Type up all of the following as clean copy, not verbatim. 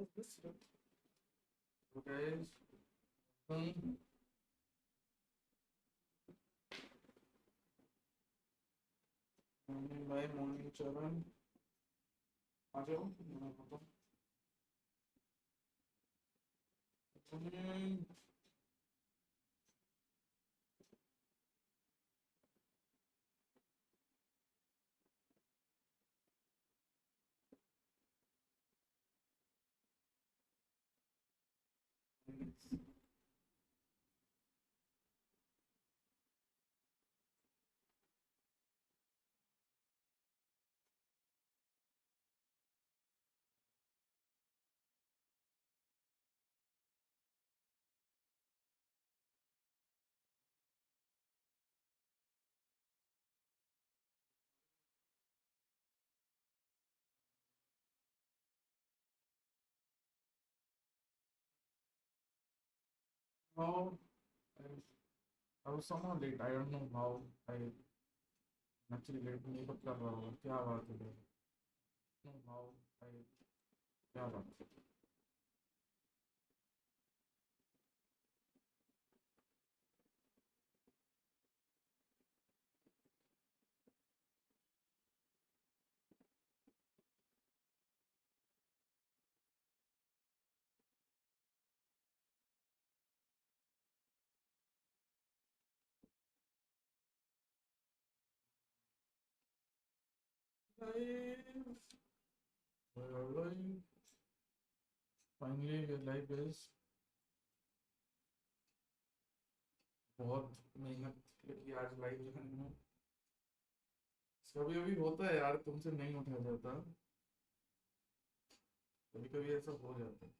What's this? So guys, bye morning Charan आ जाओ how I was somehow late. I don't know how I naturally late नहीं पता कर रहा हूँ क्या बात है no how I क्या बात है Finally, we're live guys. बहुत मेहनत की आज लाइव जो है कभी कभी होता है यार तुमसे नहीं उठा जाता कभी कभी ऐसा हो जाता है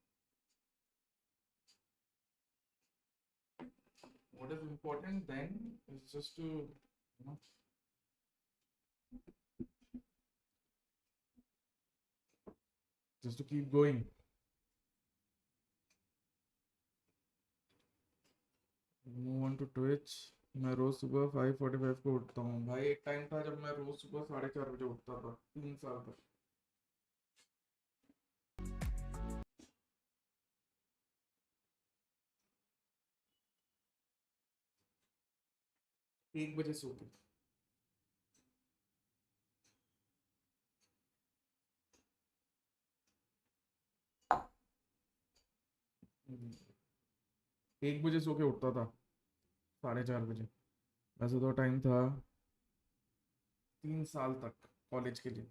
what is important then is just to you know just to keep going move on to Twitch मैं रोज सुबह 5:45 को उठता हूँ भाई एक टाइम था जब मैं रोज सुबह 4:30 बजे उठता था 3 साल तक 1 बजे सो के 1 बजे सो के उठता था 4:30 बजे वैसे तो टाइम था 3 साल तक कॉलेज के लिए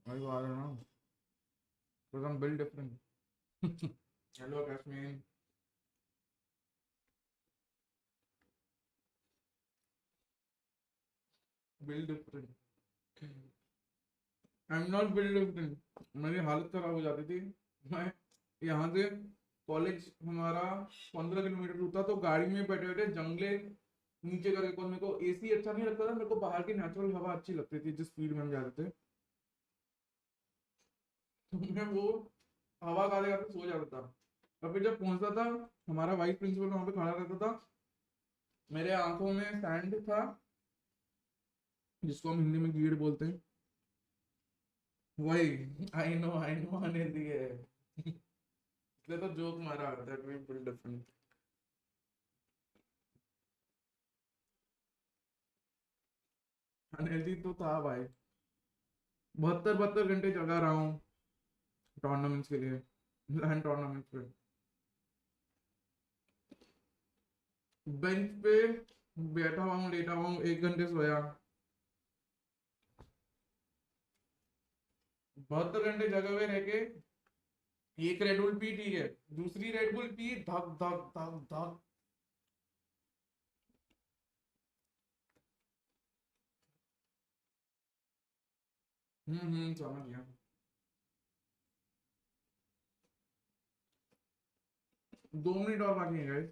भाई वो आ रहा है ना because I'm built different hello Kashmir built different I'm not built different मेरी हालत खराब हो जाती थी मैं यहाँ से कॉलेज हमारा 15 किलोमीटर दूर था तो गाड़ी में बैठे बैठे जंगले नीचे करके मेरे को एसी अच्छा नहीं लगता था मेरे को बाहर की नेचुरल हवा अच्छी लगती थी जिस स्पीड में हम जाते थे तो मैं वो हवा खाते खाते सो जाता था और फिर जब पहुंचता था हमारा वाइस प्रिंसिपल वहां पे खड़ा रहता था मेरे आंखों में सैंड था जिसको हम हिंदी में कीड़ बोलते हैं वही आई नो अनिल है इसलिए तो जोक मारा that we build different unhealthy तो था भाई 72 घंटे जगा रहा हूँ टूर्नामेंट्स के लिए लैंड टूर्नामेंट्स पे बेंच पे बैठा हुआ हूँ लेटा हुआ हूँ 1 घंटे सोया 72 घंटे जगह हुए रह के एक रेडबुल पी ठीक है दूसरी रेडबुल पी धक धक धक धक समझ गया 2 मिनट और बाकी है गाइस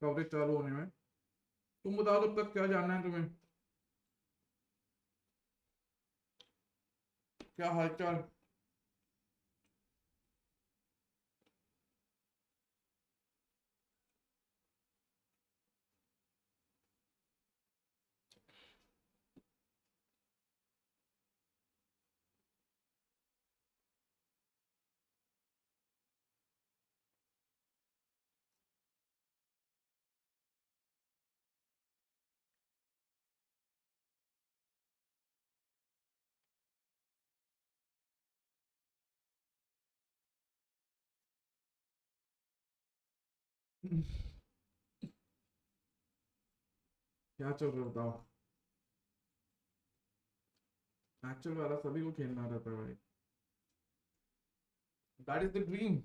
कवरेज चालू होने में तुम बताओ तब तक क्या जानना है तुम्हें क्या हालचाल क्या चल रहा है बताओ। एक्चुअल वाला सभी को खेलना रहता है भाई। That is the dream.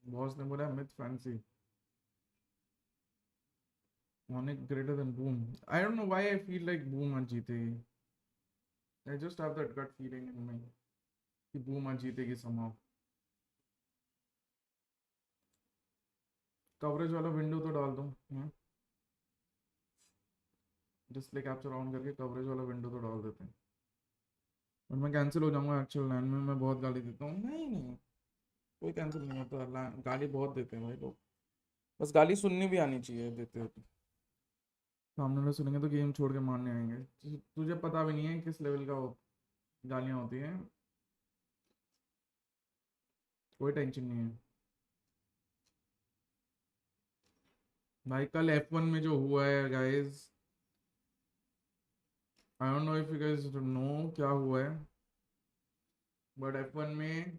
Boss ने बोला myth fancy ONIC greater than boom. I don't know why I feel like boom आज जीतेगी. I just have that gut feeling in me कि boom आज जीतेगी somehow. कवरेज वाला विंडो तो डाल दो. डिस्प्ले कैप्चर ऑन करके कवरेज वाला विंडो तो डाल देते हैं. और मैं कैंसिल हो जाऊंगा एक्चुअल लैंड में. मैं बहुत गाली देता हूँ. नहीं नहीं, कोई कैंसिल नहीं होता. गाली बहुत देते हैं भाई लोग. बस गाली सुननी भी आनी चाहिए देते होते. सामने वाले सुनेंगे तो गेम छोड़ के मारने आएंगे. तुझे पता भी नहीं है किस लेवल का गालियाँ होती हैं. कोई टेंशन नहीं है भाई. कल F1 में जो हुआ है guys, I don't know if you guys know क्या हुआ है, बट F1 में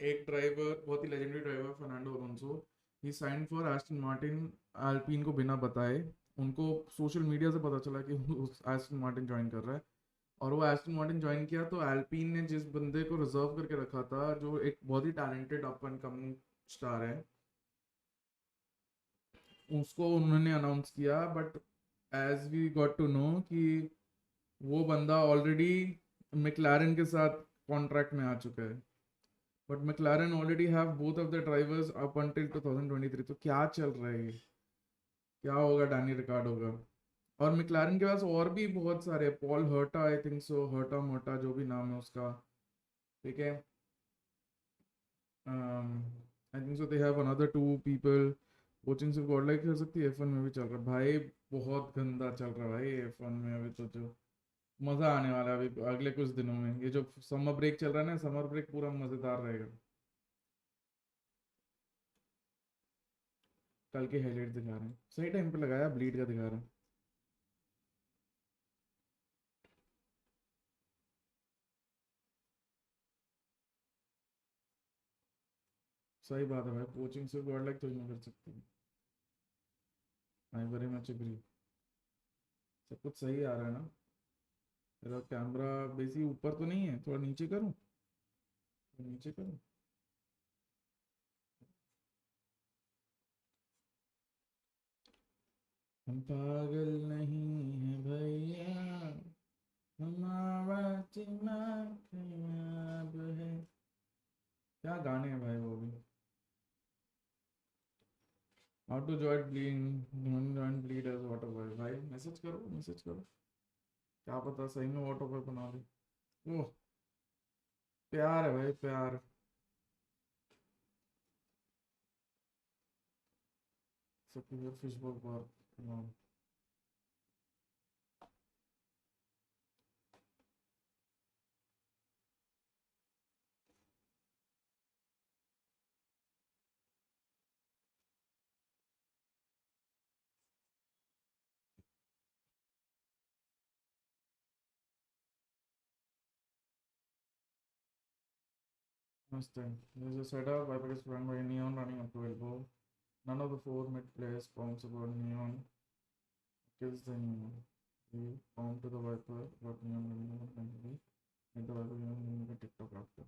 एक ड्राइवर, बहुत ही legendary driver Fernando Alonso, he sign for Aston Martin Alpine को बिना बताए. उनको सोशल मीडिया से पता चला कि वो एस्टन मार्टिन ज्वाइन कर रहा है. और वो एस्टन मार्टिन ज्वाइन किया तो अल्पीन ने जिस बंदे को रिजर्व करके रखा था, जो एक बहुत ही talented up and coming star है, उसको उन्होंने अनाउंस किया. But as we got to know कि वो बंदा ऑलरेडी मैक्लारेन के साथ कॉन्ट्रैक्ट में आ चुका है. But McLaren already have both of the drivers up until 2023. तो क्या चल रहा है ये? क्या होगा डैनी रिकार्डो का? और मैक्लारेन के पास और भी बहुत सारे, पॉल हर्टा, आई थिंक सो, हर्टा मोटा जो भी नाम है उसका, ठीक है. I think so they have another two people. Coaching से गॉड लाइक कर सकती है. F1 में भी चल रहा है भाई. बहुत गंदा चल रहा है भाई F1 में अभी तो. जो मज़ा आने वाला है अभी अगले कुछ दिनों में. ये जो समर ब्रेक चल रहा है ना, समर ब्रेक पूरा मज़ेदार रहेगा. कल के हाईलाइट दिखा रहे हैं. सही टाइम पे लगाया. ब्लीड का दिखा रहा है. सही बात है भाई. कोचिंग से गॉड लाइक तो नहीं कर सकती. I very much agree. सब कुछ सही आ रहा है ना. मेरा कैमरा बेसी ऊपर तो नहीं है. थोड़ा नीचे करूँ. नीचे करूँ. हम पागल नहीं है भैया, हमारा दिमाग खराब है. क्या गाने हैं भाई वो भी. How to join Bleed as water boy. भाई मैसेज करो, मैसेज करो. क्या पता सही में वाटर बॉय बना दे. ओह, प्यार है भाई, प्यार. सबकी फिश बॉल पार्क. मस्त है. There's a setup. I is run by Neon running up to elbow. None of the four mid players bounce about Neon. Kills the Neon. We bound to the Viper, but Neon running finally. Made the Viper Neon the TikTok after.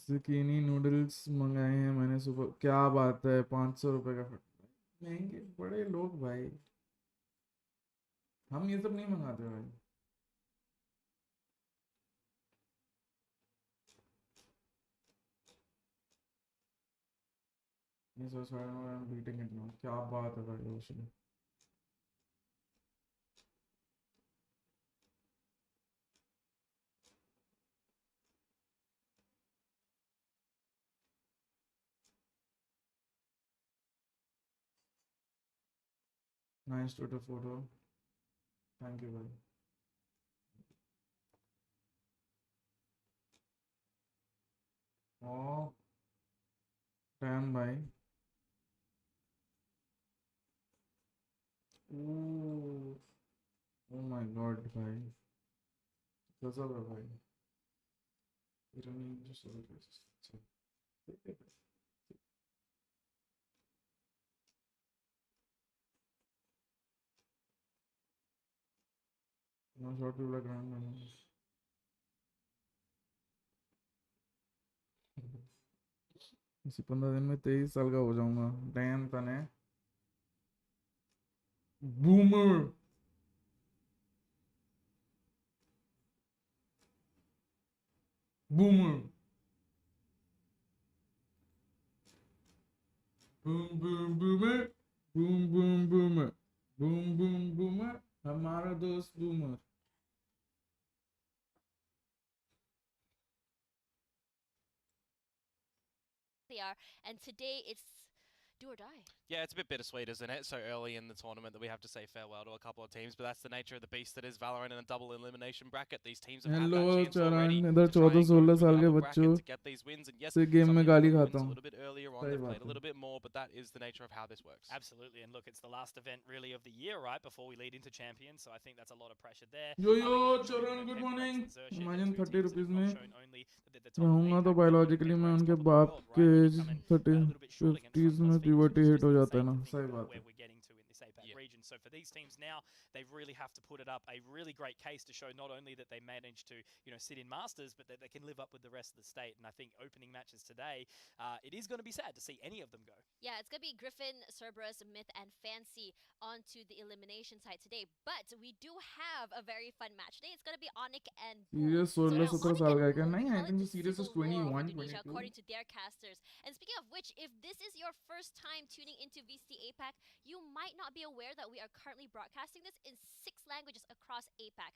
zucchini noodles मंगाए हैं मैंने सुबह. क्या बात है. 500 रुपये का महंगे बड़े लोग भाई. हम ये सब नहीं मंगाते भाई. ये सोच रहा हूँ बीटिंग इट नाउ. क्या बात है भाई Roshan. Nice to the photo. Thank you भाई. ओ डैम भाई. Ooh. Oh my god, भाई गजब है भाई ईरानी जो सर्विस अच्छा ठीक है ना शॉट भी लग रहा है इसी 15 दिन में 23 साल का हो जाऊंगा डैम तने boomer boomer boom boom boomer boom boom boomer boom boom boomer हमारा दोस्त boomer they are, and today it's do or die. Yeah, it's a bit bittersweet, isn't it? So early in the tournament that we have to say farewell to a couple of teams, but that's the nature of the beast that is Valorant in a double elimination bracket. These teams have had that hello chance already चरण इधर to try 14 and go 16 to साल के another बच्चों bracket to get these wins. And yes, से game some में people गाली got खाता wins a हूँ little bit earlier on, सही they've बात played a है little bit more, but that is the nature of how this works. Absolutely, and look, it's the last event really of the year, right, before we lead into Champions, so I think that's a lot of pressure there. Yo They're gonna show, चरण good Pep, Rex morning and Xerxes, they're imagine two 30 teams that rupees have में not shown only that they're the top of रहूंगा तो APAC, but biologically Pep, मैं Rex, उनके top of the बाप world, के right? When you come in 30 a little bit short against 50s में frontline teams, puberty it's hit just हो जाता है insane ना to think सही about बात where है we're getting to in this APAC Yeah. region. So for these teams now, they really have to put it up a really great case to show not only that they managed to, sit in Masters, but that they can live up with the rest of the state. And I think opening matches today, it is going to be sad to see any of them go. Yeah, it's gonna be Griffin, CERBERUS, MiTH, and Fancy onto the elimination side today. But we do have a very fun match today. It's gonna be ONIC and BOOM. Serious So 16 now 17 ONIC साल and का है क्या BOOM नहीं आई call it think the serious is civil war of 21 Indonesia, 22 according to their casters. And speaking of which, if this is your first time tuning into VCT APAC, you might not be aware that we are currently broadcasting this in 6 languages across APAC.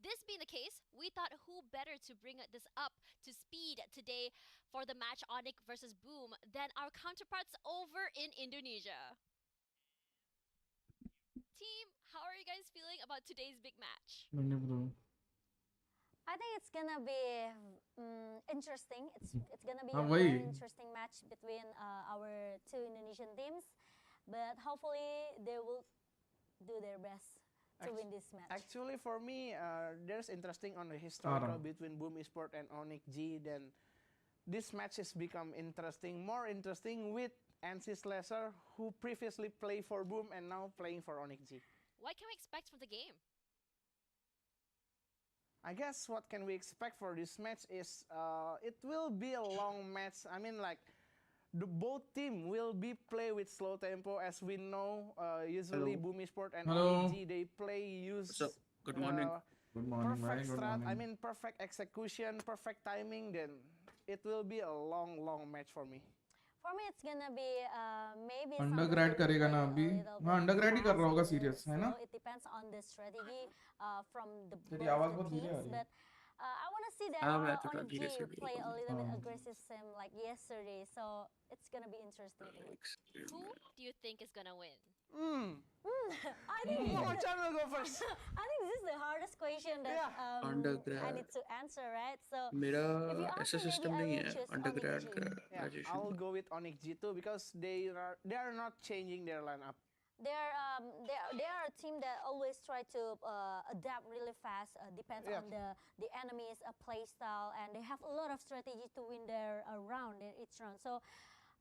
This being the case, we thought who better to bring this up to speed today for the match ONIC versus BOOM than our counterparts over in Indonesia. Team, how are you guys feeling about today's big match? मैंने बताया I think it's gonna be interesting. It's gonna be हाँ a वही very interesting match between our two Indonesian teams, but hopefully they will do their best to win this match. Actually, for me, there's interesting on the historical Arang. between BOOM Esports and ONIC G. Then this match has become more interesting with NC Slasher, who previously played for BOOM and now playing for ONIC G. What can we expect from the game? I guess what can we expect for this match is it will be a long match. I mean, like the both team will be play with slow tempo, as we know. Usually, Hello. BOOM Esports and Hello. ONIC G they play use What's up? Good morning. Good morning भाई perfect good strat. I morning mean, perfect execution, perfect timing. Then it will be a long match for me. For me, it's gonna be maybe undergrad करेगा ना अभी हाँ undergrad ही कर रहा होगा serious है ना So it depends on the strategy from the तेरी both आवाज the बहुत धीरे आ teams. रही है But I want to see that हाँ, मैं थोड़ा ONIC धीरे G से भी play a little bit हाँ aggressive sim like yesterday. So it's gonna be interesting. Who do you think is gonna win? I think Mochan will go first. I think this is the hardest question that I Undergrad. need to answer, right? So मेरा if you ask ऐसा me, maybe system I नहीं will है choose undergrad ONIC का G. Yeah, graduation I'll का go with ONIC G too because they are not changing their lineup. They are a team that always try to adapt really fast. Depends Yeah. on the enemy's play style, and they have a lot of strategy to win their round in each round. So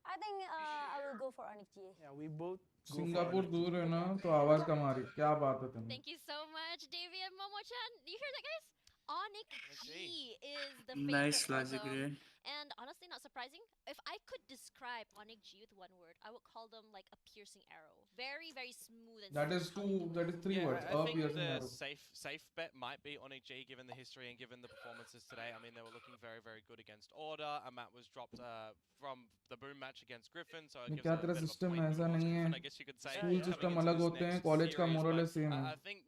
I think I will go for ONIC G. Yeah, we both go for Singapore ONIC G. दूर है ना तो आवाज कम आ रही क्या बात है तुम्हें Thank you so much, Davy and Momo-chan. Do you hear that, guys? ONIC G is the nice favorite for logic them. रे And honestly, not surprising, if I could describe ONIC G with one word, I would call them like a piercing arrow. Very, very smooth and that is smooth how they do that it. is 3 Yeah, words I think piercing the arrow safe bet might be ONIC G given the history and given the performances today. I mean, they were looking very good against Order. A mat was dropped from the BOOM match against Griffin, so it gives क्या them a तेरा bit of a system point ऐसा towards नहीं है Griffin, I guess you could say. School coming system into अलग this होते हैं next college का series, moral है but सेम है I think,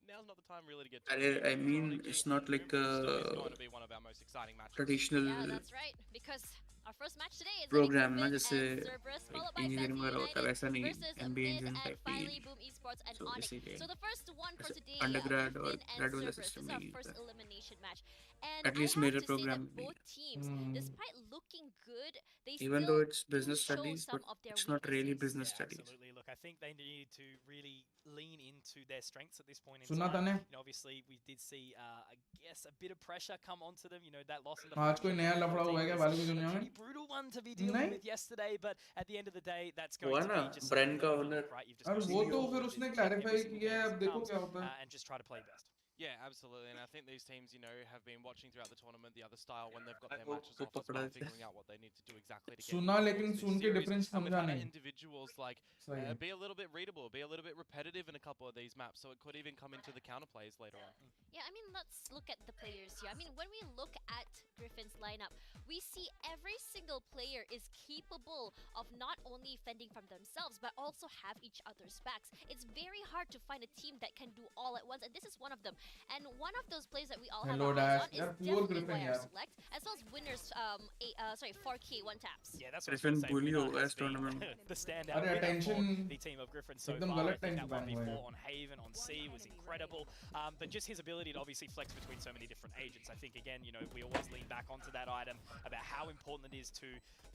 now's not the time really to get too अरे excited I for mean ONIC G it's and not BOOM, like but it still is going to be one of our most exciting matches. traditional Yeah, that's right. Because our first match today is program Griffin ना and जैसे CERBERUS, followed by engineering Fancy वगैरह होता है United वैसा नहीं versus MBA MiTH engineering and type नहीं finally है BOOM Esports and so ONIC. इसीलिए So the first one for ऐसे today, अंडरग्रेड और Griffin and ग्रेड वाला CERBERUS. This system is our नहीं first होता elimination match. And I at least have मेरे to say programme that में both teams, despite looking good, they Even still though it's do business show studies, some but of their it's not really weaknesses. business Yeah, studies. absolutely. Look, I think they need to really lean into their strengths at this point in सुना time. तने You know, obviously, we did see, I guess, a bit of pressure come onto them. You know, that loss in the आज कोई final नया shot लफड़ा हुआ है क्या 14 वालों की was a दुनिया में pretty brutal one to be dealing नहीं with yesterday. But at the end of the day, that's हुआ going to ना be just ब्रेन something का that owner overlook, right? You've just अरे got to वो see तो all फिर of उसने this clarify every single किया है game अब as it देखो comes, क्या होता है and just try to play best. Yeah, absolutely. And I think these teams, you know, have been watching throughout the tournament the other style when they've got I their hope matches तो off as पकड़ा well, देते figuring out what they need to do exactly to get सुना towards लेकिन this सुन के series. Difference And we've समझा had our नहीं individuals like सही है be a little bit readable, be a little bit repetitive in a couple of these maps, so it could even come into the counterplays later on. Yeah, I mean, let's look at the players here. I mean, when we look at Griffin's lineup, we see every single player is capable of not only fending from themselves, but also have each other's backs. It's very hard to find a team that can do all at once, and this is one of them. And one of those players that we all have Hello, our eyes Dash. on is यार poor definitely Griffin YR यार Select, as well as winners, 4K one taps. Yeah, that's what I was Griffin going to say. bully Winner होगा has इस been tournament में. the standout अरे winner for attention the team of Griffin so एकदम far. I गलत think time that ban हुआ 1v4 है on Haven, on C was incredible. But just his ability to obviously flex between so many different agents. I think, again, you know, we always lean back onto that item about how important it is to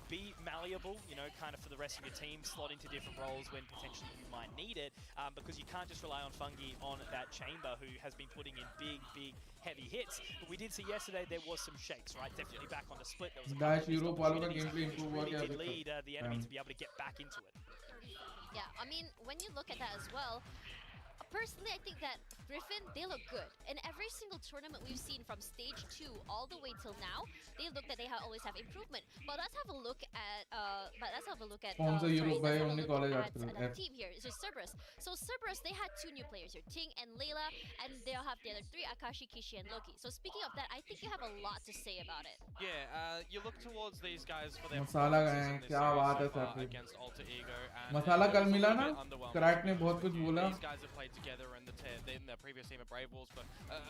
be malleable, you know, kind of for the rest of your team, slot into different roles when potentially you might need it, because you can't just rely on Fungi on that chamber who has been putting in big, heavy hits. But we did see yesterday there was some shakes, right? Definitely back on the split. There was a couple Dash of missed Europe वालों का opportunities, gameplay which improve हुआ really क्या did अभी lead तक the enemy to be able to get back into it. Yeah, I mean, when you look at that as well, personally, I think that Griffin, they look good. In every single tournament we've seen from stage 2 all the way till now, they look that they always have improvement. But let's have a look at कौन सा Europe भाई let's have a उन्हीं look college at आजकल another team here. So Cerberus. So Cerberus, they had 2 new players here, Ting and Layla, and they'll have the other 3, Akashi, Kishi, and Loki. So speaking of that, I think you have a lot to say about it. Yeah, you look towards these guys for their masala performances गए in this क्या series बात है so far sir against Alter Ego, and masala it कल was a मिला little ना bit underwhelming, कराट to ने be बहुत honest कुछ with you. बोला These guys have played together in the previous team of Brave Wolves for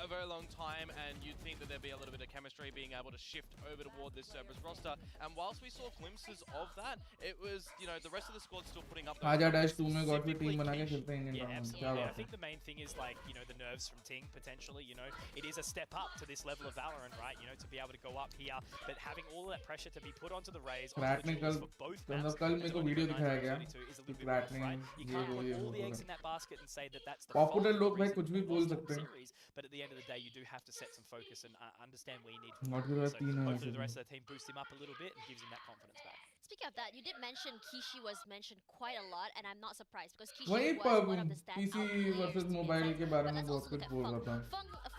a very long time, and you'd think that there'd be a little bit of chemistry being able to shift over toward this Cerberus roster. And whilst we saw glimpses of that, it was, you know, the rest of the squad still putting up those आजा numbers. Dash 2 में God की team Specifically बना के Kish. खेलते हैं Indian Yeah, tournament क्या absolutely. I बात है think the main thing is, like, you know, the nerves from Ting potentially. You know, it is a step up to this level of Valorant, right? You know, to be able to go up here, but having all of that pressure to be put onto the Rays, onto Crack the ने Jules कल for both मतलब maps. कल and मेरे to को only video go दिखाया 9 गया 32 is a कि little bit Crack rough, ने right? You ये can't वो put ये all the वो eggs बोला in that basket and say that that's the Popular fault of लोग the भाई reason कुछ that भी we बोल lost on सकते the हैं series. But at the end of the day, you do have to set some focus and understand where you need to God की improve. तरफ So 3 है hopefully the ऐसे rest of the team boosts him up a little bit and gives him that confidence back. Speaking of that, you did mention Kishi was mentioned quite a lot, and I'm not surprised because Kishi वही was one of the standout PC players versus to be mobile exact. के बारे But में let's बहुत also कुछ look at बोल रहा था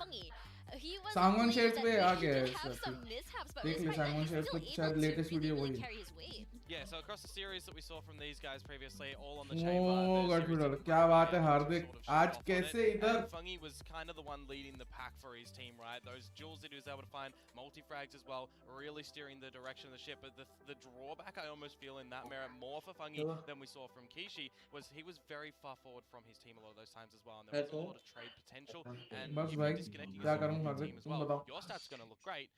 Fungi. He was Sangwan a player shares that पे आ गया did है have sir some mishaps, but देख ले despite that, Sangwan he's shares still पे able शायद to latest really, video really वही carry his weight. Yeah, so across the series that we saw from these guys previously, all on the ओ chamber, the god series की didn't क्या quite बात be है able to Hardik sort of shift आज off on कैसे it. इधर And Fungi was kind of the one leading the pack for his team, right? Those jewels that he was able to find, multi-frags as well, really steering the direction of the ship. But the drawback I almost feel in that merit more for Fungi than we saw from Kishi was he was very far forward from his team a lot of those times as well, and there wasn't a lot of trade potential. And बस if भाई you're disconnecting क्या yourself करूं from your Hardik team as तुम well, बताओ your stats going to look great,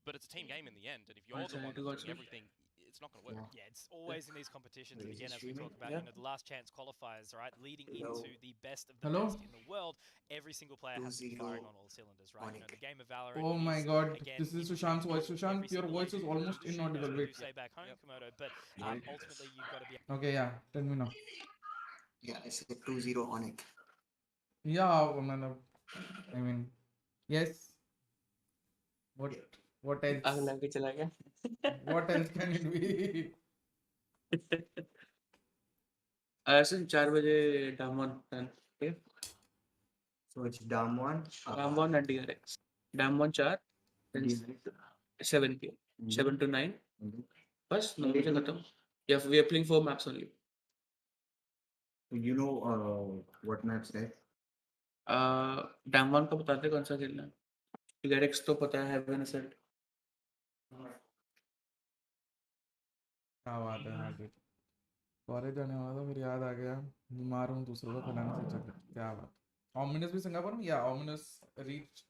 but it's a team game in the end. And if you're the Manchester one United that's doing got everything, it's not going to work. Yeah, it's always in these competitions, and Is again, it as we talk streaming? about, Yeah. you know, the last chance qualifiers, right, leading Hello. into the best of the Hello? best in the world. Every single player has to be 2-0 firing on all cylinders, right? You know, ONIC. the game of Valorant. Oh my is, god, again, this is it's Sushant's voice. every Sushant, your single voice is agent almost will shoot, inaudible. as we do Wait. say back home, Yep. Komodo, but ultimately you've got to be. Okay, yeah, tell me now. Yeah, I said 2-0 ONIC. Yeah, I mean, yes. What else? आग लग के चला गया. What else can it be? ऐसे 4 बजे डामवन. Okay. So it's Damwon. डामवन and DRX. डामवन 4 then 7 p.m. 7 to 9. बस 9 बजे खत्म. Yeah, we are playing 4 maps only. You know what maps there? डामवन का बताते कौन सा खेलना है. DRX तो पता है हेवन असेट. क्या बात है हार्दिक. कॉलेज जाने वाला था फिर याद आ गया बीमार हूँ दूसरों को खिलाने से चक्कर. क्या बात. Ominous भी सिंगापुर में. Yeah, Ominous reached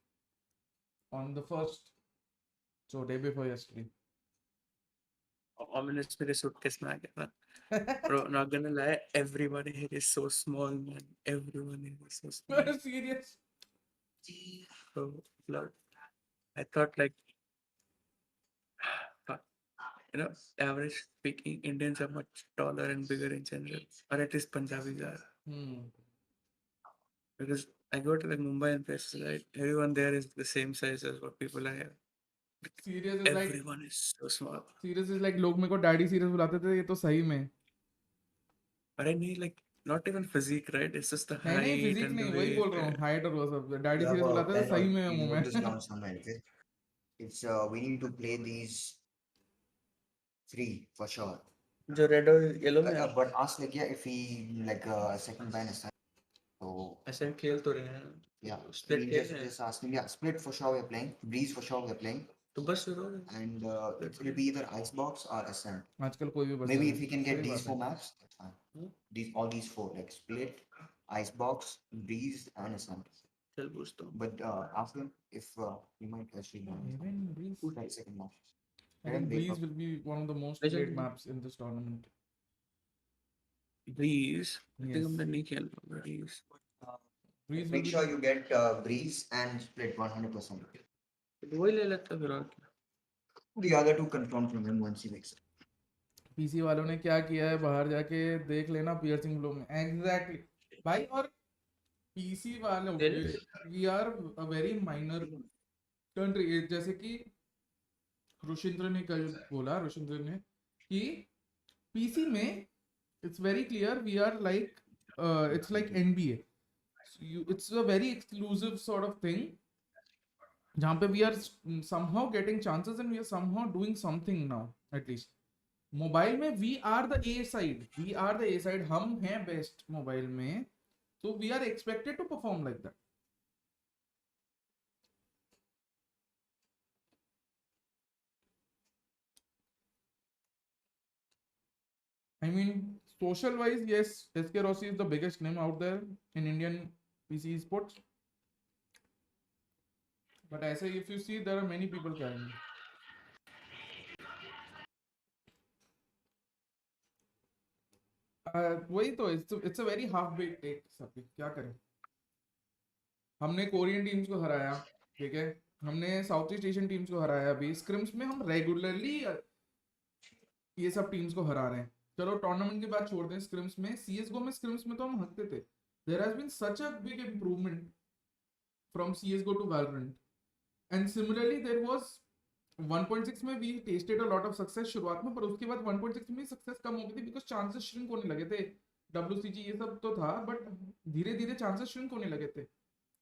on the first, so day before yesterday. Ominous मेरे suitcase में आ गया था. Bro, not gonna lie, everyone here is so small, man. Everyone here is so small. Serious. So, Lord, I thought like, you know, average speaking Indians are much taller and bigger in general, or at least Punjabis are. Because I go to like Mumbai and places, right? Everyone there is the same size as what people are here. Serious is like Everyone is so small. Serious is like लोग मेरे को daddy serious बुलाते थे, ये तो सही में But I mean, like, not even physique, right? It's just the नहीं नहीं height फिजिक्स and the नहीं, वही बोल रहा हूँ, weight. हाइट और वो सब daddy You have serious a बुलाते थे, pen सही or में you हूँ note this मैं down somewhere, okay? It's we need to play these three for sure. जो red और yellow में है, But ask like yeah, if he like second ban is so ऐसे खेल तो रहे हैं. yeah, Split we खेल just रहे हैं. just asking yeah, split for sure we're playing, breeze for sure we're playing, तो बस शुरू हो गया. and it will be either icebox or ascent. आजकल कोई भी बस Maybe नहीं if we है, can get सही these बात four है. maps, that's fine. All these four like split, icebox, breeze, and ascent. चल पूछता हूँ. But ask him if he might actually know. Even Breeze, Who's like second match? I think Breeze will be one of the most Legend. played maps in this tournament. Breeze. I think Yes. हमने नहीं खेला Breeze. Breeze will Make be sure you get breeze and split 100%. वही ले लेता फिर और क्या. The other two confirmed from him once he makes it. PC वालों ने क्या किया है, बाहर जाके देख लेना पियर्सिंग ब्लो में. एग्जैक्टली भाई, और पीसी वालों के we are a very minor country. जैसे कि रुशिंद्र ने कल बोला, रुशिंद्र ने कि पीसी में it's very clear we are like it's like NBA. It's a very exclusive sort of thing जहाँ पे we are somehow getting chances and we are somehow doing something now at least. Mobile में we are the A side, we are the A side, हम हैं best mobile में, तो we are expected to perform like that. I mean, social wise, yes, SK Rossi is the biggest name out there in Indian PC esports. But I say, if you see, there are many people carrying. वही तो, it's a very half baked take. सब क्या करें. हमने Korean teams को हराया, ठीक है, हमने साउथ ईस्ट एशियन टीम्स को हराया. अभी स्क्रिम्स में हम रेगुलरली ये सब टीम्स को हरा रहे हैं. चलो टूर्नामेंट की बात छोड़ दें, स्क्रिम्स में, सीएसगो में स्क्रिम्स में तो हम हकते थे. There has been such a big improvement from CSGO to Valorant. And similarly there was 1.6 में we tested a lot of success शुरुआत में, पर उसके बाद 1.6 में सक्सेस कम हो गई थी बिकॉज चांसेस श्रिंक होने लगे थे. WCG ये सब तो था, बट धीरे धीरे चांसेस श्रिंक होने लगे थे.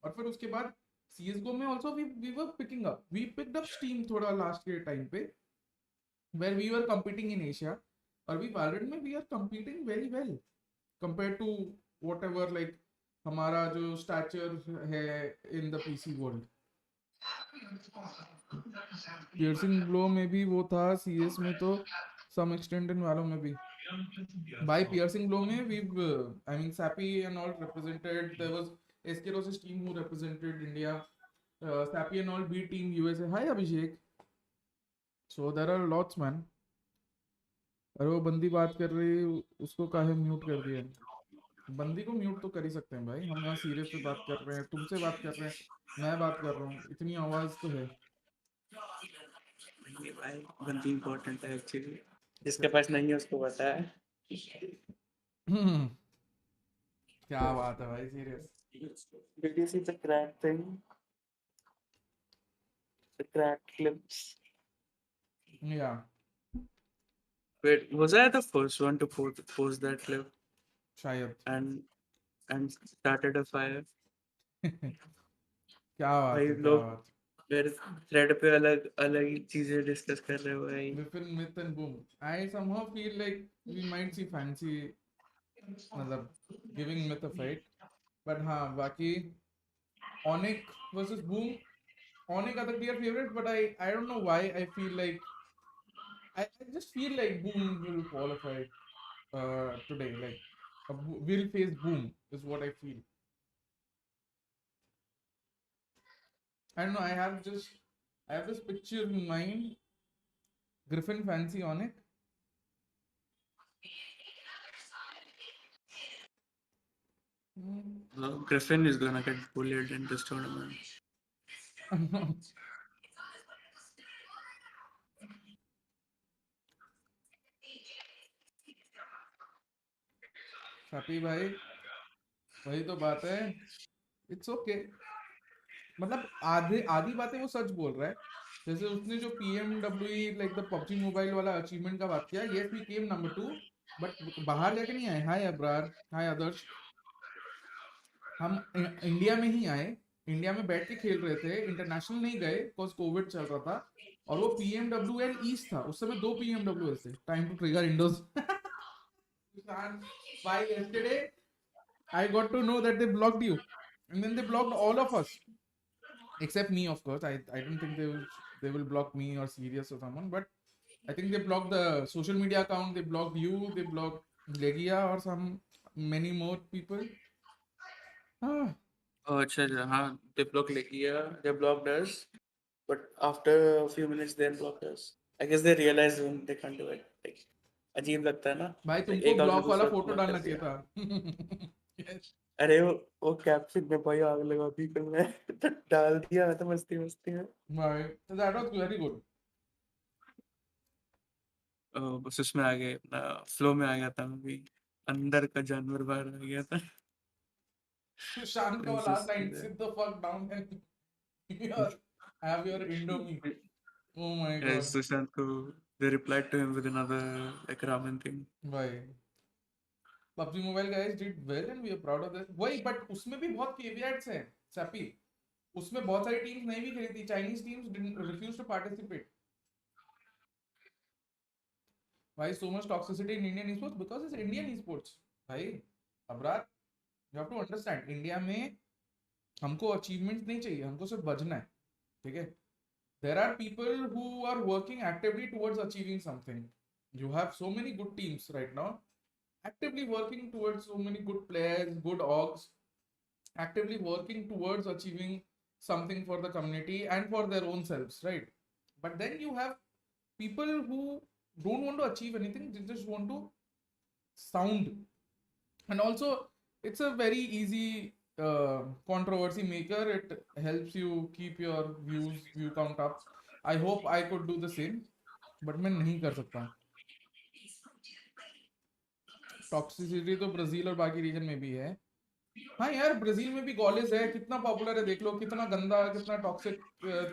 और फिर उसके बाद सीएसगो में also we were picking up, we picked up steam थोड़ा लास्ट के टाइम पे, where we were competing in Asia. और भी वैलोरेंट में we are competing very well compare to whatever like हमारा जो स्टैचर है in the PC world. Piercing Blow में भी वो था, सीएस में तो सम एक्सटेंट इन वालों में भी. बाय पियर्सिंग ब्लो में we I mean Sapi and all represented. There was SK Roses team who represented India. Sapi and all B team USA. Hi Abhishek. So there are lots man. अरे वो बंदी बात कर रही, उसको काहे म्यूट कर दिया. बंदी को म्यूट तो कर ही सकते हैं भाई, हम यहाँ सीरियस पे बात कर रहे हैं, तुमसे बात कर रहे हैं, मैं बात कर रहा हूँ, इतनी आवाज तो है. बंदी इम्पोर्टेंट है एक्चुअली, जिसके पास नहीं है उसको पता है. क्या बात है भाई, serious. Did you see the crack thing? The crack clips. Yeah. Wait, was I the first one to post that clip शायद. and started a fire? क्या बात भाई है, क्या लोग बात. मेरे थ्रेड पे अलग अलग ही चीजें डिस्कस कर रहे हो भाई. Griffin, MiTH and BOOM. I somehow feel like we might see Fancy मतलब giving MiTH a fight. But हाँ, बाकी ONIC versus BOOM. ONIC are the clear favorites, but I don't know why I feel like I just feel like BOOM will qualify today. Like will face BOOM is what I feel. I don't know. I have this picture in mind. Griffin, Fancy, ONIC. Griffin is gonna get bullied in this tournament. सपी भाई वही तो बात है, it's okay मतलब आधे आधी बातें वो सच बोल रहा है। जैसे उसने जो PMWE like the PUBG mobile वाला अचीवमेंट का बात किया, yes we came number 2 but बाहर जाके नहीं आए। हाय अब्रार, हाय आदर्श, हम इंडिया में ही आए, इंडिया में बैठ के खेल रहे थे, इंटरनेशनल नहीं गए बिकॉज कोविड चल रहा था। और वो PMWL ईस्ट था, उस समय 2 PMWL थे। टाइम टू ट्रिगर इंडोज। By yesterday I got to know that they blocked you and then they blocked all of us except me, of course. I don't think they will block me or Sirius or someone, but I think they blocked the social media account, they blocked you, they blocked Legia or some many more people. Ah, Oh, अच्छा अच्छा, हाँ, they blocked Legia, they blocked us, but after a few minutes they unblocked us. I guess they realized when they can't do it. Like, अजीब लगता है ना, भाई like, तुमको एक आदमी ब्लॉक वाला दूसरा फोटो block कर डालना चाहिए दिया। था। Yes. अरे वो कैप्शन में भाई आग लगा दी फिर मैं तो डाल दिया तो मस्ती मस्ती में। Right. So that was very good. बस उसमें आ गए, अपना फ्लो में आ गया था मैं भी, अंदर का जानवर बाहर आ गया था। Sushant का last line, sit the fuck down and have your Indomie. Oh my god. Sushant को they replied to him with another like ramen thing. भाई PUBG Mobile guys did well and we are proud of this. वही but उसमें भी बहुत caveats हैं sappy. उसमें बहुत सारी टीम्स नहीं भी खेली थी, Chinese teams refuse to participate. भाई so much toxicity in Indian esports because it's Indian esports। भाई Abrar, you have to understand, India में हमको अचीवमेंट्स नहीं चाहिए, हमको सिर्फ बजना है, ठीक है। There are people who are working actively towards achieving something. You have so many good teams right now, actively working towards so many good players, good orgs, actively working towards achieving something for the community and for their own selves, right? But then you have people who don't want to achieve anything, they just want to sound. And also it's a very easy controversy maker, it helps you keep your view count up. I hope I could do the same but मैं नहीं कर सकता। Toxicity तो Brazil और बाकी reason में भी है। हाँ यार ब्राजील में भी गॉलेस है, कितना पॉपुलर है देख लो, कितना गंदा कितना टॉक्सिक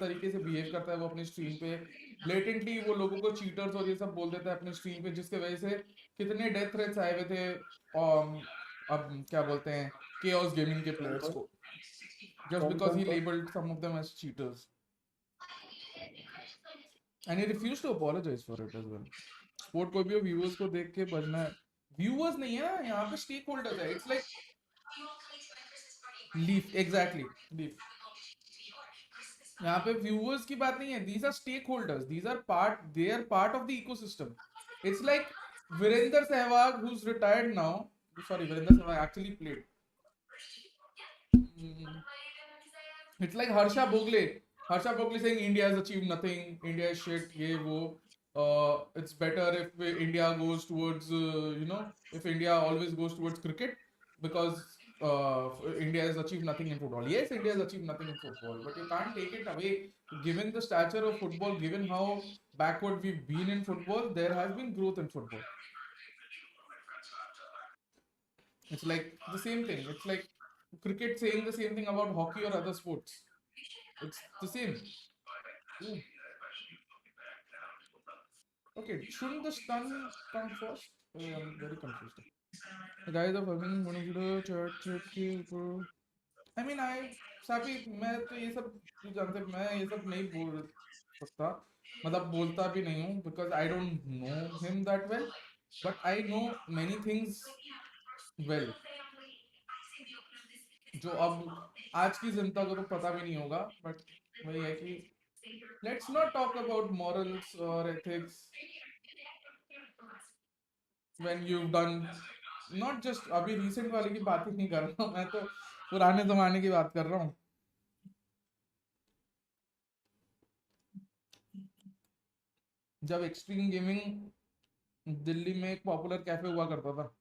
तरीके से बिहेव करता है वो अपनी स्ट्रीम पे। ब्लेटेंटली वो लोगों को चीटर्स और ये सब बोल देता है अपनी स्ट्रीम पे, जिसके वजह से कितने डेथ थ्रेट्स आए हुए थे अब क्या बोलते हैं केओस गेमिंग के प्लेयर्स को, just because he labeled some of them as cheaters and he refused to apologize for it as well. Sport कोई भी हो, व्यूअर्स को देख के बजना है। व्यूअर्स नहीं है ना यहाँ पे, स्टेक होल्डर्स है। It's like leaf, exactly leaf. यहाँ पे व्यूअर्स की बात नहीं है, these are stakeholders, these are part, they are part of the ecosystem. It's like Virender Sehwag who's retired now, sorry Virender Sehwag actually played, it's like Harsha Bhogle saying India has achieved nothing, India is shit, ye wo, it's better if India goes towards if India always goes towards cricket because India has achieved nothing in football. Yes, India has achieved nothing in football, but you can't take it away. Given the stature of football, given how backward we've been in football, there has been growth in football. It's like the same thing. It's like cricket saying the same thing about hockey or other sports. It's the same. Ooh. Okay, shouldn't the stun come first? I'm very confused. The guys are fucking one of the chat. I mean, साफी मैं तो ये सब तू जानते, मैं ये सब नहीं बोल सकता, मतलब बोलता भी नहीं हूँ because I don't know him that well, but I know many things well जो अब आज की जनता को तो पता भी नहीं होगा। बट वही है कि let's not talk about morals और ethics when you done, not just अभी रिसेंट वाले की बात ही नहीं कर रहा हूँ मैं, तो पुराने जमाने की बात कर रहा हूँ। जब एक्सट्रीम गेमिंग दिल्ली में एक पॉपुलर कैफे हुआ करता था,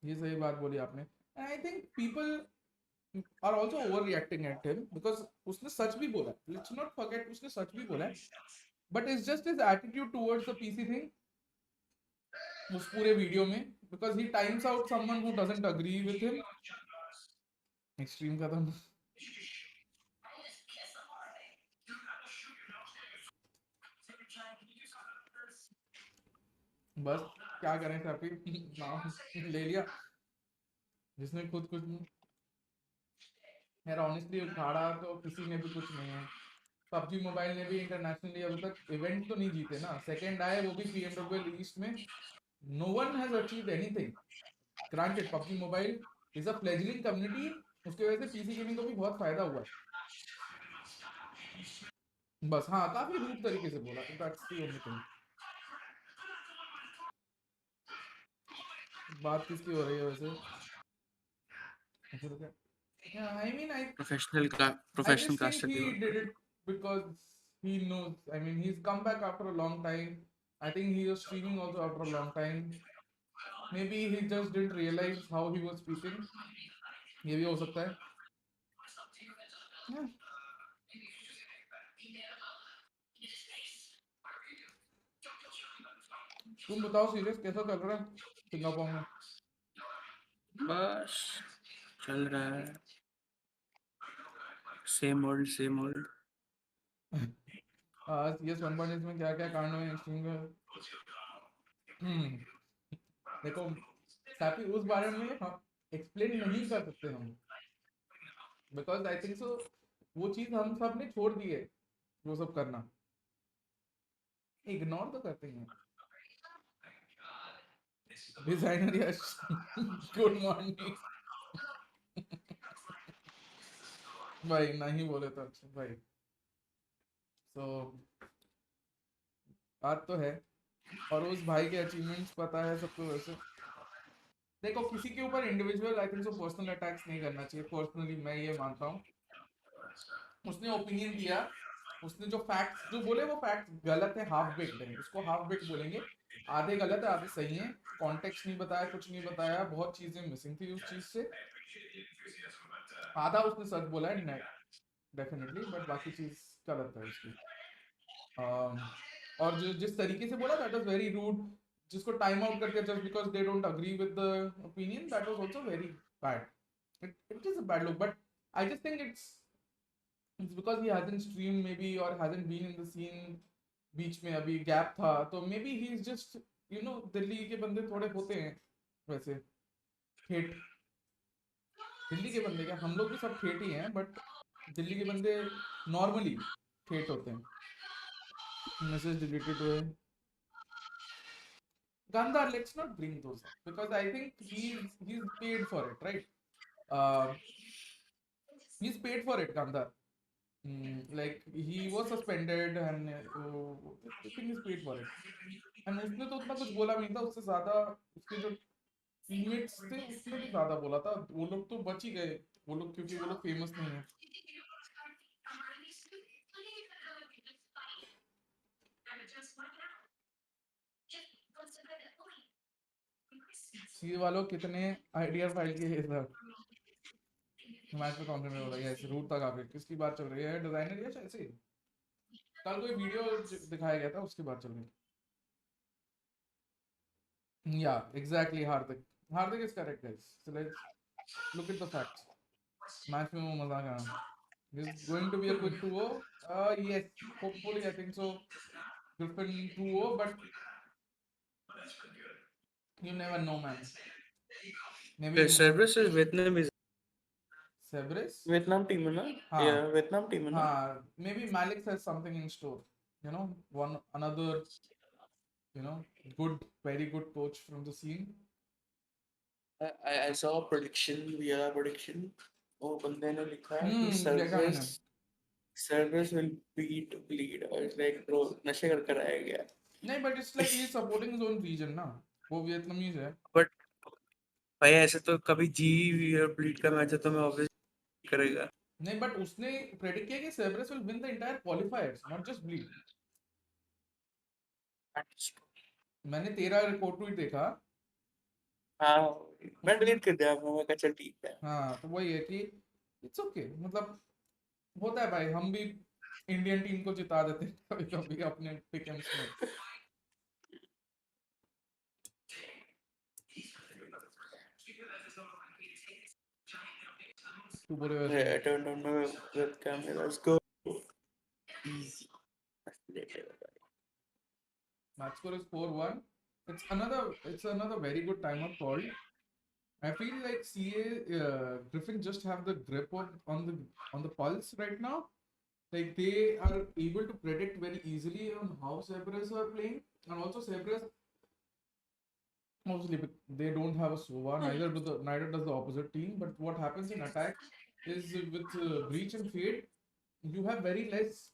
ये सही बात बोली आपने। I think people are also overreacting at him because उसने सच भी बोला, लेट्स नॉट फॉरगेट उसने सच भी बोला है but it's just his attitude towards the PC thing उस पूरे वीडियो में, because he times out someone who doesn't agree with him. Extreme खत्म. बस क्या करें सर, नाम ले लिया जिसने खुद कुछ नहीं. यार ऑनेस्टली उखाड़ा तो किसी ने भी कुछ नहीं है. पबजी मोबाइल ने भी इंटरनेशनली अभी तक इवेंट तो नहीं जीते ना. सेकंड आए वो भी पीएमडब्ल्यू ईस्ट में. No one has achieved anything. Granted PUBG mobile is a fledgling community, उसकी वजह से पीसी गेमिंग को भी बहुत फायदा हुआ है. बस हाँ, काफी रूट तरीके से बोला, दैट्स द ओनली थिंग. बात किसकी हो रही है वैसे? I mean, I Professional just think caster he की did it because he knows. I mean, he's come back after a long time. I think he was streaming also after a long time. Maybe he just didn't realize how he was speaking. ये भी हो सकता है. Yeah. तुम बताओ serious कैसा चल रहा है सिंगापुर में? बस चल रहा है, सेम ओल्ड. CS 1.6 में क्या क्या कांड हुए स्ट्रीम में? देखो साथी उस बारे में हम एक्सप्लेन नहीं कर सकते हम, बिकॉज आई थिंक सो वो चीज हम सब ने छोड़ दी है, वो सब करना इग्नोर तो करते हैं. डिजाइनर यश गुड मॉर्निंग. भाई नहीं बोले तो अच्छा भाई. सो बात तो है, और उस भाई के अचीवमेंट्स पता है सबको. वैसे देखो किसी के ऊपर इंडिविजुअल आई थिंक सो पर्सनल अटैक्स नहीं करना चाहिए. पर्सनली मैं ये मानता हूँ. उसने ओपिनियन दिया, उसने जो फैक्ट्स जो बोले वो फैक्ट्स गलत है, हाफ बेक्ड है, उसको हाफ बेक्ड बोलेंगे. आधे गलत है आधे सही है. कॉन्टेक्स्ट नहीं बताया, कुछ नहीं बताया, बहुत चीजें मिसिंग थी उस चीज से. आधा उसने सच बोला है डेफिनेटली, बट बाकी चीज गलत है उसकी. और जो जिस तरीके से बोला दैट वाज वेरी रूड. जिसको टाइम आउट कर दिया just because they don't agree with the opinion, that was also very bad. It is a bad look, but I just think it's because he hasn't streamed maybe or hasn't been in the scene. बीच में अभी gap था तो may be he is just Delhi के बंदे थोड़े होते हैं वैसे ठेठ. दिल्ली के बंदे क्या, हम लोग भी सब ठेठ ही हैं, बट दिल्ली के बंदे नॉर्मली ठेठ होते हैं. मैसेज डिलीटेड हुए. Gandhar, let's not bring those up because I think he's paid for it, right? He's paid for it, Gandhar. Like he was suspended and I think he's paid for it. And उसने तो उतना कुछ बोला नहीं था. उससे ज्यादा उसके जो टीममेट्स थे उसने भी ज्यादा बोला था. वो लोग तो बच ही गए, वो लोग क्योंकि वो लोग फेमस नहीं है. सी वालों कितने आइडिया फाइल किए सर मैच में कॉन्फिडेंट हो रहा है. रूट था काफी. किसकी बात चल रही है? डिजाइनर या ऐसे कल कोई वीडियो दिखाया गया था उसकी बात चल रही है. Yeah, exactly. Hardik is correct, guys. So let's look at the facts. Match में वो मजा आया. This is going to be a quick 2-0. Yes, hopefully I think so. Griffin 2-0, but you never know, man. Maybe Cerberus is Vietnamese. Cerberus? Vietnam team है ना? हाँ. Yeah, Vietnam team है ना? हाँ, maybe Malik has something in store. Another good, very good coach from the scene. I saw a prediction, VR prediction. वो बंदे ने लिखा कि देखा मैंने. Cerberus will beat Bleed. I was like, bro, नशे कर कर आया गया. नहीं, but it's like he's supporting his own region ना. वो वियतनामीज है. But भाई ऐसे तो कभी जी और Bleed का मैच है तो मैं obviously करेगा. नहीं, बट उसने प्रेडिक्ट किया कि Cerberus will win the entire qualifiers, not just Bleed. मैंने तेरा रिपोर्ट ट्वीट देखा. हाँ, मैं डिलीट कर दिया. मैं कहा चल ठीक है. हाँ, तो वही है कि इट्स ओके. मतलब होता है भाई, हम भी इंडियन टीम को जिता देते कभी कभी अपने पिकम्स में। तू बोले वैसे I turned on my webcam. Let's go. Easy. match score is 4-1. It's another very good timeout called. I feel like Griffin just have the grip on the pulse right now. Like they are able to predict very easily on how CERBERUS are playing, and also CERBERUS obviously they don't have a SOVA, neither does the opposite team. But what happens in attack is with breach and fade, you have very less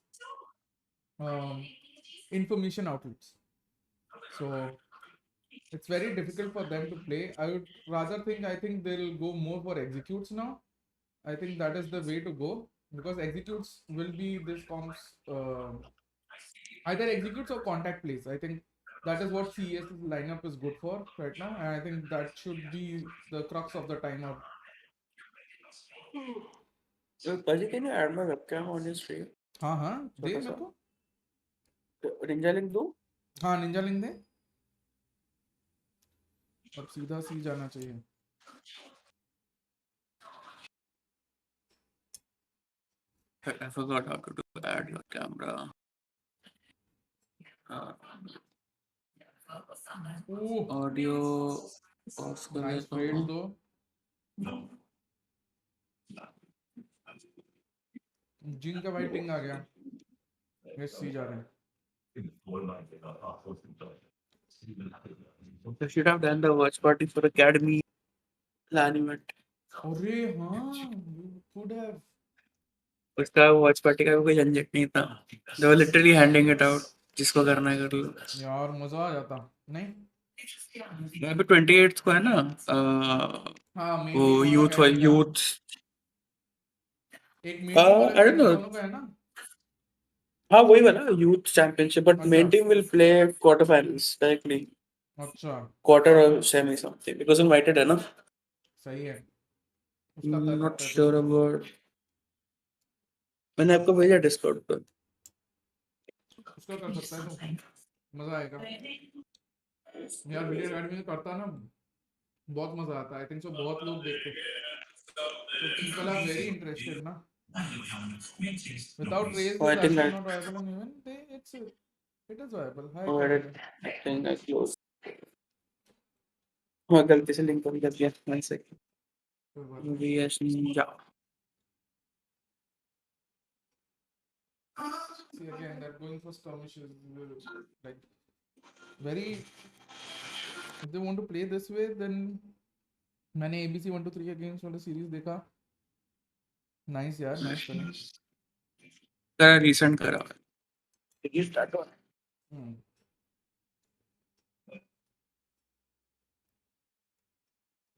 information outlets. So it's very difficult for them to play. I think they'll go more for executes now. I think that is the way to go, because executes will be this comps either executes or contact plays. I think that is what CES's lineup is good for right now, and I think that should be the crux of the timeout. So, Paji, can you add my webcam on your stream? हाँ दे छोटा मेरे सा। को। Ninja link दो? हाँ Ninja link दे। अब सीधा सी जाना चाहिए। I forgot how to add your camera. Ooh, Audio off कर nice देता trades हूँ। though. जिन का भाई टिंग आ गया। यस सी जा रहे हैं। You should have done the watch party for academy LAN event. अरे हाँ, you could have. उसका watch party का कोई झंझट नहीं था। They were literally handing it out. जिसको करना है कर लो। यार मजा आ जाता नहीं? यहाँ पे 28th को है ना हाँ मेन वो टीम वाला यूथ है क्या? यूथ एक मेन टीम वाला I don't know. दोनों का है ना? हाँ वही वाला youth championship but main team will play quarter finals directly. अच्छा Quarter or semi something because invited है ना? सही है। उसका कर Not सकता है sure about. मैंने आपको भेजा Discord पर। उसका कर सकता है तो मजा आएगा यार। वीडियो अकेडमी में करता ना बहुत मजा आता है। आई थिंक सो बहुत लोग देखते, so people are very interested ना। Without raise Oh, I is think actually I not viable, and even it is viable. Hi oh, Academy. I think I closed. हाँ गलती से लिंक कर दिया। One second. कोई बात नहीं। VS Ninja. See again, they're going for skirmishes, like very. If they want to play this way, then मैंने ABC 1-2-3 के games वाला series देखा। Nice यार, nice running. करा recent करा। Did you start on?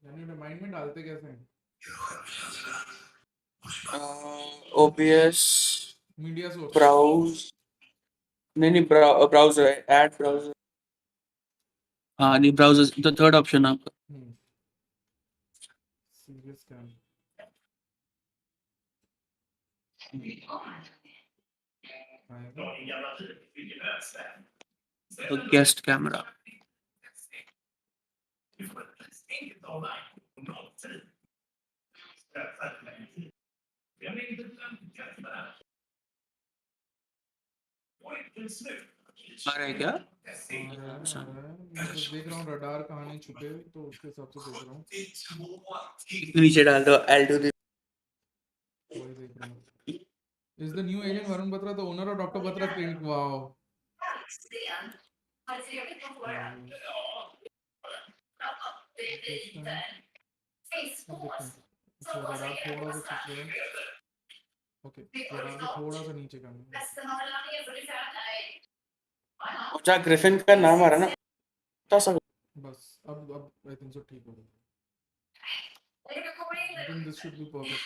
Can you remind me डालते कैसे हैं? OBS. Media source. Browse. नहीं browser है add browser. हाँ नहीं browser the third option आपका. Serious scam. The guest camera. आ रहा है क्या? मैं बस देख रहा हूँ रडार कहानी छुपे तो उसके हिसाब से देख रहा हूँ। नीचे डाल दो I'll do this. वही देख रहा हूँ। Is the new agent Varun Batra the owner of Dr. Batra's clinic? Wow. अच्छा रडार थोड़ा सा छुप रहा है। ओके रडार को थोड़ा सा नीचे करना है। जहाँ ग्रिफिन का नाम आ रहा ना बस अब आई थिंक सो ठीक हो गया। I think this should be perfect.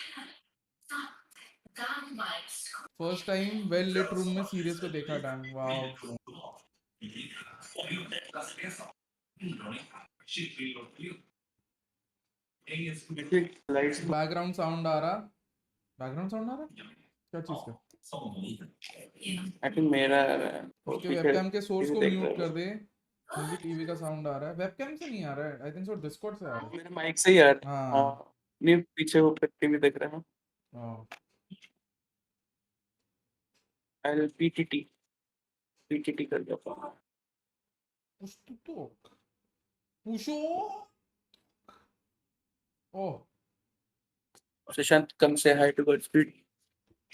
First time well lit room में सीरियस को देखा डैम। वाओ बैकग्राउंड साउंड आ रहा क्या चीज का? I think मेरा उसके वेबकैम के सोर्स को म्यूट कर दे, मुझे टीवी का साउंड आ रहा है, वेबकैम से नहीं आ रहा है, आई थिंक सो डिस्कॉर्ड से आ रहा है। मेरा माइक से ही यार। हाँ। हाँ नहीं, पीछे वो टीवी देख रहा है। हाँ। I'll PTT कर दो। पुश टू टॉक, पुशो। Oh, Sushant, come say hi to Godspeed.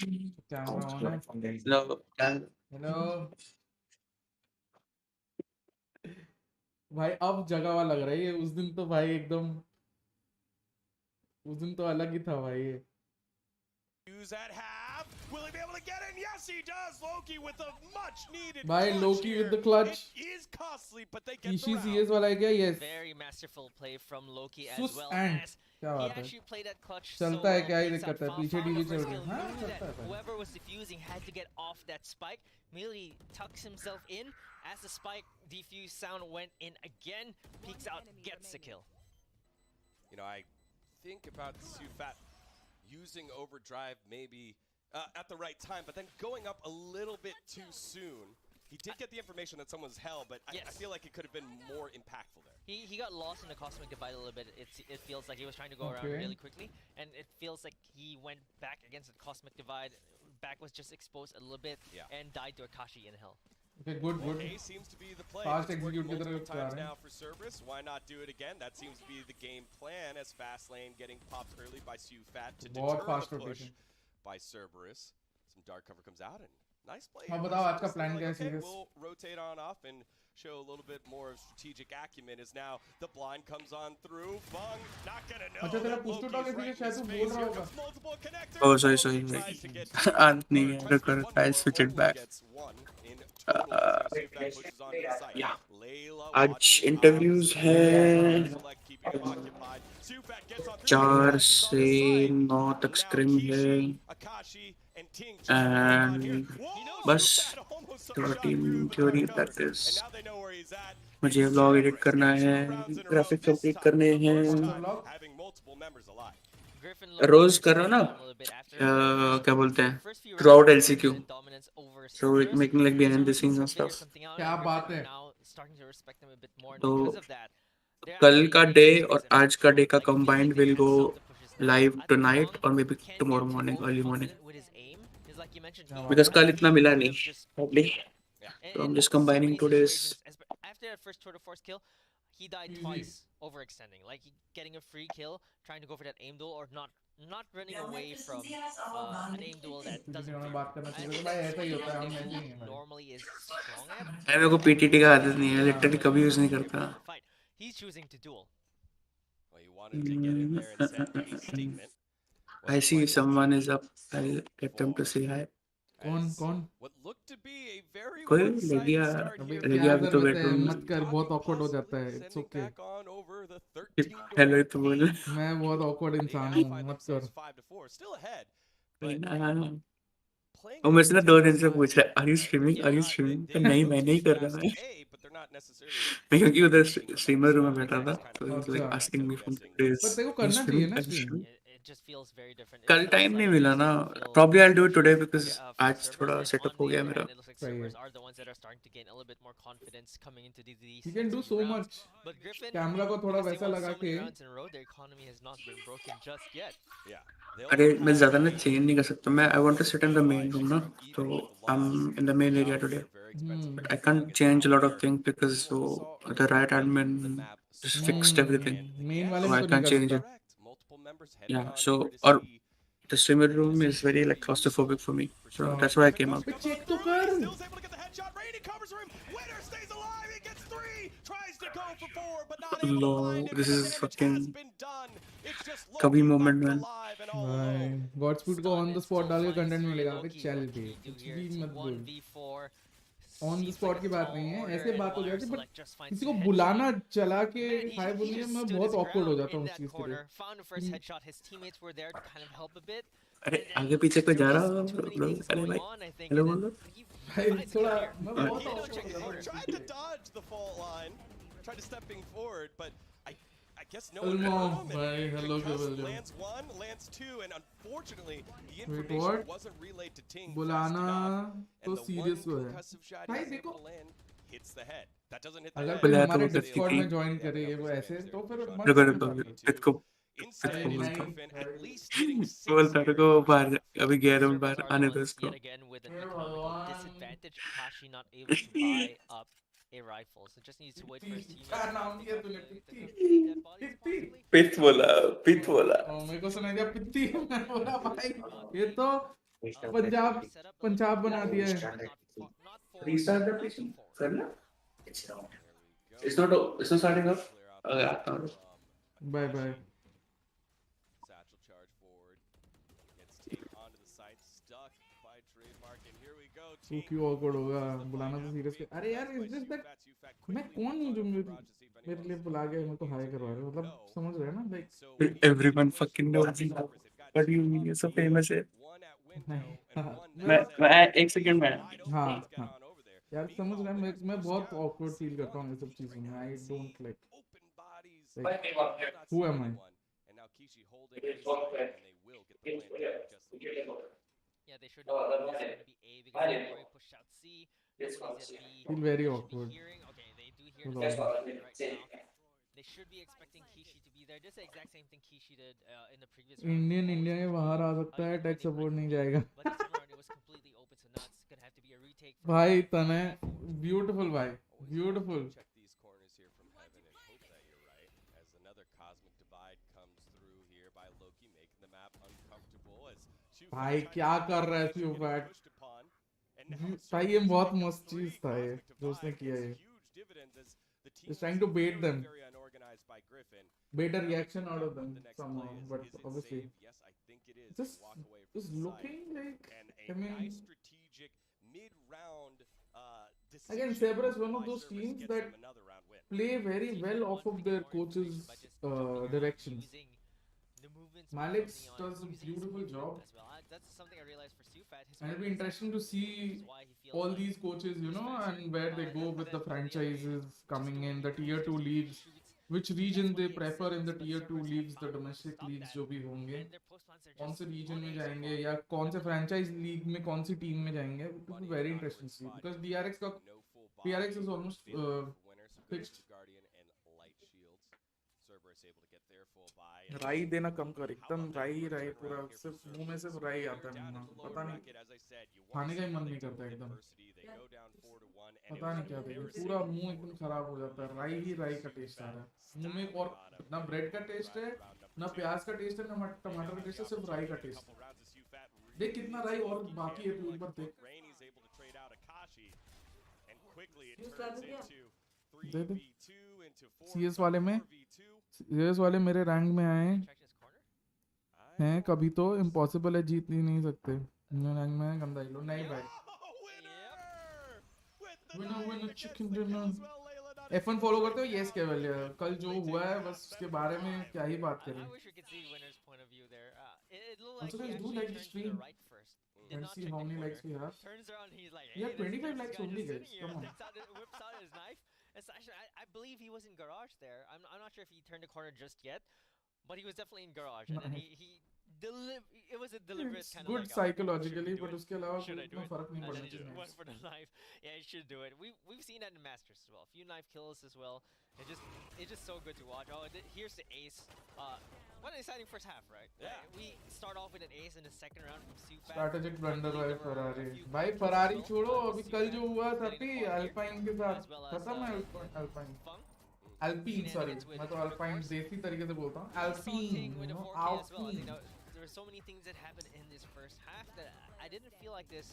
Camera on है। Hello. हेलो भाई, अब जगह वाला लग रहा है ये। उस दिन तो भाई एकदम, उस दिन तो अलग ही था भाई ये। Use at half. Will he be able to get in? Yes, he does. Loki with a much needed Bhai, clutch Loki with here. the clutch. It is costly, but they get the Ishi round. CS वाला है क्या? Yes. Very masterful play from Loki as Sus well and as क्या he बात है। actually played that clutch so चलता है, well. क्या ही Takes दिक्कत out है, पीछे Found टीवी the चल first रही है। kill, हाँ, knew चलता that है भाई। whoever was defusing had to get off that spike. Merely tucks himself in as the spike defuse sound went in again. Peeks out, gets the kill. You know, I think about Sufat using overdrive maybe at the right time, but then going up a little bit too soon. He did get the information that someone's hell, but I Yes. feel like it could have been more impactful there. He got lost in the cosmic divide a little bit. It feels like he was trying to go around Okay. really quickly, and it feels like he went back against the cosmic divide. Back was just exposed a little bit, Yeah. and died to Akashi in hell. Okay, good, good. A seems to be the play. Fast It's worked execute की तरफ multiple जा times रहे हैं। now for Cerberus. Why not do it again? That seems to be the game plan as Fastlane getting popped early by Sufat to बहुत deter fast the push rotation। by Cerberus. Some dark cover comes out and nice play. हाँ, here बताओ for आज का Cerberus. plan They're क्या है, like, okay, serious? we'll rotate on off and show a little bit more of strategic acumen as now the blind comes on through. Fung not gonna know. अच्छा, तेरा that push to Loki's talk इसीलिए right in शायद his तू face. बोल रहा Here होगा। comes multiple connectors. Oh, sorry, Loki sorry. tries to get two, Anthony, or tries to get one I'll more, switch it only back. gets one in total as Sufat pushes onto the site. Yeah. Layla आज watching interviews opposite. हैं Select keeping him occupied. Sufat gets on through. 4 Akashi's on से the site. 9 तक Now scream है Kishi, Akashi, and Ting just moving on here. and Whoa, बस Sufat almost थोड़ा shot team through the theory dark cover. Practice. And now they know where he's at. मुझे It's vlog edit Cerberus करना get है, 2 rounds in a row. Graphic This complete time करने for the first हैं। What's the vlog? time having multiple members alive. Griffin rose looking कर रहा हो ना? down a little bit after the first- क्या बोलते हैं? first few Throughout rounds, LCQ. in dominance over So Cerberus. making like behind the Cerberus scenes and has figured stuff. something out, क्या and बात Griffin है? now starting to respect them a bit more, and तो because of that, they're कल actually का making day space और and आज का day का like, it feels like combined they will can go stop the pushes now. live I think tonight Fung or maybe can get tomorrow too morning, early morning. overconfident with his aim. 'Cause like you mentioned, क्या he- बात Because है? कल इतना मिला could नहीं, have just- probably. And So I'm in just so combining many today's. situations, after that first tour de force kill, he died Easy. twice, overextending. Like getting a free kill, trying to go for that aim duel, or not running away from an aim duel that किसी doesn't से हमें fit. बात करना I चाहिए think तो भाई that's ऐसा ही होता है, something हम that ऐसे ही he हैं भाई। normally is strong at. अरे मेरे को पीटीटी का आदत नहीं है, लिटरली कभी यूज नहीं करता। Fight. He's choosing to duel. Well, he wanted to get in there and set a statement. I Wasn't see quite able someone to is up. I'll get them to for- say hi. कौन as कौन? what looked to be a very कोई one-sided लेडिया start अबे here लेकिन क्या अभी तो जरूरत है, bedroom में- मत कर, बहुत awkward हो जाता है। It's Sending okay. back on over the 13 to hello 1 तो बोल। lead. मैं बहुत awkward They इंसान now हूँ, find मत कर। themselves 5 to 4, still ahead. But playing वो मेरे से ना 2 दिन से defensive पूछ रहा है, side, are you streaming? they're Are you not- streaming? they नहीं, look मैं to नहीं कर fast रहा मैं। A, but they're not necessarily मैं क्योंकि उधर thinking about स्ट्रीमर रूम में small बैठा था, guys kind so of he was like yeah, asking so me from guessing days. पर तेरे को Are you करना चाहिए streaming? ना Are you stream? streaming? It just feels very different. It कल feels टाइम like नहीं it मिला used ना, to feel probably I'll do it today for because for आज Cerberus, थोड़ा but setup on हो the गया other मेरा। hand, it looks like Right. Cerberus are the ones that are starting to gain a little bit more confidence coming into these He can do next few so rounds. much. But Griffin, camera को थोड़ा because they वैसा won लगा so many के rounds in a row, their economy has not been broken just yet. Yeah. They'll अरे मैं have ज़्यादा ना a change नहीं कर सकता मैं। I want to sit in the main room ना, so I'm in the main area today. But I can't change a lot of things because so the Riot admin just fixed everything. Main वाले So में I तो नहीं can't कर change सकता। it. Multiple members heading Yeah, on so over to और see the streamer room is very like claustrophobic for me, so that's why I came up. check तो कर। Still's able to get the headshot. Rainy covers for him. Winner stays alive. He gets 3. Tries to go for 4, but not able to Lol, find it. this but is the damage fucking has been done. It's just कभी Loki moment, left man. alive and all भाई alone. Godspeed को on the spot डाल के content मिलेगा। अबे Loki, चल what bay, can he do कुछ here? भी It's मत बोल। 1v4. On the Seems spot like की a बात tall नहीं है, order ऐसे and बात हो Valor जाती है, Select बट just finds किसी the को headshot. बुलाना चला के Man, हाय he बोलने में just मैं stood बहुत his awkward हो ground जाता हूँ in उस that चीज के लिए। corner, found the first headshot. His teammates were there to kind of help a bit. अरे And आगे पीछे कोई there जा was रहा too many हो? things अरे going भाई on, I think, hello and बोल then दो। he भाई finds the थोड़ा kill here. मैं Alright. बहुत He awkward हो जाता हूँ tried इस to चीज के लिए। dodge the fault line, tried to stepping forward, but I guess no one Elmo, heard him, and bhai, hello, Concuss Gabriel. lands one, lands two, and unfortunately, the Wait, information what? wasn't relayed to Ting fast बुलाना enough, तो and the one serious को है concussive shot भाई he's able देखो to land hits the head. That doesn't hit the अगर head. कोई बुलाया तो हमारे वो करती डिस्कॉर्ड थी में ज्वाइन करे ये वो ऐसे तो फिर मत रुको करना रुको चाहिए। पित को Instead, Very बोलता nice, Griffin very at least getting 6 बोलता here. रुको बाहर अभी गया था Cerbers बाहर are the आने दो ones इसको yet again with an Hey, economical Bhagwan. disadvantage. Akashi not able to buy up a rifle, so just needs to wait for his teammate. क्या नाम to दिया pick तूने? up the Pitti? dead bodies, Pitti? possibly. पित बोला पित बोला ओ, मेरे को सुनाई दिया पित्ती मैं बोला भाई ये तो Setup Punjab a Punjab little बना bit दिया है। but not forward, Restart the not application. so forward. करना it's not it's not starting up अगर आता हूँ bye bye Satchel charge forward. Gets Ting onto the site, stuck by trademark, and here we go. तू Ting क्यों awkward होगा loses the बुलाना fight तो halfway serious through अरे यार by is just that Sufat. Sufat मैं quickly कौन हूँ जो moves मेरे on to see if मेरे लिए anyone बुला के मेरे को is हाई there करवा रहे हो or मतलब no. समझ रहे हैं ना like So we need everyone to push fucking forward. knows you Cerberus, they've got what do you two mean up you're so B, famous है one at window and one मैं that's मैं at एक second में wide open. हाँ Let's get हाँ on over there. यार समझ रहे हैं Meanwhile, मैं Winners बहुत pushed out. awkward फील करता हूँ ये C1 सब चीज़ों में आई C don't like open bodies. Like, Have not who seen am I? anyone. And now Kishi holding inside, and they will get the plant down just a little bit. Yeah, they should know this is going to be A because they've already pushed out C. Nobody's at B. feel very They should awkward. be hearing. Okay, they do hear Hold the on. sound right now. They should be expecting Kishi to be there. Just the exact same thing Kishi did in the previous round. Indian Always India के confused बाहर आ how सकता you है win take the support नहीं English जाएगा But this time around it was completely open, so now it's gonna have to be a retake. from भाई here. तने beautiful भाई Always beautiful check these corners here from heaven and hope that you're right. As another cosmic divide comes through here by Loki, making the map uncomfortable. As Shufat भाई tried to क्या get कर रहा है position, getting Shufat? pushed upon. And now भाई ये Cerberus बहुत making मस्त three चीज था ये cosmic जो उसने divide किया gets ये huge dividends as the team He's trying was to bait very, them. very unorganized by Griffin. better Now we reaction find out of what them the next somehow play is. but Is it obviously safe? Yes, I think it is. just They walk away from just the site. looking like And I a mean nice strategic mid-round decision again Cerberus one by of those Cerberus teams gets that them another round win. play very well off of their coaches directions Malik does a beautiful job That's something I realized for Sufat. and it'll be interesting to see all these coaches you know and where they go with the franchises coming in the tier 2 leagues which region they prefer in the tier 2 leagues the domestic leagues जो भी होंगे कौन से region में जाएंगे या कौन से franchise league में कौन सी team में जाएंगे it will be very interesting to see because DRX का No full DRX is bodies, almost failing for winners, so good fixed. with Guardian and light shields. Cerberus able to get their full buy. and राई देना कम कर how एकदम about that राई first राई round पूरा here for सिर्फ Cerberus? मुंह में सिर्फ राई They're आता है down मुंह into में the lower पता नहीं bracket, as I said. You want खाने to का see ही how मन they नहीं deal करता with एकदम adversity. They go down 4-1, and it पता was नहीं क्या देखिए embarrassing पूरा मुंह for एकदम खराब हो जाता है राई ही राई का टेस्ट आ रहा है मुंह में और ना ब्रेड का टेस्ट है ना प्याज का टेस्ट है ना टमाटर का टेस्ट है सिर्फ राई का टेस्ट है देख कितना राई और बाकी है तू एक बार देख Rainey's able to trade out Akashi, and quickly it Use turns that, into they they 3v2 into 4 CS वाले में 4v2. CS वाले मेरे रैंक में आए हैं कभी तो इम्पॉसिबल है जीत ही नहीं सकते रैंक में है गंदा ही लो नहीं भाई winner winner chicken dinner F1 follow करते हो यस केवल कल जो हुआ है बस उसके बारे में क्या ही बात करें I wish we could see winner's point of view there. It looked Also, like he guys, do actually like the turned to the stream right first. Did and not see check how the many corner. likes we have. Turns around, he's like, We have hey, 25 this likes guy only, just guys. sitting here. Come on. Whips out his knife. It's actually, I believe he was in garage there. I'm not sure if he turned the corner just yet, but he was definitely in garage. And then it was a deliberate It's kind of good like, psychologically should we do but it? उसके अलावा Should कोई I do इतना it? फर्क नहीं I पड़ना should do it. चाहिए One for the knife. Yeah, he should do it. We've seen that in Masters as well. A few knife kills as well. It's just so good to watch. Oh, here's the ace. What an exciting first half, right? Yeah. We start off with an ace in the second round from Sufat. Strategic blunder I भाई believe there were a Ferrari few भाई kills as Ferrari well. छोड़ो अभी कल जो हुआ था Getting the point here, Alpine के साथ as well as, खत्म है Alpine Fung. Alpine sorry Shenanigans with मैं तो Dark अल्पाइन Horse. देसी तरीके से बोलता हूँ Salting अल्पीन with you the know 4K as well. I think अल्पीन there were so many things that happened in this first half that I didn't feel like this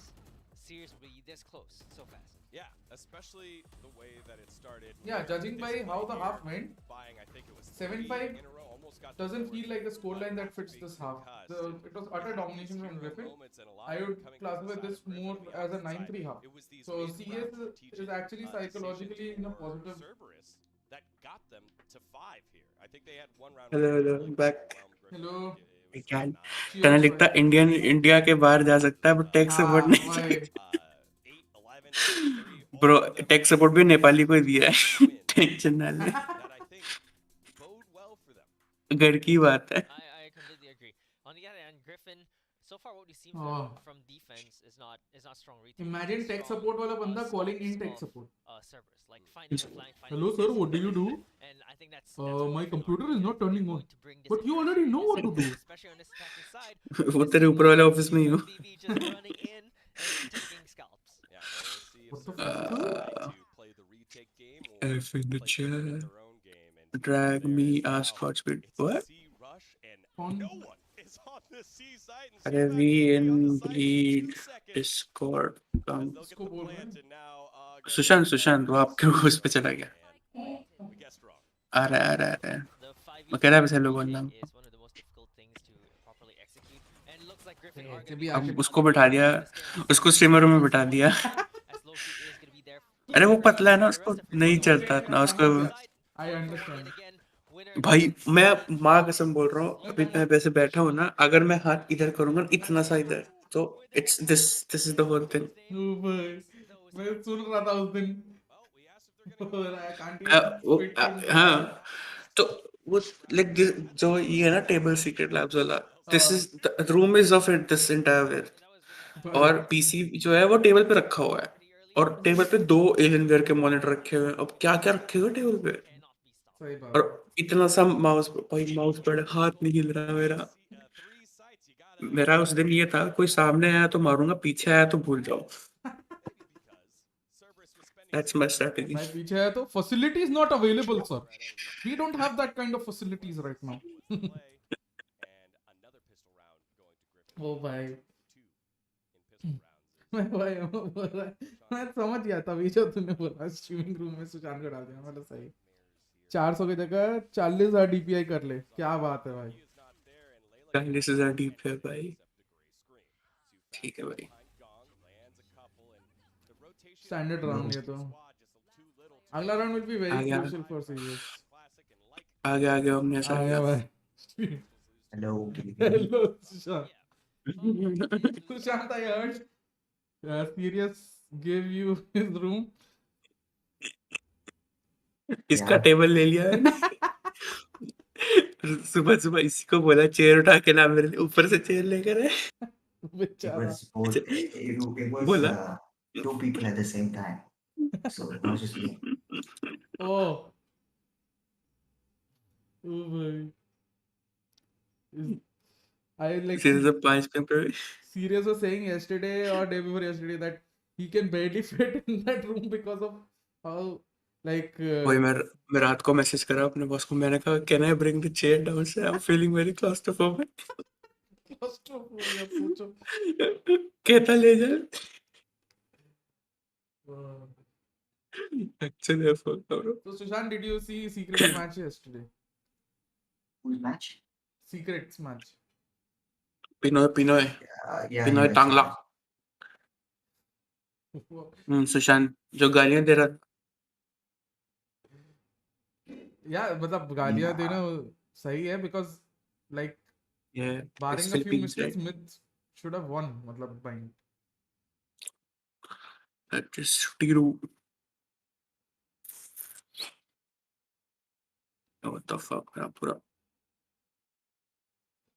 series would be this close so fast. Yeah, especially the way that it started. Yeah, where judging by this how play the here, half went, buying, I think it was 7-5 3 in a row, almost got doesn't the feel board, like the but scoreline that fits being this half. concussed. It was utter domination from Griffin. Moments and a lot I of it would coming classify from the this side of Griffin more on the as a opposite 9-3 side. half. It was these So mid-round CS is strategic, actually decisions psychologically in a for positive. Cerberus that got them to 5 here. I think they had one round. Hello, where hello, they back. overwhelmed Griffin. Hello. I think it was क्या like 9. कहने लिखता India के बाहर जा सकता है but tech support नहीं भाई 8, 11, 3, ब्रो all टेक सपोर्ट भी नेपाली को ही दिया है टेंशन ना ले that I think bode well for घर की बात है. I completely agree. On the other hand, Griffin, so far what we've seen Oh. from defense is not strong retake. Imagine It's tech strong, support wala banda calling in stops tech of, support. Cerberus, like finding the flank, finding Hello the sir, space what do you do? and I think that's what My Griffin computer are is doing, not and they're turning on. going to bring this But you aggression already in know this what to game, do. especially on this attacking side. वो This तेरे is ऊपर वाले what office we में ही see हूँ. from BB just running in and taking scalps. Yeah, well, we'll see if What the Cerberus fuck? decide to play the retake game or F in the play different in chat. their own game. And Drag there me, as ask well. Godspeed. It's a What? C rush and Con- no one is on the C site and अरे CFAT we will in be on the site in 2 bleed seconds Discord. as Come. they'll get इसको the बोल रहे plant हैं. and now get Sushant ready Sushant वो आपके उस पे चला गया. and we guessed wrong. आ रहा है आ रहा है आ रहा है. The मैं कह रहा 5v5 बस हेलो बोलना. retake is one of the most difficult things to properly execute, and it looks like Griffin are जब going to भी be आके अब उसको बिठा दिया. उसको स्ट्रीमर रूम में बिठा दिया. as Loki is going to be there. अरे वो taking पतला है ना, the उसको rest of your नहीं team चलता going इतना. to उसको the side. I Qualifier understand. yet again. Winner भाई is मैं माँ कसम बोल रहा हूँ, अभी मैं वैसे बैठा हूँ ना, अगर मैं हाथ इधर करूंगा इतना सा इधर, तो it's this is the whole thing. Oh boy. मैं सुन रहा था उस दिन. I can't वो even fit in. हाँ, तो वो लाइक जो ये है ना टेबल सीक्रेट लैब्स वाला, this is the room is of it this entire with, और पीसी जो है वो टेबल पे रखा हुआ है, और टेबल पे 2 एलियन वेयर के मॉनिटर रखे हुए हैं. अब क्या क्या रखे हुए टेबल पे, सही बात. और इतना सा माउस, भाई माउस पैड हाथ नहीं हिल रहा मेरा. मेरा उस दिन ये था, कोई सामने आया तो मारूंगा, पीछे आया तो भूल जाओ. That's my strategy. भाई पीछे है तो facility is not available, sir. We don't have that kind of facilities right now. ओ भाई. मैं समझ गया तभी जो तूने बोला स्ट्रीमिंग रूम में सुशांत को डाल देना, मतलब सही. 400 की जगह 40,000 DPI कर ले, क्या बात है भाई. 40,000 डीप है भाई. ठीक है भाई. स्टैंडर्ड राउंड ये तो. अगला राउंड विल बी वेरी आ गया. Crucial for serious. आ गया हमने आ गया भाई. Hello. Hello Sushant. Sushant, I heard Sirius gave you his room. इसका Yeah. टेबल ले लिया है. सुबह सुबह इसी को बोला चेयर उठा के ला मेरे लिए, ऊपर से चेयर लेकर आए. It बेचारा. was both. It was बोला. 2 people at the same time. So it was just me. Oh. Oh भाई. I like सीधे 5 पे. Sirius was saying yesterday or day before yesterday that he can barely fit in that room because of how like वही मैं रात को message करा अपने boss को, मैंने कहा can I bring the chair down से, I am feeling very claustrophobic. claustrophobia पूछो. कहता ले जा. Actually bro. So Sushant, did you see Secrets match yesterday? Whose match? Secrets match. Pinoy Yeah. Pinoy US. टांगला. सुशांत जो गालियां दे रहा था. Yeah, मतलब गालियां देना सही है because like Yeah, barring it's a few Philippines, mistakes, right? MiTH should have won. मतलब by That is Tiru. What the fuck, pura.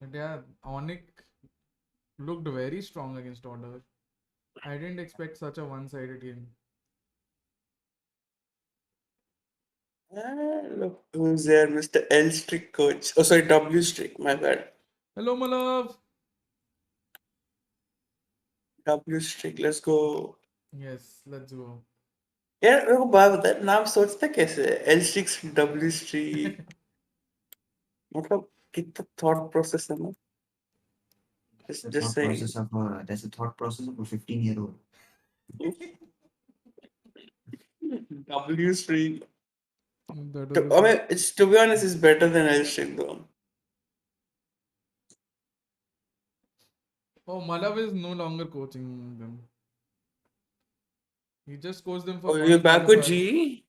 But yeah, ONIC looked very strong against Order. I didn't expect such a one-sided game. Look who's there, Mr. L Strick coach. Oh, sorry, W Strick. My bad. Hello, my love. W Strick, let's go. Yes, let's go. यार मेरे को बात बता, नाम सोचता कैसे है? L Strick, W Strick. मतलब कितना thought process है ना? Just saying. That's the thought process of a 15-year-old. W Strick. That I was mean, it's, to be honest, it's better than L Strick though. Oh, Malav is no longer coaching them. He just coached them for Oh, one you're back with qualifier. G?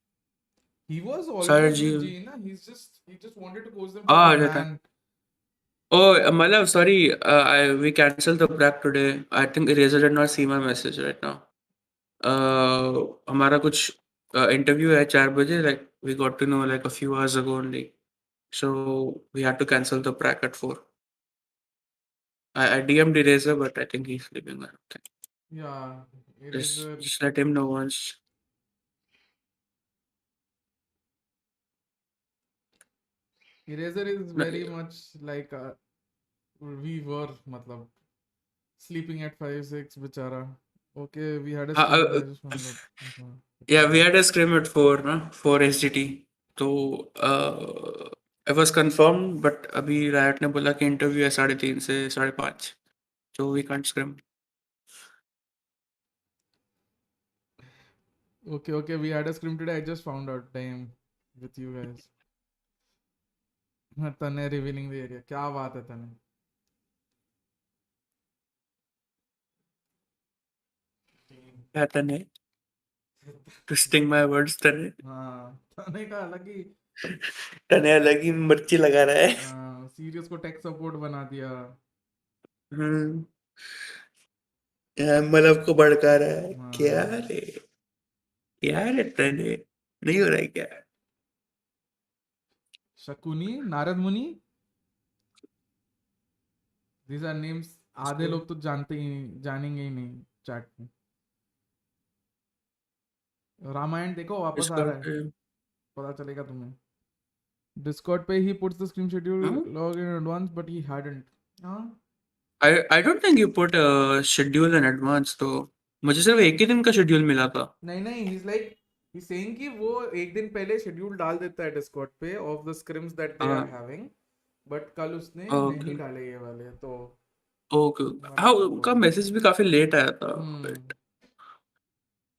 He was Sorry, always G. with G, na? He just wanted to coach them for Ah, the that- brand. Oh, Malav, sorry, we cancelled the prep today. I think Eraser did not see my message right now. हमारा कुछ interview है 4 बजे, like we got to know like a few hours ago only. So we had to cancel the bracket 4. I DM'd Eraser, but I think he's leaving. I don't think. Yeah, Just, Eraser. just let him know once. Eraser is No, very much like we were, matlab, sleeping at 5-6, bichara. Okay, we had a scrim today, I just found out. yeah, we had a scrim at 4, na? 4 SGT. So I was confirmed, but अभी Riot ने बोला कि interview है 3:30 से 5:30. So we can't scrim. Okay, we had a scrim today, I just found out. Damn, with you guys. Tane revealing the area. क्या बात है तने? क्या तने? Twisting my words तने. हाँ, तने का अलग ही. तने अलग ही मिर्ची लगा रहा है. सीरियस को टेक सपोर्ट बना दिया. मतलब को भड़का रहा है. हाँ. क्या रे? क्या रे तने? नहीं हो रहा है क्या? शकुनी, नारद मुनि. These are names आधे लोग तो जानेंगे ही नहीं चैट में. रामायण देखो वापस आ रहा है. पता चलेगा तुम्हें. Discord पे he puts the screen schedule log in advance, but he hadn't. हाँ. I don't think you put a schedule in advance तो मुझे सिर्फ एक ही दिन का शेड्यूल मिला था. नहीं, he's saying कि वो एक दिन पहले शेड्यूल डाल देता है Discord पे of the scrims that they are having, but कल उसने नहीं डाले ये वाले तो. ओके. हाँ, उनका मैसेज भी काफी लेट आया था. But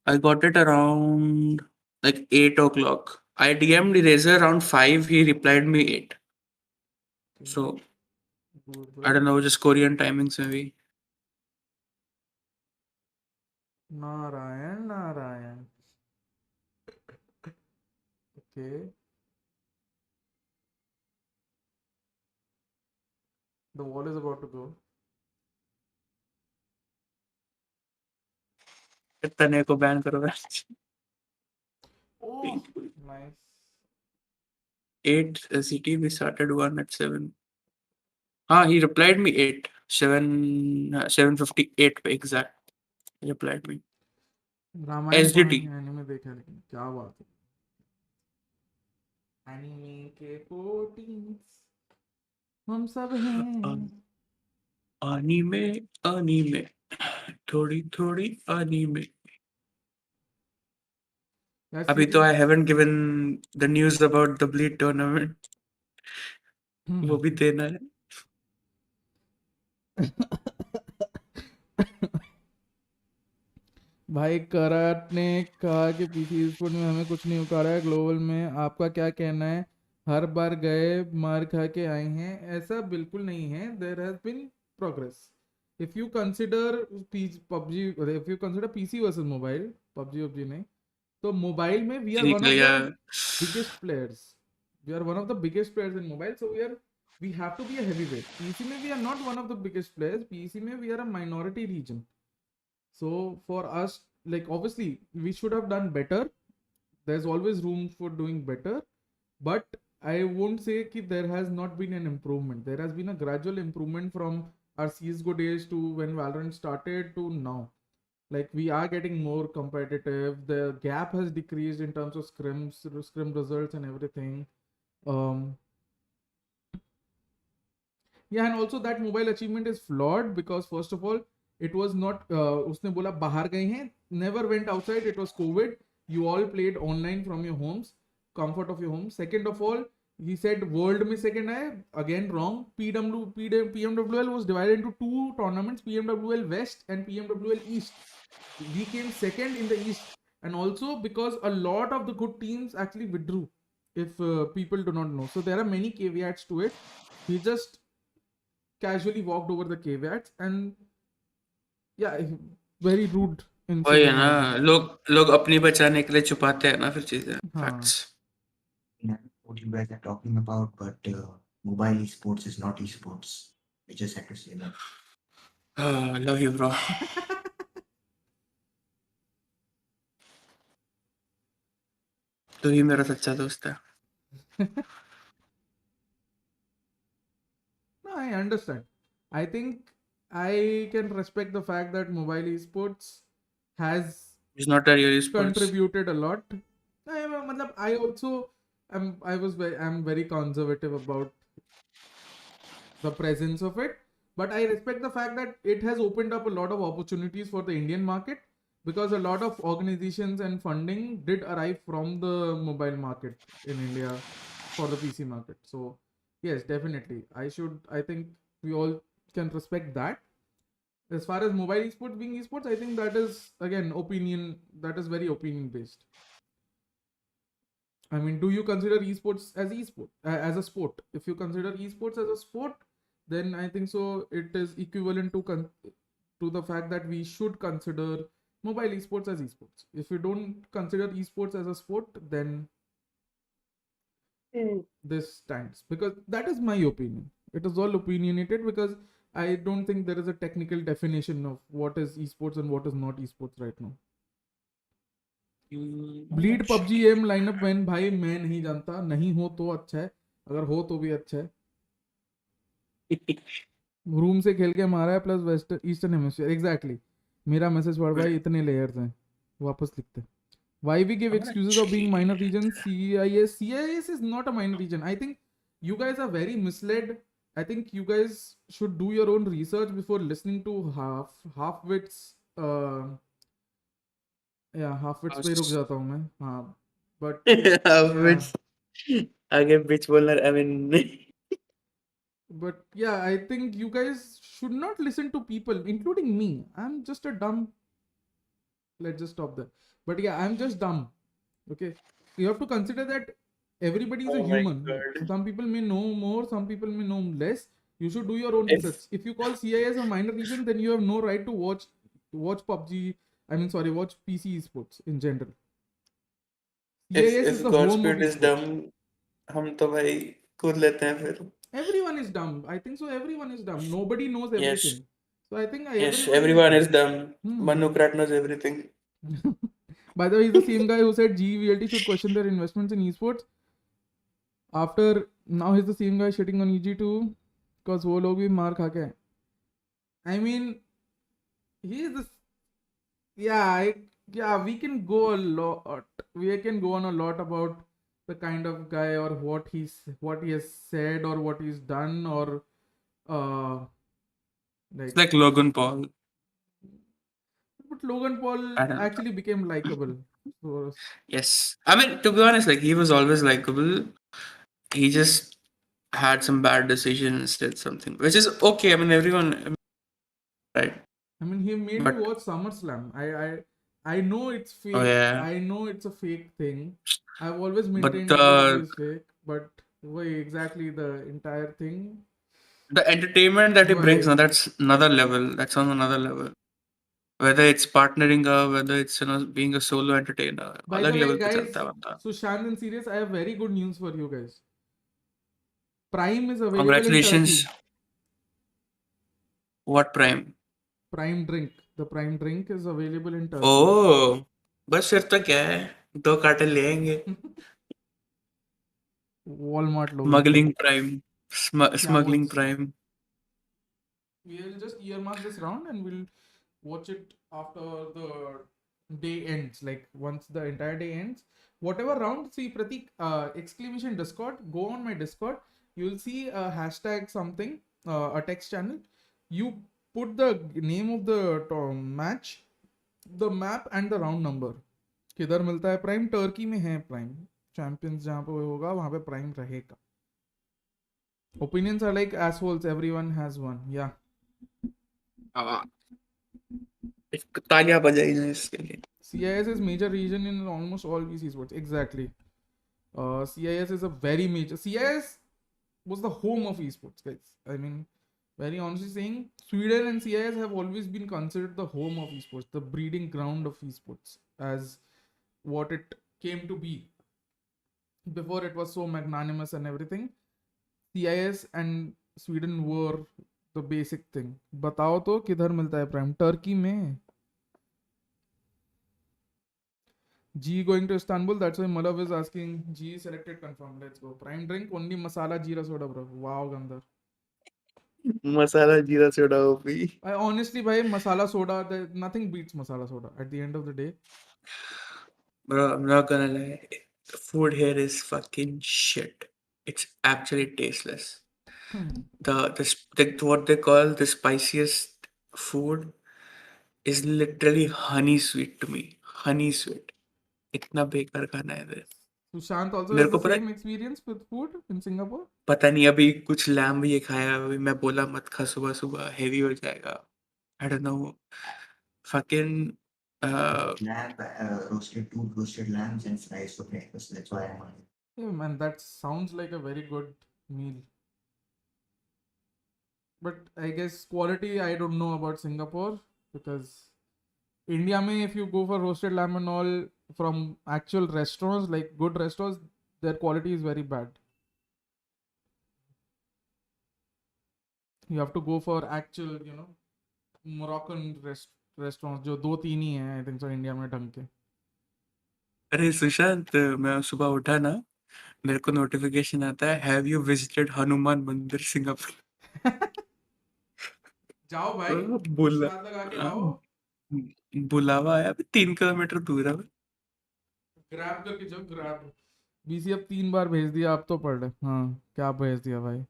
I got it around like 8 o'clock. I DM'd Eraser around 5. He replied me 8. So I don't know, just Korean timings maybe. Narayan. Okay. The wall is about to go. तने को ban करो. Oh, nice. 8 CT, we started 1 at 7. He replied me 8. 7:58 पे exact. He replied me. Ramayan SGT. Anime देखा लेकिन क्या बात है. Anime के पोटीन्स हम सब हैं. Anime. थोड़ी anime. अभी तो I haven't given the news about the Bleed tournament. वो भी देना है. भाई कराट ने कहा कि पीसी स्पोर्ट में हमें कुछ नहीं उखाड़ा है. ग्लोबल में आपका क्या कहना है? हर बार गए मार खा के आए हैं. ऐसा बिल्कुल नहीं है. There has been progress. If you consider PUBG, if you consider PC versus mobile, PUBG नहीं, तो मोबाइल में we are one of the biggest players. We are one of the biggest players in mobile. So we have to be a heavyweight. PC में we are not one of the biggest players. PC में we are a minority region. So for us, like obviously we should have done better. There's always room for doing better, but I won't say that there has not been an improvement. There has been a gradual improvement from our CSGO days to when Valorant started to now. Like we are getting more competitive. The gap has decreased in terms of scrim results and everything. Yeah, and also that mobile achievement is flawed because first of all, it was not उसने बोला बाहर गए हैं, never went outside. It was COVID. You all played online from your homes, comfort of your home. Second of all, he said world में second आए, again wrong. PMWL was divided into 2 tournaments, PMWL West and PMWL East. We came second in the East, and also because a lot of the good teams actually withdrew, if people do not know. So there are many caveats to it. He just casually walked over the caveats and yeah, very rude. वही है ना, लोग अपनी बचाने के लिए छुपाते हैं ना फिर चीजें. Facts. What you guys are talking about, but mobile esports is not esports. I just had to say that. Love you, bro. तू ही मेरा सच्चा दोस्त है. I understand. I think I can respect the fact that mobile esports has It's not a real esports. contributed a lot. I also I'm very conservative about the presence of it, but I respect the fact that it has opened up a lot of opportunities for the Indian market, because a lot of organizations and funding did arrive from the mobile market in India for the PC market. So yes, definitely I think we all can respect that. As far as mobile esports being esports, I think that is again opinion, that is very opinion based. I mean, do you consider esports as as a sport? If you consider esports as a sport, then I think so it is equivalent to the fact that we should consider mobile esports as esports. If you don't consider esports as a sport, then this stands, because that is my opinion. It is all opinionated, because I don't think there is a technical definition of what is esports and what is not esports right now. Bleed PUBG M lineup man भाई मैं नहीं जानता, नहीं हो तो अच्छा है, अगर हो तो भी अच्छा है. रूम से खेल के मारा है plus west eastern hemisphere. Exactly, मेरा मैसेज पढ़ भाई, इतने लेयर्स हैं, वापस लिखते. Why we give excuses of being minor region? CIS is not a minor region. I think you guys are very misled. I think you guys should do your own research before listening to half-wits. Half-wits पे रुक जाता हूँ मैं. हाँ, but Which आगे bitch बोलना, I mean. But yeah, I think you guys should not listen to people, including me. I'm just a dumb. Let's just stop there. But yeah, I'm just dumb. Okay, you have to consider that everybody is a Oh my human. God. Some people may know more, some people may know less. You should do your own If- research. If you call CIS a minor region, then you have no right to watch PUBG. Watch PC esports in general. CIS is if the home of Godspeed is esports. dumb, हम तो भाई कूद लेते हैं फिर. Everyone is dumb. I think so. Everyone is dumb. Nobody knows Yes. everything. So I think Yes, everyone is dumb. Manu Krat knows everything. By the way, he's the same guy who said GVLT should question their investments in esports. Now he's the same guy shitting on EG too, because वो लोग भी मार खा के. I mean, he is this. Yeah, we can go a lot. We can go on a lot about the kind of guy, or what he has said, or what he's done, or It's like Logan Paul. But Logan Paul I don't know. actually became likable. So, Yes. I mean, to be honest, like he was always likable. He just had some bad decisions, did something, which is okay. I mean, everyone, right? I mean, he made But- me watch SummerSlam. I know it's fake. Oh, yeah. I know it's a fake thing. I've always But maintained the- it is fake. But exactly the entire thing. The entertainment that he brings, Right. now that's another level. That's on another level. Whether it's partnering up, whether it's being a solo entertainer, By अलग the way, level पे guys, चलता है बंदा. Sushant and Sirius, I have very good news for you guys. Prime is available Congratulations. in Turkey. What Prime? Prime drink. The Prime drink is available in Turkey. Oh, बस फिर तो क्या है? 2 carton लेंगे. Walmart logo. Smuggling Prime. Smuggling what's- Prime. We'll just earmark this round and we'll watch it after the day ends. Like once the entire day ends, whatever round. See, Pratik, exclamation Discord. Go on my Discord. You'll see a hashtag something, a text channel. You put the name of the match, the map, and the round number. किधर मिलता है prime? Turkey में है prime. Champions जहाँ पे होगा वहाँ पे प्राइम रहेगा. Opinions are like assholes. Everyone has one. Yeah. तालियां बजाइए इसके लिए. CIS is major region in almost all VC sports. Exactly. CIS is a very major. CIS was the home of esports, guys. I mean, very honestly saying, Sweden and CIS have always been considered the home of esports, the breeding ground of esports, as what it came to be. Before it was so magnanimous and everything, CIS and Sweden were the basic thing. बताओ तो किधर मिलता है prime? Turkey में. G going to Istanbul. That's why Malav is asking. G selected, confirmed. Let's go. Prime drink only masala jeera soda, bro. Wow, Gandhar. मसाला जीरा soda OP. I honestly, bhai, masala soda, nothing beats masala soda at the end of the day. Bro, I'm not gonna lie. The food here is fucking shit. It's actually tasteless. What they call the spiciest food is literally honey sweet to me. Honey sweet. इतना बेकार खाना है इधर. Sushant also मेरे has को the पता same experience with food in Singapore. पता नहीं अभी कुछ लैम भी ये खाया अभी मैं बोला मत खा सुबह सुबह हेवी हो जाएगा. I don't know. Fucking Lamb, two roasted lambs and fries for breakfast. That's why I'm on it. Yeah, man, that sounds like a very good meal. But I guess quality, I don't know about Singapore because India, mein, if you go for roasted lamb and all from actual restaurants, like good restaurants, their quality is very bad. You have to go for actual, Moroccan restaurants, जो दो तीन ही हैं, I think so, India में ढंग के. अरे सुशांत मैं सुबह उठा ना मेरे को नोटिफिकेशन आता है हैव यू विजिटेड हनुमान मंदिर सिंगापुर. जाओ भाई, बुला प्रसाद लगा के आओ. बुलावा आया अभी 3 किलोमीटर दूर है. ग्रैब करके जाओ, ग्रैब. बीसी अब 3 बार भेज दिया, अब तो पढ़ ले. हाँ, क्या भेज दिया भाई.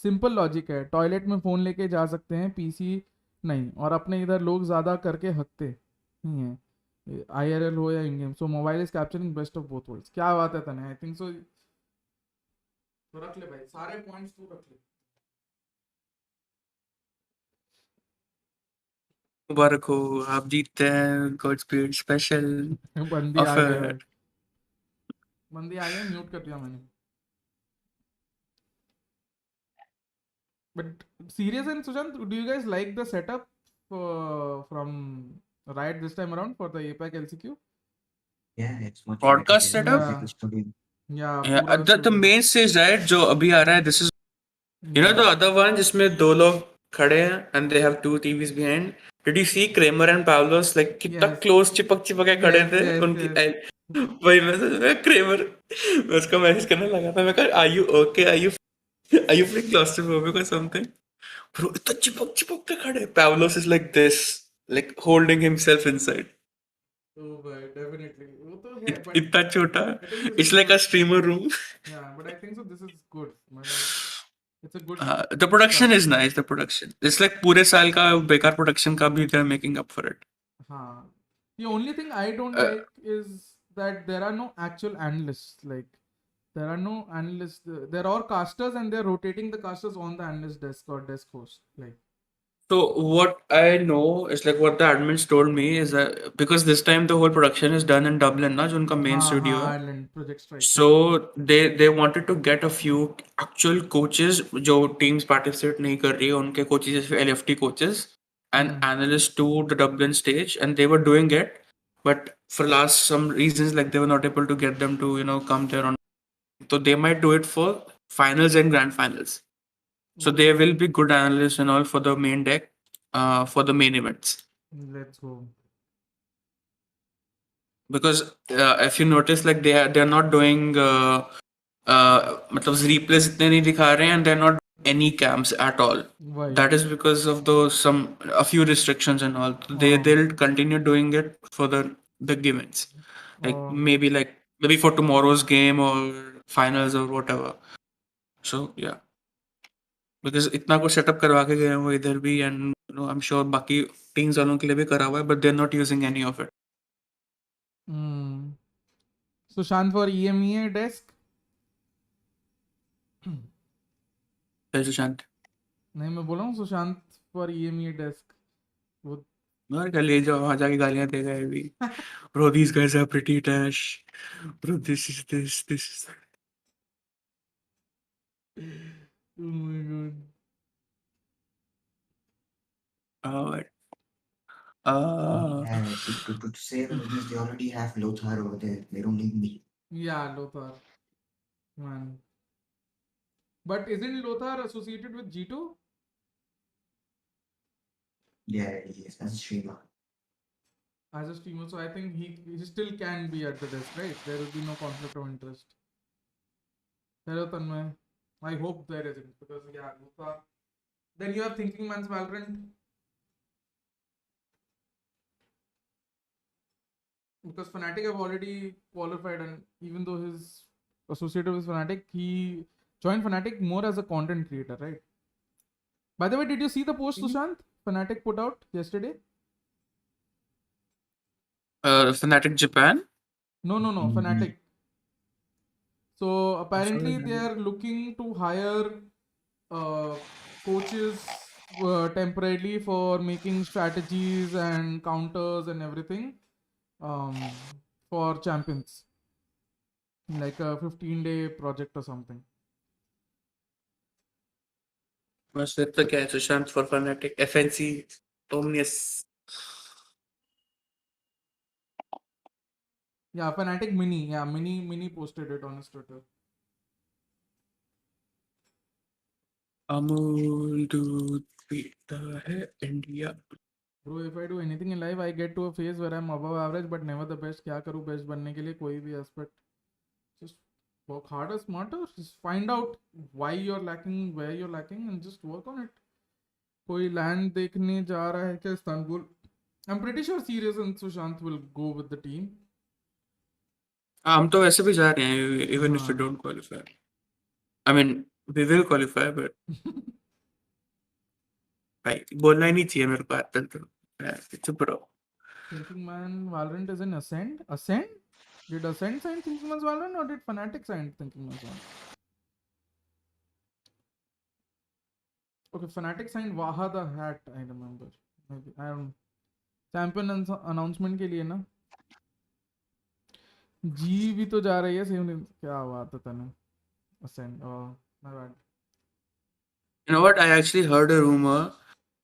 सिंपल लॉजिक है, टॉयलेट में फोन लेके जा सकते हैं, पीसी नहीं, और अपने इधर लोग ज्यादा करके हकते नहीं है, IRL हो या इन game. So mobile is capturing best of both worlds. क्या बात है तने, आई थिंक सो. तो रख ले भाई, सारे पॉइंट्स तू रख ले. मुबारक हो आप जीतते हैं गॉड स्पीड स्पेशल बंदी आ गए ऑफर. भाई, बंदी आ गए, म्यूट कर दिया मैंने. But serious and Sushant, do you guys like the setup from Riot this time around for the APAC LCQ? Yeah, it's much Broadcast better than setup? like a studio. Yeah, Yeah, पूरा the studio. main stage right जो अभी आ रहा है this is you know the other one जिसमें दो लोग खड़े हैं and they have two TVs behind. Did you see Kramer and Pavlos like कितना Yes. close चिपक के खड़े Yes, थे yes, उनकी yes. वही मैं क्रेमर मैं उसको मैसेज करने लगा था मैं कहा are you okay are you feeling claustrophobic or something bro इतना चिपक के खड़े. Pavlos is like this like holding himself inside. Oh भाई, definitely. वो तो है, but इतना छोटा. I think this It's is like a good. streamer room. Yeah, but I think so. This is good. It's a good. The production start. is nice. The production. It's like पूरे साल का बेकार production का भी they're making up for it. हाँ. The only thing I don't like is that there are no actual analysts. Like there are no analysts. There are casters and they're rotating the casters on the analyst desk or desk host. Like. So what I know is like what the admins told me is that because this time the whole production is done in Dublin, ना जो उनका main studio है. Ireland Project Strike. So they wanted to get a few actual coaches जो teams participate नहीं कर रही है उनके coaches जैसे LFT coaches and analysts to the Dublin stage and they were doing it but for last some reasons like they were not able to get them to come there on. So they might do it for finals and grand finals. So there will be good analysts and all for the main deck for the main events. Let's go. Because if you notice like they're not doing मतलब replays इतने नहीं दिखा रहे हैं and they're not doing any camps at all. Why? That is because of those a few restrictions and all. They'll continue doing it for the events. Like maybe for tomorrow's game or finals or whatever. So yeah. Because इतना कुछ setup करवा के गए हैं वो इधर भी and I'm sure बाकी टीम्स वालों के लिए भी करा हुआ है but they're not using any of it. Sushant for EMEA desk. Hey Sushant. नहीं मैं बोला हूँ Sushant for EMEA desk. वो और क्या ले जाओ वहाँ जाके गालियाँ देगा ये भी. Bro, these guys are pretty trash. Bro, this is this is. Oh my god. Yeah, to say the business, they already have Lothar over there. They don't need me. Yeah, Lothar. Man. But isn't Lothar associated with G2? Yeah, he is as a streamer. As a streamer, so I think he still can be at the desk, right? There will be no conflict of interest. Hello, Tanmay. I hope there isn't, because yeah, then you have Thinking Man's Valorant. Because Fnatic have already qualified, and even though he's associated with Fnatic, he joined Fnatic more as a content creator, right? By the way, did you see the post Sushant Fnatic put out yesterday? Fnatic Japan. No, Fnatic. So apparently that. they are looking to hire coaches temporarily for making strategies and counters and everything for champions, like a 15-day project or something. Must with the guy Sushant for Fnatic FNC Omnius. Yeah, Fnatic Mini. Yeah, Mini posted it on his Twitter. Amul Dude Pita hai India. Bro, if I do anything in life, I get to a phase where I'm above average but never the best. क्या करूँ best बनने के लिए कोई भी aspect. Just work harder, smarter. Just find out why you're lacking, where you're lacking, and just work on it. कोई land देखने जा रहा है क्या Istanbul? I'm pretty sure Sirius and Sushant will go with the team. हम तो वैसे भी जा रहे हैं even if we हाँ. don't qualify. I mean, we will qualify, but भाई बोलना ही नहीं चाहिए मेरे को आजकल तो. चुप रहो. Thinking Man Valorant is in Ascend. Ascend? Did Ascend sign Thinking Man's Valorant, or did Fnatic sign Thinking Man's Valorant? Okay, Fnatic signed Waha the Hat, I remember. Maybe I don't. Champion announcement के लिए ना. G भी तो जा रही है same. क्या बात है तने. Ascend. Oh, my bad. You know what? I actually heard a rumor,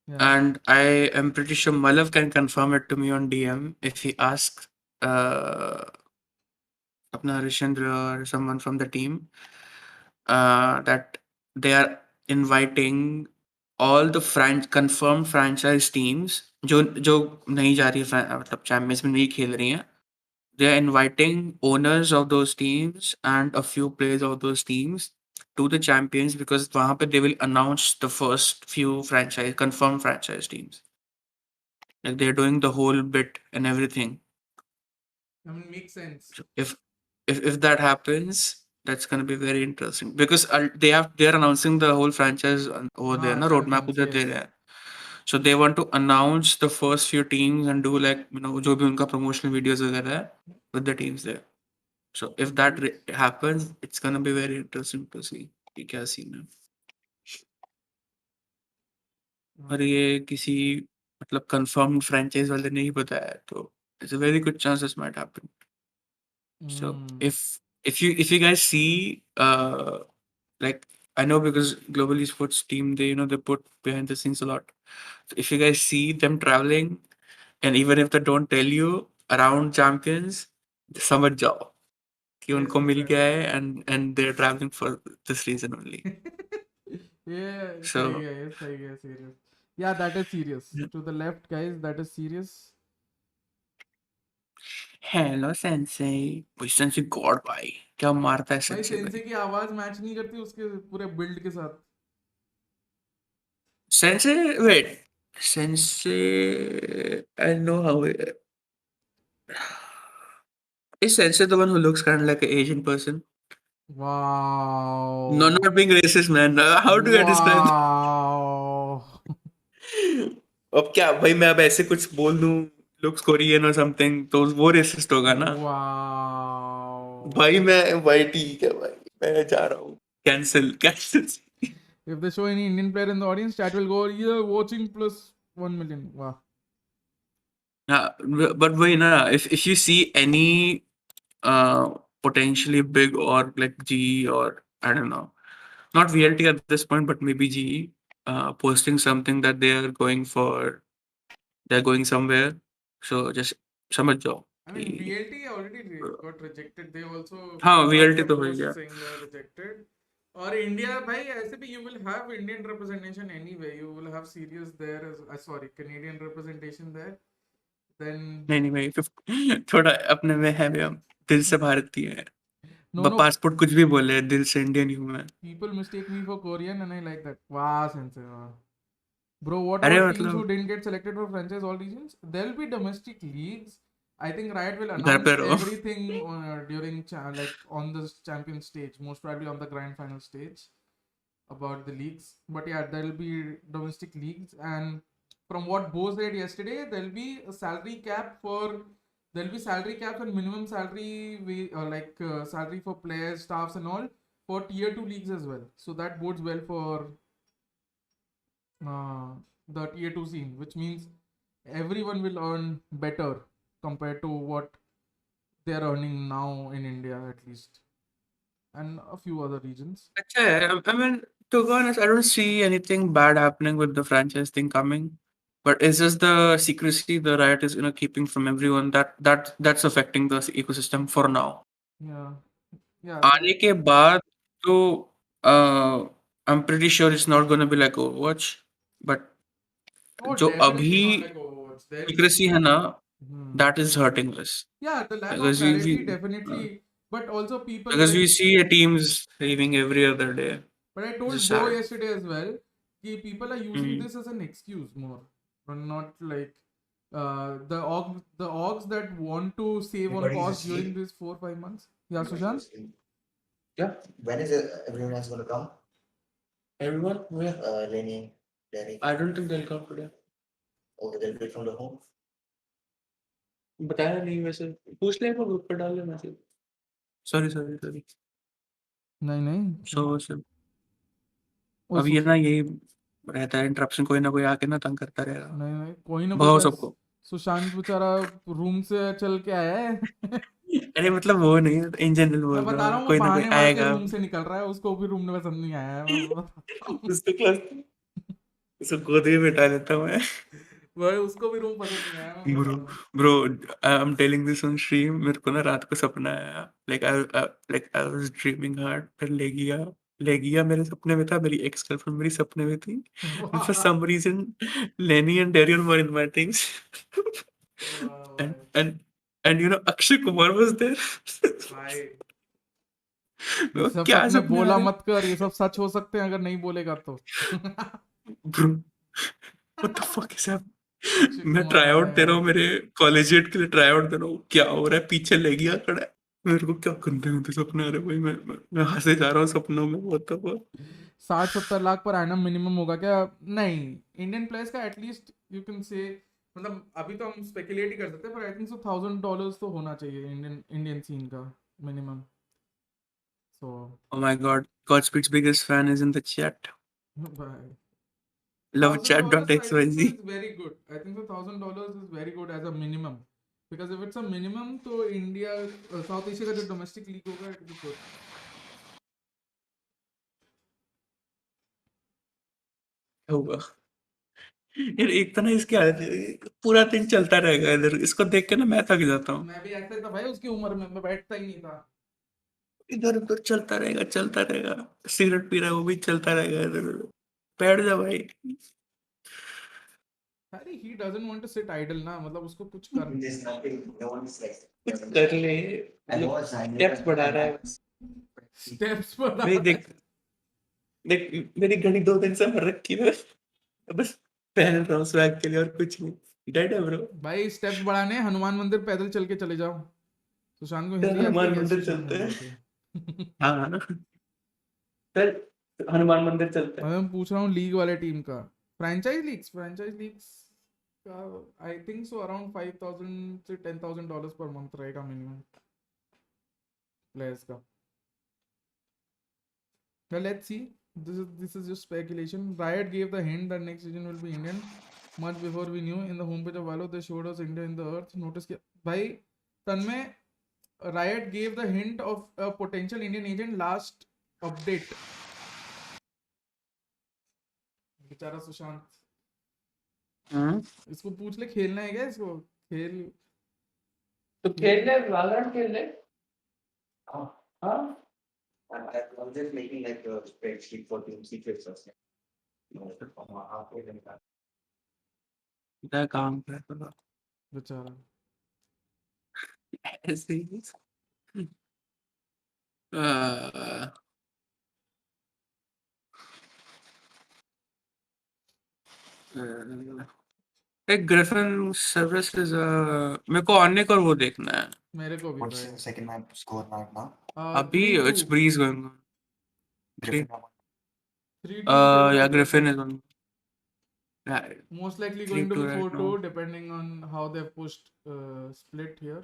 Yeah. and I am pretty sure Malav can confirm it to me on DM if he asks Apna Rishendra or someone from the team that they are inviting all the confirmed franchise teams जो नहीं जा रही है मतलब champions में नहीं खेल रही हैं. They are inviting owners of those teams and a few players of those teams to the champions, because वहाँ पे they will announce the first few confirmed franchise teams. Like they're doing the whole bit and everything. I mean, makes sense. So if that happens, that's gonna be very interesting, because they are announcing the whole franchise over there, na roadmap उधर दे रहे हैं. So they want to announce the first few teams and do like जो भी उनका promotional videos वगैरह है with the teams there. So if that happens, it's gonna be very interesting to see कि क्या scene है. और ये किसी मतलब confirmed franchise वाले नहीं बताया है, तो it's a very good chance this might happen. So if you guys see like, I know because Global Esports team, they they put behind the scenes a lot. So if you guys see them traveling, and even if they don't tell you around champions, समझ जाओ कि उनको मिल गया है, and they're traveling for this reason only. Yeah, So serious. Yeah, that is serious. To the left, guys, that is serious. hello sensei. भाई sensei god भाई क्या मारता है भाई sensei सेंसे की आवाज मैच नहीं करती उसके पूरे बिल्ड के साथ. sensei wait sensei I know how is sensei the one who looks kind of like an Asian person? Wow. No, not being racist, man. How do I describe that? Wow. अब क्या भाई मैं अब ऐसे कुछ बोल दूं looks Korean or something तो वो racist होगा ना. Wow. भाई मैं भाई ठीक है भाई मैं जा रहा हूँ. Cancel. If they show any Indian player in the audience, chat will go, yeah, watching plus 1 million. Wow. But वही ना, if you see any potentially big or like G or I don't know, not VLT at this point, but maybe G posting something that they're going somewhere, so just समझ जाओ. I mean, VLT already got rejected. They also हाँ put out VLT the तो हो post गया. saying they are rejected. और India भाई ऐसे भी you will have Indian representation anyway. You will have Sirius there as sorry Canadian representation there. Then नहीं भाई थोड़ा अपने में है भी हम दिल से भारतीय हैं. No, no. पासपोर्ट कुछ भी बोले, दिल से इंडियन हूँ मैं. People mistake me for Korean and I like that. Wow, sensei. Wow. Bro, what अरे about teams who मतलब didn't get selected for franchise all regions? There'll be domestic leagues. I think Riot will घर announce पे रहो. everything during like on the champion stage, most probably on the grand final stage about the leagues. But yeah, there'll be domestic leagues, and from what Bo said yesterday, there'll be a salary cap for there'll be salary caps and minimum salary salary for players, staffs, and all for tier 2 leagues as well. So that bodes well for the tier 2 scene, which means everyone will earn better compared to what they're earning now in India, at least, and a few other regions. अच्छा है. I mean, to be honest, I don't see anything bad happening with the franchise thing coming. But it's just the secrecy the Riot is keeping from everyone that's affecting the ecosystem for now. Yeah, yeah. आने के बाद तो I'm pretty sure it's not gonna be like Overwatch, but Oh, जो definitely अभी not like Overwatch. There'll secrecy be है ना, Hmm. that is hurting us Yeah, the lack of because clarity definitely, but also people like. we see teams leaving every other day. But I It's told just Bo sad. yesterday as well, कि people are using Mhm. this as an excuse more, and not like the orgs that want to save on Everybody's cost during asleep. these 4-5 months. Yeah, Sushant. Yeah. When is everyone else going to come? Everyone, where? Lenny, Derek. I don't think they'll come today. Okay, they'll be from the home. बताया नहीं वैसे. पूछ ले, group पे डाल ले message. Sorry. नहीं नहीं. So ओ अब ये ना यही रहता है इंटरप्शन, कोई ना कोई आके ना तंग करता रहेगा. नहीं नहीं, कोई ना भाव कोई सबको. सुशांत बेचारा रूम से चल के आया है. अरे मतलब वो नहीं है, इन जनरल मैं बोल रहा बता रहा हूँ, हूँ, वो कोई ना कोई बहाने मार के आएगा. रूम से निकल रहा है, उसको भी रूम में पसंद नहीं आया है. मैं बताता हूँ. उसको क्लास उसको गोद में बैठा देता हूँ मैं. भाई उसको भी रूम पसंद नहीं आया, मैं बता ब्रो रहा हूँ. Bro I am telling this on stream. मेरे को ना रात को सपना आया. Like I was dreaming hard. फिर ले गया मेरे सपने में था. मेरी एक्स गर्लफ्रेंड मेरी सपने में थी. And for some reason Lenny and Darian were in my things. and Akshay Kumar was there. भाई ये वो सब क्या सपने सपने आ बोला रहे मत कर, ये सब सच हो सकते हैं अगर नहीं बोलेगा तो. Bro. What the fuck is happening? Akshay मैं कुमार ट्राई आउट दे रहा है. हूँ, मेरे कॉलेजिएट के लिए ट्राई आउट दे रहा हूँ. क्या हो रहा है? पीछे ले गया खड़ा है. मेरे को क्या गंदे गंदे सपने आ रहे हैं भाई. मैं हंसे जा रहा हूँ सपनों में. What the fuck? 60-70 lakh per annum minimum होगा क्या? नहीं, इंडियन प्लेयर्स का एटलीस्ट यू कैन से, मतलब अभी तो हम स्पेकुलेट ही कर सकते हैं, पर आई थिंक सो $1,000 तो होना चाहिए इंडियन सीन का minimum. So Oh my god, Godspeed's biggest fan is in the chat. भाई Love $1,000 I think so chat.xyz. is very good. I think so $1,000 is very good as a minimum, because if it's a minimum तो India south Asia का जो domestic league होगा it be good. होगा यार. एक तो ना इसकी आदत है, पूरा दिन चलता रहेगा इधर. इसको देख के ना मैं थक जाता हूँ. मैं भी ऐसा ही था भाई, उसकी उम्र में मैं बैठता ही नहीं था. इधर उधर चलता रहेगा. सिगरेट पी रहा है वो भी चलता रहेगा इधर उधर. बैठ जा भाई. अरे he doesn't want to sit idle ना, मतलब उसको कुछ कर. There's nothing. No one is like. कुछ कर ले. I know a sign. Steps बढ़ा रहा है. स्टेप्स पर भाई देख देख मेरी घड़ी 2 दिन से भर रखी है. बस पहन रहा हूँ स्वैग के लिए और कुछ नहीं. डेड है ब्रो. भाई स्टेप्स बढ़ाने हनुमान मंदिर पैदल चल के चले जाओ. सुशांत को हिंदी आती हनुमान है, मंदिर सुशांत चलते हैं. बोलते हैं. हाँ ना. चल हनुमान मंदिर चलते हैं. मैं पूछ रहा हूँ लीग वाले टीम का फ्रेंचाइज लीग्स का आई थिंक सो अराउंड $5,000 से $10,000 पर मंथ रहेगा मिनिमम प्लेयर्स का. Well, let's see. This is just speculation. Riot gave the hint that next season will be Indian much before we knew. In the homepage of Valo, they showed us India in the earth. Notice किया भाई तन्मय, Riot gave the hint of a potential Indian agent last update. बेचारा सुशांत. इसको पूछ ले खेलना है क्या, इसको खेल. तो खेल ले, वैलोरेंट खेल ले. हाँ I'm just making like a spreadsheet for team secrets or something. No, क्या काम कर रहा बेचारा. ऐसे ही. Uh, एक ग्रिफिन सर्विस इज मेरे को ऑनिक और वो देखना है मेरे को भी What's भाई the second map score right now? अभी 3-2 it's Breeze going on Griffin are 3-2 in favor या of ग्रिफिन WatchParty. इज ऑन Most likely going to 3-2 be right 4-2 now. depending on how they've pushed split here.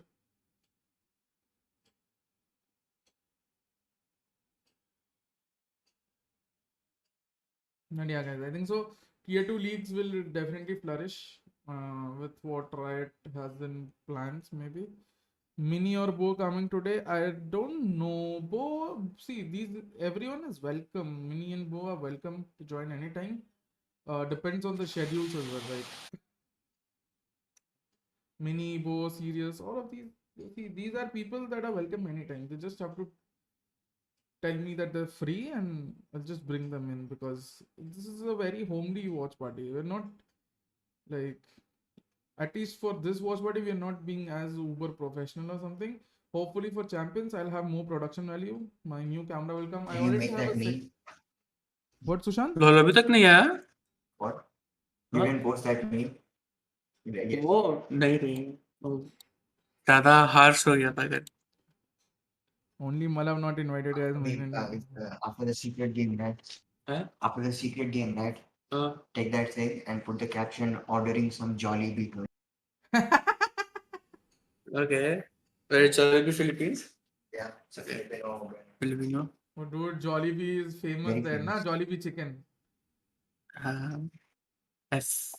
And yeah, guys, I think so. Tier 2 leagues will definitely flourish with what Riot has in plans, maybe. Mini or Bo coming today? I don't know. Bo, see, everyone is welcome. Mini and Bo are welcome to join anytime. Depends on the schedules as well, right? Mini, Bo, Serious, all of these. See, these are people that are welcome anytime. They just have to tell me that they're free and I'll just bring them in because this is a very homely watch party. We're not like, at least for this watch party, we're not being as uber professional or something. Hopefully for champions, I'll have more production value. My new camera will come. I Can you already make have that a meme? What, Sushant? LOL अभी तक नहीं आया What? You Huh? didn't post that meme? Yes. वो नहीं रही वो ज्यादा harsh हो गया था अगर Only Malav not invited, guys. I mean, it's, after the secret game, right? Huh? After the secret game, right? Uh, Take that thing and put the caption ordering some Jolly Beetle. okay. Where it's already Philippines? Yeah, it's a Filipino brand. Filipino. Oh, dude, Jollibee is famous Very there, na? famous. Jollibee chicken. Yes.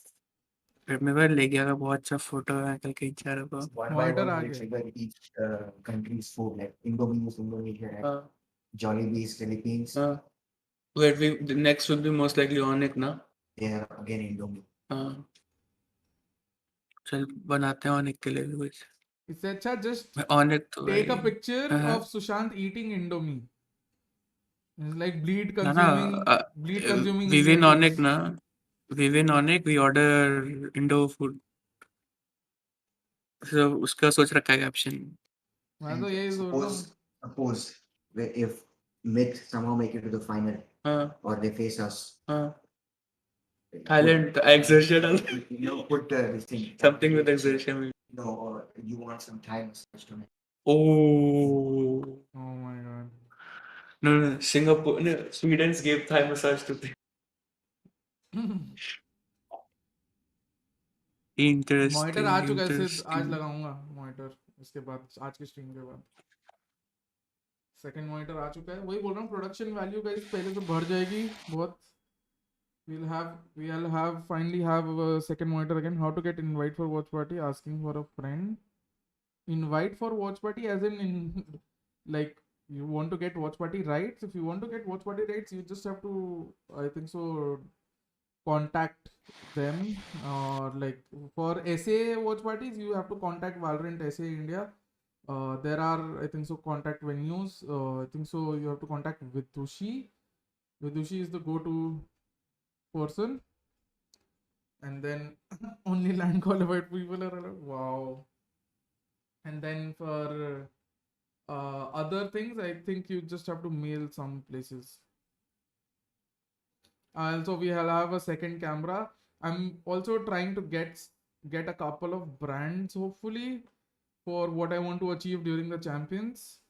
Remember ले गया था बहुत अच्छा photo है कल कहीं चारों को One by Monitor one, uh we गया. trigger each country's food. Like Indomie is Indonesia, right? Jollibee is Philippines. where we the next will be most likely ONIC ना Yeah, again Indomie. हाँ चल बनाते हैं ONIC के लिए भी कुछ इससे अच्छा just ONIC तो take a भाई picture of Sushant eating Indomie. It's like ना ना bleed consuming we win Indian ONIC kids. ना we win ONIC we order Indo food so उसका सोच रखा है कैप्शन मैं तो यही सोच रहा हूँ. Suppose if MiTH somehow make it to the final हाँ or they face us. हाँ Thailand exertion Put this thing. something with exertion No, or you want some time massage to me. oh Oh my god. no Singapore no Sweden's gave Thai massage to monitor आ चुका है. सिर्फ आज interesting लगाऊंगा monitor इसके बाद आज की स्ट्रीम के बाद. सेकंड मॉनिटर आ चुका है. वही बोल रहा हूँ प्रोडक्शन वैल्यू गाइस पहले तो बढ़ जाएगी बहुत. We'll finally have a second monitor again. How to get invite for watch party? Asking for a friend. Invite for watch party as in like you want to get watch party rights. If you want to get watch party rights, you just have to, I think so, contact them. Or like for SA watch parties, you have to contact Valorant SA India. There are, I think so, contact venues. I think so, you have to contact Vidushi. Vidushi is the go-to person, and then only land qualified people are allowed. Wow. And then for other things, I think you just have to mail some places. Also, we have a second camera. I'm also trying to get a couple of brands, hopefully, for what I want to achieve during the champions.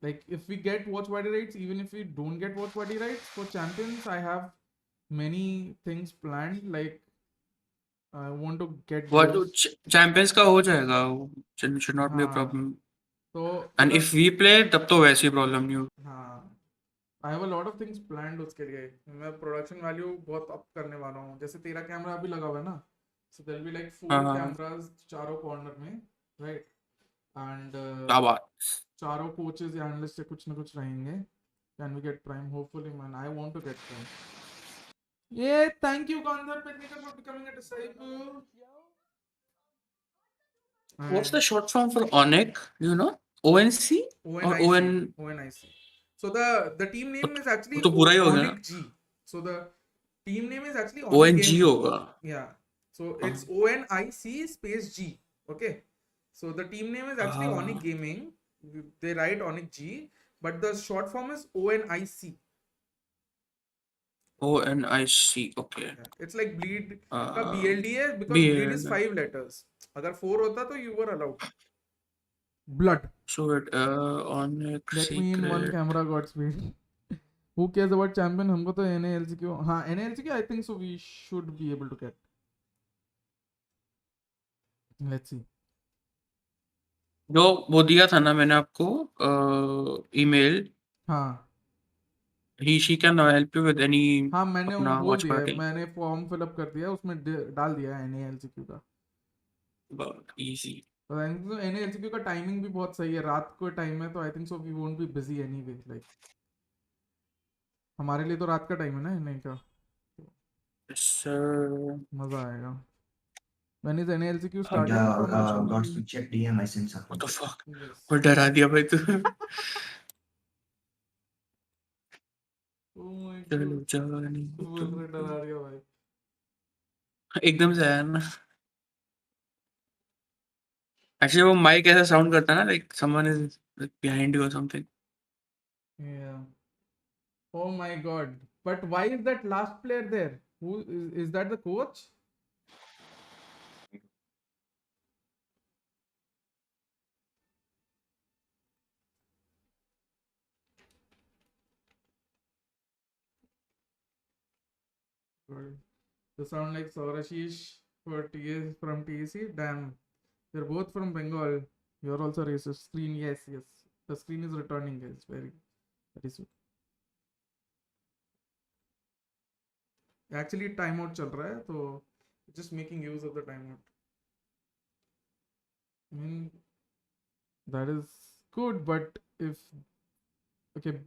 Like if we get watch party rights, even if we don't get watch party rights for champions, I have many things planned. Like I want to get what those. champions का हो जाएगा should not be a हाँ. problem So and if we play तब तो वैसी problem नहीं होगी हाँ, I have a lot of things planned उसके लिए. मैं production value बहुत up करने वाला हूँ. जैसे तेरा कैमरा अभी लगा हुआ है ना, so there'll be like 4 cameras चारों corner में, right? And क्या बात चारों coaches या analysts से कुछ ना कुछ रहेंगे. Can we get prime? Hopefully, man. I want to get prime. Yeah, thank you, Gandhar Pednika, for becoming a disciple. what's the short form for ONIC do you know ONC or ON ONIC. So the team name is actually तो पूरा ही हो गया ONIC G. So the team name is actually ONG Gaming. होगा Yeah. So it's ONIC space G. Okay. So the team name is actually ONIC Gaming. they write ONIC G, but the short form is ONIC. ONIC. Okay. Yeah. It's like bleed का Uh, BLD है because bleed is BL. 5 letters. अगर 4 होता तो you were allowed. Blood. So it ONIC Let me in one secret. camera, Godspeed. Who cares about champion? हमको तो NALCQ. हाँ, NALCQ I think so we should be able to get. Let's see. जो वो दिया था ना मैंने आपको ईमेल, हाँ she can help you with any हाँ मैंने अपना वो बोल watch दिया है, party. मैंने फॉर्म फिलअप कर दिया, उसमें डाल दिया है NALCQ का. But easy. तो आई थिंक NALCQ का टाइमिंग भी बहुत सही है, रात को टाइम है, तो I think so we won't be busy anyway. Like हमारे लिए तो रात का टाइम है ना NA का. Yes, sir. मजा आएगा. When is NALCQ And starting? From which country? GodspeedxD and I sent something. What the fuck? Yes. वो डरा दिया भाई तू. Oh my चलो god. जानी बोल रहे डरा दिया भाई. एकदम से आया ना. Actually वो माइक ऐसा साउंड करता है ना, like someone is like behind you or something. Yeah. Oh my god. But why is that last player there? Who is that the coach? God. They sound like Saurashish for TS from TEC. Damn. They're both from Bengal. You're also racist. Screen, yes, yes. The screen is returning, guys. Very soon. Actually, timeout चल रहा है, तो just making use of the timeout. I mean, that is good, but if okay,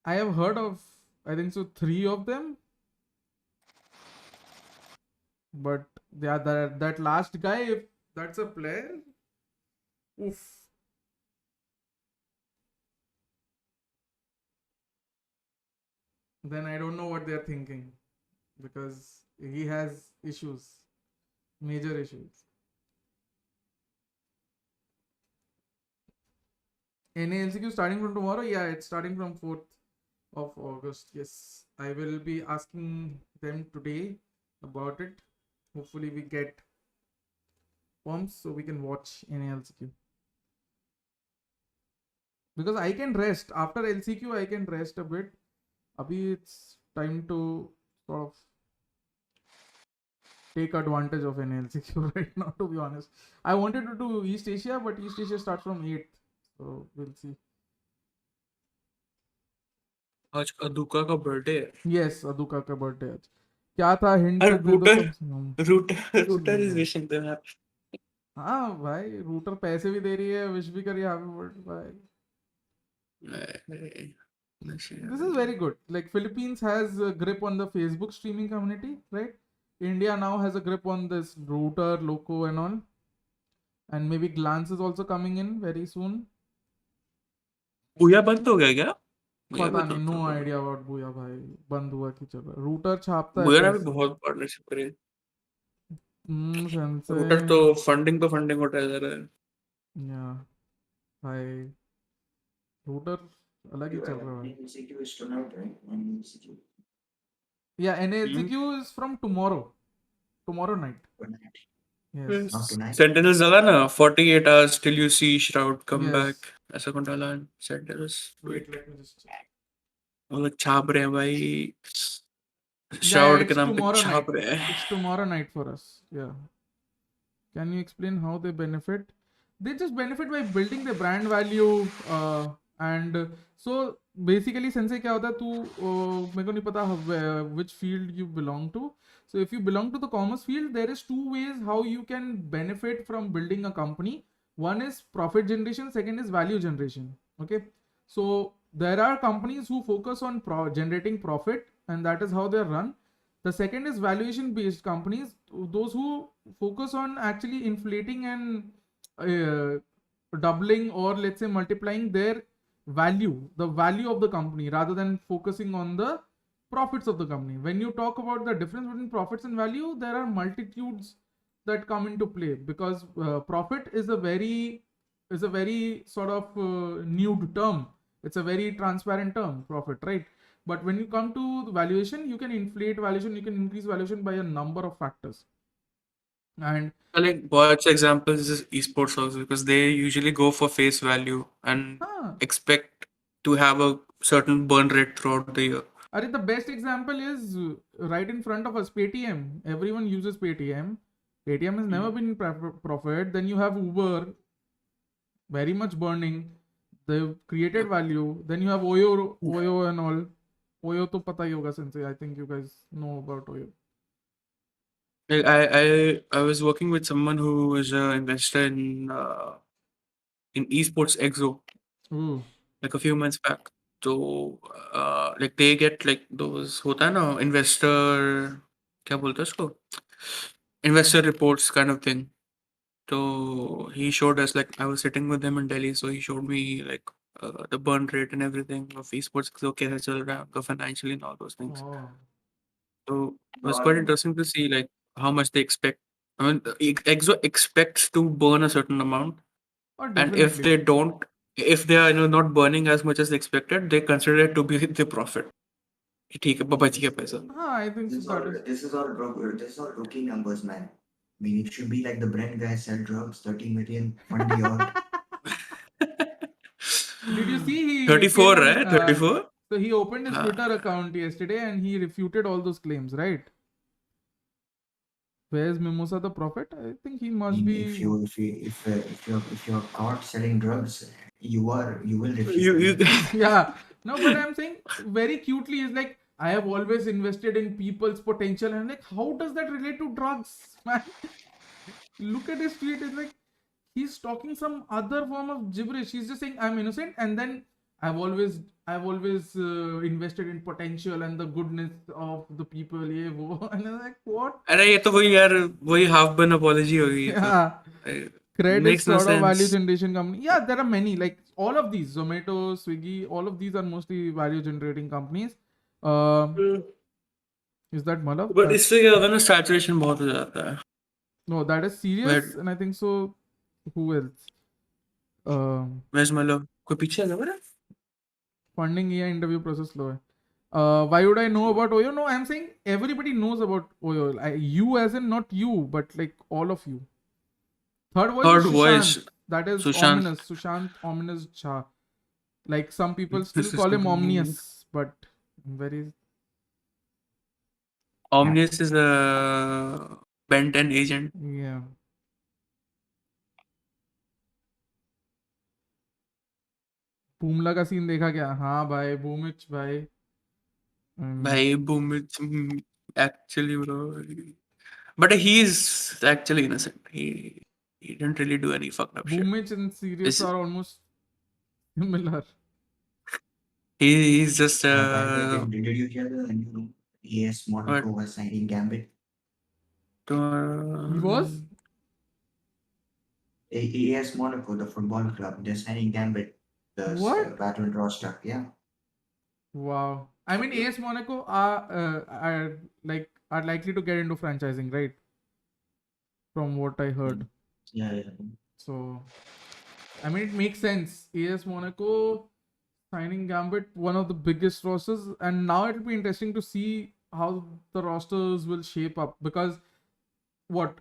I have heard of I think so 3 of them, but yeah, that last guy, if that's a player, oof. Then I don't know what they're thinking, because he has issues, major issues. NALCQ starting from tomorrow? Yeah, it's starting from 4th of August. Yes, I will be asking them today about it. Hopefully we get forms so we can watch NALCQ. Because I can rest. After LCQ, I can rest a bit. Abhi it's time to sort of take advantage of NALCQ right now, to be honest. I wanted to do East Asia, but East Asia starts from 8th. So we'll see. आज अदुका का birthday है. Yes, अदुका का birthday आज. क्या था hint अरे दे दो कम से कम. Router is wishing them happy. हाँ भाई, रूटर पैसे भी दे रही है, विश भी करिए हैप्पी बर्थडे भाई. This is very good. Like Philippines has a grip on the Facebook streaming community, right? India now has a grip on this router, loco and all. And maybe Glance is also coming in very soon. बुया बंद हो गया क्या? पता नहीं, no idea about बुया भाई. बंद हुआ कि चल रहा. रूटर छापता है. बुया ने भी बहुत पार्टनरशिप करी. सेंसे रूटर तो फंडिंग पे फंडिंग उठाया जा रहा है. या भाई रूटर अलग ही चल रहा है. NALCQ is tonight, right? NALCQ. Yeah, NALCQ is from tomorrow night. Tonight. Yes. Not tonight. Sentinels लगा ना 48 hours till you see Shroud come Yes. back. ऐसा कौन डाला है sentinels? Wait, let me just check. वो लोग छाप रहे हैं भाई. Yeah, Shroud के it's नाम पे tomorrow छाप night. रहे हैं. It's tomorrow night for us. Yeah. Can you explain how they benefit? They just benefit by building the brand value. And so basically, Sensei क्या होता है, तू मेरे को नहीं पता which field you belong to. So if you belong to the commerce field, there is 2 ways how you can benefit from building a company. One is profit generation, second is value generation. Okay. So there are companies who focus on generating profit, and that is how they run. The second is valuation based companies, those who focus on actually inflating and doubling or let's say multiplying their value, the value of the company, rather than focusing on the profits of the company. When you talk about the difference between profits and value, there are multitudes that come into play, because profit is a very is a very sort of nude term. It's a very transparent term, profit, right? But when you come to the valuation, you can inflate valuation, you can increase valuation by a number of factors. And Like Watch examples is esports also because they usually go for face value and expect to have a certain burn rate throughout the year. the best example is right in front of us, Paytm. Everyone uses Paytm. Paytm has never been profit. Then you have Uber, very much burning. They've created value. Then you have Oyo and all. Oyo to pata hi hoga, Sensei. I think you guys know about Oyo. Like I was working with someone who was an investor in esports exo Ooh. like a few months back. So like they get like those होता है ना investor क्या बोलते हैं उसको investor reports kind of thing. So he showed us, like I was sitting with him in Delhi, so he showed me like the burn rate and everything of esports, so कैसे चल रहा है उनका financially and all those things. Oh. So it was quite interesting to see like how much they expect. I mean, Exo expects to burn a certain amount, Oh, and if definitely. they don't, if they are not burning as much as they expected, they consider it to be the profit. कि ठीक है बच गया पैसा. I think This is so, all that is. this is all this is all rookie numbers, man. I mean, it should be like the brand guys sell drugs, 30 million, fund the odd. Did you see he 34, came right? 34. So he opened his Twitter account yesterday and he refuted all those claims, right? Where's Mimosa the prophet? I think he I must mean, be. if you're caught selling drugs, you will refute. You Yeah. No, but I'm saying very cutely is like, I have always invested in people's potential. And I'm like, how does that relate to drugs, man? Look at his tweet. It's like he's talking some other form of gibberish. He's just saying I'm innocent, and then I've always invested in potential and the goodness of the people. Yeah, wo. And I'm like, what? अरे ये तो वही यार वही half burn apology होगी ये तो. Yeah. Credit Makes no sort of value sense. generation company. Yeah, there are many. Like all of these, Zomato, Swiggy, all of these are mostly value generating companies. Is that Malav? But इससे क्या होता है ना saturation बहुत हो जाता है. No, that is serious, and I think so. Who else? Where's Malav? कोई पीछे है क्या? Funding या interview process slow है. Why would I know about Oyo? No, I'm saying everybody knows about Oyo. You as in not you, but like all of you. Third voice Third is Sushant. voice. That is Sushant. ominous. Sushant Ominous Jha. Like some people still call him Omnious, but very. Omnius is a Ben 10 agent. Yeah. बूमला का scene देखा क्या? हाँ भाई, बूमिच भाई. भाई Boomich actually bro. But he's actually innocent. He didn't really do any fucked up shit. Boomich and Sirius are almost similar. He's just Did you hear the new AS Monaco was signing Gambit? He was? AS Monaco, the football club, they're signing Gambit. The What? battle roster, yeah. Wow. I mean, AS Monaco are likely to get into franchising, right? From what I heard. Yeah. So, I mean, it makes sense. AS Monaco signing Gambit, one of the biggest rosters, and now it'll be interesting to see how the rosters will shape up because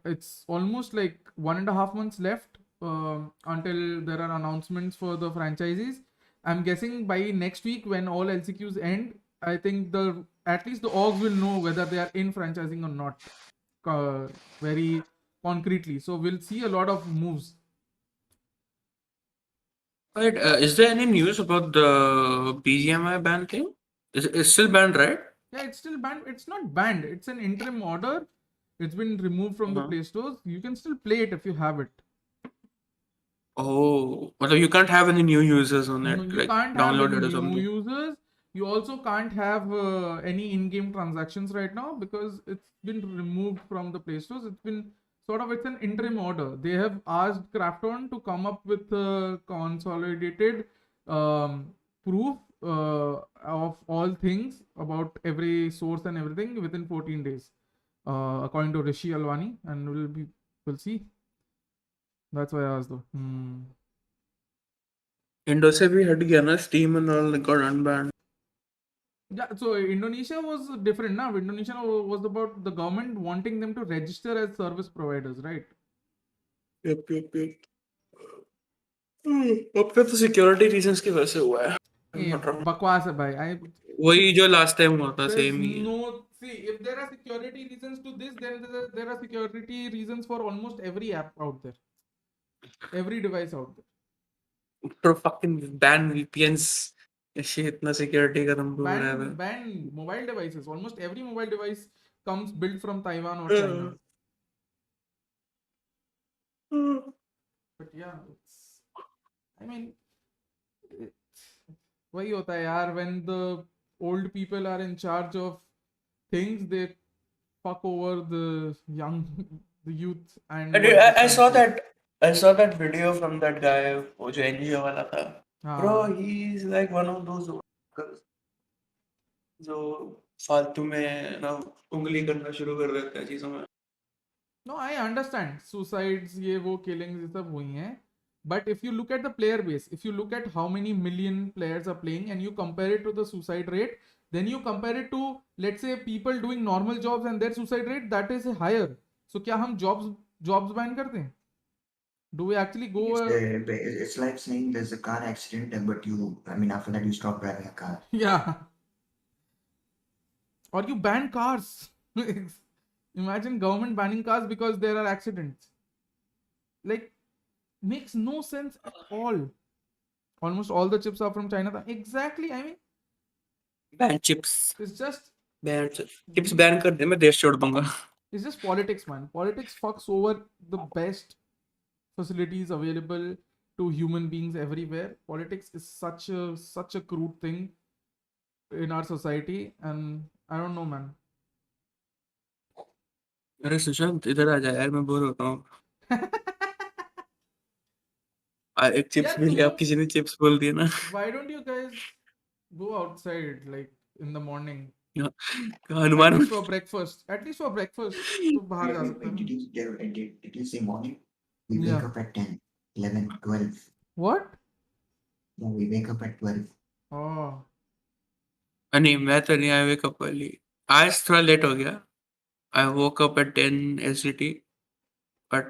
it's almost like 1.5 months left until there are announcements for the franchises. I'm guessing by next week when all LCQs end, I think at least the orgs will know whether they are in franchising or not very concretely. So we'll see a lot of moves. Wait, is there any news about the BGMI ban thing? It's still banned, right? Yeah, it's still banned. It's not banned. It's an interim order. It's been removed from the Play Stores. You can still play it if you have it. Oh, well, you can't have any new users on it. No, you like can't have download it or any something. new users. You also can't have any in-game transactions right now because it's been removed from the Play Stores. It's been it's an interim order. They have asked Krafton to come up with a consolidated proof of all things about every source and everything within 14 days, according to Rishi Alwani, and we'll see. That's why I asked though. Indo से भी हट गया ना, Steam and all got unbanned. Yeah, so Indonesia was different now. Indonesia was about the government wanting them to register as service providers, right? Yup yup yup. अपने तो security reasons की वजह से हुआ है. I'm ये not wrong. बकवास है भाई. वही जो लास्ट टाइम हुआ था, There's सेम ही है. no, see, if there are security reasons to this, then there are security reasons for almost every app out there, every device out there. तो fucking ban VPNs. ऐसे इतना security का तुम ढूंढ रहे Ban mobile devices. Almost every mobile device comes built from Taiwan or China. But yeah, I mean, वही होता है यार, when the old people are in charge of things, they fuck over the young, the youth. And I saw that video from that guy, वो जो NGO वाला था. Bro, he's like one of those workers जो फालतू में ना उंगली करना शुरू कर देते हैं चीजों में. No, I understand. Suicides, ये वो killings, ये सब हुई हैं. But if you look at the player base, if you look at how many million players are playing and you compare it to the suicide rate, then you compare it to, let's say, people doing normal jobs and their suicide rate, that is higher. So क्या हम jobs ban करते हैं? Do we actually go? It's like saying there's a car accident, but after that you stop driving a car. Yeah. Or you ban cars. Imagine government banning cars because there are accidents. Like, makes no sense at all. Almost all the chips are from China. Exactly. I mean, Ban chips. it's just Ban chips ban कर दे, मैं देश छोड़ दूंगा. It's just politics, man. Politics fucks over the best facilities available to human beings everywhere. Politics is such a crude thing in our society, and I don't know, man. अरे सुशांत इधर आ जा यार, मैं बोर होता हूँ. एक चिप्स मिल गया, आप किसी ने चिप्स बोल दिया ना. Why don't you guys go outside like in the morning? Hanuman At least for breakfast. तो बाहर जा सकते हैं. Did you say morning? We wake up at 10, 11, 12. What? Yeah, we wake up at 12. Oh. नहीं, मैं तो नहीं. I wake up early. आज थोड़ा लेट हो गया. I woke up at 10 SCT, but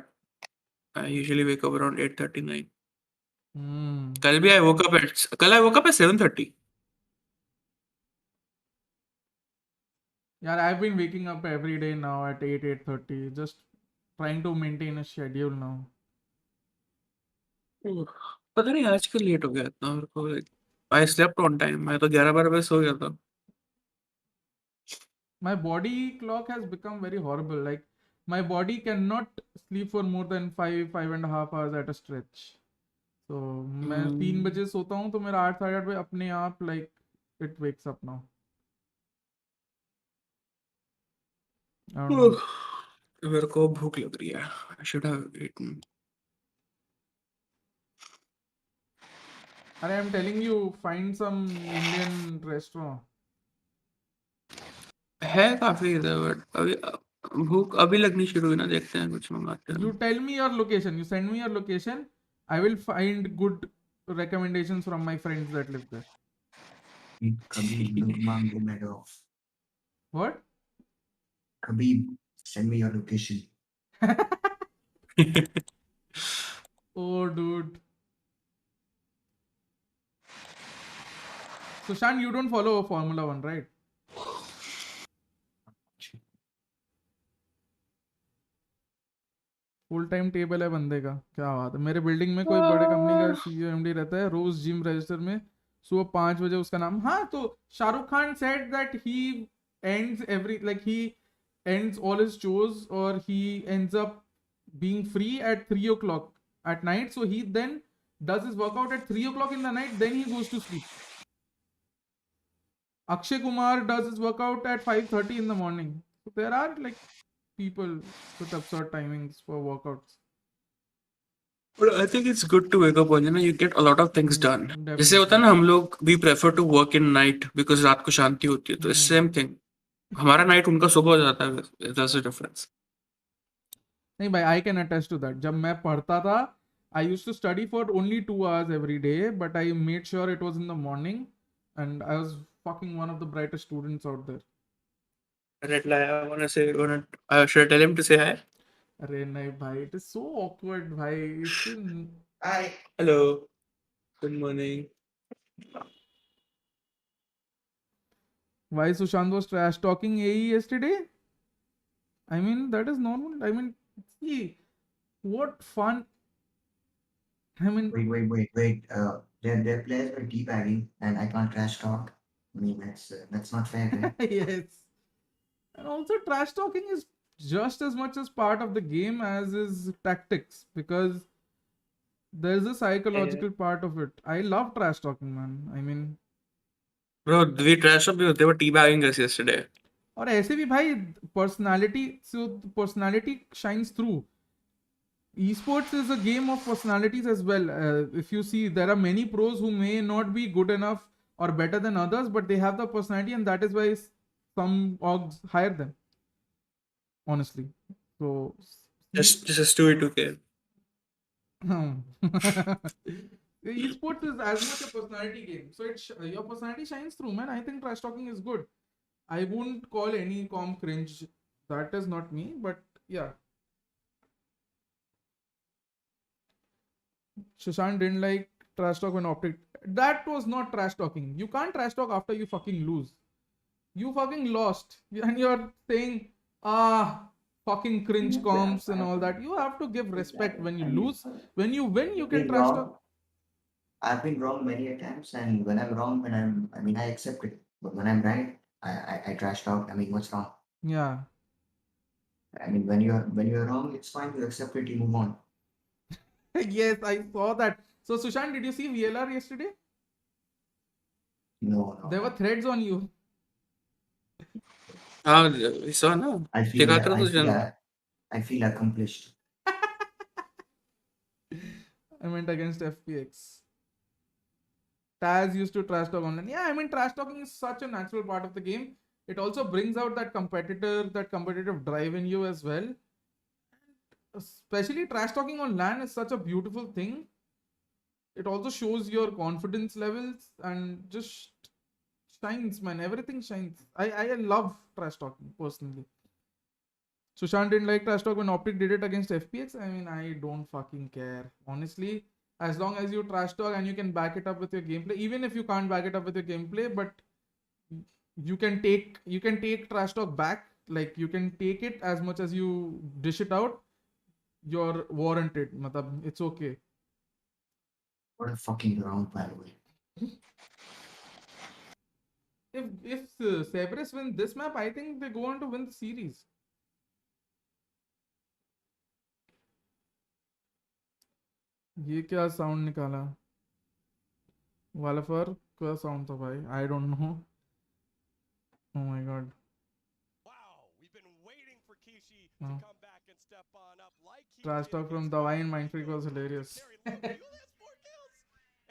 I usually wake up around 8:39. कल I woke up at 7:30. Yeah, I've been waking up every day now at 8:30, just trying to maintain a schedule now. पता नहीं आज क्यों late हो गया इतना मेरे को. I slept on time. मैं तो 11-12 बजे सो गया था. My body clock has become very horrible. Like, my body cannot sleep for more than 5.5 hours at a stretch. So मैं 3 बजे सोता हूँ तो मेरा 8 साढ़े 8 बजे अपने आप like it wakes up now. I don't know. मेरे को भूख लग रही है. I should have eaten. अरे I'm telling you, find some Indian restaurant. है काफी इधर, बट अभी भूख अभी लगनी शुरू हुई ना. देखते हैं कुछ मंगाते हैं. You tell me your location. You send me your location. I will find good recommendations from my friends that live there. What? Khabib, send me your location. Oh, dude. So, Shan, you don't follow Formula 1, right? Full time table है बंदे का. क्या बात है. मेरे building में कोई बड़े कंपनी का CEO MD रहता है. रोज जिम रजिस्टर में सुबह 5 बजे उसका नाम. हाँ, तो Shahrukh Khan said that he ends all his shows or he ends up being free at 3 o'clock at night. So he then does his workout at 3 o'clock in the night. Then he goes to sleep. Akshay Kumar does his workout at 5:30 in the morning. So there are like people with absurd timings for workouts. But I think it's good to wake up early. You get a lot of things done. Definitely. जैसे होता है ना, हम लोग we prefer to work in night because रात को शांति होती है. तो same thing. हमारा नाइट उनका सुबह हो जाता है. There's a difference. नहीं भाई, I can attest to that. जब मैं पढ़ता था I used to study for only 2 hours every day, but I made sure it was in the morning, and I was fucking one of the brightest students out there. Red lie, I wanna say, should I tell him to say hi? Arey nahi bhai, it is so awkward bhai. Hi. Hello. Good morning. Why Sushant was trash talking AE yesterday? I mean, that is normal. I mean, see, what fun. I mean, Wait. Their players were teabagging, and I can't trash talk. I mean, that's not fair, right? yes. And also, trash talking is just as much as part of the game as is tactics, because there's a psychological part of it. I love trash talking, man. I mean, Bro, we trashed up because they were teabagging us yesterday. और ऐसे भी भाई personality, so personality shines through. Esports is a game of personalities as well. If you see, there are many pros who may not be good enough or better than others, but they have the personality, and that is why some orgs hire them. Honestly, so Just a Stewie 2K. esports is as much a personality game, so your personality shines through, man. I think trash talking is good. I won't call any comp cringe. That is not me, but yeah. Sushant didn't like trash talk when optic. That was not trash talking. You can't trash talk after you fucking lose. You fucking lost, and you're saying, fucking cringe comps and all that. You have to give respect when you lose. When you win, you can trash talk. I've been wrong many a times, and when I'm wrong, I accept it. But when I'm right, I trash talk. I mean, what's wrong? Yeah. I mean, when you're wrong, it's fine. You accept it. You move on. Yes, I saw that. So Sushant, did you see VLR yesterday? No. There were threads on you. We saw no. I feel accomplished. I meant against FPX. Taz used to trash talk online. Yeah, I mean, trash talking is such a natural part of the game. It also brings out that competitive drive in you as well. Especially trash talking on LAN is such a beautiful thing. It also shows your confidence levels and just shines, man. Everything shines. I love trash talking personally. Sushant didn't like trash talk when Optic did it against FPX. I mean, I don't fucking care. Honestly, as long as you trash talk and you can back it up with your gameplay, even if you can't back it up with your gameplay, but you can take trash talk back. Like, you can take it as much as you dish it out. You're warranted. Matlab, it's okay. What a fucking round, by the way. If Cerberus win this map, I think they go on to win the series. ये क्या sound निकाला? Qualifier क्या sound था भाई? I don't know. Oh my god. Wow, we've been waiting for Kishi to come back and step on up like he Trash talk from Dawai and Mindfreak was hilarious. And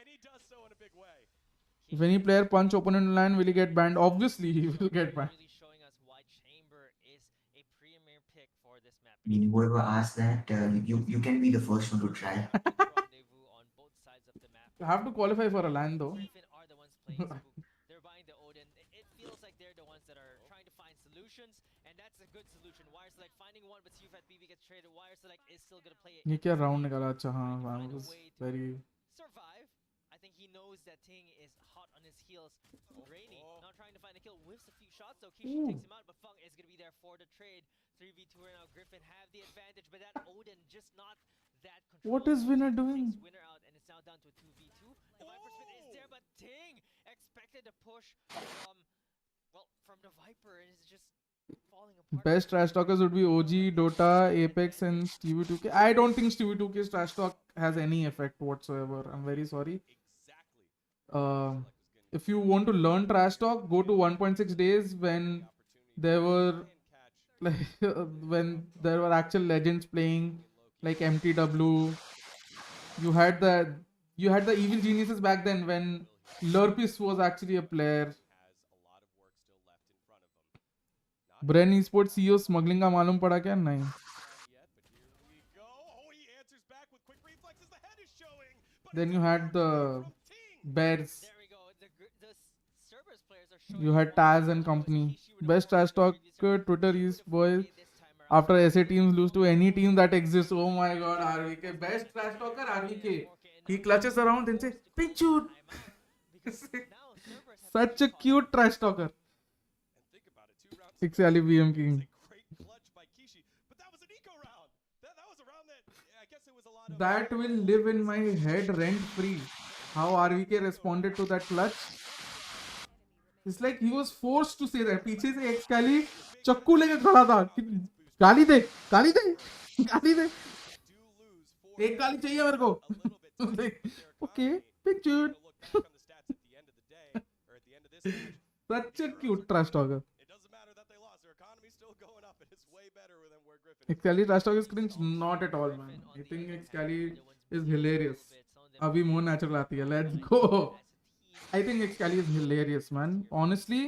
he does so in a big way. If any player punch opponent in line, will he get banned? Obviously, he will get banned. Really showing us why Chamber is a premier pick for this map. I mean, whoever asked that, you can be the first one to try. Rendezvous on both sides of the map. You have to qualify for a LAN though. Griffin are the ones playing Spook. They're buying the Odin. It feels like they're the ones that are trying to find solutions, and that's a good solution. Wire Select finding one, but Sufat BB gets traded. Wire Select is still gonna play it. ये क्या round निकाला? अच्छा हाँ, that was very. Survive. I think he knows that Ting is hot on his heels. Rainy not trying to find a kill, whiffs a few shots though. Kishi takes him out, but Fung is gonna be there for the trade. 3v2 right now. Griffin have the advantage, but that Odin just not that control. What is Winner doing? Winner out, and it's now down to 2v2. The Viper spin is there, but Ting expected a push from the Viper, and it's just falling apart. Best trash talkers would be OG, Dota, Apex, and Stewie 2K. I don't think Stewie 2K's trash talk has any effect whatsoever. I'm very sorry. If you want to learn trash talk, go to 1.6 days when there were when there were actual legends playing, like MTW. You had the evil geniuses back then when Lurpis was actually a player. Brain Esports CEO smuggling का मालूम पड़ा क्या? नहीं. Then you had the Bears. There we go. The Cerberus players are showing You had why Taz they and chose company. Kishi with Best the trash talk previous round. Twitter They is chose to boy. play this time around. After SA teams lose to any team that exists. Oh my god, RVK. Best trash talker, RVK. He clutches around and says, Pichu. Such a cute trash talker. And think about it, 2 rounds. Six Ali BM King. It's a great clutch by Kishi, but that was an eco round. That was a round that I guess it was a lot of. That will live in my head rent free. How RVK responded to that clutch. It's like he was forced to say that. पीछे से एक्सकाली चक्कू लेके खड़ा था कि गाली दे गाली दे गाली दे एक गाली चाहिए मेरे को. Like, okay, picture. Such a cute trash talker. It doesn't matter that they lost. Their economy's still going up, and it's way better than where Griffin is. Excali trash talk is cringe. Not at all, man. I think Excali is hilarious. अभी more natural आती है. Let's go. I think Excali is hilarious, man. Honestly,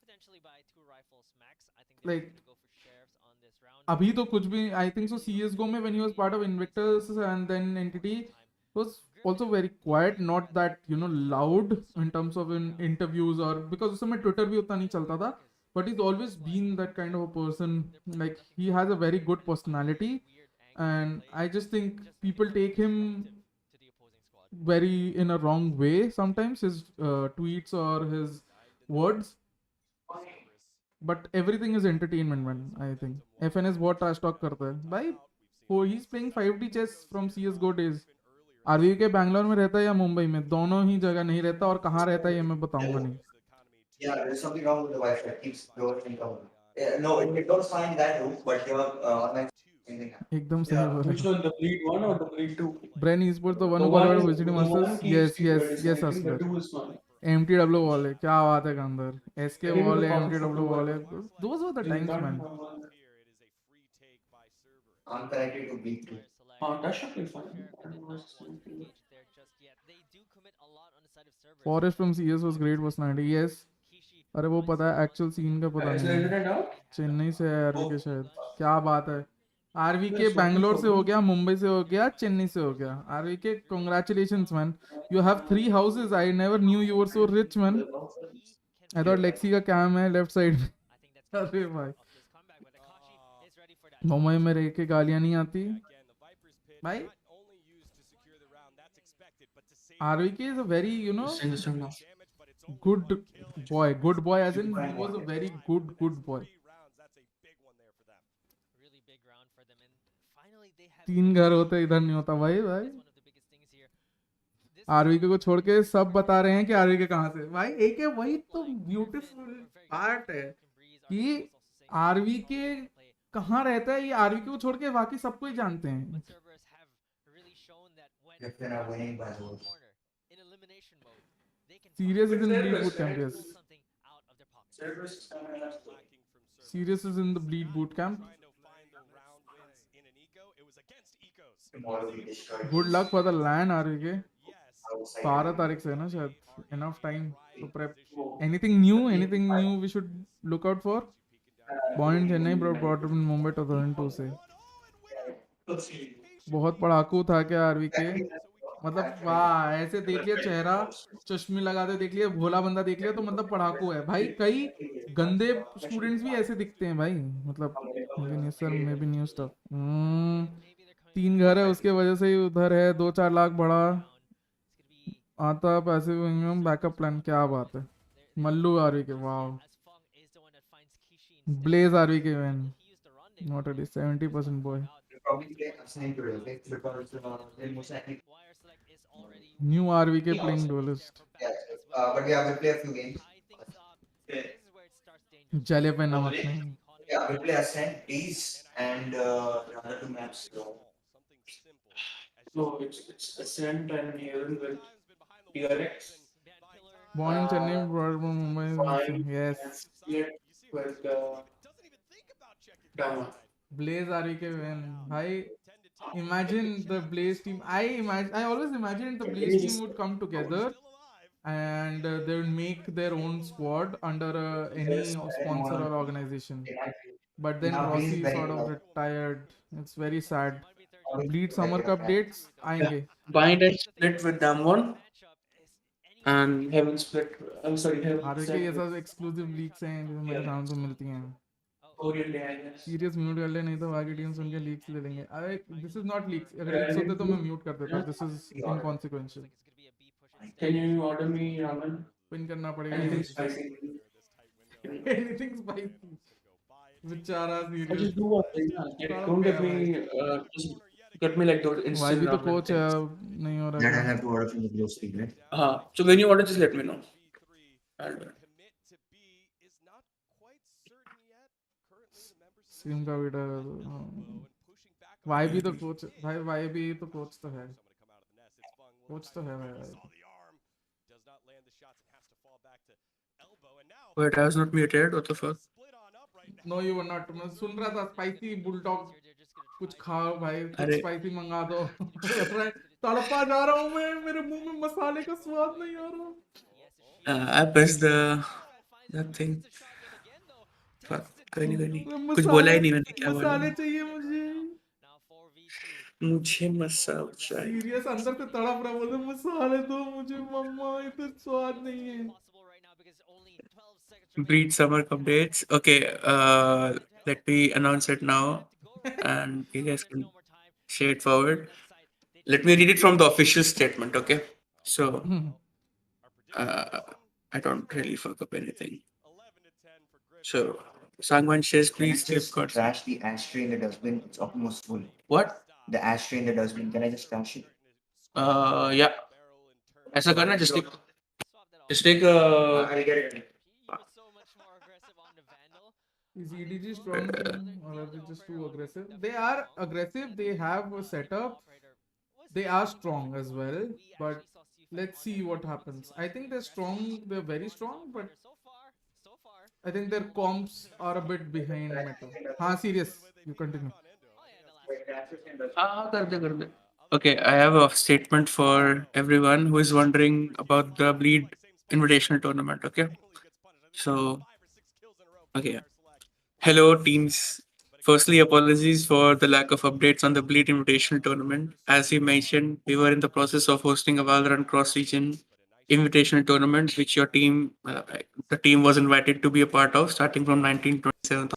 Potentially by 2 rifles max. I think they're like, going to go for sheriffs on this round. अभी तो कुछ भी. I think so. CS:GO में when he was part of Invictus and then Entity was also very quiet, not that loud in terms of in interviews or because उस समय Twitter भी उतना नहीं चलता था. But he's always been that kind of a person. Like he has a very good personality, and I just think people take him very in a wrong way sometimes. His tweets or his words. But everything is entertainment, man. I think FNS बहुत trash talk करता है. भाई, oh, he's playing 5D chess from CS:GO days. RV के बैंगलोर में रहता है या मुंबई में, दोनों ही जगह नहीं रहता और कहाँ रहता है ये मैं बताऊंगा नहीं. Yeah, there's something wrong with the Wi-Fi. It keeps going and going. No, it don't find that room, but your online thing. एकदम सही बोल Which रहे. one, the bleed one or the bleed two? Brain Esports, the one The who one qualified is- VCT the one Masters. keeps Yes, yes, keyword yes, deciding, the Asghar. two is fine. MTW wall है, क्या बात है अंदर. SK Maybe wall the है, process of MTW the wall है. wall. Those were the They times, can't man. have one. Here, it is a free take by Cerberus. Unconnected to beat two. That should be fine. I don't know what's going to be. They do commit a lot on the side of Cerberus. Forest from CS was great personality. Yes. Kishi अरे वो पता है actual scene का पता Is the नहीं है. internet out? Chennai से है आरवी के शायद. क्या बात है. आरवी के Yes, बैंगलोर से हो okay. गया, मुंबई से हो गया, चेन्नई से हो गया. आरवी के congratulations, man. You have 3 houses. I never knew you were so rich, man. I thought Lexi का कैम है लेफ्ट साइड में. अरे भाई, मुंबई में रह के गालियां नहीं आती. भाई, RVK is a very, Send this one now. good boy as in he was a very good boy. really big round for them, and finally they have 3 घर होते इधर नहीं होता भाई. That's one of the biggest things here. This आरवीके को छोड़ के सब बता रहे हैं कि आरवीके कहाँ से. भाई एक है वही तो ब्यूटीफुल पार्ट है कि आरवीके कहाँ रहता है. ये आरवीके को छोड़ के बाकी सबको ही जानते हैं. Cerberus have really shown that when Griffin are winning by in the votes. corner in elimination mode, they can Serious is in Cerberus, bleed boot camp. right? Yes, pull something out of their pocket. Cerberus is coming up. Serious is in the bleed boot camp. Tomorrow we destroy. Good luck for the LAN RVK. Outside. 12 तारीख से है ना शायद. Enough time to prep. Anything new? Anything new we should look out for? Born in Chennai, but brought up in Mumbai 2002 से. बहुत पढ़ाकू था क्या आरवीके. मतलब वाह, ऐसे देख लिया चेहरा, चश्मे लगा दे देख लिया, भोला बंदा देख लिया तो मतलब पढ़ाकू है भाई. कई गंदे स्टूडेंट्स भी ऐसे दिखते हैं भाई. मतलब sir may be new stuff. 3 घर है उसके वजह से ही उधर है. 2-4 लाख बढ़ा आता पैसे बैकअप प्लान. क्या बात है. मल्लू आरवीके. वाह. Blaze RVK man. Not really. 70% boy. We'll probably play a sniper, okay? Because they're most likely. New RVK playing duelist. Yeah, but yeah, we'll play a few games. जले पे नमक नहीं. Yeah, we'll play Ascent, Tease, and the other 2 maps. So it's Ascent and here with TRX. Born in Chennai, brought up in Mumbai. Fine. Yes. Split with Gamma. Blaze RVK win. भाई, imagine the Blaze team. I always imagined the Blaze team would come together and they would make their own squad under any sponsor or organization. But then Now he's Rossi very sort of well. retired. It's very sad. Bleed Summer Cup dates आएंगे. Bind and split with Damwon and Heaven split. I'm sorry, Heaven RK split ये with सब exclusive leaks हैं जो मेरे सामने तो मिलती हैं. Orient, I guess. Serious mute कर ले नहीं तो बाकी टीम सुन के लीक्स ले लेंगे. अरे दिस इज नॉट लीक्स. अगर लीक्स होते तो मैं म्यूट कर देता. This is inconsequential. Can you order me ramen? Pin करना पड़ेगा. Anything spicy? Anything spicy. बेचारा I serious. just do one thing. Don't get me. Just get me like those भाई instant भी तो ramen कोच है. things. नहीं हो That I रहा है. have to order from the glow speed, right? So when you order, just let me know. I'll do it. Stream का video. भाई भी तो कोच. भाई भी तो कोच तो है. कोच तो है भाई. Wait, I was not muted. What the fuck? No you were not. मैं सुन रहा था स्पाइसी बुलडॉग. कुछ खाओ भाई. कुछ अरे. स्पाइसी मंगा दो. तड़पा जा रहा हूँ मैं. मेरे मुंह में मसाले का स्वाद नहीं आ रहा. I pressed that thing. Fuck. कोई नहीं. कुछ बोला ही नहीं मैंने. क्या बोला? मसाले चाहिए मुझे. मुझे मसाला चाहिए. सीरियस अंदर से तड़प रहा. बोलते मसाले दो मुझे मम्मा. इधर स्वाद नहीं है. Breed summer cup dates. Okay. Let me announce it now, and you guys can share it forward. Let me read it from the official statement. Okay. So, I don't really fuck up anything. So, Sangwan says, please Can I just Flipkart. trash the ashtray in the dustbin? It's almost full. What? The ashtray in the dustbin. Can I just trash it? Yeah. ऐसा करना just take I'll get it. Is EDG strong or are they just too aggressive? They are aggressive. They have a setup. They are strong as well. But let's see what happens. I think they're strong. They're very strong. But I think their comps are a bit behind meta. हाँ serious. You continue. कर दे. Okay, I have a statement for everyone who is wondering about the Bleed Invitational Tournament. Okay, so okay. Hello teams. Firstly, apologies for the lack of updates on the Bleed Invitational Tournament. As you mentioned, we were in the process of hosting a Valorant cross-region invitational tournament, which your team, the team was invited to be a part of, starting from 1927th.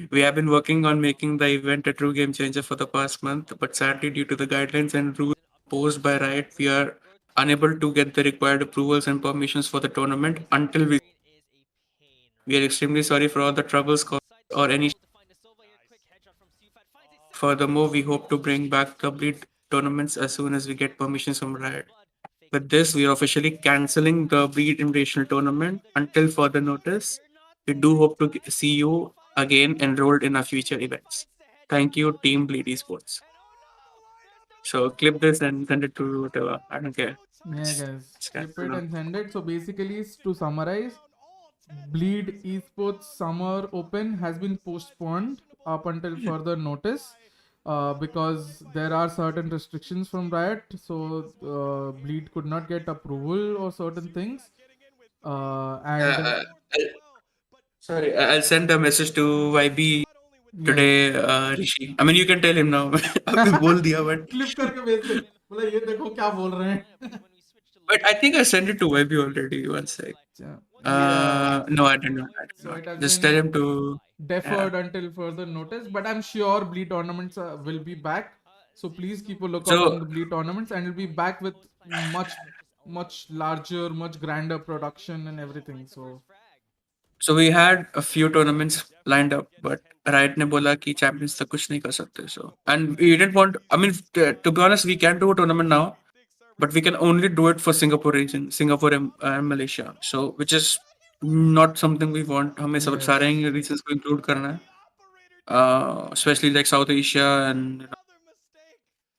We have been working on making the event a true game changer for the past month, but sadly, due to the guidelines and rules imposed by Riot, we are unable to get the required approvals and permissions for the tournament until we. We are extremely sorry for all the troubles caused or any. Furthermore, we hope to bring back the Bleed tournaments as soon as we get permissions from Riot. With this, we are officially cancelling the Bleed Invitational tournament until further notice. We do hope to see you again enrolled in our future events. Thank you, Team Bleed Esports. So clip this and send it to whatever. I don't care. Yeah, guys. It's Clip cancelled it now. and send it. So basically, to summarize, Bleed Esports Summer Open has been postponed up until further notice because there are certain restrictions from Riot. So Bleed could not get approval or certain things. Sorry, I'll send a message to YB today, Rishi. I mean, you can tell him now. अभी बोल दिया, but clip करके भेज दे. बोला ये देखो क्या बोल रहे हैं. but I think I sent it to YB already. One sec. No, I did not. So it has Just been tell him to deferred until further notice, but I'm sure Bleed tournaments will be back. So please keep a lookout So- on the Bleed tournaments, and it'll be back with much larger, much grander production and everything. So we had a few tournaments lined up, but Riot ने बोला कि Champions तक कुछ नहीं कर सकते. So and we didn't want. I mean, to be honest, we can do a tournament now, but we can only do it for Singapore region, Singapore and Malaysia. So which is not something we want. हमें सब Yes. सारे regions को include करना है. Especially like South Asia and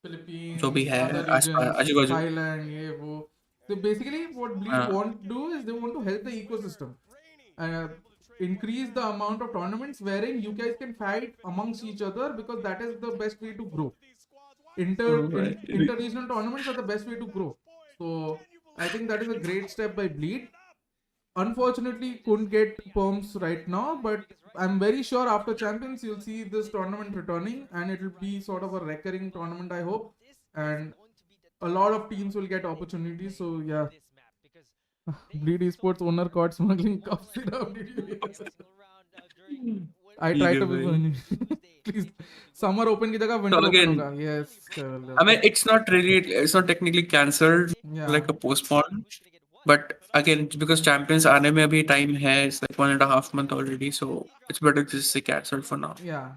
Philippines, जो भी है other आजू regions, बाजू. Thailand, ये वो. So basically, what Bleed want to do is they want to help the ecosystem. Increase the amount of tournaments wherein you guys can fight amongst each other because that is the best way to grow. Inter-regional tournaments are the best way to grow. So I think that is a great step by Bleed. unfortunately couldn't get perms right now, but I'm very sure after Champions you'll see this tournament returning, and it will be sort of a recurring tournament, I hope, and a lot of teams will get opportunities. So yeah, Bleed Esports owner caught smuggling cups in WDV. I try ठीक है to be भाई. funny. Please, summer open की जगह So winter open again, होगा. Yes. I mean, it's not technically cancelled, Yeah. like a postponed. But again, because Champions आने में अभी time है, it's like 1.5 month already, so it's better to just say cancelled for now. Yeah.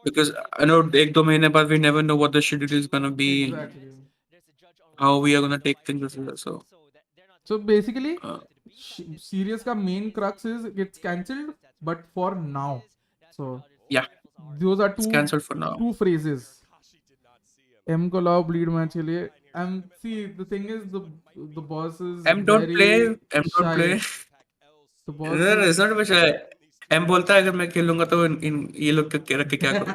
Because I know एक दो महीने बाद we never know what the schedule is gonna be, and Exactly. how we are gonna take things as well. So basically, Uh, Serious का main crux is it's cancelled, but for now. So yeah, those are it's cancelled for now. two phrases. M को लाओ bleed match के लिए. And see, the thing is, the boss is M don't very play. M don't shy. play. The boss It's not much. M बोलता है अगर मैं खेलूंगा तो इन ये लोग के रख के क्या करूं?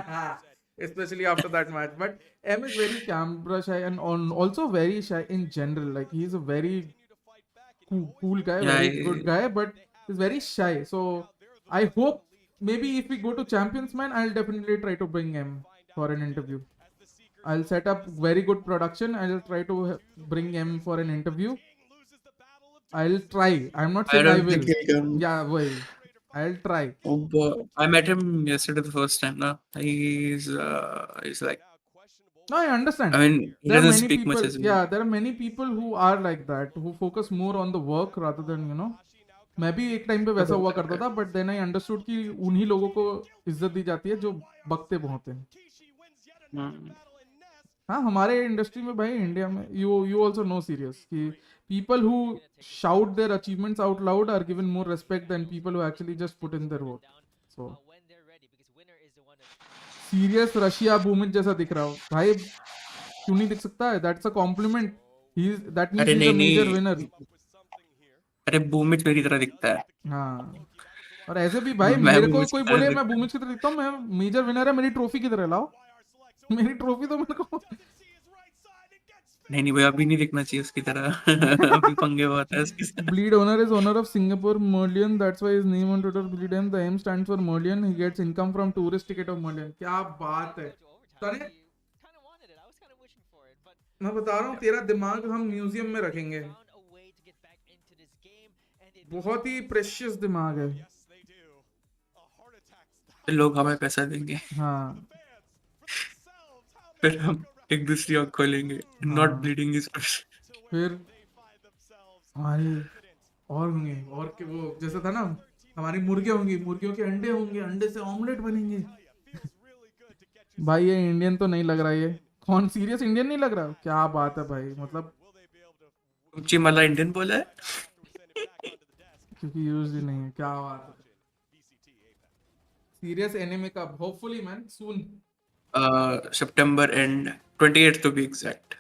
Especially after that match. But M is very camera shy and also very shy in general. Like he's a very cool guy, Yeah, very good guy, but he's very shy. So I hope maybe if we go to Champions, man, I'll definitely try to bring M for an interview. I'll set up very good production. I'll try to bring M for an interview. I'll try. I'm not saying I don't will. think he'll come. Yeah, well, I'll try. Oh boy. I met him yesterday the first time. Now he's like, No, I understand. I mean, he There are doesn't many speak much people. as well. Yeah, there are many people who are like that, who focus more on the work rather than मैं भी एक time पे वैसा हुआ करता था, but then I understood कि उन्हीं लोगों को इज्जत दी जाती है जो बकते बहुत हैं. हाँ, हमारे इंडस्ट्री में भाई, इंडिया में you also know serious कि people who shout their achievements out loud are given more respect than people who actually just put in their work. So serious Russia बूमिच जैसा दिख रहा हो भाई, क्यों नहीं दिख सकता है? That's a compliment. That means अरे he's a नहीं major नहीं. winner. अरे बूमिच मेरी तरह दिखता है. हाँ, और ऐसे भी भाई मैं मेरे को बूमिच कोई की तरह बोले दिखता मैं बूमिच की तरह दिखता हूँ, मैं मेजर विनर है, मेरी ट्रॉफी की तरह लाओ. मेरी ट्रॉफी तो मेरे को नहीं भाई, अभी नहीं दिखना चाहिए उसकी तरह. अभी पंगे बहुत है उसके साथ. Bleed owner is owner of Singapore Merlion. That's why his name on Twitter Bleed M. The M stands for Merlion. He gets income from tourist ticket of Merlion. क्या बात है. तने मैं बता रहा हूँ, तेरा दिमाग हम म्यूजियम में रखेंगे. बहुत ही प्रेशियस दिमाग है. लोग हमें पैसा देंगे, हाँ, फिर हम एक दूसरी आँख खोलेंगे. नॉट ब्लीडिंग इज फिर हमारी और होंगे, और के वो जैसा था ना, हमारी मुर्गियाँ होंगी, मुर्गियों के अंडे होंगे, अंडे से ऑमलेट बनेंगे. भाई ये इंडियन तो नहीं लग रहा, ये कौन सीरियस इंडियन नहीं लग रहा? क्या बात है भाई, मतलब ऊंची मला इंडियन बोला है. क्योंकि यूज ही नहीं है. क्या बात है. सीरियस एनिमे कब? Hopefully man soon. September end 28th to be exact.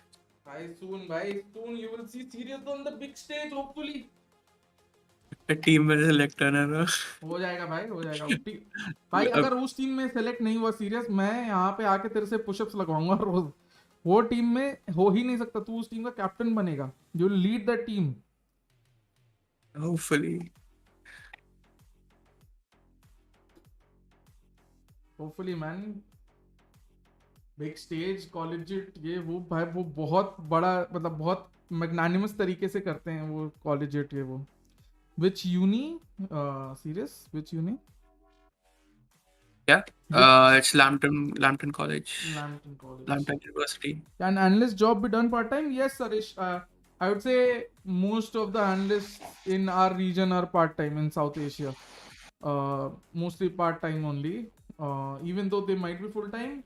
भाई सून, भाई soon you will see serious on the big stage hopefully. Team में सेलेक्ट होना ना. हो जाएगा भाई, हो जाएगा. भाई अगर उस टीम में सेलेक्ट नहीं हुआ सीरियस, मैं यहाँ पे आके तेरे से पुशअप्स लगवाऊंगा रोज. वो टीम में हो ही नहीं सकता. तू उस टीम का कैप्टन बनेगा. You will lead the team. Hopefully. Hopefully man. Big stage, collegiate, ये वो भाई वो बहुत बड़ा, मतलब बहुत मैग्नानिमस तरीके से करते हैं वो कॉलेजिएट. ये वो which uni serious which uni? Yeah, it's Lambton College. Lambton University. Can analyst job be done part time? Yes, Sarish. I would say most of the analysts in our region are part time in South Asia. Mostly part time only. Even though they might be full time.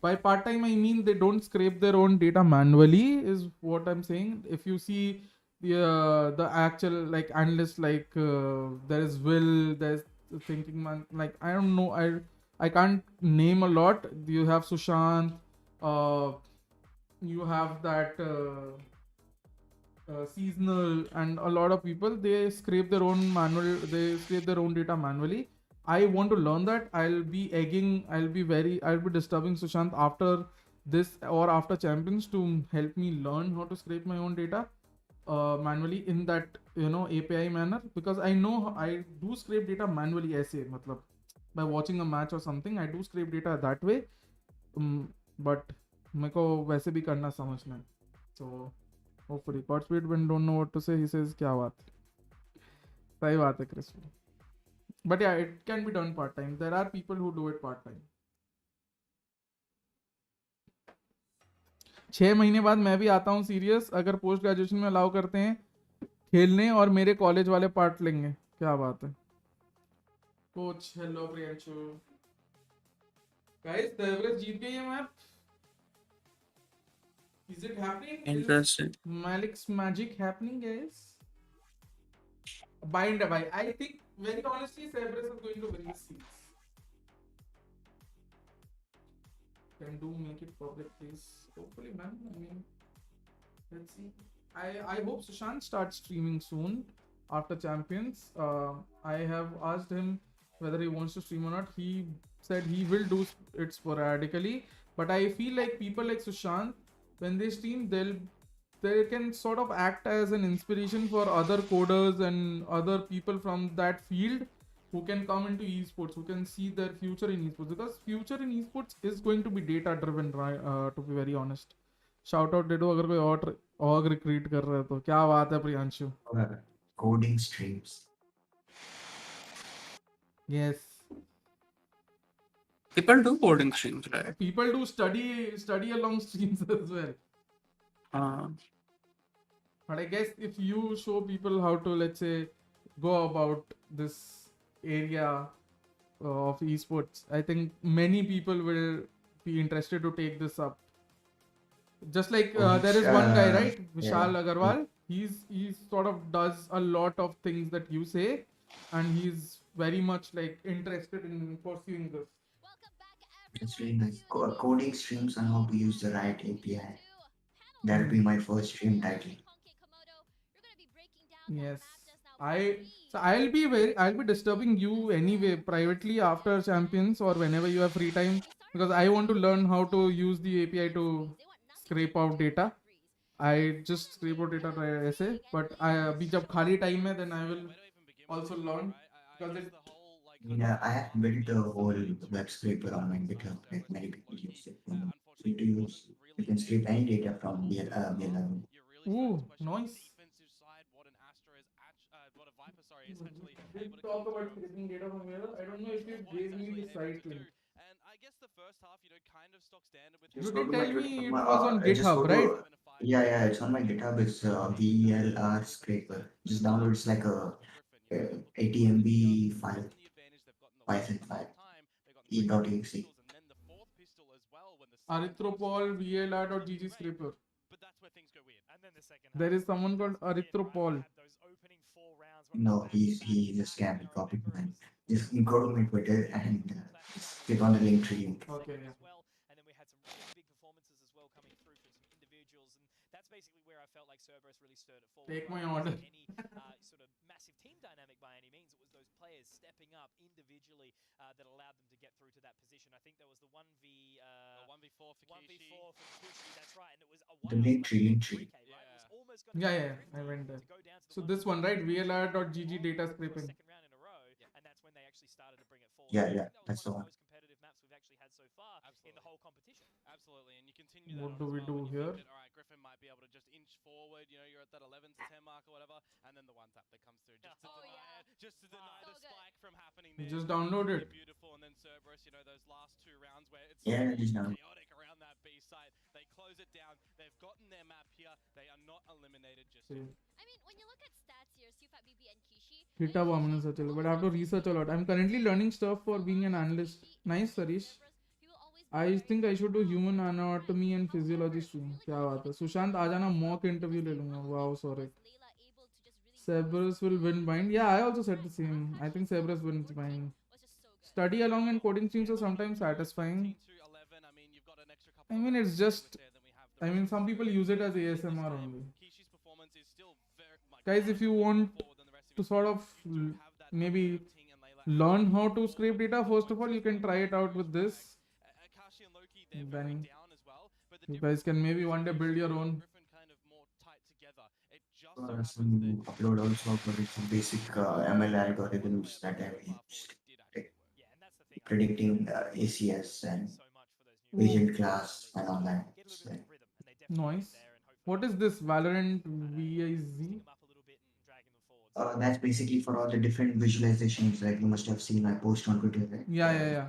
By part time I mean they don't scrape their own data manually, is what I'm saying. If you see the actual like analyst, like there is Will, there's thinking man, like I don't know, I can't name a lot. You have Sushant, you have that seasonal, and a lot of people, they scrape their own data manually. I want to learn that. I'll be disturbing Sushant after this or after Champions to help me learn how to scrape my own data. manually in that API manner, because I know I do scrape data manually ऐसे मतलब by watching a match or something I do scrape data that way, but मेरे को वैसे भी करना समझना है. So hopefully Godspeed when don't know what to say he says क्या बात है. सही बात है Chris. But yeah, it can be done part time. There are people who do it part time. 6 महीने बाद मैं भी आता हूँ सीरियस, अगर पोस्ट ग्रेजुएशन में अलाउ करते हैं खेलने और मेरे कॉलेज वाले पार्ट लेंगे. क्या बात है कोच. हेलो प्रियांशु. गाइस सर्बरस जीत गई है map. Is it happening? Interesting. Malik's magic happening, guys? Bind by. I think very honestly Cerberus is going to win this series. Can do make it public, please. Hopefully, man. I mean, let's see. I hope Sushant starts streaming soon after Champions. I have asked him whether he wants to stream or not. He said he will do it sporadically. But I feel like people like Sushant, when they stream, they can sort of act as an inspiration for other coders and other people from that field who can come into esports, who can see their future in esports, because future in esports is going to be data driven, to be very honest. Shout out दे दो अगर कोई और org recruit कर रहा है तो. क्या बात है Priyanshu. Coding streams. Yes, People do coding streams, right? people do study along streams as well. But I guess if you show people how to, let's say, go about this area of esports, I think many people will be interested to take this up. Just like there is one guy, right, Vishal Agarwal. He sort of does a lot of things that you say, and he's very much like interested in pursuing this. It's really nice. Coding streams on how to use the Riot API. That'll be my first stream title. Yes, I'll be disturbing you anyway privately after Champions or whenever you have free time, because I want to learn how to use the API to scrape out data. I just scrape out data ऐसे, but अभी जब खाली time है then I will also learn, because it. Yeah, I have built a whole web scraper on my GitHub. Like many people use it. So you can scrape any data from VLAN. Ooh, nice. Did talk about scraping data from here. I don't know if you gave me the site link. And I guess the first half, kind of stock standard with You did tell me it was on GitHub, right? Yeah, it's on my GitHub. It's VLR scraper. Just download. It's like a 80 MB file, Python file, e.exe. Arithropol VLR.gg scraper. But that's where things go weird. And then the second There half, is someone called Arithropol. those opening 4 rounds. when No, he's a scam. He copied mine. Just go to my Twitter and just click on the link tree. Okay, yeah. as well. And then we had some really big performances as well coming through from some individuals, and that's basically where I felt like Cerberus really stirred it forward. Take my Rather order. than any sort of massive team dynamic by any means. It was those players stepping up individually that allowed them to get through to that position. I think there was the 1v4 for 1v4 Kishi. for Kishi, that's right, and it was a The link tree. 3K, right? It was almost gonna Yeah, be I went there. to go down to the So this one, right? VLR.gg data for a scraping. second round in a row, and that's when they actually started to bring it forward. Yeah, I think yeah, that was that's the one one. of the most competitive maps we've actually had so far in the Absolutely. whole competition. Absolutely, and you continue that What on do as we well do when you here? think that, all right, Griffin might be able to just inch forward. You're at that 11 to 10 mark or whatever, and then the one tap that comes through just to Oh, deny yeah. it, just to deny So the good. spike from happening You there. just download Really it. beautiful, and then Cerberus, those last 2 rounds where it's Yeah, so just download. chaotic around that B site. They close it down. They've gotten their map here. They are not eliminated just See. yet. I mean, when you look at stats here, Sufat BB and Kishi. GitHub ominous such a lot, but I have to research a lot. I'm currently learning stuff for being an analyst. Nice, Sarish. I think I should do human anatomy and physiology stream. क्या बात है? सुशांत आ जाना, mock interview ले लूँगा. Wow, sorry. Cerberus will win bind. Yeah, I also said the same. I think Cerberus wins bind. Study along and coding streams are sometimes satisfying. 14-11, I mean, you've got an extra couple I of mean, rounds it's to deal with just. there, then we have the I mean, rest some of people the use it as this ASMR time, only. Kishi's performance is still very Guys, if you want forward than the rest of to his sort team. of You do have that maybe Ting and Layla learn how to scrape data, first of all, you can try it out with this. Akashi and Loki, they're very Then down as well, but the you guys can maybe difference one day is build your Griffin own. kind of more tight together. It just some upload also for some basic ML algorithms that I've used, like Yeah, and that's the thing. I think predicting that ACS and so much for those new agent players class and all that. get a little So, bit of rhythm, and they definitely Nice. get there. And hopefully, What is this Valorant boosting VIZ? them up a little bit and dragging them forward. that's basically for all the different visualizations. Like you must have seen my post on Twitter, right? Yeah.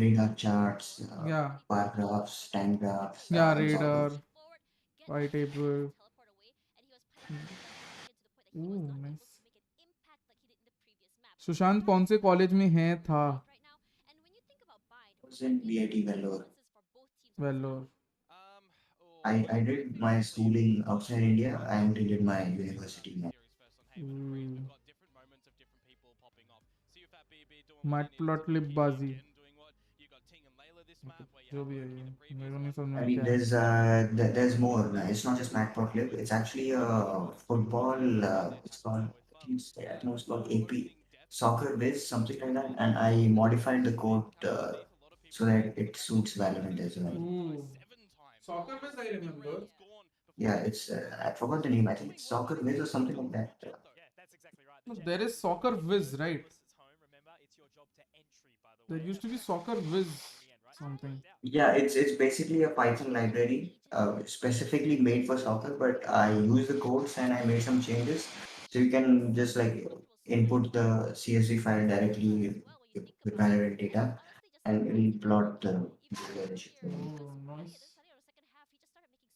Radar charts, Yeah. bar graphs, time graphs, Yeah, and all radar, those. white table. Ooh, nice. Sushant कौन से college में है था? I was in VIT Vellore. Vellore. I did my schooling outside India and did my university. Matplotlib bazi. जो भी है ये मेरे को नहीं समझ I में mean, क्या है. there's more. It's not just matplotlib. It's actually a football. It's called, I think it's called AP soccer viz, something like that. And I modified the code so that it suits Valorant as well. Ooh. Soccer viz I remember. Yeah, it's I forgot the name. I think it's soccer viz or something like that. Yeah, that's exactly right. No, there is soccer viz, right? There used to be soccer viz something. Yeah, it's basically a Python library specifically made for soccer, but I use the codes and I made some changes. So you can just like input the CSV file directly with Valorant data and it will plot the visualization. Oh, nice.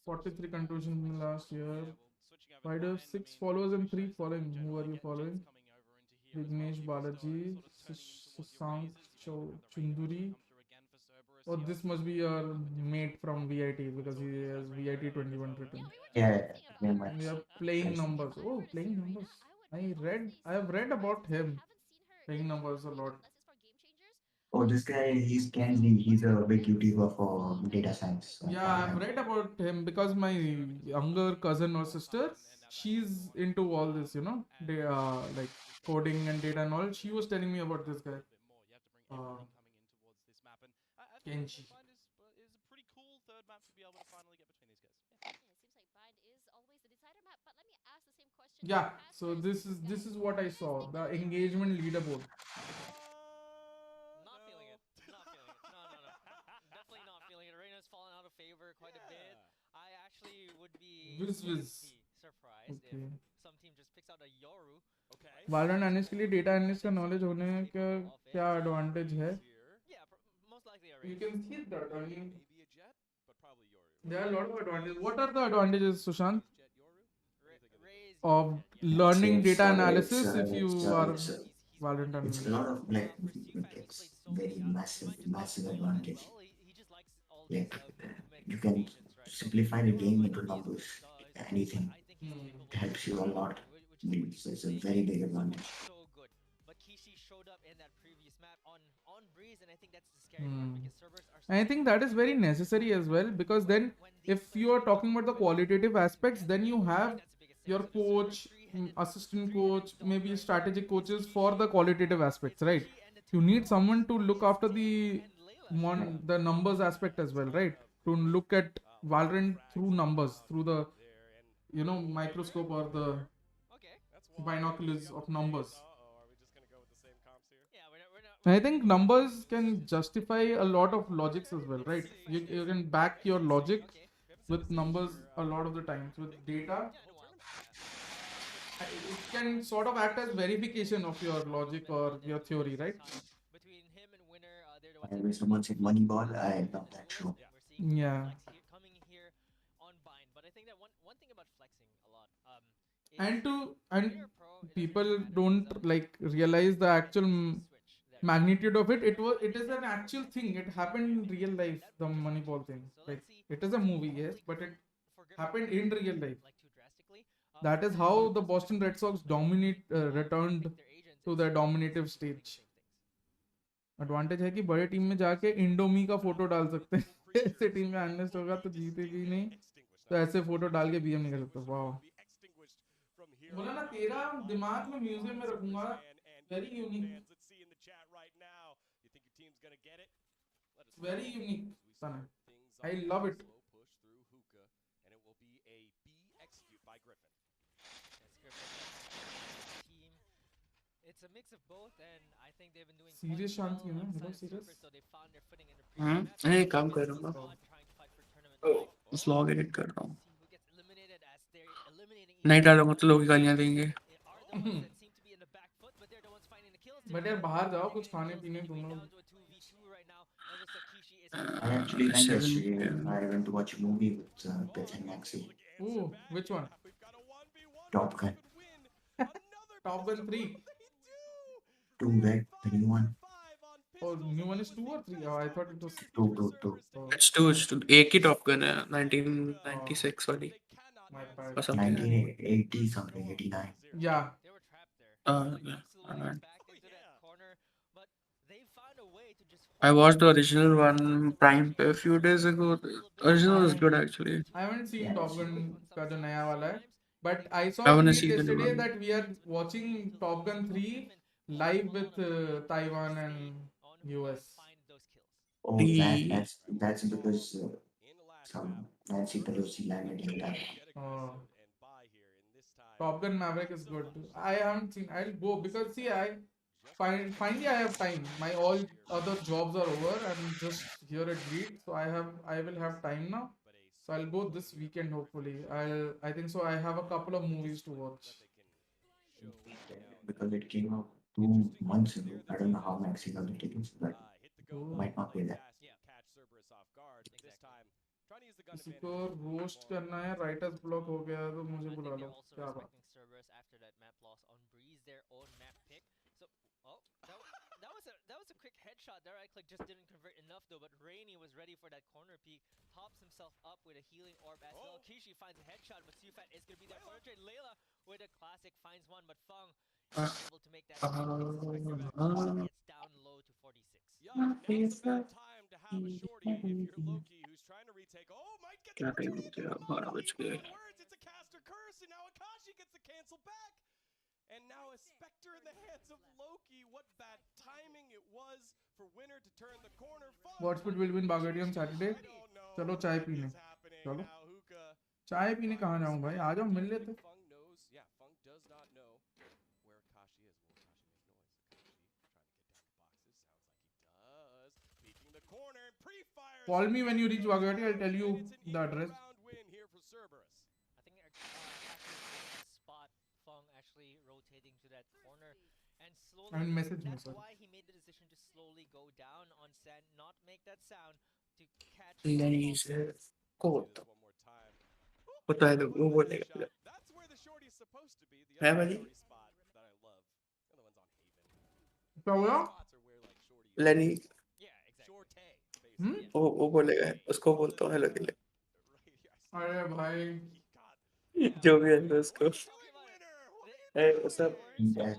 43 contributions in the last year. Why do you have 6 followers and 3 following? Who are you following? Vignesh Balaji, Susank Chunduri. Oh, this must be your mate from VIT because he has VIT 21 written. Yeah, We are playing numbers. Oh, playing numbers. I have read about him. Playing numbers a lot. Oh, this guy, he's Kenji. He's a big YouTuber for data science. Yeah, I've read about him because my younger cousin or sister, she's into all this, they like coding and data and all. She was telling me about this guy. Kenji. Yeah, so this is what I saw. The engagement leaderboard. Not feeling it. Not feeling it. No. Definitely not feeling it. Reina's fallen out of favor quite a bit. I actually would be surprised if some team just picks out a Yoru. Valorant analyst के लिए data analyst का knowledge होने का क्या advantage है? Yeah, most likely a You Reina. can see that. I mean, there are a lot of advantages. What are the advantages, Sushant, of learning data analysis if you are Valorant It's analyst? a lot of like it's very massive advantage. Like you can simplify the game into numbers. Anything it helps you a lot. It's a very big advantage. So good. But Kishi showed up in that previous map on Breeze, and I think that's the scary part because servers are I think that is very necessary as well because then if you are talking about the qualitative aspects, then you have your coach, assistant coach, maybe strategic coaches for the qualitative aspects, right? You need someone to look after the numbers aspect as well, right? To look at Valorant through numbers, through the microscope or the binoculars of numbers. I think numbers can justify a lot of logics as well, right? You can back your logic with numbers a lot of the times. With data, it can sort of act as verification of your logic or your theory, right? between him and Winner. They're the And ones when someone said Moneyball, I love that show. Yeah. coming here on Bind, but I think that one thing about flexing a lot. And people don't like realize the actual magnitude of it. It is an actual thing. It happened in real life. The Moneyball thing. Like it is a movie, yes, but it happened in real life. That is how the Boston Red Sox returned to their dominative stage. Advantage है कि बड़े team में जाके Indomie का photo डाल सकते हैं ऐसे टीम में एनालिस्ट होगा तो जीतेगी नहीं तो ऐसे फोटो डाल के बीएम नहीं कर सकते वाह बोला ना तेरा दिमाग में म्यूजियम में रखूंगा very unique son I love it It's a mix of both, and I think they've been doing Serious quite well Shanti, man. on Hello, side of serious. Cerberus, so they found their footing in the previous match. अरे काम This कर is रहा हूँ a ना squad trying to fight for tournament life. उस log edit कर रहा हूँ See who gets eliminated as they're eliminating each नहीं other. डालूंगा तो लोग गालियाँ देंगे Are the ones that seem to be in the back foot, but they're the ones finding the kills. But यार बाहर जाओ कुछ खाने पीने तुम Anyway, लोग. down to a 2v2 right now. As Sakishi is I actually went 7 yesterday. PM. I went to watch a movie with Beth and Maxi. Ooh, which one? Top Gun. Top Gun 3. 2, right? The new one. Oh, new one is 2 or 3? Oh, I thought it was 2. Oh, It's two एक ही Top Gun है 1996 वाली my bad. or something 1980 something, 89. Yeah. They were trapped there. yeah. Absolutely backed into that corner, but they found a way to just I watched the original one Prime a few days ago. The original was good actually. I haven't seen Yeah, Top it's Gun का जो नया वाला है. But I saw I a wanna tweet see the new yesterday one. that we are watching Top Gun 3 live with Taiwan and US. Oh, The that's because some Nancy Pelosi landed in that. Oh. Top Gun Maverick is good. I haven't seen. I'll go because see, I finally I have time. My all other jobs are over. I'm just here at Reed, so I will have time now. So I'll go this weekend hopefully. I think so. I have a couple of movies to watch. Because it came out 2 months ago. I don't know how Maxi got the tickets, but Oh. might not be there. किसी को roast करना है writers block हो गया तो मुझे बुला लो क्या बात Cerberus after that map loss on Breeze, their own map pick. So, that was a quick headshot there. I just didn't convert enough though. But Rainy was ready for that corner peek, pops himself up with a healing orb as well. Kishi finds a headshot, but Sufat is gonna be there for a trade. Layla with a classic finds one, but Fung is able to make that. Gets down low to 46. Yeah, now's the bad time to have a shorty if you're Loki who's trying to retake. Oh, might get the क्या time opportunity हो to गया come out. 12 बज गए Even words, it's a caster curse, and now Akashi gets the cancel back. And now a Spectre in the hands of Loki. What bad timing it was for Winner to turn the corner. WatchParty will win Bagadi on Saturday. चलो चाय पीने चलो चाय पीने कहाँ जाऊँ भाई आ जाओ मिल लेते Fung knows, yeah, Fung does not know where Akashi is. Will Akashi make noise? Akashi trying to get down the boxes. Sounds like he does. Peeking the corner and pre-fire. Call me when you reach Bagadi. I'll tell you the address. Win here for Cerberus. I think spot Fung actually rotating to that corner and slowly. I mean, message me, That's sorry. why he made the decision to slowly go down on sand, not make that sound to catch. Lenny से coat One more time. पता है वो बोलेगा That's where the shorty is supposed to be. The है other भाई shorty spot that I love. The other one's on Haven. क्या हुआ Spots are where like shorty लेनी Yeah, exactly. Shorty, basically. वो बोलेगा उसको बोलता हूँ हेलो के लिए अरे भाई जो भी है उसको hey what's up Yeah,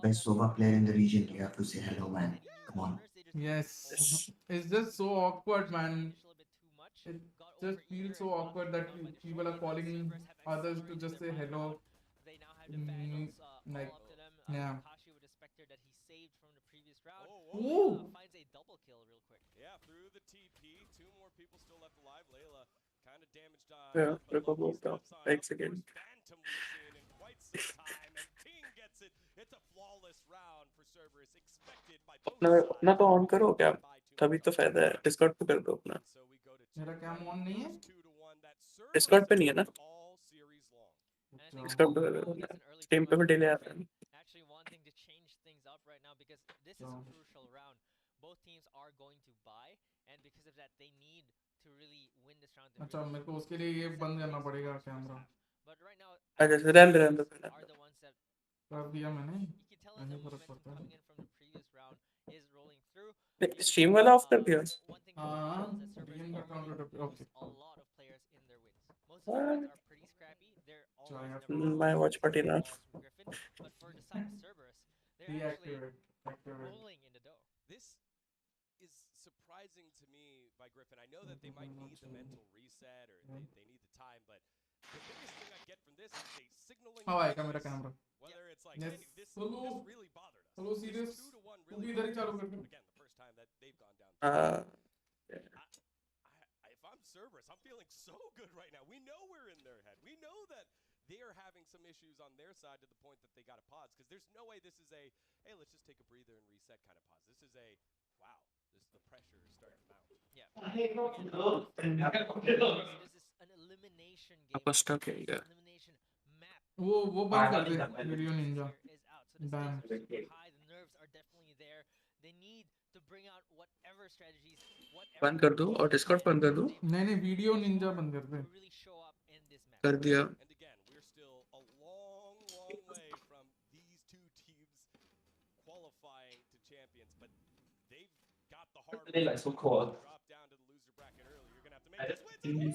best Sova player in the region. You have to say hello, man. Come on. yes it's just so awkward man it just feels so awkward that people are calling others to just say hello They now have the vandals like all up to them. yeah Akashi with a Spectre that he saved from the previous round. Ooh. Finds a double kill real quick. Yeah, through the TP. 2 more people still left alive. Layla kind of damaged on. yeah रुको बोलता हूँ एक second Phantom Lucian in quite some time, and King gets it. It's a flawless round for Cerberus, expected by both अपना sides. अपना तो on करो क्या तभी तो फायदा है डिस्कॉर्ड पे कर दो अपना So we go to मेरा कैम ऑन नहीं है 2-1. That डिस्कॉर्ड पे नहीं है ना all series long. डिस्कॉर्ड पे कर दो स्ट्रीम पे भी डिले आता है Actually wanting to change things up right now because this is a crucial round. Both teams are going to buy, and because of that, they need to really win this round. अच्छा मेरे को उसके लिए ये बंद करना पड़ेगा camera But right now, अच्छा रहने दो are the ones that कर दिया मैंने you can tell that the नहीं फर्क momentum पड़ता coming in from the previous round is rolling through. Stream वाला ऑफ कर दिया One thing हाँ that Cerberus DM का already counter lose okay a lot of players in their wins. Most of their wins are pretty scrappy. They're So I have always to my watch party now balls from Griffin. But for the side of Cerberus, they're actually activate rolling in the dough. This is surprising to me by Griffin. I know that they might need the mental reset or they need the time, but the biggest thing I get from this is they signaling. हाँ आएगा मेरा camera Whether it's like, Yes. hey, this Hello. really bothered us. Hello, serious? This 2-1 तू भी really इधर ही bothered चालू us. कर दे Again, the first time that they've gone down. If I'm Cerberus, I'm feeling so good right now. We know we're in their head. We know that they're having some issues on their side to the point that they got to pause, because there's no way this is a, hey, let's just take a breather and reset kind of pause. This is a, wow, the pressure is starting to mount. Yeah. This is an elimination game. आपका stuck है क्या? Elimination map. वो बंद कर दे video ninja Is out. So the Damn. stakes are super high. The nerves are definitely there. They need to bring out whatever strategies, whatever बंद कर दो और Discord बंद कर दो. नहीं वीडियो निंजा बंद कर दे to really show up in this map. कर दिया. And again, we're still a long, long way from these two teams qualifying to champions, but they've got the hard They like so cool. drop down to the loser bracket early. You're gonna have to make this win.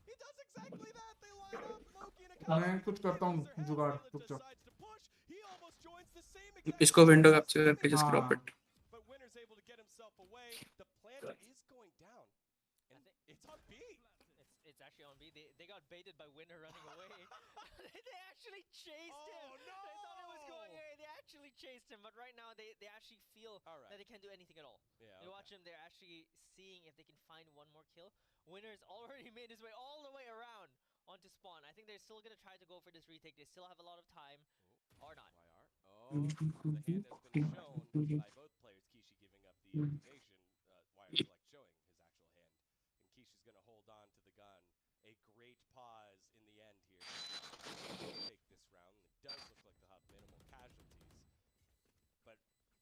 He does exactly that. They line up Loki and a मैं कुछ करता हूँ जुगाड़ रुक जा decides to push. He almost joins the same exact इसको window capture करके just crop हाँ it. but Winner's able to get himself away. The planet is going down. And it's on B. It's actually on B. They got baited by Winner running away. They actually chased him. Oh, no! They thought it was going A. They actually chased him, but right now they actually feel All right. that they can't do anything at all. Yeah, You watch them, they're actually seeing if they can find one more kill. Winner's already made his way all the way around onto spawn. I think they're still gonna try to go for this retake. They still have a lot of time. Or not. YR. Oh, the hand has been shown by both players. Kishi giving up the invitation. YR like showing his actual hand. And Kishi's going to hold on to the gun. A great pause in the end here. Take this round. It does look like they'll have minimal casualties. But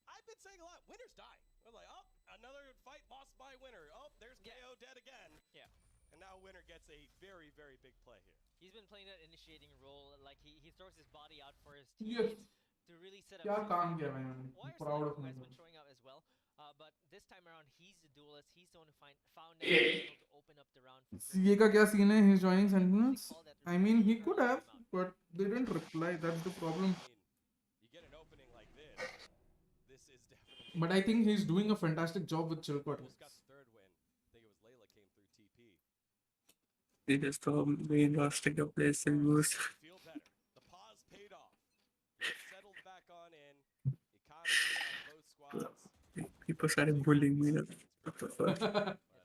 I've been saying a lot. Winner's dying. We're like, oh, another fight lost by Winner. Oh, there's KO dead again. Yeah. And now Winner gets a very, very big play here. He's been playing that initiating role. Like he throws his body out for his Yes. teammates to really set up. क्या some- काम किया भाई मैंने Wires proud like of has been myself showing up as well. But this time around, he's the duelist. He's the one who found that able to open up the round. for CA का क्या scene है he's joining Griffin. Sentinels Call that I mean he early could have timeout. but they didn't reply that's the problem I mean, you get an opening like this. This is definitely. but I think he's doing a fantastic job with Chilcot Almost got the third win. I think it was Layla came through TP. They just the main roster का place and use. Feel better. The pause paid off. They settled back on in. Economy on both squads. People started bullying me. What the fuck? Yeah,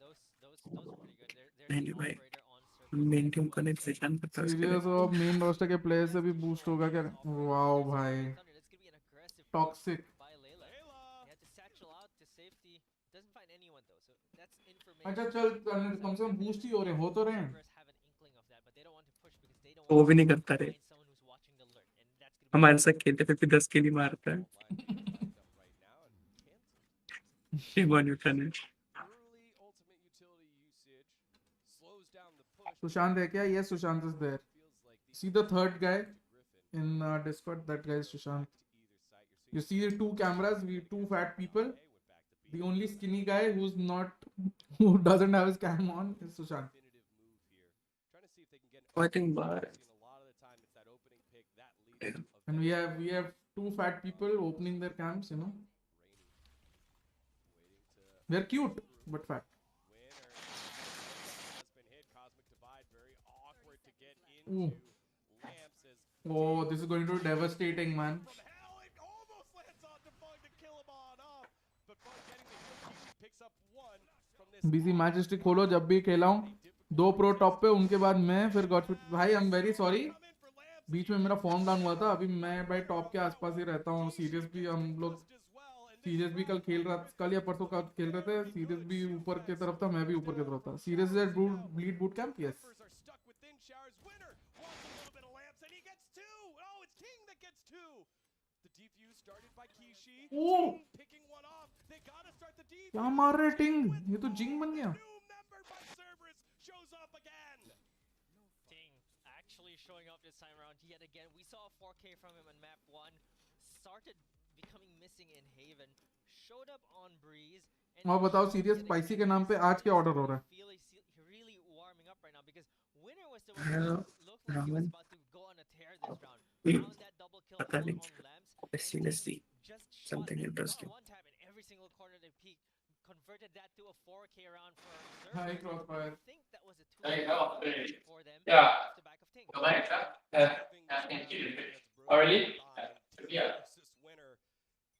those are pretty good. They're नहीं the भाई operator on circle. main team को नहीं पहचान पता उसके लिए. Serious अब main roster के प्लेयर से भी बूस्ट होगा क्या वाओ भाई That's gonna be an aggressive toxic by Layla. Layla. He had to satchel out to safety. Doesn't find anyone though, so that's information. अच्छा चल कम से कम बूस्ट ही हो रहे हो तो रहे हैं Cerberus have an inkling of that, but they don't want to push because they don't वो want भी to नहीं करता रे. find someone who's watching the alert, and that's gonna be हमारे साथ खेलते फिर भी 10 के लिए मारता है. Right now and cancelled. Shame on you, Tanesh. Early ultimate utility usage slows down the push. Sushant है क्या yes Sushant is there Feels like the see the third guy Griffin in Discord that guy is Sushant to either side. You're you see the two cameras we two fat people the only skinny guy who's not who doesn't have his cam on is Sushant definitive move here. Trying to see if they can get Oh, I think opening by- picks, and a lot of the time it's that opening pick that leads Yeah. of and we have two fat people opening their cams you know Rainy. Waiting to they're cute but fat Winner has been hit. Cosmic Divide very awkward to get into. Ooh. Lamps as oh this is going to be devastating man from hell. It almost lands on Bug to kill him on off. But Bug getting the kill. Kishi picks up one from this. BC match history खोलो जब भी खेला हूँ दो pro top पे उनके बाद मैं फिर गॉडस्पीड भाई I am very sorry Come in for Lamps. बीच में मेरा फॉर्म डाउन हुआ था अभी मैं भाई टॉप के आसपास ही रहता हूँ सीरियस भी हम लोग Just as well. And this serious भी कल खेल रहा कल या परसों कल खेल रहे थे सीरियस भी ऊपर की तरफ था मैं भी ऊपर की तरफ था serious is bleed boot camp yes Members are stuck within Showers. Winner wants a little bit of Lamps and he gets two. Oh, it's King that gets two. The defuse started by Kishi. Oh. King picking one off. They gotta start the defuse. क्या मार रहे टिंग ये तो जिंग बन गया New member by Cerberus shows up again. Ting actually showing up this time around yet again. We saw a 4K from him on map 1. Started becoming missing in Haven. Showed up on Breeze. and और बताओ showed serious yet spicy again के नाम पे आज क्या order हो रहा है feel he's really warming up right now because Winner was the one who Hello, looked like he was Raman. about to go on a tear this round. Hmm. Found that double kill पता on नहीं. Lamps. Let's see, let's see. Just shot Something it, interesting. not one time in every single corner they peaked. Converted that to a 4K round for Hi, Cerberus. Crossfire. I think that was a Hey, 2 how are you? for them Yeah. off the back of Ting. Come on, thank you. That's Oh, really? broken by Yeah. versus Winner.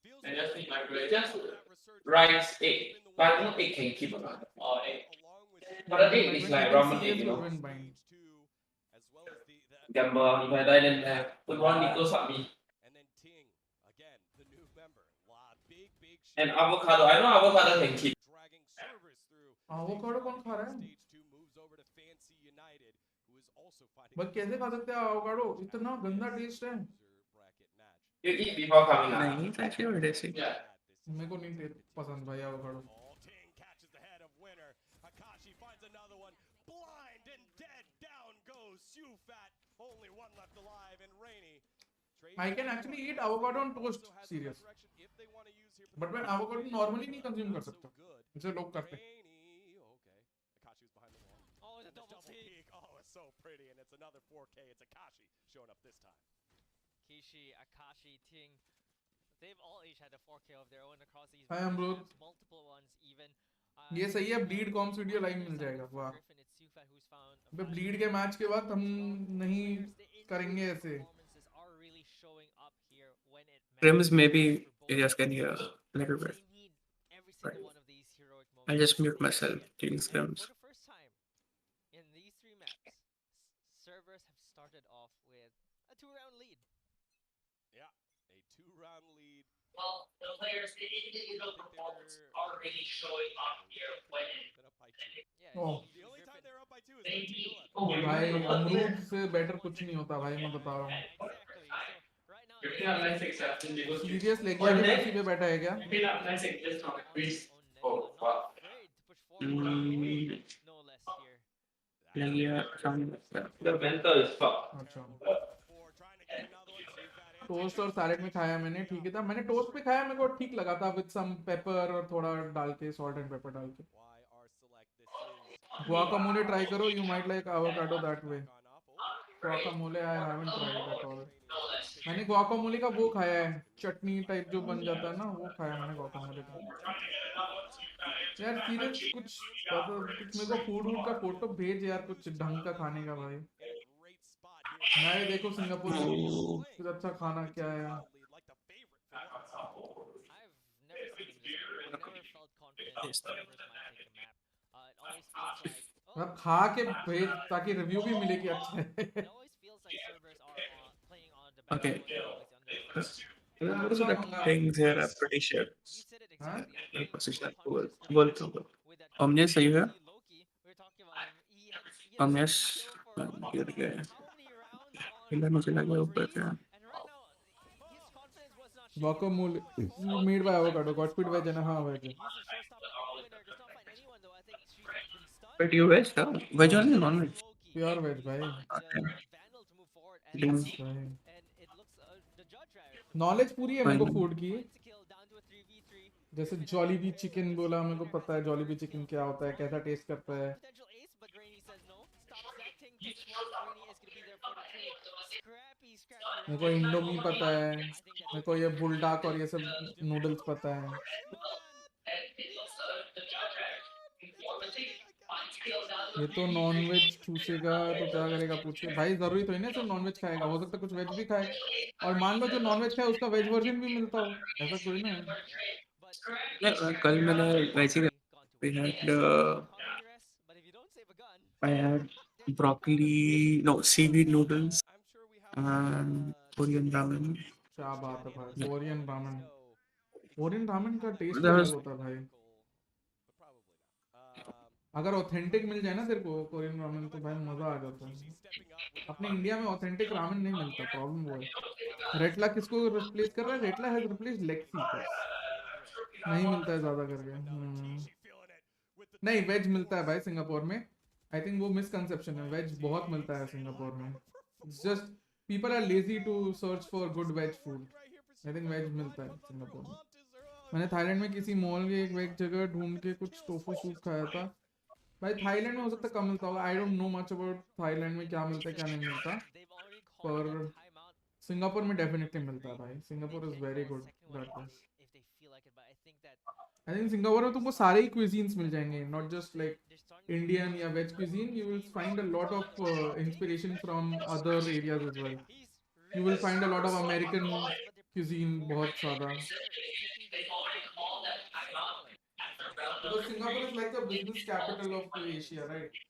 Feels I just need my like grade. Just that resurgence Rice has 8. been the But I one don't think can keep it on. Oh, 8. along with But I think it's like Ramen 8, you know. Stage 2, as well as the gamble มีรายได้แน่ๆฟุตบอลดีกว่าสามี And then Ting, again, the new member. Big and shield. avocado I know avocado can kick Dragging Cerberus through. Avocado कौन खा रहा है? Stage 2 moves over to Fancy United, who is also fighting. भाई कैसे खा सकते हैं avocado? इतना गंदा टेस्ट है. Bracket match. you eat before coming up नहीं, it's actually very tasty. yeah मेरे को नहीं पसंद भाई avocado. Ting catches the head of winner. Akashi finds another one. Blind and dead. Down goes Sufat. Only one left alive and Rainy. I can actually eat avocado on toast. Serious. But मैं avocado normally नहीं consume कर सकता. इसे लोग करते. Okay. Akashi was behind the wall. Oh, the double peek. peek. Oh, it's so pretty, and it's another 4K. It's Akashi showing up this time. Kishi, Akashi, Ting. They've all each had a 4K of their own across these Hi, Amrut. matches, multiple ones even. ये सही है bleed comps video live मिल जाएगा. वाह. Griffin, it's Sufat who's found a अबे flash. bleed के match के बाद हम नहीं करेंगे ऐसे. Performances are really showing up here when it Trims matters maybe for both areas can hear teams. a little bit. They need every single one of these heroic moments. I'll just mute myself during And scrims. for the first time in these three maps, Cerberus have started off with a 2-round lead. Yeah, a 2-round lead. well the players individual performance are really showing up here when Been up by 2. Yeah, Oh. it's The only time Griffin. they're up by 2 is they 19 need left. oh भाई अमरूद से better कुछ नहीं होता भाई मैं बता रहा हूँ. Exactly. So right now, Griffin have nice acceptance because Serious लेके आके किसी पे बैठा है क्या? Griffin have nice acceptance on the quiz oh, oh wow afraid to push forward. No less here. Like, yeah, the mental is fucked अच्छा. 4 trying to get another one. Sufat toast और salad में खाया मैंने. ठीक ही था. मैंने toast पे खाया मेरे को ठीक लगा था with some pepper और थोड़ा डाल के salt and pepper डाल के. YR select this is Guacamole try करो. You might like avocado that way. Guacamole I haven't tried at all. मैंने guacamole का वो खाया है. चटनी टाइप जो बन जाता है ना वो खाया मैंने guacamole का. यार सीरियस कुछ कुछ मेरे को फूड वूड का फोटो भेज यार कुछ ढंग का खाने का भाई. in a great spot here. मैं देखो सिंगापुर में कुछ अच्छा खाना क्या है. Like the favorite. I've never seen him this good. I've never felt confident that Cerberus might take a map. It always feels like अब खा के भेज ताकि रिव्यू भी मिले कि अच्छा है. it always feels like Cerberus are playing on the back. Okay. Always under. What is that things here? I'm pretty sure. You said it Huh? exactly. I Position think बोल confidence बोल with that Omnius सही है? Loki, we were talking about him. He had Omnius kill for गिर गया. how many rounds on हिला मुझे लगा ऊपर freeze? का. And right now, his confidence was not shaken. Guacamole made by avocado. Godspeed veg है ना. हाँ veg. Uses showstopper opener, does not find anyone though. I think she's pretty stunned. But you veg now? Veg only non-veg? Loki Pure veg भाई. Okay. Vandal to move forward and Ding. see, भाई. and it looks the judge right knowledge पूरी है मेरे को Fine. Food की. points to kill down to a 3v3. जैसे जॉलीबी chicken बोला मेरे को पता है जॉलीबी चिकन क्या होता है कैसा टेस्ट करता है. Potential ace, but Rainy says no. Stops that thing. Takes one. Rainy is gonna be there for the trade. Scrappy. मेरे को इंडोमी पता है. मेरे को ये बुलडाक और ये सब नूडल्स पता है. ये तो नॉन वेज चूसेगा तो क्या करेगा पूछ के. भाई जरूरी तो नहीं सिर्फ नॉन वेज खाएगा. हो सकता है कुछ वेज भी खाए. और मान लो जो नॉन वेज खाए उसका वेज वर्जन भी मिलता हो. ऐसा कोई ना है. कल मैंने वैसे ही we had I had broccoli, no, seaweed noodles and Korean ramen. क्या बात है भाई. Korean ramen. कोरियन रामेन का टेस्ट That अलग was- होता है भाई. अगर ऑथेंटिक मिल जाए ना तेरे को कोरियन रामेन तो भाई मजा आ जाता है. अपने इंडिया में ऑथेंटिक रामेन नहीं मिलता. प्रॉब्लम वो है. रेटला किसको रिप्लेस कर रहा है? रेटला हैज रिप्लेस लेक्सी. नहीं मिलता है ज्यादा करके. नहीं वेज मिलता है भाई सिंगापुर में. आई थिंक वो मिसकंसेप्शन है. वेज बहुत मिलता है सिंगापुर में. It's just people are lazy to search for good veg food. I think veg मिलता है सिंगापुर में. मैंने थाईलैंड में किसी मॉल के एक वेज जगह ढूंढ के कुछ टोफू सूप खाया था. भाई थाईलैंड में हो सकता है कम मिलता होगा. आई don't no much about Thailand में क्या मिलता है क्या नहीं मिलता. पर सिंगापुर में डेफिनेटली मिलता है भाई. Singapore is very good that way. I think Singapore में तुमको सारे ही क्विजीन्स मिल जाएंगे. नॉट जस्ट लाइक Indian या veg cuisine. You will find a lot of inspiration from other areas as well. You will find a lot of American cuisine बहुत सारा. Because Singapore is like the business capital of Asia, right?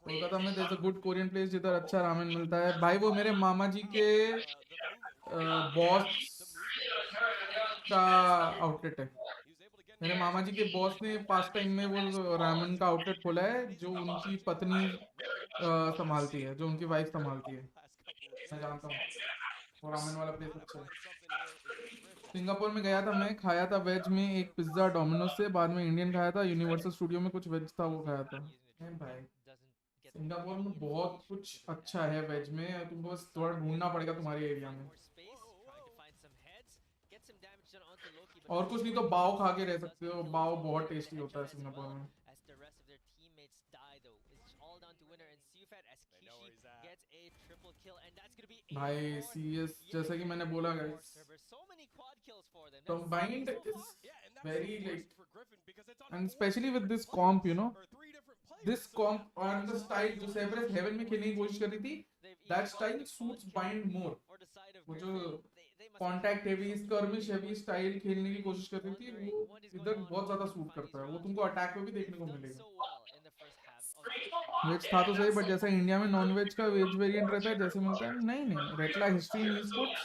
Kolkata में there's a good Korean place जिधर अच्छा ramen मिलता है भाई। वो मेरे मामा जी के बॉस का आउटलेट है। मेरे मामा जी के बॉस ने पास टाइम में वो रामेन का आउटलेट खोला है जो उनकी पत्नी संभालती है, जो उनकी वाइफ संभालती है। मैं जानता हूँ वो रामेन वाला प्लेस अच्छा है। सिंगापुर में गया था मैं, खाया था वेज में एक पिज्ज़ा डोमिनोज से, बाद में इंडियन खाया था, यूनिवर्सल स्टूडियो में कुछ वेज था वो खाया था। भाई सिंगापुर में बहुत कुछ अच्छा है वेज में, तुमको बस थोड़ा ढूंढना पड़ेगा तुम्हारे एरिया में। और कुछ नहीं तो बाओ खा के रह सकते हो, बाओ बहुत टेस्टी होता है सिंगापुर में। भाई सीएस जैसा कि मैंने बोला guys, combined is very like, and especially with this comp, you know, this comp and the style जो सेबरस हेवन में खेलने की कोशिश कर रही थी, that style suits bind more। वो जो contact heavy skirmish heavy style खेलने की कोशिश कर रही थी वो इधर बहुत ज्यादा सूट करता है, वो तुमको अटैक में भी देखने को मिलेगा। वेज था तो सही, बट जैसा इंडिया में नॉन वेज का वेज वेरिएंट रहता है जैसे मिलता है, नहीं नहीं रेटला हिस्ट्री इन ई-स्पोर्ट्स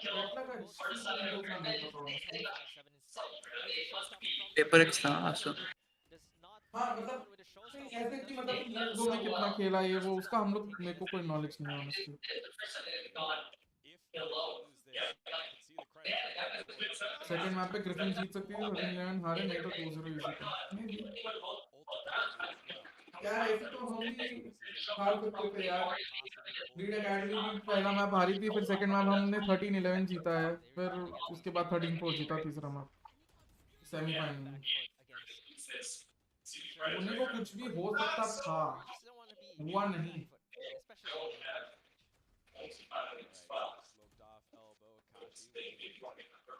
रेटला का हिस्ट्री मुझे उतना नहीं पता honestly। पेपर एक्स था आसो। हाँ मतलब नहीं ऐसे कि मतलब ईएस2 में कितना खेला ये वो उसका हम लोग, मेरे को कोई नॉलेज नहीं है ऑनेस्टली। सेकंड मैप पे ग्रिफिन जीत सकती थी, 13-11 हारे, नहीं तो 2-0 इजी था मे बी। यार ऐसे तो हम भी हार सकते थे यार। लीड एकेडमी भी पहला मैप हारी थी, फिर सेकंड मैप हमने 13-11 जीता है, फिर उसके बाद 13-4 जीता तीसरा मैप सेमीफाइनल में। उन्हीं को कुछ भी हो सकता था, हुआ नहीं।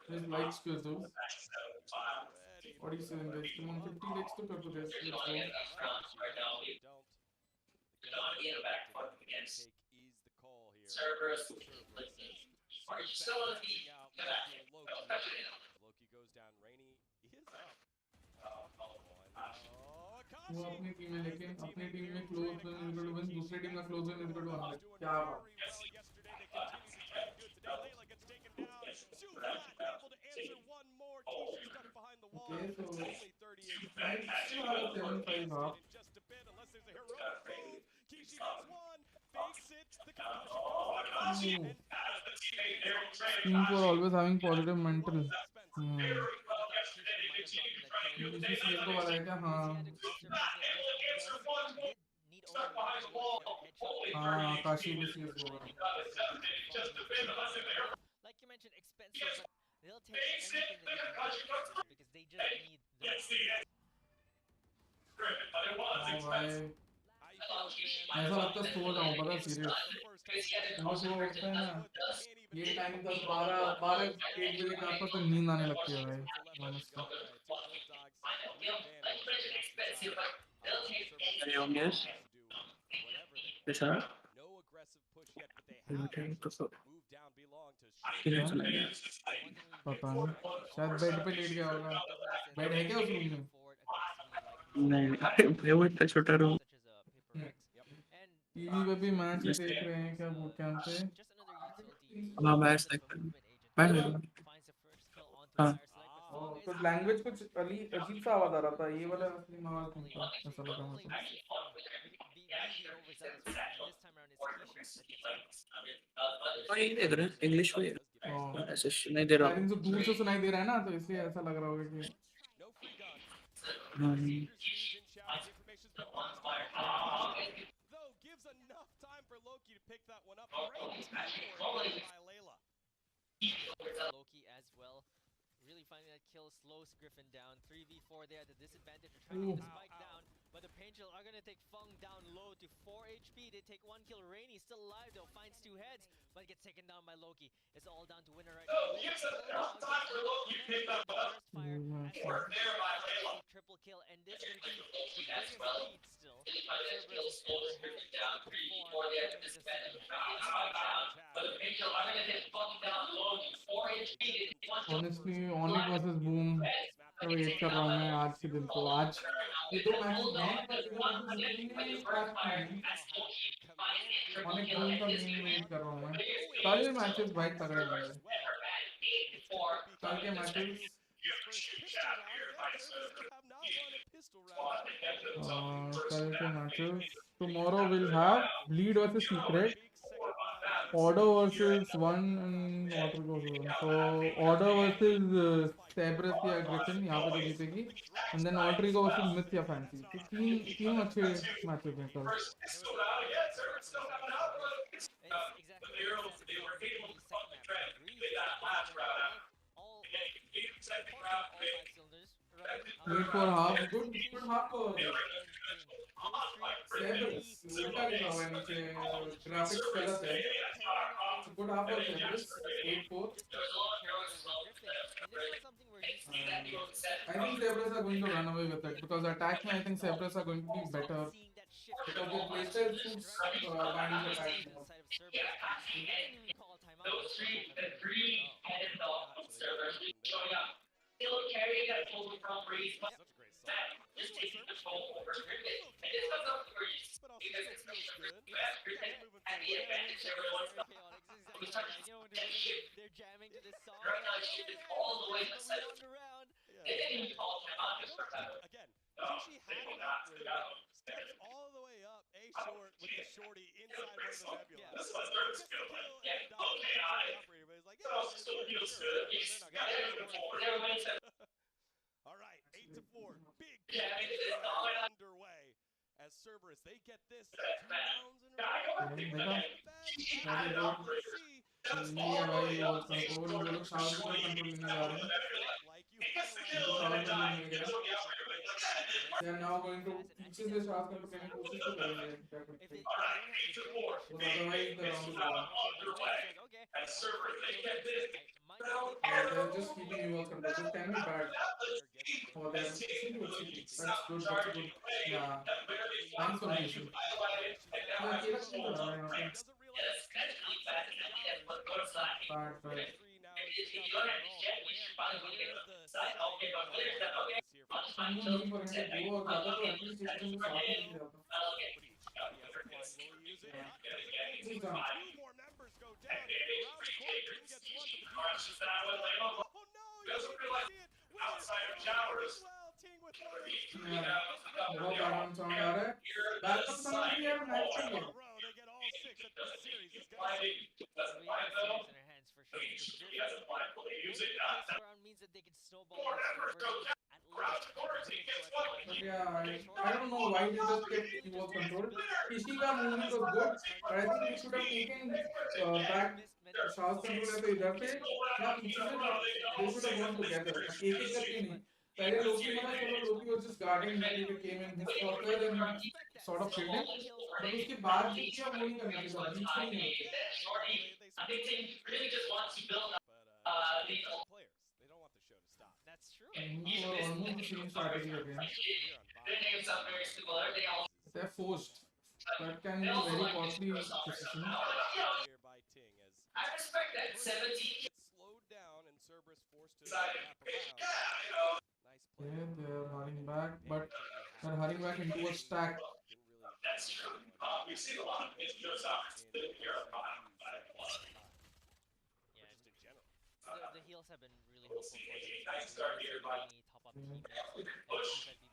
His likes to those. What do you say guys? Come on, 50 likes to कर दो guys. Let's go. Cerberus. Are you still on the feet? Come back. Loki goes down. Rainy is up. वो अपनी team में लेके अपनी team में close win, दूसरी team में क्लोज विन इक्वल टू 100। क्या बात। Okay, so still have a 7-5 half. Teams were always having positive mental. BCCL को वाला है क्या? हाँ हाँ काशी BCS होगा। Like you mentioned, expensive, but they'll take anything that they can get because they just need the भाई ऐसा लगता है सो जाऊं, पता सीरियस सुबह उठते हैं ना ये टाइम 10-12-1 बजे के आसपास तक नींद आने लगती है भाई ऑनेस्टली। Yes. कैसा? तो सब पता नहीं, शायद बेड पे लेट गया होगा। बेड है क्या उस रूम में? नहीं वो इतना छोटा रूम। टीवी पे भी मैच देख रहे हैं क्या बूट कैंप पे? हाँ मैच देख रहे हैं। हाँ कुछ लैंग्वेज कुछ अजीब सा आवाज आ रहा था, ये वाला असली आवाज नहीं था ऐसा लगा मुझे। और ये देख रहे हैं इंग्लिश में ऐसे नहीं दे रहा हूँ, दूर से सुनाई दे रहा है ना तो इसलिए ऐसा लग रहा होगा कि Loki as well. Really finding that kill, slows Griffin down. 3v4 there, the disadvantage of trying to get the spike down. But the Painchill are going to take Fung down low to 4 HP. They take 1 kill. Rainy still alive though, finds 2 heads, but gets taken down by Loki. It's all down to winner right now. Gives enough time for Loki to pick that one up. There by Layla. Triple kill, and this is going to be the biggest lead still. Cerberus slows Griffin down 3v4 there to disadvantage. But the Painchill are going to hit Fung down low to 4 HP. Honestly, Onyx versus Boom का wait कर रहा हूँ मैं आज के दिन को. आज ये दो मैचेस हैं, पर ये दो मैचेस जितने टफ हैं, Onyx Boom का मेन वेट कर रहा हूँ मैं. कल मैचेस भाई तगड़े होंगे. कल के मैचेस कल के matches. Tomorrow we'll have Bleed versus Secret, Order versus one and Water versus one. So Order versus Cerberus या Griffin यहाँ पे जो जीतेगी, and then Order versus MiTH या Fancy. तो तीन अच्छे मैचेस हैं कल. Wait for half. Good half for Cerberus. उल्टा लिखा हुआ है नीचे. Graphics गलत है. Good half for Cerberus. 8-4. I think Cerberus are going to run away with it because attack I think Cerberus are going to be better because their playstyle suits Bandit's attack more. Still carrying that full from Breeze, but just taking control over Griffin. And it's not something where you just because it's Griffin at the advantage everyone's got. They're jamming to this song. Right now, shit is all the way in the center. They didn't even call time out just for that. Again, No, she they had will enough not. room. Steps all the way up, a short with the shorty inside one of the nebula. This one's very good. Yeah, okay, so feels good. He's got it under control. Everybody said, All right, 8-4. Big yeah, underway as Cerberus. They get this 2 rounds in a row. India भाई और control वो लोग शांत से control लेने जा रहे हैं. They are now going to पीछे से शांत कंट्रोल लेने की कोशिश तो करेंगे. Otherwise the round is over. and server, they get this. They're just keeping you all control. This can be bad for them. That's good. That's good. Yeah. Thanks for mentioning. Yeah, Kira क्यों कर रहा है यहाँ पे? Bad, bad. Someone नहीं करेंगे दो और ज़्यादा तो at least एक जन को साथ में लेके जाता. He's done. Outside of showers. Yeah. बहुत background sound आ रहा है. Background sound भी यार match के लिए. But yeah, I don't know why they just kept keyboard control. Kishi का movement was good, but I think they should have taken back Shah's control है तो इधर से या पीछे से they should have gone together. एक एक करके नहीं. पहले लोकी मरा चलो लोकी was just guarding him. He came in his quarter and sort of killed him. But उसके बाद जो किया वो नहीं करना चाहिए. बीच में नहीं होते. I think they really just want to build up lethal. They don't want the show to stop. That's true. Or almost the same strategy again. Their names are very similar. They all They're forced. That can be very costly decision. I respect that. 17 Slowed down and Cerberus forced to wrap around. Nice play. Yeah, they're hurrying back, but they're hurrying back into a stack. That's true. We've seen a lot of videos out in Europe. The heals have been really helpful for them. Nice start here by Top up teammates. push.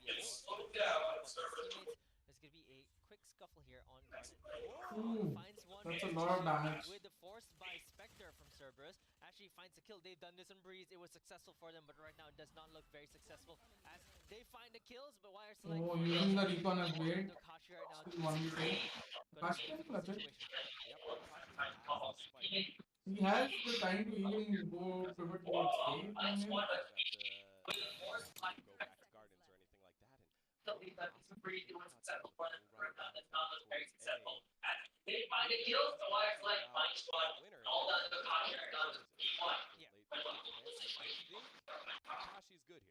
It's slowed down. Server. There's going to be a quick scuffle here on Garden. Ooh, Finds one that's a lot of damage. with the force by Spectre from Cerberus. Actually finds a kill. They've done this on Breeze. It was successful for them, but right now it does not look very successful as they find the kills, but Wire Select Oh, using the recon as bait. Kashi right now. Still 1v2. Kashi can clutch it. He has the time to even go pivot towards A. Go back to gardens or anything like that. It's pretty successful for them. That's not very successful. They find a kill, so I like find squad. All the contract guns. P1. I think Kashi's good here.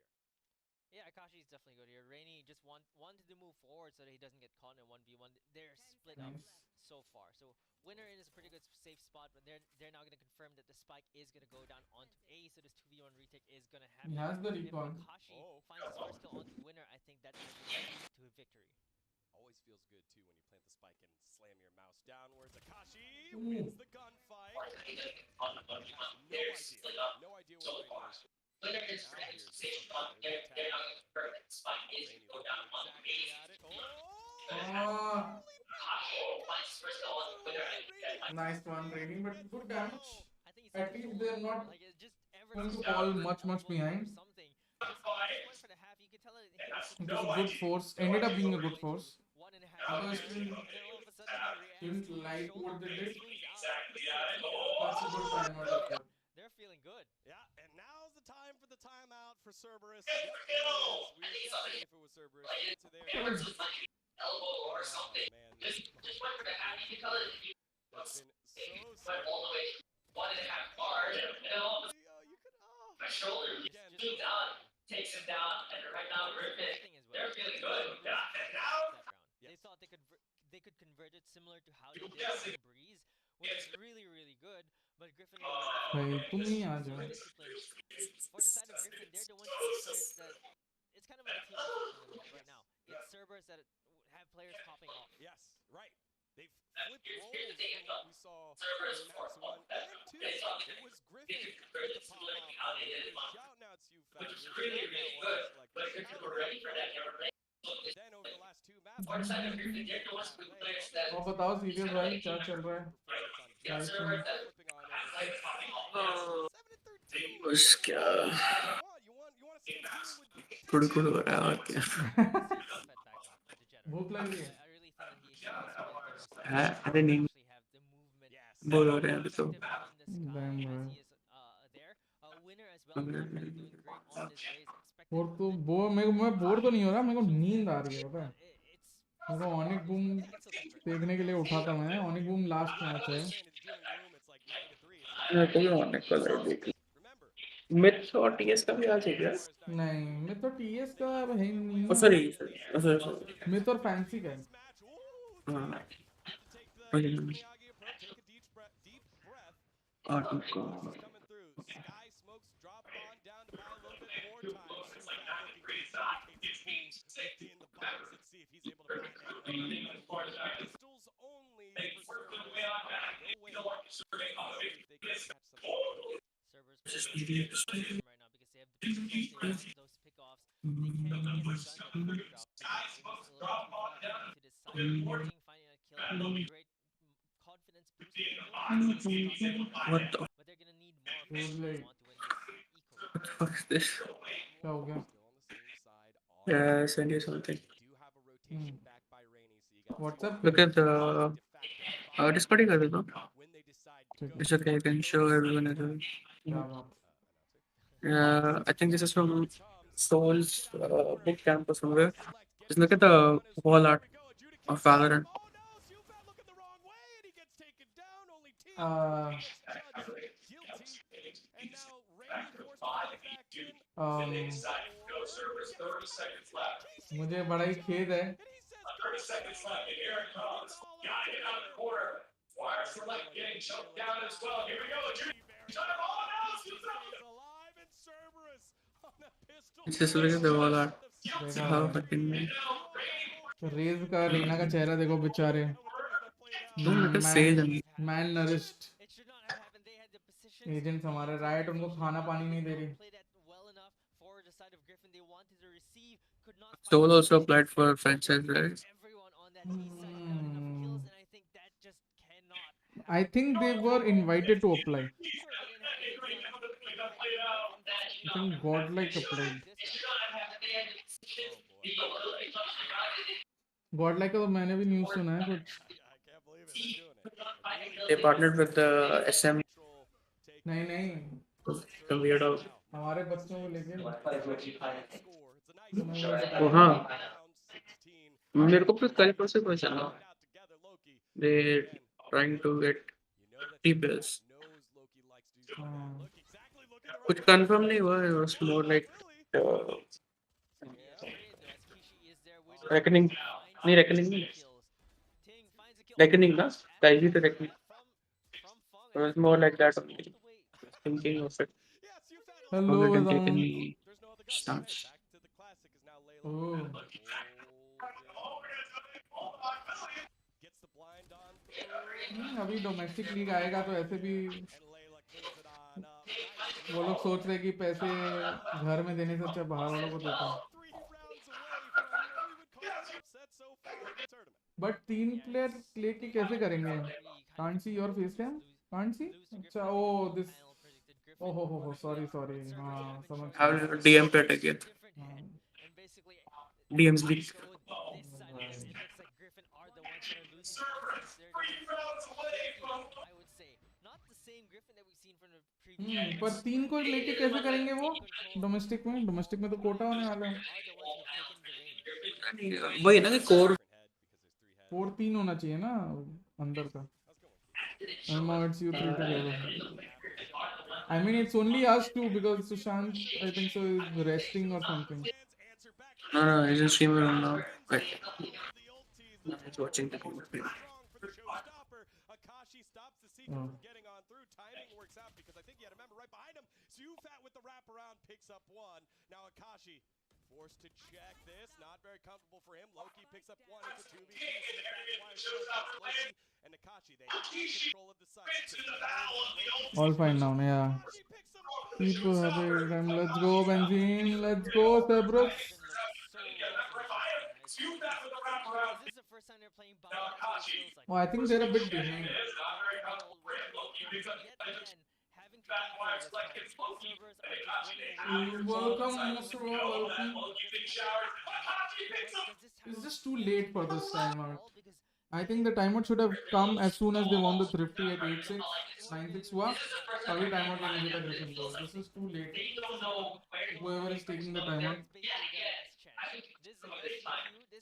Yeah, Akashi is definitely good here. Rainy just wanted to move forward so that he doesn't get caught in 1v1. They're split up so far. So winner in is a pretty good safe spot, but they're now going to confirm that the spike is going to go down onto A, so this 2v1 retake is going to happen. He has the If recon. Akashi finds his first kill onto winner, I think that is to a victory. Always feels good too when you plant the spike and slam your mouse downwards. Akashi wins the gunfight. No idea where Rainy is. Winner is for Now here's the safe spike. on. They're There's the not tag. going to confirm that the spike is Rainy going to go looking down on exactly A. at it. Ah, Akashi finds his first kill on the winner. I think that might nice one, Rainy, but good damage. I think At least they're not like it just ever going to so fall slightly much elbow behind. or something. Just went for the half. You could tell it. It was a good force. Ended up being a good force. 1.5 Because and then all of a sudden he didn't reacts, like shoulder what they blade did. swings out. exactly. That's a good timeout of that. They're feeling good. Yeah, and now's the time for the timeout for Cerberus. Get Yep, the there it kill! is. We were guessing if it was Cerberus. Like Into there. it was like elbow or something. Man, Just went for the half. You can tell it. that's been so Went all the way 1.5 bars, and all of a sudden you could, my shoulder again, zooms out, takes him down, and right now Griffin, they're feeling good. Yeah, and now They thought they could convert it similar to how they You did guessed in Breeze, which is really good. But Griffin भाई तुम नहीं आ जाओ. for the side of Griffin, they're the ones that it's kind of like a team effort for them right now. It's Cerberus that have players popping off. Yes, right. They've flipped roles from what we saw in Max 1 and 2. It was Griffin with the pop-off. Shouting out to you, which is really good. But Griffin were ready for that. They were ready. Then over the last two maps, For the side of Griffin, they're the ones with players that और बताओ serious भाई क्या चल रहा है? yeah, Nice Cerberus one. that have players popping off. बस क्या you want to see a team with कुड़ हो रहा है और क्या भूख लग रही है. I really think that he should है अरे नहीं actually have the movement. बोल हो रहे हैं अभी तो Damn, bro. He is there. Winner as well. Confident, doing great on this race. Expected और तो मैं बोर तो नहीं हो रहा, मेरे को नींद आ रही है पता है. it's मेरे को ऑनिक बूम देखने के लिए उठा था मैं. ऑनिक बूम लास्ट मैच है. मैं तो ऑनिक का लाइव देख मिथ और टीएस का भी आज है क्या? नहीं, मैं तो टीएस का है ही नहीं. ओ सॉरी मैं तो फैंसी का है. हाँ Cerberus right now because they have the pickoffs, they want those pickoffs. They can get it done, but drop to this side, finding a kill, great confidence boost. What the But they're gonna need more if they want to win this eco. fuck is this? क्या हो गया? Yeah, send you something. WhatsApp. Look at the Discord कर देता हूँ. It's okay, I can show everyone as well. क्या बात. I think this is from Soul's book camp or somewhere. Just look at the wall art of Valorant. मुझे बड़ा ही खेद है. 30 seconds left, and here it comes. Got it out of the corner. Wire select getting choked down as well. Here we go. Time all now. Just look at the wall art. How fucking rage का रीना का चेहरा देखो बेचारे. don't look at Sage and man nourished. It should not have happened. They had the positions. Agents हमारे right उनको खाना पानी नहीं दे रही. Played that well enough for the side of Griffin. They wanted to receive, could not find Soul also applied for franchise, right? everyone on that T side got enough kills, and I think that just cannot. I think they were invited to apply. Sure, they didn't have the I think Godlike applied. Godlike का तो मैंने भी news सुना है कुछ. They partnered with the SM. नहीं The weirdo. हमारे बच्चों को लेके. Oh हाँ. मेरे को भी कल परसों कोई चला. They trying to get T-bills. कुछ confirm नहीं हुआ. It was more like Reckoning. नहीं reckoning नहीं. Reckoning ना. Daiji to reckoning. It was more like that only. Thinking of it. How Hello, we can take Vedant. any stance. Back to the classic is now Layla. Oh. Gets the blind on through. अभी domestic league आएगा तो ऐसे भी And Layla cleans it on up. Nice. वो लोग सोच रहे कि पैसे घर में देने से अच्छा बाहर वालों को देते हैं. 3 rounds away from what we would call an upset so far in the tournament. But 3 player लेके कैसे करेंगे? Can't see your face cam? Can't see? अच्छा ओ दिस हो सॉरी हाँ समझ. How DM पे अटक गया. DMs leak. पर 3 को लेके कैसे करेंगे वो डोमेस्टिक में तो कोटा होने वाला है. वही ना कि core. कोर 3 होना चाहिए ना अंदर का. No, it's you 3 together. I mean, it's only us 2 because Sushant, I think so, is resting or something. No, he's a streamer now. But he's watching the game. Akashi stops the Seeker from getting on through. Timing works out because I think he had a member right behind him. Zufat with the wraparound picks up one. Now Akashi forced to check this. Not very comfortable for him. Loki picks up one into 2v2. Loki and Akashi, they have control of the site. All fine now, yeah. People have a time. Let's go, Benzene. Let's go, Cerberus. Oh, I think they're a bit behind. Welcome, Musro. Welcome. It's just too late for this timeout. I think the timeout should have come as soon as they won the Thrifty at 8-6, 9-6 हुआ. तभी timeout लेने देता Griffin को. This is too late. Whoever is taking the timeout.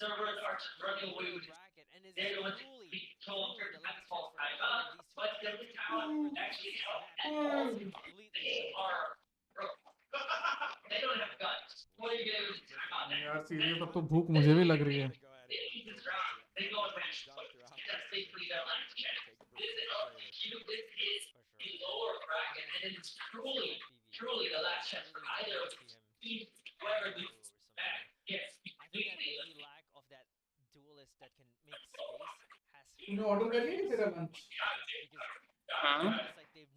Servers are struggling with and is going to be told for the last fall time. But the town actually helped. They are broke. They don't have guns. What are you going to do with the time? यार serious अब तो भूख मुझे भी लग रही है. They eat this round. They go advance. That's basically their last chance. This is a lower bracket, and it is truly the last chance for either of these teams. Whoever loses back gets completely eliminated. तूने order कर लिया तेरा lunch? हाँ.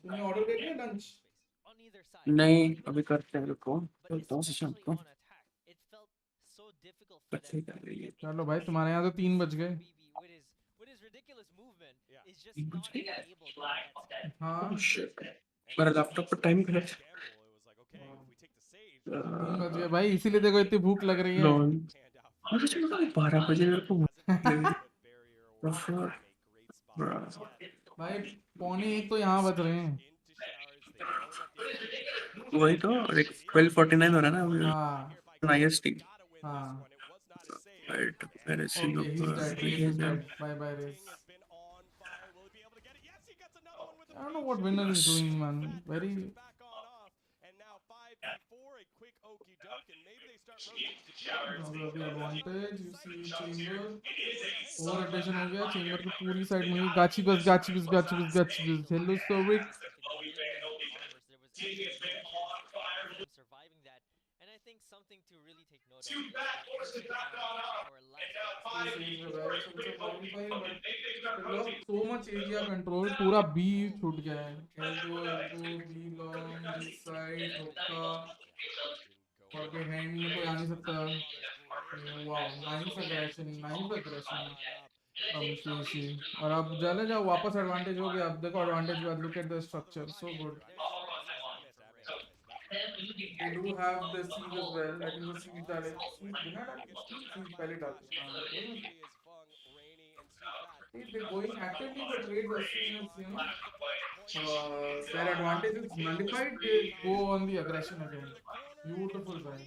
तूने order कर लिया lunch? नहीं अभी करते हैं रुको. तो शाम को. चलो भाई तुम्हारे यहाँ तो 3 बज गए. हाँ. मेरा लैपटॉप पर टाइम गलत. 3 बज गए भाई इसीलिए देखो इतनी भूख लग रही है. अरे चलो 12 बजे मेरे को. भाई 1:45 तो यहाँ बज रहे हैं. वही तो 12:49 हो रहा है ना अभी. हाँ. IST. हाँ. Right. Where is he? Okay, he's dead. Bye, Riz. I don't know what winner is doing, man. Very. Now the advantage. You see Chamber. Over rotation हो गया. Chamber की पूरी side में गाची बस. Hello, Sorrick. Something to really take note of is that so much area control. पूरा B छूट गया है. Elbow, B long, this side, hookah. और के hand में कोई आ नहीं सकता. Wow, nice aggression. और अब चले जाओ वापस advantage हो गया. अब देखो advantage बाद look at the structure, so good. They do have the siege as well. I think the siege डाले. Siege पहले डालते हैं. They're going actively for trades as soon as, you know, their advantage is nullified. They go on the aggression again. Beautiful sign.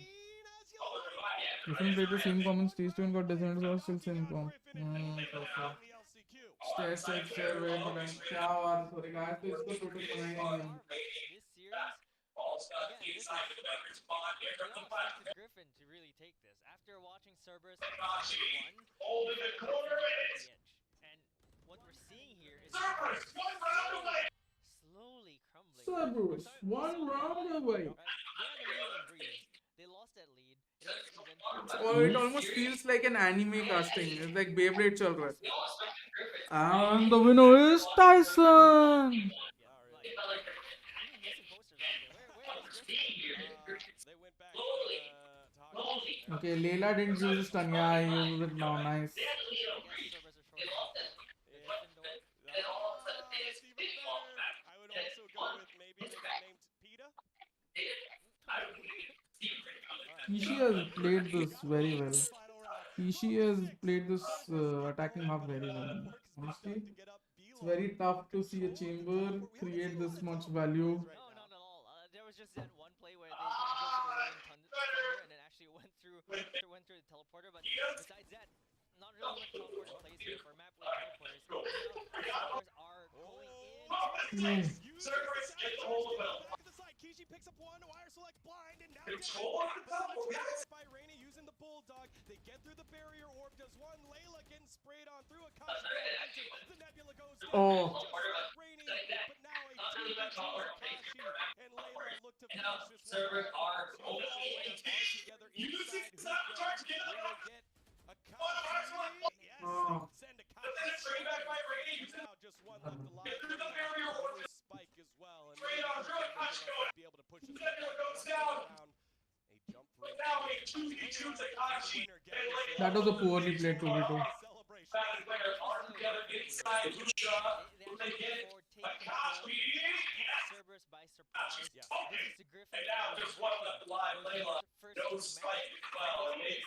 Griffin played the same common stage 2 and got descended or still same com. Stare, wait for time. क्या बात हो रही है? आज तो इसको total बनाएंगे हम. Griffin to really take this after watching Cerberus 3-1. VH. And what we're seeing here is slowly crumbling. Cerberus, one round away. Right? They had a lead on Breeze. They lost that lead. It was even. Oh, it almost feels like an anime casting. It's like Beyblade chal raha hai. And the winner is Tyson. Even missing posters out there. Where is Griffin? They went back to hockey. Okay, Layla didn't use his stun. Yeah, he used it now. Nice. I guess Cerberus are short. Griffin though. That's even better. I would also go with maybe a nigga named PETA. Ishi has played this very well. Ishi has played this attacking half very well. Honestly, it's very tough to see a chamber create this much value. No, not at all. There was just that one play where they go for the rolling thunder and then actually went through the teleporter. But besides that, not really much teleporter plays here for a map with teleporters. Teleporters are going in. Cerberus gets hold of it. Back at the side, Kishi picks up one. Wire select blind and now by Rainy using the bulldog. They get through the barrier orb. Does one. Layla getting sprayed on through a custom. The nebula goes down. Oh. Rainy, but now a 2v2 Kashi and Layla look to finish this one. All together inside. Who's going to get a Kashi? Yes. Oh. Send a Kashi. Now just one left alive. Spike as well. And be able to push this down. A jump through. Now a 2v2 Takashi. That was a poorly played 2v2. Cerberus by surprise. This is the Griffin. Now just one left alive. Layla. No spike.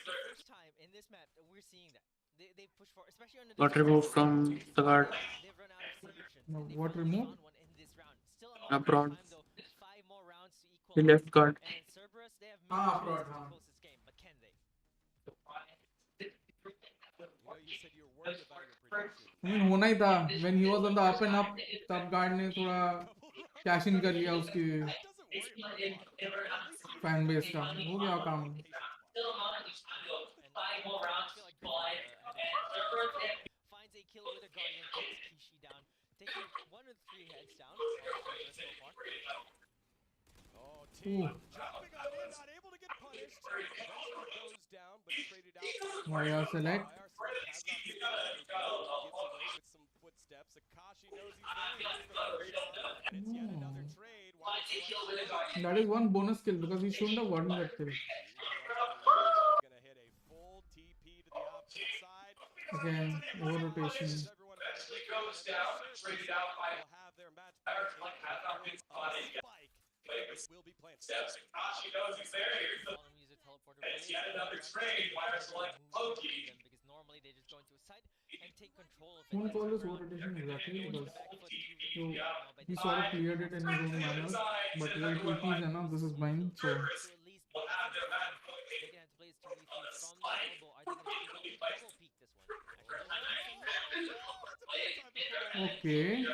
First time in this map that we're seeing that. They push for, especially on the Got removed from the guard. They've run out of solutions. No, They what finally removed? found one in this round. Still A bronze. time though. 5 more rounds to equal. The left guard. And Cerberus, they have Ah, made brought, the huh. closest game, but can they? You said you were worried about your prediction. I mean, होना ही था. When he was on the up and up, तब guard ने थोड़ा cash in कर लिया उसकी fan base का. हो गया काम. Finds a kill with a guardian, takes Kishi down, taking 1 of 3 heads down. So far. Oh, team jumping on in, not able to get punished. Eventually goes down, but traded out. Wire select. Gets away with some footsteps. Akashi knows he's very and it's yet another trade. That is one bonus kill because he shouldn't have gotten that kill. Gonna hit a full TP to the opposite side. Again, over rotation. Everyone goes down, traded out by have their match spike. Will be playing steps. Akashi knows he's there. It's yet another trade. Wire select Loki. Because normally they just go into a site and take control of it. Won't call this over rotation exactly because he sort of cleared it in his own manner. But well, TPs and now this is mine, so. At least they're gonna have to play this 2v3 from the elbow. Are they gonna double peek this one? Okay.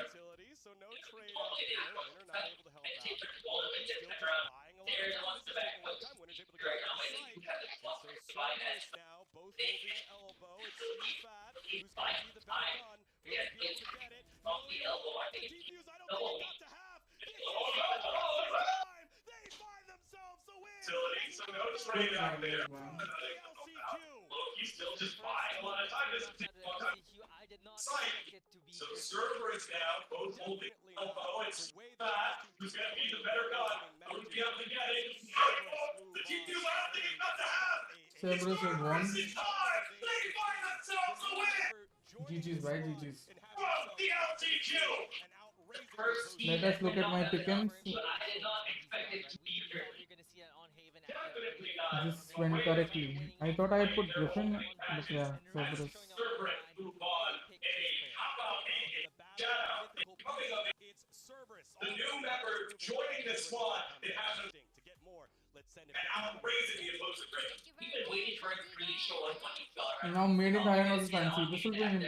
So no trade out there. Winner not able to help out. Still just buying a lot of time. This is taking a long time. Winner's able to get to the site. So Cerberus now both holding elbow. It's Fat who's going to be the better gun. Will he be able to get it? No, the defuse. I don't think he got to half. This is time. They find themselves a win. So no trade out there. LCQ. He's still just buying a lot of time. This is taking a long time. I did not expect it to be So Cerberus now both holding elbow. It's Fat who's going to be the better gun. Who's be able to get it? The defuse. I don't think he got to half. Cerberus has won. This is time. They find themselves a win. GG's, right? GG's. From the LTQ. Let us look at my pick'ems. This went correctly. I thought I had put Griffin, but yeah, Cerberus. It's Cerberus. The new member joining the squad. It has To get more, let's send it and outraising the opposing rate. We've been waiting for him to really show us what he's got. And now made in Thailand versus Fancy. This will be an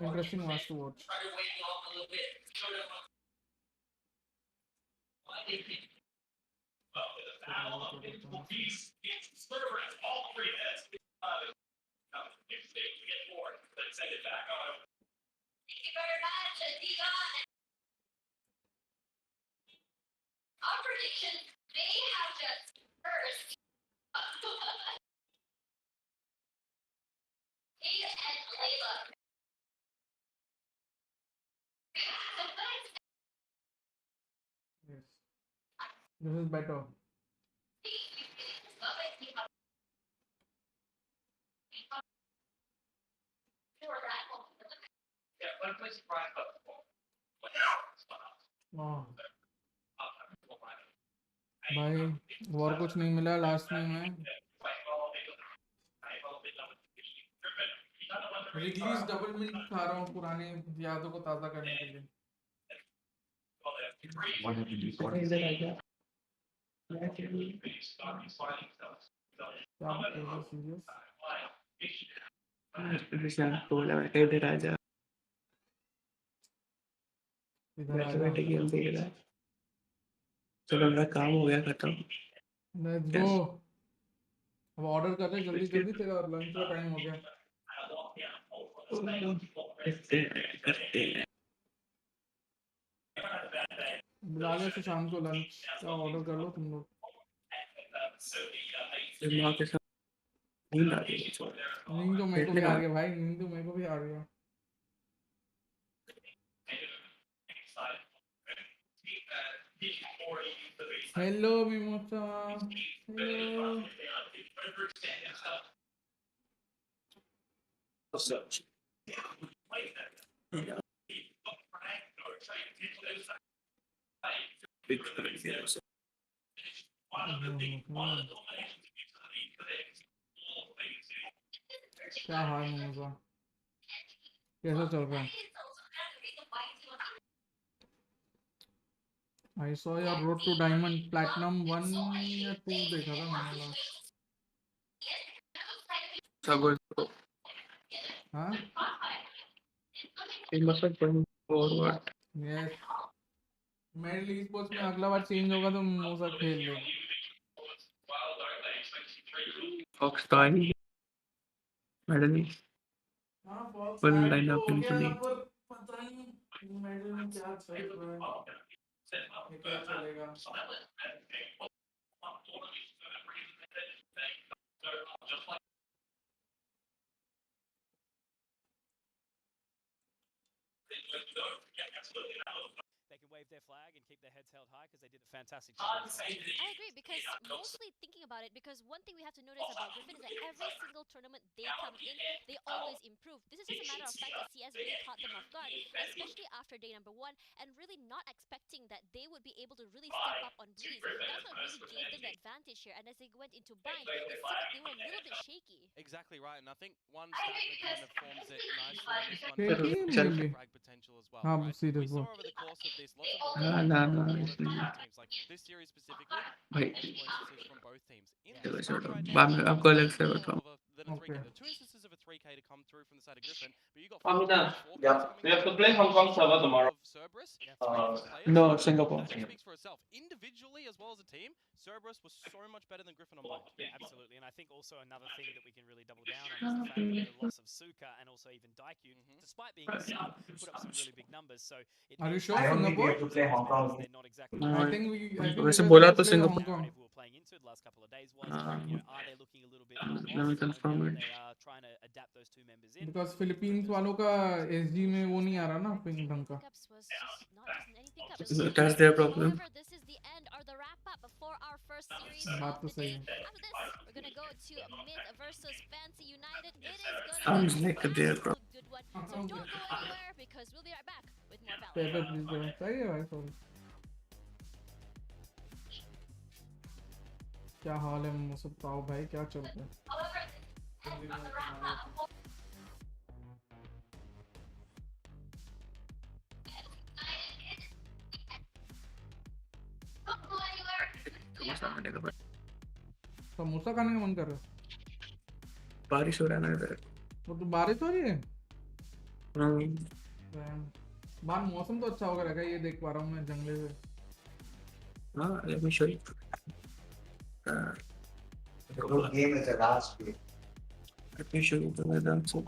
interesting match to watch. Started waiting off a little bit. Showed him. Well, with a battle of multiple beasts, it's Cerberus. All 3 heads. Yes. This is better. Oh. भाई और कुछ नहीं मिला last में मैं release double minute खा रहा हूँ पुराने यादों को ताज़ा करने के लिए इधर आ जा इधर आ बैठे जा बैठे गेम देख रहा है चलो मेरा काम हो गया खत्म लेट्स गो अब ऑर्डर कर ले जल्दी जल्दी तेरा लंच का टाइम हो गया करते हैं बुला ले से शाम को लंच का ऑर्डर कर लो तुम लोग माँ के साथ नींद आ रही है नींद तो मेरे को भी आ गया भाई नींद तो मेरे को भी आ गया हेलो मिमोसा हेलो क्या हाल मिमोसा कैसा चल रहा है I saw your road to diamond platinum 1 या 2 देखा था मैंने लास्ट हाँ फॉरवर्ड यस मेरे लिए स्पोर्ट्स में अगला बार चेंज होगा तो मोसा खेल लेगा फॉक्स तो आई मेडल हाँ फॉक्स फुल ऐड तो लाइनअप हो गया नहीं पर पता नहीं मेडल में क्या चल रहा है ये क्या चलेगा They can wave their flag and keep their heads held high because they did a fantastic job. I agree because mostly thinking about it, because one thing we have to notice about Griffin is that every single tournament they come in, they always improve. This is just a matter of fact that CS really caught them off guard, especially after day number 1, and really not expecting that they would be able to really step up on Breeze. That's what really gave them the advantage here, and as they went into bind, it seemed like they were a little bit shaky. Exactly right, and I think one stat that kind of forms it nicely on this one Shaky is maybe. frag potential as well, हाँ right? serious We bro saw over the course of this lots of No, movement no, from a no, lot it's of different not. teams, like this series specifically, भाई multiple instances from both teams. In Yeah. this चलो match right बाद now, में आपको अलग से more बताऊँ of a 3K. Okay. There are 2 instances of a 3K to come through from the side of Griffin, but you got Amina, 4 yeah, coming we have to through. play Hong Kong server tomorrow. Of Cerberus, Yeah. 3 Uh, different players. no Singapore That just speaks for itself. Individually as well as a team, Cerberus was so much better than Griffin on Blind. Yeah, absolutely. And I think also another thing that we can really double down on is the fact that the loss of Suka and also even Daikyu, despite being the sub, put up some really big numbers. So it Are you means sure I don't think we Singapore have to play Hong Kong. they're not exactly I think you वैसे guys बोला have to तो play Singapore Hong Kong narrative we were playing into the last couple of days was, हाँ you know, are they looking a little bit let me off? Or confirm now it they are trying to adapt those two members in. because Philippines वालों का SG में वो नहीं आ रहा ना ping ढंग का Pickups was just not just any pickup. It was that's their problem However, this is the end or the wrap up before our first series बात of तो the सही day. है After this, we're gonna go to MiTH versus Fancy United. It is gonna sounds be like an their absolute good one. So don't go anywhere because we'll be right back with more पे Valorant. Please करो सही है भाई sorry क्या हाल है मुझसे बताओ भाई क्या चल रहा है समोसा खाने का समोसा खाने का मन कर रहा है बारिश हो रहा है ना इधर वो तो बारिश हो रही है हाँ बाहर मौसम तो अच्छा होगा रखा है ये देख पा रहा हूँ मैं जंगले से हाँ let me show you The whole game is a last play. let me show you the weather so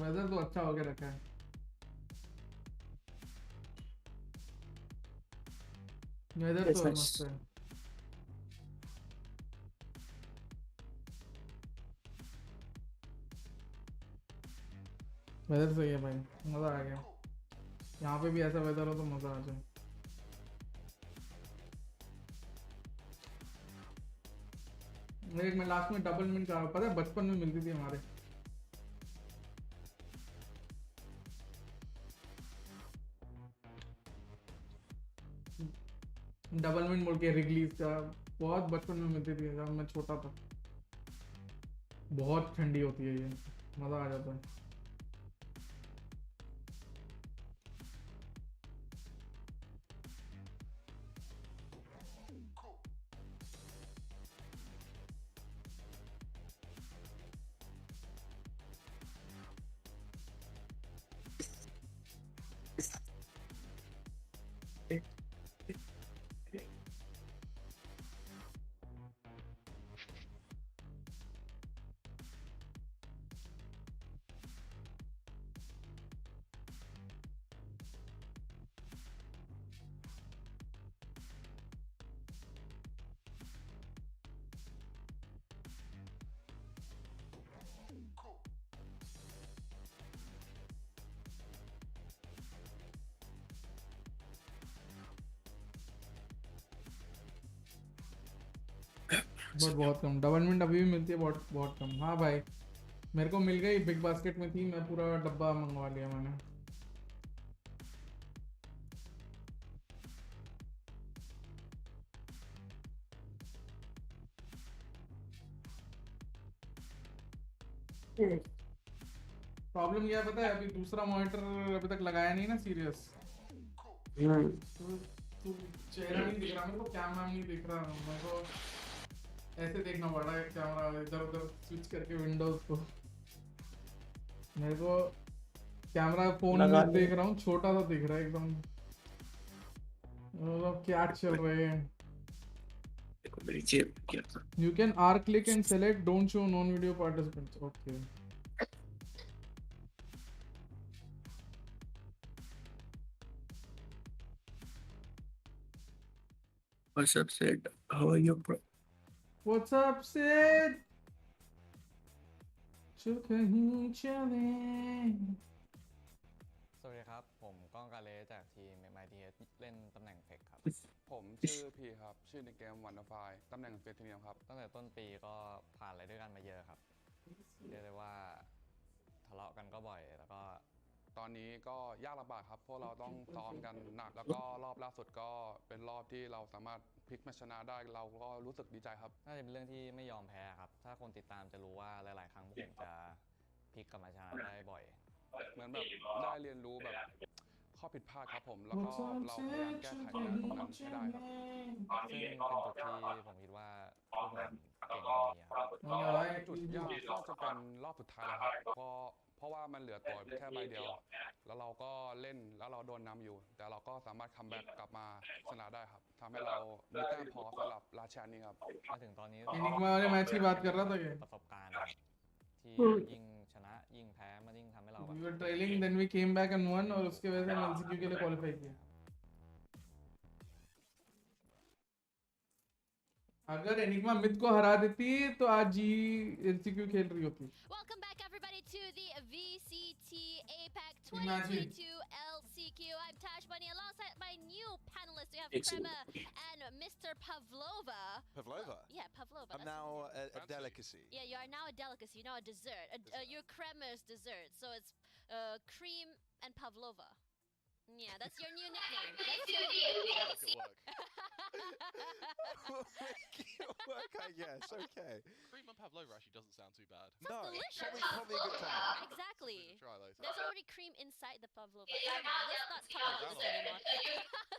weather तो अच्छा हो गया रखा है। वेदर Yes, तो nice. मस्त है। वेदर सही है भाई, मजा आ गया। यहाँ पे भी ऐसा वेदर हो तो मजा आ जाए। एक मैं लास्ट में डबल मिनट का पता है बचपन में मिलती थी हमारे। डबल मिनट बोल के रिलीज का बहुत बचपन में मिलती थी जब मैं छोटा था। बहुत ठंडी होती है ये, मजा आ जाता है। बहुत कम डबल मिनट अभी भी मिलती है, बहुत बहुत कम। हाँ भाई मेरे को मिल गई, बिग बास्केट में थी, मैं पूरा डब्बा मंगवा लिया मैंने। प्रॉब्लम क्या है पता है, अभी दूसरा मॉनिटर अभी तक लगाया नहीं ना सीरियस, तो चेहरा नहीं दिख रहा मेरे को, कैमरा नहीं दिख रहा मेरे को, ऐसे देखना पड़ रहा है कैमरा इधर उधर स्विच करके विंडोज को। मेरे को कैमरा फोन में देख रहा हूँ छोटा सा दिख रहा है एकदम, मतलब क्या चल रहे हैं। मेरी जेब क्या था? You can R click and select don't show non-video participants. Okay. What's up, Sid? How are you, bro? What's up, Sid? जो कहीं चले। สวัสดีครับผมก้องกาเลจากทีม MiTH เล่นตำแหน่งเฟกครับ ผมชื่อพีครับ ชื่อในเกมวันไฟตำแหน่งเฟสทีเนียมครับ ตั้งแต่ต้นปีก็ผ่านอะไรด้วยกันมาเยอะครับเรียกได้ว่าทะเลาะกันก็บ่อยแล้วก็ ตอนนี้ก็ยากลำบากครับเพราะเราต้องซ้อมกันหนักแล้วก็รอบล่าสุดก็เป็นรอบที่เราสามารถพลิกมาชนะได้เราก็รู้สึกดีใจครับ น่าจะเป็นเรื่องที่ไม่ยอมแพ้ครับถ้าคนติดตามจะรู้ว่าหลายๆครั้งผมจะพลิกกลับมาชนะได้บ่อย เหมือนแบบได้เรียนรู้แบบข้อผิดพลาดครับผมแล้วก็เราพยายามแก้ไขตรงนั้นให้ได้ครับ ซึ่งเป็นจุดที่ผมคิดว่าพวกผมเก่งดีครับ จุดยากก็จะเป็นรอบสุดท้ายแล้วครับเพราะว่ามันเหลือตัวแค่ใบเดียว แล้วเราก็เล่นแล้วเราโดนนำอยู่ แต่เราก็สามารถคัมแบ็กกลับมาชนะได้ครับทำให้เรามีแต้มพอสำหรับราชานี้ครับ มาถึงตอนนี้ Enigma वाले मैच की बात कर रहा था क्या? ประสบการณ์ที่ยิ่งชนะยิ่งแพ้มันยิ่งทำให้เรา We were trailing, then we came back and won, और उसके वजह से हम LCQ के लिए qualify किया। अगर एनिग्मा मिथ को हरा देती तो आज जी LCQ खेल रही होती। Welcome back everybody to the VCT APAC Imagine. 2022 LCQ. I'm Tash Bunny alongside my new panelists. We have Excellent. Prema and Mr. Pavlova. Pavlova? Yeah, Pavlova. I'm that's now it. a delicacy. Yeah, you are now a delicacy. You're now a dessert. Your Krema's dessert. So it's cream and Pavlova. Yeah, that's your new nickname. That's your new nickname. Make it work. We'll make it work, I guess. Okay. Cream and Pavlova actually doesn't sound too bad. No, delicious. probably a good combo. Exactly. Try later. There's already cream inside the pavlova. Let's not talk about this anymore.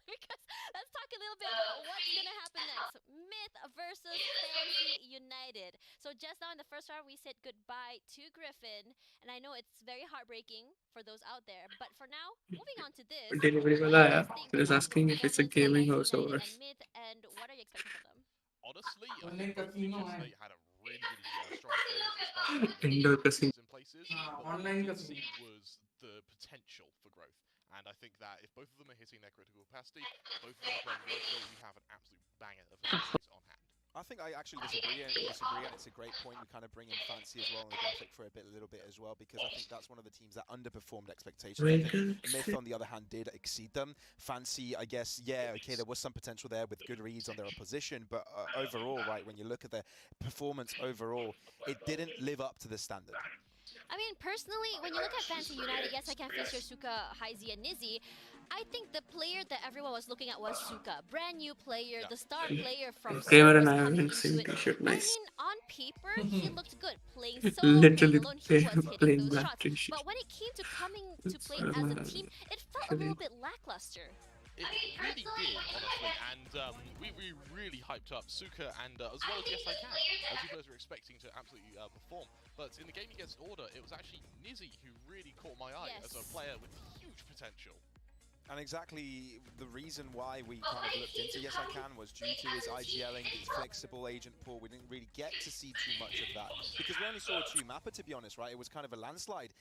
Because let's talk a little bit about what's gonna happen next. MiTH versus Fancy United. So just now in the first round we said goodbye to Griffin, and I know it's very heartbreaking for those out there. But for now, moving on to this. Delivery what wala do you आया, guys think he was about asking if it's a Fancy gaming United house or and MiTH, and what are you expecting from them? Honestly, I Online think both casino teams है। they had a really strong performance despite Indoor casino. in place faces, but what online we ka did scene. see was the potential for growth. And I think that if both of them are hitting their critical capacity, both of them are playing locally, we have an absolute banger of a series on hand. I think I actually disagree, and it's a great point. We kind of bring in Fancy as well in the graphic for a little bit as well, because I think that's one of the teams that underperformed expectations. I think Myth, on the other hand, did exceed them. Fancy, I guess, yeah, okay, there was some potential there with good reads on their opposition, but overall, right, when you look at their performance overall, it didn't live up to the standard. I mean, personally, when you look at Fancy United, yes, I can feature Suka, Heizi, and Nizzy. I think the player that everyone was looking at was Suka. Brand new player, the star player from Gamer and Cerberus I are coming wearing into same it. t-shirt, I nice. mean, on paper, he looked good. Playing solo, Literally, playing alone, he was hitting plain those black shots. t-shirt. But when it came to coming to play as a team, it felt a little bit lackluster. It really did, honestly, and we really hyped up Suka and as well as Yes I Can, as you guys were expecting to absolutely perform. But in the game against Order, it was actually Nizzy who really caught my eye as a player with huge potential. And exactly the reason why we kind of looked into Yes I Can was due to his IGLing, his flexible agent pool. We didn't really get to see too much of that because we only saw a 2-mapper, to be honest, right? It was kind of a landslide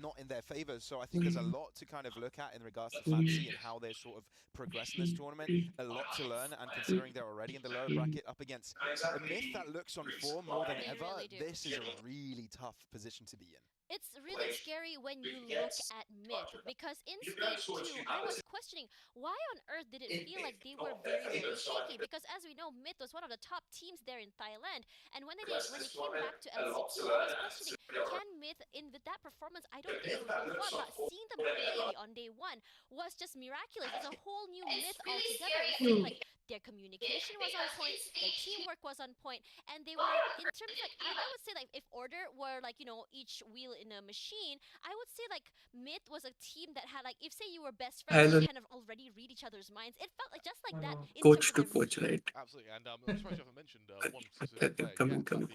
not in their favor. So I think there's a lot to kind of look at in regards to Fancy and how they're sort of progressing this tournament. A lot to learn, and considering they're already in the lower bracket up against a Myth that looks on form more than ever, this is a really tough position to be in. It's really scary when you look at Myth, because in Stage 2, I was questioning why on earth did it feel like they were very, very shaky, because as we know, Myth was one of the top teams there in Thailand, and when they came back to LCQ, I was questioning, can Myth, with that performance, I don't think it was worthwhile, but seeing them play on day one was just miraculous. It's a whole new Myth altogether. It seemed like their communication was on point, their teamwork was on point, and they were, in terms like, I would say like if Order were like, you know, each wheel in a machine, I would say like Myth was a team that had like, if say you were best friends, you kind of already read each other's minds. It felt like just like that in Coach terms to of coach, right? Absolutely, and I'm surprised you haven't mentioned one specific player yet, that being Kadoom.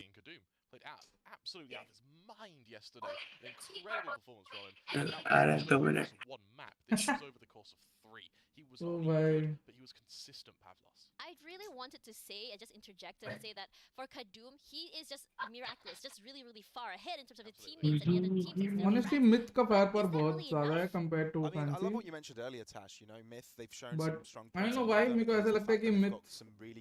Played absolutely out of his mind yesterday. An incredible performance from him. That was one map. This was over the course of 3. He was not good, but he was consistent, Pavlos. I really wanted to say, I just interjected and say that for Kadoom, he is just miraculous, just really, really far ahead in terms of the teammates and the other teams. Honestly, Myth का fire पर बहुत ज़्यादा है compared to I mean, I love Fancy. what you mentioned earlier, Tash. You know, Myth, they've shown But some strong I don't points. know why मेरे को ऐसा लगता है कि Myth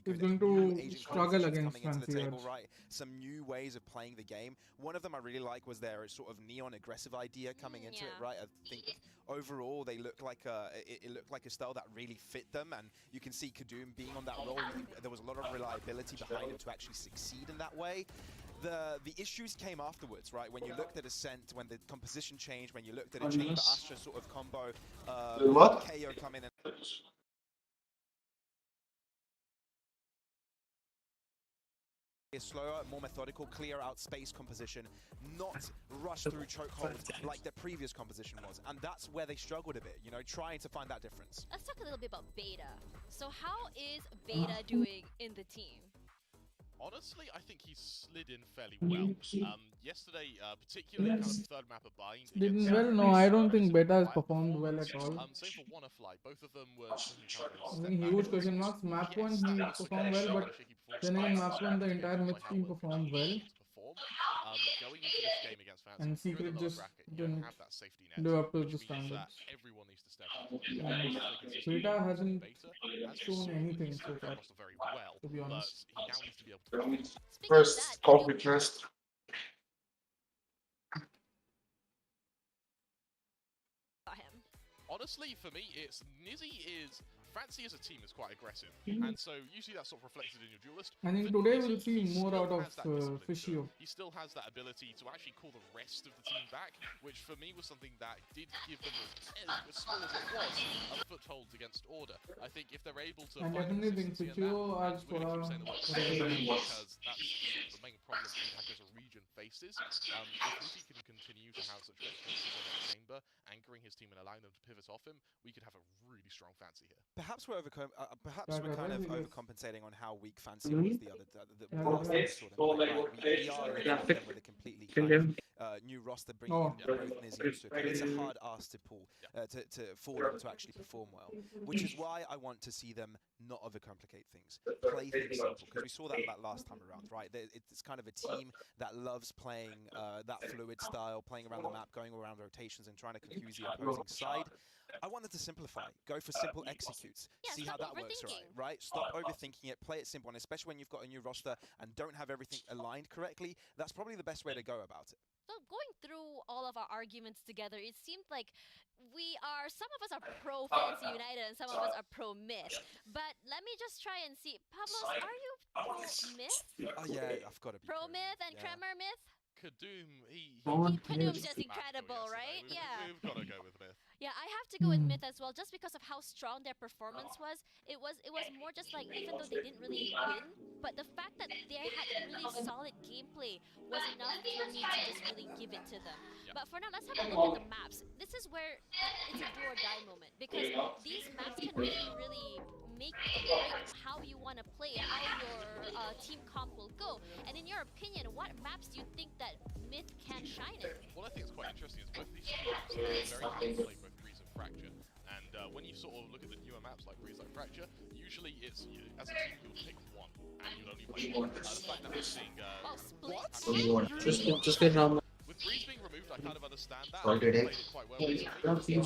is going to struggle against Fancy. Right? Some new ways of playing the game. One of them I really like was their sort of neon aggressive idea coming into it. Right? I think overall they look like it looked like a style that really fit them, and you can see Kadoom being on that role. There was a lot of reliability behind him to actually succeed in that way. The issues came afterwards, right? When you looked at Ascent, when the composition changed, when you looked at a Chamber Astra sort of combo, KO come in and a slower, more methodical, clear out space composition, not rush through chokeholds like their previous composition was. And that's where they struggled a bit, you know, trying to find that difference. Let's talk a little bit about Beta. So how is Beta doing in the team? Honestly, I think he's slid in fairly well. Yesterday, particularly kind of third map of bind. Didn't well, no, I don't think Beta has performed well at all. Same for Wannafly. Both of them were I think huge question marks. Map 1 he performed well, but then in map 1 the entire Myth team performed well. Going into this game against Fancy, And Secret just didn't have that safety net, live up to which the means standards. that everyone needs to step up. Beta hasn't shown anything so far, to be honest. But he now needs to be able to First, coffee first. Honestly, for me, it's Nizzy is Fancy as a team is quite aggressive, and so usually that's sort of reflected in your duelist. I think today we'll see more out of Fishio. He still has that ability to actually call the rest of the team back, which for me was something that did give them, as small as it was, a foothold against Order. I think if they're able to I definitely think Fishio आज थोड़ा because that's the main problem Impact as a region faces. If Nizzy can continue to have such great chances in that chamber, anchoring his team and allowing them to pivot off him, we could have a really strong Fancy here. Perhaps we're kind of overcompensating on how weak Fancy was the other tournament. We are looking at them with a completely new roster bringing Oh. in both Nizzy and Suka. It's a hard ask to pull for them to actually perform well, which is why I want to see them not overcomplicate things, play things simple, because we saw that last time around, right? It's kind of a team that loves playing that fluid style, playing around the map, going around rotations and trying to confuse the opposing side. I want them to simplify, go for simple executes, see how that works, right? Stop overthinking it, play it simple, and especially when you've got a new roster and don't have everything aligned correctly, that's probably the best way to go about it. So going through all of our arguments together, it seemed like some of us are pro Fancy United and some of us are pro MiTH. But let me just try and see. Pablos, are you pro MiTH? Oh yeah, I've got to be Pro MiTH and Tremor MiTH? Kadoom, Kadoom's just incredible, right? Yeah. We've got to go with MiTH. Yeah, I have to go with MiTH as well, just because of how strong their performance was. It was more just like, even though they didn't really win, but the fact that they had really solid gameplay was enough for me to just really give it to them. But for now, let's have a look at the maps. This is where it's a do or die moment, because these maps can really make or break how you want to play, how your team comp will go. And in your opinion, what maps do you think that MiTH can shine in? What I think is quite interesting is both these teams are very hard to play both Breeze and Fracture. And when you sort of look at the newer maps like Breeze, like Fracture, usually it's, as a team, you'll pick one, and you'll only play one. The fact that we're seeing... Just get around. With Breeze being removed, I kind of understand that. Sorry, Dave. Quite well. Icebox don't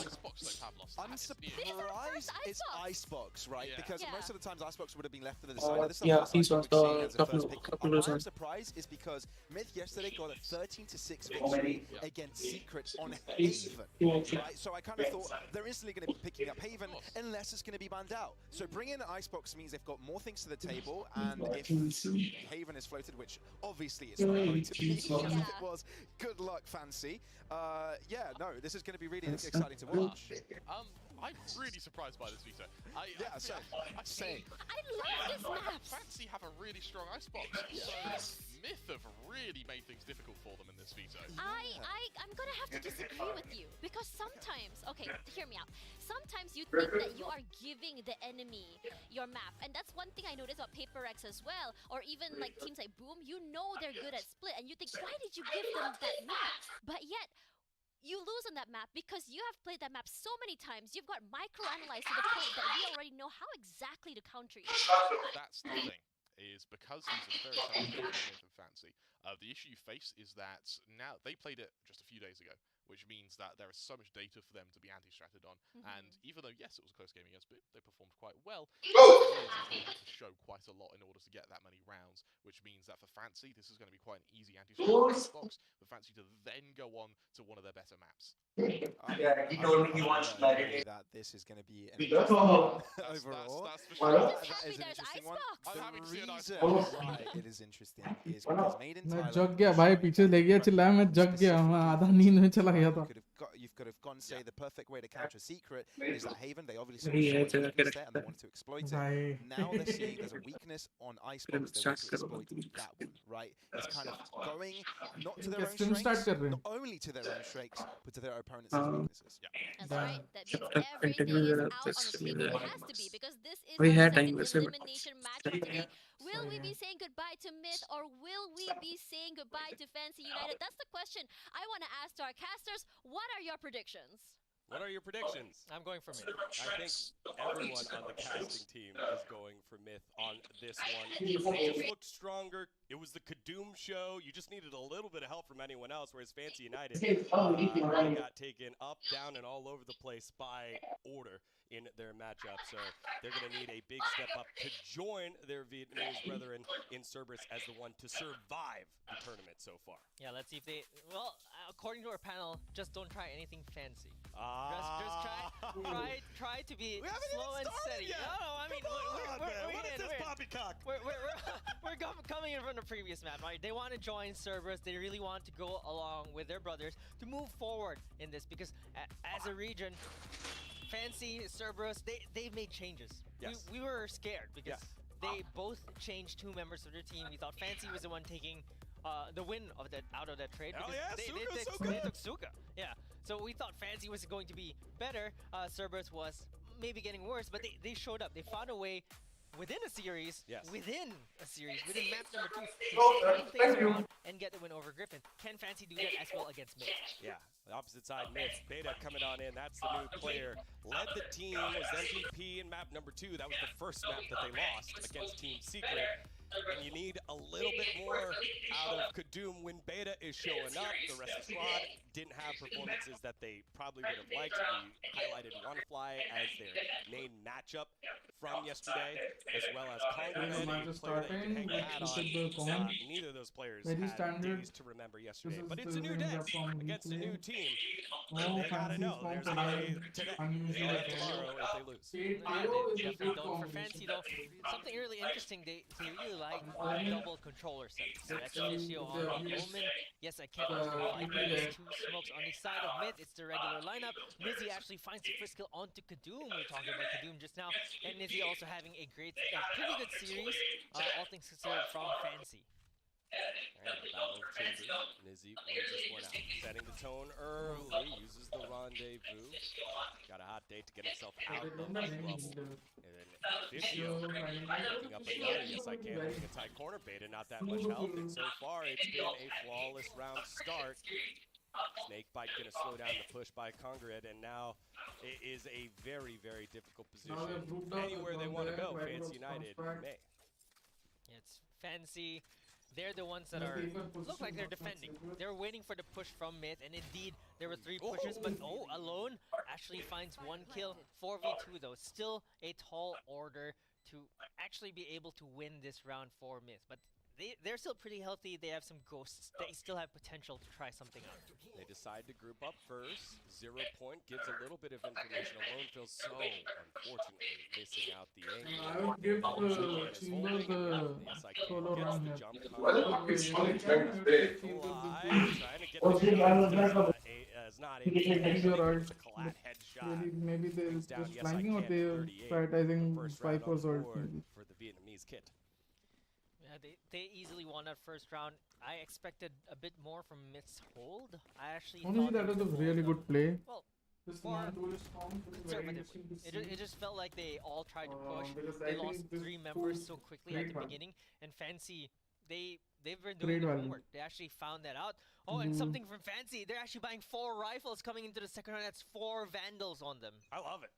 have lost. I'm surprised it's Icebox, right? Yeah. Because most of the times Icebox would have been left to the side. This is Yeah, the he's first was we've seen as a couple first pick. couple Why of I'm times. surprised is because MiTH yesterday got a 13-6 victory against Secret on Haven, right? So I kind of thought they're instantly going to be picking up Haven unless it's going to be banned out. So bringing in Icebox means they've got more things to the table, and if Haven is floated, which obviously it's not going to be, because if it was, good luck, Fancy. Yeah, no, this is going to be really exciting to watch. I'm really surprised by this veto. Same. I love this map. Fancy have a really strong icebox, so MiTH have really made things difficult for them in this veto. I'm gonna have to disagree with you, because sometimes, okay, hear me out. Sometimes you think that you are giving the enemy your map, and that's one thing I noticed about PaperX as well, or even like teams like Boom. You know they're good at split, and you think, why did you give them that map? But yet, you lose on that map because you have played that map so many times. You've got microanalyzed to the point that we already know how exactly to counter you. That's the thing, is because these are very talented MiTH and Fancy. The issue you face is that now they played it just a few days ago, which means that there is so much data for them to be anti-stratted on. And even though, yes, it was a close game against Boom, they performed quite well. They had to show quite a lot in order to get that many rounds, which means that for Fancy, this is going to be quite an easy anti-stratted box for Fancy to then go on to one of their better maps. Yeah, he told me he wants to marry that this is going to be an overall. That's for sure. That is an interesting one. I'm happy to see an reason Icebox. why it is interesting is because made in मैं Thailand. जग गया भाई, पीछे ले गया चिल्लाया, मैं जग गया, मैं आधा नींद में चला गया था. You could have gone say the perfect way to counter Secret is that Haven, they obviously Yeah, saw a yeah, weakness there and they wanted to exploit it. Right. Now they're seeing there's a weakness on Icebox, they want to exploit that one, right? It's kind of going not to their own Stream start strengths, कर रहे हैं. not only to their own strengths, but to their opponents' weaknesses. That's right. That means everything is out on the table. It has to be, because this is We our had second time, so- elimination match of today. Will we be saying goodbye to MiTH, or will we be saying goodbye to Fancy United? That's the question I want to ask to our casters. What are your predictions? What are your predictions? I'm going for MiTH. I think everyone on the casting team is going for MiTH on this one. They just looked stronger. It was the Kadoom show. You just needed a little bit of help from anyone else, whereas Fancy United got taken up, down, and all over the place by order in their matchup. So they're going to need a big step up to join their Vietnamese brethren in Cerberus as the one to survive the tournament so far. Yeah, let's see if they. Well, according to our panel, just don't try anything fancy. Just try to be slow and steady. Yet. No, I mean, What is this poppycock? We're coming in from the previous map, right? They want to join Cerberus. They really want to go along with their brothers to move forward in this, because as a region, Fancy, Cerberus, they've made changes. Yes. We were scared because they both changed 2 members of their team. We thought Fancy was the one taking the win of out of that trade. Hell because yeah, they took Suka. Yeah. So we thought Fancy was going to be better. Cerberus was maybe getting worse, but they showed up. They found a way within a series, Yes. within map number 2, to turn things around and get the win over Griffin. Can Fancy do that as well against MiTH? Yeah, the opposite side, MiTH. Beta coming on in. That's the new player. Led the team, was MVP in map number 2. That was the first map that they lost against Team Secret. And you need a little bit more out of Kadum when Beta is showing up. The rest of the squad didn't have performances that they probably would have liked. We highlighted OneFly as their main matchup from yesterday, as well as Congress, match a is player that you can hang your hat starting. on. This is the common. Neither of those players Very had standard. days to remember yesterday. This is But it's the a new range day of from against a weekly. new team. Oh, They gotta Fancy know from there's a day today. today. Unusual They'll have again. tomorrow if they lose. Yeah, they definitely don't. For Fancy though, something really interesting, they really like double controller sets. So that's Fishio on Omen. Yes, I can't find these 2 smokes on the side of MiTH. It's the regular lineup. Nizzy actually finds the first kill onto Kadum. We were talking about Kadum just now. And Nizzy also having a pretty good series, all things considered, from Fancy. Alright, Battle of Chambers. Nizzy wins this one out. Setting the tone early, uses the rendezvous. Got a hot date to get himself out of trouble. And then Fishio picking up another yes I can, holding a tight corner. Beta not that much health, and so far it's been a flawless round start. Snakebite gonna slow down the push by Congred, and now it is a very, very difficult position. Anywhere they want to go, Fancy United may. It's Fancy. They're the ones that are look like they're defending. They're waiting for the push from MiTH, and indeed there were 3 pushes, but Alone actually finds 1 kill. 4v2 though, still a tall order to actually be able to win this round for MiTH. But they're still pretty healthy. They have some ghosts. They still have potential to try something out. They decide to group up first. 0 Point gives a little bit of information. Alone feels so unfortunately missing out the angle. I would give Chamber the yes, I solo can. run Gets here. the jump Trying to get is not able to Maybe you're right. the collat headshot. Maybe they're Brings down just yes, I flanking or can, they're 38. prioritizing First round on Viper's the ult. board Maybe. for the Vietnamese kit. Yeah, they easily won that first round. I expected a bit more from MiTH's hold. I actually Honestly, thought that they was a would really hold good play. Well, This for non-duelist form was very conservatively. interesting to see. It just felt like they all tried to push. because They I lost think this 3 members so proved quickly at great the value. beginning, and Fancy they've been Great doing the value. homework. They actually found that out. Oh, and something from Fancy. They're actually buying 4 rifles coming into the second round. That's 4 Vandals on them. I love it.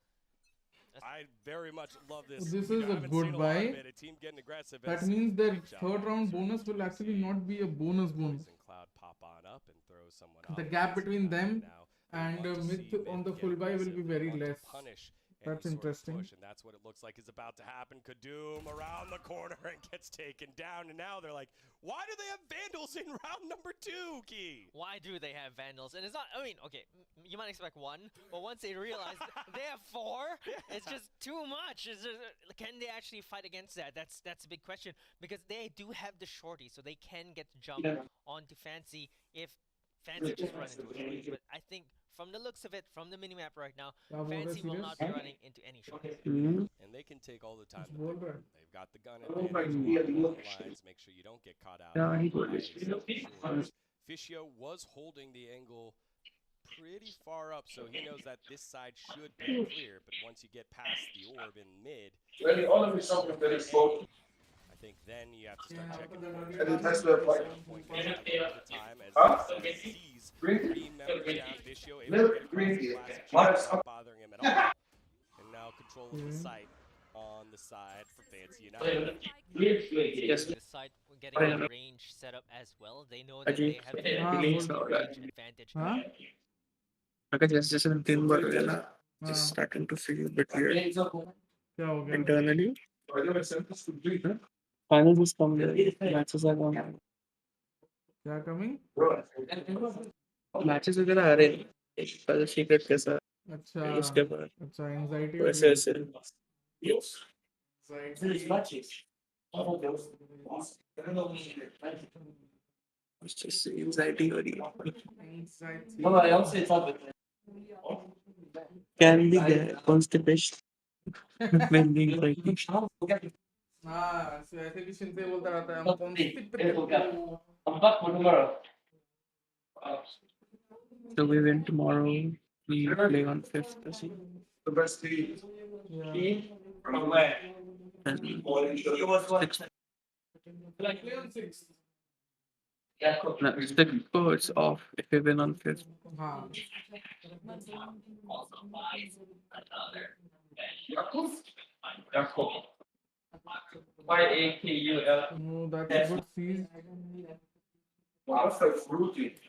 I very much love this. This You is know, I a haven't good seen a lot of buy. it. A team getting aggressive That as means their great job. third round bonus will actually not be a bonus bonus. Poison Cloud pop on up and throw someone The up. gap between them Now, and want to MiTH see on the MiTH full get buy will aggressive. be They very want to less. punish That's any sort of interesting. push, and that's what it looks like is about to happen. Kadum around the corner and gets taken down, and now they're like, why do they have Vandals in round number 2, Key? Why do they have Vandals? And it's not, I mean, okay, you might expect 1, but once they realize they have 4, it's just too much. Can they actually fight against that? That's a big question, because they do have the shorty, so they can get the jump onto Fancy if Fancy just run into a shorty. But I think from the looks of it, from the minimap right now, Fancy will not be running into any shorties. And they can take all the time. They've got the gun advantage along the lines. Make sure you don't get caught out. Fishio was holding the angle pretty far up, so he knows that this side should be clear. But once you get past the orb in mid, I think then you have to start checking point time as he sees 3 members down. Fishio able to get across the classic, not bothering him at all. And now control of the site on the side for Fancy United. Yes. The side getting a range set up as well. They know that they have the range advantage. Okay, just दिन भर हो गया ना, just starting to feel a bit weird internally. Finals is coming. Matches are coming. क्या coming? Matches वगैरह आ रहे हैं. पर secret कैसा? अच्छा उसके बाद अच्छा anxiety वैसे ऐसे. Yes. It's just anxiety हो रही है. Can be constipation. When being fighting. हाँ ऐसे भी चिंते बोलता रहता है हम constipated. So we win tomorrow. We play on 5th. Yeah. and sixth. Like play on 6. No, it's the it's off if we win on fifth. हाँ. Oh, that's a good siege.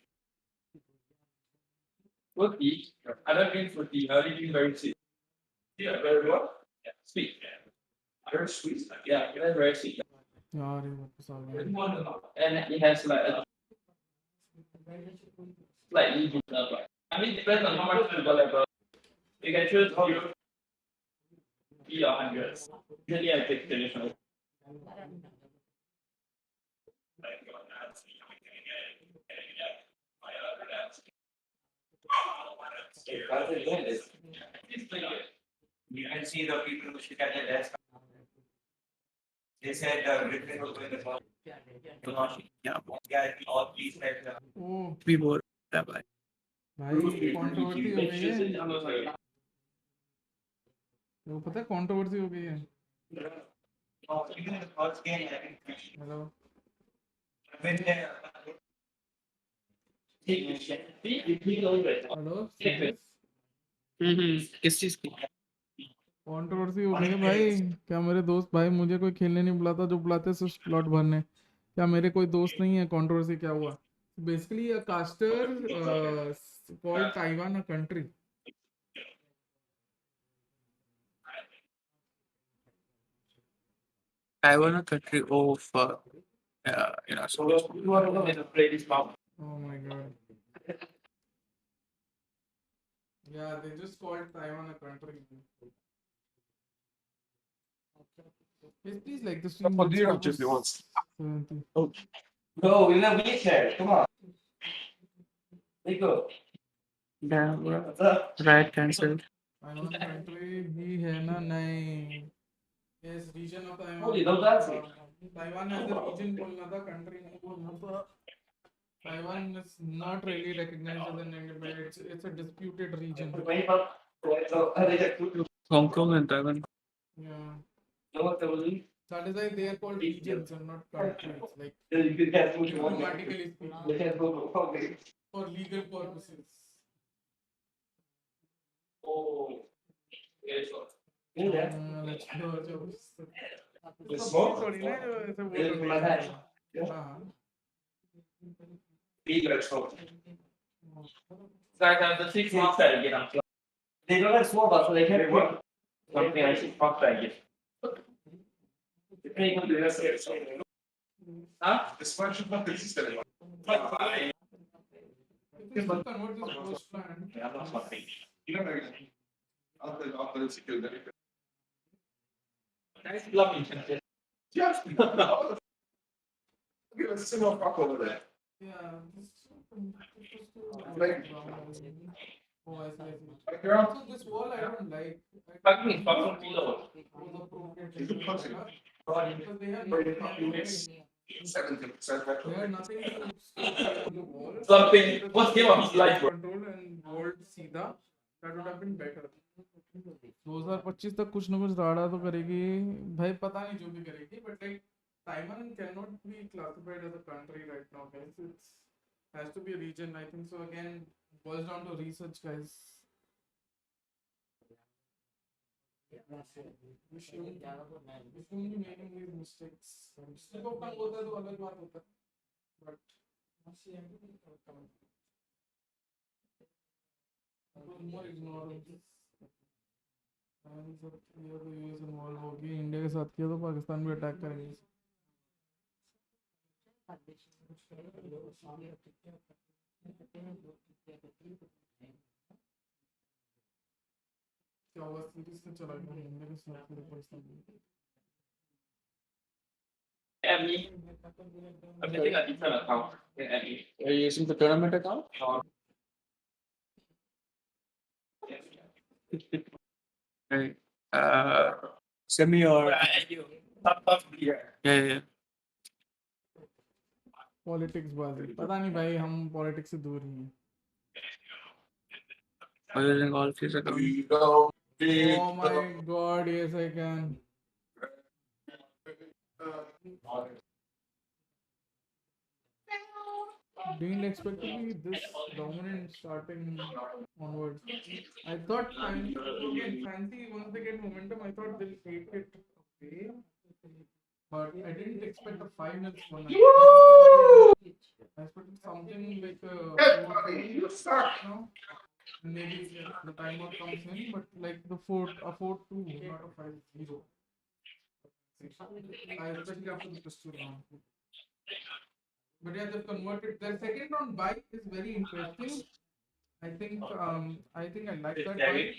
Fruity. I don't mean fruity. I only mean very sweet. Yeah, very what? Yeah, sweet. Very sweet. Yeah, it is very sweet. यार ये वापस आ गया. And it has like a slightly bitter. I mean, depends on how much sugar level. You can choose 0, 3 or 100. Usually I take traditional. You can see the people who sit at the desk. They said Griffin was going to talk. Yeah, all these types of. Oh. We were that by. भाई controversy हो गई है. वो पता है controversy हो गई है. हेलो. हेलो. किस चीज की? कंट्रोवर्सी हो गई है भाई. क्या मेरे दोस्त भाई मुझे कोई खेलने नहीं बुलाता, जो बुलाते सिर्फ स्लॉट भरने. क्या मेरे कोई दोस्त नहीं है? कंट्रोवर्सी क्या हुआ? Basically a caster called Taiwan a country. Taiwan a country of you know, so Oh my god. Yeah, they just called Taiwan a country. Yes, please like the stream. What do you have just once? 70. Oh. Go, we're in a wheelchair. Come on. Let's go. damn Riot cancelled. Taiwan country भी है ना? नहीं. Yes, region of Taiwan. Holy, don't answer. Taiwan has a region बोलना था, country नहीं बोलना था. Taiwan is not really recognized as an independent. It's a disputed region. Hong Kong and Taiwan. Yeah. That is why they are called regions and not countries. Like diplomatically speaking, for legal purposes. Oh. Let's go. The smoke? थोड़ी ना जो ऐसे बोल रहे हैं. हाँ. Bigger smoke. Like the 6 months that again. They don't have small, but so they can work. Something like 6 months that again. Huh? This one should not exist anymore. If you convert this post plan. Yeah, I'm not fucking. You know, after it's secured, then you can. Nice loving. Just give us a similar fuck over there. Yeah. Like, oh, I see. like you're So this wall I don't like. fucking fucking below. Because they have nothing. They have nothing to stop the wall. Something. What's game of life? Control and hold सीधा. That would have been better. 2025 तक कुछ ना कुछ राड़ा तो करेगी भाई, पता नहीं जो भी करेगी, but like Taiwan cannot be classified as a country right now, guys. It has to be a region. I think so. Again, boils down to research, guys. We shouldn't be making these mistakes. Mistake of time होता है तो अलग बात होता है, but more ignorance. जब ये तो यूएस इन्वॉल्व होगी, इंडिया के साथ किया तो पाकिस्तान भी अटैक करेंगे. क्या हुआ? सीरीज में चला गया इंडिया के साथ किया पाकिस्तान में. I'm getting a different account. Are you using the tournament account? Right. Send me your. Yeah. Politics बाजी पता नहीं भाई, हम पॉलिटिक्स से दूर ही हैं. Are you using all these accounts? Oh my god, yes I can. Didn't expect to be this dominant starting onwards. I thought Fancy, again, Fancy, once they get momentum, I thought they'll take it away. But I didn't expect a 5-0 one. I expected something like a 4-2 now. And maybe the timeout comes in, but like a 4-2, not a 5-0. Especially after the pistol round. But yeah, they've converted. Their second round buy is very interesting. I think I like that buy.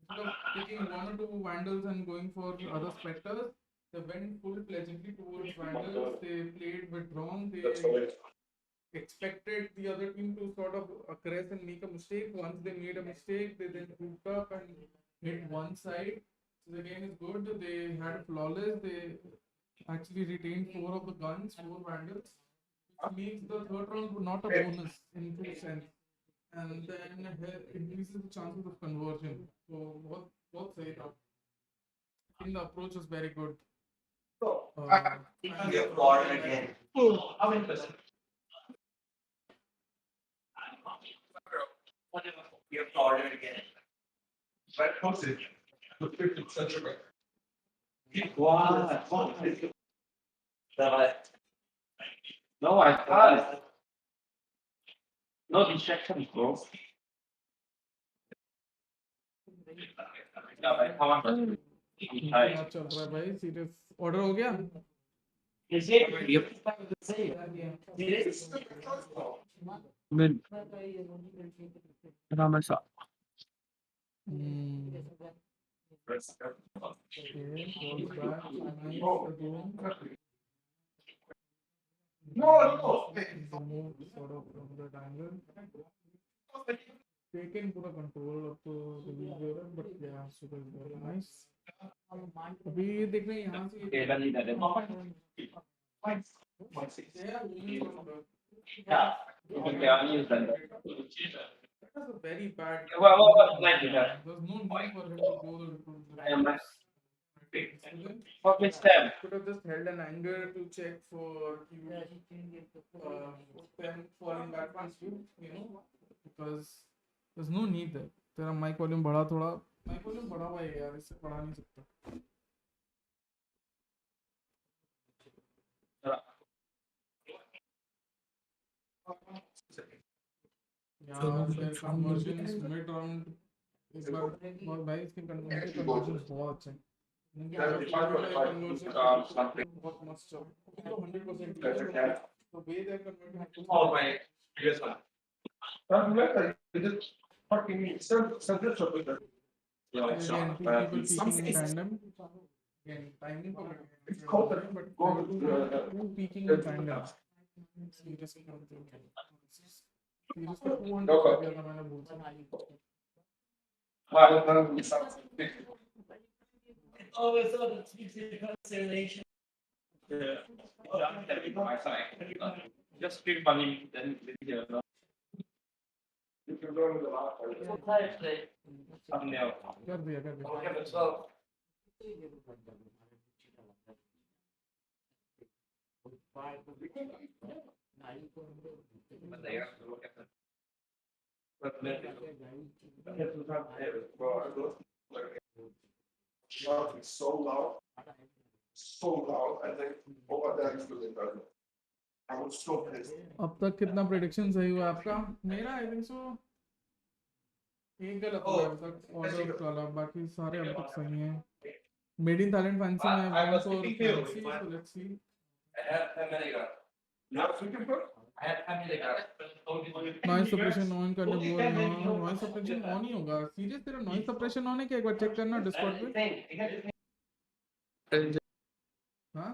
Instead of picking one or two Vandals and going for other Spectres, they went full-fledgedly towards Vandals. They played withdrawn. They expected the other team to sort of aggress and make a mistake. Once they made a mistake, they then grouped up and hit one side. So the game is good. They had flawless. They actually retained 4 of the guns, 4 Vandals, which makes the third round not a bonus in true sense. And then increases the chances of conversion. So what say now? I think the approach is very good. We have ordered again. How interesting. We have ordered again. But what's it? The 15th century. Wow. No, I can't. No distraction, bro. क्या चल रहा है भाई? Serious order हो गया? Taken पूरा control of the league, but yeah, super very nice. अभी ये देख रहे हैं यहाँ से that was a very bad. There's no need for him to go the could have just held an angle to check for them falling back on you know, because there's no need there. तेरा mic volume बढ़ा थोड़ा, mic volume बढ़ा हुआ है यार, इससे बढ़ा नहीं सकता. Yeah, their conversions mid round इस बार भाई इसके conversions बहुत अच्छे हैं. बहुत मस्त job. 100% the way they're converting. Oh my previous one. Again, people peeking in tandem. Again, timing for it, but two peeking in tandem. Seriously, seriously, 200 का मैंने बोल Always thought it's easy cancellation. Yeah. My side. Just keep money, then you can go to the last one. Thumbnail. कर दिया. Okay, let's go. So loud, I think over there is really bad. I was so pissed. अब तक कितना prediction सही हुआ आपका? मेरा आई think सो एक गलत हुआ अब तक ऑर्डर वाला, बाकी सारे अब तक सही हैं. मेड इन थाईलैंड फैंसी में I want for fancy, so let's see. I had 10 minutes. Not looking for? I had 10 minutes. Noise suppression on करने बोल रहा हूं. नॉइज सप्रेशन ऑन ही होगा. सीरियस तेरा नॉइज सप्रेशन ऑन है क्या? एक बार चेक करना डिस्कॉर्ड पे. हां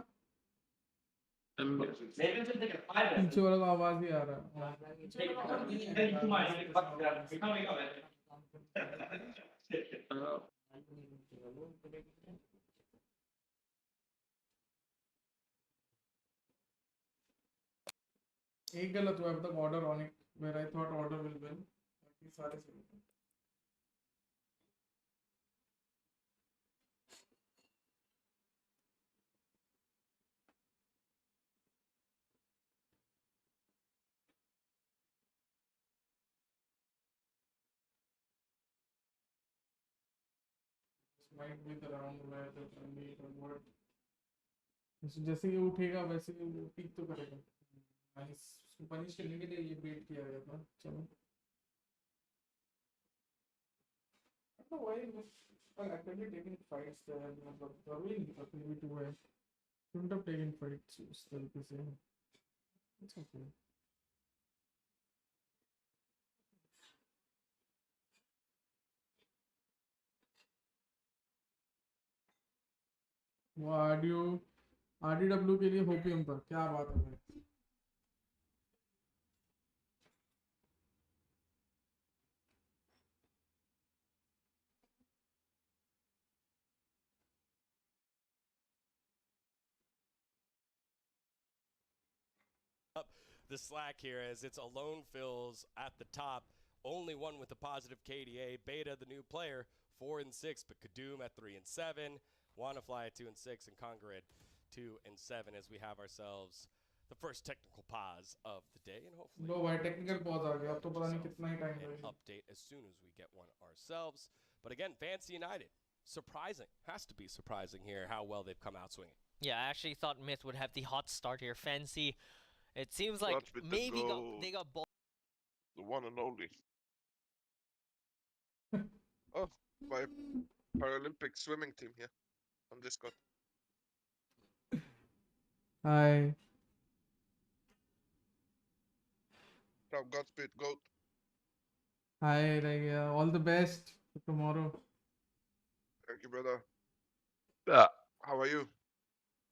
पीछे वाला का आवाज ही आ रहा है. एक गलत हुआ अब तक order ONIC, where I thought order will win. बाकी सारे सही. might be the round where the friendly convert. जैसे ही उठेगा वैसे ही वो पीक तो करेगा. नाइस. उसको पनिश करने के लिए ये बेट किया गया था. चलो. I don't know why he was actively taking fights there. मतलब probably appeal to है. Shouldn't have taken fights उस तरीके से. It's okay. वो RDW के लिए होपियम था. क्या बात है भाई. The slack here as it's alone fills at the top. Only one with a positive KDA. Beta, the new player, 4 and 6, but Kadoom at 3 and 7. Wannafly at 2 and 6, and Conquer at 2 and 7 as we have ourselves the first technical pause of the day, and hopefully लो भाई technical pause आ गया. अब तो पता नहीं कितना ही time an लगेगा. update as soon as we get one ourselves. But again, Fancy United, surprising, has to be surprising here how well they've come out swinging. Yeah, I actually thought MiTH would have the hot start here. Fancy, it seems like Starts with the maybe goal. they got ball. The one and only. Oh, my Paralympic swimming team here on Discord. Hi. Ciao, Godspeed, GOAT. Hi, like, all the best for tomorrow. Thank you, brother. Yeah. How are you?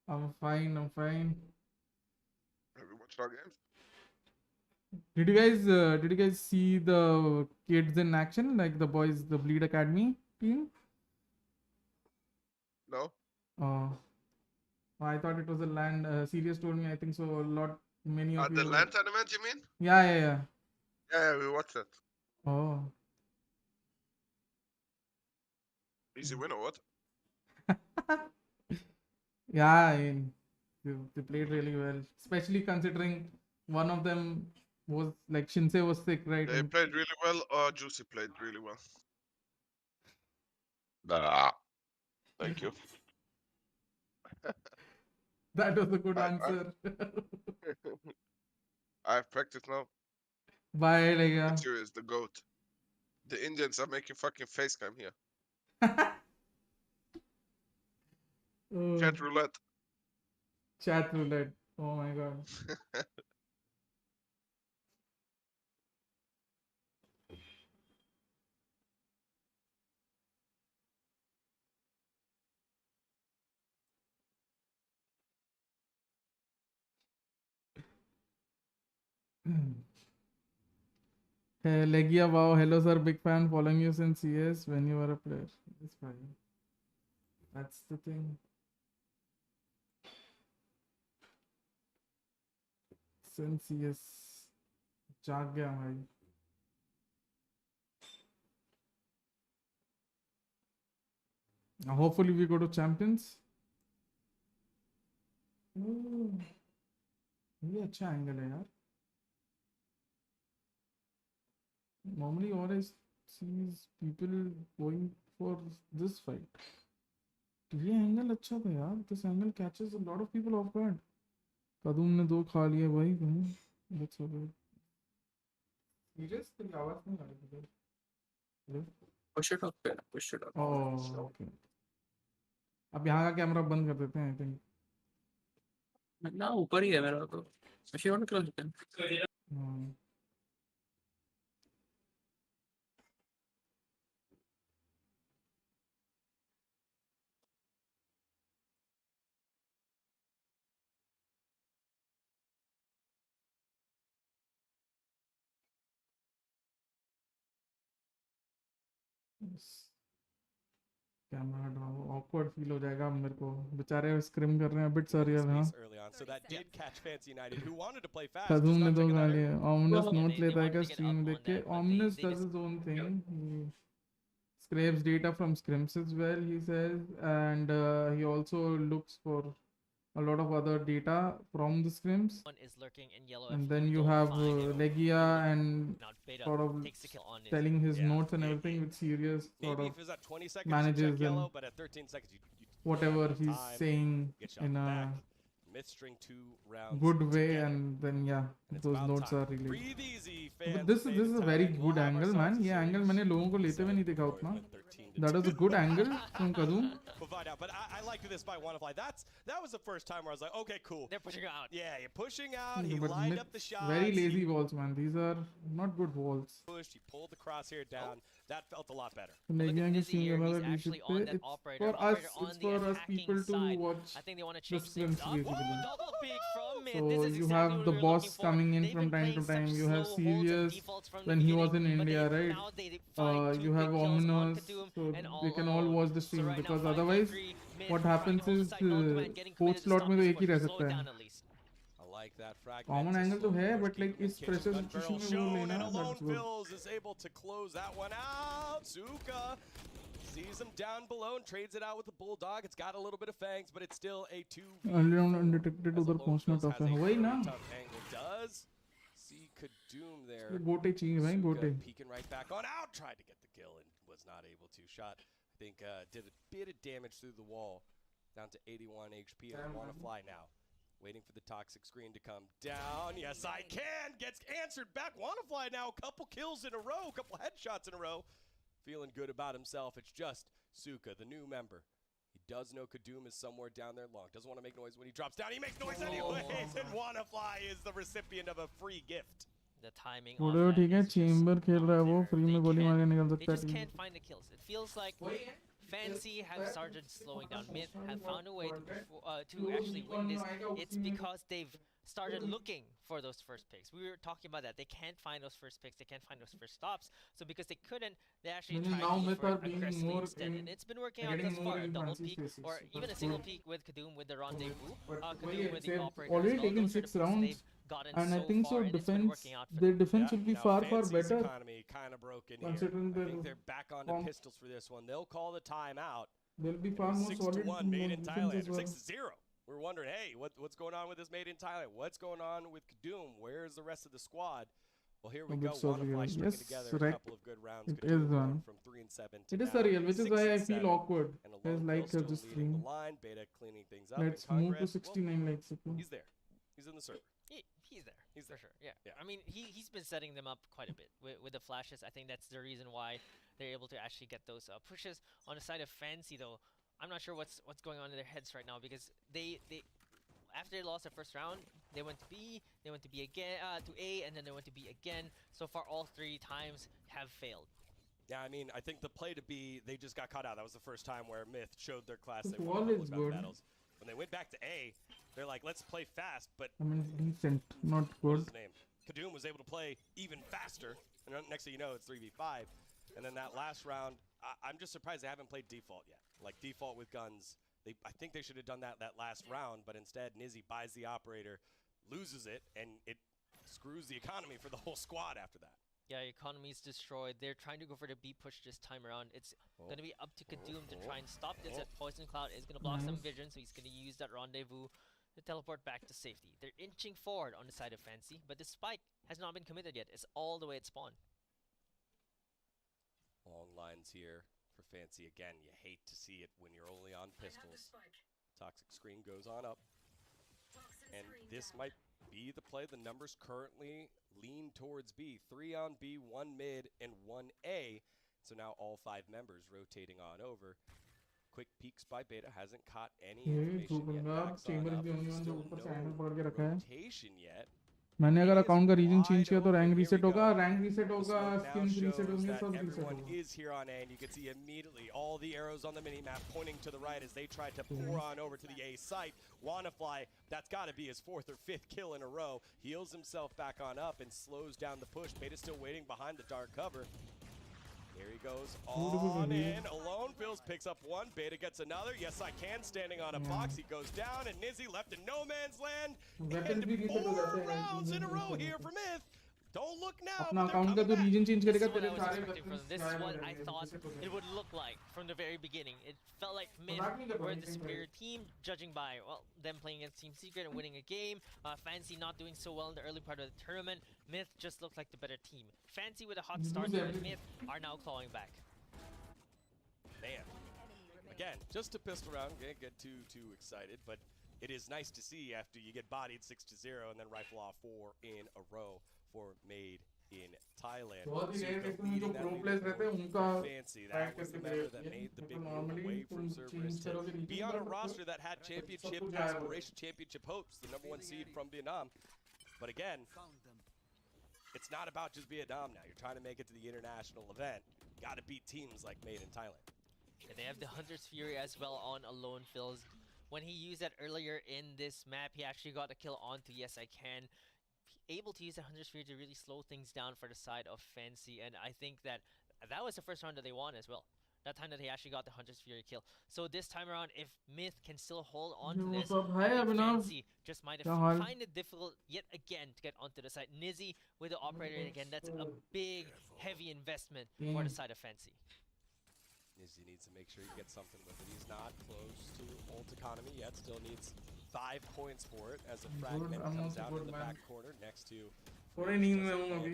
I'm fine. I'm fine. Have you watched our games? Did you guys see the kids in action, like the boys, the Bleed Academy team? No. Oh, I thought it was a land. Sirius told me. I think so. Many of you. The land tournament, you mean? Yeah. Yeah, we watched it. Oh. Easy win or what? Yeah, I mean, they played really well, especially considering one of them was like Shinsei was sick, right? They And played really well, or Juicy played really well. Nah. Thank you. that was a good answer. I have practice now. Bye, like, yeah. It's the GOAT. The Indians are making fucking face cam here. Oh, Chat roulette. chat roulette. Oh my god. Hey, Legia, wow, hello sir, big fan, following you since CS when you were a player. That's fine. That's the thing. Since CS, जाग गया भाई. Now hopefully we go to champions. Oh, ये अच्छा angle है यार. Normally all I see is people going for this fight. ये angle अच्छा था यार. This angle catches a lot of people off guard. कदूम ने 2 खा लिए भाई कहीं. That's so good. Serious? तेरी आवाज नहीं आ रही है. Hello? Push it up, man. Push it up. Oh, okay. अब यहाँ का कैमरा बंद कर देते हैं आई थिंक. ना ऊपर ही है मेरा तो. If you want to close it, then. Camera हटाओ. ऑकवर्ड फील हो जाएगा अब मेरे को. बेचारे स्क्रिम कर रहे हैं बिट सर यार. हाँ, Early on, so that did catch Fancy United, who wanted to play fast. कदूम ने just 2 not खा taking that लिए. early. Omnis Yeah, note they लेता है wanted क्या to get स्ट्रीम up देख on के. that, but Omnis they does just- his own thing. He scrapes data from scrims as well, he says, and he also looks for a lot of other data from the scrims. One is lurking in yellow. And if then we you don't have find it, Legia and now Beta sort of takes the kill on his telling his Yeah. notes and everything with serious sort Maybe of if it was at 20 seconds, you manages check yellow, and but at 13 seconds, you whatever have he's time, saying get shot in a back. Myth string 2 rounds. good way, together. and then yeah, And it's those about notes time. are really. Breathe easy, But fans. this Made is in a very Thailand. We'll good have angle, ourselves man. a ये angle series. मैंने लोगों को लेते हुए नहीं देखा उतना. That is a good angle from Kadum. We'll find out, but I like this by WannaFly. That was the first time where I was like, okay, cool. They're pushing out. Yeah, you're pushing out. He But lined Myth, up the shots. very lazy He walls, man. These are not good walls. pushed. He pulled the crosshair down. That felt a lot better. Legia and Nizzy here, another he's actually decent on play. that It's operator. for us. Operator on It's the for us attacking people to side. watch I think they want to the change things scrims up. basically. Double pick from Myth. So This is you exactly have what the we were boss looking for. coming in They've from been time playing to such time. You have slow holds and Sirius defaults from the when he was in beginning, but India, they- right? now they find two You have big kills on Ominous, Kadum so and all they can all alone. watch the So stream right now, because 5v3, otherwise, Myth what trying to happens hold is the side, no command, getting fourth committed to slot stop में तो this एक ही push, रह slow it सकता down है. at least. I like that fragment. Common angle तो है, but like Keep इस him in pressure kitchen. situation में Gun वो barrel लेना, shown, and that's Alone good. Fills is able to close that one out. Zuka sees him down below and trades it out with the Bulldog. It's got a little bit of fangs, but it's still a 2v. Underground undetected उधर पहुंचना tough है. वही ना. Tough angle does see Kadum there. ये गोटे चाहिए भाई, Zuka गोटे. peeking right back on out, tried to get the kill and was not able to. Shot, I think, did a bit of damage through the wall, down to 81 HP. And WannaFly now, waiting for the toxic screen to come down. Yes, I can. Gets answered back. WannaFly now, a couple kills in a row, a couple headshots in a row. Feeling good about himself. It's just Suka, the new member. He does know Kadum is somewhere down there long. Doesn't want to make noise when he drops down. He makes noise anyways, and WannaFly is the recipient of a free gift. The timing बोले of वो that ठीक है, is just chamber खेल रहा है वो, there. Free में They गोली मार के can't- निकल They सकता है just team. can't find the kills. It feels like Fancy have started slowing down. Myth have found a way to actually win this. It's because they've started looking for those first picks. We were talking about that. They can't find those first picks. They can't find those first stops. So because they couldn't, they actually Meaning tried now to go Myth for are it being aggressively more instead. in- And it's been working out getting thus more far. A in double Fancy's peek faces. or So even a that's single good. peek with Kadum with the rendezvous. But Kadum with the they've operator already as well. taken Those are the 6 picks rounds, they've gotten and I so think far, so. and it's been Defense, working out for their them. defense will be now far Fancy's better. economy kind of broken here. Considering I their think they're back onto form. pistols for this one. They'll call the timeout. They'll be far more 6 to solid 1 made in defense Thailand. as well. 6-0. We're wondering, hey, what's going on with this made in Thailand? What's going on with Kadum? Where's the rest of the squad? Well, here we A go. bit surreal. WannaFly stringing Yes, together a Rec. couple of good rounds. It Kadum is going one. from 3 and 7 to It is now surreal, which is 6 why I and feel 7. awkward. And It's Alone like Phil this still leading the stream. line. Beta cleaning things up. Let's and move to Congress, 69 likes. he's there. He's in the server. He's there. He's for there. sure. Yeah. Yeah. I mean, he's been setting them up quite a bit with the flashes. I think that's the reason why they're able to actually get those pushes. On the side of Fancy, though, I'm not sure what's going on in their heads right now because they after they lost their first round, they went to B, they went to B again, to A, and then they went to B again. So far, all 3 times have failed. Yeah, I mean, I think the play to B, they just got caught out. That was the first time where Myth showed their class. They The won a wall couple is of round good. battles. When they went back to A, they're like, let's play fast, but I mean, decent, not what good. is his name? Kadum was able to play even faster, and next thing you know, it's 3v5. And then that last round, I'm just surprised they haven't played default yet. Like default with guns, I think they should have done that last round, but instead Nizzy buys the operator, loses it, and it screws the economy for the whole squad after that. Yeah, economy is destroyed. They're trying to go for the B push this time around. It's going to be up to Kadum to try and stop this. That Poison Cloud is going to block some vision, so he's going to use that rendezvous to teleport back to safety. They're inching forward on the side of Fancy, but the spike has not been committed yet. It's all the way at spawn. Long lines here for Fancy. Again, you hate to see it when you're only on pistols. Toxic screen goes on up. And this might be the play. The numbers currently lean towards B. 3 on B, 1 mid, and 1 A. So now all 5 members rotating on over. Quick peeks by Beta. Hasn't caught any ये information yet. दूंगा. Backs on Chamber is up. the only one जो Still ऊपर से no angle पकड़ के रखा है. rotation yet. मैंने अगर अकाउंट का रीजन चेंज किया तो Wide rank open. Reset Here we होगा, go. रैंक रीसेट The होगा, smoke now skin reset shows होंगे, that सब रीसेट everyone होगा. is here on A, and you can see immediately all the arrows on the minimap pointing to the right as they try to pour on over to the A site. WannaFly, that's got to be his 4th or 5th kill in a row. Heals himself back on up and slows down the push. Beta's still waiting behind the dark cover. Here he goes on in. Alone Fills picks up 1. Beta gets another. Yes, I can. Standing on a box. He goes down. And Nizzy left in no man's land. Weapons And भी reset हो 4 जाते हैं, rounds in a row reset here होते for Myth. Don't look now. अपना but they're account का coming जो back. Reason change This करेगा is what तेरे I was सारे expecting from them. weapons This is गायब हो what I जाएंगे thought जैसे कुछ it would look like from the very beginning. It felt like Myth मजाक नहीं कर रहा were हूँ, the same superior team, judging by, well, them playing against Team Secret and winning a game. Fancy not doing so well in the early part of the tournament. Myth just looked like the better team. Fancy with a hot start, but Myth are now clawing back. Man. Again, just to pissed around, can't get too excited, but it is nice to see after you get bodied 6-0 and then rifle off 4 in a row for Made in Thailand. बहुत ही rare Suka case में leading जो that pro players रहते हैं leaderboard उनका for Fancy. That was the member that made the big move away from Cerberus to be on a roster that had championship aspiration, championship hopes, the #1 seed from Vietnam. But again, it's not about just Vietnam now. You're trying to make it to the international event. Got to beat teams like Made in Thailand. And they have the Hunter's Fury as well on Alone Fills. When he used that earlier in this map, he actually got a kill onto Yes I Can. Able to use the Hunter's Fury to really slow things down for the side of Fancy, and I think that was the first round that they won as well. That time that he actually got the Hunter's Fury kill. So this time around, if Myth can still hold on to this, I think Fancy just might have find it difficult yet again to get onto the side. Nizzy with the operator again, that's a big, heavy investment for the side of Fancy. Nizzy needs to make sure he gets something with it. He's not close to ult economy yet. Still needs 5 points for it as a fragment comes out in the back corner next to थोड़े नींद में हूँ अभी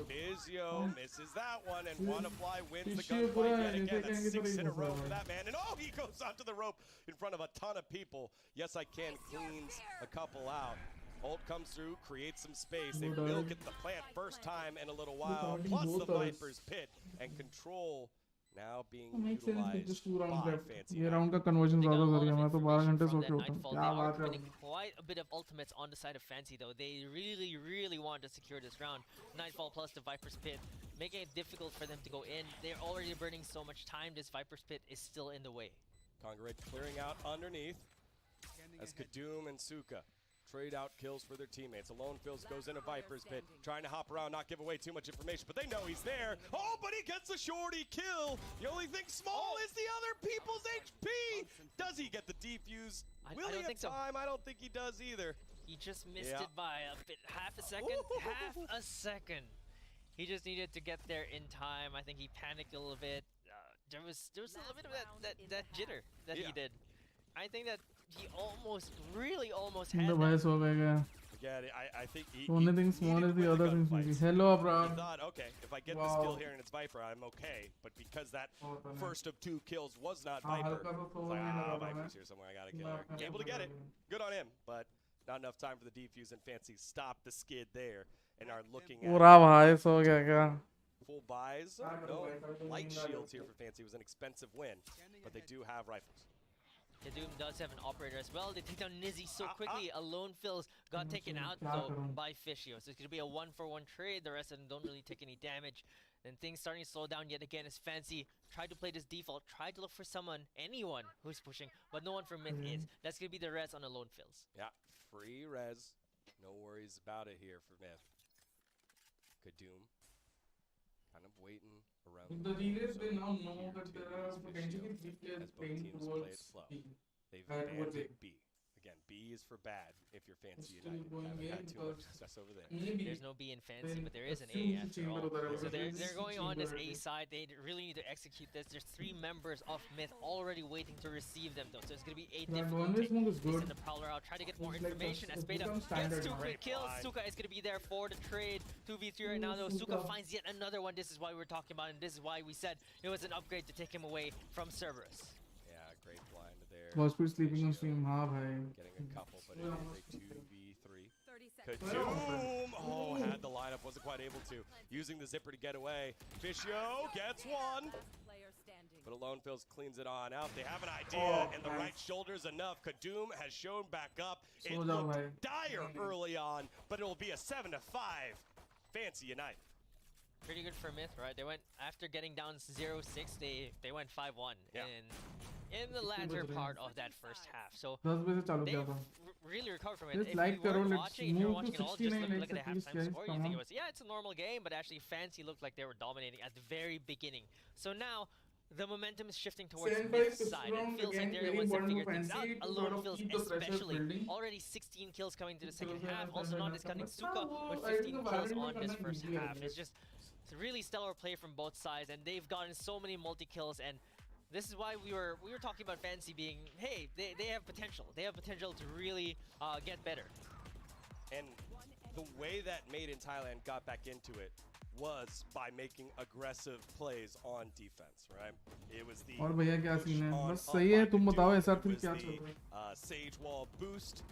Vizio misses that one, and Wanna wins the gunfight yet again. That's 6 in a row for that man. And oh, he goes onto the rope in front of a ton of people. Yes, I Can cleans a couple out. Ult comes through, creates some space. They milk at the plant first time in a little while. Plus the Viper's pit and control now being utilized by Fancy. ये round का conversion ज़्यादा कर रही है मैं तो 12 घंटे सो के उठा हूँ क्या बात है Quite a bit of ultimates on the side of Fancy though. They really want to secure this round. Nightfall plus the Viper's Pit, making it difficult for them to go in. They're already burning so much time. This Viper's Pit is still in the way. Congrade clearing out underneath as Kadoom and Suka trade out kills for their teammates. Alone Fills goes into Viper's Pit, trying to hop around, not give away too much information, but they know he's there. Oh, but he gets a shorty kill. The only thing small is the other people's HP. Does he get the defuse? Will he have time? I don't think he does either. He just missed it by a bit, half a second. Half a second. He just needed to get there in time. I think he panicked a little bit. There was a little bit of that jitter that he did. I think that he really almost had तो भाई सो गए Again, I think he only thing small is the other things maybe. Hello Abraham. He thought, okay, if I get this kill here and it's Viper, I'm okay. But because that first of 2 kills was not Viper, it's like, Viper's here somewhere, I gotta kill her. Able to get it. Good on him, but not enough time for the defuse, and Fancy stopped the skid there and are looking at पूरा भाई सो गया क्या full buys. No light shields here for Fancy. It was an expensive win, but they do have rifles. Doom does have an operator as well. They take down Nizzy so quickly. Alone Fills got taken out though by Fishio. So it's going to be a 1-for-1 trade. The rest of them don't really take any damage. Then things starting to slow down yet again as Fancy tried to play this default, tried to look for anyone who's pushing, but no one from Myth is. That's going to be the res on Alone Fills. Yeah, free res. No worries about it here for Myth. Kadoom kind of waiting around. The relays they now know that there are potentially big players playing towards B. They've banned B. Again, B is for bad if you're Fancy United. Haven't had too much success over there. There's no B in Fancy, but there is an A after all. So they're going on this A side. They really need to execute this. There's 3 members of Myth already waiting to receive them though. So it's going to be a difficult take. They send the Prowler out, try to get more information. As Beta gets 2 quick kills. Suka is going to be there for the trade. 2v3 right now though. Suka finds yet another one. This is why we were talking about, and this is why we said it was an upgrade to take him away from Cerberus. Great blind there. Godspeed sleeping on stream, हाँ भाई. Getting a couple, but it is a 2v3. Kadoom! Oh, had the lineup, wasn't quite able to. Using the zipper to get away. Fishio gets one. But Alone Fills cleans it on out. They have an idea, and the right shoulder's enough. Kadoom has shown back up. It looked dire early on, but it will be a 7-5 Fancy United. Pretty good for Myth, right? They went, after getting down 0-6, they went 5-1 in the latter part of that first half. So they really recovered from it. If you were watching all, just look at the halftime score, you think it was, it's a normal game, but actually Fancy looked like they were dominating at the very beginning. So now, the momentum is shifting towards Send Myth's by side. round It feels again, like they're the very ones that important figure things out. Fancy to Alone sort of feels keep the pressure especially building. already 16 kills coming to the second So half. they Also have not done discounting enough. Suka with I think 15 the kills Valorant on will his come first easy, I half. guess. It's just really stellar play from both sides, and they've gotten so many multi-kills, and this is why we were talking about Fancy being, hey, they have potential. They have potential to really get better. And the way that Made in Thailand got back into it was by making aggressive plays on defense, right? It was the और भैया क्या push scene है? on बस सही है, up तुम by बताओ Kadoom, SR3 it was क्या the, चल रहा है? Sage Wall boost.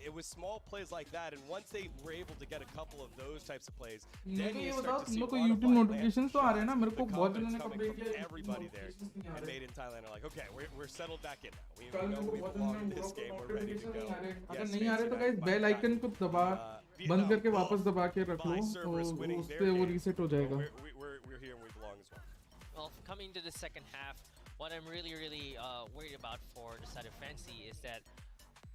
It was small plays like that, and once they were able to get a couple of those types of plays, मेरे then को you ये start बताओ to तुम see लोग को Qualifier YouTube land notifications तो आ रहे हैं ना? shots. मेरे को The बहुत जनों confidence ने coming complain from किया everybody there, notifications नहीं आ and रहे. Made in Thailand are like, okay, we're settled back in now. We कल know मेरे को we बहुत belong जनों in ने this game. We're ready to notifications go. नहीं आ रहे. अगर Yes, नहीं आ रहे Fancy तो United guys bell fight icon back. को दबा बंद करके वापस दबा के रख लो, by तो Cerberus winning their उससे वो game. रीसेट हो But जाएगा. we're here and we belong as well. Well, coming to the second half, what I'm really worried about for the side of Fancy is that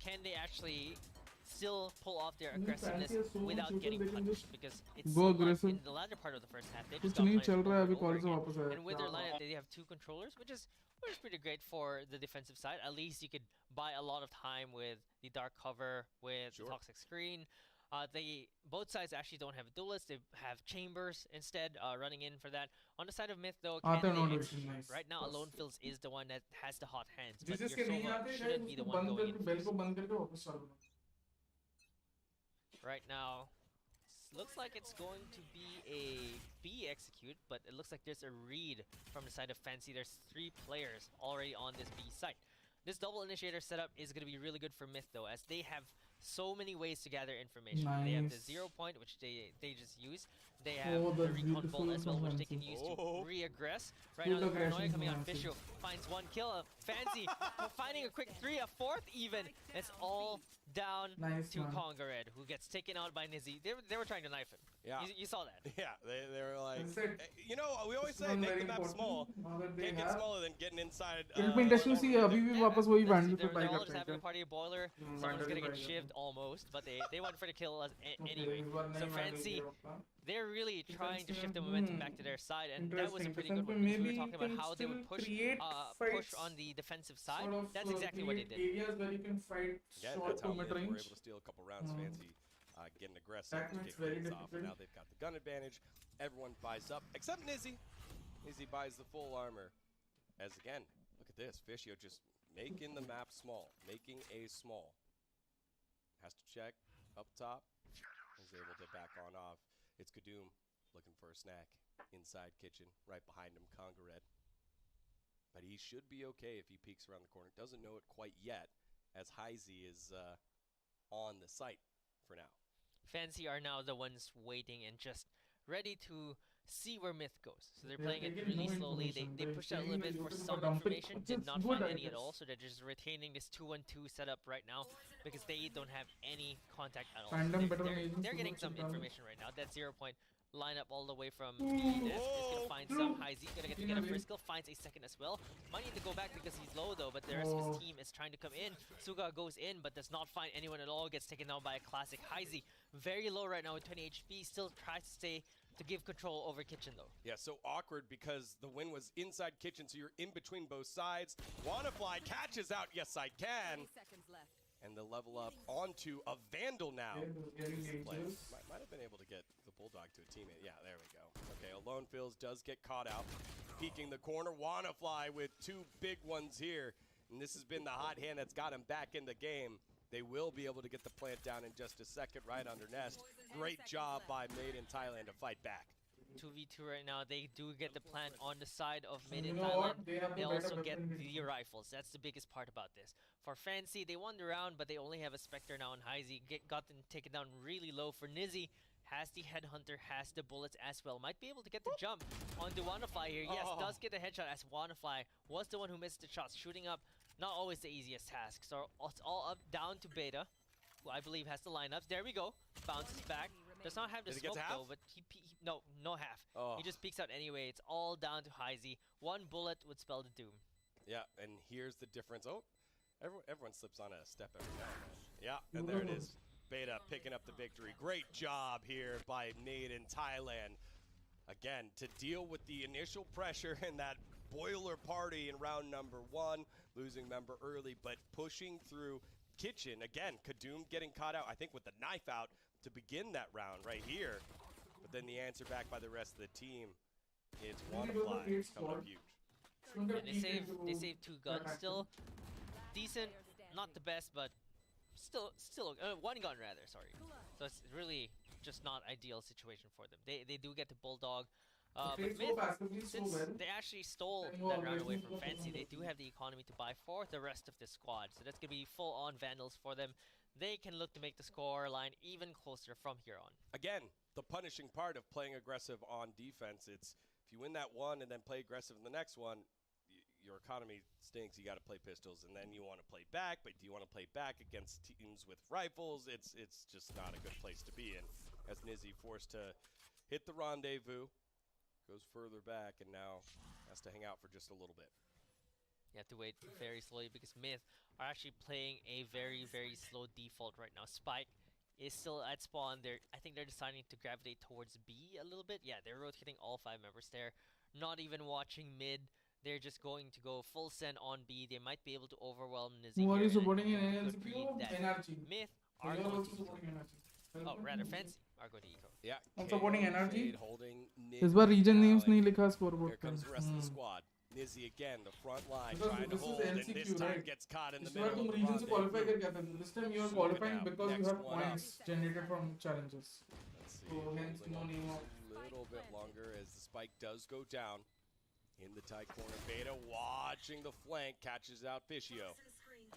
can they actually still pull off their aggressiveness Fancy is so without much getting they can punished? just Because it's go so much aggressive. in the latter part of the first half, they कुछ just got नहीं punished चल रहा है, over अभी and over call से again. वापस आया. And with their lineup, they have two controllers, which is pretty great for the defensive side. At least you could buy a lot of time with the dark cover, with the toxic screen. Both sides actually don't have duelists. They have chambers instead, running in for that. On the side of Myth, though, can आते they हैं actually- nice. right now, Alone Fields is the one that has the hot hands, but जिसके नहीं Yursova आते shouldn't be the उसको one बंद going करके in bell first. को बंद करके वापस चालू करो. Right now, looks like it's going to be a B execute, but it looks like there's a read from the side of Fancy. There's 3 players already on this B site. This double initiator setup is going to be really good for Myth, though, as they have so many ways to gather information. They have the Nice. 0 point, which they just use. They have Oh, the that's recon beautiful bolt as well, from which they can Fancy. use to re-aggress. Right Full now, the aggression paranoia coming from on Fancy. Fisher finds 1 kill. Fancy finding a quick 3, a 4th even. It's all down Nice, to man. Congared, who gets taken out by Nizzy. They were trying to knife him. Yeah. You saw that. Yeah, they were like, That's it. you know, we always This say one make very the map important. small. Now that they Can't get have- smaller than getting inside. It'll be interesting to see अभी भी वापस वही They're, Vandal पे they're try all करते just हैं having a क्या? party of boiler. Someone's Vandal gonna भी get try shivved almost, but they went for the kill anyway. इस बार So नहीं Vandal Fancy, गिरा होगा. they're really trying to shift the Hmm. momentum back to their side, and that was a Interesting. pretty Defense good पे one. Because we maybe were talking about can how they would still push create push fights, on the defensive side. sort of, That's exactly what they create did. areas where you can fight Yeah, short that's to how mid Myth were range. able to steal a couple rounds. Hmm. Fancy getting aggressive That to makes kick very things off, and difficult. now they've got the gun advantage. Everyone buys up, except Nizzy. Nizzy buys the full armor. As again, look at this. Fishio just making the map small, making A small. Has to check up top. Is able to back on off. It's Kadoom looking for a snack inside kitchen, right behind him, Congared. But he should be okay if he peeks around the corner. Doesn't know it quite yet, as Heisey is on the site for now. Fancy are now the ones waiting and just ready to see where Myth goes. So they're Yeah, playing they it get really no slowly. information. They They're pushed out a playing little bit the for YouTube some for dumping information, did content. not Good, find I any at guess. all. So they're just retaining this 2-1-2 setup right now because they don't have any contact at all. Fandom They're, better than they're, agents they're to getting watch some it down. information right now. That 0 point lineup all the way from B is gonna find some. Heisey gonna get a first kill, finds a second as well. Might need to go back because he's low though, but the rest of his team is trying to come in. Suga goes in but does not find anyone at all, gets taken down by a classic. Heisey very low right now with 20 HP, still tries to stay to give control over Kitchen though. Yeah, so awkward because the win was inside kitchen, so you're in between both sides. Wannafly catches out, yes I can. And the level up onto a Vandal now. Getting Play. dangerous. Might have been able to get the Bulldog to a teammate. Yeah, there we go. Okay, Alone Fields does get caught out. Peeking the corner, Wannafly with 2 big ones here. And this has been the hot hand that's got him back in the game. They will be able to get the plant down in just a second right under Nest. Great job by Made in Thailand to fight back. 2v2 right now, they do get the plant on the side of Mid You in know Thailand. what? They have the They better also get weapon the rifles. That's the biggest part about this. For Fancy, they won the round, but they only have a Spectre now on Heisey. Got them taken down really low. For Nizzy, has the Headhunter, has the bullets as well. Might be able to get the jump onto Wannafly here. Yes, does get the headshot as Wannafly was the one who missed the shots. Shooting up, not always the easiest task. So it's all up, down to Beta, who I believe has the lineups. There we go. Bounces back. Does not have the Did he get smoke to half? though, but no half. Oh. He just peeks out anyway. It's all down to Heisey. One bullet would spell the doom. Yeah, and here's the difference. Oh, everyone slips on a step every now and then. Yeah, and there it is. Beta picking up the victory. Great job here by Made in Thailand. Again, to deal with the initial pressure and that boiler party in round number 1, losing member early, but pushing through Kitchen. Again, Kadum getting caught out, I think, with the knife out to begin that round right here. But then the answer back by the rest of the team. It's one fly coming up huge. Yeah, they saved 2 guns still. Decent, not the best, but still one gun rather, sorry. So it's really just not ideal situation for them. They do get the Bulldog. But MiTH, since they actually stole that round away from Fancy, they do have the economy to buy for the rest of the squad. So that's going to be full-on Vandals for them. They can look to make the score line even closer from here on. Again, the punishing part of playing aggressive on defense, it's if you win that one and then play aggressive in the next one, your economy stinks. You got to play pistols, and then you want to play back, but do you want to play back against teams with rifles? It's just not a good place to be in. As Nizzy forced to hit the rendezvous, goes further back, and now has to hang out for just a little bit. You have to wait very slowly because MiTH are actually playing a very, very slow default right now. Spike is still at spawn. I think they're deciding to gravitate towards B a little bit. Yeah, they're rotating all 5 members there. Not even watching mid. They're just going to go full send on B. They might be able to overwhelm Nizzy. Who are you here, and supporting in it could NLCP? read that NRG. MiTH So are you're going also to supporting NRG. Oh, rather Fancy are going to eco. Yeah. I'm supporting NRG. Holding इस बार region now, names and नहीं लिखा scoreboard Here पे. comes the rest of the squad. Nizzy again, the front line, Because trying to this is hold, and LCQ, this time right? gets caught in the इस बार middle तुम of the region से qualify rendezvous. करके आते हो. This time you are Suka qualifying now, because you next have one up. points generated from challenges. Let's see, So hence holding no on name of. a little bit longer as the spike does go down. In the tight corner, Beta watching the flank, catches out Fishio.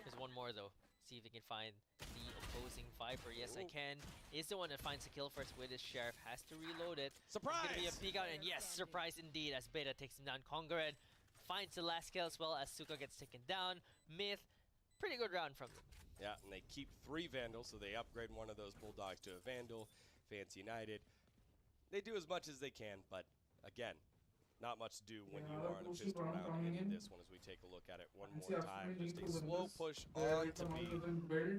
There's one more though. See if they can find the opposing Viper. Yes, I can. Is the one that finds the kill first with his Sheriff. Has to reload it. Surprise! It's gonna be a peek out, and yes, surprise indeed as Beta takes him down. Congared finds the last kill as well as Suka gets taken down. MiTH, pretty good round from them. Yeah, and they keep 3 Vandals, so they upgrade one of those Bulldogs to a Vandal. Fancy United. They do as much as they can, but again, not much to do when you are on a pistol round into this one as we take a look at it one more time. Just a slow push on to B.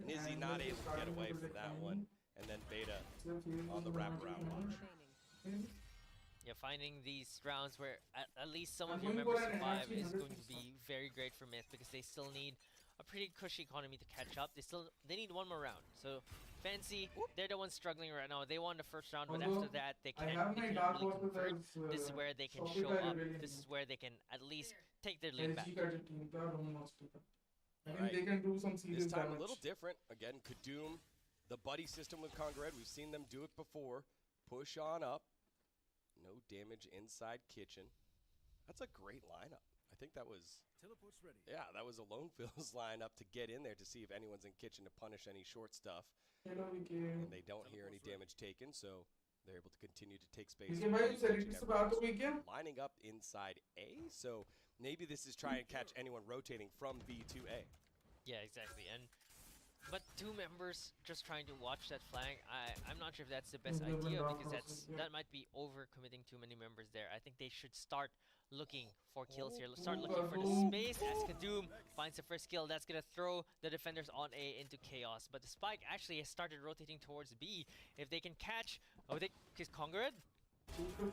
Nizzy not able to get away from that one. And then Beta on the wraparound launch. Yeah, finding these rounds where at least some of your members survive is going to be very great for MiTH because they still need a pretty cushy economy to catch up. They need one more round. So Fancy, they're the ones struggling right now. They won the first round, but after that they can't really convert. This is where they can show up. This is where they can at least take their lead back. I think they can do some serious This time damage. a little different. Again, Kadum, the buddy system with Congared. We've seen them do it before. Push on up. No damage inside Kitchen. That's a great lineup. I think that was, yeah, that was a Lone Phil's lineup to get in there to see if anyone's in Kitchen to punish any short stuff. And they don't hear any damage taken, so they're able to continue to take space. Lining up inside A, so maybe this is try and catch anyone rotating from B to A. Yeah, exactly. But 2 members just trying to watch that flank, I'm not sure if that's the best idea because that might be overcommitting too many members there. I think they should start looking for kills here. Start looking for the space as Kadum finds the first kill. That's going to throw the defenders on A into chaos. But the Spike actually has started rotating towards B. If they can catch, is Congared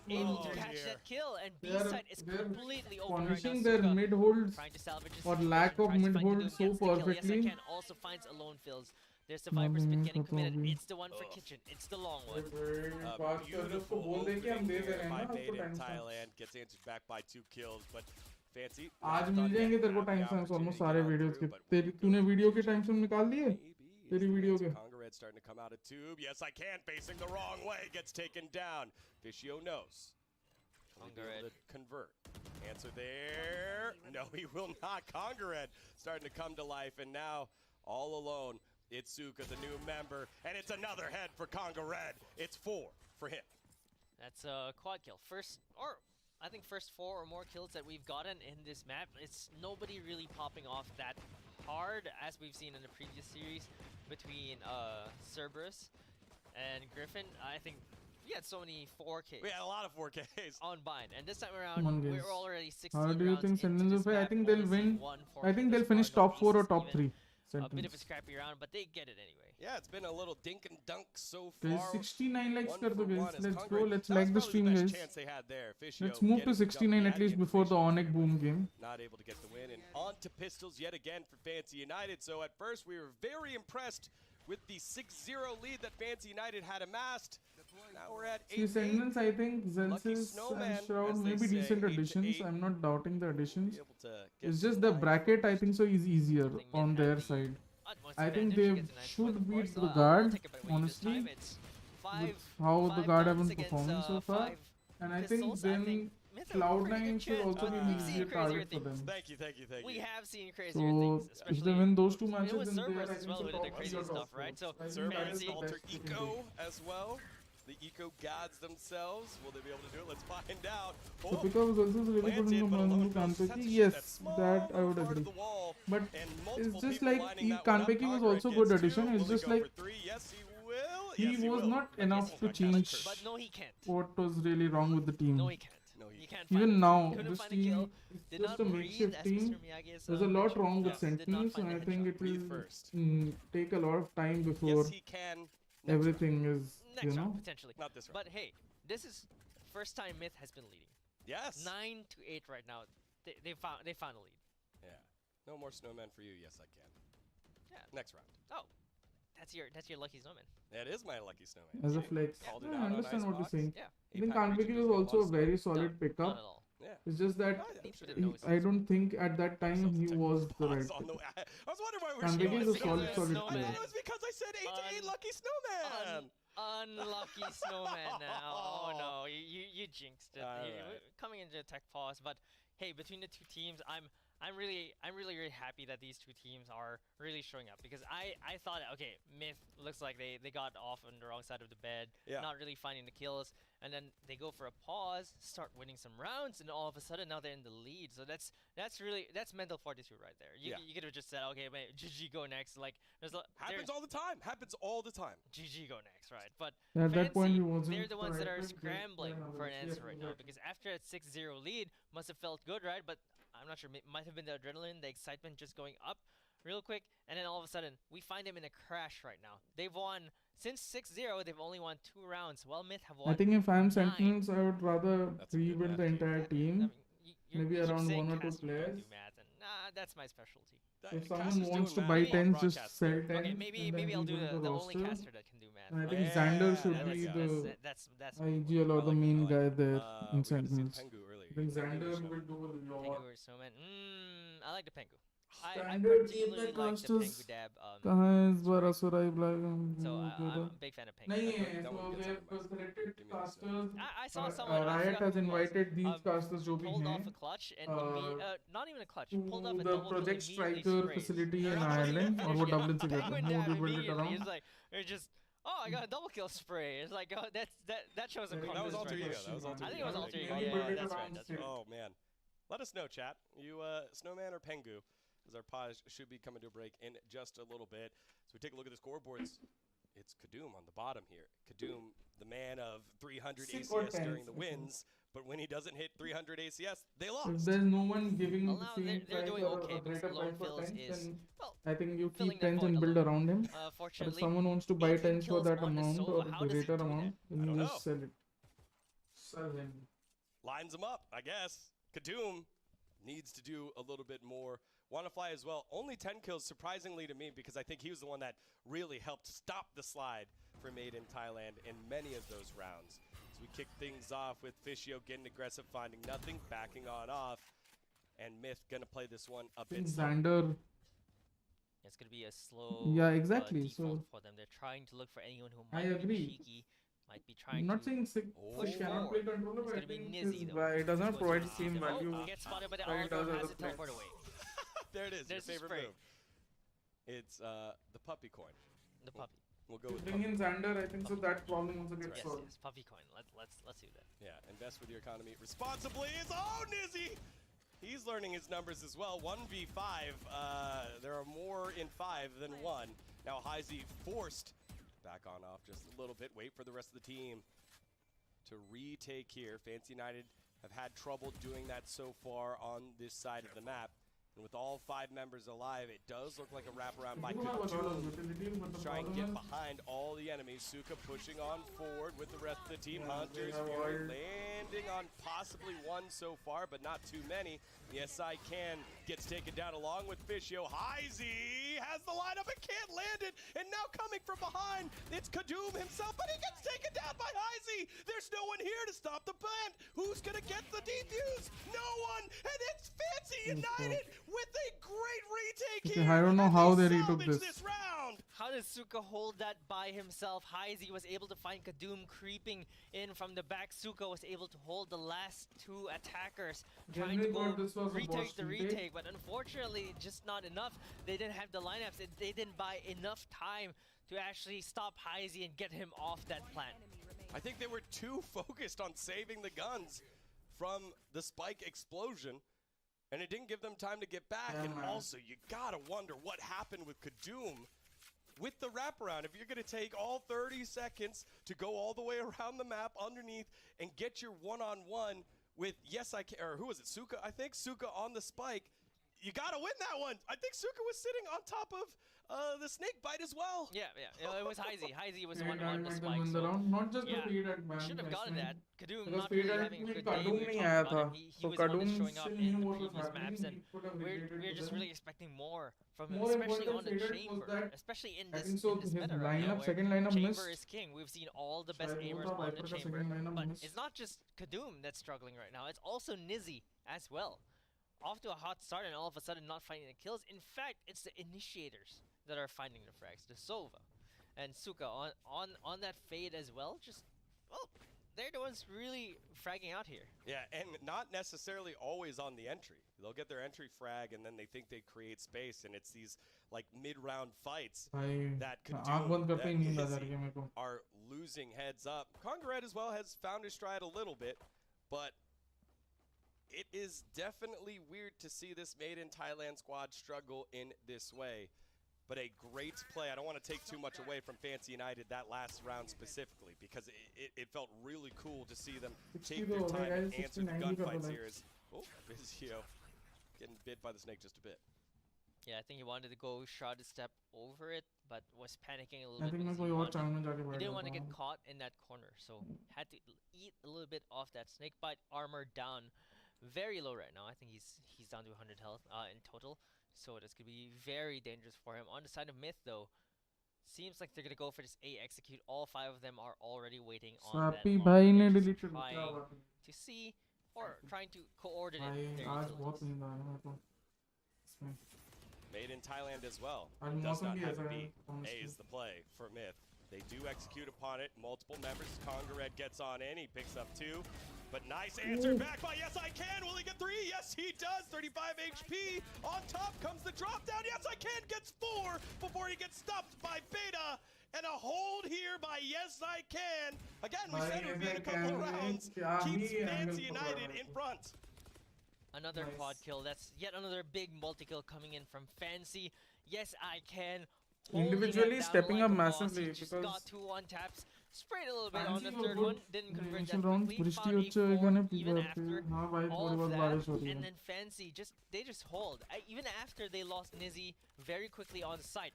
able to catch that kill, and B side is completely open right now. Punishing their Suka mid holds trying to salvage his or situation, lack of tries to mid find hold Kadum, so gets the kill. perfectly. Yes, I can also finds alone fills. There's the Viper spin getting committed. It's the one for Kitchen. It's the long one. Beautiful opening there by Beta in Thailand. Gets answered back by 2 kills, but Fancy. आज मिल जाएंगे तेरे को time stamps almost सारे videos के. तेरी तूने video के time stamp निकाल दिए? तेरी वीडियो के. Congared starting to come out of tube. Yes, I can. Facing the wrong way. Gets taken down. Fishio knows. Congared. Convert. Answer there. No, he will not. Congared starting to come to life, and now all alone. It's Suka, the new member, and it's another head for Congared. It's 4 for him. That's a quad kill. I think first 4 or more kills that we've gotten in this map. It's nobody really popping off that hard as we've seen in the previous series between CERBERUS and Griffin. I think we had so many 4Ks. We had a lot of 4Ks on bind, and this time around we're already 16 How do you rounds think into Sentinels this will play? I map, think they'll only seeing win. one I think 4K they'll thus finish far, no top 4 or aces top even. 3. a bit of a sentence. scrappy round, but they get it anyway. Yeah, it's been a little dink and dunk so Guys, far. 69 likes 1 kar do for 1 guys. is Let's go. Conquering. Let's That was like the probably stream, the best guys. chance they had there. Fisio Let's move to getting the jump 69 at at least before the information. ONIC Boom game. Not able to get the win, and on to pistols yet again for Fancy United. So at first we were very impressed with the 6-0 lead that Fancy United had amassed. Now we're at 8-8. See, Sentinels, I think Lucky Zensis Snowman, and Shroud as may they be say, decent 8 to additions. 8. I'm not doubting the additions. Able to get It's some just the lines. bracket, I think so, is easier on their side. I think they should beat the guard, honestly, with how the guard have been performing so far. And I think then Cloud9 should also be an easier target for them. Thank you, thank you, thank We you. have seen crazier So things, if especially they win those two even matches, with then they are, Cerberus I as think, well, so with the top crazy tier stuff, top right? So four. I think that Cerberus is the alter best they can eco do. as well. The eco gods themselves. Will they be able to do it? Let's find out. So Pika was also really good in the Manju Kanpeki. Yes, that I would agree. But it's just like Kanpeki was also good addition. It's just like Yes, he will. he was not enough to change But no, he can't. what was really wrong with the team. No, he can't. He can't find Even it. now, Couldn't this find a kill. team is Did just not a breathe, makeshift as team. Mr. Miyagi's, There's a lot mentioned. wrong with Yes, did not Sentinels, find and the I think headshot. it will first. take a lot of time before Yes, he can. everything is, Next you round, know. potentially. Not this round. But hey, this is first time MiTH has been leading. Yes. 9-8 right now. They found a lead. Yeah. No more snowmen for you. Yes, I can. Yeah. Next round. Oh, that's your lucky snowman. That is my lucky snowman. As a See? flex. Called it Yeah, out I on understand what you're Icebox. saying. Yeah. I think APAC Kanpeki region was just also a lost. very solid Not pickup. at all. Yeah. It's just that I don't think at that time he was the right On the pick. way. I was wondering why we're Kanpeki is a showing solid this. player. It was because I said 8-8 lucky snowman. Unlucky snowman now. Oh no, you jinxed it. Alright. Coming into tech pause, but hey, between the two teams, I'm really happy that these two teams are really showing up, because I thought, okay, MiTH looks like they got off on the wrong side of the bed, Yeah. not really finding the kills, and then they go for a pause, start winning some rounds, and all of a sudden now they're in the lead. So that's mental fortitude right there. You could have just said, okay, wait, GG go next. Like Happens all the time. Happens all the time. GG go next, right? But At that point, he Fancy, wasn't they're the ones the that right are pick, but scrambling yeah, for an yes, answer right now, exactly. because after that 6-0 lead, must have felt good, right? But I'm not sure, might have been the adrenaline, the excitement just going up real quick, and then all of a sudden, we find them in a crash right now. They've won, since 6-0, they've only won 2 rounds, while MiTH have won I think if I'm 9. Sentinels, I would rather That's a good rebuild the math, entire I team. mean, Maybe you keep around saying 1 or 2 Casper don't players. do math, and nah, that's my specialty. If Caster's someone wants to doing buy math on 10s, just broadcast. sell 10s. Okay, and maybe then I'll do rebuild the only roster. caster that can do math. And I think Yeah, Xander should there we be go. the that's IGL or the main guy there in We got to see Sentinels. Pengu earlier. I think Pengu Xander was will do a lot. Pengu or Snowman. I like the Pengu. I Standard particularly APAC like the casters Pengu dab. कहाँ है इस बार असुराई black So I'm a big fan of Pengu. नहीं है That so one gets they've on my selected Give me a second. casters I saw someone. I Riot forgot has who it was, invited these casters जो भी pulled off हैं a clutch and uh, not even a clutch. to Pulled off a the double kill Project immediately Striker sprays. facility in Not even Ireland और वो finishing it. Dublin से कहते Penguin हैं dab वो build it immediately. around It's like it's just. Oh, I got a double kill spray. It's like, oh, that shows some That confidence. That was alter right ego. there. That was alter I ego. think it was alter ego. Yeah, Yeah, build it that's right. around That's stick. right. Oh man, let us know, chat. You Snowman or Pengu, as our pause should be coming to a break in just a little bit. So we take a look at the scoreboards. It's Kadum on the bottom here. Kadum, the man of 300 Sick or ACS during tense, the I think. wins, but when he doesn't hit 300 ACS, they If lost. there's no one giving Well, the now same they're price doing or okay a because greater Lone price for Fills 10s, is, then well, I think you filling keep their 10s void and a build little. around him. But if Fortunately, someone wants to buy 18 10s for kills that on the amount Sova. or How does he greater do that? amount, I then don't you know. just sell it. Sell him. Lines him up, I guess. Kadum needs to do a little bit more. Wanna as well. Only 10 kills, surprisingly to me, because I think he was the one that really helped stop the slide for Made in Thailand in many of those rounds. So we kick things off with Fishio getting aggressive, finding nothing, backing on off, and MiTH gonna play this one a I think bit slow. Xander, It's gonna be a slow. Yeah, exactly, default so- for them. They're trying to look for anyone who I might be agree. cheeky, might be trying I'm not to saying sick push cannot play forward. controller, It's but I gonna be think Nizzy, his though. it does not Goes provide for the same Nizzy. value. Oh, gets spotted by the that it does Aldo, as has a it teleport flex. away. There it is, There's the your favorite spray. move. It's the puppy coin. The puppy. We'll go To with bring puppy. in Xander, I think so that problem also gets Yes, solved. yes, puppy coin. Let's do that. Yeah, invest with your economy responsibly. Oh, Nizzy! He's learning his numbers as well. 1v5. There are more in 5 than 1. Now Heisey forced back on off just a little bit. Wait for the rest of the team to retake here. Fancy United have had trouble doing that so far on this side of the map. And with all 5 members alive, it does look like a wraparound by You have a lot of Kadoom. utility, but the Try and get problem is- behind all the enemies. Suka pushing on forward with the rest of the team. Yeah, Hunters they have Fury all- landing on possibly one so far, but not too many. Yes, I Can gets taken down along with Fishio. Heisey has the lineup and can't land it. And now coming from behind, it's Kadoom himself, but he gets taken down by Heisey. There's no one here to stop the plant. Who's going to get the defuse? No one. And it's Fancy United with a great retake Okay, here. I don't know and how they they retook salvage this. round. How does Suka hold that by himself? Heisey was able to find Kadoom creeping in from the back. Suka was able to hold the last 2 attackers, trying to Generally go thought this was a retake boss the retake. retake, but unfortunately, just not enough. They didn't have the lineups. They didn't buy enough time to actually stop Heisey and get him off that plant. I think they were too focused on saving the guns from the spike explosion, and it didn't give them time to get back. Yeah, and man. also, you gotta wonder what happened with Kadoom with the wraparound. If you're gonna take all 30 seconds to go all the way around the map underneath and get your one-on-one with Yes I Can, or who was it, Suka? I think Suka on the spike. You gotta win that one. I think Suka was sitting on top of the snake bite as well. Yeah. It was Heisey. Heisey was the Fade one on the and spike. win the So round, not just the yeah, fade at man. should have gotten that. Kadoom Because not fade really at having a में good day. Kadoom We were नहीं talking आया about था, him. He तो was the one that's Kadoom showing up still in knew the what was previous maps, happening. and He could have we're related to just them. really expecting more from him, More especially on important the faded was chamber, that especially in I this, think so in this his meta right now, lineup, where second lineup chamber missed. is king. We've seen all the best शायद वो aimers था on Viper the का chamber, second lineup but missed. it's not just Kadoom that's struggling right now. It's also Nizzy as well. Off to a hot start and all of a sudden not finding the kills. In fact, it's the initiators that are finding the frags. The Sova and Suka on that fade as well. Just, well, they're the ones really fragging out here. Yeah, and not necessarily always on the entry. They'll get their entry frag and then they think they create space, and it's these like mid-round fights भाई that could आँख बंद करते ही नींद आ जा Izzy रही है मेरे को. are losing heads up. Congared as well has found his stride a little bit, but it is definitely weird to see this made in Thailand squad struggle in this way. But a great play. I don't want to take too much away from Fancy United that last round specifically, because it felt really cool to see them take their time and answer the gunfights here. Oh, Vizio getting bit by the snake just a bit. Yeah, I think he wanted to go shot a step over it, but was panicking a little I bit. think मैं because कोई he और wanted- channel में जाके He बैठ didn't want to जाता get हूँ. caught in that corner, so had to eat a little bit off that snake bite. Armor down, very low right now. I think he's down to 100 health in total, so this could be very dangerous for him. On the side of MiTH though, seems like they're gonna go for this A execute. All 5 of them are already waiting on that Sappy long भाई ने range, delete कर trying दिया बात. to see or trying to coordinate भाई their आज utilities. बहुत नींद आ रही है मेरे को. इसमें. Made in Thailand as well. आज Does मौसम not भी have ऐसा a है. beat. A is the play for MiTH. They do execute upon it. Multiple members. Congared gets on in. He picks up 2. But nice answer back by Yes I Can. Will he get 3? Yes, he does. 35 HP. On top comes the drop down. Yes I Can gets 4 before he gets stopped by Beta. And a hold here by Yes I Can. Again, we said it would be in a couple rounds. Keeps Fancy United in front. Another quad kill. That's yet another big multi-kill coming in from Fancy. Yes, I Can. holding it Individually down stepping like up a boss. He massively just because got 2 1-taps. Sprayed a little bit on the Fancy third was one. good. Didn't convert Initial that rounds quickly. बृष्टि Found a अच्छे 4 गाने even पिघल after पे. हाँ भाई all थोड़ी of बहुत that. बारिश हो रही And है. then Fancy they just hold. Even after they lost Nizzy very quickly on site.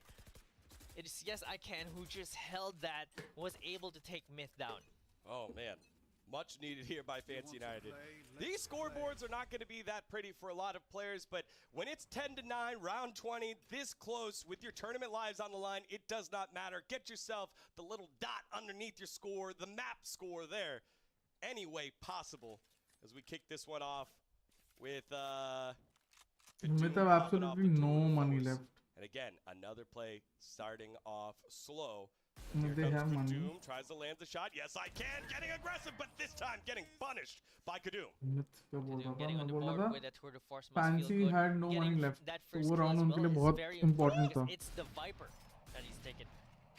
It is Yes I Can who just held that, was able to take MiTH down. Oh man, much needed here by Fancy United. These scoreboards are not going to be that pretty for a lot of players, but when it's 10-9, round 20, this close with your tournament lives on the line, it does not matter. Get yourself the little dot underneath your score, the map score there, any way possible. As we kick this one off with MiTH have absolutely no money left. and again, another play starting off slow. But they have money. Kadoom tries to land the shot. Yes, I can. Getting aggressive, but this time getting punished by Kadoom. MiTH क्या बोल रहा था Getting मैं on the बोल board रहा with था. that tour de force must feel Fancy good. had no Getting money left. that तो first वो kill round as उनके लिए well is बहुत very important because था. it's the Viper that he's taken.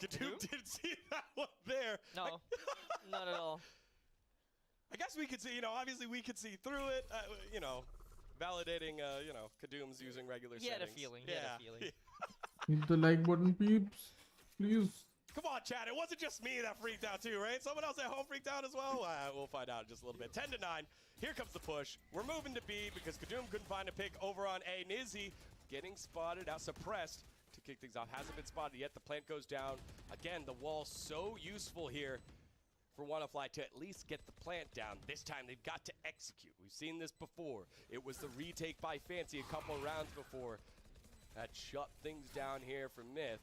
Kadoom didn't see that one there. No, not at all. I guess we could see, obviously we could see through it, validating, Kadoom's using regular He had a settings. feeling, he had a feeling. Hit the like button, peeps. Please. Come on, chat. It wasn't just me that freaked out too, right? Someone else at home freaked out as well? We'll find out in just a little bit. 10-9. Here comes the push. We're moving to B because Kadum couldn't find a pick over on A. Nizzy getting spotted out, suppressed to kick things off. Hasn't been spotted yet. The plant goes down. Again, the wall so useful here for WannaFly to at least get the plant down. This time they've got to execute. We've seen this before. It was the retake by Fancy a couple of rounds before that shut things down here for MiTH.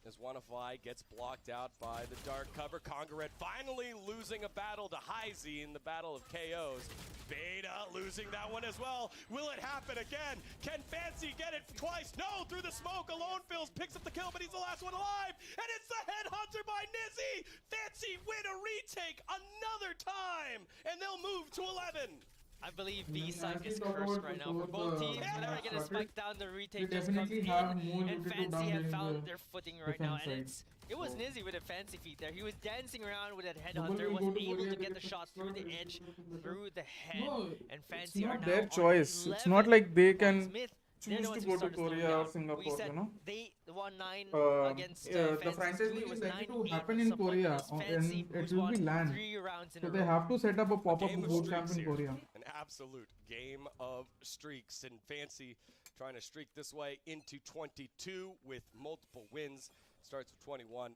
As WannaFly gets blocked out by the dark cover. Congared finally losing a battle to Heisey in the battle of KOs. Beta losing that one as well. Will it happen again? Can Fancy get it twice? No, through the smoke. Alone Phils picks up the kill, but he's the last one alive. And it's the headhunter by Nizzy. Fancy win a retake another time. And they'll move to 11. I believe B side is cursed right now for both teams. Whenever they get a spike down, the retake just comes in, and Fancy have found their footing right now. And it was Nizzy with a fancy feat there. He was dancing around with that headhunter, was able to get the shot through the edge, through the head, and Fancy are now their on choice. 11 It's not like they can points. choose They're the to ones go who to started slowing Korea or down. Singapore, We said you know. they won 9 against The Fancy. franchise It league was is likely to 9-8 happen in support Korea, against and Fancy, it who's will won be LAN. 3 rounds in So a they row. have to set up a pop-up Game of boot streaks camp in here. Korea. An absolute game of streaks, and Fancy trying to streak this way into 22 with multiple wins. Starts with 21.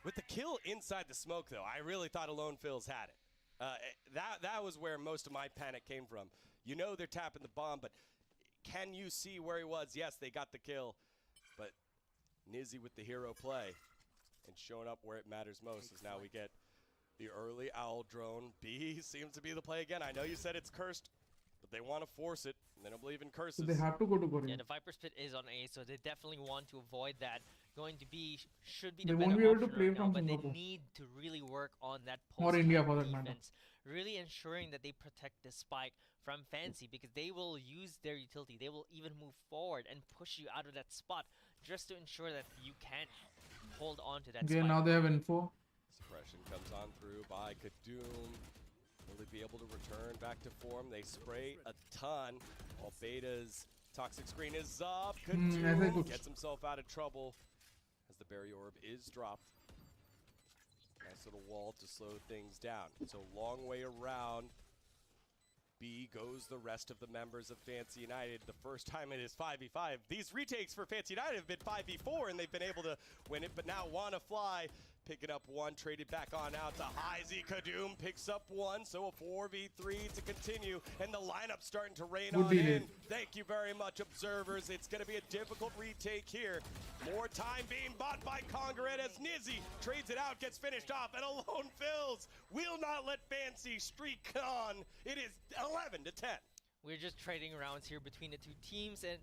With the kill inside the smoke, though, I really thought Alone Phils had it. That was where most of my panic came from. You know they're tapping the bomb, but can you see where he was? Yes, they got the kill, but Nizzy with the hero play and showing up where it matters most is now we get the early owl drone. B seems to be the play again. I know you said it's cursed, but they want to force it, and they don't believe in curses. So they have to go to Korea. Yeah, the Viper's Pit is on A, so they definitely want to avoid that. Going to B should be They the won't better be able to option play right now, from but they Singapore. need to really work on that Or post India for that matter. defense. Really ensuring that they protect the spike from Fancy, because they will use their utility. They will even move forward and push you out of that spot just to ensure that you can hold on to that Okay, spike. now they have info. Suppression comes on through by Kadum. Will they be able to return back to form? They spray a ton while Beta's toxic screen is up. ऐसा ही Kadum कुछ. gets himself out of trouble as the barrier orb is dropped. Nice little wall to slow things down. So long way around. B goes the rest of the members of Fancy United. The first time it is 5v5. These retakes for Fancy United have been 5v4 and they've been able to win it, but now WannaFly picking up one, traded back on out to Heisey. Kadum picks up one, so a 4v3 to continue, and the lineup's starting to rain Good on beat in. it. Thank you very much, observers. It's going to be a difficult retake here. More time being bought by Congared as Nizzy trades it out, gets finished off, and Alone Phils will not let Fancy streak on. It is 11-10. We're just trading rounds here between the two teams, and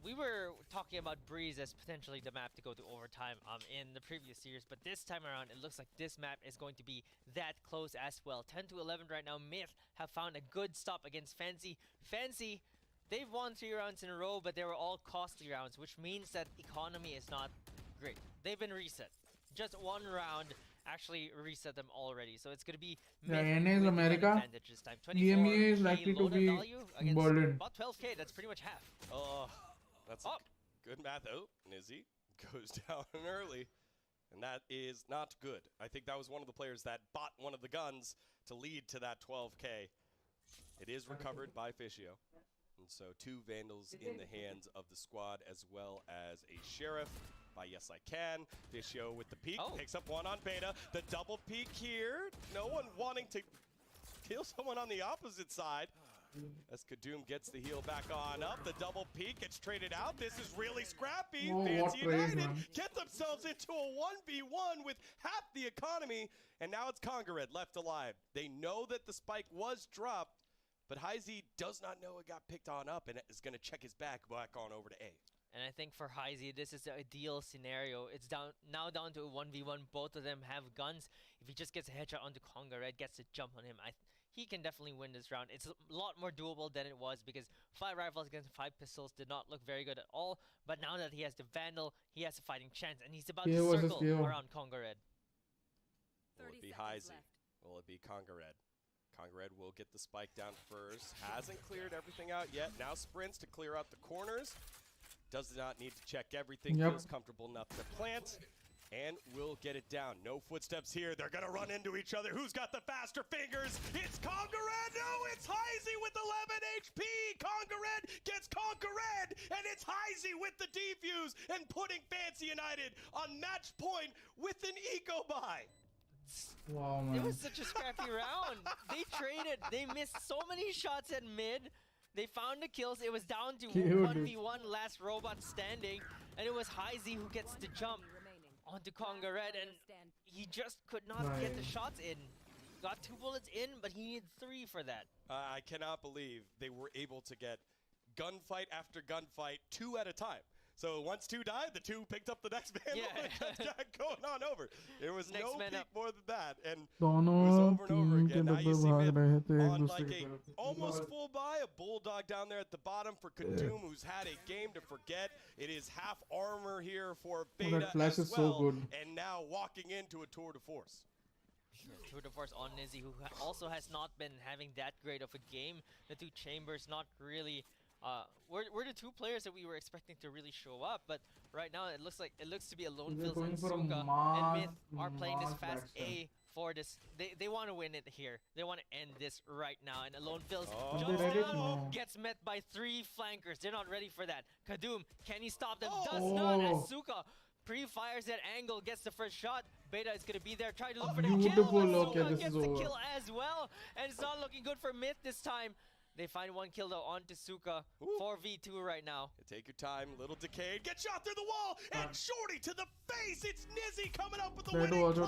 we were talking about Breeze as potentially the map to go to overtime in the previous series, but this time around it looks like this map is going to be that close as well. 10-11 right now. MiTH have found a good stop against Fancy. Fancy, they've won 3 rounds in a row, but they were all costly rounds, which means that economy is not great. They've been reset. Just one round actually reset them already, so it's going to be Yeah, MiTH NA is with the America. advantage this time. EMEA is 24K likely to loaded be value against Berlin. about 12K. That's pretty much half. Oh, that's good math. Oh, Nizzy goes down early, and that is not good. I think that was one of the players that bought one of the guns to lead to that 12K. It is recovered by Fishio, and so 2 Vandals in the hands of the squad, as well as a Sheriff by Yes I Can. Fishio with the peek, picks up one on Beta. The double peek here. No one wanting to kill someone on the opposite side. As Kadum gets the heal back on up, the double peek gets traded out. This is really scrappy. Oh, what Fancy trade, United man. get themselves into a 1v1 with half the economy, and now it's Congared left alive. They know that the spike was dropped, but Heisey does not know it got picked on up and is going to check his back on over to A. And I think for Heisey, this is the ideal scenario. It's now down to a 1v1. Both of them have guns. If he just gets a headshot onto Congared, gets a jump on him, he can definitely win this round. It's a lot more doable than it was, because 5 rifles against 5 pistols did not look very good at all. But now that he has the Vandal, he has a fighting chance, and he's about to KO versus circle KO. around Congared. Will it be Heisey? Will it be Congared? Congared will get the spike down first. Hasn't cleared everything out yet. Now sprints to clear out the corners. Does not need to check everything. Yep. Feels comfortable enough to plant. and will get it down. No footsteps here. They're going to run into each other. Who's got the faster fingers? It's Conquerred. No, it's Heisey with 11 HP. Conquerred gets Conquerred, and it's Heisey with the defuse and putting Fancy United on match point with an eco buy. Wow, man. It was such a scrappy round. They traded. They missed so many shots at mid. They found the kills. It was down to 1v1 last robot standing, and it was Heisey who gets the jump onto Conquerred, and he just could not get the shots in. Got 2 bullets in, but he needed 3 for that. I cannot believe they were able to get gunfight after gunfight 2 at a time. So once 2 died, the 2 picked up the next man and kept going on over. There was no peak more than that, and it was over and over again. Now you see Myth on like a almost full buy, a bulldog down there at the bottom for Kadum, who's had a game to forget. It is half armor here for Beta that flash as is so well, good. and now walking into a tour de force. Tour de force on Nizzy, who also has not been having that great of a game. The 2 chambers not really. We're the 2 players that we were expecting to really show up, but right now it looks to be a lone Phils and Suka, and Myth are playing this fast A for this. They want to win it here. They want to end this right now, and Alone Phils jumps down, gets met by 3 flankers. They're not ready for that. Kadum, can he stop them? Does not, as Suka pre-fires that angle, gets the first shot. Beta is going to be there, trying to look for the kill, but Suka gets the kill as well, and it's not looking good for Myth this time. They find 1 kill though onto Suka. 4v2 right now. Take your time, little decayed. Get shot through the wall, and Shorty to the face. It's Nizzy coming up with the winning play.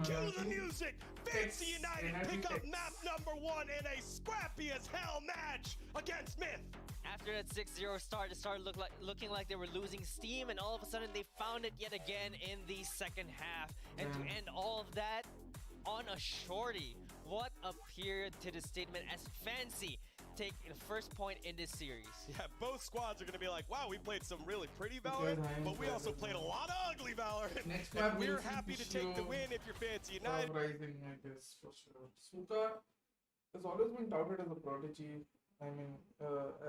Cue the music. Fancy United pick up map number 1 in a scrappy as hell match against Myth. After that 6-0 start, it started looking like they were losing steam, and all of a sudden they found it yet again in the second half. And to end all of that on a Shorty. What a period to the statement as Fancy take the first point in this series. Yeah, both squads are going to be like, wow, we played some really pretty Valorant, but we also played a lot of ugly Valorant. Next and map we're happy to take the win if you're Fancy United. Rising, I guess, for sure. Suka has always been touted as a prodigy. I mean,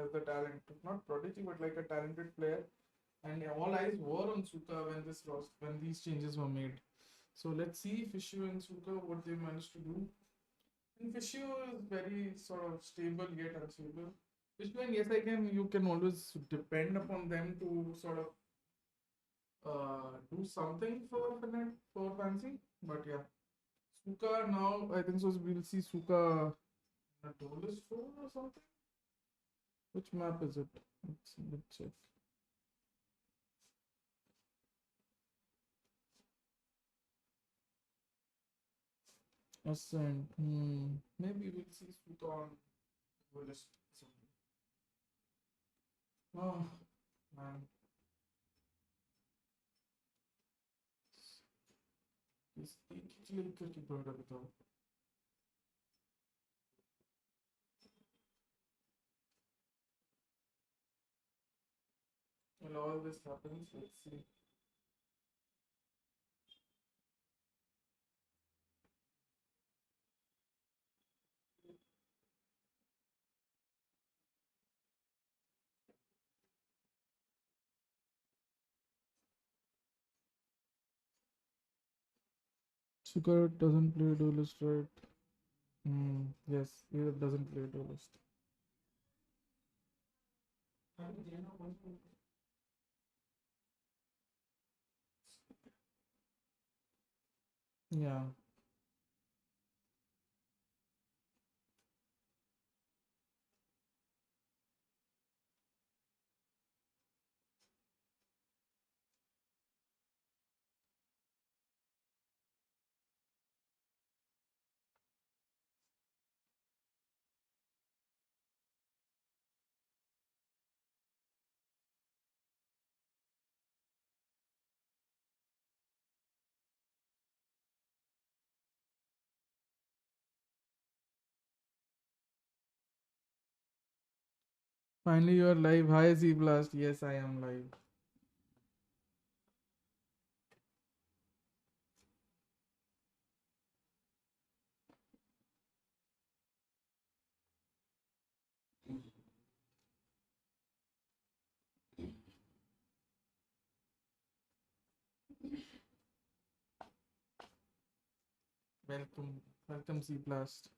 as the talent, not prodigy, but like a talented player. And all eyes were on Suka when these changes were made. So let's see Fishu and Suka what they managed to do. And Fishu is very sort of stable yet unstable. Fishu and Yes I Can, you can always depend upon them to sort of do something for Fancy. But yeah, Suka now, I think so we'll see Suka in a Duelist 4 or something. Which map is it? Let's check. Ascent. Maybe we'll see Suka on Duelist something. Oh man. This एक करके बढ़ रहा बताओ. When all this happens, let's see. Suka doesn't play Duelist, right? Yes, he doesn't play Duelist. Yeah. Finally, you are live. Hi, Z Blast. Yes, I am live. Welcome C Blast.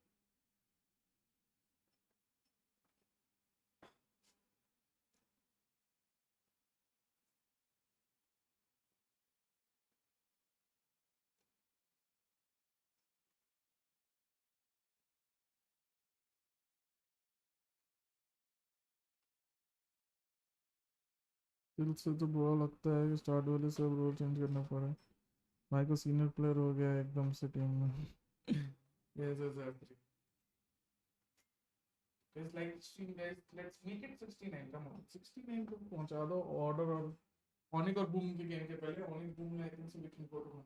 दिल से तो बुरा लगता है कि start वाले सब role change करना पड़े। भाई को सीनियर प्लेयर हो गया एकदम से टीम में। Yes, exactly. It's like 16 guys. Let's make it 69. Come on, 69 को पहुंचा दो ऑर्डर और ONIC और बूम के गेम के पहले। ONIC बूम में I think so we can go to 100.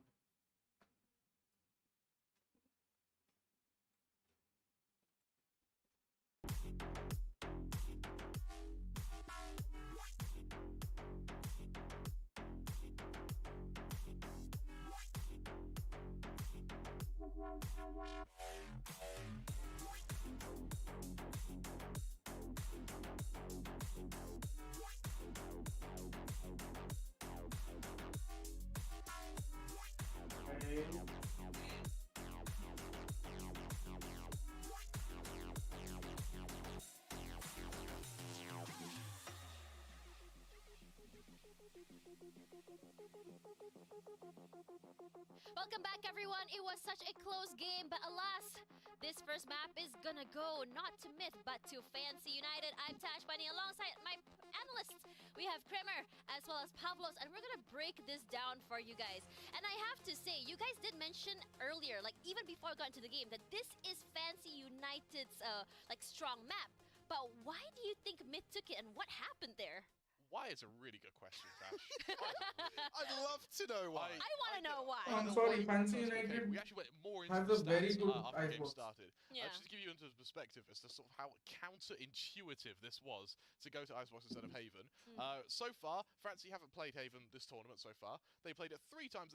Welcome back, everyone. It was such a close game, but alas, this first map is gonna go not to Myth, but to Fancy United. I'm Tash Bunny alongside my analysts. We have Kremer as well as Pavlos, and we're gonna break this down for you guys. And I have to say, you guys did mention earlier, like even before I got into the game, that this is Fancy United's like strong map. But why do you think Myth took it, and what happened there? Why is a really good question, Tash. I'd love to know why. I want to know why. I'm sorry, Fancy United We actually went more into has the a very stats good after the game icebox. started. Yeah. Just to give you into perspective as to sort of how counterintuitive this was to go to Icebox instead of Haven. So far, Fancy haven't played Haven this tournament so far. They played it 3 times.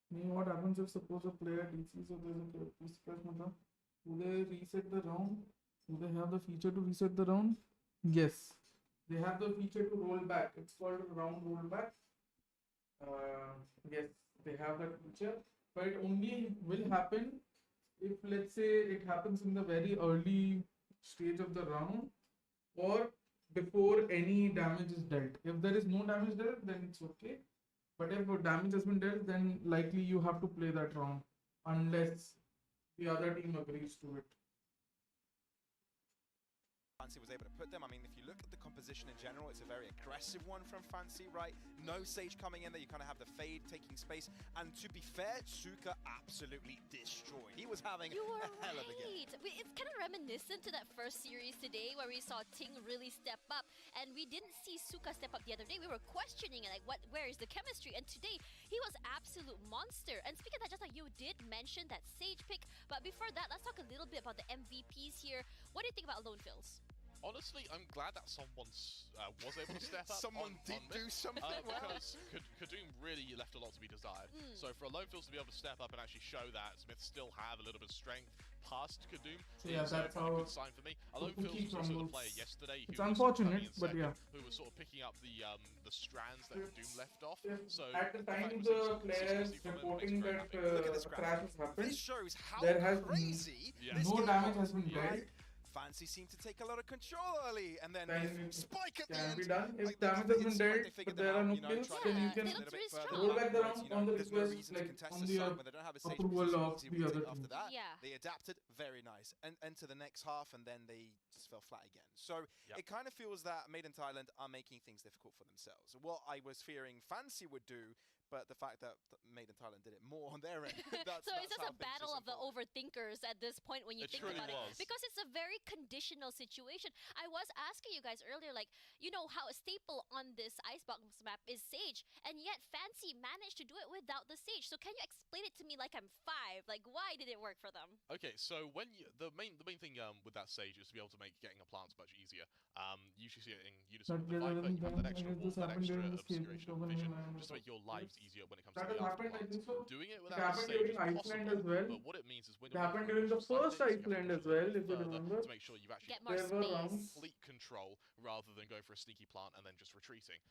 What happens if suppose a player DCs or there's a piece press matlab, do they reset the round? Do they have the feature to reset the round? Yes. They have the feature to roll back. It's called round rollback. Yes, they have that feature, but it only will happen if, let's say, it happens in the very early stage of the round or before any damage is dealt. If there is no damage dealt, then it's okay. But if damage has been dealt, then likely you have to play that round unless the other team agrees to it. Fancy was able to put them. I mean, if you look at the composition in general, it's a very aggressive one from Fancy, right? No Sage coming in there. You kind of have the Fade taking space. And to be fair, Suka absolutely destroyed. He was having You were a hell of a game. It's kind of reminiscent to that first series today where we saw Ting really step up, and we didn't see Suka step up the other day. We were questioning like, where is the chemistry? And today he was absolute monster. And speaking of that, just like you did mention that Sage pick, but before that, let's talk a little bit about the MVPs here. What do you think about Lone Fills? Honestly, I'm glad that someone was able to step up. Someone did do something well. Because Kadoom really left a lot to be desired. So for Lone Fills to be able to step up and actually show that Smith still have a little bit of strength past Kadoom Yeah, is that's a how good sign for me. Lone Fills was also the player yesterday it's who unfortunate, was but yeah. who was sort of picking up the strands that Kadoom left off. So At the time fact the was players consistency from him reporting makes that great Look at this crash has graphic. happened, This shows how there has crazy Yeah. this no game damage was, has been right? dealt. Fancy seemed to take a lot of control early, and then Then spike at the can end. be done. If Like, damage they has been seemed like dealt, they but figured there them are no out, you know, kills, tried then to you they can a looked little bit really further strong. roll back the whereas, round you know, on the there's no request, reason to like contest on the the side when they don't have a Sage approval position of to the other retake after team. that. Yeah. They adapted, very nice, and enter the next half, and then they just fell flat again. So Yep. it kind of feels that Made in Thailand are making things difficult for themselves. What I was fearing Fancy would do, but the fact that Made in Thailand did it more on their end. That's, So it's that's just how a things battle of the unfolded. overthinkers at this point when you It think truly about was. it. Because it's a very conditional situation. I was asking you guys earlier, like, you know, how a staple on this Icebox map is Sage, and yet Fancy managed to do it without the Sage. So can you explain it to me like I'm 5? Like, why did it work for them? Okay, so when you, the main thing with that Sage is to be able to make getting a plants much easier. Usually see it in Unison But with the there Viper, doesn't you have that extra this wall, that happened extra during this game, obscuration so of when vision, I just to make your lives easier when it comes that to has the happened, I after think so. plants. Doing it It without a happened stage during is Iceland possible, as well. but what it means is when It you're happened going during the for first side things, you have Iceland to as push it a well, little if you further remember. to make sure you've actually Get more There were space. rounds. complete control rather than go for a sneaky plant and then just retreating.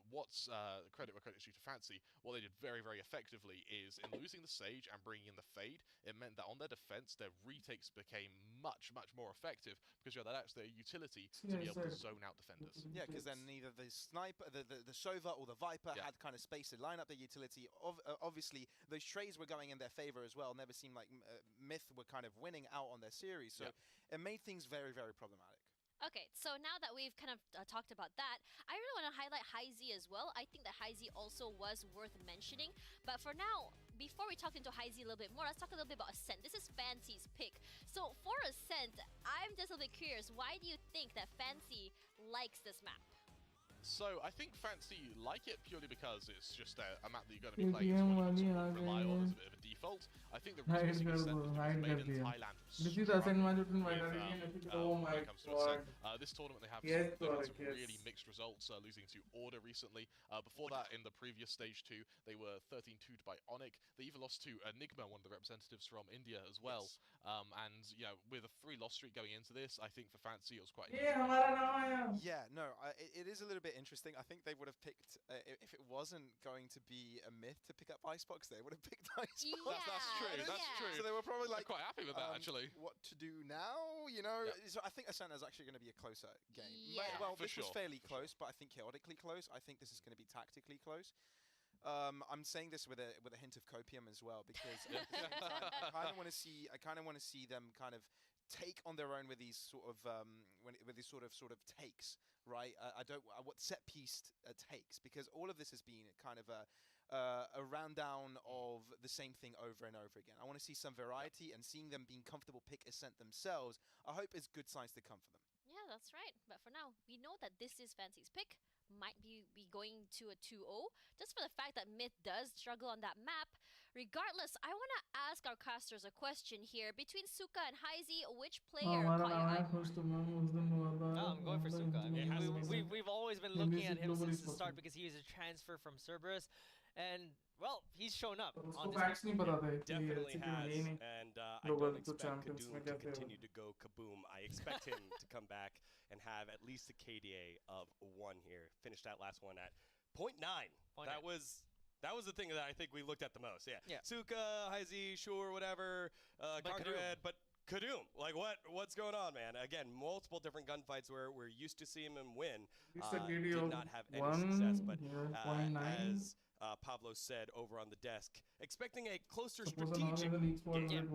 What's credit where credit's due to Fancy, what they did very, very effectively is in losing the Sage and bringing in the Fade, it meant that on their defense, their retakes became much, much more effective because you had that extra utility to be able to zone out defenders. Yeah, because then neither the sniper, the Sova or the Viper had kind of space to line up their utility. Obviously, those trades were going in their favor as well. Never seemed like MiTH were kind of winning out on their series, so it made things very, very problematic. Okay, so now that we've kind of talked about that, I really want to highlight HiZ as well. I think that HiZ also was worth mentioning. But for now, before we talk into HiZ a little bit more, let's talk a little bit about Ascent. This is Fancy's pick. So for Ascent, I'm just a little bit curious. Why do you think that Fancy likes this map? So I think Fancy like it purely because it's just a map that you're going to be playing to rely on as a bit of a default. I think the reason Ascent was made in Thailand This is Ascent match between Vitality and oh my when it comes to god. Ascent. This tournament they have Yes, they've had some yes. really mixed results, losing to Order recently. Before that, in the previous stage 2, they were 13-2'd by ONIC. They even lost to Enigma, one of the representatives from India as well. And you know, with a 3-loss streak going into this, I think for Fancy it was quite. Yeah, no, it is a little bit interesting. I think they would have picked if it wasn't going to be a MiTH to pick up Icebox, they would have picked Icebox. Yeah, that's true. That's true. So they were probably like quite happy with that actually. What to do now? You know, so I think Ascent is actually going to be a closer game. Yeah, well, for this was sure. fairly close, but I think chaotically close. I think this is going to be tactically close. I'm saying this with a hint of copium as well because at the same time, I kind of want to see them kind of take on their own with these sort of with these sort of takes, right? I don't what set piece takes because all of this has been kind of a rundown of the same thing over and over again. I want to see some variety and seeing them being comfortable pick Ascent themselves. I hope is good signs to come for them. Yeah, that's right. But for now, we know that this is Fancy's pick. Might be going to a 2-0, just for the fact that MiTH does struggle on that map. Regardless, I want to ask our casters a question here. Between Suka and HiZ, which player caught your eye? I'm going for Suka. I mean, we've always been looking at him since the start because he was a transfer from Cerberus. And, well, he's shown up on this map. Definitely has, and I don't expect Kadoom to continue to go kaboom. I expect him to come back and have at least a KDA of 1 here. Finished that last one at 0.9. That was the thing that I think we looked at the most. Yeah. Suka, HiZ, sure, whatever, Conquerhead, but Kadoom, like what's going on, man? Again, multiple different gunfights where we're used to seeing him win. Did not have any success, but as Pablo said over on the desk, expecting a closer strategic game.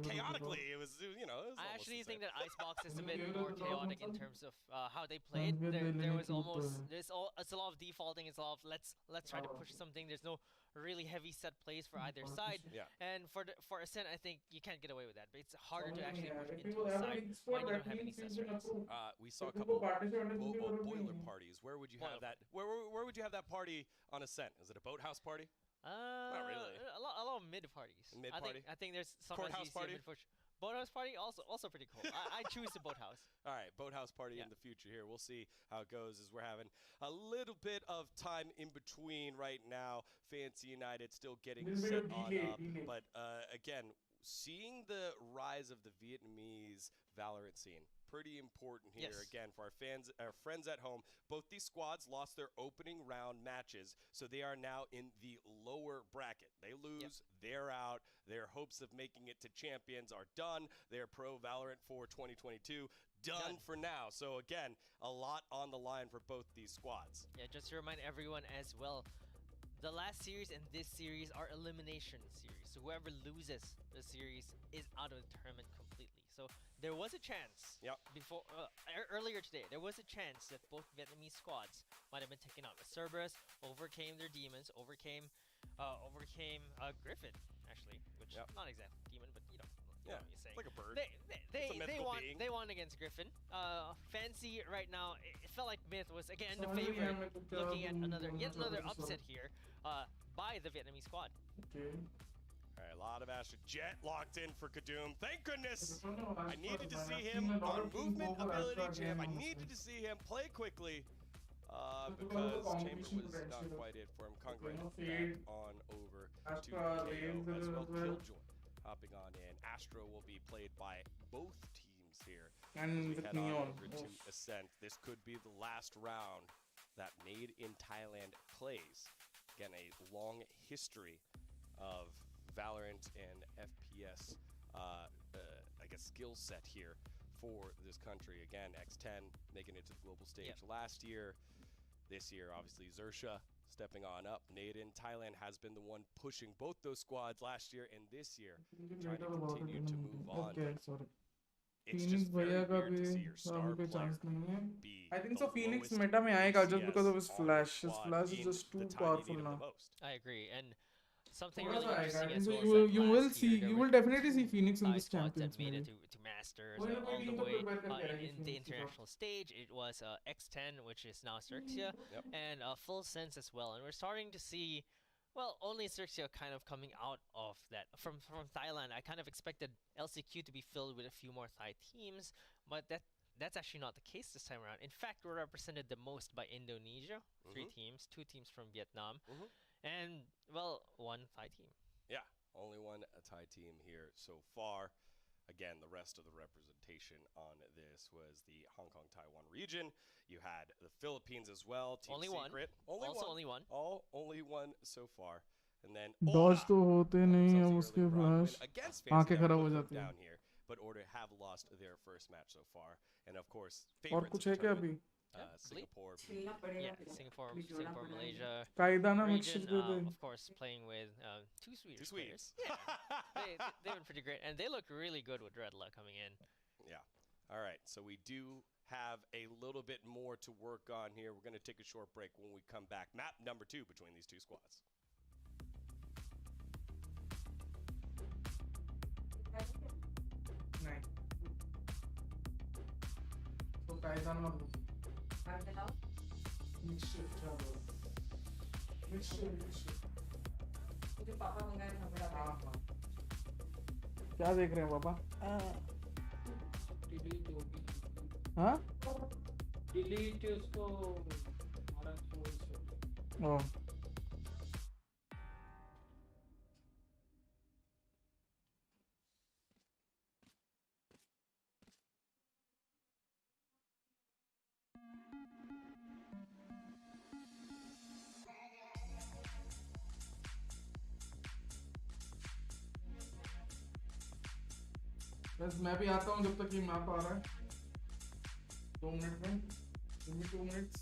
Chaotically, it was, you know. It was I actually think that that Icebox is a bit more chaotic in terms of how they played. There was almost it's a lot of defaulting. It's a lot of let's try to push something. There's no really heavy set plays for either side. Yeah. And for Ascent, I think you can't get away with that. But it's harder to actually push into a side when you don't have any set strats. We saw a couple boiler parties. Where would you have that? Where would you have that party on Ascent? Is it a boathouse party? Not really. A lot of mid parties. Mid party. I think there's sometimes Courthouse party. Boathouse party also pretty cool. I choose the boathouse. All right, boathouse party in the future here. We'll see how it goes as we're having a little bit of time in between right now. Fancy United still getting set on up. But again, seeing the rise of the Vietnamese Valorant scene. Pretty important here again for our friends at home. Both these squads lost their opening round matches, so they are now in the lower bracket. They lose, they're out. Their hopes of making it to champions are done. They're pro Valorant for 2022. Done for now. So again, a lot on the line for both these squads. Yeah, just to remind everyone as well, the last series and this series are elimination series. So whoever loses the series is out of the tournament completely. So there was a chance before earlier today. There was a chance that both Vietnamese squads might have been taken out. But Cerberus overcame their demons, overcame Griffin actually, which not exactly demon, but you know what you're saying. It's like a bird. They won against Griffin. Fancy right now. It felt like MiTH was again the favorite, looking at yet another upset here by the Vietnamese squad. Okay. All right, a lot of Astra. Jet locked in for Kadum. Thank goodness. I needed to see him on movement ability jam. I needed to see him play quickly because Chamber was not quite it for him. Congress back on over to KO as well. Killjoy hopping on in. Astro will be played by both teams here. And as we with head on Neon. over to Ascent. This could be the last round that Made in Thailand plays. Again, a long history of Valorant and FPS, I guess, skill set here for this country. Again, X10 making it to the global stage last year. This year, obviously, Xerxia stepping on up. Made in Thailand has been the one pushing both those squads last year and this year, trying to continue to move on. But it's Phoenix just very भैया का weird to see your भी star अभी कोई player chance नहीं है. be I think the so. Phoenix lowest meta में आएगा just because of his VCS on flash. the His squad flash is in just too the time you powerful need him now. the most. I agree, and something थोड़ा really सा आएगा. interesting I as think well. so is that you will last see, year there you were will definitely see Phoenix in Thai this squads that Champions made maybe. it to Masters कोई ना कोई all team the तो way prepare करके आएगी in the Phoenix के साथ. international stage. It was X10, which is now Xerxia, and Full Sense as well. And we're starting to see, well, only Xerxia kind of coming out of that. From Thailand, I kind of expected LCQ to be filled with a few more Thai teams, but that's actually not the case this time around. In fact, we're represented the most by Indonesia, 3 teams, 2 teams from Vietnam, and, well, 1 Thai team. Yeah, only one Thai team here so far. Again, the rest of the representation on this was the Hong Kong, Taiwan region. You had the Philippines as well. Team Only one. Secret. Only one. Only one so far. And then Dodge तो होते नहीं है subsequently उसके Broadway flash. against Fancy आंखें United खराब हो put them जाती हैं. down here, but Order have lost their first match so far. And of course, और favorites कुछ of है the क्या tournament, अभी? Singapore. Yeah, Singapore, Malaysia कायदा ना region, mixture they they. of course, playing with 2 Swedish players. Yeah, they've been pretty great, and they look really good with Redla coming in. Yeah. All right. So we do have a little bit more to work on here. We're going to take a short break. When we come back, map number 2 between these two squads. नहीं. तो कायदा ना mixture क्या बोल? Mixture. मुझे पापा मंगाए थे मेरा. हाँ. क्या देख रहे हैं पापा? हाँ? डिलीट उसको हमारा ओ. बस मैं भी आता हूँ जब तक ये मैप आ रहा है. 2 मिनट में. Give me 2 minutes.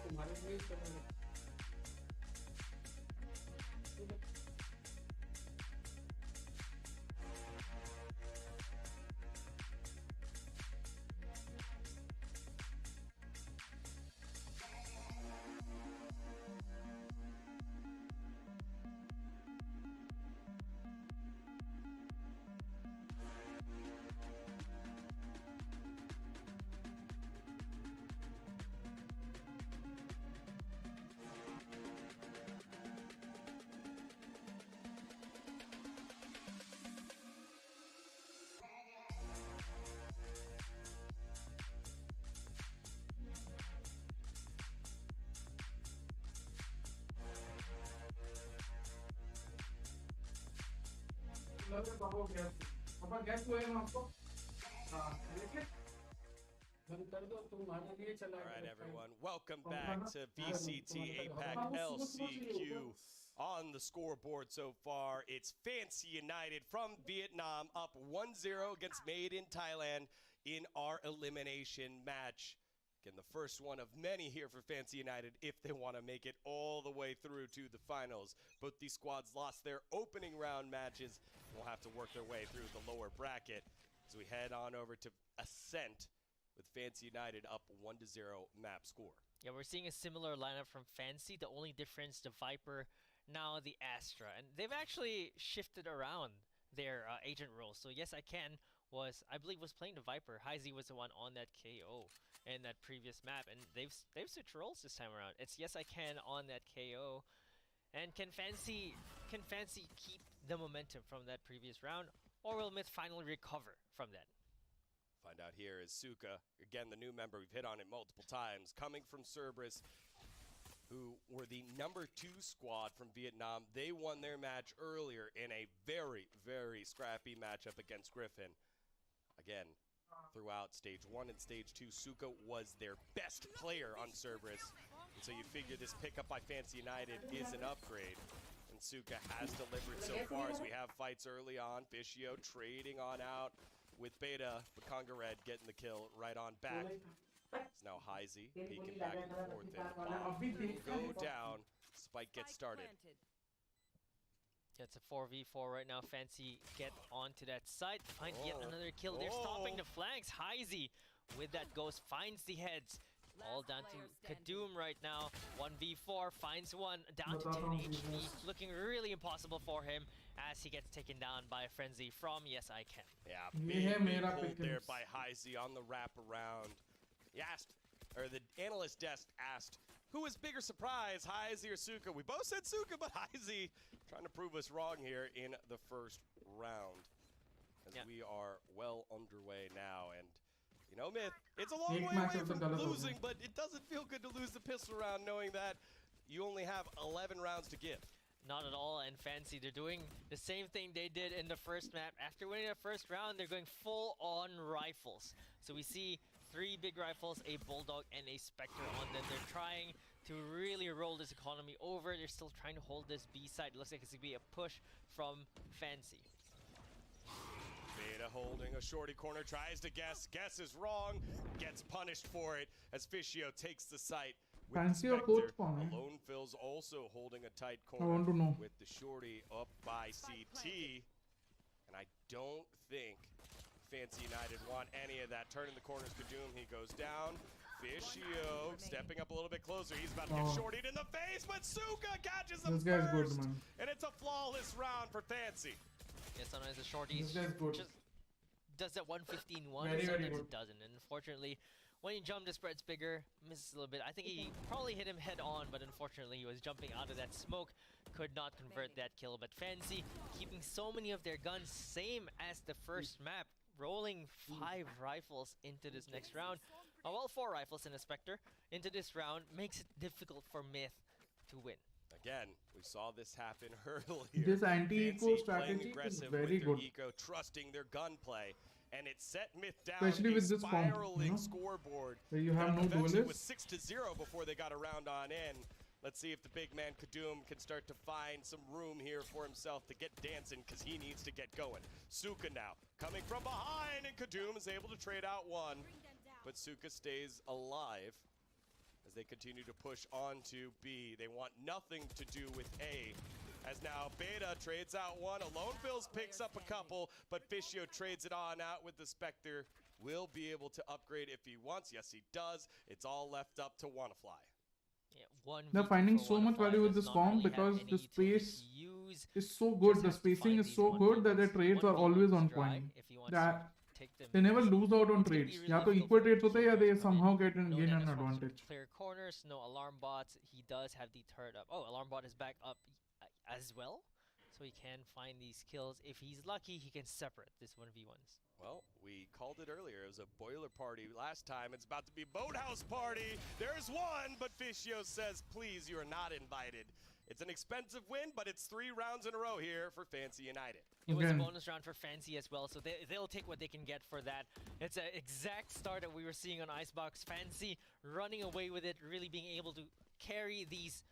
तुम्हारे लिए चलेगा. पापा गैस हुए ना आपको? हाँ, देखिए. बंद कर दो तुम्हारे लिए चला. All right, everyone. Welcome back to VCT APAC LCQ. On the scoreboard so far, it's Fancy United from Vietnam up 1-0 against Made in Thailand in our elimination match. Again, the first one of many here for Fancy United if they want to make it all the way through to the finals. Both these squads lost their opening round matches and will have to work their way through the lower bracket as we head on over to Ascent. with Fancy United up 1-0 map score. Yeah, we're seeing a similar lineup from Fancy. The only difference, the Viper, now the Astra. And they've actually shifted around their agent roles. So Yes I Can was, I believe, was playing the Viper. Heisey was the one on that KO in that previous map. And they've switched roles this time around. It's Yes I Can on that KO. And can Fancy keep the momentum from that previous round? Or will MiTH finally recover from that? Find out here is Suka, again the new member, we've hit on it multiple times, coming from CERBERUS, who were the #2 squad from Vietnam. They won their match earlier in a very, very scrappy matchup against Griffin. Again, throughout Stage 1 and Stage 2, Suka was their best player on CERBERUS. And so you figure this pickup by Fancy United is an upgrade. And Suka has delivered so far as we have fights early on. Fishio trading on out with Beta, but Conga Red getting the kill right on back. It's now Heisey peeking back and forth, and bomb will go down. Spike gets started. It's a 4v4 right now. Fancy get onto that site, find yet another kill. They're stopping the flanks. Heisey with that ghost finds the heads. All down to Kadum right now. 1v4 finds one, down to 10 HP. Looking really impossible for him as he gets taken down by a frenzy from Yes I Can. Yeah, big hold there by Heisey on the wraparound. He asked, or the analyst desk asked, who was bigger surprise, Heisey or Suka? We both said Suka, but Heisey trying to prove us wrong here in the first round. As we are well underway now, and you know, MiTH, it's a long way away from losing, but it doesn't feel good to lose the pistol round knowing that you only have 11 rounds to give. Not at all, and Fancy, they're doing the same thing they did in the first map. After winning the first round, they're going full-on rifles. So we see 3 big rifles, a Bulldog, and a Spectre on them. They're trying to really roll this economy over. They're still trying to hold this B side. It looks like it's going to be a push from Fancy. Beta holding a shorty corner, tries to guess is wrong, gets punished for it as Fishio takes the site. Fancy or coach spawn? Alone Phil's also holding a tight I want corner to know. with the shorty up by CT. And I don't think Fancy United want any of that. Turning the corners to Doom, he goes down. Fishio stepping up a little bit closer. He's about to get shortied in the face, but Suka catches him This guy's good, first. man. And it's a flawless round for Fancy. Yeah, sometimes the shorty This guy's good. just does that 115-1, Very, very sometimes good. it doesn't. And unfortunately, when you jump, the spread's bigger, misses a little bit. I think he probably hit him head on, but unfortunately he was jumping out of that smoke, could not convert that kill. But Fancy keeping so many of their guns, same as the first map, rolling 5 rifles into this next round. Well, 4 rifles and a Spectre into this round makes it difficult for MiTH to win. Again, we saw this happen earlier. This anti-eco Fancy strategy playing is aggressive very with their good. eco, trusting their gunplay, and it set MiTH down Especially a with this comp, spiraling scoreboard. where you have no Eventually it was duelists. 6-0 before they got a round on in. Let's see if the big man Kadum can start to find some room here for himself to get dancing, because he needs to get going. Suka now coming from behind, and Kadum is able to trade out one, but Suka stays alive as they continue to push on to B. They want nothing to do with A, as now Beta trades out one. Alone Phil's picks up a couple, but Fishio trades it on out with the Spectre. Will be able to upgrade if he wants. Yes, he does. It's all left up to WannaFly. Yeah, They're finding so much value with this comp because the space is so good. The spacing is so good that their trades are always on point. They never lose out on trades. या तो equal trades होते हैं या they somehow gain an advantage. Clear corners, no alarm bots. He does have the turret up. Oh, alarm bot is back up as well. So he can find these kills. If he's lucky, he can separate this 1v1s. Well, we called it earlier. It was a boiler party last time. It's about to be boathouse party. There's one, but Fishio says, please, you are not invited. It's an expensive win, but it's 3 rounds in a row here for Fancy United. It was a bonus round for Fancy as well, so they'll take what they can get for that. It's an exact start that we were seeing on Icebox. Fancy running away with it, really being able to carry these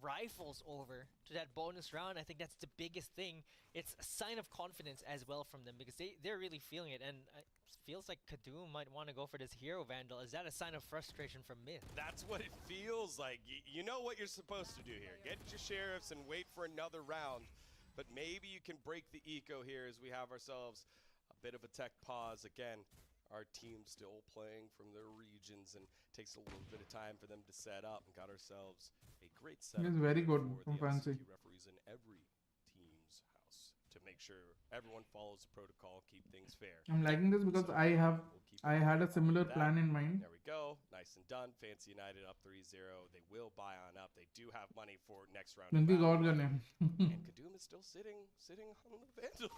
rifles over to that bonus round. I think that's the biggest thing. It's a sign of confidence as well from them, because they're really feeling it, and it feels like Kadum might want to go for this hero vandal. Is that a sign of frustration from MiTH? That's what it feels like. You know what you're supposed to do here. Get your sheriffs and wait for another round, but maybe you can break the eco here as we have ourselves a bit of a tech pause again. our team still playing from their regions, and takes a little bit of time for them to set up, and got ourselves a great setup. It's very good for from the Fancy. LCQ referees in every team's house to make sure everyone follows the protocol, keep things fair. I'm liking this because So I had a similar that. plan in mind. There we go. Nice and done. Fancy United up 3-0. They will buy on up. They do have money for next round. Then we of got Valorant. gun. And Kadoom is still sitting on the Vandal.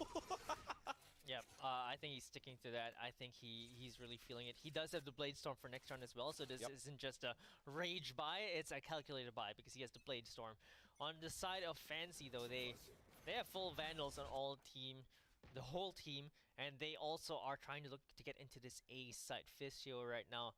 Yep, I think he's sticking to that. I think he's really feeling it. He does have the Blade Storm for next round as well, so this isn't just a rage buy, it's a calculated buy because he has the Blade Storm. On the side of Fancy though, they have full Vandals on the whole team, and they also are trying to look to get into this A site. Fissio right now.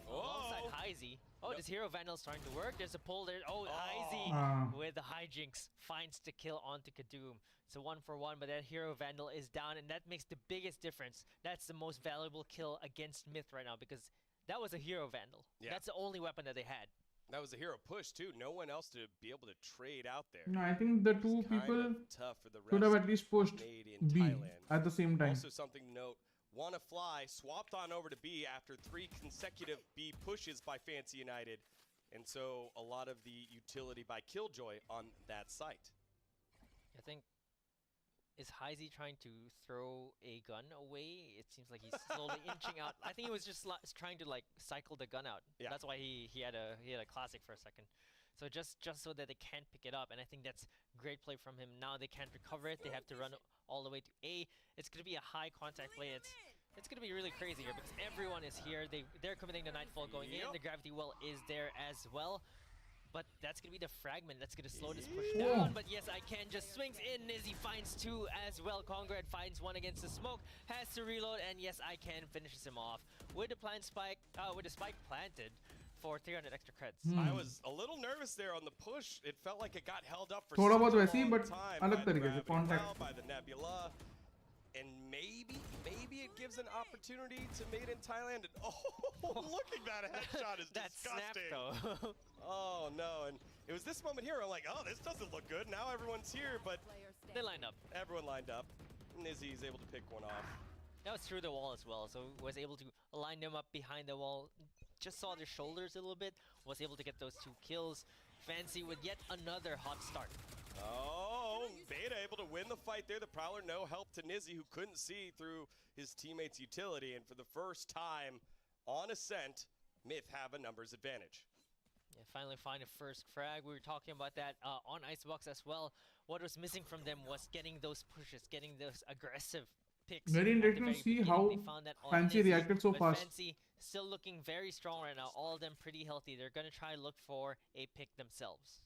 Alongside Heizy. Oh, this Hero Vandal is starting to work. There's a pull there. Oh, Heizy with the hijinks finds the kill onto Kadoom. So 1-for-1, but that Hero Vandal is down, and that makes the biggest difference. That's the most valuable kill against MiTH right now, because that was a Hero Vandal. Yeah. That's the only weapon that they had. That was a hero push too. No one else to be able to trade out there. No, I think the two It's kind people of tough for the should have rest at least pushed made in B Thailand. at the same time. Also something to note, Wanna Fly swapped on over to B after 3 consecutive B pushes by Fancy United. And so a lot of the utility by Killjoy on that site. I think, is Heizy trying to throw a gun away? It seems like he's slowly inching out. I think he was just trying to like cycle the gun out. Yeah. That's why he had a classic for a second. So just so that they can't pick it up, and I think that's great play from him. Now they can't recover it. They have to run all the way to A. It's gonna be a high contact play. It's gonna be really crazy here because everyone is here. They're committing the Nightfall going in. The Gravity Well is there as well. But that's going to be the fragment that's going to slow this push down. But yes, I can just swings in. Nizzy finds 2 as well. Congrad finds 1 against the smoke. Has to reload, and yes, I can finishes him off with the spike planted for 300 extra creds. I was a little nervous there on the push. It felt like it got held up for थोड़ा such बहुत a वैसे ही, long but time अलग by the तरीके से, Gravity contact. Well, by the Nebula. And maybe it gives an opportunity to Made in Thailand. And look at that headshot is that disgusting. snap though. Oh no, and it was this moment here, I'm like, oh, this doesn't look good. Now everyone's here, but They lined up. everyone lined up. Nizzy's able to pick one off. That was through the wall as well, so was able to line them up behind the wall. Just saw their shoulders a little bit, was able to get those 2 kills. Fancy with yet another hot start. Oh, Beta able to win the fight there. The Prowler, no help to Nizzy, who couldn't see through his teammates' utility. And for the first time on Ascent, MiTH have a numbers advantage. Yeah, finally find a first frag. We were talking about that on Icebox as well. What was missing from them was getting those pushes, getting those aggressive picks. Very at the interesting to very see beginning. how They found that on Fancy Nizzy, reacted so but fast. Fancy still looking very strong right now. All of them pretty healthy. They're going to try to look for a pick themselves.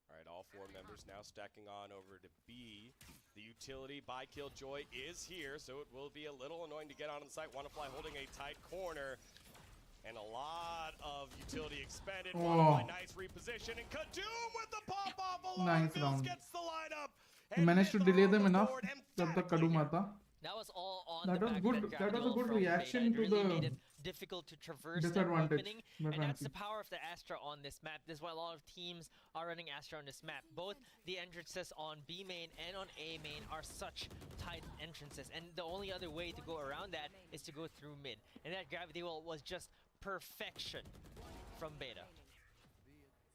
All right, all 4 members now stacking on over to B. The utility by Killjoy is here, so it will be a little annoying to get on the site. Wanna-Fly holding a tight corner. And a lot of utility expended. Wanna-Fly, nice reposition. And Kadoom with the pop-off alone. Nice Bills round. gets the lineup. He managed to delay them enough जब तक Kadoom आता. That was all on That the was back good. of That was a good from reaction Beta. It to really the made it difficult to traverse that disadvantage opening, by and that's Fancy. the power of the Astra on this map. This is why a lot of teams are running Astra on this map. Both the entrances on B main and on A main are such tight entrances, and the only other way to go around that is to go through mid. And that Gravity Well was just perfection from Beta.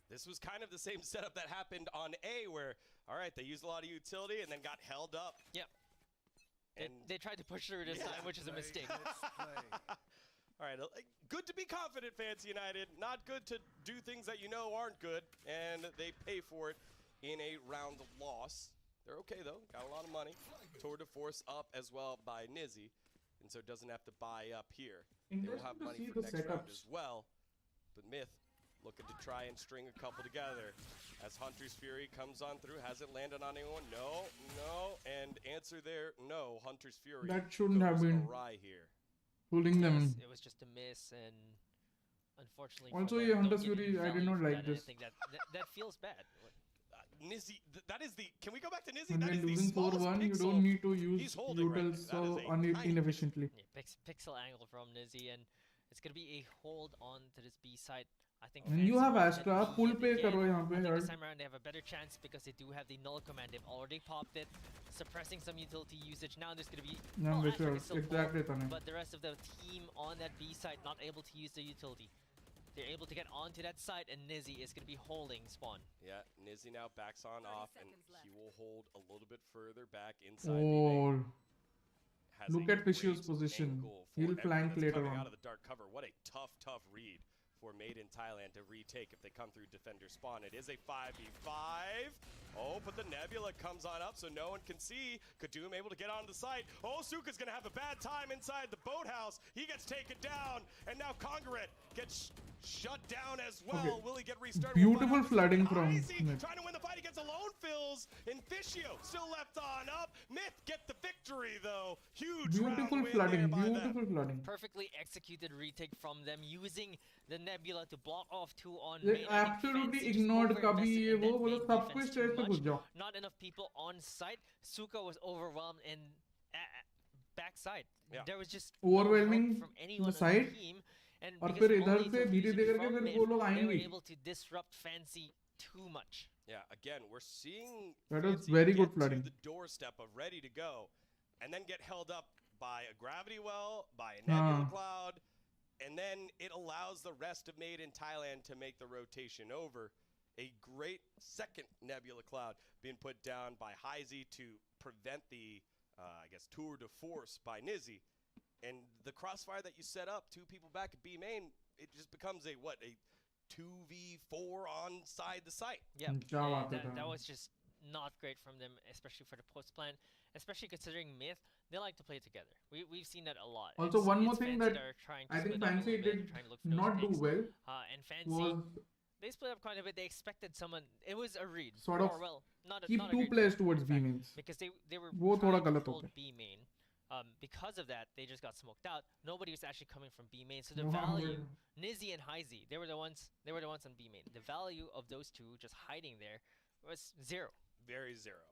This was kind of the same setup that happened on A, where, all right, they used a lot of utility and then got held up. Yeah. They tried to push through this time, which is a mistake. All right, good to be confident, Fancy United. Not good to do things that you know aren't good, and they pay for it in a round loss. They're okay, though. Got a lot of money. Tour de Force up as well by Nizzy, and so it doesn't have to buy up here. They will have money for next round as well, but MiTH looking to try and string a couple together. As Hunter's Fury comes on through, hasn't landed on anyone. No, and answer there, no. Hunter's Fury That shouldn't have goes been awry here. fooling them. It was just a miss, and unfortunately. Also, for them, yeah, don't Hunter's get any Fury, I did value not from like that, and this. I think that feels bad. Nizzy, that is the. Can we go back to Nizzy? When That we're is the losing smallest 4-1, you pixel don't need to use he's holding right utils now. That is so a tiny inefficiently. Yeah, pixel angle from Nizzy, and it's gonna be a hold on to this B side. I think And you Fancy have wants that Astra, B full hit pay again. karo yahan pe, I think yaar. this time around they have a better chance because they do have the null command. They've already popped it, suppressing some utility usage. Now there's going to be Yeah, Astra sure. can still Exactly, fall, Tanay. but the rest of the team on that B side not able to use the utility. They're able to get onto that side, and Nizzy is going to be holding spawn. Yeah, Nizzy now backs on off, and he will hold a little bit further back inside. Oh, Has look a at Vicious great position. angle for He'll everyone flank that's later coming on. out of the dark cover. What a tough read for Made in Thailand to retake if they come through defender spawn. It is a 5v5. Oh, but the Nebula comes on up so no one can see. Kadum able to get onto the site. Oh, Suka's gonna have a bad time inside the boathouse. He gets taken down, and now Congruent gets shut down as well. Okay. Will he get restarted? Beautiful flooding from Heisey Myth. trying to win the fight against Alone Fills. Inficio still left on up. Myth get the victory though. Huge Beautiful round win flooding. there by them. Beautiful flooding. Perfectly executed retake from them, using the Nebula to block off 2 on They main. I think absolutely Fancy just ignored overinvested कभी ये in वो that बोलो main सब कुछ defense stage too से घुस much. जाओ. Not enough people on site. Suka was overwhelmed in backside. Yeah. There was just Overwhelming no help from anyone the on side. the team. And और because फिर इधर only से two धीरे users धीरे करके from फिर mid, वो लोग they were आएंगे. able to disrupt Fancy too much. Yeah, again, we're seeing That was Fancy very get good flooding. to the doorstep of ready to go, and then get held up by a gravity well, by a nebula cloud, and then it allows the rest of Made in Thailand to make the rotation over. A great second nebula cloud being put down by Heisey to prevent the, I guess, tour de force by Nizzy. And the crossfire that you set up, 2 people back at B main, it just becomes a, what, a 2v4 on side the site. Yeah, क्या and बात है that था. was just not great from them, especially for the post plan, especially considering Myth, they like to play together. We've seen that a lot. Also, It's- one more it's thing Fancy that are trying to I think split up a Fancy little bit, did trying to look for those not do picks. well And Fancy, was they split up quite a bit. They expected someone. It was a read. sort of or, well, not a, keep not a 2 great players read, towards in B fact, mains. because they were वो थोड़ा trying to गलत हो hold गया. B main. Because of that, they just got smoked out. Nobody was actually coming from B main, so the Wow. value, Nizzy and Heisey, they were the ones on B main. The value of those two just hiding there was 0. Very zero.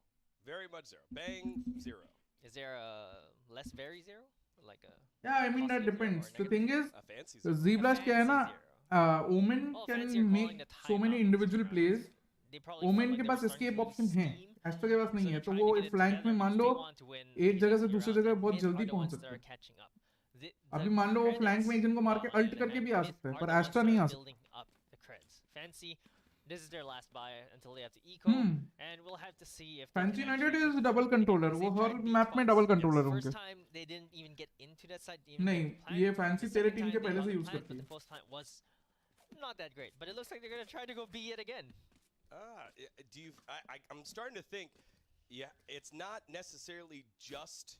Very much zero. Bang, 0. Is there a less very 0? Like a Yeah, I mean that positive 0 or depends. The negative thing 0? is, A fancy the zero. Z-Blast क्या है ना, Fancy Omen Oh, can Fancy are calling make the so many timeout individual next plays. They probably Omen felt के like pass they were starting escape to option lose है. steam, Astra के पास so नहीं है, they're तो trying वो to get it flank में together मान because low they want to win एक these जगह से next few दूसरी rounds, जगह and बहुत Myth जल्दी are the पहुंच ones सकते that are हैं. catching up. The अभी मान लो वो credits flank में एक जन को मार के on ult the करके map, भी आ Myth सकता है, are पर the ones Astra that नहीं are आ सकता. building up the creds. Fancy, this is their last buy until they have to eco, and we'll have to see if they Fancy can United actually is double controller. because वो they've हर tried B map में twice. Double controller The होंगे. first time they didn't even get into that side. They didn't नहीं, get the plant. ये The Fancy तेरे second team time के they पहले got से the use plant, करती but है. the post plant was not that great. But it looks like they're gonna try to go B yet again. Do you? I'm starting to think. Yeah, it's not necessarily just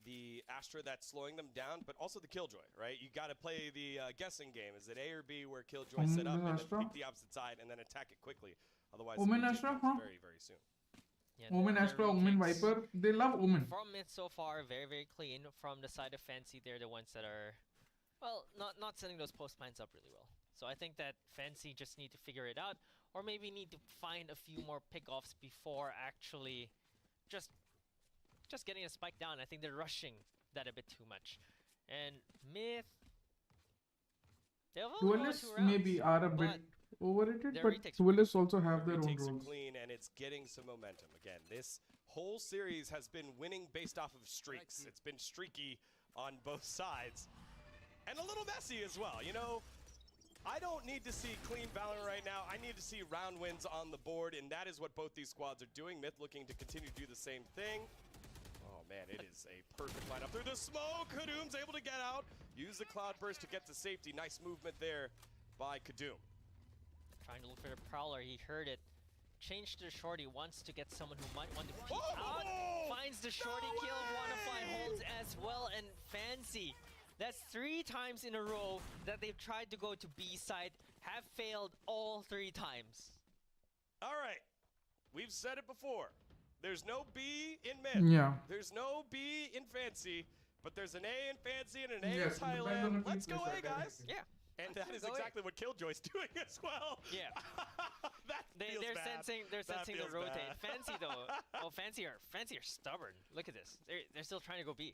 the Astra that's slowing them down, but also the Killjoy, right? You got to play the guessing game. Is it A or B where Killjoy set up and then Astra? pick the opposite side and then attack it quickly? Otherwise, Omen the Astra, retake huh? comes very, very soon. Yeah, Omen their Astra, Omen retakes Viper, they love Omen. From Myth so far, very, very clean. From the side of Fancy, they're the ones that are, well, not setting those post plans up really well. So I think that Fancy just need to figure it out, or maybe need to find a few more pickoffs before actually just getting a spike down. I think they're rushing that a bit too much. And Myth, they've only won 2 Duelists rounds, maybe are a bit but overrated, their but retakes are duelists also have their own Retakes are roles. clean and it's getting some momentum. Again, this whole series has been winning based off of streaks. It's been streaky on both sides. And a little messy as well. You know, I don't need to see clean Valorant right now. I need to see round wins on the board, and that is what both these squads are doing. Myth looking to continue to do the same thing. Oh man, it is a perfect lineup through the smoke. Kadum's able to get out. Use the cloud burst to get to safety. Nice movement there by Kadum. trying to look for the Prowler. He heard it. Changed to Shorty. Wants to get someone who might want to peek out. Finds the Shorty kill. Wannafly holds as well. And Fancy. That's 3 times in a row that they've tried to go to B side. Have failed all 3 times. All right. We've said it before. There's no B in Myth. Yeah. There's no B in Fancy. But there's an A in Fancy and an A Yes, in it depends on Thailand. the Let's team go play A, style, guys. definitely. Yeah. And that is Go A. exactly what Killjoy's doing as well. Yeah. That feels They're bad. sensing the That feels rotate. bad. Fancy though. Oh, Fancy are stubborn. Look at this. They're still trying to go B.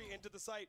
entry into the site.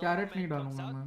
Carrot नहीं डालूंगा मैं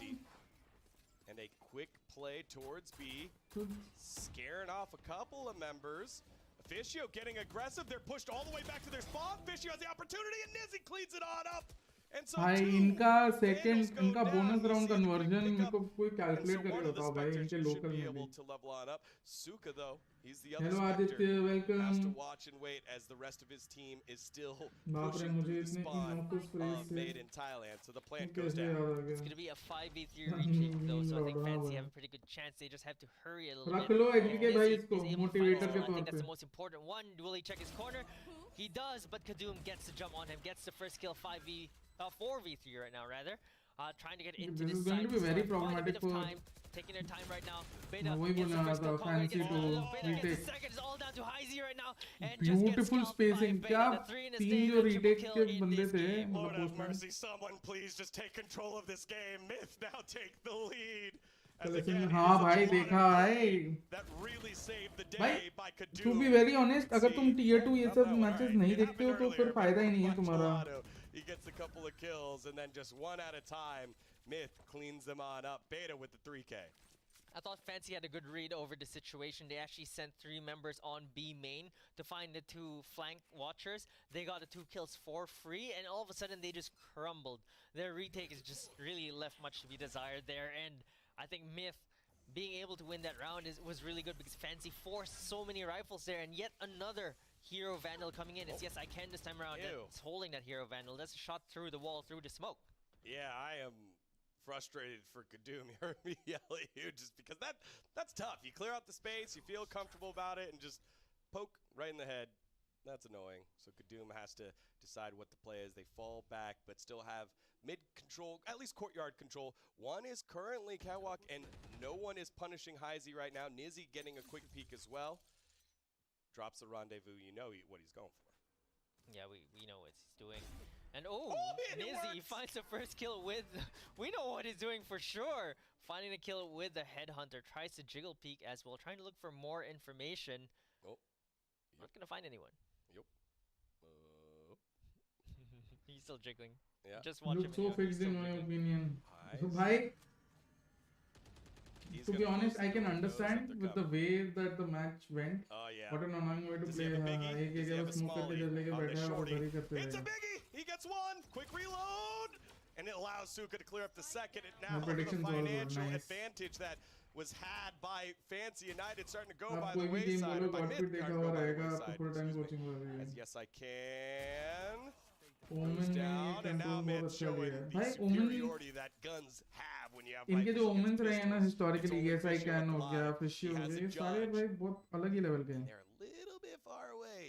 50. And a quick play towards B, scaring off a couple of members. Fishio getting aggressive. They're pushed all the way back to their spawn. Fishio has the opportunity, and Nizzy cleans it on up. And so भाई इनका second इनका bonus round conversion मेरे को कोई calculate करके बताओ भाई इनके लोकल में भी to level on up. Suka though, he's the Hello other Aditya, Spectre. welcome. Has to watch and wait as the rest of his team is still बाप रे pushing मुझे through the इतने spawn innocuous phrase made in Thailand. So the plant कैसे goes down. याद आ गया It's going to be a 5v3 retake though, so I think Fancy have a pretty good chance. They just have to hurry a little रख bit. लो HBK भाई इसको Is able to find motivator के someone. I तौर think that's पे the most important one. Will he check his corner? He does, but Kadoom gets the jump on him, gets the first kill 4v3 right now rather. Trying to get into this this is going side. to be very Quite a bit problematic of for time, taking their time right now. Beta वही gets the बोलना first था kill, Conrad Fancy gets to Beta gets the retake second. It's all down to Heisey right now. And just gets beautiful stopped by spacing Beta. क्या The 3 in a तीन stay, जो the triple retake kill के in बंदे this थे game. Lord मतलब have postman mercy, someone please just take control of this game. Myth now take the lead. As collection again, हाँ it is a भाई lot देखा of भाई that really saved the भाई day by to Kadoom. be very honest अगर तुम tier 2 ये सब matches नहीं देखते हो तो फिर फायदा ही नहीं है तुम्हारा He gets a couple of kills and then just one at a time. Myth cleans them on up. Beta with the 3K. I thought Fancy had a good read over the situation. They actually sent 3 members on B main to find the 2 flank watchers. They got the 2 kills for free, and all of a sudden they just crumbled. Their retake is just really left much to be desired there, and I think Myth being able to win that round was really good because Fancy forced so many rifles there, and yet another Hero Vandal coming in. It's Yes I Can this time around. It's holding that Hero Vandal. That's a shot through the wall, through the smoke. Yeah, I am frustrated for Kadoom. You heard me yell at you just because that's tough. You clear out the space, you feel comfortable about it, and just poke right in the head. That's annoying. So Kadoom has to decide what the play is. They fall back, but still have mid control, at least courtyard control. One is currently Catwalk, and no one is punishing Heisey right now. Nizzy getting a quick peek as well. Drops the rendezvous. You know what he's going for. Yeah, we know what he's doing. And Nizzy finds the first kill with... We know what he's doing for sure. Finding a kill with the Headhunter. Tries to jiggle peek as well. Trying to look for more information. Not gonna find anyone. He's still jiggling. Yeah. Just watch look him. so fixed in my opinion so भाई to be honest I can understand with the way that the match went what an annoying way to play हाँ एक जगह smoke करके जब लेके बैठा है और उधर ही करते It's a रहेगा biggie! He gets one! Quick reload! And it allows Suka to clear up the second. And now My the predictions all were financial nice. advantage that was had by Fancy United starting to go आप by कोई the भी game wayside. बोलो Or by GodspeedxD mid देखा go हुआ by the रहेगा आपको wayside, पूरा time excuse me. Coaching हो रही है As yes, I can. ओमन Goes ने down, and now कंट्रोल बहुत Myth अच्छा showing लिया है the भाई ओमन superiority that guns have when you have इनके जो rifles against ओमेंस रहे हैं ना pistols. Historically It's only yes I Fishio can with हो गया live. फिशी He हो has गया a ये सारे judge. भाई बहुत अलग ही लेवल के हैं They're a little bit far away.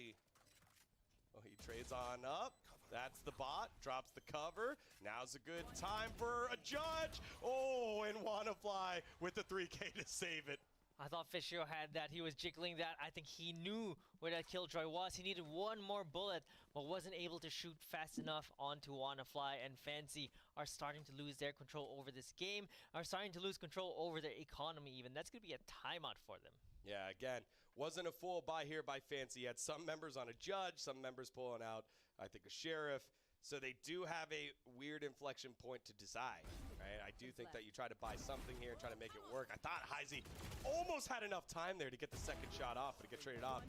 Oh, he trades on up. That's the bot. Drops the cover. Now's a good time for a judge. Oh, and Wannafly with the 3K to save it. I thought Fishio had that. He was jiggling that. I think he knew where that killjoy was. He needed one more bullet, but wasn't able to shoot fast enough onto Wannafly. And Fancy are starting to lose their control over this game, are starting to lose control over their economy even. That's going to be a timeout for them. Yeah, again, wasn't a full buy here by Fancy. He had some members on a judge, some members pulling out, I think, a sheriff. So they do have a weird inflection point to decide, right? I do think that you try to buy something here and try to make it work. I thought Heisey almost had enough time there to get the second shot off, but to get traded off.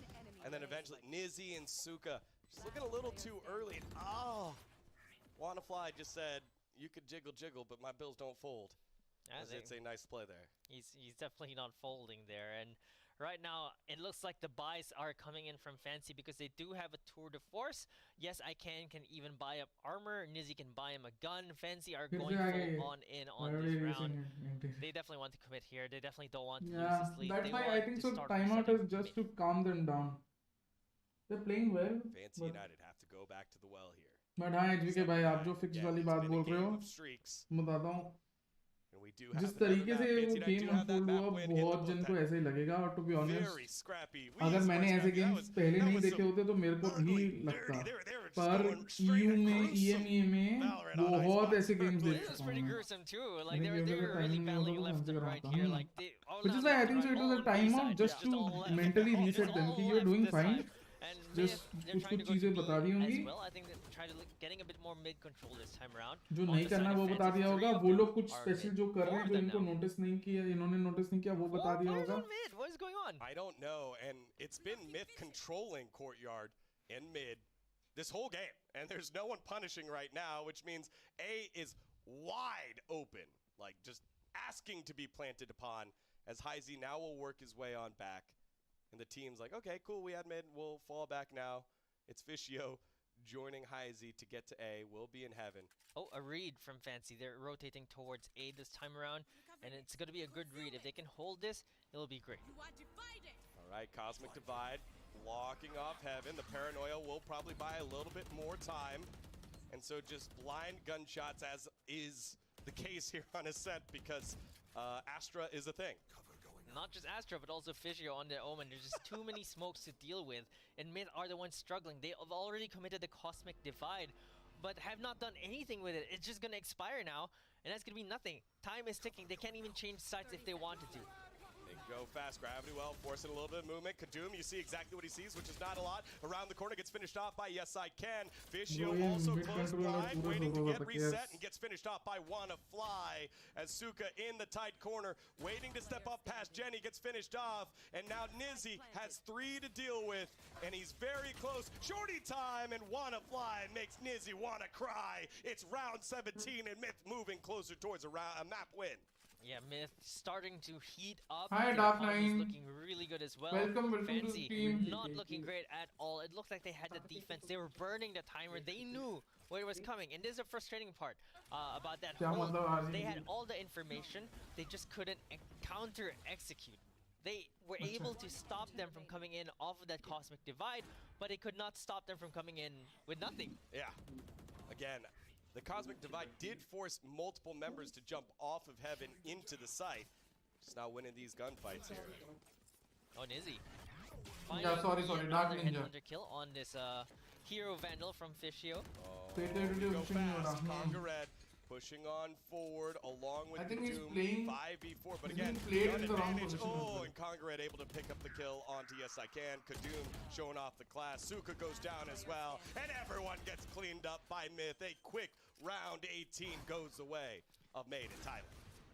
And then eventually Nizzy and Suka just looking a little too early. Oh, Wannafly just said, you could jiggle, but my bills don't fold. As it's a nice play there. He's definitely not folding there. And right now, it looks like the buys are coming in from Fancy because they do have a tour de force. Yes, I can even buy up armor. Nizzy can buy him a gun. Fancy are going full on in on this round. They definitely want to commit here. They definitely don't want to use yeah this lead. that's They why I want think to so start timeout resetting is just to calm them down they're playing well Fancy United have to go back to the well here. but हाँ HBK भाई आप जो fix वाली बात बोल रहे हो मैं बताता हूँ जिस तरीके से वो गेम अनफोल्ड हुआ बहुत जन को ऐसे ही लगेगा और टू बी ऑनेस्ट अगर मैंने ऐसे गेम्स पहले नहीं देखे होते तो मेरे को भी लगता पर EU में EMEA में बहुत ऐसे गेम्स देख चुका हूँ which is why I think so it was a time out just to mentally reset them कि you're doing fine And Just they're कुछ trying to कुछ go to चीजें B बता दी as होंगी well. I think they're trying to getting a bit more mid control this time around. जो On नहीं the करना side of वो बता Fancy, दिया three होगा of वो them लोग कुछ are स्पेशल mid. जो कर रहे Four हैं of जो them इनको now. नोटिस नहीं किया इन्होंने नोटिस नहीं किया वो बता दिया होगा Mid, what is going on? I don't know, and it's been MiTH controlling Courtyard and mid this whole game, and there's no one punishing right now, which means A is wide open, like just asking to be planted upon, as Heisey now will work his way on back, and the team's like, okay, cool, we had mid, we'll fall back now. It's Fishio joining Heisey to get to A, we'll be in heaven. Oh, a read from Fancy. They're rotating towards A this time around, and it's going to be a good read. If they can hold this, it'll be great. All right, Cosmic Divide blocking off Heaven. The Paranoia will probably buy a little bit more time. And so just blind gunshots, as is the case here on Ascent, because Astra is a thing. Not just Astra, but also Fishio on their Omen. There's just too many smokes to deal with, and Mid are the ones struggling. They have already committed the Cosmic Divide, but have not done anything with it. It's just going to expire now, and that's going to be nothing. Time is ticking. They can't even change sides if they wanted to. They go fast. Gravity well, forcing a little bit of movement. Kadoom, you see exactly what he sees, which is not a lot. Around the corner, gets finished off by Yes I Can. Fishio also close blind, waiting to get reset, and gets finished off by Wanna Fly. As Suka in the tight corner, waiting to step up past Jenny, gets finished off. And now Nizzy has 3 to deal with, and he's very close. Shorty time, and Wanna Fly makes Nizzy wanna cry. It's round 17, and MiTH moving closer towards a map win. Yeah, MiTH starting to heat up. Hi, Their Dark economy is Nine. looking really good as well. Welcome to the Fancy, team. not looking great at all. It looked like they had the defense. They were burning the timer. They knew what was coming. And this is the frustrating part about that hold. They had all the information. They just couldn't counter-execute. They were able to stop them from coming in off of that Cosmic Divide, but it could not stop them from coming in with nothing. Yeah. Again, the Cosmic Divide did force multiple members to jump off of Heaven into the site. Just not winning these gunfights here. Oh, Nizzy. Yeah, sorry, Dark Another Ninja. headhunter kill on this Hero Vandal from Fishio. Go fast. Conga Red pushing on forward along with I think he's Doom playing- 5v4, but he's again, being played gun in the wrong advantage. position as Oh, well. and Conga Red able to pick up the kill onto Yes I Can. Kadoom showing off the class. Suka goes down as well, and everyone gets cleaned up by MiTH. A quick round 18 goes the way of Made in Thailand.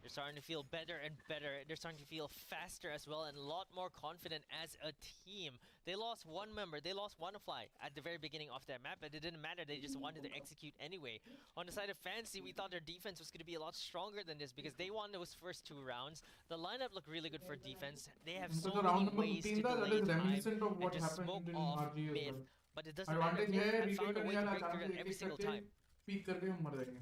They're starting to feel better and better. They're starting to feel faster as well and a lot more confident as a team. They lost one member. They lost Wanafly at the very beginning of their map, but it didn't matter. They just wanted to execute anyway. On the side of Fancy, we thought their defense was going to be a lot stronger than this because they won those first 2 rounds. The lineup looked really good for defense. They have so So many round number ways to 15 that delay is time reminiscent of and what just happened smoke in off RG as MiTH. well. But it doesn't matter. Advantage MiTH है have retake found a करने way to वाला break through आसान it से every एक single करके time. peek करके हम मर जाएंगे.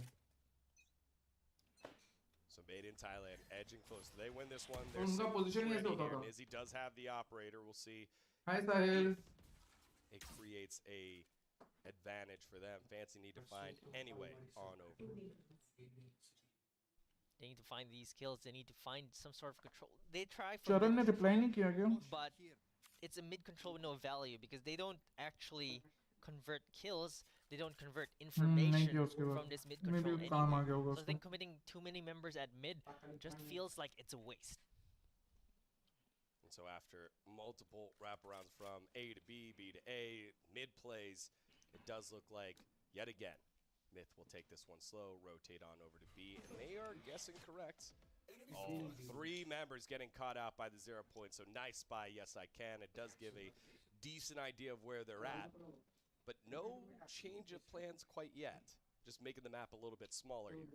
So Made in Thailand edging close. They win this one. तो They're उनका sitting position ही pretty ऐसे होता here. था. Nizzy does have the operator. We'll see. Hi Sahil. It creates a advantage for them. Fancy need to find any way on over. They need to find these kills. They need to find some sort of control. They try for चरण mid, ने reply नहीं किया क्या? but it's a mid control with no value because they don't actually convert kills. They don't convert नहीं information किया उसके from बाद. this mid Maybe control काम आ anyway. गया होगा So I उसको. think committing too many members at mid just feels like it's a waste. And so after multiple wraparounds from A to B, B to A, mid plays, it does look like, yet again, MiTH will take this one slow, rotate on over to B, and they are guessing correct. All 3 members getting caught out by the 0 point, so nice spy, Yes I Can. It does give a decent idea of where they're at, but no change of plans quite yet. Just making the map a little bit smaller here.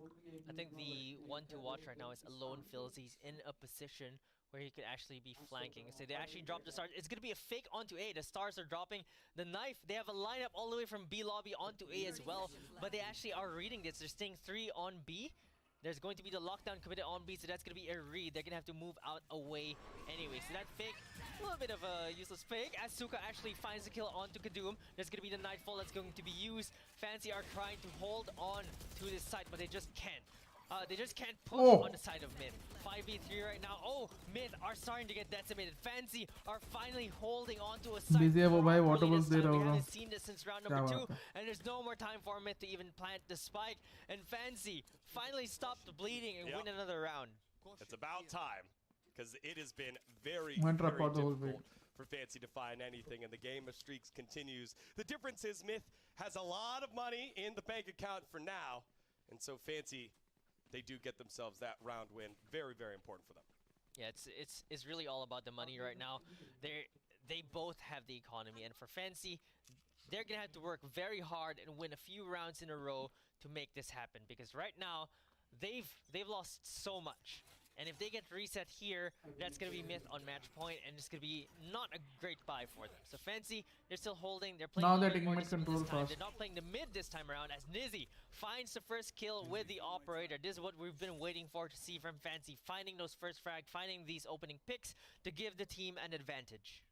I think the one to watch right now is Alone Fills. He's in a position where he could actually be flanking. So they actually dropped the stars. It's going to be a fake onto A. The stars are dropping. The knife, they have a lineup all the way from B lobby onto A as well. But they actually are reading this. They're staying 3 on B. There's going to be the lockdown committed on B, so that's going to be a read. They're going to have to move out away anyway. So that fake, a little bit of a useless fake. As Suka actually finds the kill onto Kadoom. There's going to be the Nightfall that's going to be used. Fancy are trying to hold on to this site, but they just can't. They just can't push on the side of mid. 5v3 right now. Oh, mid are starting to get decimated. Fancy are finally holding on to a site. Busy है वो भाई water properly balls this they time. रहा We होगा. haven't seen this since round number क्या 2, बात है. and there's no more time for mid to even plant the spike. And Fancy finally stopped the bleeding and win another round. It's about time, because it has been very, Went very up for the whole difficult for Fancy to find anything, and the game of streaks continues. The difference is MiTH has a lot of money in the bank account for now, and so Fancy, they do get themselves that round win. Very, very important for them. Yeah, it's really all about the money right now. They both have the economy, and for Fancy, they're gonna have to work very hard and win a few rounds in a row to make this happen. Because right now, they've lost so much, and if they get reset here, that's gonna be MiTH on match point, and it's gonna be not a great buy for them. So Fancy, they're still holding. They're playing. Now a they're little bit taking more mid disciplined control this time. fast. They're not playing the mid this time around. As Nizzy finds the first kill with the operator. This is what we've been waiting for to see from Fancy, finding those first frag, finding these opening picks to give the team an advantage.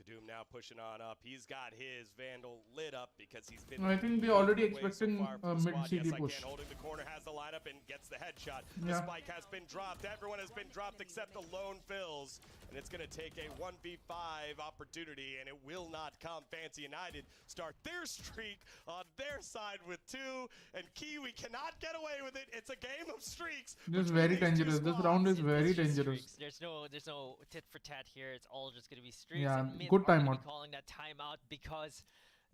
Kadum now pushing on up. He's got his Vandal lit up because he's been. I think they already leading the way expecting so far a from the mid squad. CD Yes, I push. can. Holding the corner, has the lineup and gets the headshot. The Yeah. spike has been dropped. Everyone has been dropped except the lone fills, and it's going to take a 1v5 opportunity, and it will not come. Fancy United start their streak on their side with 2, and Kiwi cannot get away with it. It's a game of streaks. This is very dangerous. This round is very dangerous. There's no tit for tat here. It's all just gonna be streaks. Yeah, and MiTH good are gonna timeout. be calling that timeout because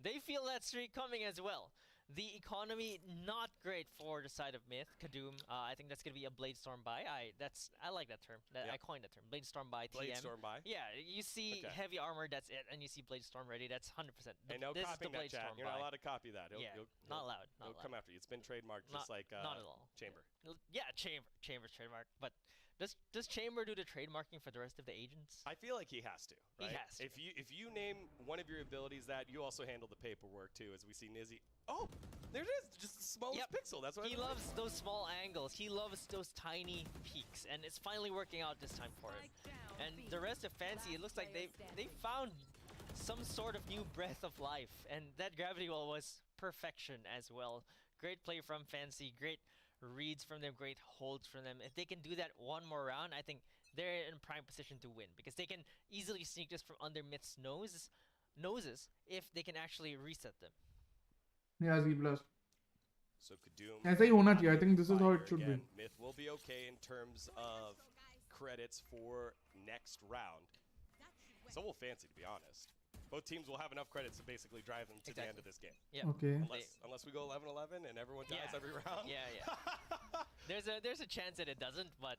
they feel that streak coming as well. The economy not great for the side of MiTH. Kadum, I think that's gonna be a Bladestorm buy. I like that term. I coined that term. Bladestorm buy. TM. Bladestorm buy? Yeah, you see Okay. heavy armor, that's it, and you see Bladestorm ready. That's 100%. And no This is the copying that, chat. Bladestorm You're not buy. allowed to copy that. Yeah, He'll not allowed. Not he'll allowed. come after you. It's been trademarked just Not- like not at all. Chamber. Yeah, Chamber's trademark. But does Chamber do the trademarking for the rest of the agents? I feel like he has to. Right? He has to. If you name one of your abilities that, you also handle the paperwork too, as we see Nizzy. Oh, there it is, just the smallest pixel. That's what He loves those small angles. He loves those tiny peaks, and it's finally working out this time for him. And the rest of Fancy, it looks like they found some sort of new breath of life, and that gravity wall was perfection as well. Great play from Fancy, great reads from them, great holds from them. If they can do that one more round, I think they're in prime position to win, because they can easily sneak this from under MiTH's noses if they can actually reset them. Yeah, Z plus. So Kadum. ऐसा ही होना चाहिए. I think this is how it should be. Again, MiTH will be okay in terms of credits for next round. So will Fancy, to be honest. Both teams will have enough credits to basically drive them to the end of this game. Yeah. Okay. Unless we go 11-11 and everyone dies every round. Yeah. There's a chance that it doesn't, but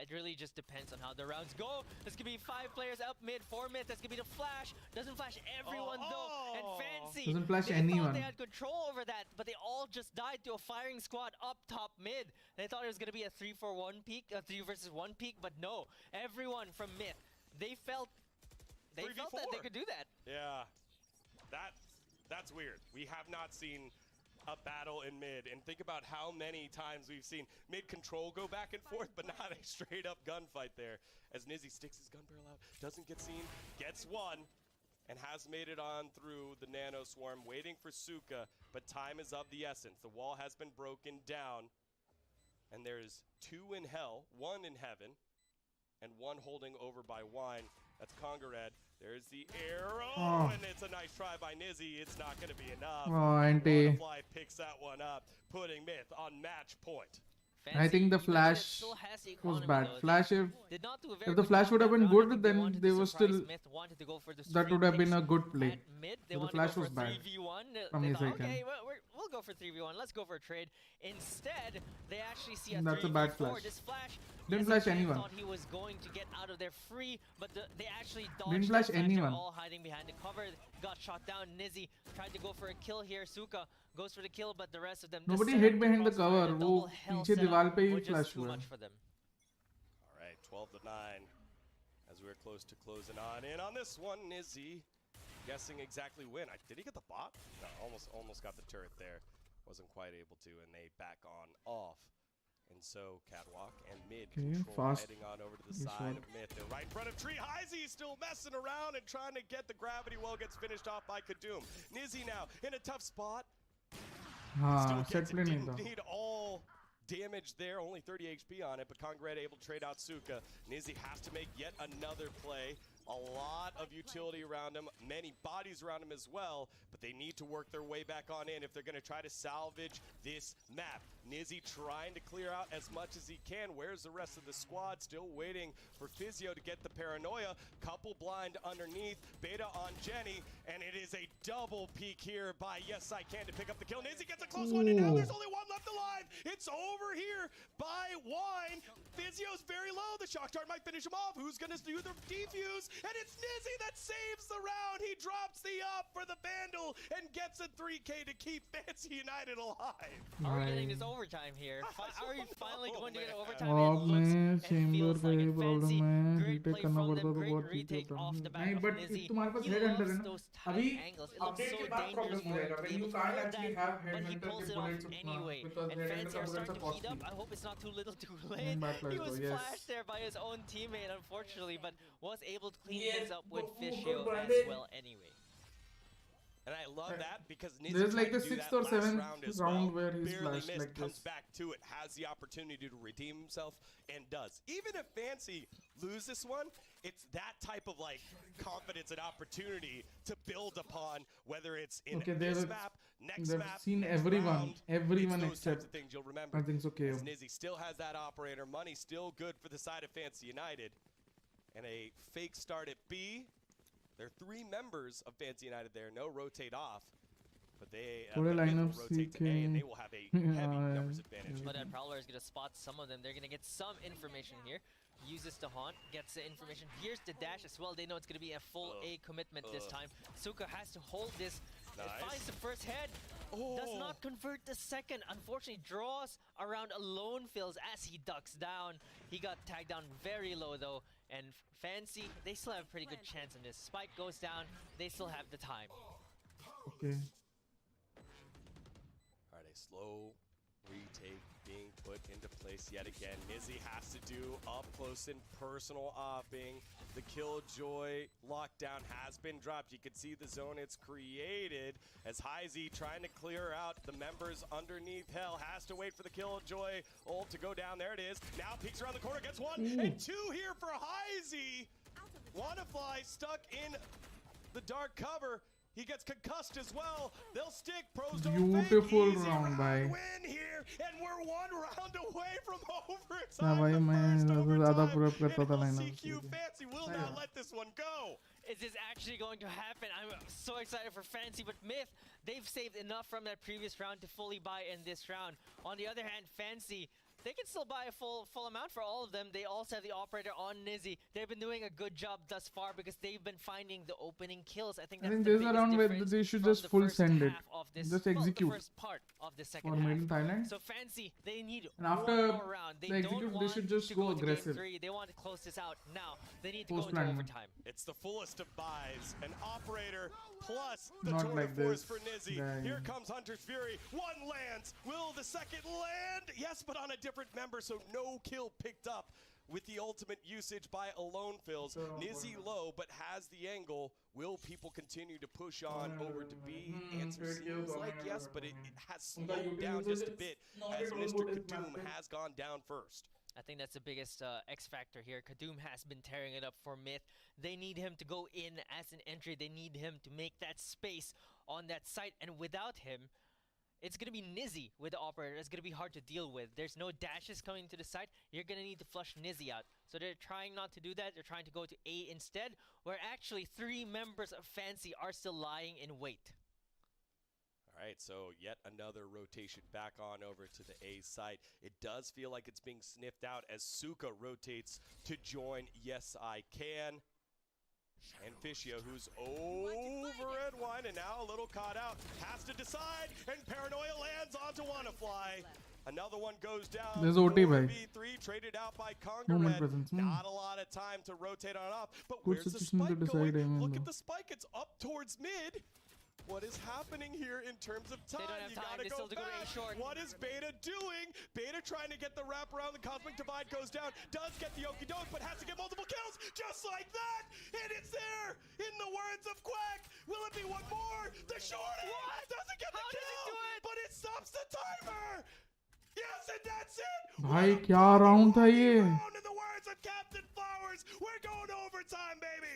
it really just depends on how the rounds go. There's gonna be 5 players up mid, 4 mid. That's gonna be the flash. Doesn't flash everyone though. And Fancy Doesn't flash they anyone. thought they had control over that, but they all just died to a firing squad up top mid. They thought it was gonna be a 3-4-1 peak, a 3 versus 1 peak, but no. Everyone from MiTH, they felt that they could do that. Yeah, that's weird. We have not seen a battle in mid, and think about how many times we've seen mid control go back and forth, but not a straight up gunfight there. As Nizzy sticks his gun barrel out, doesn't get seen, gets one, and has made it on through the nano swarm, waiting for Suka, but time is of the essence. The wall has been broken down, and there's 2 in hell, 1 in heaven, and 1 holding over by Wine. That's Congared. There's the arrow, and it's a nice try by Nizzy. It's not going to be enough. Oh, anti. Butterfly picks that one up, putting MiTH on match point. I think the flash was bad. Flash, if the flash would have been good, then they were still. That would have been a good play. So the flash was bad. From his Okay, second. we'll go for 3v1. Let's go for a trade. Instead, they actually see a That's a 3v4. bad flash. This flash, Didn't yes, flash the man anyone. thought he was going to get out of there free, but they actually dodged. Didn't flash that flash. anyone. They're all hiding behind the cover. Got shot down. Nizzy tried to go for a kill here. Suka goes for the kill, but the rest of them. Nobody just set hid up behind the crossfire. cover. The वो double hell पीछे setup दीवार पे ही was just flash too हुआ. much for them. All right, 12-9, as we're close to closing on in on this one. Nizzy guessing exactly when. Did he get the bot? No, almost got the turret there. Wasn't quite able to, and they back on off. And so Catwalk and mid control fast. heading on over to the This side one. of MiTH. They're right in front of Tree. Heisey still messing around and trying to get the gravity well, gets finished off by Kadum. Nizzy now in a tough spot. हाँ, set play नहीं Didn't था. need all damage there, only 30 HP on it, but Congrad able to trade out Suka. Nizzy has to make yet another play. A lot of utility around him, many bodies around him as well, but they need to work their way back on in if they're going to try to salvage this map. Nizzy trying to clear out as much as he can. Where's the rest of the squad? Still waiting for Physio to get the paranoia. Couple blind underneath. Beta on Jenny, and it is a double peek here by Yes I Can to pick up the kill. Nizzy gets a close one, and now there's only one left alive. It's over here by Wine. Physio's very low. The shock dart might finish him off. Who's going to do the defuse? And it's Nizzy that saves the round. He drops the up for the Vandal and gets a 3K to keep Fancy United alive. Are we getting this overtime here? Are we finally going to get overtime? Top It looks में and chamber feels का like ये a problem fancy. है Great retake play करना from पड़ता them. तो Great बहुत ठीक retake होता off the back नहीं of but Nizzy. तुम्हारे पास He headhunter है loves ना those अभी tight angles. It looks update so के बाद dangerous problem for हो him जाएगा to be when you able to can't hold actually that, have but he headhunter pulls के it off bullets उतना anyway. because And headhunter Fancy का are bullets starting are to heat costly up. I hope it's not too little too late. backflash He was though, yes. flashed there by his own teammate, unfortunately, but was able to clean Yeah, things up with but Fishio good as branding. well anyway. And I love that because Nizzy There's like tried the to do 6th that or last 7th round as round well. where he's Barely flashed missed, like comes this. back to it, has the opportunity to redeem himself, and does. Even if Fancy lose this one, it's that type of like confidence and opportunity to build upon, whether it's in Okay, this they've map, next they've map, seen next everyone round. everyone It's those types except of things you'll remember. I think so KO As Nizzy still has that operator, money still good for the side of Fancy United, and a fake start at B. There are 3 members of Fancy United there, no rotate off. But they थोड़े will lineups rotate to A, and they will have a heavy numbers advantage. But that Prowler is going to spot some of them. They're going to get some information here. Uses the haunt, gets the information. Here's the dash as well. They know it's going to be a full A commitment this time. Suka has to hold this. Nice. Finds the first head. Does not convert the second. Unfortunately, draws around alone fills as he ducks down. He got tagged down very low though. And Fancy, they still have a pretty good chance in this. Spike goes down. They still have the time. okay All right, a slow retake being put into place yet again. Nizzy has to do up close and personal offing. The Killjoy lockdown has been dropped. You can see the zone it's created as Heisey trying to clear out the members underneath Hell. Has to wait for the Killjoy ult to go down. There it is. Now peeks around the corner, gets 1 and 2 here for Heisey. Wannafly stuck in the dark cover. He gets concussed as well. They'll stick. Pros don't fake. beautiful Easy round by win here, and we're 1 round away from overtime. हाँ भाई मैं ज़्यादा पूरा करता था lineup CQ Fancy will not let this one go. Is this actually going to happen? I'm so excited for Fancy, but MiTH, they've saved enough from that previous round to fully buy in this round. On the other hand, Fancy, they can still buy a full amount for all of them. They also have the operator on Nizzy. They've been doing a good job thus far because they've been finding the opening kills. I think that's the there's biggest a round where difference they should from just the full first send it. half of this, Just well, execute. the first part of the second For made in half. Thailand. So Fancy, they need And one after more round. They they don't execute, they want should just to go to aggressive. Game 3. They want to close this out now. They need to Post go into plan. overtime. It's the fullest of buys. An operator plus the Not tour like de force this for Nizzy. guy. Here comes Hunter's Fury. 1 lands. Will the second land? Yes, but on a different member, so no kill picked up with the ultimate usage by Alone Fills. Nizzy low, but has the angle. Will people continue to push on over to B? Answer seems like yes, but it has slowed down just a bit as Mr. Kadoom has gone down first. I think that's the biggest X factor here. Kadoom has been tearing it up for MiTH. They need him to go in as an entry. They need him to make that space on that site. And without him, it's going to be Nizzy with the operator. It's going to be hard to deal with. There's no dashes coming to the site. You're going to need to flush Nizzy out. So they're trying not to do that. They're trying to go to A instead, where actually 3 members of Fancy are still lying in wait. All right, so yet another rotation back on over to the A site. It does feel like it's being sniffed out as Suka rotates to join Yes I Can. And Fishio, who's over at 1 and now a little caught out, has to decide, and Paranoia lands onto Wannafly. Another one goes down. There's OT, bhai. V3 traded out by Movement Conqueror. presence. Not a lot of time to rotate on off, but Good where's the situation to spike decide, going? I Look mean, at the spike, it's up towards mid. What is happening here in terms of time? They don't have You time. gotta They go still have to go to A fast. short. What is Beta doing? Beta trying to get the wrap around. The Cosmic Divide goes down. Does get the Okie Doke, but has to get multiple kills. Just like that. And it's there. In the words of Quack. Will it be one more? The short doesn't get the How kill. does it do it? But it stops the timer. Yes, and that's it. भाई क्या round था ये? In the words of Captain Flowers, we're going overtime. time, baby.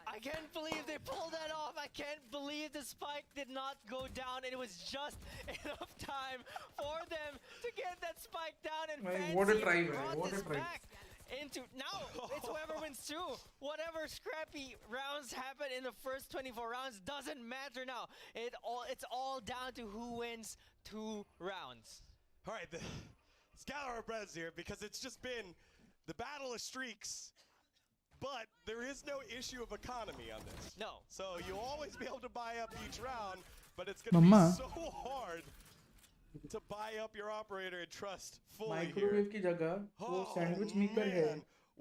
I can't believe they pulled that off. I can't believe the spike did not go down. It was just enough time for them to get that spike down, and Man, what a Fancy try, man. brought What a this try. back into now. It's whoever wins two. Whatever scrappy rounds happen in the first 24 rounds doesn't matter now. It's all down to who wins 2 rounds. All right, let's gather our breaths here because it's just been the battle of streaks. But there is no issue of economy on this. No. So you'll always be able to buy up each round, but it's going to Mama. be so hard to buy up your operator and trust fully microwave here. की जगह वो sandwich maker है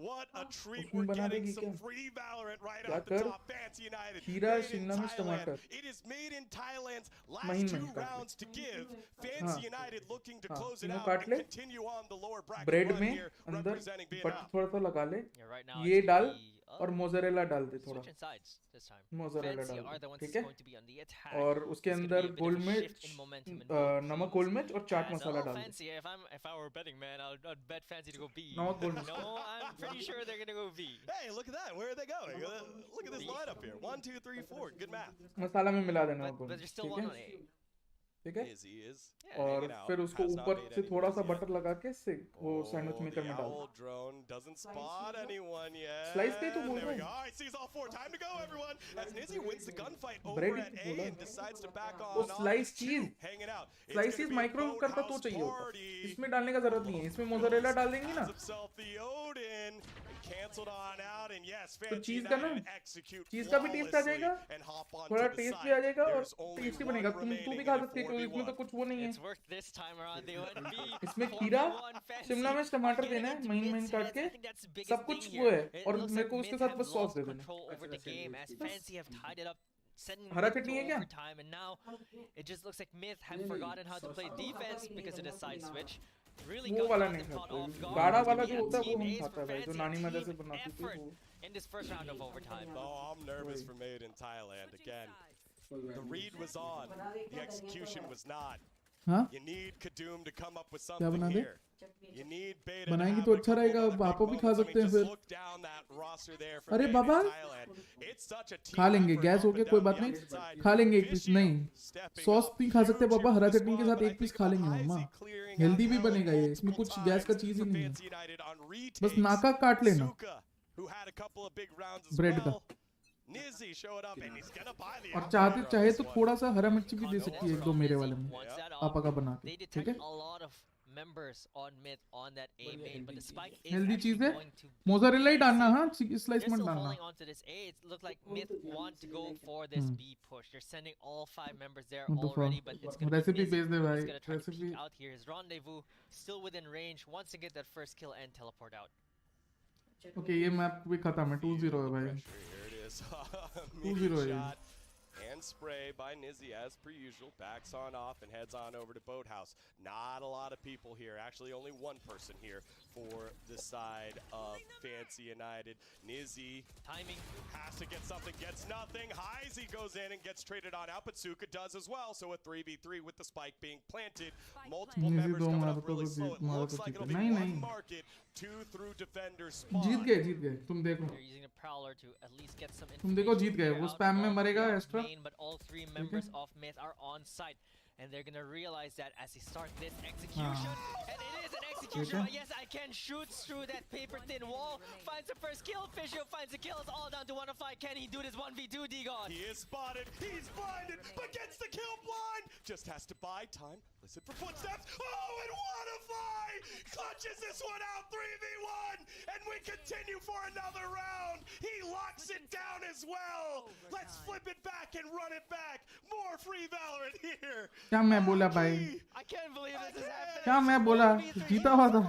What a treat उसमें we're बना getting देगी some क्या free Valorant right क्या off the कर top. Fancy United. खीरा made in शिमला मिर्च Thailand. टमाटर It is made in Thailand's last महीन 2 महीन काट rounds to give. हाँ Fancy United looking to हाँ close it तीनों out काट and ले continue on the lower bracket bread run में here, अंदर representing बटर Vietnam. थोड़ा सा लगा ले Yeah, right now ये it's gonna डाल be, और मोज़रेला डाल दे थोड़ा switching sides this time. Mozzarella Fancy डाल are the दे ones ठीक that's है going to be on the attack. और उसके It's gonna अंदर be a bit goal of a मिर्च shift in momentum in both नमक गोल मिर्च और चाट And, मसाला डाल दे Fancy, if I were a betting man, I'd bet Fancy to go B. नमक गोल मिर्च No, I'm pretty sure they're gonna go B. Hey, look at that. Where are they going? Look at this lineup here. 1, 2, 3, 4. Good math. मसाला में मिला देना But, goal but there's still ठीक one है on A. ठीक है Izzy is और hanging out. फिर उसको Has not ऊपर made से any थोड़ा moves सा yet. बटर लगा के से वो सैंडविच Oh, मेकर the में डाल owl drone doesn't spot anyone yet. Slice पे तो बोल There we रहा go. हूँ All right, sees all 4. Time to go, everyone. As Nizzy wins the gunfight over Bread at A बोला and decides to back वो on slice Onyx G, चीज hanging out. It's slice gonna चीज be a microwave करता तो boathouse चाहिए होता party. इसमें डालने का जरूरत नहीं है इसमें मोज़रेला डाल देंगे ना Has himself the Odin and canceled on out, and yes, तो Fancy चीज का ना United execute चीज का भी टेस्ट आ flawlessly जाएगा and hop onto थोड़ा the टेस्ट भी side. आ जाएगा और There's only टेस्टी one बनेगा तू भी remaining खा in a सकती है क्योंकि इसमें तो 4v1. कुछ वो नहीं है It's worked this time around. They went B. इसमें खीरा 4v1 Fancy शिमला मिर्च टमाटर getting देना है into महीन mid's महीन काट hands. के I think that's the biggest सब कुछ thing वो here. है It और looks मेरे like को उसके Myth साथ have बस सॉस lost दे देना control over the game as Fancy have tied it up, sending हरा Myth चटनी to है क्या overtime, and now it just looks like Myth have forgotten how to play defense because of the side switch. Really वो got वाला them नहीं caught खाता off guard. गाढ़ा It's वाला gonna जो be a होता है वो team हम ace खाता for है भाई जो Fancy, a नानी मदर से team बनाती थी effort वो in this first round of overtime. Oh, I'm nervous for Made in Thailand again. The read was on, the execution was not. हाँ You need Kadum to come up with क्या something बना दे here. You need Beta to बनाएंगे have तो a अच्छा couple रहेगा other big आप भी खा moments. I सकते mean, हैं just फिर look down that roster there for अरे Made in Baba Thailand. It's such a team खा लेंगे effort गैस up हो and गया कोई down बात the नहीं outside. खा लेंगे एक पीस नहीं stepping सॉस up. नहीं खा सकते Huge पापा for हरा the चटनी के squad, साथ but I एक पीस think खा with लेंगे Heisey मम्मा clearing हेल्दी out भी Valorant बनेगा ये इसमें multiple कुछ गैस का times चीज ही for नहीं है Fancy United on बस retakes. नाका काट लेना Suka, who had a couple of big rounds as bread का well. Nizzy showed up and he's gonna buy the और चाहते operator on चाहे this तो one. थोड़ा सा हरा मिर्ची भी दे सकती है एक दो मेरे वाले में Once that पापा off, का बना they के ठीक detect है a lot of members on mid on that A main, but the spike is healthy actually चीज है going to मोज़रेला ही डालना हाँ स्लाइस They're मत still डालना holding on to this A. It looked like Myth want to go for this B push. They're sending all 5 members there already, but it's going to recipe be भेज दे Nizzy भाई who's going to try to recipe peek out here. His rendezvous still within range, wants to get that first kill and teleport out. Okay ये map भी खत्म है 2-0 है भाई Here it is. 2-0 Immediate है ये shot and spray by Nizzy as per usual. Backs on off and heads on over to Boathouse. Not a lot of people here. Actually, only one person here for the side of Fancy United. Nizzy timing has to get something, gets nothing. Heisey goes in and gets traded on out, but Suka does as well. So a 3v3 with the spike being planted. Multiple Nizzy members दो coming मारा up तो really वो slow. Jeet It मारा looks तो like ठीक it'll है be नहीं one नहीं market, 2 through defender spawn. जीत गए तुम देखो They're using a prowler to at least get some तुम देखो जीत गए वो स्पैम में मरेगा extra main, but all 3 members of Myth are on site. And they're gonna realize that as they start this execution. And it is an execution. Okay. Yes, I can shoot through that paper thin wall. Finds the first kill. Fisher finds the kill. It's all down to 1-5. Can he do this 1v2, D-God? He is spotted. He's blinded, but gets the kill blind. Just has to buy time. Listen for footsteps. Oh, and WannaFi clutches this one out 3v1. And we continue for another round. He locks it down as well. Let's flip it back and run it back. More free Valorant here. क्या मैं बोला भाई I can't believe this is happening. क्या मैं बोला जीता हुआ था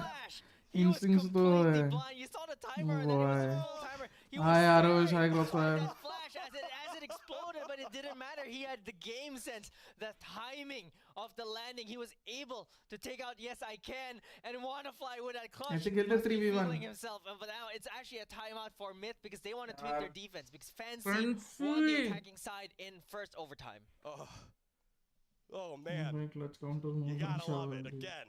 He was इंस्टिंक्ट्स तो completely है blind. You saw the timer and then it was a full timer. He was hi Aarosh staring hi at crossfire that flash as it exploded, but it didn't matter. He had the game sense, the timing of the landing. He was able to take out Yes I Can and WannaFi with that clutch. ऐसे खेलते Must be 3v1 feeling himself. But now it's actually a timeout for Myth because they want to tweak their defense because Fancy Fancy. won the attacking side in first overtime. Oh man. Clutch counter You move gotta love it. Again,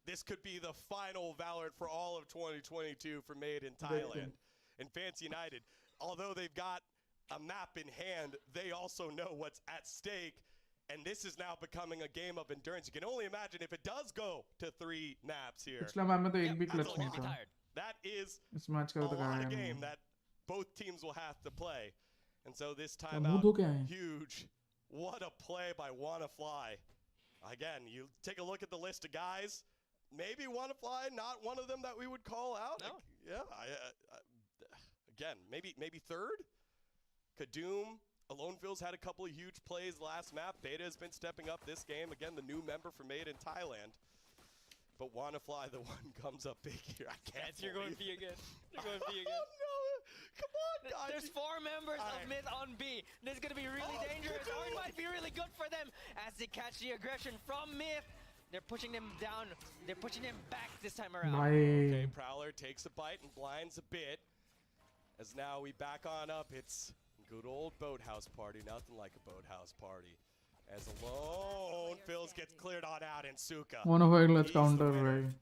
this could be the final Valorant for all of 2022 for Made in Thailand. And Fancy United, although they've got a map in hand, they also know what's at stake. And this is now becoming a game of endurance. You can only imagine if it does go to 3 maps here. पिछला match में तो एक भी clutch नहीं था. That is इस match का a तो lot कहा of game है. that both teams will have to play. And so this वो timeout, तो क्या है? huge. What a play by WannaFly. Again, you take a look at the list of guys. Maybe WannaFly, not one of them that we would call out. No. Like, yeah, again, maybe third. Kadoom, Alonefil's had a couple of huge plays last map. Beta has been stepping up this game. Again, the new member from Made in Thailand. But WannaFly, the one comes up big here. I can't. You're going B again. You're going B again. Oh, no. Come on, guys. There's 4 members of MiTH on B. This is going to be really dangerous. Or it might be really good for them as they catch the aggression from MiTH. They're pushing them down. They're pushing them back this time around. Okay, Prowler takes a bite and blinds a bit. As now we back on up. It's good old boathouse party. Nothing like a boathouse party. As alone, Phils gets cleared on out in Suka. One of our let's He's the counter winner. भाई.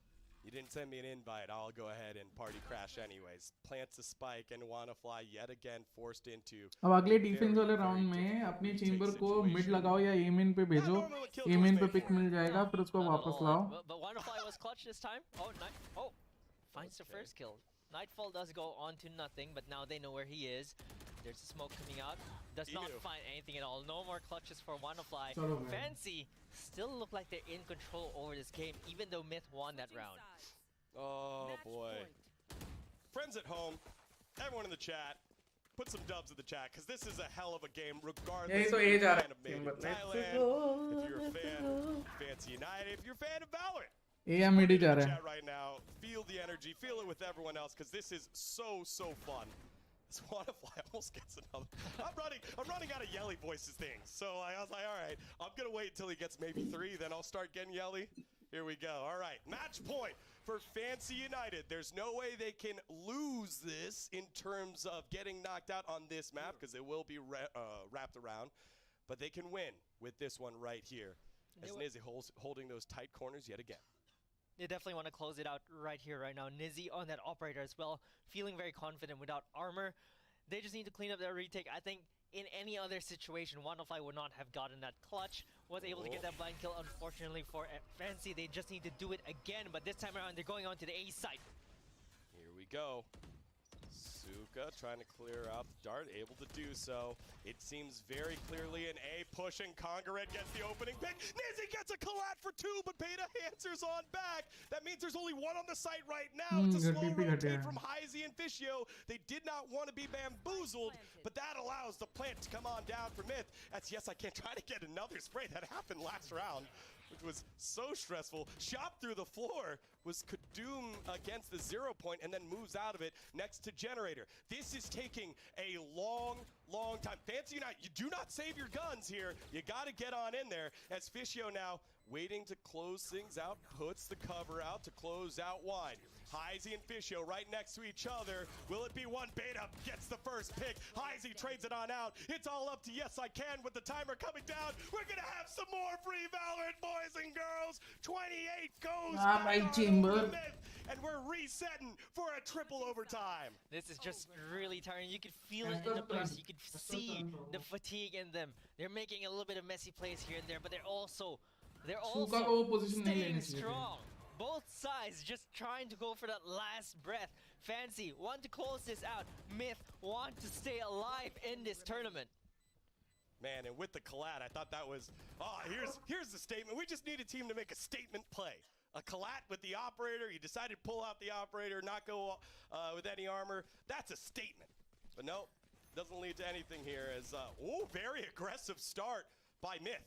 You didn't send me an invite. I'll go ahead and party crash anyways. Plants a spike and WannaFly yet again forced into. अब अगले defence वाले round में अपनी chamber को mid लगाओ या ए main पे भेजो. ए मेन पे पिक मिल जाएगा फिर उसको वापस लाओ. But WannaFly was clutch this time. Oh, finds the first kill. Nightfall does go on to nothing, but now they know where he is. There's a smoke coming out. Does not find anything at all. No more clutches for WannaFly. Fancy still look like they're in control over this game, even though MiTH won that round. Oh boy. Friends at home, everyone in the chat, put some dubs in the chat, because this is a hell of a game, regardless if you're a fan of Made in Thailand, if you're a fan of Fancy United, if you're a fan of Valorant. A mid ही जा रहा है. Chat right now, feel the energy, feel it with everyone else, because this is so fun. This WannaFly almost gets another. I'm running out of yelly voices things. So I was like, all right, I'm gonna wait until he gets maybe 3, then I'll start getting yelly. Here we go. All right, match point for Fancy United. There's no way they can lose this in terms of getting knocked out on this map, because it will be wrapped around. But they can win with this one right here, as Nizzy holding those tight corners yet again. They definitely want to close it out right here, right now. Nizzy on that operator as well, feeling very confident without armor. They just need to clean up their retake. I think in any other situation, WannaFly would not have gotten that clutch. Was able to get that blind kill, unfortunately for Fancy. They just need to do it again, but this time around, they're going on to the A site. Here we go. Suka trying to clear out the dart, able to do so. It seems very clearly an A pushing. Congared gets the opening pick. Nizzy gets a collat for 2, but Beta answers on back. That means there's only one on the site right now. It's a slow rotate from Heisey and Fishio. They did not want to be bamboozled, but that allows the plant to come on down for MiTH. That's yes, I can't try to get another spray. That happened last round, which was so stressful. Shot through the floor was Kadoom against the 0 point and then moves out of it next to Generator. This is taking a long time. Fancy United, you do not save your guns here. You got to get on in there, as Fishio now waiting to close things out, puts the cover out to close out wide. Heisey and Fishio right next to each other. Will it be one? Beta gets the first pick. Heisey trades it on out. It's all up to Yes I Can with the timer coming down. We're going to have some more free Valorant, boys and girls. 28 goes and we're resetting for a triple overtime. This is just really tiring. You can feel it in the players. You can see the fatigue in them. They're making a little bit of messy plays here and there, but they're also staying strong. Both sides just trying to go for that last breath. Fancy want to close this out. MiTH want to stay alive in this tournament. Man, and with the collat, I thought that was, here's the statement. We just need a team to make a statement play. A collat with the operator. You decided to pull out the operator, not go with any armor. That's a statement. But no, doesn't lead to anything here as, very aggressive start by MiTH.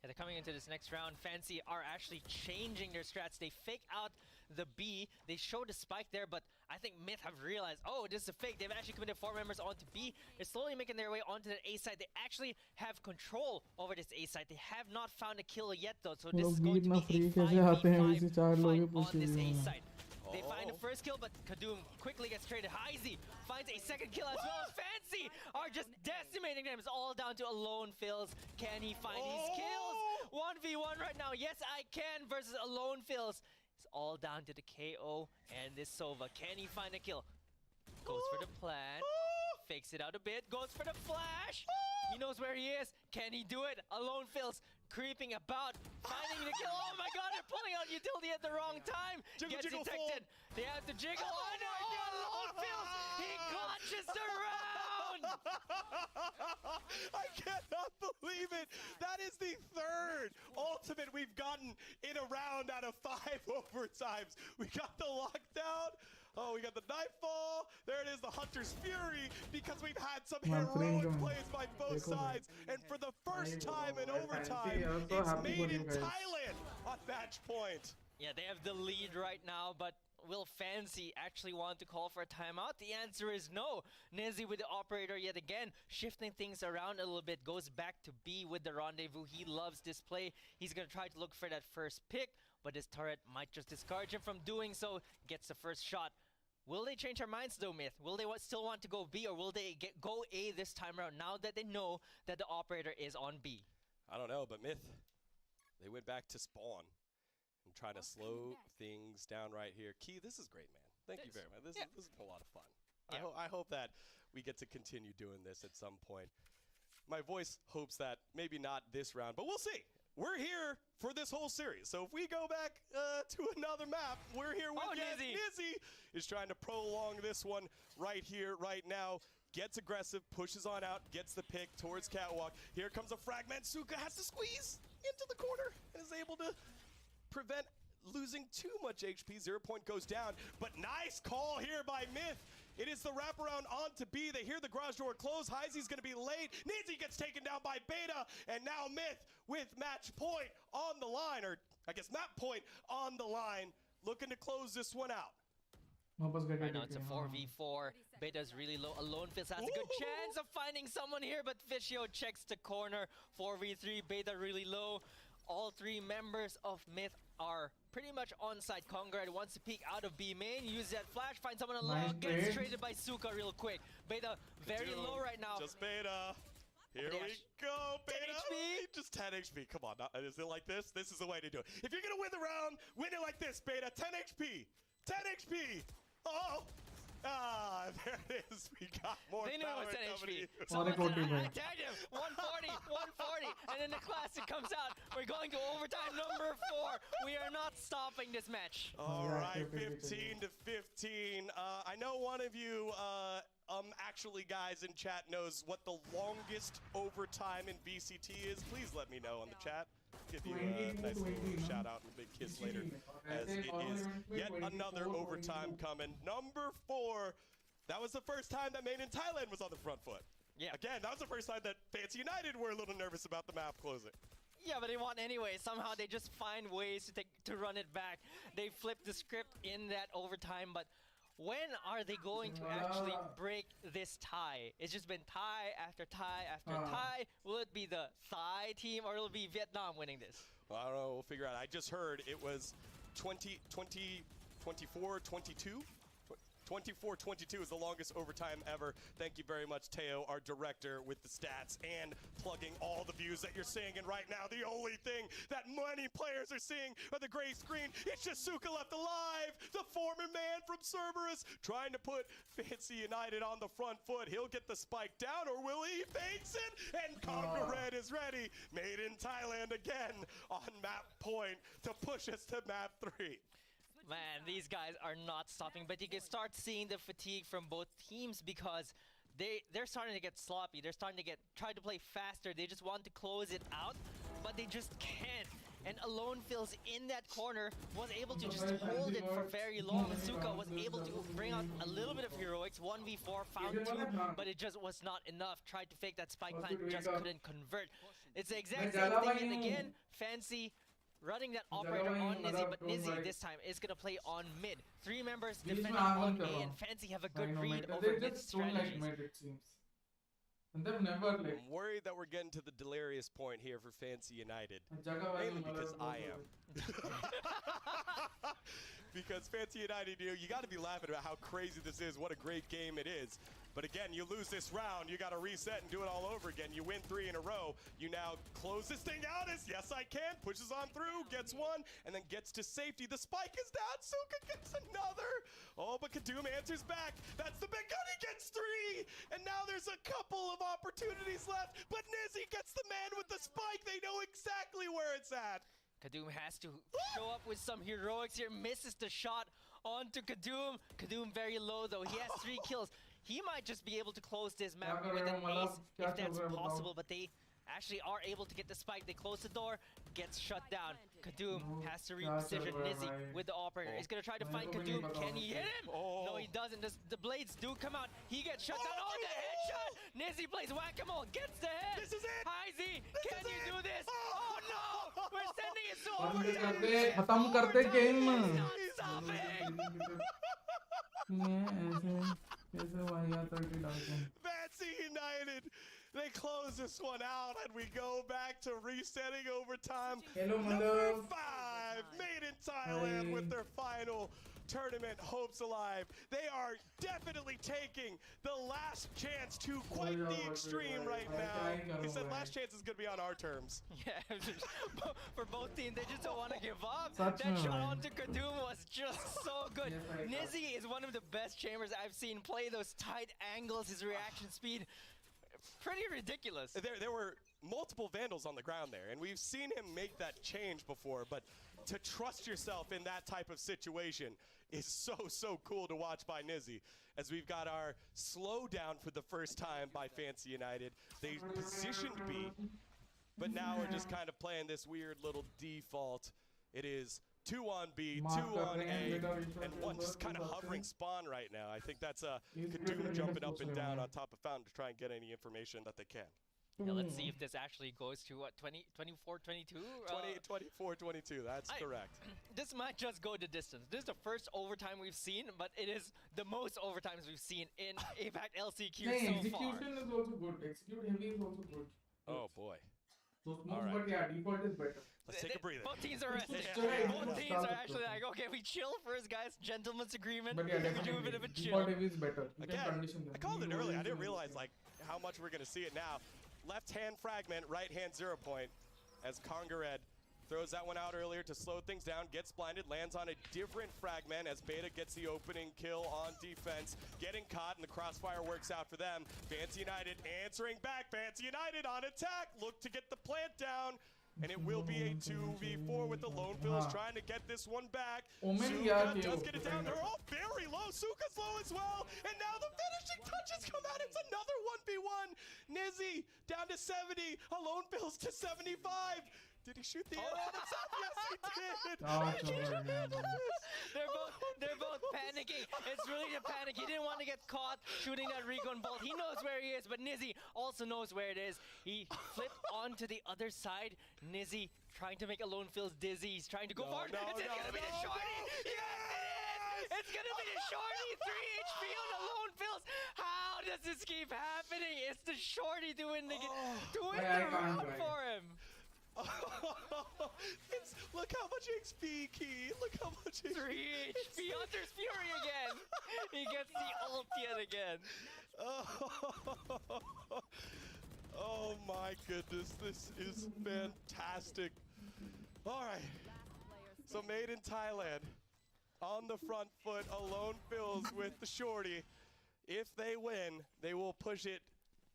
Yeah, they're coming into this next round. Fancy are actually changing their strats. They fake out the B. They show the spike there, but I think MiTH have realized, oh, this is a fake. They've actually committed 4 members onto B. They're slowly making their way onto the A side. They actually have control over this A side. They have not found a kill yet, though, so this is going to be a 5v5 fight on this A side. They find the first kill, but Kadoom quickly gets traded. Heisey finds a second kill as well as Fancy are just decimating them. It's all down to Alone Fills. Can he find his kills? 1v1 right now. Yes, I can versus Alone Fills. It's all down to the KO and this Sova. Can he find a kill? Goes for the plant. Fakes it out a bit. Goes for the flash. He knows where he is. Can he do it? Alone Phil's creeping about, finding the kill. Oh my god, they're pulling out utility at the wrong time. Jiggle, Gets jiggle, detected. They have to jiggle. Oh no, Alone Phil's. He clutches the round. I cannot believe it. That is the third ultimate we've gotten in a round out of 5 overtimes. We got the lockdown. Oh, we got the Nightfall. There it is, the Hunter's Fury, because we've had some heroic plays by both sides. And for the first time in overtime, it's made in Thailand on match point. Yeah, they have the lead right now, but will Fancy actually want to call for a timeout? The answer is no. Nizzy with the operator yet again, shifting things around a little bit, goes back to B with the rendezvous. He loves this play. He's going to try to look for that first pick, but his turret might just discourage him from doing so. Gets the first shot. Will they change their minds though, MiTH? Will they still want to go B, or will they go A this time around now that they know that the operator is on B? I don't know, but MiTH, they went back to spawn and trying to slow things down right here. Key, this is great, man. Thank you very much. This has been a lot of fun. Yeah. I hope that we get to continue doing this at some point. My voice hopes that maybe not this round, but we'll see. We're here for this whole series. So if we go back to another map, we're here with Nizzy. Nizzy is trying to prolong this one right here, right now. Gets aggressive, pushes on out, gets the pick towards Catwalk. Here comes a fragment. Suka has to squeeze into the corner and is able to prevent losing too much HP. 0 point goes down, but nice call here by MiTH. It is the wraparound onto B. They hear the garage door close. Heisy's going to be late. Nizzy gets taken down by Beta, and now MiTH with match point on the line, or I guess map point on the line, looking to close this one out. Right now it's a 4v4. Beta's really low. Alone Fizz has a good chance of finding someone here, but Fishio checks the corner. 4v3, Beta really low. All 3 members of MiTH are pretty much on site. Congrad wants to peek out of B main, use that flash, find someone alone, gets traded by Suka real quick. Beta very low right now. Just Beta. Here we go, Beta. 10 HP? Just 10 HP. Come on, is it like this? This is the way to do it. If you're gonna win the round, win it like this, Beta. 10 HP. 10 HP. Oh. Ah, there it is. We got more They knew it was 10 power HP. coming to Someone you. said, I tagged him. 140, 140. And then the classic comes out. We're going to overtime number 4. We are not stopping this match. All right, 15 to 15. I know one of you, actually, guys in chat knows what the longest overtime in VCT is. Please let me know on the chat. Give you a nice little shout out and a big kiss later, as it is yet another overtime coming. Number 4. That was the first time that Made in Thailand was on the front foot. Yeah. Again, that was the first time that Fancy United were a little nervous about the map closing. Yeah, but they won anyway. Somehow they just find ways to run it back. They flip the script in that overtime, but when are they going to actually break this tie? It's just been tie after tie after tie. Will it be the Thai team, or will it be Vietnam winning this? Well, I don't know. We'll figure out. I just heard it was 24-22. 24-22 is the longest overtime ever. Thank you very much, Teo, our director, with the stats and plugging all the views that you're seeing. And right now, the only thing that many players are seeing are the gray screen. It's just Suka left alive. The former man from Cerberus trying to put Fancy United on the front foot. He'll get the spike down, or will he? Fakes it, and Conga Red is ready. Made in Thailand again on map point to push us to map 3. Man, these guys are not stopping, but you can start seeing the fatigue from both teams because they're starting to get sloppy. They're starting to try to play faster. They just want to close it out, but they just can't. And Alone Fills in that corner was able to just hold it for very long. Suka was able to bring out a little bit of heroics. 1v4, found 2, but it just was not enough. Tried to fake that spike plant, just couldn't convert. It's the exact same thing, and again, Fancy running that operator on Nizzy, but Nizzy this time is going to play on mid. 3 members defending on A, and Fancy have a good read over mid strategies. I'm worried that we're getting to the delirious point here for Fancy United. Mainly because I am. Because Fancy United, you got to be laughing about how crazy this is, what a great game it is. But again, you lose this round, you got to reset and do it all over again. You win 3 in a row. You now close this thing out as yes I can, pushes on through, gets one, and then gets to safety. The spike is down, Suka gets another. Oh, but Kadum answers back. That's the big gun, he gets 3. And now there's a couple of opportunities left, but Nizzy gets the man with the spike. They know exactly where it's at. Kadum has to show up with some heroics here, misses the shot onto Kadum. Kadum very low though, he has 3 kills. He might just be able to close this map with an ace if that's possible, but they actually are able to get the spike. They close the door, gets shut down. Kadum has to reposition Nizzy with the operator. He's gonna try to find Kadum. Can he hit him? No, he doesn't. The blades do come out. He gets shut down. Oh, the headshot! Nizzy plays whack-a-mole, gets the head. This is it! Heisey, can you do this? Oh no! We're sending it to overtime. खत्म करते game Stop it! Fancy United, they close this one out, and we go back to resetting overtime. Number 5, made in Thailand with their final tournament hopes alive. They are definitely taking the last chance to quite the extreme right now. He said last chance is going to be on our terms. Yeah, for both teams, they just don't want to give up. That shot onto Kadum was just so good. Nizzy is one of the best chambers I've seen play those tight angles, his reaction speed. Pretty ridiculous. There were multiple Vandals on the ground there, and we've seen him make that change before, but to trust yourself in that type of situation is so cool to watch by Nizzy. As we've got our slowdown for the first time by Fancy United. They positioned B, but now we're just kind of playing this weird little default. It is 2 on B, 2 on A, and 1 just kind of hovering spawn right now. I think that's Kadum jumping up and down on top of Fountain to try and get any information that they can. Yeah, let's see if this actually goes to what, 24, 22? 24, 22, that's correct. This might just go the distance. This is the first overtime we've seen, but it is the most overtimes we've seen in APAC LCQ so far. Execution is also good. Execute heavy is also good. Oh boy. So smooth, but yeah, default is better. Let's take a breather. Both teams are resting. Both teams are actually like, okay, we chill first, guys. Gentleman's agreement. But yeah, we do a bit of a chill. Default heavy is better. Again, I called it early. I didn't realize like how much we're going to see it now. Left hand fragment, right hand 0 point as Congared throws that one out earlier to slow things down, gets blinded, lands on a different fragment as Beta gets the opening kill on defense, getting caught, and the crossfire works out for them. Fancy United answering back. Fancy United on attack, look to get the plant down. And it will be a 2v4 with the Lone Phils trying to get this one back. Suka does get it down. They're all very low. Suka's low as well. And now the finishing touches come out. It's another 1v1. Nizzy down to 70. A Lone Phils to 75. Did he shoot the arrow on himself? Yes, he did. They're both panicking. It's really a panic. He didn't want to get caught shooting that recon bolt. He knows where he is, but Nizzy also knows where it is. He flipped onto the other side. Nizzy trying to make a Lone Phils dizzy. He's trying to go forward. It's gonna be the shorty. Yes, it is. It's gonna be the shorty. 3 HP on the Lone Phils. How does this keep happening? It's the shorty doing the round for him. Look how much XP, Key. Look how much XP. 3 HP. Hunter's Fury again. He gets the ult yet again. Oh my goodness. This is fantastic. All right. So made in Thailand. On the front foot, a Lone Phils with the shorty. If they win, they will push it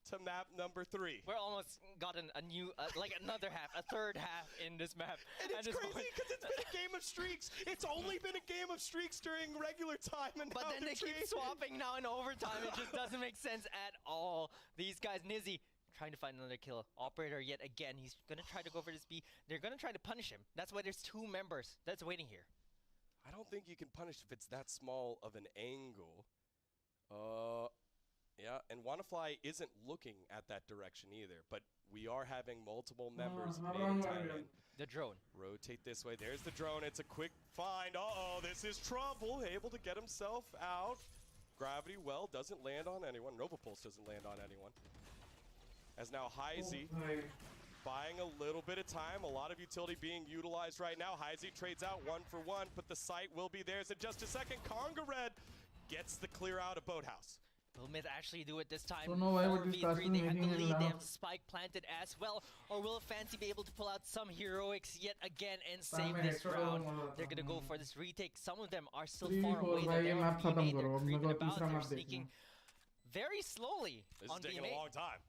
to map number 3. We're almost gotten a new, like another half, a third half in this map. And it's crazy because it's been a game of streaks. It's only been a game of streaks during regular time. And but then they keep swapping now in overtime. It just doesn't make sense at all. These guys, Nizzy, trying to find another kill. Operator yet again. He's going to try to go for this B. They're going to try to punish him. That's why there's 2 members that's waiting here. I don't think you can punish if it's that small of an angle. Yeah, and Wannafly isn't looking at that direction either, but we are having multiple members in Thailand. The drone. Rotate this way. There's the drone. It's a quick find. Uh-oh, this is trouble. Able to get himself out. Gravity well doesn't land on anyone. Nova Pulse doesn't land on anyone. As now Heisey buying a little bit of time. A lot of utility being utilized right now. Heisey trades out 1 for 1, but the site will be theirs in just a second. Congared gets the clear out of Boathouse. Will MiTH actually do it this time? Don't know why, but this 4v3, Castle they have making the it lead, they have laugh. the spike planted as well. Or will Fancy be able to pull out some heroics yet again and save में this headshot round? होगा They're gonna go for this retake. Some of them are still 3v4 far away. भाई, ये They're map on B खत्म main, करो, they're अब मेरे creeping को about, तीसरा they're map देखना sneaking है. very slowly This on is B taking main. a long time.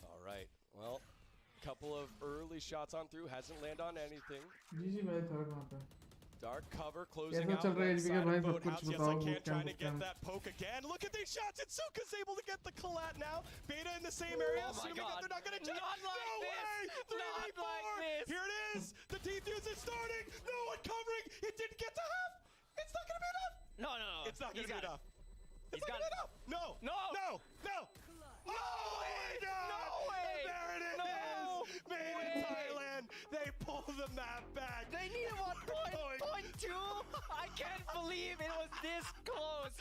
All right, well, couple of early shots on through, hasn't landed on anything. GG भाई third map है. Dark cover closing कैसे out चल रहा है right HB side के भाई, of सब कुछ Boathouse. Yes, बताओ. I boot can, trying to camp, get boot that poke again. Look at these shots, and Suka's able to get the collat now. Beta in the same area, Oh my assuming that God. they're not going to check. Not like no this. way! 3v4! Not like this. Here it is! The defuse is starting! No one covering! It didn't get to half! It's not going to be enough! No, no, no. It's not going He's to be got it. enough! He's It's not got going to it. be enough! No! No! No! No! Oh my God! No way! There it No is! Made in way! Thailand! They pull the map back! They needed one point two. I can't believe it was this close.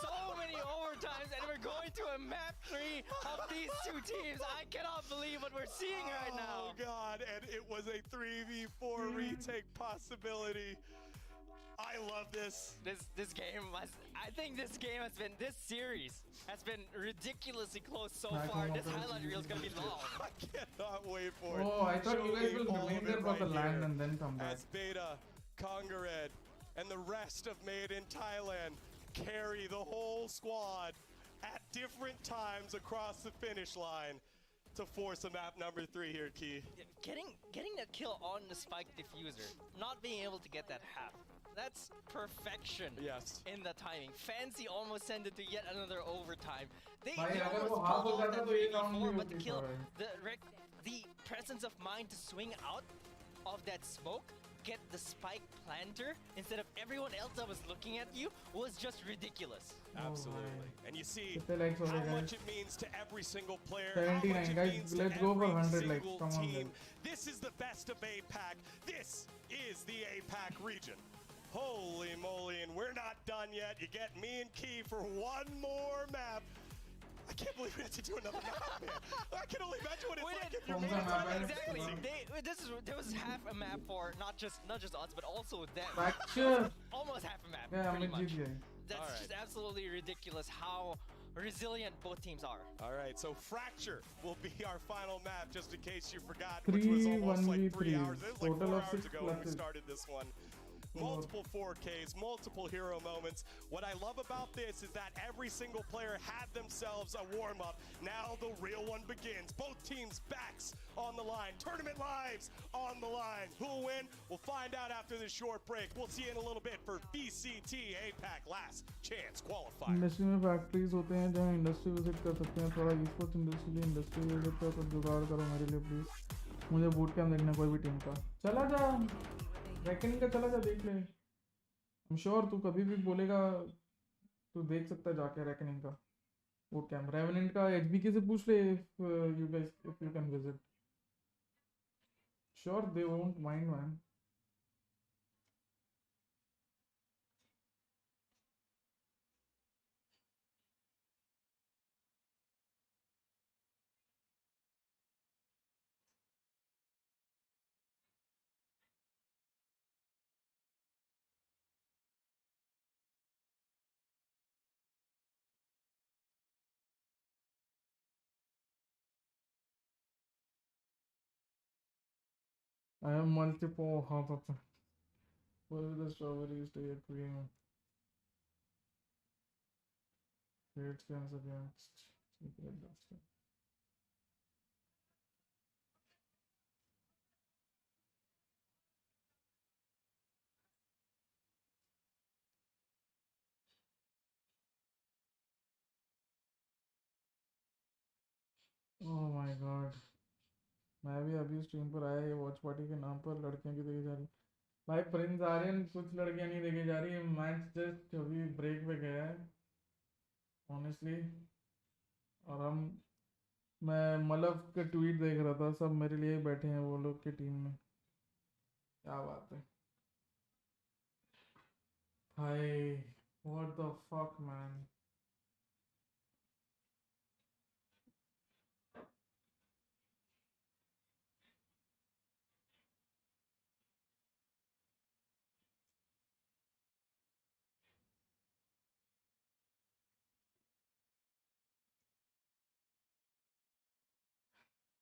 So many overtimes, and we're going to a map 3 of these two teams. I cannot believe what we're seeing right Oh now. God, and it was a 3v4 retake possibility. I love this. This game was, I think this game has been, this series has been ridiculously close so far. This highlight reel is gonna be long. I cannot wait for it. Oh, I thought you Show guys me will all remain of there it for the right land here and then come back. as Beta, Congared, and the rest of Made in Thailand carry the whole squad at different times across the finish line to force a map number 3 here, Key. Getting that kill on the spike diffuser, not being able to get that half. That's perfection in the timing. Fancy almost sent it to yet another overtime. They भाई, अगर almost वो half pulled हो out जाता that तो ये round 3v4, भी but the होती kill, sorry. the presence of mind to swing out of that smoke, get the spike planter instead of everyone else that was looking at you was just ridiculous. Absolutely. And you see कितने likes हो how गए much guys? it means to every single player, how 79 much it guys, means to let's go for every 100 likes. single Come on, team. guys. This is the best of APAC. This is the APAC region. Holy moly, and we're not done yet. You get me and Key for one more map. I can't believe we had to do another map, man. I can only imagine what it's like if you're Kung sa map Exactly. There was half a map for not just us, but also them. Fracture. Almost half a map. Yeah, pretty I'm much. GG. That's just absolutely ridiculous how resilient both teams are. All right, so Fracture will be our final map, just in case you forgot, which was almost like 3 hours. It was like 4 Total of hours 6 ago when we classes. started this one. Multiple 4Ks, multiple hero moments. What I love about this is that every single player had themselves a warm-up. Now the real one begins. Both teams' backs on the line. Tournament lives on the line. Who'll win? We'll find out after this short break. We'll see you in a little bit for VCT APAC Last Chance Qualifier. Industry में factories होते हैं जहाँ industry visit कर सकते हैं. थोड़ा e-sports industry लिए industry visit का कुछ जुगाड़ करो मेरे लिए प्लीज. मुझे बूट कैंप देखना कोई भी टीम का. चला जा रेकनिंग का, चला जा देख ले. I'm sure तू कभी भी बोलेगा तू देख सकता है जाके रेकनिंग का बूट कैंप. रेवेनेंट का HBK से पूछ ले if you can visit. Sure they won't mind, man. I have multiple half of them. What is the strawberries to your cream? Great chance against secret duster. Oh my god. मैं भी अभी stream पर आया, ये watch party के नाम पर लड़कियों की देखी जा रही. भाई प्रिंस आर्यन कुछ लड़कियां नहीं देखी जा रही. मैच जस्ट अभी ब्रेक पे गया है ऑनेस्टली. और मैं मलफ के ट्वीट देख रहा था. सब मेरे लिए बैठे हैं वो लोग की टीम में. क्या बात है भाई. What the fuck man.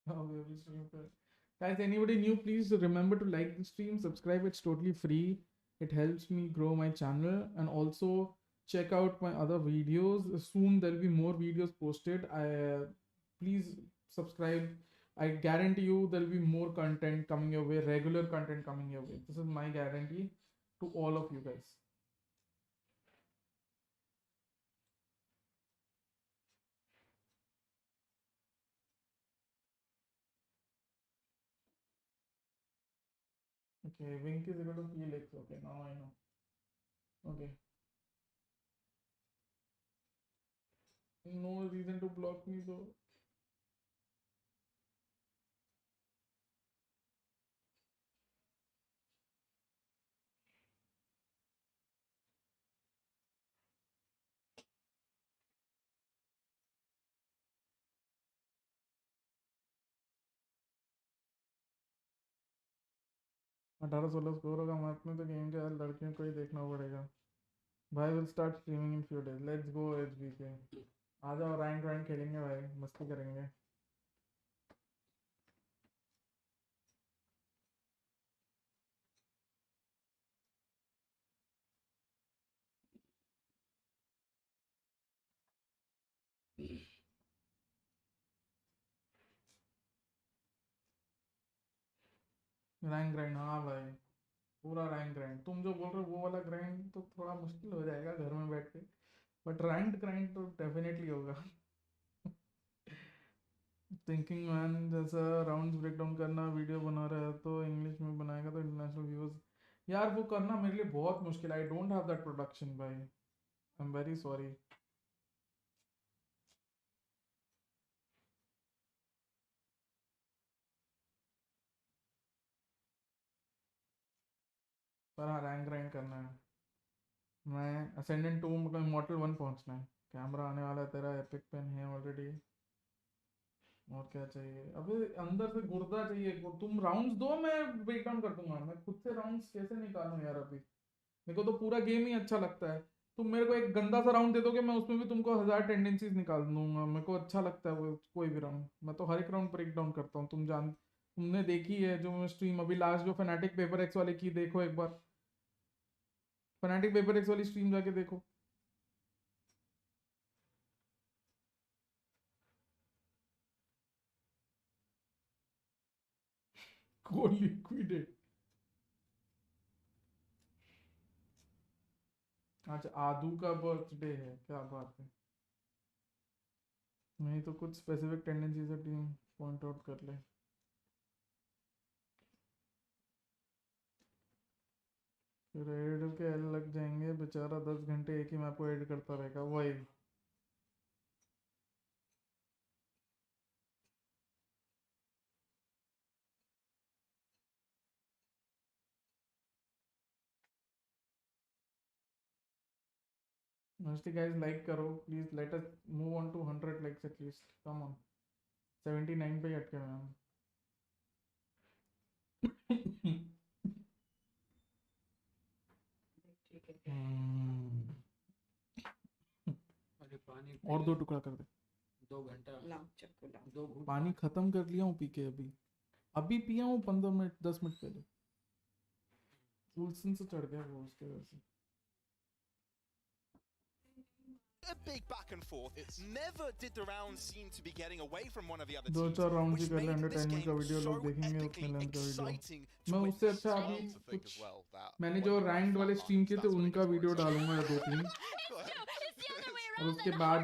Guys, anybody new, please remember to like the stream, subscribe. It's totally free. It helps me grow my channel, and also check out my other videos. Soon there'll be more videos posted. Please subscribe. I guarantee you there'll be more content coming your way, regular content coming your way. This is my guarantee to all of you guys. Okay, Wink is equal to Felix. Okay, now I know. Okay. No reason to block me though. अठारह 16 score होगा match में तो game के यार लड़कियों को ही देखना पड़ेगा भाई will start streaming in few days let's go HBK आ जाओ रैंक रैंक खेलेंगे भाई मस्ती करेंगे रैंक ग्राइंड हाँ भाई पूरा रैंक ग्राइंड तुम जो बोल रहे हो वो वाला ग्राइंड तो थोड़ा मुश्किल हो जाएगा घर में बैठ के बट रैंक ग्राइंड तो डेफिनेटली होगा थिंकिंग मैन जैसा राउंड्स ब्रेक डाउन करना वीडियो बना रहा है तो इंग्लिश में बनाएगा तो इंटरनेशनल व्यूअर्स यार वो करना मेरे लिए बहुत मुश्किल है I don't have that production भाई आई एम वेरी सॉरी पर हाँ रैंक ग्राइंड करना है मैं असेंडेंट 2 मतलब इमॉर्टल 1 पहुंचना है कैमरा आने वाला है तेरा एपिक पेन है ऑलरेडी और क्या चाहिए अबे अंदर से गुर्दा चाहिए तुम राउंड्स दो मैं ब्रेक डाउन कर दूंगा मैं खुद से राउंड्स कैसे निकालूं यार अभी मेरे को तो पूरा गेम ही अच्छा लगता है तुम मेरे को एक गंदा सा राउंड दे दोगे मैं उसमें भी तुमको 1000 टेंडेंसीज निकाल दूंगा मेरे को अच्छा लगता है वो कोई भी राउंड मैं तो हर एक राउंड ब्रेक डाउन करता हूँ तुमने देखी है जो स्ट्रीम अभी लास्ट जो फैनेटिक पेपर एक्स वाले की देखो एक बार फैनेटिक पेपर एक्स वाली स्ट्रीम जाके देखो को लिक्विडेट अच्छा आदू का बर्थडे है क्या बात है नहीं तो कुछ स्पेसिफिक टेंडेंसी से टीम पॉइंट आउट कर ले फिर एड के एल लग जाएंगे बेचारा 10 घंटे एक ही मैप को एड करता रहेगा वही Honestly guys like करो please let us move on to 100 likes at least come on 79 पे ही अटके हुए हम और 2 टुकड़ा कर दे 2 घंटा पानी खत्म कर लिया हूँ पी के अभी पिया हूँ 15 मिनट 10 मिनट पहले उल्सन से चढ़ गया वो उसके वजह से A big back and forth. Never did the round seem to be getting away from one of the other दो teams. चार राउंड ही which कर ले made this एंटरटेनमेंट का game वीडियो so लोग देखेंगे उतने epically लेंथ का video exciting to मैं उससे witness. अच्छा अभी कुछ मैंने जो रैंक्ड वाले स्ट्रीम किए थे उनका वीडियो डालूंगा 2-3 और उसके बाद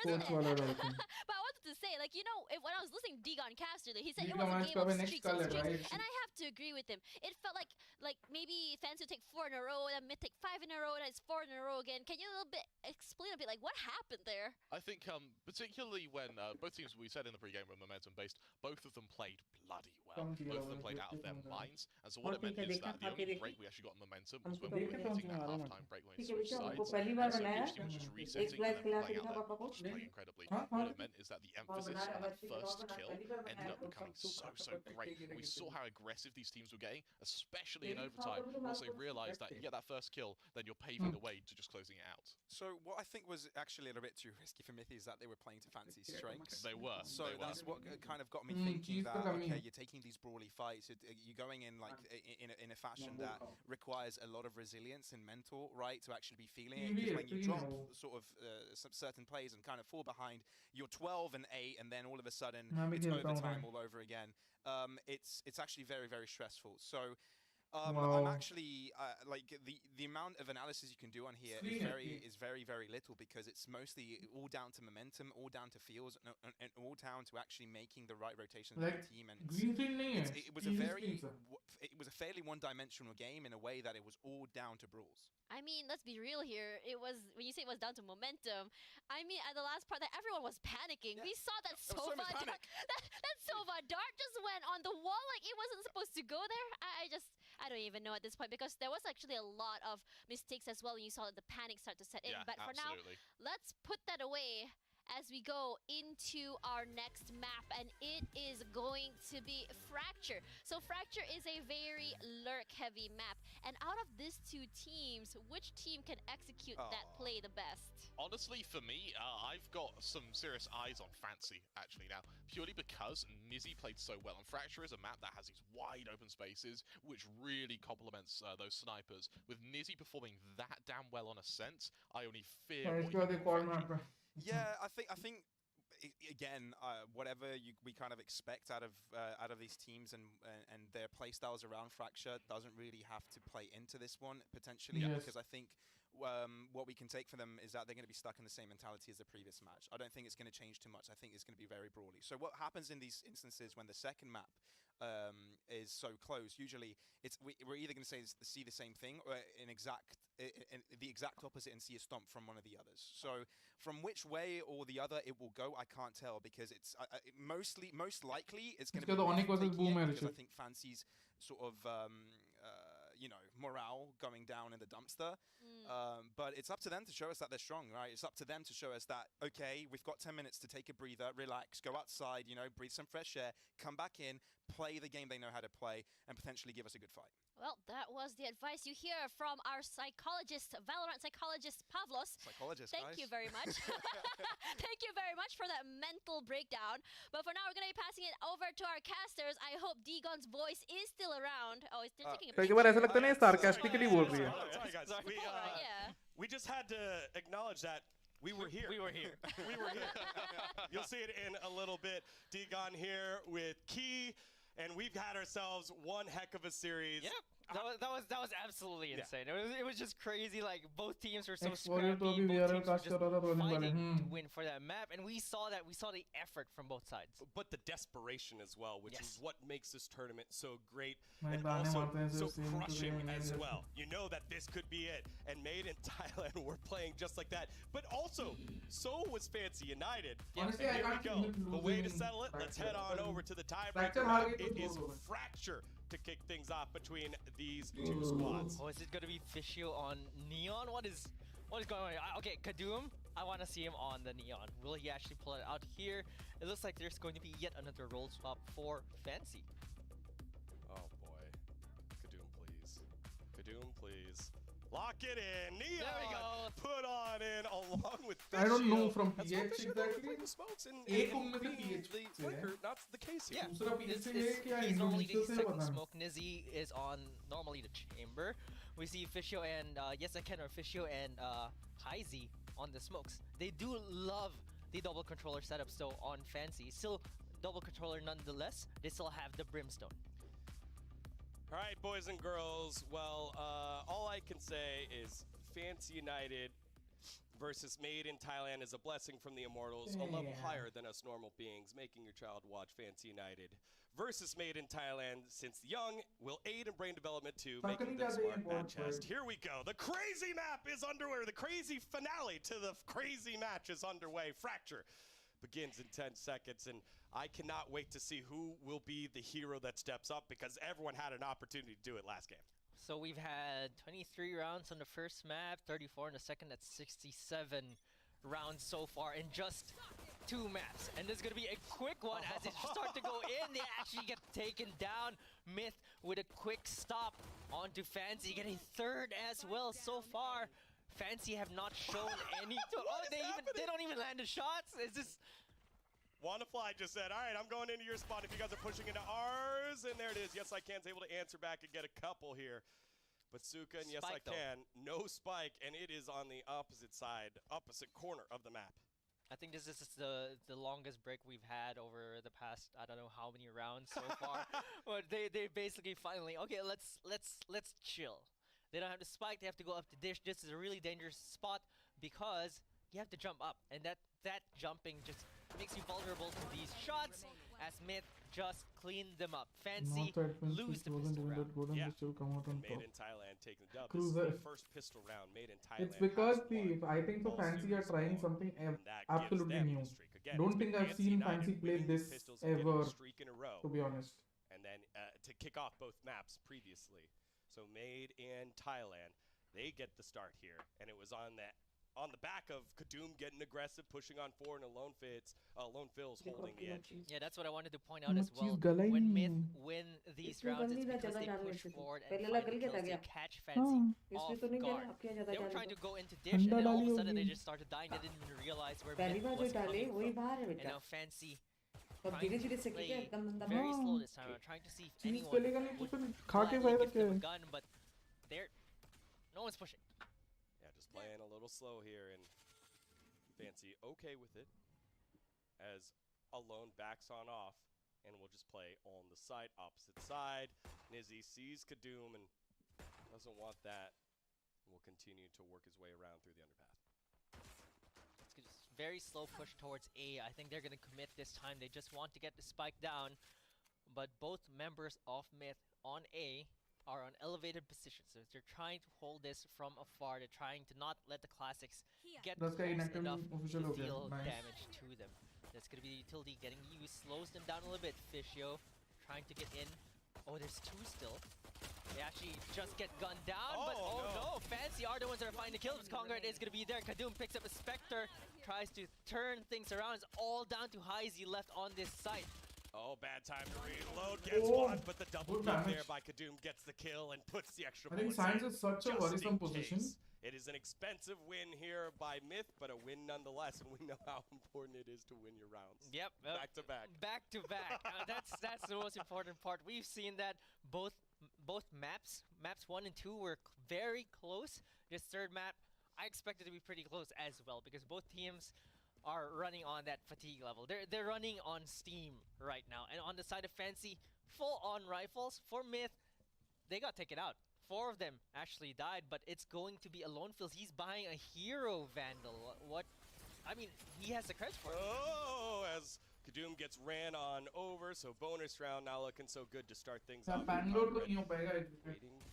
कोच वाला डालूंगा But I wanted to say, like, you know, when I was listening to Digon Caster, he said it Digon was a match game का of next streets कल and है, streets, right? and I have to agree with him. It felt like maybe Fancy would take 4 in a row, then Myth take 5 in a row, then it's 4 in a row again. Can you a little bit explain a bit, like, what happened there? I think, particularly when both teams, we said in the pre-game, were momentum-based, both of them played bloody well. Both of them played out of their minds, and so what it meant is that the only break we actually got in momentum was when we were hitting that half-time break when we switched sides. And so each team was just resetting and then playing out their just playing incredibly. What it meant is that the emphasis emphasis on that first kill ended up becoming so great. We saw how aggressive these teams were getting, especially in overtime. Once they realized that you get that first kill, then you're paving the way to just closing it out. So what I think was actually a little bit too risky for MiTH is that they were playing to Fancy's strengths. They were. So they that's were. what kind of got me thinking that, okay, you're taking these brawly fights, you're going in like in a fashion that requires a lot of resilience and mental, right, to actually be feeling it. Because when you drop sort of some certain plays and kind of fall behind, you're 12 and 8, and then all of a sudden it's overtime all over again. It's actually very stressful. So I'm actually like the amount of analysis you can do on here is very little, because it's mostly all down to momentum, all down to feels, and all down to actually making the right rotations for the team. And it was a fairly one-dimensional game in a way that it was all down to brawls. I mean, let's be real here. It was, when you say it was down to momentum, I mean, at the last part, that everyone was panicking. We saw that Sova that Sova dart just went on the wall like it wasn't supposed to go there. I don't even know at this point, because there was actually a lot of mistakes as well when you saw that the panic start to set in. But for now, let's put that away as we go into our next map, and it is going to be Fracture. So Fracture is a very lurk-heavy map, and out of these two teams, which team can execute that play the best? Honestly, for me, I've got some serious eyes on Fancy, actually, now, purely because Nizzy played so well, and Fracture is a map that has these wide open spaces, which really complements those snipers. With Nizzy performing that damn well on Ascent, I only fear what he can do with Fracture. Yeah, I think again, whatever we kind of expect out of these teams and their play styles around Fracture doesn't really have to play into this one potentially, because I think what we can take for them is that they're going to be stuck in the same mentality as the previous match. I don't think it's going to change too much. I think it's going to be very brawly. So what happens in these instances when the second map is so close, usually we're either going to see the same thing, or the exact opposite, and see a stomp from one of the others. So from which way or the other it will go, I can't tell, because it's most likely it's going to be ONIC versus BOOM because I think Fancy's sort of morale going down in the dumpster. But it's up to them to show us that they're strong, right? It's up to them to show us that, okay, we've got 10 minutes to take a breather, relax, go outside, breathe some fresh air, come back in, play the game they know how to play, and potentially give us a good fight. Well, that was the advice you hear from our psychologist, Valorant psychologist, Pavlos. Thank you very much. Thank you very much for that mental breakdown. But for now, we're going to be passing it over to our casters. I hope Digon's voice is still around. Oh, it's taking a कई बार ऐसा लगता नहीं sarcastically बोल रही है. Sorry guys, we just had to acknowledge that we were here. We were here. We were here. You'll see it in a little bit. Digon here with Key, and we've had ourselves one heck of a series. Yep. That was absolutely insane. It was just crazy. Like, both teams were so scrappy. Both teams were just fighting to win for that map, and we saw the effort from both sides. But the desperation as well, which is what makes this tournament so great, and also so crushing as well. You know that this could be it, and Made in Thailand were playing just like that. But also, so was Fancy United. Honestly, and here we go. The way to settle it, let's head on over to the tiebreaker. It is Fracture to kick things off between these two squads. Oh, is it going to be Fishio on Neon? What is going on? Okay, Kadum, I want to see him on the Neon. Will he actually pull it out here? It looks like there's going to be yet another role swap for Fancy. Oh boy. Kadum, please. Kadum, please. Lock it in. Neon. There we go. Put on in along with Fishio. I don't know from PH exactly. The smokes and एक उम्र से PH the flicker, that's the case here. Yeah, he's normally the second smoke. Nizzy is on normally the chamber. We see Fishio and Ken or Fishio and Heizi on the smokes. They do love the double controller setups though on Fancy. Still double controller nonetheless. They still have the Brimstone. All right, boys and girls. Well, all I can say is Fancy United versus Made in Thailand is a blessing from the Immortals, a level higher than us normal beings, making your child watch Fancy United versus Made in Thailand, since young will aid in brain development too, making them smart at chest. Here we go. The crazy map is underway. The crazy finale to the crazy match is underway. Fracture begins in 10 seconds, and I cannot wait to see who will be the hero that steps up, because everyone had an opportunity to do it last game. So we've had 23 rounds on the first map, 34 in the second. That's 67 rounds so far in just 2 maps, and this is gonna be a quick one as they start to go in. They actually get taken down. MiTH with a quick stop onto Fancy, getting 3rd as well so far. Fancy have not shown any. They don't even land the shots. It's just. WannaFly just said, all right, I'm going into your spot if you guys are pushing into ours. And there it is. Yes, I can's able to answer back and get a couple here. But Suka and Yes, I Can, no spike, and it is on the opposite side, opposite corner of the map. I think this is the longest break we've had over the past, I don't know how many rounds so far. But they basically finally, okay, let's chill. They don't have to spike, they have to go up to dish. This is a really dangerous spot because you have to jump up, and that jumping just makes you vulnerable to these shots as MiTH just cleaned them up. Fancy lose the pistol round. Yeah. Made in Thailand taking the dub. Cruiser. This is the first pistol round made in Thailand. It's because has won I think the all Fancy are series trying long, something and that gives absolutely them new. the streak. Again, Don't it's think been I've seen United Fancy play winning the this pistols and getting ever, a streak in a row. to be honest. And then to kick off both maps previously. So Made in Thailand, they get the start here, and it was on the back of Kadoom getting aggressive, pushing on 4, and a Lone Phil's holding the edge. Yeah, that's what I wanted to point out as well. When MiTH win these rounds, it's because they push forward and find the kills. They catch Fancy off guard. They were trying to go into dish, and then all of a sudden they just started dying. They didn't even realize where MiTH was coming from. And now Fancy trying to play very slow this time. I'm trying to see if anyone would gladly give them a gun, but no one's pushing. Yeah, just playing a little slow here, and Fancy okay with it as Alone backs on off, and we'll just play on the side, opposite side. Nizzy sees Kadoom and doesn't want that. Will continue to work his way around through the underpath. It's just very slow push towards A. I think they're going to commit this time. They just want to get the spike down, but both members of MiTH on A are on elevated positions, so they're trying to hold this from afar. They're trying to not let the classics get close enough to deal damage to them. That's going to be the utility getting used, slows them down a little bit. Fishio trying to get in. Oh, there's 2 still. They actually just get gunned down, but oh no, Fancy are the ones that are finding the kills. Congrad is going to be there. Kadoom picks up a Spectre, tries to turn things around. It's all down to Heizy left on this site. Oh, bad time to reload. Gets one, but the double kill there by Kadoom gets the kill and puts the extra I think bullets Science in, is such a just worrisome in position. case. It is an expensive win here by MiTH, but a win nonetheless, and we know how important it is to win your rounds. Yep. Back to back. Back to back. That's the most important part. We've seen that both maps 1 and 2 were very close. This third map, I expect it to be pretty close as well because both teams are running on that fatigue level. They're running on steam right now. And on the side of Fancy, full on rifles. For MiTH, they got taken out. 4 of them actually died, but it's going to be a Lone Phil. He's buying a Hero Vandal. What? I mean, he has the credits for it. Oh, as Kadoom gets ran on over, so bonus round now looking so good to start things off. Waiting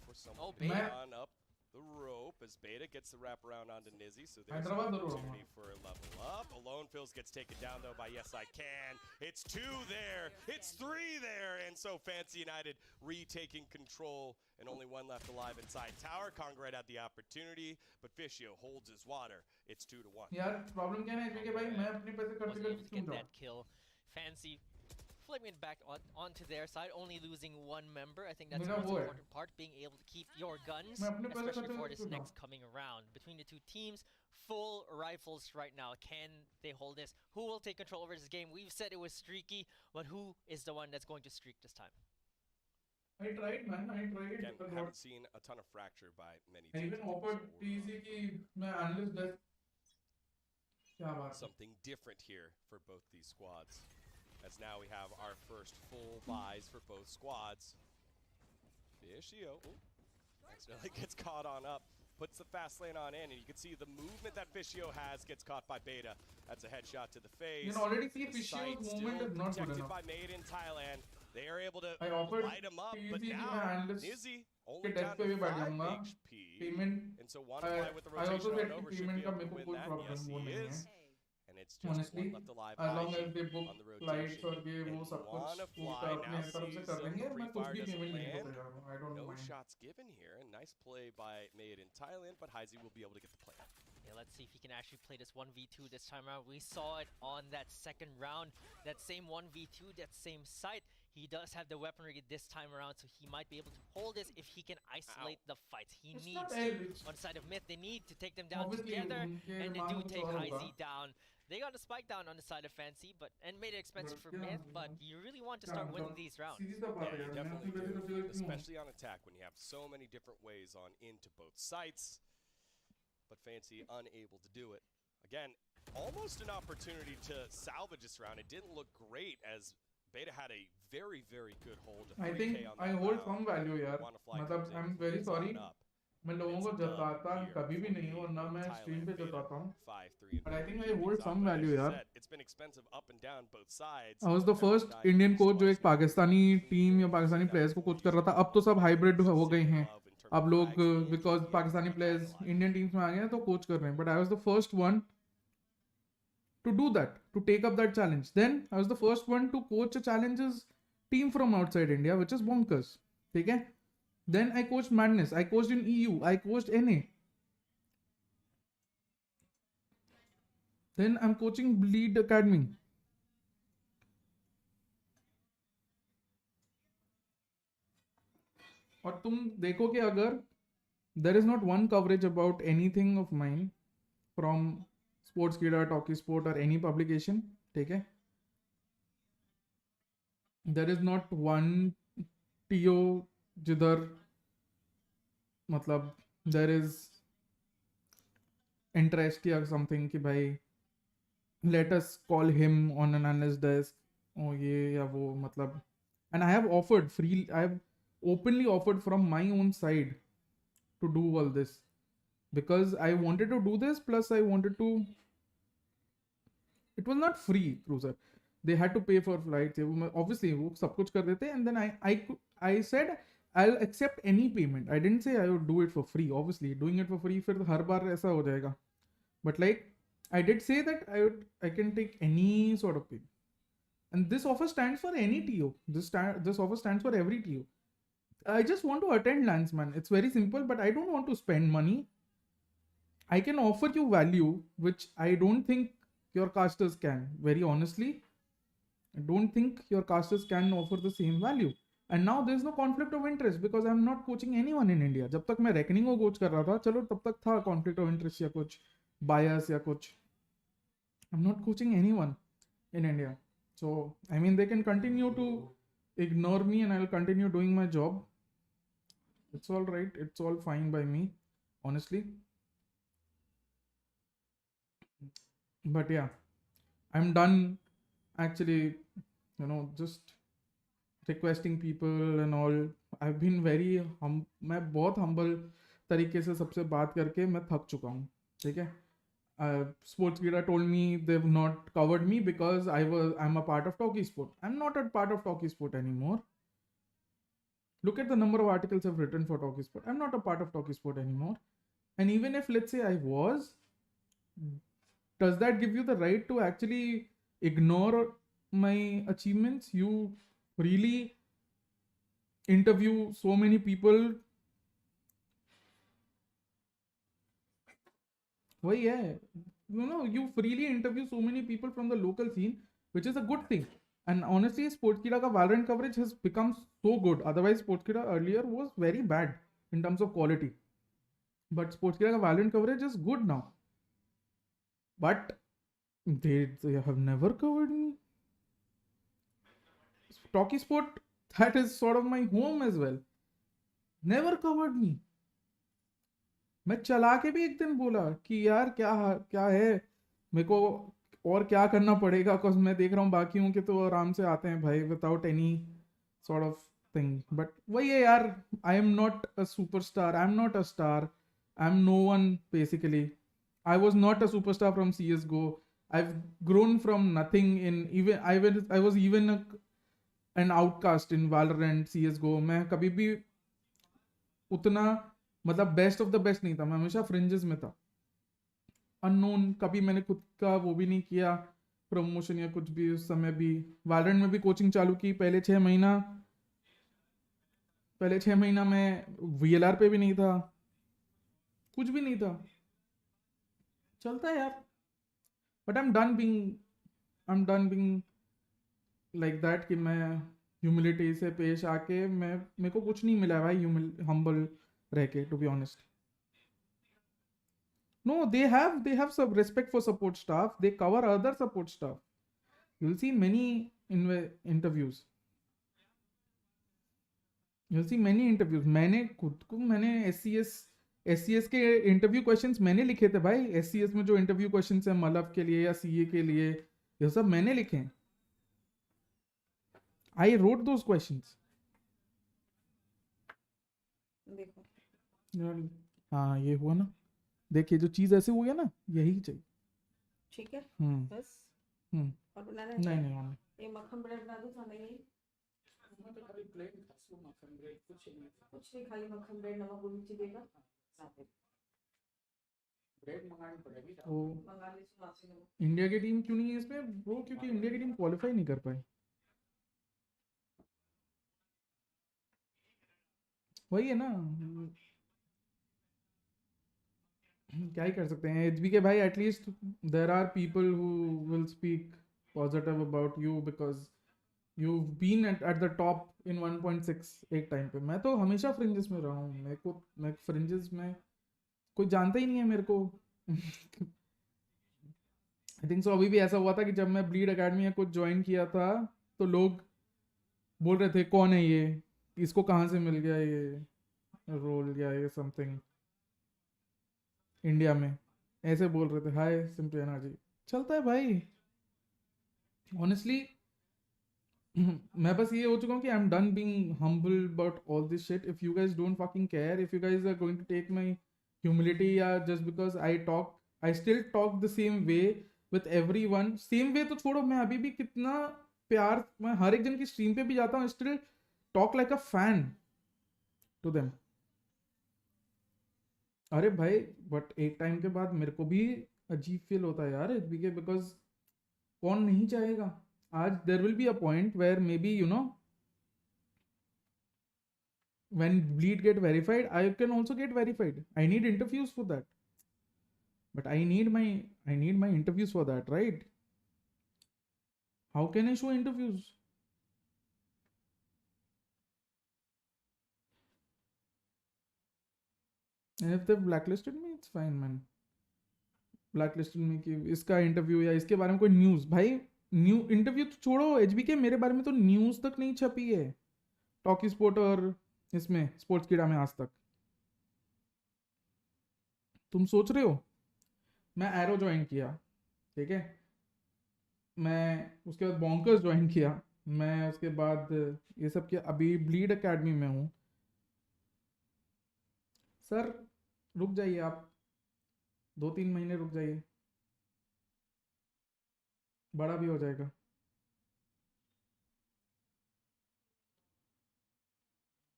for someone to get on up the rope as Beta gets the wraparound onto Nizzy, so there's an opportunity for a level up. Alone Phil's gets taken down though by Yes I Can. It's 2 there, it's 3 there, and so Fancy United retaking control and only 1 left alive inside tower. Congrad had the opportunity, but Fishio holds his water. It's 2-1. यार problem क्या है कि भाई मैं अपने पैसे खर्च Wasn't able to कर get that kill. Fancy flipping it back onto their side, only losing 1 member. I think that's the most important part, being able to keep your guns, especially for this next coming round. Between the 2 teams, full rifles right now. Can they hold this? Who will take control over this game? We've said it was streaky, but who is the one that's going to streak this time? I tried, man. I tried. Again, haven't seen a ton of fracture by many teams. I even offered TC ki मैं analyst desk. क्या बात? Something different here for both these squads. As now we have our first full buys for both squads. Fishio accidentally gets caught on up, puts the fast lane on in, and you can see the movement that Fishio has gets caught by Beta. That's a headshot to the face. You can already see The Fishio's site movement still is not good protected enough. by Made in Thailand. They are able to I offered light him up, but TC now ki मैं analyst Nizzy के only desk down पे to भी बैठ 5 जाऊंगा. HP. Payment. And so WannaFly with the I also rotation said on over should payment be का able मेरे to को win कोई that. problem Yes, वो he नहीं is. है. And it's just Honestly, 1 left alive as long by as they book on the flights rotation. और ये वो And सब कुछ WannaFly पूरा अपने now तरफ से sees कर लेंगे. the मैं कुछ prefire भी doesn't payment नहीं land. करता. I don't No mind. shots given here. And nice play by Made in Thailand, but Heizy will be able to get the play. Okay, let's see if he can actually play this 1v2 this time around. We saw it on that second round, that same 1v2, that same site. He does have the weaponry this time around, so he might be able to hold this if he can isolate the fight. He It's needs not to, average. on the side of MiTH, they need to take them down Obviously, together, उनके and they दिमाग do में कुछ take और High होगा. Z down. They got a spike down on the side of Fancy, and made it expensive for क्या MiTH, होगा? but you really want to start winning these rounds. सीधी सा बात है You यार, मैं definitely अपनी वजह से do, अपनी क्यों? especially on attack when you have so many different ways on into both sites. But Fancy unable to do it. Again, almost an opportunity to salvage this round. It didn't look great as Beta had a very, very good hold. I think I hold some value यार. मतलब I'm very sorry. मैं लोगों को जताता कभी भी नहीं हूँ और ना मैं स्ट्रीम पे जताता हूँ. But I think I hold some value यार. It's been expensive up and down both sides. I was the first Indian coach जो एक पाकिस्तानी टीम या पाकिस्तानी प्लेयर्स को कोच कर रहा था. अब तो सब हाइब्रिड हो गए हैं. अब लोग because Pakistani players Indian teams में आ गए हैं तो कोच कर रहे हैं. But I was the first one to do that, to take up that challenge. Then I was the first one to coach a challenges team from outside India, which is bonkers. ठीक है? Then I coached Madness. I coached in EU. I coached NA. Then I'm coaching Bleed Academy. और तुम देखो कि अगर there is not one coverage about anything of mine from Sportskeeda, Talkie Sport or any publication, ठीक है? There is not one TO जिधर मतलब there is interest या something कि भाई let us call him on an analyst desk or ये या वो मतलब. And I have offered I have openly offered from my own side to do all this because I wanted to do this, plus I wanted to. It was not free, Cruiser. They had to pay for flights. Obviously, वो सब कुछ कर देते. And then I said I'll accept any payment. I didn't say I would do it for free. Obviously, doing it for free फिर हर बार ऐसा हो जाएगा. But like I did say that I can take any sort of payment. And this offer stands for any TO. This offer stands for every TO. I just want to attend LANs, man. It's very simple, but I don't want to spend money. I can offer you value, which I don't think your casters can. Very honestly, I don't think your casters can offer the same value. And now there's no conflict of interest because I'm not coaching anyone in India. जब तक मैं reckoning को coach कर रहा था, चलो तब तक था conflict of interest या कुछ bias या कुछ. I'm not coaching anyone in India. So, I mean, they can continue to ignore me and I'll continue doing my job. It's all right. It's all fine by me, honestly. But yeah, I'm done actually, just requesting people and all. I've been very मैं बहुत humble तरीके से सबसे बात करके मैं थक चुका हूँ. ठीक है? Sportskeeda told me they've not covered me because I'm a part of Talkie Sport. I'm not a part of Talkie Sport anymore. Look at the number of articles I've written for Talkie Sport. I'm not a part of Talkie Sport anymore. And even if, let's say, I was, does that give you the right to actually ignore my achievements? You really interview so many people. वही है, you freely interview so many people from the local scene, which is a good thing. And honestly, Sportskeeda का Valorant coverage has become so good. Otherwise, Sportskeeda earlier was very bad in terms of quality. But Sportskeeda का Valorant coverage is good now. But they have never covered me. Talkie Sport, that is sort of my home as well. Never covered me. मैं चला के भी एक दिन बोला कि यार क्या है मेरे को और क्या करना पड़ेगा, बिकॉज मैं देख रहा हूँ बाकियों के तो आराम से आते हैं भाई without any sort of thing. But वही है यार, I am not a superstar, I am not a star, I am no one basically. I was not a superstar from CSGO. I've grown from nothing I was even an outcast in Valorant CSGO. मैं कभी भी उतना मतलब best of the best नहीं था, मैं हमेशा fringes में था. अननोन, कभी मैंने खुद का वो भी नहीं किया प्रमोशन या कुछ भी. उस समय भी वैलोरेंट में भी कोचिंग चालू की. पहले 6 महीना मैं VLR पे भी नहीं था, कुछ भी नहीं था. चलता है यार. But I'm done being like that कि मैं humility से पेश आके मेरे को कुछ नहीं मिला है भाई humble रह के, to be honest. No, they have some respect for support staff. They cover other support staff. You'll see many interviews. मैंने खुद को SCS के इंटरव्यू क्वेश्चंस मैंने लिखे थे भाई. SCS में जो इंटरव्यू क्वेश्चंस हैं मलफ के लिए या CA के लिए, ये सब मैंने लिखे हैं. I wrote those questions. देखो हाँ ये हुआ ना. देखिए जो चीज ऐसे हो गया ना, यही चाहिए. ठीक है. बस हम्म. और बनाना है? नहीं और ये मक्खन ब्रेड बना दूं खाने के लिए? कुछ नहीं, खाली मक्खन ब्रेड, नमक मिर्ची देगा. ब्रेड मंगानी पड़ेगी. मंगा ले सुना से. इंडिया की टीम क्यों नहीं है इसमें वो? क्योंकि इंडिया की टीम क्वालिफाई नहीं कर पाई. वही है ना, क्या ही कर सकते हैं. एचबी के भाई, at least there are people who will speak positive about you because you been at the top in 1.6 एक टाइम पे. मैं तो हमेशा फ्रिंजेस में रहा हूँ. मैं फ्रिंजेस में कोई जानता ही नहीं है मेरे को. आई थिंक सो अभी भी ऐसा हुआ था कि जब मैं ब्लीड एकेडमी या कुछ ज्वाइन किया था तो लोग बोल रहे थे कौन है ये, इसको कहाँ से मिल गया ये रोल या ये समथिंग. इंडिया में ऐसे बोल रहे थे. हाय सिंपली एनर्जी. चलता है भाई. ऑनेस्टली मैं बस ये हो चुका हूँ कि I am done being humble about all this shit. If you guys don't fucking care, if you guys are going to take my humility या just because I still talk the same way with everyone. Same way तो छोड़ो, मैं अभी भी कितना प्यार, मैं हर एक जन की स्ट्रीम पे भी जाता हूँ, still talk like a fan to them. अरे भाई बट एक टाइम के बाद मेरे को भी अजीब फील होता है यार एचबी के, बिकॉज कौन नहीं चाहेगा. आज there will be a point where maybe when bleed get verified, I can also get verified. I need interviews for that, but I need my interviews for that, right? How can I show interviews? And if they've blacklisted me, it's fine man. Blacklisted में कि इसका interview या इसके बारे में कोई news, भाई new interview तो छोड़ो, एचबी के मेरे बारे में तो न्यूज़ तक नहीं छपी है टॉकी स्पोर्ट और इसमें स्पोर्ट्स कीड़ा में आज तक. तुम सोच रहे हो मैं एरो ज्वाइन किया, ठीक है, मैं उसके बाद बॉन्कर्स ज्वाइन किया, मैं उसके बाद ये सब किया, अभी ब्लीड एकेडमी में हूँ. सर रुक जाइए आप 2-3 महीने रुक जाइए, बड़ा भी हो जाएगा.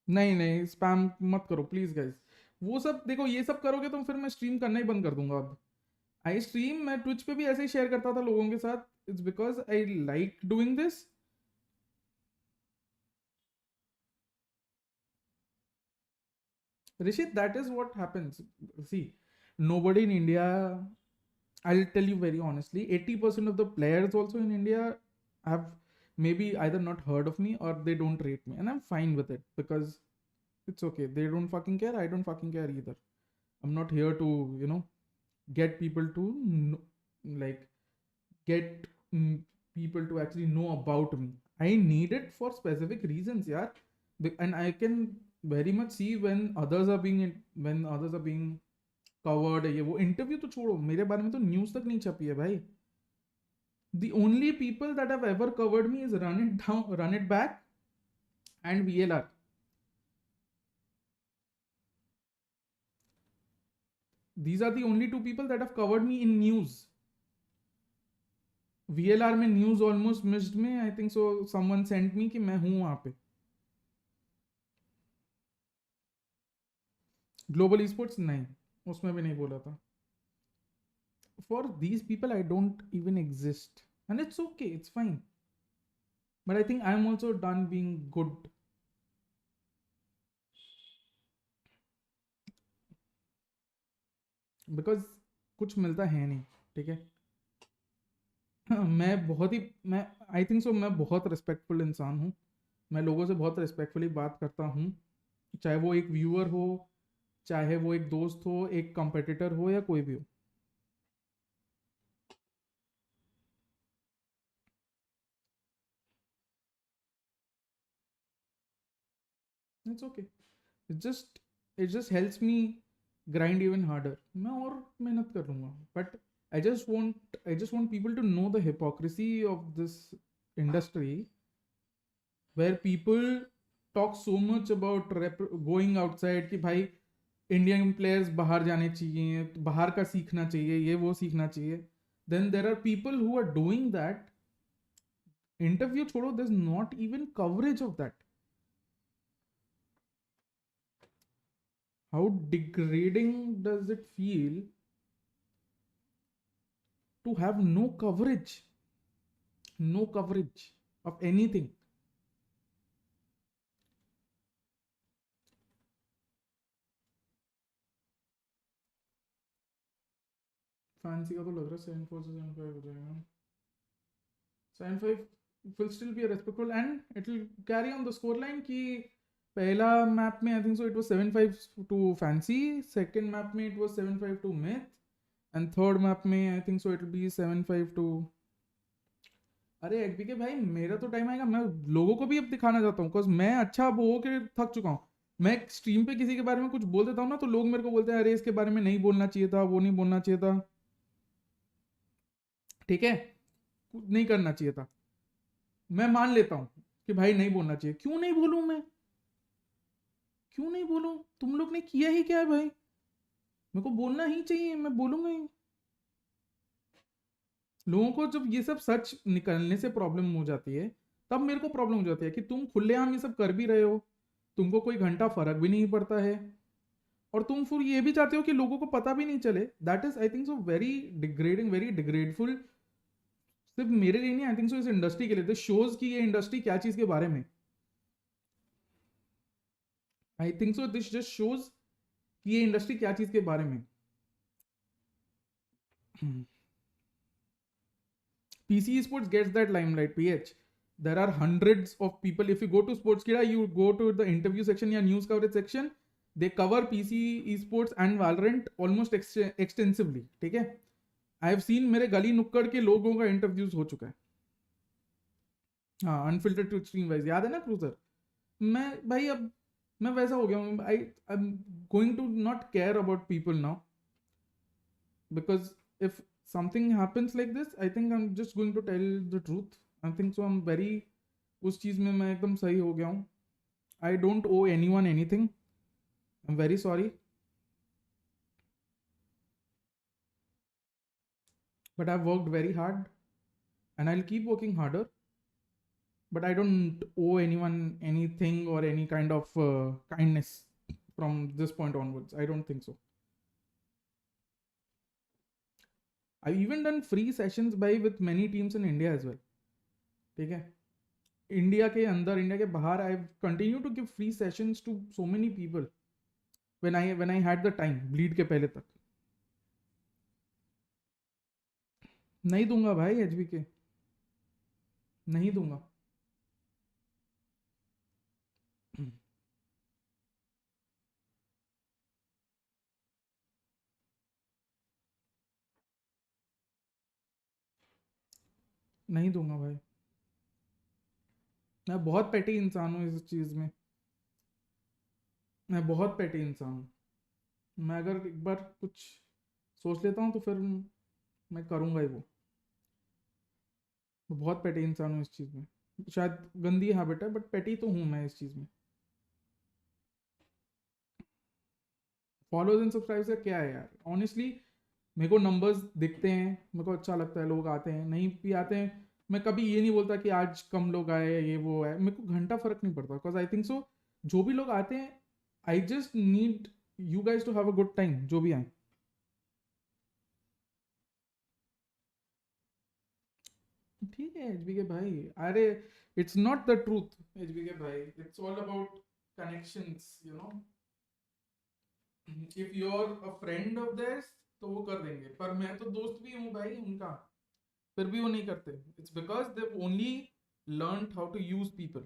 नहीं स्पैम मत करो प्लीज गाइस. वो सब देखो, ये सब करोगे तो फिर मैं स्ट्रीम करना ही बंद कर दूंगा. अब आई स्ट्रीम, मैं ट्विच पे भी ऐसे ही शेयर करता था लोगों के साथ. It's because I like doing this. Rishit, that is what happens. See, nobody in India, I'll tell you very honestly, 80% of the players also in India have maybe either not heard of me or they don't rate me. And I'm fine with it because it's okay. They don't fucking care. I don't fucking care either. I'm not here to, get people to, get people to actually know about me. I need it for specific reasons, yeah. And I can very much see when others are being covered. ये वो interview तो छोड़ो, मेरे बारे में तो news तक नहीं छपी है भाई. The only people that have ever covered me is Run It Back and VLR. These are the only two people that have covered me in news. VLR में news almost missed में, I think so someone sent me कि मैं हूँ वहाँ पे. Global Esports नहीं, उसमें भी नहीं बोला था. For these people I don't even exist, and it's okay, it's fine. But I think I'm also done being good. Because कुछ मिलता है नहीं, ठीक है। मैं आई थिंक सो मैं बहुत रिस्पेक्टफुल इंसान हूँ, मैं लोगों से बहुत रिस्पेक्टफुली बात करता हूँ, चाहे वो एक व्यूअर हो, चाहे वो एक दोस्त हो, एक कंपटीटर हो, या कोई भी हो। It's okay, it just helps me grind even harder. मैं और मेहनत कर लूँगा, but I just want people to know the hypocrisy of this industry, where people talk so much about going outside कि भाई इंडियन प्लेयर्स बाहर जाने चाहिए, बाहर का सीखना चाहिए, ये वो सीखना चाहिए। Then there are people who are doing that. Interview छोड़ो, there's not even coverage of that. How degrading does it feel to have no coverage of anything? Fancy का तो लग रहा है 7-4 से 7-5 हो जाएगा। 7-5 will still be a respectful and it will carry on the score line कि पहला मैप में I think so it was 7-5 to Fancy, second map में it was 7-5 to MiTH, and third map में I think so it will be 7-5 to। अरे एचबीके भाई, मेरा तो time आएगा, मैं लोगों को भी अब दिखाना चाहता हूँ, बिकॉज मैं अच्छा वो हो के थक चुका हूँ। मैं स्ट्रीम पे किसी के बारे में कुछ बोल देता हूँ ना, तो लोग मेरे को बोलते हैं अरे इसके बारे में नहीं बोलना चाहिए था, वो नहीं बोलना चाहिए था, ठीक है, नहीं करना चाहिए था। मैं मान लेता हूँ कि भाई नहीं बोलना चाहिए, क्यों नहीं बोलूं मैं, क्यों नहीं बोलूं? तुम लोग ने किया ही क्या है भाई? मेरे को बोलना ही चाहिए, मैं बोलूंगा ही। लोगों को जब ये सब सच निकलने से प्रॉब्लम हो जाती है, तब मेरे को प्रॉब्लम हो जाती है कि तुम खुलेआम ये सब कर भी रहे हो, तुमको कोई घंटा फर्क भी नहीं पड़ता है, और तुम फिर ये भी चाहते हो कि लोगों को पता भी नहीं चले। That is I think so very degrading, very degradeful. सिर्फ मेरे लिए नहीं, आई थिंक सो इस इंडस्ट्री के लिए। दिस शोज कि ये इंडस्ट्री क्या चीज के बारे में। I think so this just shows कि ये इंडस्ट्री क्या चीज के बारे में। PC esports gets that limelight, PH. There are hundreds of people. If you go to Sportskeeda, you go to the interview section या news coverage section, they cover PC esports and Valorant almost extensively, ठीक है। I have seen मेरे गली नुक्कड़ के लोगों का interviews हो चुका है। हाँ, अनफिल्टर्ड टू एक्सट्रीम वाइज, याद है ना क्रूजर? मैं भाई अब मैं वैसा हो गया हूँ। I am going to not care about people now, because if something happens like this, I think I'm just going to tell the truth. I think so I'm very, उस चीज में मैं एकदम सही हो गया हूँ। I don't owe anyone anything. I'm very sorry, but I've worked very hard and I'll keep working harder, but I don't owe anyone anything or any kind of kindness from this point onwards. I don't think so. I've even done free sessions by with many teams in India as well, ठीक है। India के अंदर, India के बाहर, I continue to give free sessions to so many people when I had the time, Bleed के पहले तक। नहीं दूंगा भाई एचबीके, नहीं दूंगा। नहीं दूंगा भाई, मैं बहुत पेटी इंसान हूँ इस चीज़ में, मैं बहुत पेटी इंसान हूँ। मैं अगर एक बार कुछ सोच लेता हूँ तो फिर मैं करूँगा ही वो। मैं बहुत पेटी इंसान हूँ इस चीज़ में। शायद गंदी हैबिट है, बट पेटी तो हूँ मैं इस चीज़ में। फॉलोज एंड सब्सक्राइब से क्या है यार, ऑनेस्टली मेरे को नंबर्स दिखते हैं, मेरे को अच्छा लगता है, लोग आते हैं, नहीं भी आते हैं, मैं कभी ये नहीं बोलता कि आज कम लोग आए, ये वो है, मेरे को घंटा फर्क नहीं पड़ता, बिकॉज आई थिंक सो जो भी लोग आते हैं, I just need you guys to have a good time, जो भी आए। ठीक है एचबीके भाई, अरे it's not the truth HBK भाई, it's all about connections, you know. If you're a friend of theirs, तो वो कर देंगे, पर मैं तो दोस्त भी हूँ भाई उनका, फिर भी वो नहीं करते. It's because they've only learned how to use people.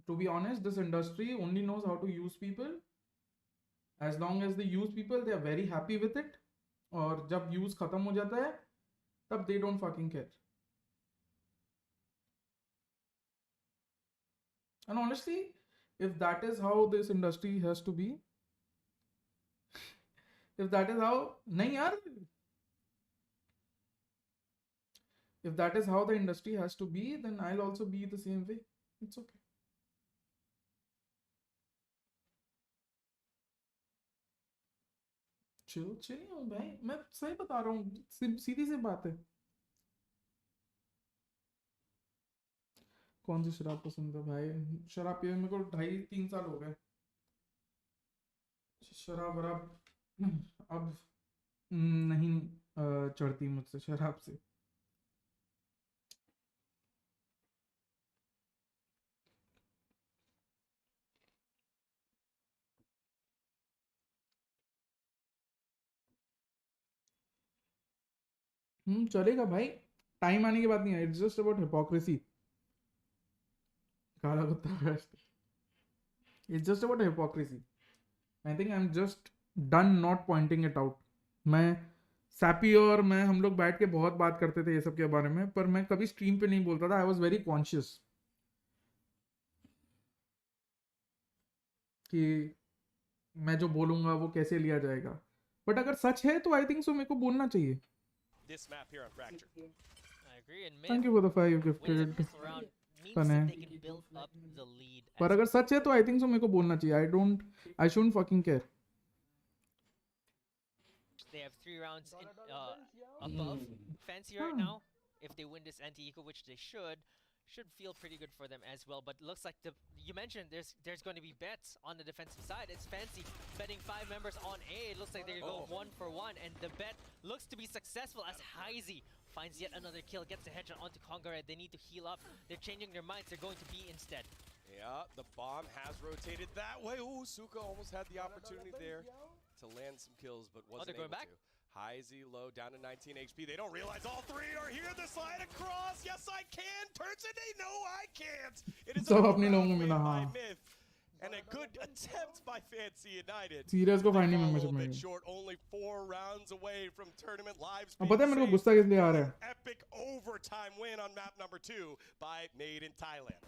To be honest, this industry only knows how to use people. As long as they use people, they are very happy with it. और जब use खत्म हो जाता है, तब they don't fucking care. And honestly, if that is how this industry has to be, if that is how, नहीं यार, if that is how the industry has to be, then I'll also be the same way. It's okay. Chill chill हूँ भाई, मैं सही बता रहा हूँ, सीधी सी बात है. कौन सी शराब पसंद है भाई? शराब पिए मेरे को 2.5-3 साल हो गए. शराब वराब अब नहीं चढ़ती मुझसे शराब से. चलेगा भाई, टाइम आने की बात नहीं है. It's just about hypocrisy. काला कुत्ता. It's just about hypocrisy. I think I am just done not Poynting it out. मैं सैपी और मैं हम लोग बैठ के बहुत बात करते थे ये सब के बारे में, पर मैं कभी स्ट्रीम पे नहीं बोलता था. आई वॉज वेरी कॉन्शियस कि मैं जो बोलूंगा वो कैसे लिया जाएगा. बट अगर सच है तो आई थिंक सो मेरे को बोलना चाहिए. This map here on Fracture. I agree. And Thank you for the 5 gifted. Fun है. पर अगर सच है तो आई थिंक सो मेरे को बोलना चाहिए. I shouldn't fucking care. They have 3 rounds above Fancy right now. If they win this anti-eco, which they should feel pretty good for them as well. But looks like you mentioned there's going to be bets on the defensive side. It's Fancy betting 5 members on A. It looks like they're going to go 1 for 1, and the bet looks to be successful as Heizy finds yet another kill, gets the headshot onto Congared. They need to heal up. They're changing their minds. They're going to B instead. Yeah, the bomb has rotated that way. Ooh, Suka almost had the opportunity there to land some kills, but wasn't able to. Heizy low, down to 19 HP. They don't realize all 3 are here. The slide across. Yes, I can. Turns it. They know I can't. It is सब a अपने लोगों में मिला. by हाँ. MiTH. And a good attempt by Fancy United. Serious को final Fall a membership little में. bit short, only 4 rounds away from tournament lives. अब पता है मेरे को गुस्सा किस लिए आ रहा है? Epic overtime win on map number 2 by Made in Thailand.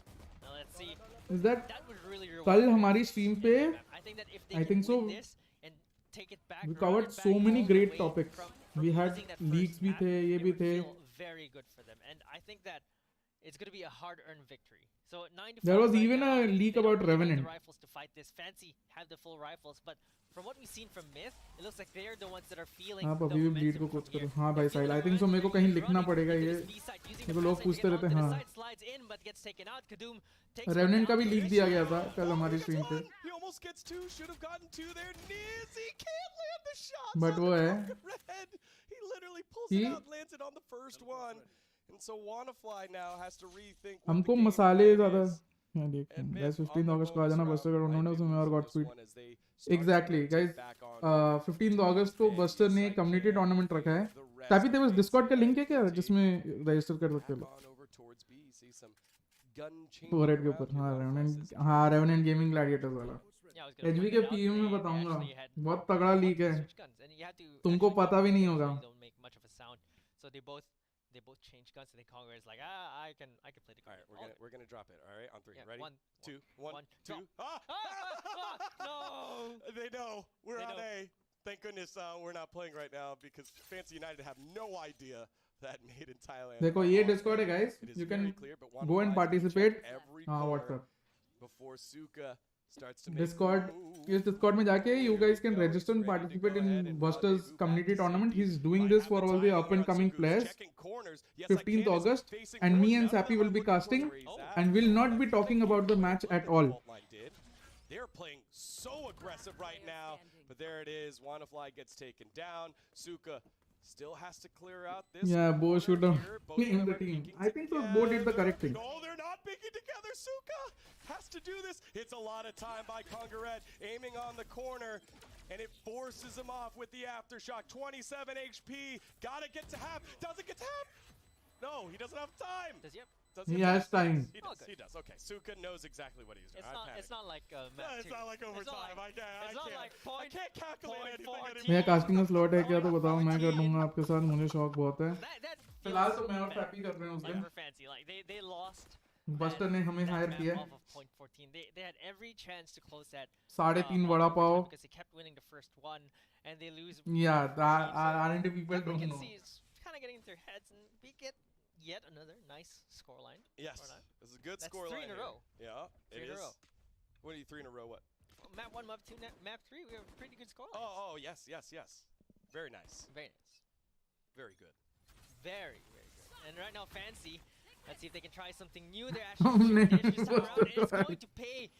Now let's see. Is that would really कल हमारी स्ट्रीम पे I think that if they I think so. win this and take it back, We covered so many great topics. We had leaks भी थे, ये भी थे. Very good for them, and I think that it's going to be a hard-earned victory. So 9 to There 5 was right even now. a leak They don't about really have Revenant. the rifles to fight this. Fancy have the full rifles, but from what we've seen from MiTH, it looks like they're the ones that are feeling आप the अभी भी momentum bleed को from कुछ करो. here. हाँ भाई साहिल, आई think सो मेरे को कहीं लिखना पड़ेगा ये. मेरे को लोग पूछते रहते हैं. हाँ, Slides in, but gets taken out. Kadum takes revenant का भी लीक दिया गया था कल हमारी स्ट्रीम पे. He almost gets 2, should have gotten 2 there. Nizzy can't land the shot. But वो है. He literally pulls He- it out, lands it on the first one. And so WannaFly now has to rethink what हमको the game मसाले plan ज़्यादा. is. हाँ देख. Guys 15 अगस्त को आ जाना buster का उन्होंने उसमें और गॉडस्पीड. एग्जैक्टली गाइस, 15 अगस्त को बस्टर ने कम्युनिटी टूर्नामेंट रखा है. तभी देयर वाज डिस्कॉर्ड का लिंक है क्या जिसमें रजिस्टर कर सकते हो. फोरहेड के ऊपर. हाँ रेवेनेंट गेमिंग ग्लैडिएटर्स वाला. एचबी के पीएम में बताऊंगा, बहुत तगड़ा लीक है, तुमको पता भी नहीं होगा. So they both change guns, and then Congar is like, I can play the card. All right, we're gonna drop it. All right, on 3. Yeah, Ready? 1, 2, 1, 2. No! They know we're on A. Thank goodness we're not playing right now because Fancy United have no idea that Made in Thailand. देखो ये Discord है guys, you can go and participate. हाँ WhatsApp. Before Suka starts to make Discord, इस Discord में जाके you guys can register and participate in Buster's community tournament. He's doing this for all the up and coming players. 15th August, and me and Sappy will be casting, and will not be talking about the match at all. They're playing so aggressive right now, but there it is. WannaFly gets taken down. Suka still has to clear out this. Yeah, Bo should have been in the team. I think so. Bo did the correct thing. No, they're not picking together. Suka has to do this. It's a lot of time by Congared, aiming on the corner. and it forces him off with the aftershock. 27 HP, gotta get to half, doesn't get to half. No, he doesn't have time. Does he have? He has time. He does. He does. Okay, Suka knows exactly what he's doing. It's not like map It's not like overtime. I can't calculate anything मेरा casting का slot है क्या तो बताओ मैं कर लूँगा आपके साथ मुझे शौक बहुत है फिलहाल तो मैं और पैपी कर रहे हैं उस दिन Fancy, like they lost. Buster ने हमें हायर किया है Off of point 14. They had every chance to close that. 3.5 vada pav Because they kept winning the first one, and they lose. Yeah, aren't people don't know. It's kind of getting into their heads, and we get yet another nice scoreline. Yes, this is a good scoreline. 3 in a row. Yeah, it is. In a row. What are you 3 in a row? What? Map 1, map 2, map 3. We have a pretty good scoreline. Oh, yes. Very nice. Very nice. Very good. Very good. And right now, Fancy. Let's see if they can try something new. They're actually this time around, and it's going to pay.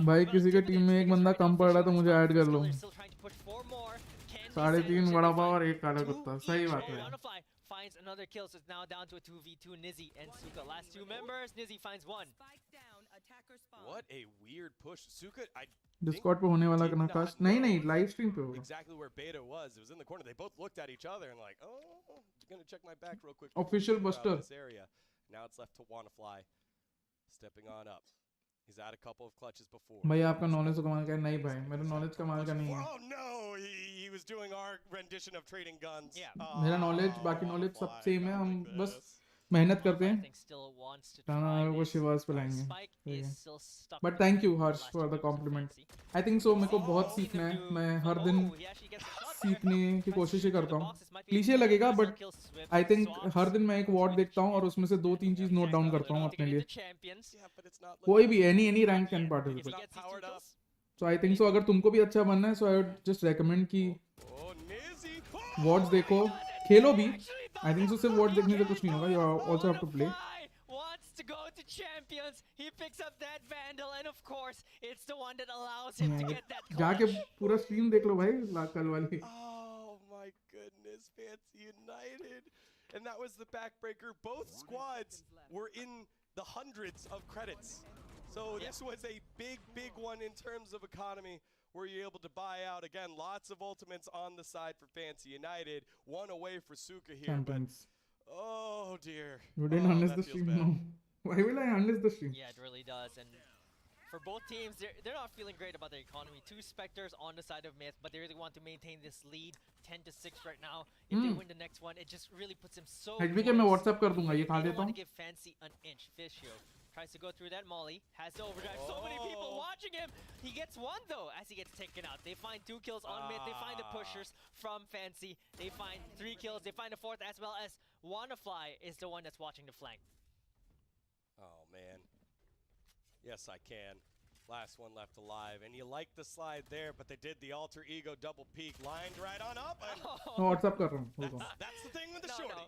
भाई किसी के team में एक बंदा कम पड़ रहा तो मुझे ऐड कर लो 3.5 वड़ा पाव और 1 काला कुत्ता सही बात है finds another kill, so it's now down to a 2v2. Nizzy and Suka, last 2 members. Nizzy finds 1. What a weird push. Suka, Discord पे होने वाला करना कास्ट नहीं लाइव स्ट्रीम पे होगा exactly where Beta was. It was in the corner. They both looked at each other and like, oh, gonna check my back real quick. Official buster. This area. Now it's left to Wannafly, stepping on up. He's had a couple of clutches before. भाई आपका knowledge तो कमाल का है नहीं भाई मेरा knowledge कमाल का नहीं है Oh no, he was doing our rendition of trading guns. Yeah. मेरा नॉलेज बाकी नॉलेज सब सेम है हम बस मेहनत करते हैं वो शिवास पे लाएंगे but thank you Harsh for the compliment I think सो मेरे को बहुत सीखना है मैं हर दिन सीखने की कोशिश ही करता हूँ क्लीशे लगेगा बट आई थिंक हर दिन मैं एक वॉर्ड देखता हूँ और उसमें से 2-3 चीज नोट डाउन करता हूँ अपने लिए कोई भी any rank can participate so I think सो अगर तुमको भी अच्छा बनना है सो आई वुड जस्ट रेकमेंड कि वॉर्ड्स देखो खेलो भी I think so सिर्फ वर्ड देखने से कुछ नहीं होगा you also have to play wants to go to Champions he picks up that Vandal and of course it's the one that allows him to get that जाके पूरा stream देख लो भाई कल वाली Oh my goodness, Fancy United, and that was the backbreaker. Both squads were in the hundreds of credits, so this was a big one in terms of economy. Were you able to buy out again? Lots of ultimates on the side for Fancy United. One away for Suka here. Champions. But, oh dear. You didn't harness the stream. No. Why will I harness the stream? Yeah, it really does. And for both teams, they're not feeling great about their economy. 2 Spectres on the side of MiTH, but they really want to maintain this lead, 10-6 right now. If they win the next one, it just really puts them so. HBK मैं WhatsApp कर दूँगा ये खा लेता हूँ. They want to give Fancy an inch. Fishio tries to go through that molly, has the overdrive. So many people watching him. He gets 1 though as he gets taken out. They find 2 kills on mid. They find the pushers from Fancy. They find 3 kills. They find a 4th as well as Wannafly is the one that's watching the flank. Oh man. Yes, I can. Last one left alive, and you like the slide there, but they did the alter ego double peek, lined right on up. And WhatsApp कर रहा हूँ. That's the thing with the shorty.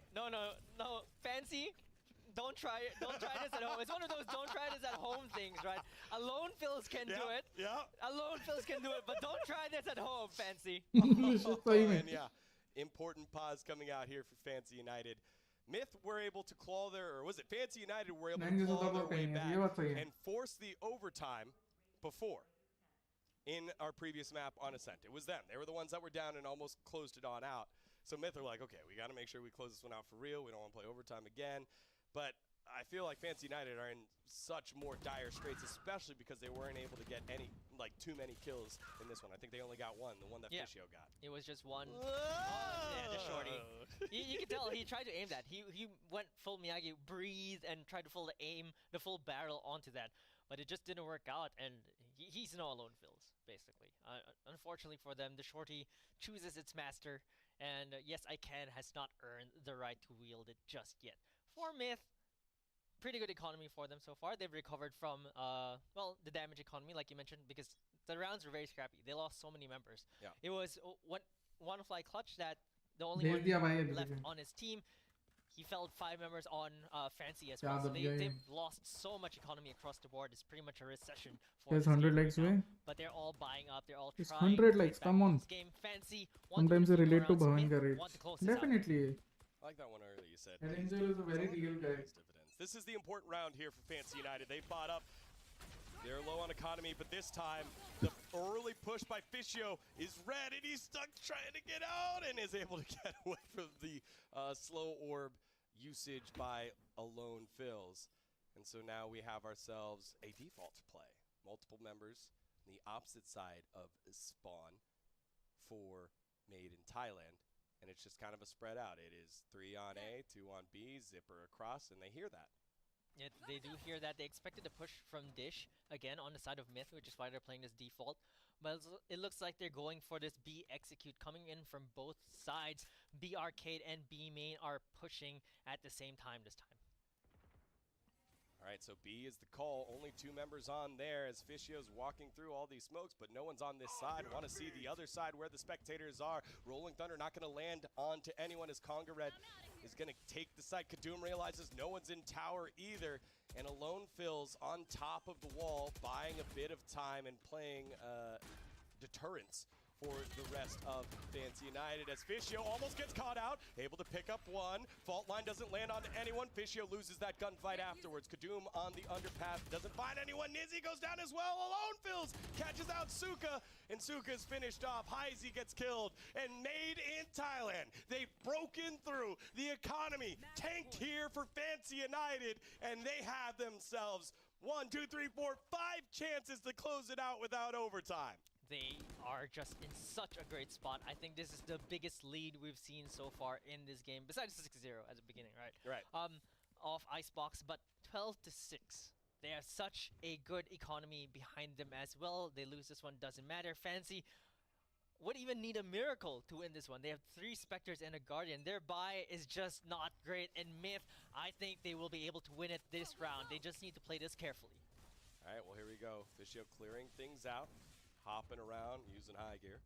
No. Fancy. Don't try it. Don't try this at home. It's one of those don't try this at home things, right? Alone Phils can do it. Yeah. Alone Phils can do it, but don't try this at home, Fancy. And yeah, important pause coming out here for Fancy United. MiTH were able to claw or was it Fancy United were able to claw their way back and force the overtime before in our previous map on Ascent. It was them. They were the ones that were down and almost closed it on out. So MiTH are like, okay, we got to make sure we close this one out for real. We don't want to play overtime again. But I feel like Fancy United are in such more dire straits, especially because they weren't able to get too many kills in this one. I think they only got 1, the one that Fishio got. It was just 1. Yeah, the shorty. You can tell he tried to aim that. He went full Miyagi, breathed, and tried to aim the full barrel onto that. But it just didn't work out, and he's no alone Phils, basically. Unfortunately for them, the shorty chooses its master, and yes, I Can has not earned the right to wield it just yet. For MiTH, pretty good economy for them so far. They've recovered from, the damage economy, like you mentioned, because the rounds were very scrappy. They lost so many members. Yeah. It was Wannafly Clutch that the only one left on his team. He felled 5 members on Fancy as well. So they've lost so much economy across the board. It's pretty much a recession for There's 100 likes away. But they're all buying up. They're all It's trying 100 to likes. get back Come to on. this game. Fancy Sometimes they relate to Bhavan ka want rage. to close this out. Definitely. I like that one earlier you said. Angel is a very real guy. This is the important round here for Fancy United. They bought up. They're low on economy, but this time the early push by Fishio is red, and he's stuck trying to get out and is able to get away from the slow orb usage by Alone Fills. And so now we have ourselves a default play. Multiple members on the opposite side of Spawn for Made in Thailand. And it's just kind of a spread out. It is 3 on A, 2 on B, zipper across, and they hear that. Yeah, they do hear that. They expected a push from Dish, again, on the side of Myth, which is why they're playing this default. But it looks like they're going for this B execute, coming in from both sides. B Arcade and B Main are pushing at the same time this time. All right, so B is the call. Only 2 members on there as Fishio's walking through all these smokes, but no one's on this side. Want to see the other side where the spectators are. Rolling Thunder not going to land onto anyone as Conga Red is going to take the site. Kadoom realizes no one's in tower either, and Alone Fills on top of the wall, buying a bit of time and playing deterrence for the rest of Fancy United as Fishio almost gets caught out, able to pick up one. Fault line doesn't land on anyone. Fishio loses that gunfight afterwards. Kadoom on the underpath doesn't find anyone. Nizzy goes down as well. Alone Fills catches out Suka, and Suka's finished off. Heisey gets killed, and Made in Thailand. They've broken through the economy, tanked here for Fancy United, and they have themselves 1, 2, 3, 4, 5 chances to close it out without overtime. They are just in such a great spot. I think this is the biggest lead we've seen so far in this game, besides the 6-0 at the beginning, right? Right. Of Icebox, but 12-6. They have such a good economy behind them as well. They lose this one, doesn't matter. Fancy would even need a miracle to win this one. They have 3 Spectres and a Guardian. Their buy is just not great. And Myth, I think they will be able to win it this round. They just need to play this carefully. All right, well, here we go. Fishio clearing things out, hopping around, using high gear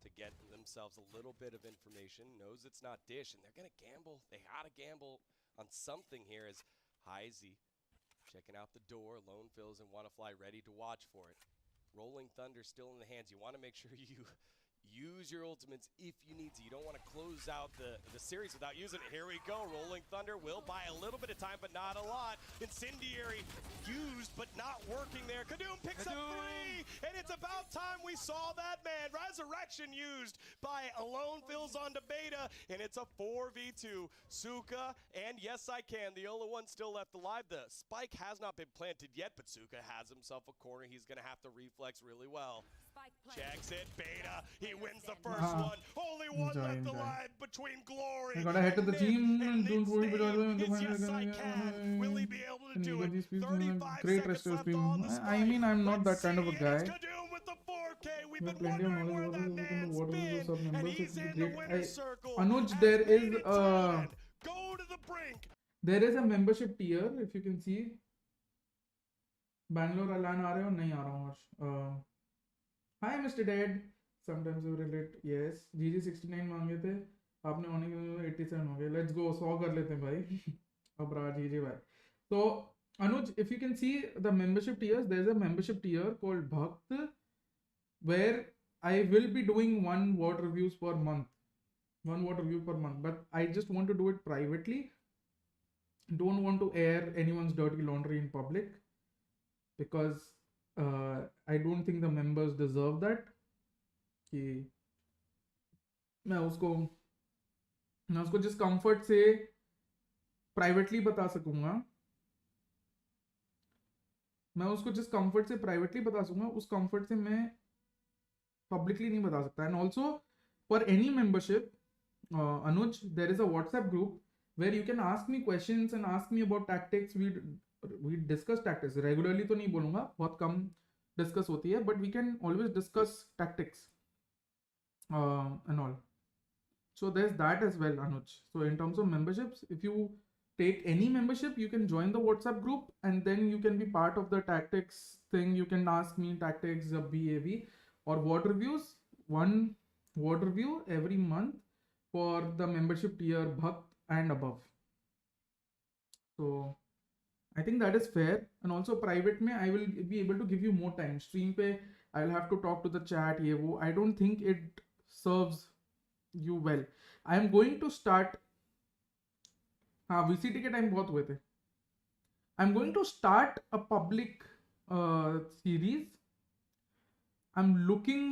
to get themselves a little bit of information. Knows it's not Dish, and they're going to gamble. They gotta gamble on something here as Heisey checking out the door. Lone Fills and Wannafly ready to watch for it. Rolling Thunder still in the hands. You want to make sure you use your ultimates if you need to. You don't want to close out the series without using it. Here we go. Rolling Thunder will buy a little bit of time, but not a lot. Incendiary used, but not working there. Kadoom picks up 3, and it's about time we saw that, man. Resurrection used by Alone Fills onto Beta, and it's a 4v2. Suka and Yes I Can, the only one still left alive. The spike has not been planted yet, but Suka has himself a corner. He's going to have to reflex really well. Checks it, Beta. He wins the first one. Only one left alive between Glory. I gotta head to the team and don't worry about Yes I Can. Will he be able to do it? 35 great rest of stream. I mean, I'm not that kind of a guy. Plenty of knowledge about this. What is the sub members? It's great. Anuj, there is a membership tier, if you can see. Bangalore Alan आ रहे हो नहीं आ रहा हूँ Hi Mr. Dead. Sometimes you relate. Yes. GG 69 मांगे थे. आपने ONIC 87 हो गए. Let's go. 100 कर लेते हैं भाई. अब रहा GG भाई. So Anuj, if you can see the membership tiers, there is a membership tier called Bhakt, where I will be doing 1 VOD reviews per month. 1 VOD review per month. But I just want to do it privately. Don't want to air anyone's dirty laundry in public, because I don't think the members deserve that. कि मैं उसको जिस comfort से privately बता सकूँगा, मैं उसको जिस comfort से privately बता सकूँगा, उस comfort से मैं publicly नहीं बता सकता. And also for any membership, Anuj, there is a WhatsApp group where you can ask me questions and ask me about tactics. We discuss tactics regularly, तो नहीं बोलूँगा, बहुत कम discuss होती है, but we can always discuss tactics and all. So there's that as well, Anuj. So in terms of memberships, if you take any membership, you can join the WhatsApp group and then you can be part of the tactics thing. You can ask me tactics, BAV or VOD reviews. 1 VOD review every month for the membership tier Bhakt and above. So I think that is fair. And also private mein I will be able to give you more time. Stream pe I'll have to talk to the chat. I don't think it serves you well. I am going to start. VCT के time बहुत हुए थे. I'm going to start a public series I'm looking,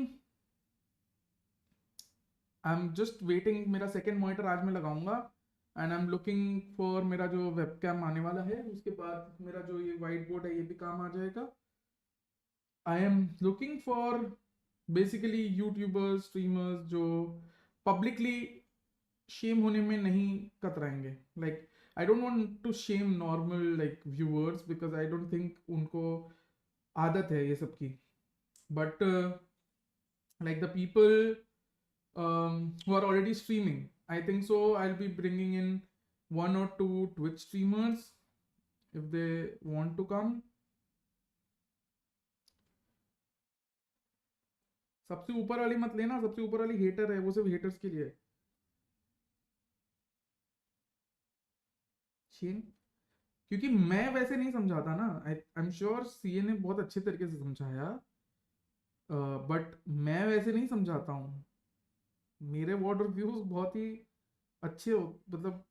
I'm just waiting, मेरा second monitor आज मैं लगाऊंगा, and I'm looking for मेरा जो webcam आने वाला है, उसके बाद मेरा जो ये white board है ये भी काम आ जाएगा. I am looking for basically YouTubers, streamers जो publicly shame होने में नहीं कतराएंगे. Like I don't want to shame normal like viewers because I don't think उनको आदत है ये सब की. But like the people who are already streaming, I think so I'll be bringing in 1 or 2 Twitch streamers if they want to come. सबसे ऊपर वाली मत लेना, सबसे ऊपर वाली हेटर है, वो सिर्फ हेटर्स के लिए है. क्योंकि मैं वैसे नहीं समझाता ना. आई एम श्योर सीए ने बहुत अच्छे तरीके से समझाया, बट मैं वैसे नहीं समझाता हूँ. मेरे वॉड रिव्यूज बहुत ही अच्छे मतलब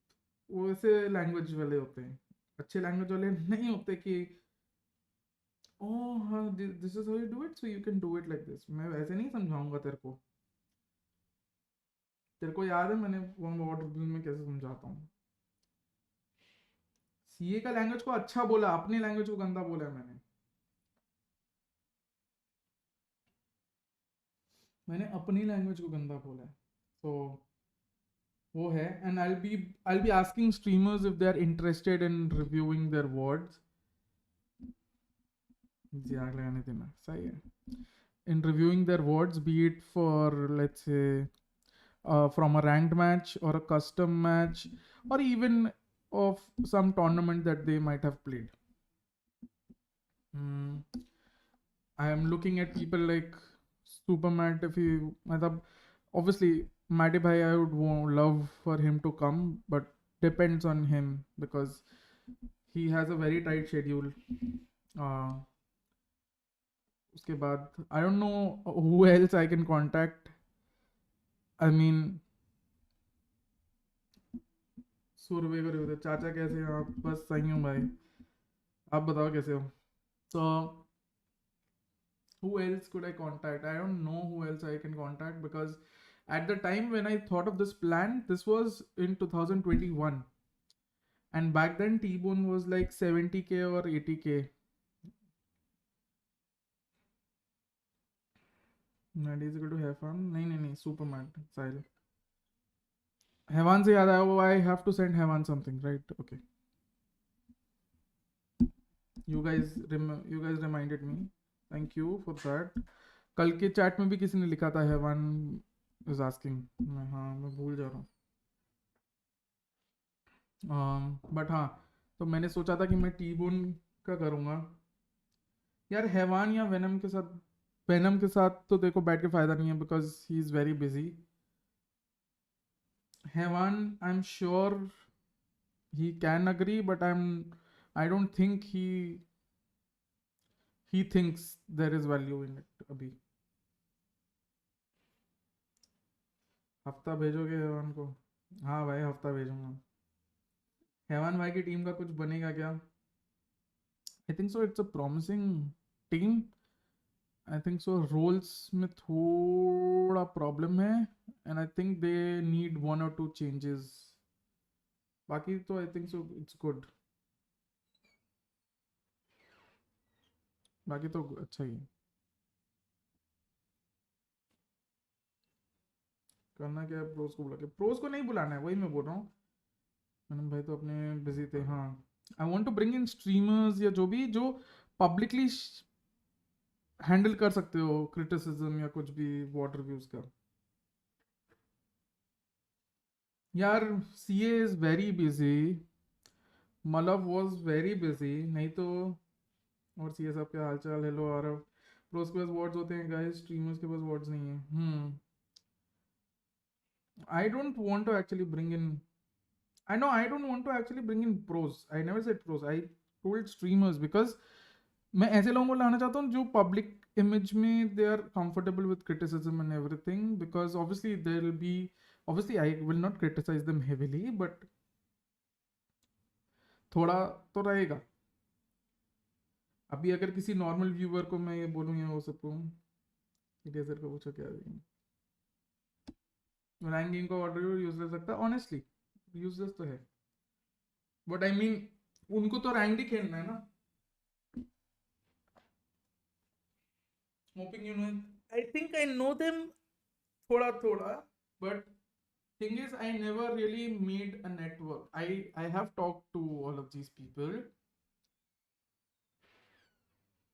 वो ऐसे लैंग्वेज वाले होते हैं. अच्छे लैंग्वेज वाले नहीं होते कि ओह हाँ this is how you do it so you can do it like this. मैं वैसे नहीं समझाऊंगा तेरे को. तेरे को याद है मैंने वॉड रिव्यूज में कैसे समझाता हूँ. सीए का लैंग्वेज को अच्छा बोला, अपने लैंग्वेज को गंदा बोला है मैंने अपनी लैंग्वेज को गंदा बोला है. तो वो है. And I be asking streamers if they are interested in reviewing their words. आग लगाने देना सही है. In reviewing their words be it for let's say from a ranked match or a custom match or even of some tournament that they might have played. I am looking at people like Supermat. If you, obviously Matty Bhai, I would love for him to come, but depends on him because he has a very tight schedule. उसके बाद I don't know who else I can contact. I mean, सूर्य करे होते. चाचा कैसे हैं आप? बस सही हूँ भाई, आप बताओ कैसे हो. So who else could I contact? I don't know who else I can contact because at the time when I thought of this plan, this was in 2021, and back then T-Bone was like 70k or 80k. Not easy to have fun. नहीं Superman Sahil. Hevan से याद आया, वो I have to send Hevan something, right? Okay. You guys reminded me. Thank you for that. कल के chat में भी किसी ने लिखा था Hevan is asking. मैं भूल जा रहा हूँ. बट हाँ, तो मैंने सोचा था कि मैं T-Bone का करूँगा. यार Hevan या वेनम के साथ तो देखो बैठ के फायदा नहीं है because he is very busy. Hevan, I'm sure he can agree, but I don't think he thinks there is value in it अभी. हफ्ता भेजोगे हेवान को? हाँ भाई हफ्ता भेजूंगा. हेवान भाई की टीम का कुछ बनेगा क्या? I think so. It's a promising team. I think so. Roles में थोड़ा problem है, and I think they need 1 or 2 changes. बाकी तो I think so. It's good. बाकी तो अच्छा ही है. करना क्या है? प्रोज को बुला के? प्रोज को नहीं बुलाना है, वही मैं बोल रहा हूँ. मैंने भाई तो अपने बिजी थे. हाँ, I want to bring in streamers या जो भी जो पब्लिकली हैंडल कर सकते हो क्रिटिसिज्म या कुछ भी वॉड रिव्यूज का. यार सीए इज वेरी बिजी. मलव वाज वेरी बिजी. नहीं तो और सीए साहब क्या हालचाल? हेलो आरव. प्रोज के पास वर्ड्स होते हैं गाइस, स्ट्रीमर्स के पास वर्ड्स नहीं है. I don't want to actually bring in. I know I don't want to actually bring in pros. I never said pros. I told streamers because मैं ऐसे लोगों को लाना चाहता हूँ जो public image में they are comfortable with criticism and everything, because obviously there will be, obviously I will not criticize them heavily, but थोड़ा तो रहेगा. अभी अगर किसी normal viewer को मैं ये बोलूँ या वो सबको इरेजर को पूछो क्या रैंकिंग को ऑर्डर यूज ले सकता है ऑनेस्टली यूजलेस तो है बट आई मीन उनको तो रैंक ही खेलना है ना hoping you know I think I know them थोड़ा थोड़ा but thing is I never really made a network. I have talked to all of these people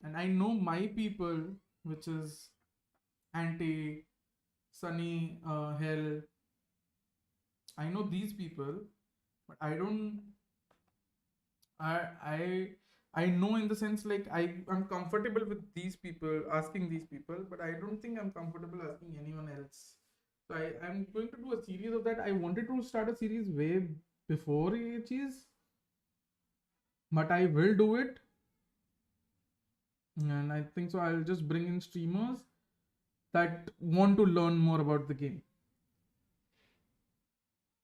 and I know my people, which is Anti, Sunny, Hell. I know these people, but I don't. I I know in the sense like I'm comfortable with these people asking these people, but I don't think I'm comfortable asking anyone else. So I'm going to do a series of that. I wanted to start a series way before AHEs, but I will do it. And I think so I'll just bring in streamers that want to learn more about the game.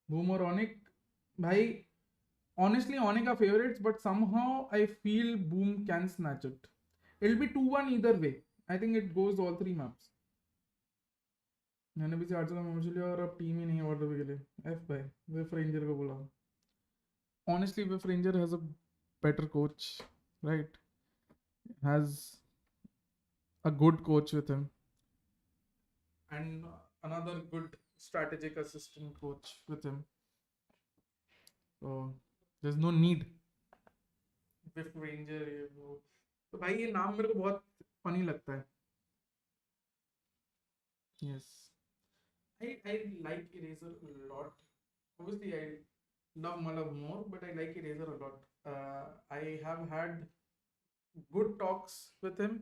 Boom or Onyx, bhai, honestly Onyx are favorites, but somehow I feel Boom can snatch it. It'll be 2-1 either way. I think it goes all 3 maps. मैंने भी 4 moments लिया और अब team ही नहीं order के लिए F भाई विफ Ranger को बुलाओ honestly Wiff Ranger has a better coach right has a good coach with him and another good strategic assistant coach with him, so there's no need Wiff Ranger ये वो तो भाई ये नाम मेरे को बहुत फनी लगता है yes I like Eraser a lot. Obviously, I love Malav more, but I like Eraser a lot. I have had good talks with him,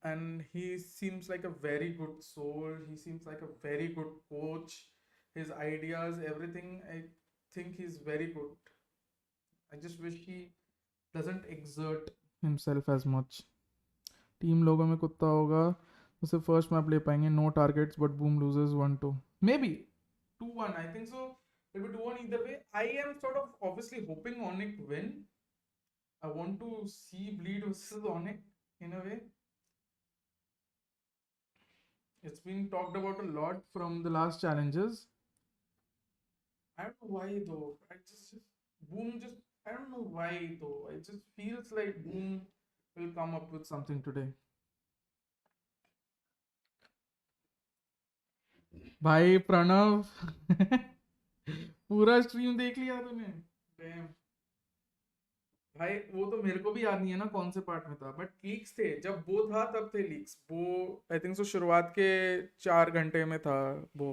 and he seems like a very good soul. He seems like a very good coach. His ideas, everything, I think he's very good. I just wish he doesn't exert himself as much. Team logo में कुत्ता होगा उसे first map ले पाएंगे no targets but Boom losers 1-2 maybe 2-1 I think so it'll be 2-1 either way. I am sort of obviously hoping Onyx win. I want to see Bleed versus Onyx in a way. It's been talked about a lot from the last challenges. I don't know why though. I don't know why though. It just feels like Boom will come up with something today. भाई प्रणव पूरा stream देख लिया तूने Damn. भाई वो तो मेरे को भी याद नहीं है ना कौन से पार्ट में था बट लीक्स थे जब वो था तब थे लीक्स वो आई थिंक सो शुरुआत के 4 घंटे में था वो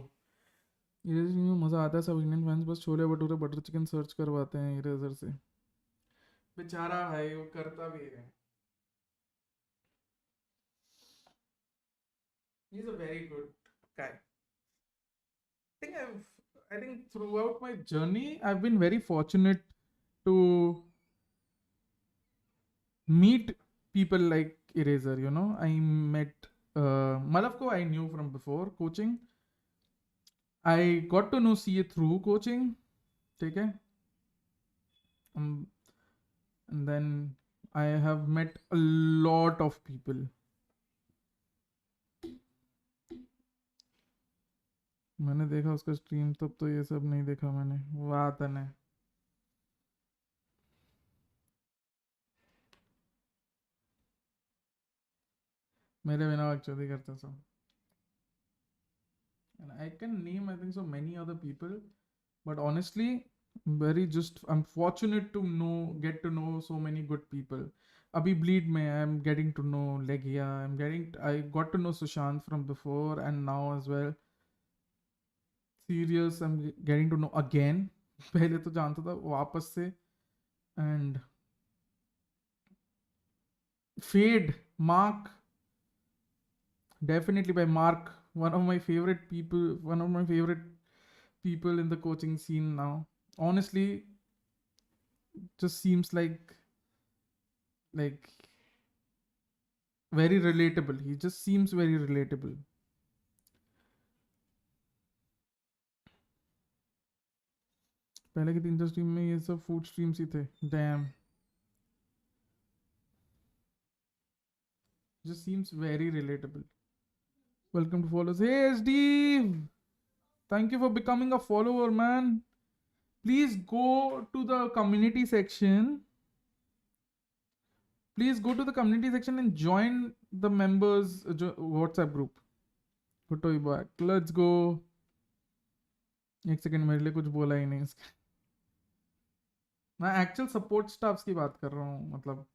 इरेजर में मज़ा आता है सब इंडियन फैंस बस chole bhature butter chicken search करवाते हैं इरेजर से बेचारा भाई वो करता भी है he is a very good guy I think throughout my journey, I've been very fortunate to meet people like Eraser. You know, I met Malaf I knew from before coaching. I got to know CA through coaching. Okay. And then I have met a lot of people. मैंने देखा उसका stream तब तो ये सब नहीं देखा मैंने वाह तने मेरे बिना एक्चुअली करता सब and I can name I think so many other people but honestly I'm fortunate to get to know so many good people abhi bleed mein I'm getting to know Legia I got to know Sushant from before and now as well serious I'm getting to know again पहले तो जानता था वापस से and Fade Mark definitely by Mark one of my favorite people in the coaching scene now honestly just seems like very relatable he just seems very relatable पहले के 3 stream में ये सब फूड स्ट्रीम्स ही थे dam just seems very relatable Welcome to follows. Hey Steve, thank you for becoming a follower, man. Please go to the community section. Please go to the community section and join the members WhatsApp group. Good to be back. Let's go. एक second मेरे लिए कुछ बोला ही नहीं इसका. मैं actual support staffs की बात कर रहा हूँ मतलब.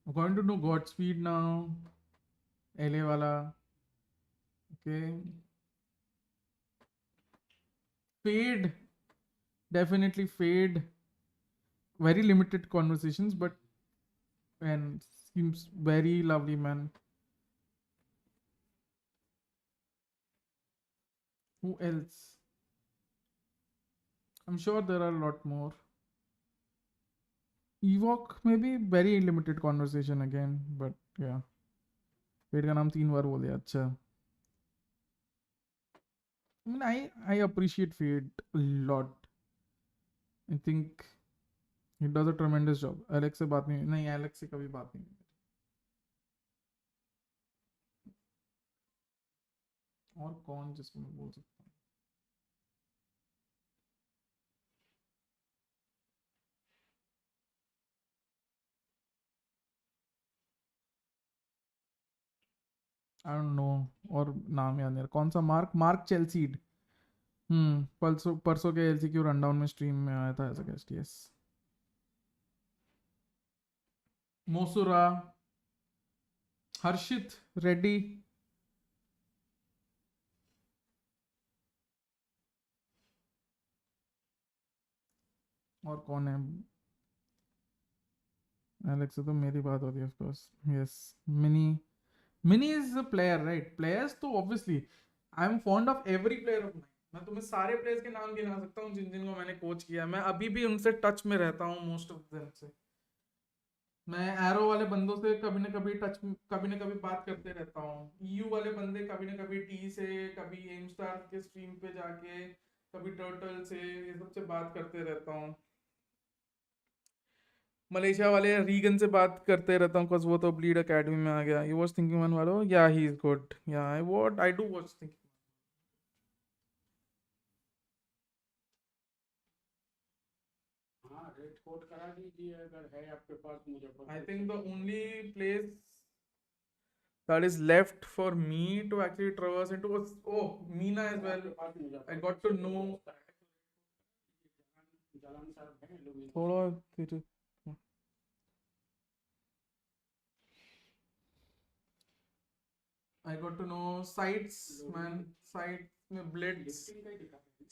I'm going to know Godspeed now. LA wala. Okay. Fade. Definitely fade. Very limited conversations, but and seems very lovely, man. Who else? I'm sure there are a lot more. Ewok, maybe very limited conversation again, but yeah. Fade का नाम 3 बार बोल दिया. अच्छा. I mean, I appreciate Fade a lot. I think he does a tremendous job. Alex से बात नहीं Alex से कभी बात नहीं. और कौन जिसको मैं बोल सकता हूँ? I don't know. और नाम याद नहीं आ रहा. कौन सा मार्क चेल्सीड. परसों के LCQ रनडाउन में स्ट्रीम में आया था एज अ गेस्ट. यस. मोसुरा, हर्षित रेड्डी. और कौन है? एलेक्स से तो मेरी बात होती है of course. Yes. Mini is a player, right? Players तो obviously I am fond of every player of mine. मैं तुम्हें सारे प्लेयर्स के नाम गिना सकता हूँ जिनको मैंने कोच किया. मैं अभी भी उनसे टच में रहता हूँ, मोस्ट ऑफ देम से. मैं एरो वाले बंदों से कभी ना कभी बात करते रहता हूँ. EU वाले बंदे कभी ना कभी टी से, कभी एम स्टार के स्ट्रीम पे जाके, कभी टर्टल से, ये सबसे बात करते रहता हूँ. मलेशिया वाले रीगन से बात करते रहता हूँ बिकॉज वो तो ब्लीड एकेडमी में आ गया. यू वॉच थिंकिंग वन वालो? या ही इज गुड. या आई डू वॉच थिंकिंग. हाँ, रेड कोड करा दीजिए अगर है आपके पास. Muzaffarpur. I think the only place that is left for me to actually traverse into was Mina as well. I got to know थोड़ा I got to know sites, man. Sites में Blitz,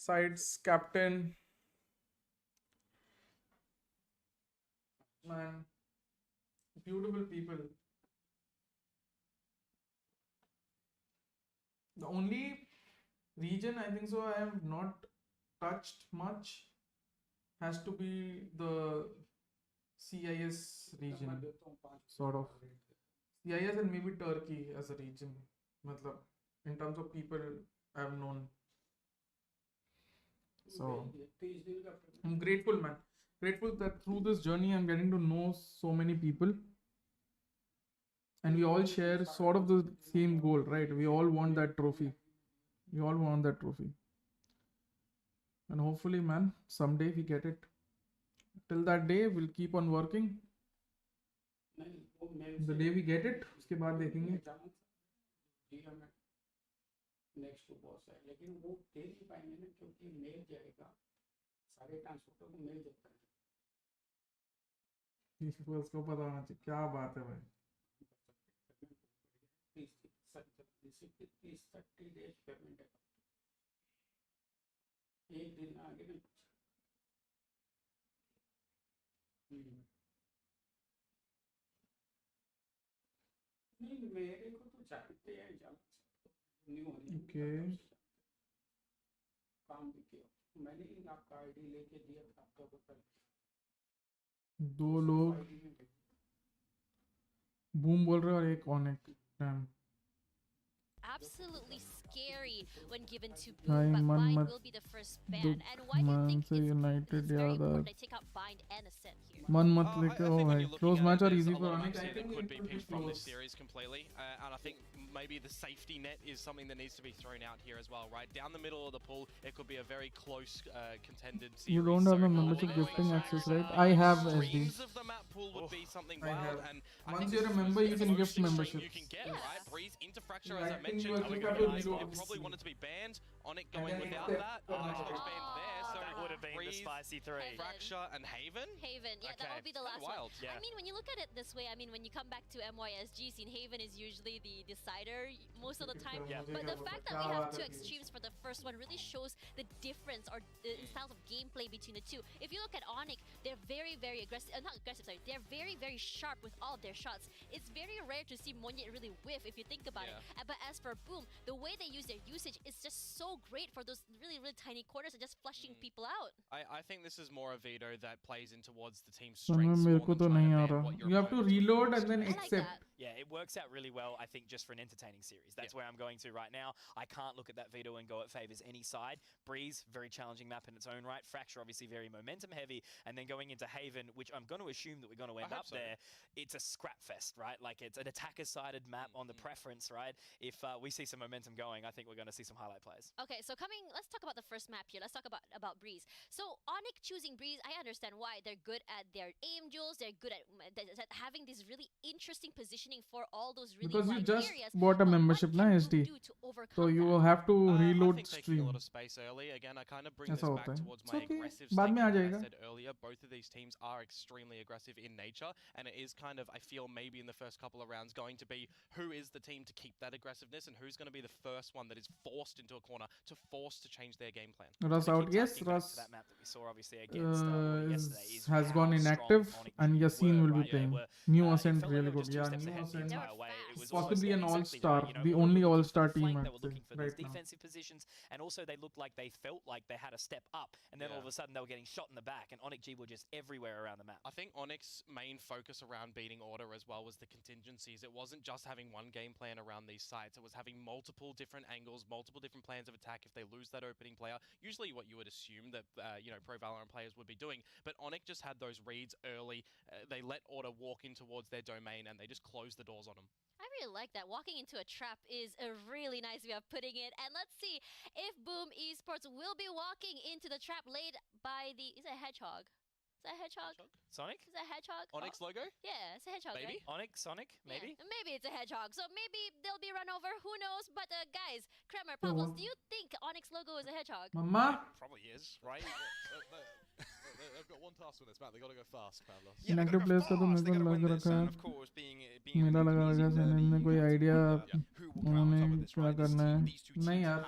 sites captain, man. Beautiful people. The only region I think so I have not touched much has to be the CIS region, sort of. CIS and maybe Turkey as a region. Matlab, in terms of people I have known. So I'm grateful, man. Grateful that through this journey I'm getting to know so many people. And we all share sort of the same goal, right? We all want that trophy. We all want that trophy. And hopefully, man, someday we get it. Till that day, we'll keep on working. The day we get it, उसके बाद देखेंगे. Next to boss है, लेकिन वो दे नहीं पाएंगे ना, क्योंकि मेल जाएगा. सारे ट्रांसपोर्टर को मेल जाता है. उसको पता होना चाहिए. क्या बात है भाई. 30 days पेमेंट है. एक दिन आगे ना. नहीं, मेरे को तो जानते हैं. Okay. काम भी किया. मैंने ही आपका आईडी लेके दिया था आपको पता. 2 लोग बूम बोल रहे हैं और एक ONIC. Absolutely scary when given to Hi, Boom, but man, Bind mat will be the first ban. And why do you think Manchester United it's very याद important uh they take out Bind and Ascent here? मन मत I लेके think O when भाई you're looking close at match it, or there's easy a for lot of Onyx. maps I here that think could it be could be picked from this close. series completely, and I think maybe the safety net is something that needs to be thrown out here as well, right? Down the middle of the pool, it could be a very close contended series. You don't have so a membership I think gifting access, right? the I have SD. extremes of the map pool would be something I wild, have. and I Once think you're this a is the member, you can most gift extreme memberships. you can get, right? Breeze into Fracture, Yeah, as I I think mentioned. you have to Guys, reload. it probably wanted to be banned. Onyx And going then without accept that. or Onyx not. gets banned there, so That would have been the Breeze, spicy 3. Fracture, and Haven. Haven, yeah, that Okay. will be the last Wild. one. I mean, when you look at it this way, I mean, when you come back to MYSG scene, Haven is usually the decider most of the time. Yeah. But the fact that we have two extremes for the first one really shows the difference or the styles of gameplay between the two. If you look at Onyx, they're very, very aggressive. Not aggressive, sorry. They're very, very sharp with all of their shots. It's very rare to see Monyet really whiff if you think about it. But as for Boom, the way they use their usage is just so great for those really, really tiny corners and just flushing people out. I think this is more a veto that plays in towards the team's So strengths मेरे more को than तो trying नहीं to uh ban रहा. what your You have to opponent's reload and then I like accept. that. Yeah, it works out really well, I think, just for an entertaining series. That's where I'm going to right now. I can't look at that veto and go it favors any side. Breeze, very challenging map in its own right. Fracture, obviously very momentum heavy. And then going into Haven, which I'm going to assume that we're going to end up there, it's a scrap fest, right? Like it's an attacker-sided map on the preference, right? If we see some momentum going, I think we're going to see some highlight plays. Okay, so let's talk about the first map here. Let's talk about Breeze. So Onyx choosing Breeze, I understand why. They're good at their aim duels. They're good at having this really interesting positioning for all those really Because you wide just areas. bought a membership, na SD. So you will have to I reload think taking a stream. lot of space early. Again, I kind of bring this ऐसा back होता है. towards It's my okay. aggressive बाद में आ statement that I जाएगा. said earlier. Both of these teams are extremely aggressive in nature, and it is kind of, I feel, maybe in the first couple of rounds going to be who is the team to keep that aggressiveness and who's going to be the first one that is forced into a corner to force to change their game plan. Russ out. Yes, Russ That map that we saw obviously against yesterday is has how gone strong inactive, Onyx and Yassine were, will be right? playing. Were, New it Ascent felt like really they were good. just two Yeah, steps New ahead the Ascent. entire way. It was almost Possibly an exactly all-star, right, you know, the all only looking for all-star the team flank, I'd they were say looking for right those now. defensive positions, and also they looked like they felt like they had a step up, and then all of a sudden they were getting shot in the back, and ONIC G were just everywhere around the map. I think Onyx's main focus around beating Order as well was the contingencies. It wasn't just having one game plan around these sites. It was having multiple different angles, multiple different plans of attack if they lose that opening player. Usually what you would assume that, pro Valorant players would be doing. But Onyx just had those reads early. They let Order walk in towards their domain, and they just closed the doors on them. I really like that. Walking into a trap is a really nice way of putting it. And let's see if BOOM Esports will be walking into the trap laid by the... Is that a hedgehog? Is that a hedgehog? Sonic? Is that a hedgehog? Onyx logo? Yeah, it's a hedgehog, Maybe? right? Onyx, Sonic, maybe? Yeah, maybe it's a hedgehog. So maybe they'll be run over. Who knows? But guys, Kremer, Pavlos, do you think Onyx logo is a hedgehog? Mama? Probably is, right? They've got one task on this map. They've got to go fast, Pavlos. Inactive players का तो मेरे को लग रखा है. मेरा लगा रखा है सनी ने कोई idea उन्होंने क्या करना है. नहीं यार,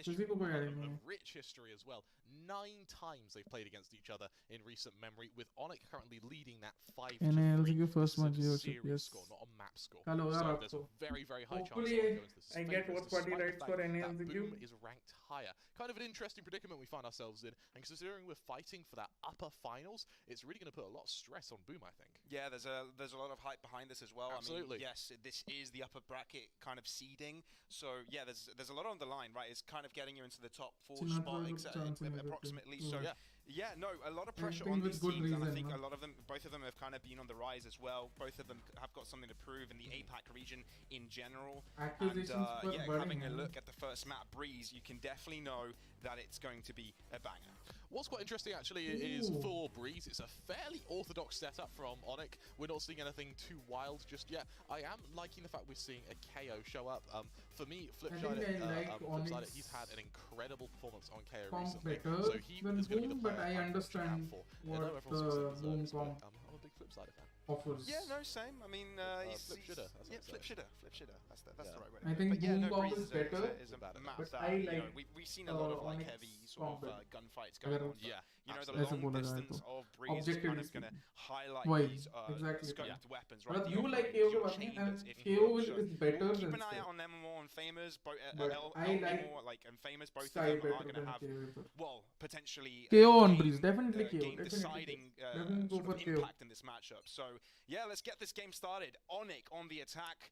किसी को कोई idea नहीं है. Rich history as well. 9 times they've played against each other in recent memory, with Onyx currently leading that 5-3. NALCQ first match This is a here, series yes. score, not a map score. Hello, so yaar, there's so a very, very high chance hopefully Onyx go into this I get favourites, WatchParty despite the rights fact for that NALCQ. Boom is ranked higher. Kind of an interesting predicament we find ourselves in, and considering we're fighting for that upper finals, it's really going to put a lot of stress on Boom, I think. Yeah, there's a lot of hype behind this as well. Absolutely. I mean, yes, this is the upper bracket kind of seeding, so yeah, there's a lot on the line, right? It's kind of getting you into the top 4 spot approximately. So yeah, no, a lot of pressure on these teams, and I think a lot of them, both of them have kind of been on the rise as well. Both of them have got something to prove in the APAC region in general. And yeah, having a look at the first map, Breeze, you can definitely know that it's going to be a banger. What's quite interesting actually is for Breeze, it's a fairly orthodox setup from ONIC. We're not seeing anything too wild just yet. I am liking the fact we're seeing a KO show up. For me, Flipside, he's had an incredible performance on KO recently. So he is going to be the player but I understand what Boom comp I'm a big Flipside fan. offers. Yeah, no, same. I mean, flip shitter. Flip shitter. That's the right way. I think Boom comp Breeze is better, is a map but that, I you know, like we've seen a lot of like heavy sort of gunfights going on. Yeah, you know, the absolutely. long distance of Breeze is kind of going to highlight these scoped weapons, right? But you like KO and KO is better keep than an eye out on them more on Famous, but I like more like and Famous. Both of them are going to have, well, potentially KO on Breeze, definitely KO, game deciding definitely sort go of for KO. impact in this matchup. So yeah, let's get this game started. ONIC on the attack.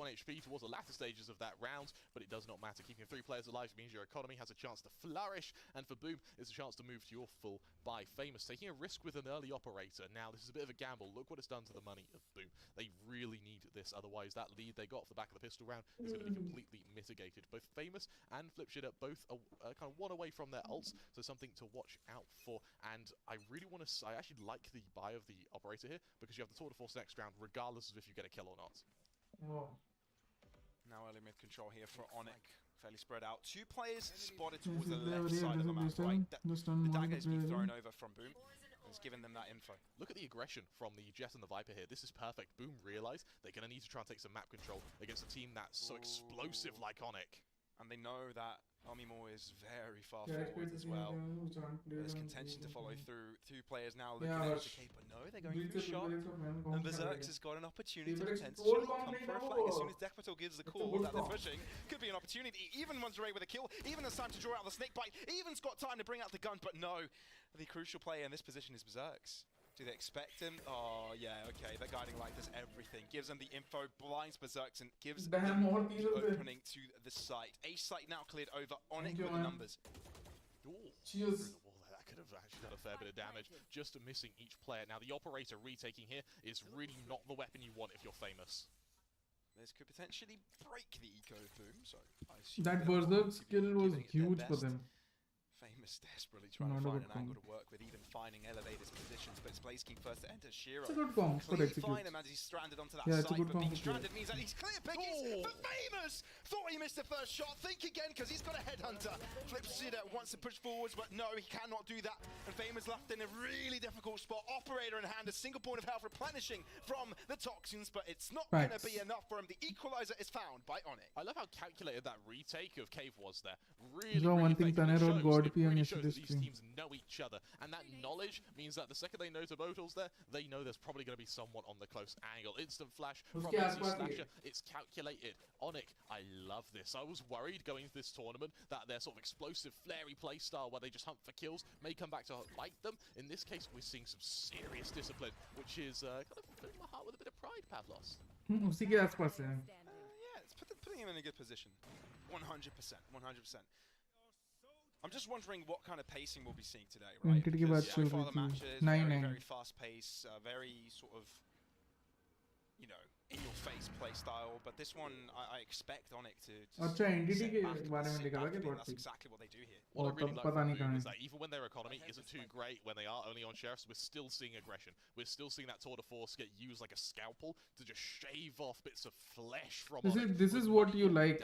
low on HP towards the latter stages of that round, but it does not matter. Keeping 3 players alive means your economy has a chance to flourish, and for Boom, it's a chance to move to your full buy. Famous taking a risk with an early operator. Now, this is a bit of a gamble. Look what it's done to the money of Boom. They really need this, otherwise that lead they got off the back of the pistol round is going to be completely mitigated. Both Famous and Flipshitter both are kind of one away from their ults, so something to watch out for. And I really want to, I actually like the buy of the operator here, because you have the tour de force next round, regardless of if you get a kill or not. Wow. Now early mid control here for ONIC. Fairly spread out. 2 players spotted towards the left side of the map, right? The dagger has been thrown over from Boom. It's given them that info. Look at the aggression from the Jet and the Viper here. This is perfect. Boom realize they're going to need to try and take some map control against a team that's so explosive like ONIC. And they know that Amimo is very far forward as well. There's contention to follow through. Two players now looking at the cape, but no, they're going for a shot. And Berserks has got an opportunity to potentially come for a flank. As soon as Dekpatel gives the call that they're pushing, could be an opportunity. Even runs away with a kill, even has time to draw out the snake bite, even's got time to bring out the gun, but no. The crucial player in this position is Berserks. Do they expect him? Oh, yeah, okay. That guiding light does everything. Gives them the info, blinds Berserks, and gives them the opening to the site. A site now cleared over. ONIC with the numbers. Cheers. That could have actually done a fair bit of damage. Just missing each player. Now, the operator retaking here is really not the weapon you want if you're famous. This could potentially break the eco boom, so I assume that Berserk skill was huge for them. Famous desperately trying to find an angle to work with, even finding elevators positions, but it's Blaze King first to enter. Shiro. It's a good comp for execute. Find him as he's stranded onto that Yeah, it's a site, good but being comp. stranded means that he's clear pickies for Famous! Thought he missed the first shot, think again, because he's got a headhunter. Flips it, wants to push forwards, but no, he cannot do that. And Famous left in a really difficult spot. Operator in hand, a single point of health replenishing from the toxins, but it's not going to be enough for him. The equalizer is found by ONIC. I love how calculated that retake of Cave was there. Really, So one thing effectively Tanner wrote God PM shows yesterday. that these teams know each other, and that knowledge means that the second they know Tobotel's there, they know there's probably going to be someone on the close angle. Instant flash from Easy Slasher. It's calculated. ONIC, I love this. I was worried going into this tournament that their sort of explosive, flary play style where they just hunt for kills may come back to bite them. In this case, we're seeing some serious discipline, which is kind of filling my heart with a bit of pride, Pavlos. उसी के आसपास है. Yeah, it's putting him in a good position. 100%, 100%. I'm just wondering what kind of pacing we'll be seeing today, right? Until की बात Because चल so far रही the थी. matches, Nine, very, nine. very fast pace, very sort of, you know, in-your-face play style. But this one, I expect ONIC to अच्छा entity sit के back, बारे में sit लिखा था back कि a bit. बहुत That's ठीक. exactly what they do here. What I और really तब like पता from नहीं Boom कहाँ is है. that even when their economy isn't too great, when they are only on sheriffs, we're still seeing aggression. We're still seeing that tour de force get used like a scalpel to just shave off bits of flesh from ONIC. This is what you like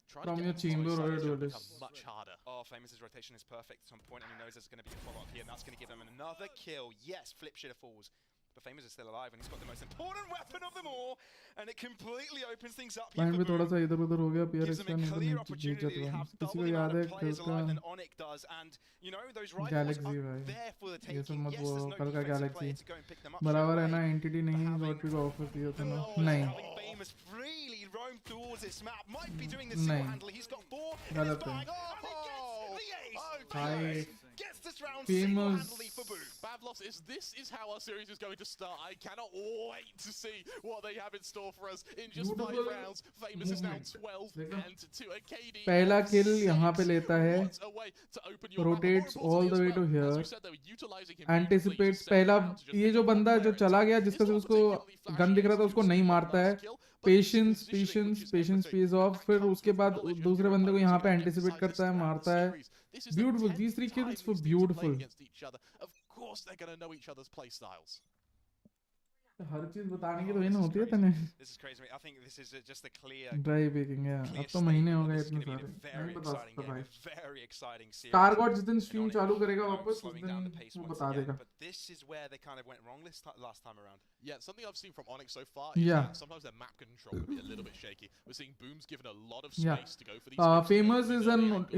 from your chamber or your duelist. Much harder. Oh, Famous' rotation is perfect at some point, and he knows there's going to be a follow-up here, and that's going to give him another kill. Yes, Flip Shitter falls. But Famous is still alive, and he's got the most important weapon of them all, and it completely opens things up here Pine for भी थोड़ा Boom. सा इधर उधर हो गया. PR Gives them इसका a नहीं clear तो opportunity जीत to have किसी double को the याद amount है of players कल alive का than ONIC does, and you know those rivals Galaxy are भाई. there for the ये सब taking. मत Yes, वो there's no कल का defensive player Galaxy to go and pick them up बराबर है straight ना. away. एंटिटी नहीं गॉडपी का ऑफर दिया था ना. नहीं. Having Famous freely roam towards this map, might be doing this नहीं. single-handedly. He's got 4 in his गलत bag. है. Oh, and he gets the ace. भाई Gets this round Famous. single-handedly for Boom. Pavlos, this is how our series is going to start. I cannot wait to see what they have in store for us in just 5 Beautiful rounds. Famous is now movement. 12 देखो. and to a KD. पहला किल यहाँ पे लेता है. What a way to open your map. Rotates More all the way to importantly as well, here. as we said, they were utilizing him Anticipates beautifully to पहला set up to just ये जो pick up बंदा one जो player. चला गया जिसका It's से not उसको particularly गन दिख रहा था flashy उसको नहीं execution मारता है. last kill, but his patience positioning, which is patience everything. pays off. फिर उसके बाद दूसरे बंदे को यहाँ पे एंटिसिपेट करता है, मारता है. This is the Beautiful. 10th These 3 time kills these were teams are playing beautiful. against each other. Of course they're going to know each other's play styles. हर चीज बताने की तो ये ना होती है तने. This is crazy. I think this is just a clear dry baking है. clear अब तो महीने हो statement गए that this is इतने going to be सारे. a very नहीं बता exciting सकता game, भाई. a very exciting series. Star God जिस दिन And स्ट्रीम ONIC, चालू करेगा you know, वापस उस slowing दिन down the pace वो once बता again, देगा. but this is where they kind of went wrong last time around. Yeah, something I've seen from ONIC so far is Yeah. that sometimes their map control can be a little bit shaky. We're seeing Boom's given a lot of Yeah. space to go for these kills. Famous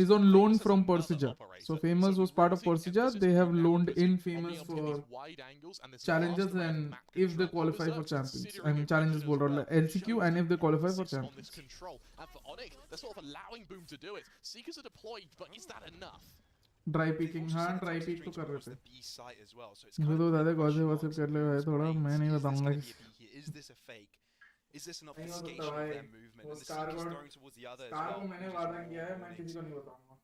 is on loan from Persija. So Famous was part of Persija. They have loaned in Famous for challenges and if they qualify for champions. I mean challenges बोल रहा हूँ LCQ and if they qualify for On this champions. control. And for ONIC, they're sort of allowing Boom to do it. Seekers are deployed, but is that enough? Dry peeking हाँ dry peak तो कर रहे थे. B site as well, so it's मुझे kind तो of दादा gossip वॉसिप कर ले भाई थोड़ा. मैं नहीं बताऊंगा. Is this a fake? Is this an नहीं हो obfuscation सकता of भाई. their movement? वो And the star Seekers God throwing towards the other as star well. को मैंने वादा किया है मैं किसी को नहीं बताऊंगा.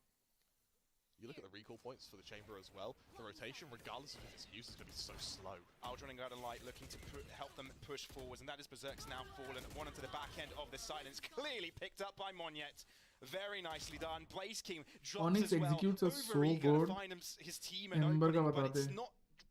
You look at the recall points for the chamber as well. The rotation, regardless of if it's used, is going to be so slow. Aldrin and Garden Light looking to help them push forwards, and that is Berserk's now fallen. One onto the back end of the side, and it's clearly picked up by MiTH. Very nicely done. Blaze King drops Onyx as well. executes are so Overeager to good. find his team and Ember का opening, but बताते it's हैं. not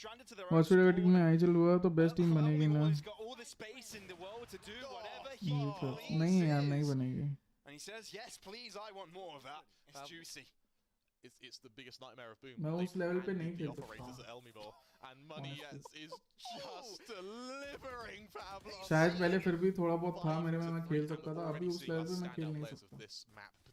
stranded to their own Australia spawn. Team में आईचल हुआ तो best team बनेगी ना He's got all the space in the world to do whatever he नहीं यार नहीं बनेगी And he says, yes, please, I want more of that. It's juicy. It's the biggest nightmare of Boom. मैं They उस level पे नहीं handed the खेल operators सकता at Elmibor, and MoneyEth is just delivering for Avalon. शायद पहले फिर भी थोड़ा बहुत था मेरे में मैं खेल सकता था अभी उस लेवल पे मैं खेल नहीं सकता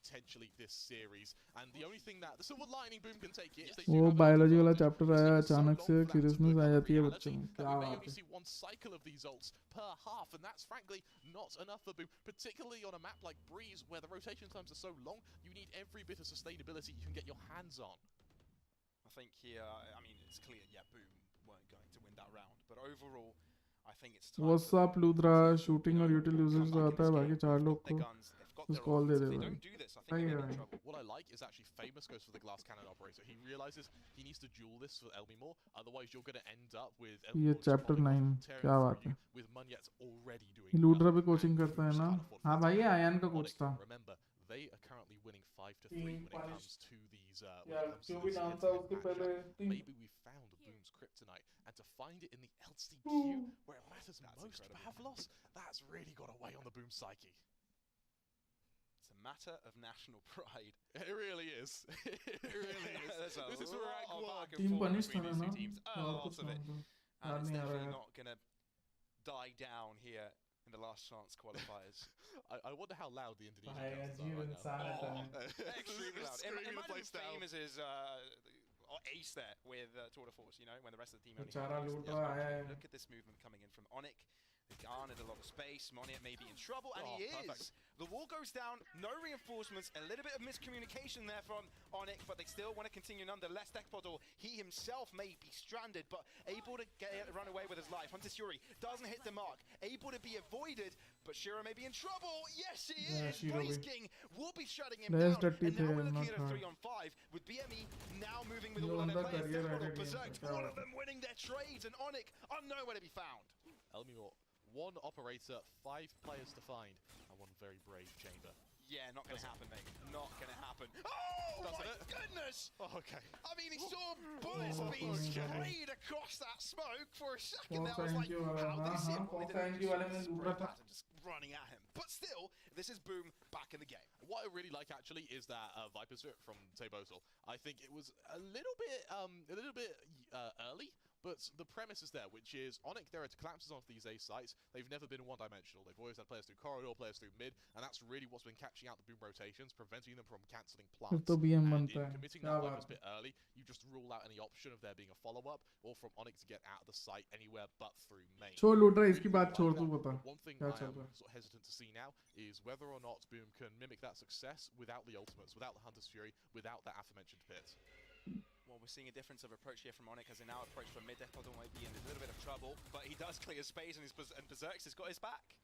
potentially this series. And the only thing that the silver lining Boom can take it is they do वो have a बायोलॉजी वाला advantage. चैप्टर It's आया taken so अचानक long से for that to सीरियसनेस आ become a जाती है reality बच्चों में that क्या we may बात only है see one cycle of these ults per half, and that's frankly not enough for Boom, particularly on a map like Breeze where the rotation times are so long. You need every bit of sustainability you can get your hands on. I think here, I mean, it's clear, yeah, Boom weren't going to win that round, but overall, I think it's time What's for up Ludra shooting और यूटिल users आता है बाकी चार लोग को बस call दे दे भाई सही है भाई What I like is actually Famous goes for the glass cannon operator. He realizes he needs to duel this for Elmimore, otherwise you're going to end up with ये Elmimore just chapter popping 9 off, tearing क्या through बात है you, with Munyet's already doing लूडरा well. भी coaching करता है ना हाँ भाई ये आयन का कोच ONIC, था remember, they are currently winning 5-3 when it comes to these यार जो भी नाम था उसके पहले maybe we found Boom's kryptonite, and to find it in the LCQ where it matters most, Pavlos, that's really got away on the Boom psyche. It's a matter of national pride. It really is. It really is. This is where I back and team forth punish था between these ना two teams. A और lot कुछ of it. नहीं And याद it's नहीं आ रहा definitely है not going to die down here in the last chance qualifiers. I wonder how loud the Indonesian भाई counters अजीब are right इंसान है now. तो Extremely loud. Screaming the Imagine place down. Famous is ace there with Tour de Force, you know, when the rest of the team only बेचारा have ace. लूट रहा है Look at this movement coming in from ONIC. They've garnered a lot of space. Moniet may be in trouble, and he perfect. is. The wall goes down, no reinforcements, a little bit of miscommunication there from ONIC, but they still want to continue nonetheless. Dekpodol, he himself may be stranded, but able to run away with his life. Hunter Fury doesn't hit the mark, able to be avoided, but Shiro may be in trouble. Yes, he is. Blaze King will be shutting him down, and now we're looking at a 3-on-5 with BME now moving with all of their players. Dekpodol, Berserk, all of them winning their trades, and ONIC are nowhere to be found. Elmimore, one operator, 5 players to find, and one very brave chamber. Yeah, not going to happen, mate. Not going to happen. Oh, my goodness! Oh, okay. I mean, he saw bullets being sprayed across that smoke for a second. There, I was like, how did he see him? Just running at him. But still, this is Boom back in the game. What I really like actually is that Viper's from Tebotal. I think it was a little bit early, but the premise is there, which is ONIC, there are collapses onto these A sites. They've never been one-dimensional. They've always had players through corridor, players through mid, and that's really what's been catching out the Boom rotations, preventing them from cancelling plants. तो BM And बनता in है committing क्या that बात Viper's है bit early, you just rule out any option of there being a follow-up, or from ONIC to get out of the site anywhere but through main. छोड़ लूट रहा है इसकी बात छोड़ तू बता One thing क्या I चल am रहा है sort of hesitant to see now is whether or not Boom can mimic that success without the ultimates, without the Hunter's Fury, without that aforementioned pit. Well, we're seeing a difference of approach here from ONIC as they now approach from mid. Dekpodol might be in a little bit of trouble, but he does clear space, and Berserk's has got his back.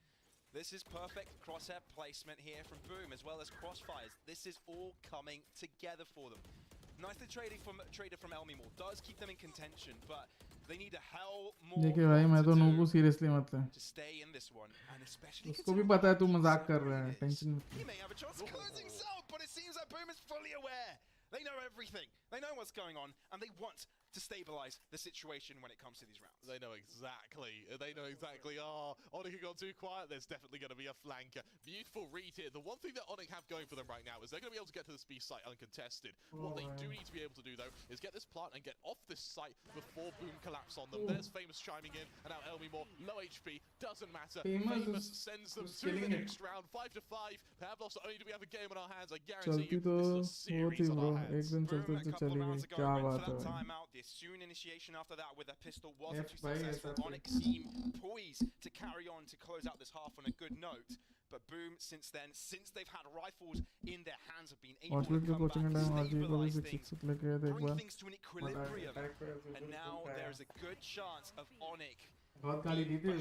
This is perfect crosshair placement here from Boom, as well as Crossfires. This is all coming together for them. Nicely traded from Elmimore. Does keep them in contention, but they need a hell more देखिए भाई मैं तो नूबू seriously मत ले to stay in this one, and especially उसको भी पता है तू मजाक कर रहा है टेंशन मत he may have a chance of closing himself, but it seems like Boom is fully aware. They know everything. They know what's going on, and they want to stabilize the situation when it comes to these rounds. They know exactly. Oh, ONIC got too quiet. There's definitely going to be a flanker. Beautiful read here. The one thing that ONIC have going for them right now is they're going to be able to get to this B site uncontested. What they do need to be able to do, though, is get this plant and get off this site before Boom collapse on them. There's Famous chiming in, and now Elmimore, low HP, doesn't matter. Famous sends them to the next round, 5-5. Pavlos, only do we have a game on our hands. I guarantee you, this is a series on our hands. एक दिन चलते चलते चली गई क्या बात है Timeout, the soon initiation after that with a pistol wasn't too भाई successful. ऐसा ONIC seem poised to carry on to close out this half on a good note. But Boom, since they've had rifles in their hands, have been able to Watchpart come coaching back, and stabilize RG things, लेके आए थे एक bring bar things to an equilibrium. And now there's a good chance of ONIC बहुत गाली दी थी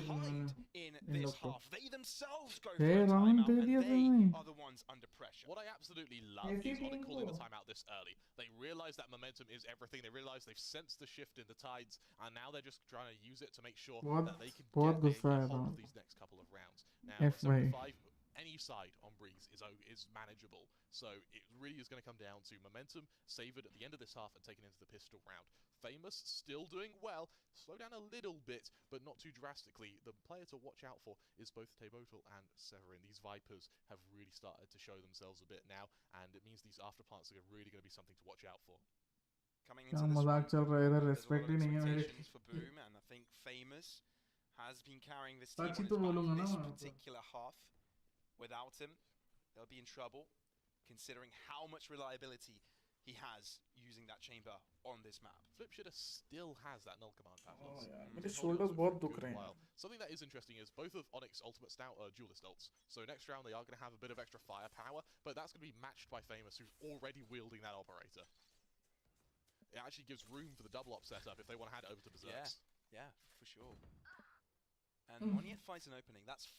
in in this लोग को half. They themselves go for Hey, a round timeout, they and दिया they तुमने are the ones under pressure. What I absolutely love is ONIC calling the timeout this early. They realize that momentum is everything. They realize they've sensed the shift in the tides, and now they're just trying to use it to make sure that they can get a hold of these next couple of rounds. Now, 75, any side on Breeze is manageable. So it really is going to come down to momentum, savoured at the end of this half and taken into the pistol round. Famous still doing well, slow down a little bit, but not too drastically. The player to watch out for is both Tebotal and Severin. These Vipers have really started to show themselves a bit now, and it means these afterplants are really going to be something to watch out for. Coming into this मजाक चल रहा है इधर there's a lot respect of ही नहीं है मेरे expectations for Boom, and I think Famous has been carrying this such team ही तो on बोलूंगा his ना back मैं this particular half. Without him, they'll be in trouble. considering how much reliability he has using that chamber on this map. Flipshitter still has that null command pathos. मेरे shoulders बहुत दुख रहे हैं. Something that is interesting is both of Onyx ultimate stout are duelist ults. So next round they are going to have a bit of extra firepower, but that's going to be matched by Famous, who's already wielding that operator. It actually gives room for the double op setup if they want to hand it over to Berserks. Yeah, for sure. And MiTH finds an opening. That's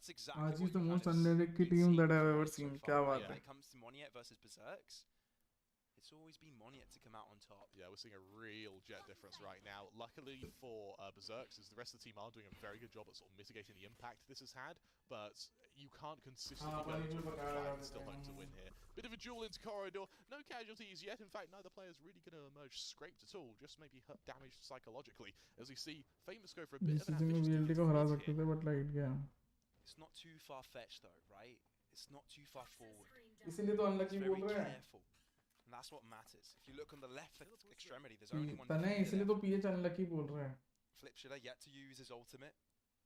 exactly Aaj what is the you most kind of unlucky been team seeing that I've from ever Onyx so seen. far, क्या right? बात When है. it comes to MiTH versus Berserks, it's always been MiTH to come out on top. Yeah, we're seeing a real jet difference right now. Luckily for Berserks, is the rest of the team are doing a very good job at sort of mitigating the impact this has had, but you can't consistently go into a fight and still hope to win here. Bit of a duel into corridor, no casualties yet. In fact, neither player is really going to emerge scraped at all, just maybe damaged psychologically. As we see Famous go for a bit of an ambitious VLT को हरा सकते थे, but light गया. It's not too far-fetched though, right? It's not too far forward. इसीलिए तो unlucky It's बोल very रहे हैं. careful. And that's what matters. If you look on the left extremity, there's only one तने player इसलिए there. तो PH unlucky बोल रहे हैं. Flipshitter yet to use his ultimate.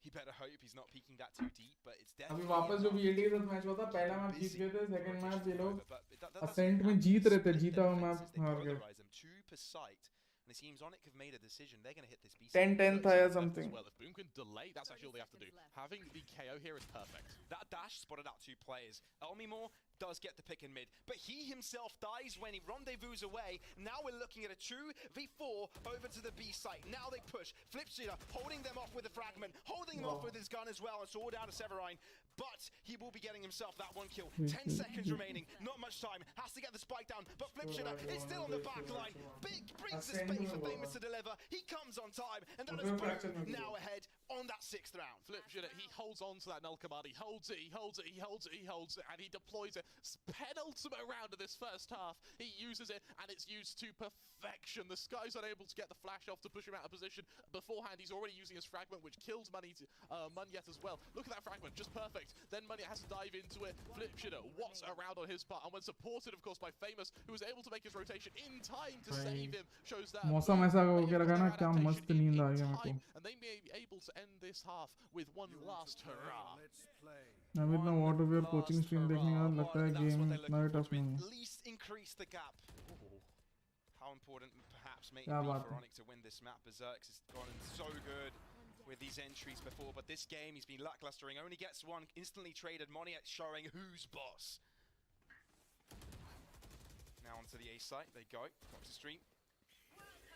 He better hope he's not peeking that too deep, but it's अभी definitely वापस जो enough. VLT के साथ मैच हुआ था, पहला मैच जीत गए थे, सेकंड मैच ये लोग That's Ascent में जीत रहे थे, जीता हुआ मैच they हार गए. polarize them two per site, and it seems ONIC have made a decision. They're going to hit this beast. 10-10 था या something. Well, if Boom can delay, that's actually all they have to do. Having the KO here is perfect. That dash spotted out two players. Elmimore does get the pick in mid, but he himself dies when he rendezvous away. Now we're looking at a 2v4 over to the B site. Now they push. Flipshitter holding them off with a fragment, holding them off with his gun as well, and sword down to Severine. But he will be getting himself that one kill. 10 seconds remaining, not much time. Has to get the spike down, but Flipshitter is still on the back line. Big brings the space for Famous to deliver. He comes on time, and that is Boom now ahead on that 6th round. Flipshitter, he holds on to that null command. He holds it, he holds it, he holds it, he holds it, and he deploys it. Penultimate round of this first half. He uses it, and it's used to perfection. The Sky's unable to get the flash off to push him out of position. Beforehand, he's already using his fragment, which kills MiTH as well. Look at that fragment, just perfect. Then MiTH has to dive into it. Flipshitter, what's around on his part? And when supported, of course, by Famous, who was able to make his rotation in time to save him, shows that मौसम ऐसा हो के लगा ना, क्या मस्त नींद आ गया मेरे को. and they may be able to end this half with one last hurrah. Amit ना what of your coaching stream देखने का लगता है गेम इतना ही टफ नहीं है. At least increase the gap. How important perhaps may it क्या be बात for है. Onyx to win this map. Berserks has gone so good with these entries before, but this game he's been lacklustering. Only gets one instantly traded. MiTH showing who's boss. Now onto the A site they go. Fox Stream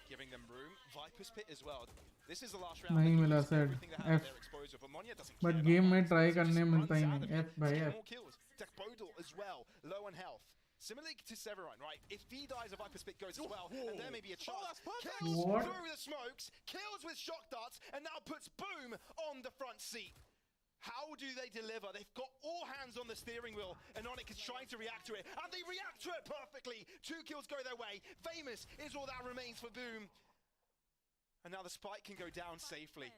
giving them room. Viper's Pit as well. This is the last round. नहीं They मिला use said everything they have at F. their disposal, but MiTH doesn't But care game about में that. try Just करने runs मिलता ही out नहीं. of it. F भाई Get F. more kills. Dekbodal as well, low on health. Similarly to Severine, right? If he dies, a Viper's Pit goes as well, and there may be a chance. Kills What? through the smokes, kills with shock darts, and now puts Boom on the front seat. How do they deliver? They've got all hands on the steering wheel, and ONIC is trying to react to it, and they react to it perfectly. 2 kills go their way. Famous is all that remains for Boom. And now the spike can go down safely.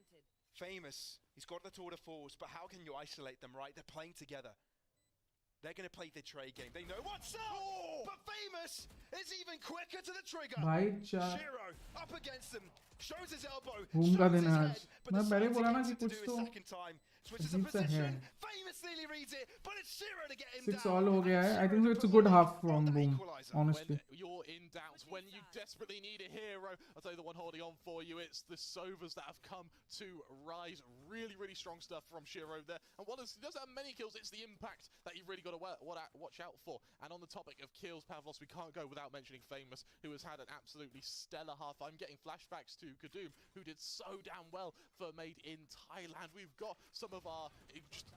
Famous, he's got the tour de force, but how can you isolate them, right? They're playing together. They're going to play the trade game. They know what's up! But Famous is even quicker to the trigger. भाई चा Shiro up against them, shows his elbow, घूम का shows दिन his है head, आज. but मैं पहले decides बोला ना he कि gets it कुछ to do तो a second time. Switches the अजीब सा है. position. Famous nearly reads it, but it's Shiro to get him 6 down. all हो गया है. I think so it's a good half from Boom. Honestly. When you're in doubt, when you desperately need a hero, I'll tell you the one holding on for you. It's the Sovas that have come to rise. Really, really strong stuff from Shiro there. And while he doesn't have many kills, it's the impact that you've really got to watch out for. And on the topic of kills, Pavlos, we can't go without mentioning Famous, who has had an absolutely stellar half. I'm getting flashbacks to Kadoom, who did so damn well for Made in Thailand. We've got some of our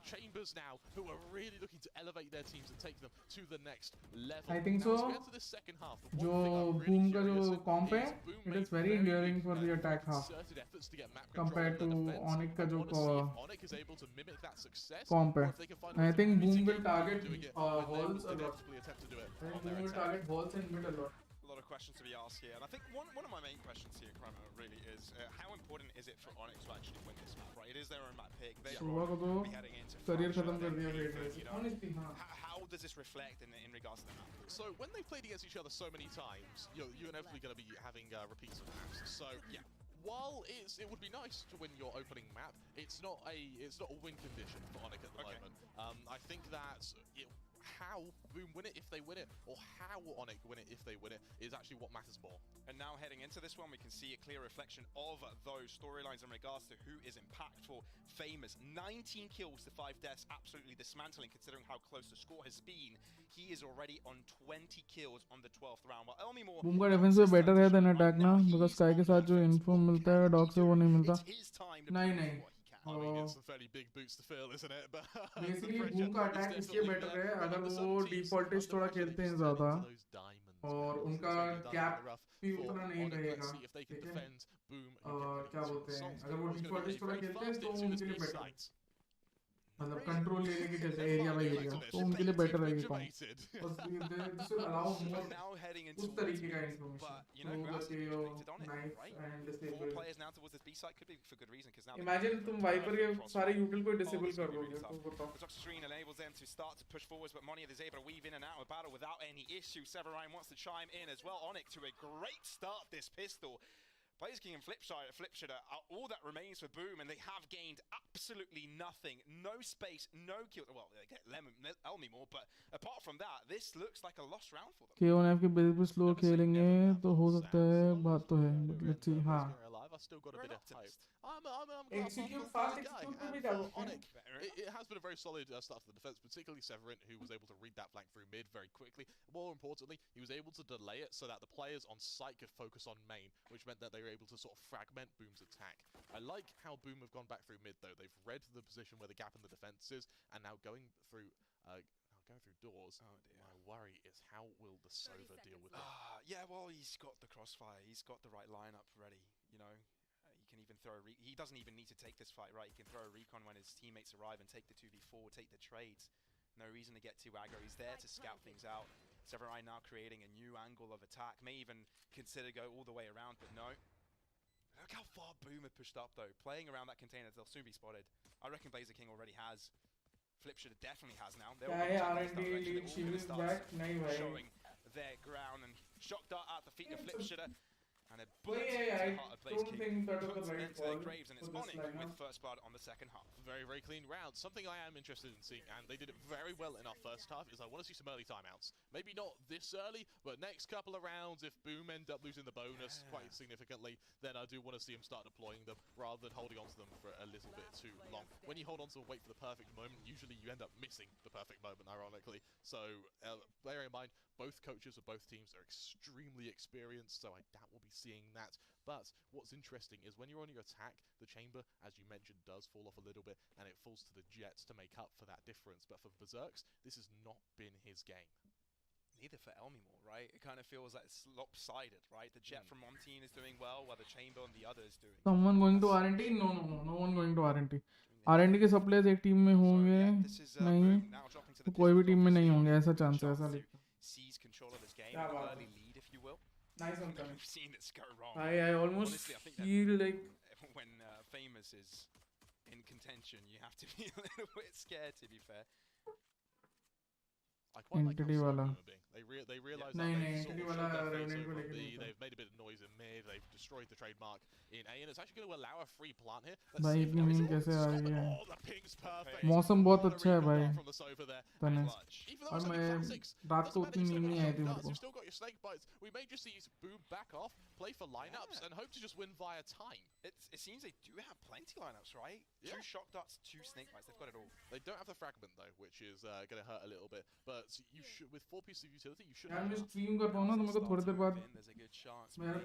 chambers now who are really looking to elevate their teams and take them to the next level. I think Now, as so. we get to this second half, the one जो thing I'm really Boom का curious जो in comp है, is Boom it made is very enduring for the attack half concerted efforts to get map control compared to in the defense. ONIC का जो I wanna see if ONIC is able to mimic that success, comp or है. if they can find I ways to think Boom mitigate will target doing it halls when a they lot. inevitably attempt to do it I think on their Boom will attack. target halls and mid a lot. A lot of questions to be asked here, and I think one of my main questions here, Kramer, really is how important is it for ONIC to actually win this map, right? It is their own map pick. They सुबह को तो be heading into career Francia, खत्म कर they're दिया really Raid good, Race. you know. Honestly, हाँ. How does this reflect in regards to the map? So when they've played against each other so many times, you're inevitably going to be having repeats of maps. So yeah, while it would be nice to win your opening map, it's not a win condition for ONIC at the moment. I think that how Boom win it if they win it, or how ONIC win it if they win it, is actually what matters more. And now heading into this one, we can see a clear reflection of those storylines in regards to who is impactful. Famous, 19 kills to 5 deaths, absolutely dismantling considering how close the score has been. He is already on 20 kills on the 12th round, while Elmi Moore... boom का defence भी better है then attack ना, because sky के साथ जो info मिलता है dog से वो नहीं मिलता. नहीं I mean, it's some fairly big boots to fill, isn't it? But basically boom का अटैक इसलिए बेटर है अगर वो डिफॉल्टिस्ट थोड़ा खेलते हैं ज़्यादा और उनका गैप भी उतना नहीं रहेगा, ठीक है. क्या बोलते हैं, अगर वो डिफॉल्टिस्ट थोड़ा खेलते हैं तो उनके लिए बेटर है, मतलब कंट्रोल ले लेके जैसे एरिया बाय एरिया, तो उनके लिए बेटर रहेगा. This will allow more उस तरीके का इंफॉर्मेशन. इमेजिन तुम वाइपर के सारे यूटिल को डिसेबल कर दोगे तो बताओ. The screen enables them to start to push forwards, but Money is able to weave in and out of battle without any issue. Severine wants to chime in as well. Onyx to a great start this pistol. Plays King and Flipshitter are all that remains for Boom, and they have gained absolutely nothing. No space, no kill. Well, they get Elmi more, but apart from that, this looks like a lost round for them. K1F के base पे slow खेलेंगे तो हो सकता है, बात तो है. Let's see. हाँ, I've still got a bit of hope. Execute fast, execute to be double. It has been a very solid start to the defense, particularly Severin, who was able to read that flank through mid very quickly. More importantly, he was able to delay it so that the players on site could focus on main, which meant that they were able to sort of fragment Boom's attack. I like how Boom have gone back through mid, though. They've read the position where the gap in the defense is, and now going through doors. Oh dear. My worry is how will the Sova deal with that? Yeah, well, he's got the crossfire. He's got the right lineup ready, you know. He can even throw a he doesn't even need to take this fight, right? He can throw a recon when his teammates arrive and take the 2v4, take the trades. No reason to get too aggro. He's there to scout things out. Severine now creating a new angle of attack. May even consider go all the way around, but no. Look how far Boom have pushed up, though. Playing around that container, they'll soon be spotted. I reckon Blazer King already has. Flipshitter definitely has now. They're all showing their ground, and shock dart at the feet of Flipshitter. And a bullet to the heart of Blaze King puts an end to their graves, and it's Onyx with first blood on the second half. Very, very clean round. Something I am interested in seeing, and they did it very well in our first half, is I want to see some early timeouts. Maybe not this early, but next couple of rounds, if Boom end up losing the bonus quite significantly, then I do want to see them start deploying them rather than holding on to them for a little bit too long. When you hold on to them and wait for the perfect moment, usually you end up missing the perfect moment, ironically. So bearing in mind, both coaches of both teams are extremely experienced, so I doubt we'll be seeing that. But what's interesting is when you're on your attack, the chamber, as you mentioned, does fall off a little bit, and it falls to the Jets to make up for that difference. But for Berserks, this has not been his game. Neither for Elmimore, right? It kind of feels like it's lopsided, right? The Jet from one team is doing well, while the chamber on the other is doing. Someone going to R&D? No one going to R&D. R&D के सब players एक team में होंगे नहीं, तो कोई भी team में नहीं होंगे, ऐसा चांस है, ऐसा लिखता. Seize control of this game, an early lead, if you will. Nice one, We've seen this go wrong. I almost feel like when Famous is in contention, you have to be a little bit scared, to be fair. I quite like how Entity slow wala. Boom are being. They realise that नहीं, they've Entity sort of wala showed their face Revenant को over on लेके B, नहीं they've made a bit of noise in mid, they've destroyed the trademark in A, and it's actually going to allow a free plant here. भाई इतनी meme कैसे आ रही है? Oh, the ping's perfect. मौसम बहुत अच्छा है भाई. From the sofa there. तने. Even though और it's मैं only classics, रात को उतनी मीम नहीं आई थी मेरे को. you've still got your snake bites. We may just see Boom back off, play for lineups, and hope to just win via time. It seems they do have plenty lineups, right? Yeah. 2 shock darts, 2 snake bites. They've got it all. They don't have the fragment though, which is going to hurt a little bit. But you should, with 4 pieces of utility, you should. यार मैं stream कर पाऊँ ना तो मेरे को थोड़ी देर बाद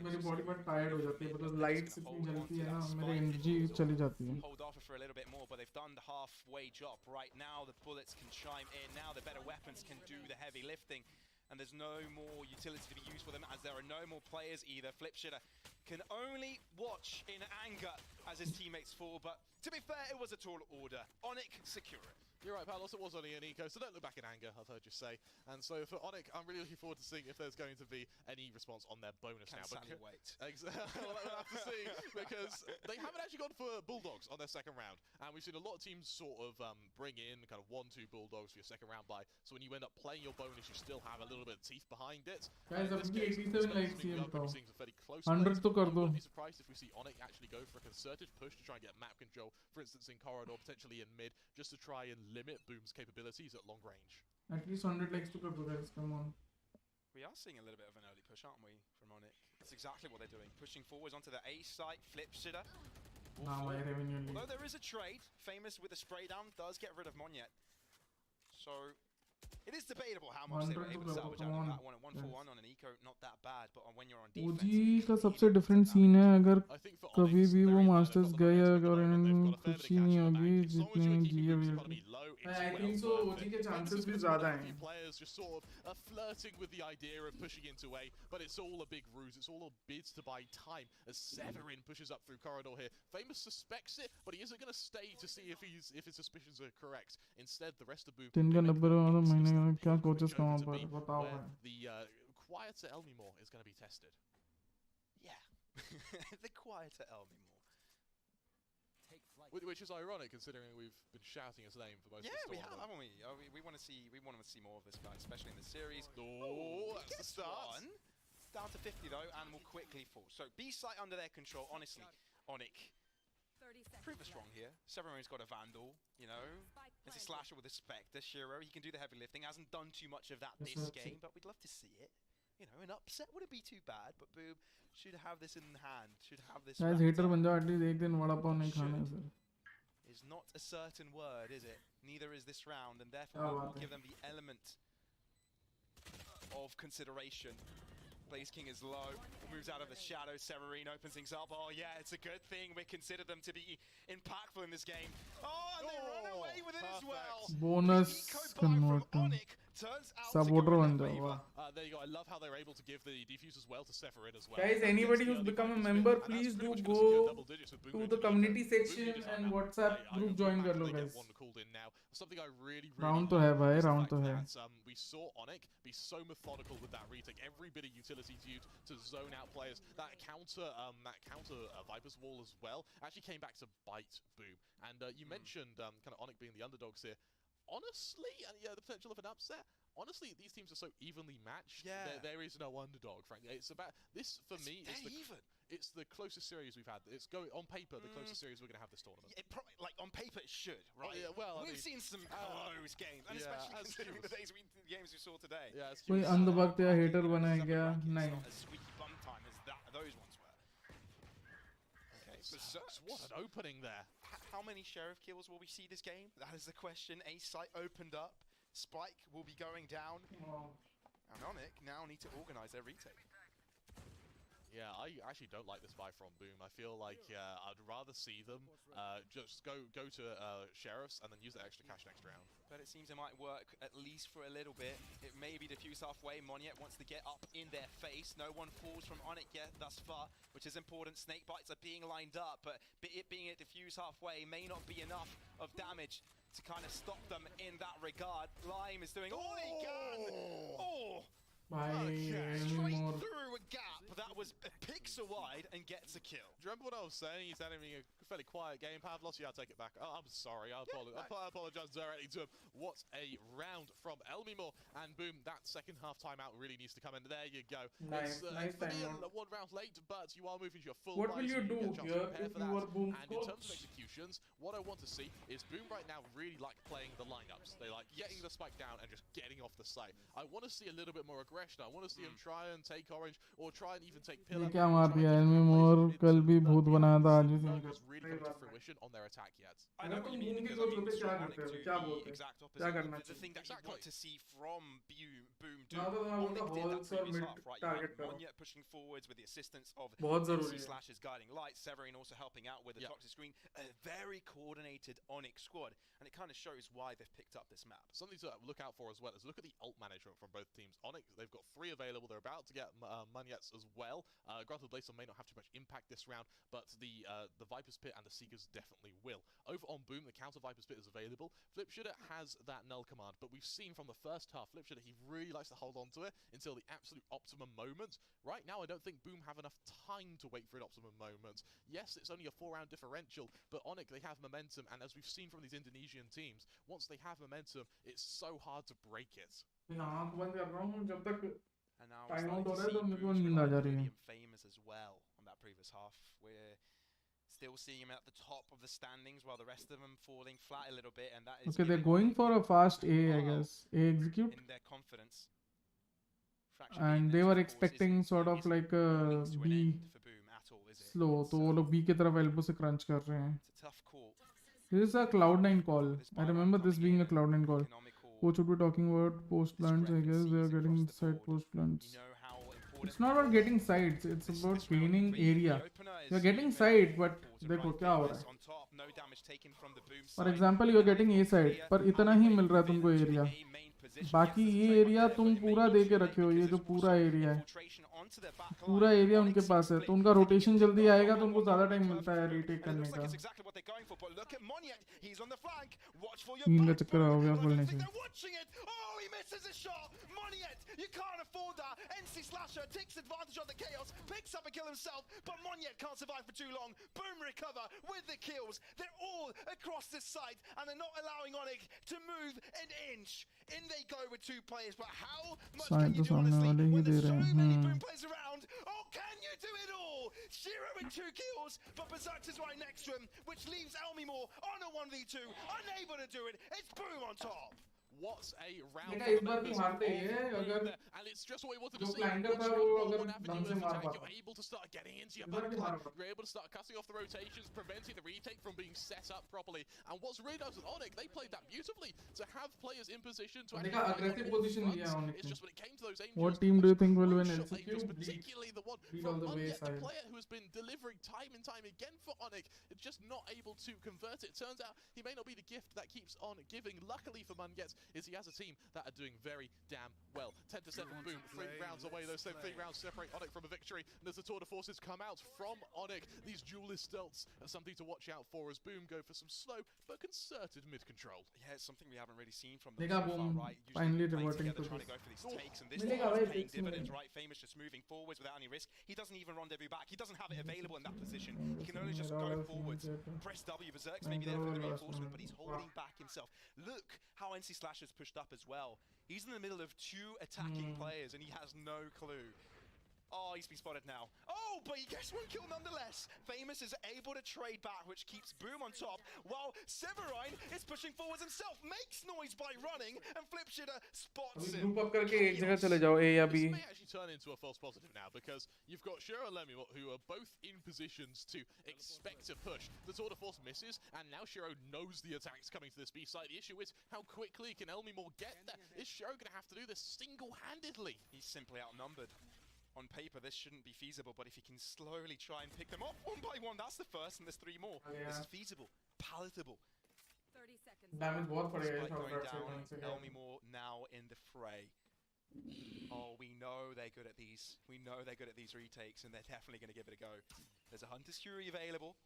मेरी बॉडी बहुत टायर्ड हो जाती है, because लाइट्स इतनी जलती है ना, मेरी एनर्जी चली जाती है. Hold off for a little bit more, but they've done the halfway job. Right now, the bullets can chime in. Now the better weapons can do the heavy lifting. And there's no more utility to be used for them, as there are no more players either. Flipshitter can only watch in anger as his teammates fall, but to be fair, it was a tall order. ONIC secure it. You're right, Palos, it was only an eco, so don't look back in anger, I've heard you say. And so for ONIC, I'm really looking forward to seeing if there's going to be any response on their bonus now. Can Sally wait? Exactly, we'll have to see, because they haven't actually gone for Bulldogs on their second round. And we've seen a lot of teams sort of bring in kind of 1-2 Bulldogs for your second round buy. So when you end up playing your bonus, you still have a little bit of teeth behind it. Guys, अभी 87 likes ही बताओ. seeing some fairly close 100 तो कर दो. I wouldn't be surprised if we see ONIC actually go for a concerted push to try and get map control, for instance in corridor, potentially in mid, just to try and limit Boom's capabilities at long range. At least 100 likes to कर दो guys, come on. We are seeing a little bit of an early push, aren't we, from ONIC? That's exactly what they're doing. Pushing forwards onto the A site, flip shitter. Nah, my revenue lead. Although there is a trade, Famous with a spray down does get rid of Monyet. So it is debatable how much they were able to salvage out of that one. 1-for-1 on an eco, not that bad, but when you're on defense, OG का सबसे different scene है अगर कभी भी वो masters गए और इन्हें खुशी नहीं होगी जितने जिए हुए I think so OG के chances भी ज़्यादा हैं. Players just sort of flirting with the idea of pushing into A, but it's all a big ruse. It's all a bids to buy time as Severin pushes up through corridor here. Famous suspects it, but he isn't going to stay to see if his suspicions are correct. Instead, the rest of Boom. 3 का 90 वाला महीने का क्या coaches कहाँ पर बताओ भाई. The quieter Elmimore is going to be tested. Yeah, the quieter Elmimore. Which is ironic considering we've been shouting his name for most of the we tournament. have, haven't we? We want to see more of this guy, especially in the series. Oh, that's the start. One. Down to 50 though, and will quickly fall. So B site under their control. Honestly, ONIC prove us wrong here. Severin's got a Vandal, you know. There's a slasher with a Spectre. Shiro, he can do the heavy lifting. Hasn't done too much of that this game, but we'd love to see it. You know, an upset wouldn't be too bad, but Boom should have this in hand. Should have this. Guys, hater बन जाओ at least एक दिन वड़ा पाव नहीं खाना है sir. Is not a certain word, is it? Neither is this round, and therefore we'll give them the element of consideration. Blaze King is low, moves out of the shadow. Severin opens things up. Oh yeah, it's a good thing we consider them to be impactful in this game. Oh, and they run away with it as well. Bonus converting. Supporter बन जाओ वाह. There you go. I love how they're able to give the defuse as well to Severin as well. Guys, anybody who's become a member, please do go to the community section and WhatsApp group join कर लो guys. Something I really Round तो है भाई, round तो है. We saw ONIC be so methodical with that retake. Every bit of utilities used to zone out players. That counter Viper's wall as well actually came back to bite Boom. And you mentioned kind of ONIC being the underdogs here. Honestly, and yeah, the potential of an upset. Honestly, these teams are so evenly matched. Yeah. There is no underdog, frankly. It's about this for me. It's the closest series we've had. It's going on paper the closest series we're going to have this tournament. Like on paper, it should, right? Oh, yeah, well, we've seen some close games, and especially considering the games we saw today. Yeah, कोई अंधभक्त या hater बना है क्या? नहीं. Not as squeaky bum time as those ones were. Okay, so what an opening there. How many sheriff kills will we see this game? That is the question. A site opened up. Spike will be going down. And ONIC now need to organize their retake. Yeah, I actually don't like this buy from Boom. I feel like I'd rather see them just go to Sheriffs and then use that extra cash next round. But it seems it might work at least for a little bit. It may be diffused halfway. Monyet wants to get up in their face. No one falls from ONIC yet thus far, which is important. Snake bites are being lined up, but it being diffused halfway may not be enough of damage to kind of stop them in that regard. Lime is doing all he can. Oh! Straight through a gap that was a pixel wide and gets a kill. Do you remember what I was saying? He's having a fairly quiet game. Pavlos, yeah, I'll take it back. Oh, I'm sorry. I apologize directly to him. What a round from Elmimore. And Boom, that second half timeout really needs to come in. There you go. Nice, nice timeout. 1 round late, but you are moving to your full What will you do here if you are Boom's And in terms of executions, what I want to see is Boom right now really like playing the lineups. They like getting the spike down and just getting off the site. I want to see a little bit more aggression. I want to see him try and take orange or try and even take pillar. क्या मार दिया Elmimore कल भी भूत बनाया था आज भी really come to fruition on their attack yet. I know what you mean because I mean the exact opposite. The thing that you want to see from Boom do. ONIC did that previous half, right? You had Monyet pushing forwards with the assistance of Slashes guiding light, Severin also helping out with the toxic screen. A very coordinated ONIC squad, and it kind of shows why they've picked up this map. Something to look out for as well is look at the ult management from both teams. ONIC, they've got 3 available. They're about to get Monyets as well. Granted, Blazer may not have too much impact this round, but the Viper's Pit and the Seekers definitely will. Over on Boom, the counter Viper's Pit is available. Flipshooter has that null command, but we've seen from the first half, Flipshooter, he really likes to hold on to it until the absolute optimum moment. Right now, I don't think Boom have enough time to wait for an optimum moment. Yes, it's only a 4-round differential, but ONIC, they have momentum, and as we've seen from these Indonesian teams, once they have momentum, it's so hard to break it. And now we're Time out starting to हो रहा है see तो मेरे को Boom's नींद आ जा रही है. famous as well on that previous half, where still seeing him at the top of the standings while the rest of them falling flat a little bit, and that is Okay, they're giving going for a fast A, I guess. A execute. in their confidence. Fraction being And they next, were of course, expecting sort of like a to an B end for Boom at all, is it? slow. तो वो लोग B की तरफ elbow से crunch कर रहे हैं. It's a tough call. This is a Cloud9 call. I remember this being a Cloud9 call. Coach would be talking about post plants. I guess they are getting inside post plants. It's not about getting sides. It's about gaining area. You're getting side, but देखो क्या हो रहा है. For example, you're getting A side, पर इतना ही मिल रहा है तुमको area. बाकी ये area तुम पूरा दे के रखे हो. ये जो पूरा area है, पूरा area उनके पास है. तो उनका rotation जल्दी आएगा तो उनको ज़्यादा time मिलता है retake करने का. टीम का चक्कर हो गया खोलने से. You can't afford that. NC Slasher takes advantage of the chaos, picks up a kill himself, but Monyet can't survive for too long. Boom recover with the kills. They're all across this site, and they're not allowing ONIC to move an inch. In they go with 2 players, but how much can you do, honestly, when there's so many Boom players around? Oh, can you do it all? Shiro with 2 kills, but Berserk is right next to him, which leaves Elmimore on a 1v2, unable to do it. It's Boom on top. What's a round बेटा इस बार भी मारते हैं अगर and it's just what we wanted जो to see. plan करता है वो अगर ढंग से मार पाता. You're able to start getting into your backline. You're able to start cutting off the rotations, preventing the retake from being set up properly. And what's really nice with ONIC, they played that beautifully to have players in position to देखा aggressive position लिया ONIC. It's just when it came to those What team do you think will win LCQ? particularly the one Lead from all the way Monyet, the side. player who has been delivering time and time again for ONIC, just not able to convert it. Turns out he may not be the gift that keeps on giving. Luckily for Monyet is he has a team that are doing very damn well. 10-7 Boom, 3 rounds away. Those 3 rounds separate ONIC from a victory. And as the tour de forces come out from ONIC, these duelist stilts are something to watch out for as Boom go for some slow but concerted mid control. Yeah, it's something we haven't really seen from them देखा so far, Boom right? finally Usually reverting to trying to this. go for these takes, and this मिलेगा time भाई is paying 6 dividends, minute. right? Famous just moving forwards without any risk. He doesn't even rendezvous back. He doesn't have it available in that position. He can only just go forwards. Press W, Berserk's maybe there for the reinforcement, but he's holding back himself. Look how NC Slasher's pushed up as well. He's in the middle of 2 attacking players and he has no clue. Oh, he's been spotted now. Oh, but he gets 1 kill nonetheless. Famous is able to trade back, which keeps Boom on top, while Severine is pushing forwards himself, makes noise by running, and Flipshitter spots him. Group up करके एक जगह चले जाओ A या B. This may actually turn into a false positive now because you've got Shiro and Lemmy who are both in positions to expect a push. The tour de force misses, and now Shiro knows the attack's coming to this B side. The issue is how quickly can Elmimore get there? Is Shiro going to have to do this single-handedly? He's simply outnumbered. On paper, this shouldn't be feasible, but if he can slowly try and pick them off 1 by 1, that's the first, and there's 3 more. This is feasible, palatable. 30 seconds. Damage बहुत पड़ेगा Spike इस going outside down, से. Elmimore now in the fray. Oh, we know they're good at these. We know they're good at these retakes, and they're definitely going to give it a go. There's a Hunter's Fury available.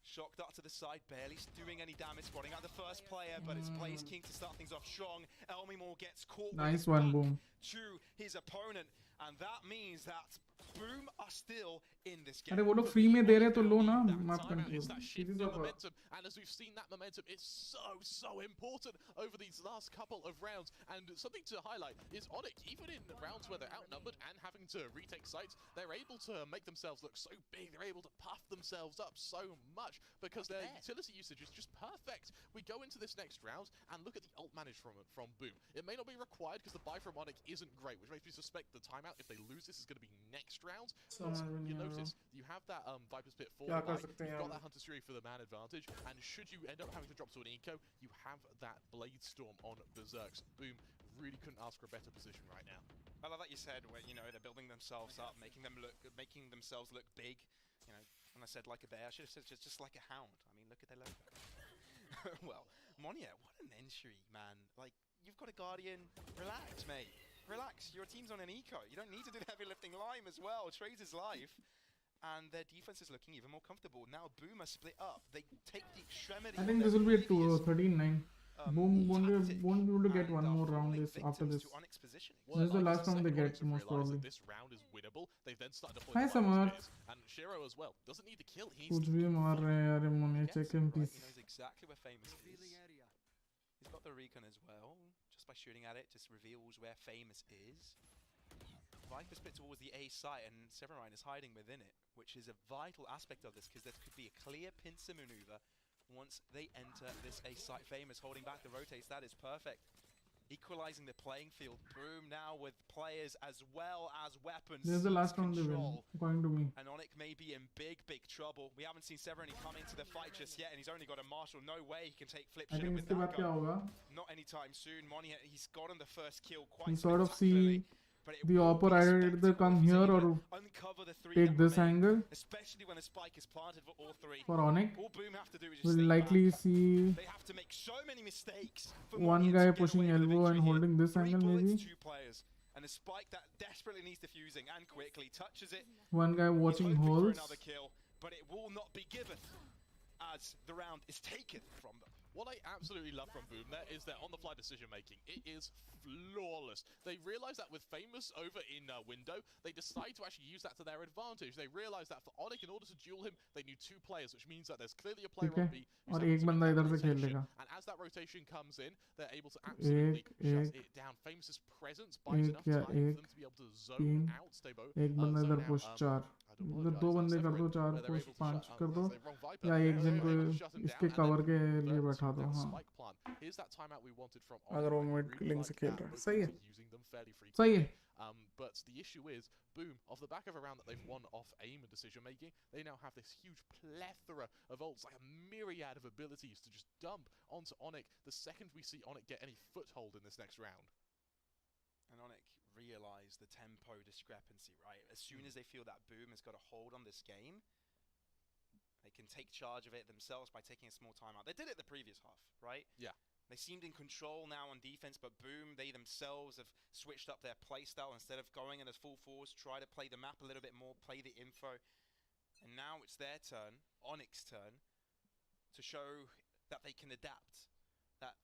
Shock dart to the side, barely doing any damage, spotting out the first player, but it's Blaze King to start things off strong. Elmimore gets caught Nice with one, his back Boom. to his opponent, and that means that Boom are still in this game. अरे वो लोग free में दे रहे तो लो ना map Timeout control. is that shift in Series of momentum, and as we've seen, that momentum is so important over these last couple of rounds. And something to highlight is ONIC, even in rounds where they're outnumbered and having to retake sites, they're able to make themselves look so big. They're able to puff themselves up so much because their utility usage is just perfect. We go into this next round and look at the ult manage from Boom. It may not be required because the buy from ONIC isn't great, which makes me suspect the timeout, if they lose this, is going to be next round. But you notice you have that Viper's Pit for the buy, you've got that Hunter's Fury for the man advantage, and should you end up having to drop to an eco, you have that Blade Storm on Berserks. Boom really couldn't ask for a better position right now. I love that you said where, you know, they're building themselves up, making themselves look big. You know, when I said like a bear, I should have said just like a hound. I mean, look at their logo. Well, Monyet, what an entry, man. Like, you've got a Guardian. Relax, mate. Relax. Your team's on an eco. You don't need to do the heavy lifting. Lime as well. Trades his life. And their defense is looking even more comfortable. Now Boom are split up. They take the extremity. I think this will be a 13-9. Boom won't be able to get one more round after this. This is the last round they get, most probably. This round is winnable. They've then started to Hi, Samar. And Shiro as well doesn't need the kill. कुछ भी मार रहे हैं यार मोने check him please. He knows exactly where Famous is. He's got the recon as well. Just by shooting at it, just reveals where Famous is. Viper split towards the A site, and Severine is hiding within it, which is a vital aspect of this, because there could be a clear pincer maneuver once they enter this A site. Famous holding back the rotates, that is perfect. Equalizing the playing field. Boom now with players as well as weapons. This is the last round they win, according to me. And ONIC may be in big trouble. We haven't seen Severine come into the fight just yet, and he's only got a marshal. No way he can take flip I shit think with इसके बाद that क्या gun. होगा? Not anytime soon. Moni, he's gotten the first kill You quite sort of spectacularly. see the oppo either come here or take this angle. Especially when the spike is planted for all three. For ONIC, All Boom have to do is just we'll stay likely back. see They have to make so many mistakes for one guy pushing elbow and holding this angle maybe. two players. And a spike that desperately needs defusing and quickly touches it. One guy watching Hoping for holes. another kill, but it will not be given as the round is taken from them. What I absolutely love from Boom there is their on-the-fly decision-making. It is flawless. They realize that with Famous over in window, they decide to actually use that to their advantage. They realize that for ONIC, in order to duel him, they need two players, which means that there's clearly a player on B. who's और able एक to make बंदा that इधर से खेल rotation. लेगा. And as that rotation comes in, they're able to absolutely shut it down. Famous's presence buys enough time for them to be able to zone out Stabo. एक बंदा इधर push 4. इधर 2 बंदे कर दो, 4 पुश 5 कर दो, या एक जन को इसके कवर के लिए बैठा दो. हाँ. Here's that timeout we wanted from अगर वो ONIC. मिड लिंक से खेल रहा है, सही है. Using them fairly frequently. सही है. But the issue is, Boom, off the back of a round that they've won off aim and decision making, they now have this huge plethora of ults, like a myriad of abilities to just dump onto ONIC the second we see ONIC get any foothold in this next round. And ONIC realize the tempo discrepancy, right? As soon as they feel that Boom has got a hold on this game, they can take charge of it themselves by taking a small timeout. They did it the previous half, right? Yeah. They seemed in control now on defense, but Boom, they themselves have switched up their playstyle. Instead of going in as full force, try to play the map a little bit more, play the info. And now it's their turn, ONIC's turn, to show that they can adapt, that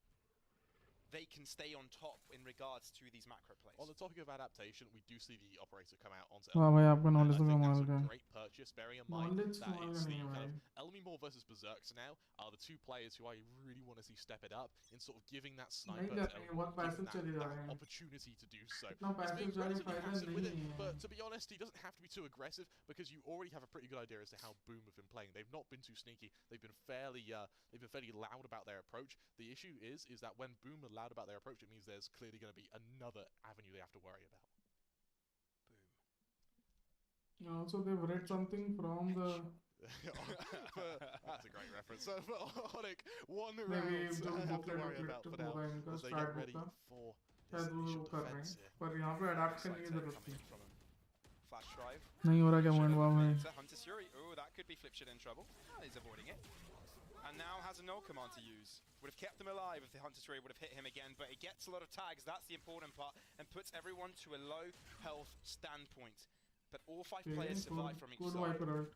they can stay on top in regards to these macro plays. On the topic of adaptation, we do see the operator come out onto वाह भाई आपका knowledge तो I think कमाल that's का a है. great purchase, bearing in mind Knowledge that कमाल it's का the नहीं है kind भाई. of Elmimore versus Berserks now are the two players who I really want to see step it up in sort of giving that sniper नहीं to करते हैं, बहुत Elmimore, passive चले giving जा that रहे हैं. opportunity to do so. इतना He's passive being जाने relatively फायदा passive with it, नहीं है. but to be honest, he doesn't have to be too aggressive because you already have a pretty good idea as to how Boom have been playing. They've not been too sneaky. They've been fairly loud about their approach. The issue is that when Boom are loud about their approach, it means there's clearly going to be another avenue they have to worry about. Also, they've read something from the. That's a great reference. So for ONIC, one Maybe round जो I have to booklet worry वोकलेट about for तो now होगा इनका as they start get ready book का. for शायद this वो initial कर रहे defense हैं, here. पर यहाँ पे adapt करने की जरूरत थी. Flash drive. नहीं हो रहा क्या पॉइंट वहाँ में. Hunter Fury. Oh, that could be Flipshit in trouble. He's avoiding it. And now has a null command to use. Would have kept him alive if the Hunter Fury would have hit him again, but it gets a lot of tags. That's the important part, and puts everyone to a low health standpoint. But all 5 players survive from each Good side. wiper ult.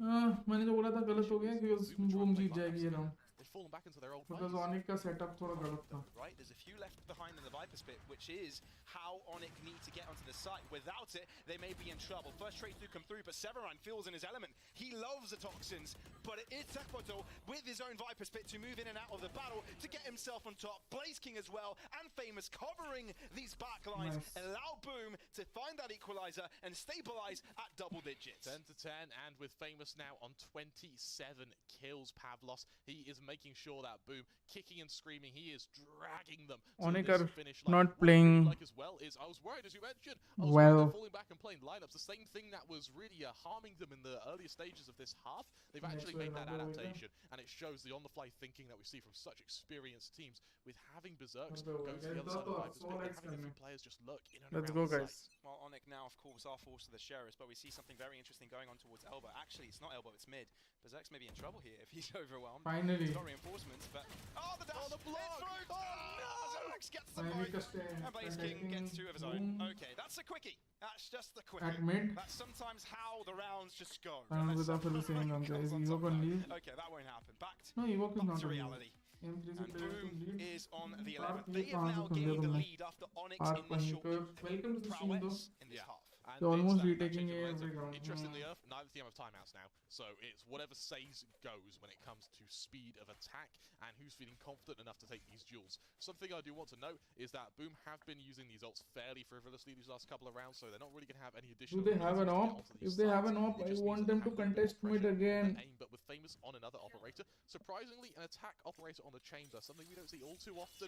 मैंने जो बोला था गलत हो गया कि boom जीत जाएगी ये round. They've fallen back into their old Because ways. ONIC का setup थोड़ा गलत था. Right, there's a few left behind in the Viper split, which is how ONIC need to get onto the site. Without it, they may be in trouble. First trade do come through, but Severine feels in his element. He loves the toxins, but it is Tekpoto with his own Viper split to move in and out of the battle to get himself on top. Blaze King as well, and Famous covering these backlines. Nice. Allow Boom to find that equalizer and stabilize at double digits. 10 to 10, and with Famous now on 27 kills, Pavlos, he is making sure that Boom, kicking and screaming, he is dragging them to ONIC this are finish line. not What I playing really like as well is, I was worried, as you mentioned, I was worried well. they're falling back and playing lineups. The same thing that was really harming them in the earlier stages of this half. They've actually made that adaptation, and it shows the on-the-fly thinking that we see from such experienced teams. With having Berserks go to the other side of the Viper's pit, and having a few players just lurk in and Let's around go, the guys. site. Well, ONIC now, of course, are forced to the Sheriffs, but we see something very interesting going on towards Elbow. Actually, it's not Elbow, it's mid. Berserk's may be in trouble here if he's overwhelmed. Finally. He's got reinforcements, but... Oh, the dash! the block! It's through! Oh, Zerx gets the Finally boat! And Blaze King gets 2 of his own. Okay, that's a quickie. That's just the quickie. At mid. That's sometimes how the rounds just go. Final with after the same round, guys. Evoke on lead. Okay, that won't happen. No, Evoke is back not to on lead. reality. M3 से And players Boom to lead. is on the Park 11th. They ये have कहाँ से now सुन लिया gained the तुमने? lead after Onyx Park initial Welcome to the stream though. prowess in this half. And They're it's almost that retaking change of momentum. every round. Interestingly enough, neither team have timeouts now, so it's whatever says goes when it comes to speed of attack and who's feeling confident enough to take these duels. Something I do want to note is that BOOM have been using these ults fairly frivolously these last couple of rounds, so they're not really going to have any additional. Do they have an op? If they have an op, I want them to contest mid again. Aim, but with Famous on another operator. Surprisingly, an attack operator on the chamber, something we don't see all too often,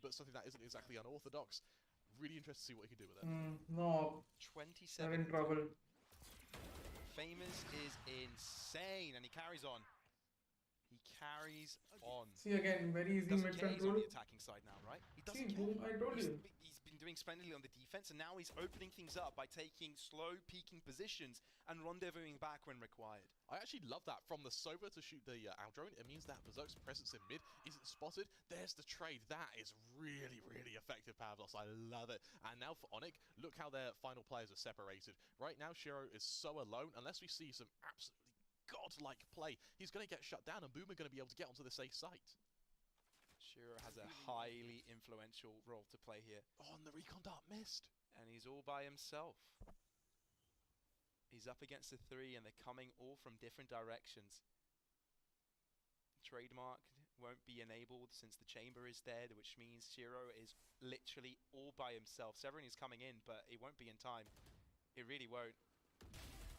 but something that isn't exactly unorthodox. Really interested to see what he can do with it. No. 27. They're in trouble. Famous is insane, and he carries on. He carries on. See again, very easy Doesn't mid care he's on control. the attacking side now, right? He doesn't See, care. boom, I told you. He's been doing splendidly on the defense, and now he's opening things up by taking slow, peaking positions and rendezvousing back when required. I actually love that. From the Sova to shoot the Aldrone, it means that Berserk's presence in mid isn't spotted. There's the trade. That is really, really effective, Pavlos. I love it. And now for ONIC, look how their final players are separated. Right now, Shiro is so alone. Unless we see some absolutely godlike play, he's going to get shut down, and BOOM are going to be able to get onto this A site. Shiro has a highly influential role to play here. Oh, and the recon dart missed. And he's all by himself. He's up against the 3, and they're coming all from different directions. Trademark won't be enabled since the chamber is dead, which means Shiro is literally all by himself. Severin is coming in, but it won't be in time. It really won't.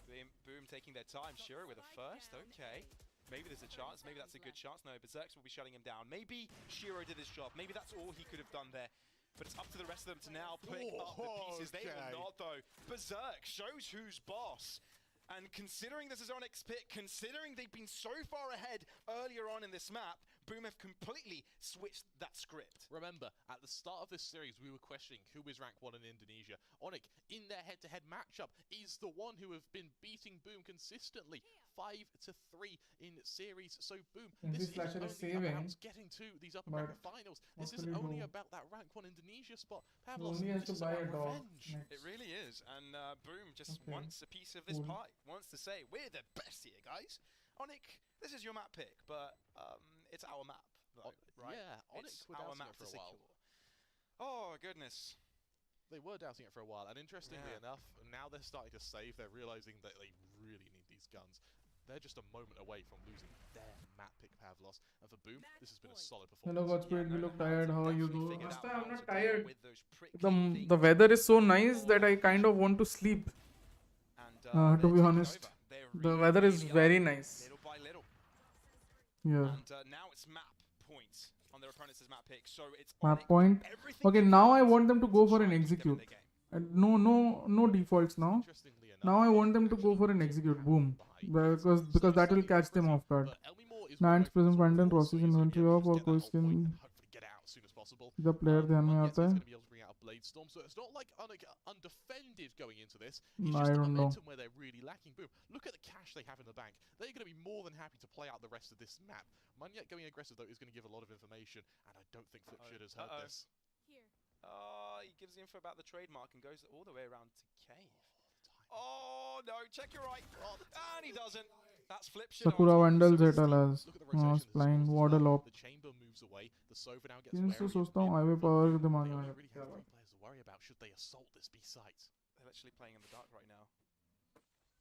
BOOM taking their time. Shiro with a first. Okay. Maybe there's a chance. Maybe that's a good chance. No, Berserks will be shutting him down. Maybe Shiro did his job. Maybe that's all he could have done there. But it's up to the rest of them to now pick up the pieces. They will not, though. Berserk shows who's boss. And considering this is Onyx pick, considering they've been so far ahead earlier on in this map, BOOM have completely switched that script. Remember, at the start of this series, we were questioning who is rank 1 in Indonesia. ONIC, in their head-to-head matchup, is the one who have been beating BOOM consistently. 5-3 in series. So BOOM, this is only about getting to these upper bracket finals. This is only about that rank 1 Indonesia spot. Pavlos, only has to buy a dog. It really is. And BOOM just wants a piece of this pie. Wants to say, we're the best here, guys. ONIC, this is your map pick, but it's our map, though, right? Yeah, ONIC were doubting it for a while. Oh, goodness. They were doubting it for a while, and interestingly enough, now they're starting to save. They're realizing that they really need these guns. They're just a moment away from losing their map pick, Pavlos. And for BOOM, this has been a solid performance. Hello, Godspeed. You look tired. How are you, though? Asta, I'm not tired. The weather is so nice that I kind of want to sleep. To be honest, the weather is very nice. Little by little. Yeah. And now it's map points on their opponent's map pick. So it's Map point. Okay, now I want them to go for an execute. No defaults now. Now I want them to go for an execute. Boom. Because that will catch them off guard. Nance present Vandal process inventory of or कोई skin the player ध्यान में आता है. Bladestorm, so it's not like undefended going into this. I don't know. Where they're really lacking. BOOM, look at the cash they have in the bank. They're going to be more than happy to play out the rest of this map. Munyet going aggressive, though, is going to give a lot of information, and I don't think Flipshoot has heard this. He gives the info about the trademark and goes all the way around to cave. Oh, no, check your right. And he doesn't. That's Flipshoot. Sakura Vandal Zetalas. Spline Waddle Op. The chamber moves away. The Sova now gets इनसे सोचता हूँ highway power के दिमाग में really have three players to worry about should they assault this B site. They're actually playing in the dark right now.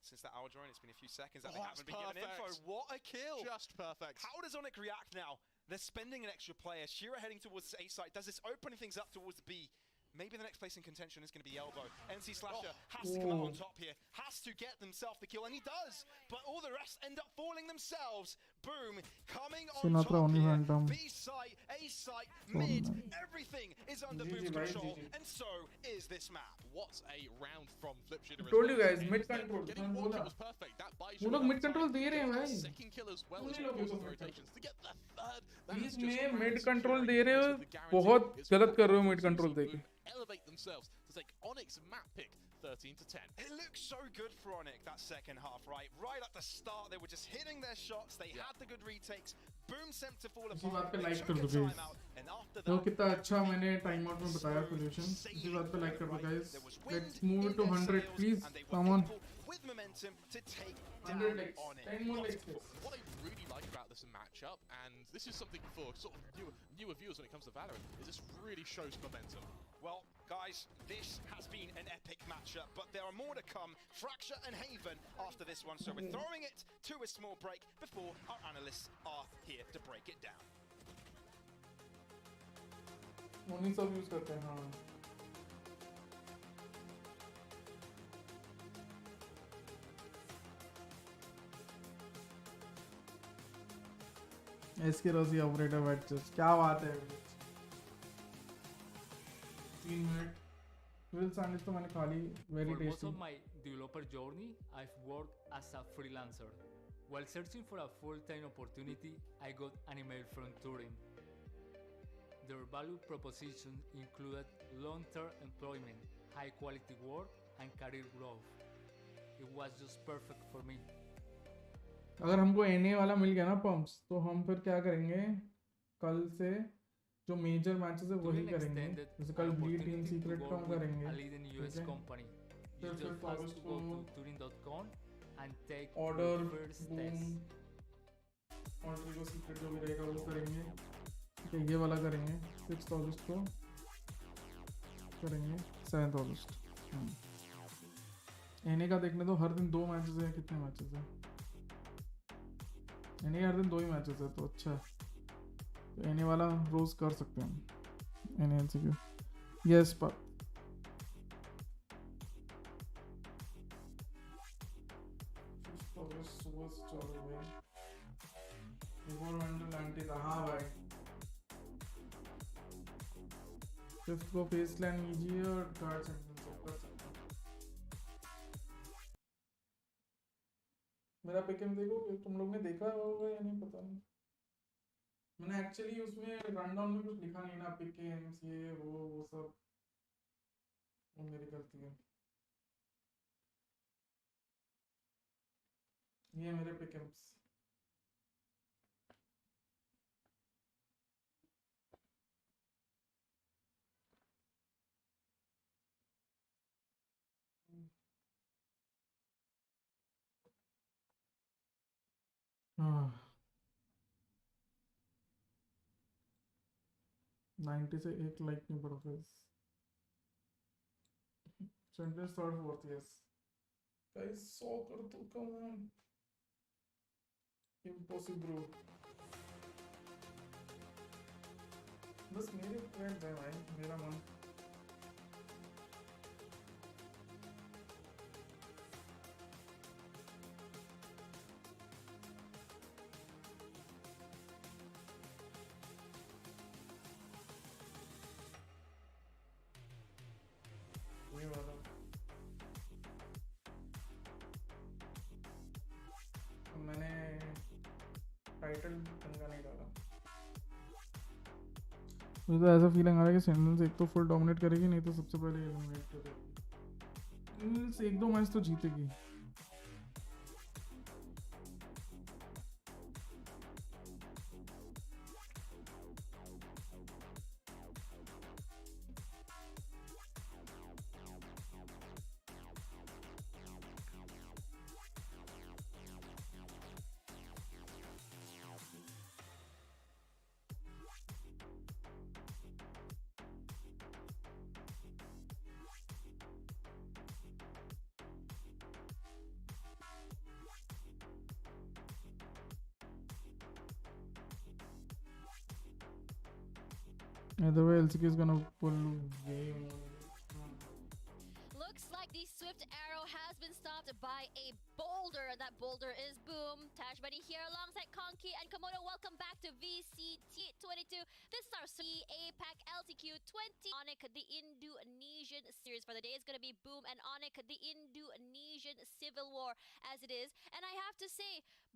Since that hour join, it's been a few seconds that they haven't been given info. What a kill! Just perfect. How does ONIC react now? They're spending an extra player. Shira heading towards this A site. Does this open things up towards the B? Maybe the next place in contention is going to be Elbow. NC Slasher has to come out on top here. Has to get themselves the kill, and he does. But all the rest end up falling themselves. BOOM coming on Sinatra top only here. Phantom. B site, A site, mid, everything is under BOOM's control, and so is this map. What a round from Flipshoot. I told you guys, mid control. Getting one kill was perfect. That buys वो लोग mid control दे रहे हैं भाई. Second kill as well as rotations to get the third. Please में mid control दे रहे हो. बहुत गलत कर रहे हो mid control दे के. Elevate themselves to take Onyx map pick 13-10. It looks so good for ONIC that second half, right? Right at the start, they were just hitting their shots. They had the good retakes. BOOM sent to fall इसी बात apart. पे They like took कर a दो guys. timeout, and after तो that, कितना अच्छा मैंने time out में बताया solution. इसी बात पे like कर दो guys. Let's move it to 100 please. Come on. with momentum to take 100 down likes. ONIC. 10 more likes. What I really like about this first matchup, and this is something for sort of newer viewers when it comes to Valorant, is this really shows momentum. Well, guys, this has been an epic matchup, but there are more to come. Fracture and Haven after this one, so we're throwing it to a small break before our analysts are here to break it down. उन्हीं सब use करते हैं हाँ इसके रोजी operator बैठे क्या बात है 3 मिनट ग्रिल सैंडविच तो मैंने खा ली very For most tasty of my developer journey, I've worked as a freelancer. While searching for a full-time opportunity, I got an email from Turing. Their value proposition included long-term employment, high-quality work, and career growth. It was just perfect for me. अगर हमको NA वाला मिल गया ना pumps तो हम फिर क्या करेंगे कल से जो मेजर मैचेस है वही Turing करेंगे extended जैसे an कल bleed team opportunity to secret का work हम with करेंगे a leading US ठीक है company. You फिर just have अगस्त to को go to turing.com and take order your first boom test. Order को सीक्रेट जो भी रहेगा वो करेंगे ठीक है ये वाला करेंगे 6th अगस्त को करेंगे 7th अगस्त एनए का देखने तो हर दिन 2 मैचेस हैं कितने मैचेस हैं एनए हर दिन 2 ही मैचेस है तो अच्छा है तो एनए वाला रोज कर सकते हैं एनए एमसीक्यू यस पर हाँ भाई 5th को फेसलैंड लीजिए और गार्ड चैंपियन सब कर सकते हैं मेरा पिकअप देखो तुम लोग ने देखा होगा या नहीं पता नहीं मैंने एक्चुअली उसमें रनडाउन में कुछ लिखा नहीं ना पिकअप्स ये वो सब वो मेरी गलती है ये मेरे पिकअप्स हाँ 90 से एक लाइक नहीं बढ़ा फिर champions 3rd 4th yes guys 100 कर दो कम ऑन इम्पॉसिबल बस मेरे फ्रेंड्स हैं भाई मेरा मन ये वाला मैंने टाइटल पंगा नहीं डाला मुझे तो ऐसा फीलिंग आ रहा है कि सेंटेंस एक तो फुल डोमिनेट करेगी नहीं तो सबसे पहले एलिमिनेट करेगी एक दो मैच तो जीतेगी Either way, LCK is gonna pull way more. Looks like the swift arrow has been stopped by a boulder. That boulder is Boom. Tash Buddy here alongside Konki and Komodo. Welcome back to VCT 22. This is our VCT APAC LTQ 20. ONIC, the Indonesian series for the day is going to be Boom and ONIC, the Indonesian civil war as it is. And I have to say,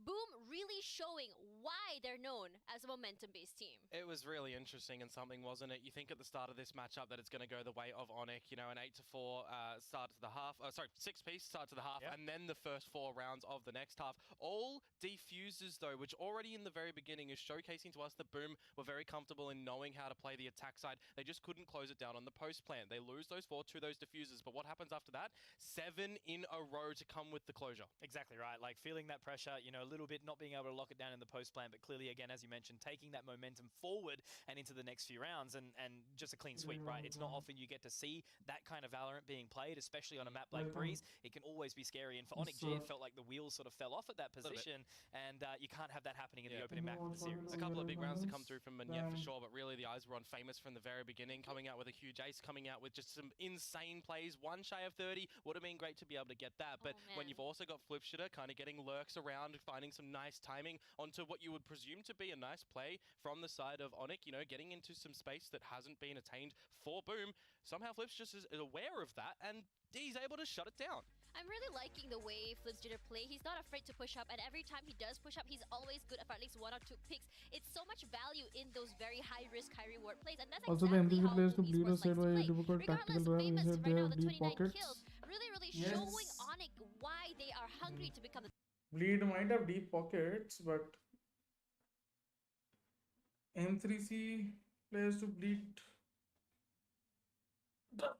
Boom really showing why they're known as a momentum-based team. It was really interesting and something, wasn't it? You think at the start of this matchup that it's going to go the way of ONIC, you know, an 8-4 start to the half, sorry, 6-piece start to the half, and then the first 4 rounds of the next half. All defuses though, which already in the very beginning is showcasing to us that Boom were very comfortable in knowing how to play the attack side. They just just couldn't close it down on the post plant. They lose those 4 to those diffusers, but what happens after that? 7 in a row to come with the closure. Exactly right. Like feeling that pressure, you know, a little bit not being able to lock it down in the post plan, but clearly, again, as you mentioned, taking that momentum forward and into the next few rounds and just a clean sweep, right? It's not often you get to see that kind of Valorant being played, especially on a map like Breeze. It can always be scary. And for ONIC G, it felt like the wheels sort of fell off at that position, and you can't have that happening in the opening map of the series. A couple of big rounds to come through from MiTH for sure, but really the eyes were on Famous from the very beginning, coming out with a huge ace, coming out with just some insane plays. 1 shy of 30 would have been great to be able to get that, but when you've also got Flipshitter kind of getting lurks around, finding some nice timing onto what you would presume to be a nice play from the side of ONIC, you know, getting into some space that hasn't been attained for Boom, somehow Flips just is aware of that, and he's able to shut it down. I'm really liking the way Flipshitter play. He's not afraid to push up, and every time he does push up, he's always good for at least 1 or 2 picks. It's so much value in those very high risk, high reward plays, and that's also exactly the how players to BOOM bleed or Esports said why likes to play. difficult tactical Regardless, drive. He Famous said right they now have the deep 29 pockets. kills, really Yes. showing ONIC why they are hungry to become the Bleed might have deep pockets, but M3C players to bleed doesn't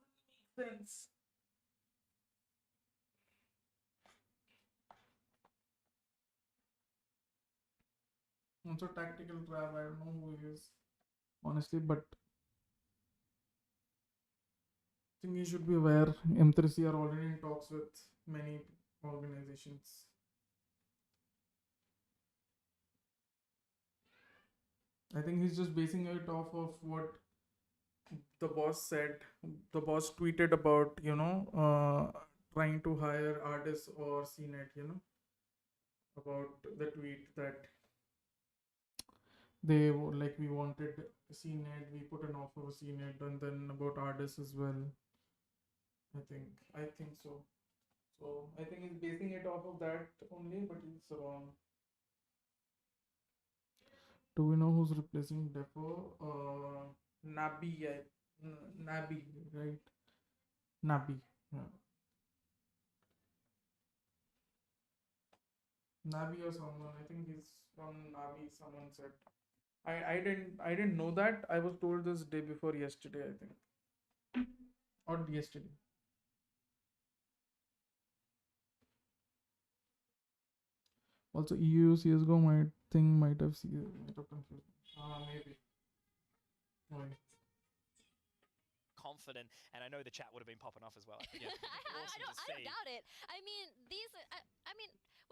make sense. Also tactical trap, I don't know who he is, honestly, but I think he should be aware M3C are already in talks with many organizations. I think he's just basing it off of what the boss said. The boss tweeted about, you know, trying to hire artists or CNET, you know, about the tweet that they were like, we wanted CNET, we put an offer for CNET, and then about artists as well. I think so. So I think he's basing it off of that only, but it's wrong. Do we know who's replacing Defo? Nabi, Nabi, right? Nabi, yeah. Nabi or someone. I think he's from Nabi. Someone said. I didn't know that. I was told this day before yesterday, I think, or yesterday. Also, EU CS:GO might have confused. Maybe. Right. Confident, and I know the chat would have been popping off as well. I think it'd be I awesome don't to see. doubt it. I mean,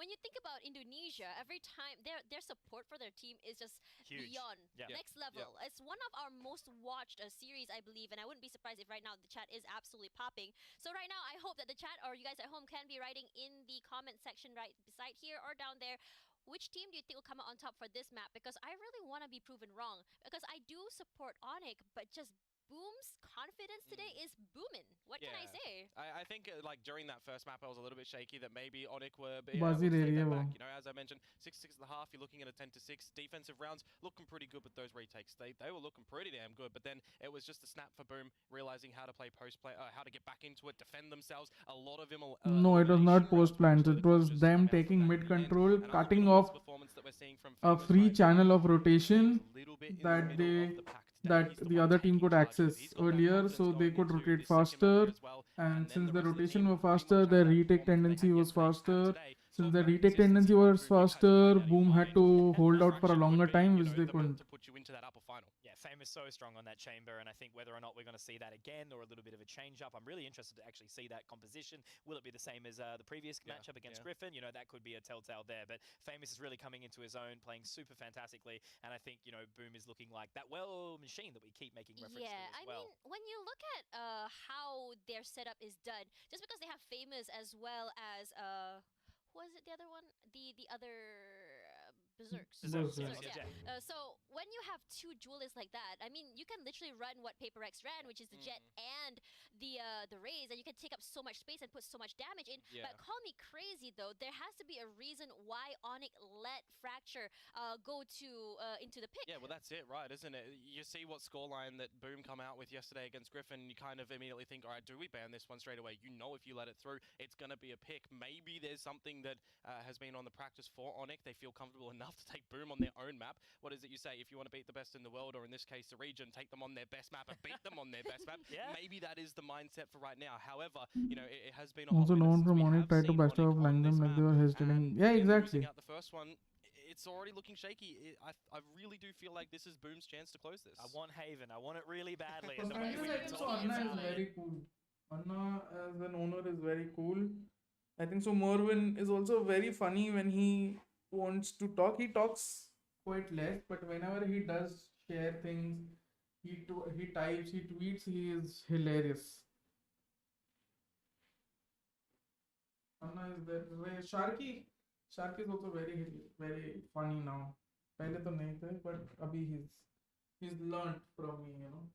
when you think about Indonesia, every time their support for their team is just Huge. beyond Yeah. next level. It's one of our most watched series, I believe, and I wouldn't be surprised if right now the chat is absolutely popping. So right now, I hope that the chat or you guys at home can be writing in the comment section right beside here or down there. Which team do you think will come out on top for this map? Because I really want to be proven wrong. Because I do support ONIC, but just Boom's confidence today is booming. What can I say? I think like during that first map, I was a little bit shaky that maybe ONIC were Bazi able to de take rahi hai that wo. back. You know, as I mentioned, 6-6.5. You're looking at a 10-6 defensive rounds, looking pretty good with those retakes. They were looking pretty damn good. But then it was just a snap for Boom, realizing how to play post play, how to get back into it, defend themselves. A lot of them. No, it was not post planned. It was them taking mid control, cutting off a free channel of rotation that the other team could access earlier, so they could rotate faster. And since the rotation was faster, their retake tendency was faster. Since the retake tendency was faster, Boom had to hold out for a longer time, which they couldn't. Yeah, Famous so strong on that chamber, and I think whether or not we're going to see that again or a little bit of a change up, I'm really interested to actually see that composition. Will it be the same as the previous matchup against Griffin? You know, that could be a telltale there, but Famous is really coming into his own, playing super fantastically, and I think, you know, Boom is looking like that well machine that we keep making reference to as well. I mean, when you look at how their setup is done, just because they have Famous as well as what was it, the other one? The other Berserks. Yeah. So when you have 2 duelists like that, I mean, you can literally run what Paper X ran, which is the Jet and the Raze, and you can take up so much space and put so much damage in. But call me crazy though, there has to be a reason why ONIC let Fracture go to into the pick. Yeah, well that's it, right, isn't it? You see what scoreline that Boom come out with yesterday against Griffin, you kind of immediately think, all right, do we ban this one straight away? You know, if you let it through, it's going to be a pick. Maybe there's something that has been on the practice for ONIC. They feel comfortable enough to take Boom on their own map. What is it you say? if you want to beat the best in the world, or in this case, the region, take them on their best map and beat them on their best map. Maybe that is the mindset for right now. However, you know, it has been a hot Also, no minute one since from we ONIC have tried to seen backstab ONIC flank on them this like they map, were hesitating. and Yeah, them exactly. losing out the first one, it's already looking shaky. I really do feel like this is Boom's chance to close this. I want Haven. I want it really badly. For and the way Sanchez, we've I been think so. talking Anna is about it. very cool. Anna as an owner is very cool. I think so. Mervin is also very funny when he wants to talk. He talks quite less, but whenever he does share things, he types, he tweets, he is hilarious. Anna is there. Sharky is also very funny now. पहले तो नहीं थे, but अभी he's learned from me, you know.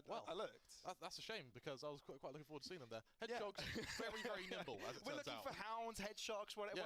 Well, I looked. That's a shame because I was quite looking forward to seeing them there. Hedgehogs, very, very nimble, as it We're turns looking out. for hounds, head sharks, whatever.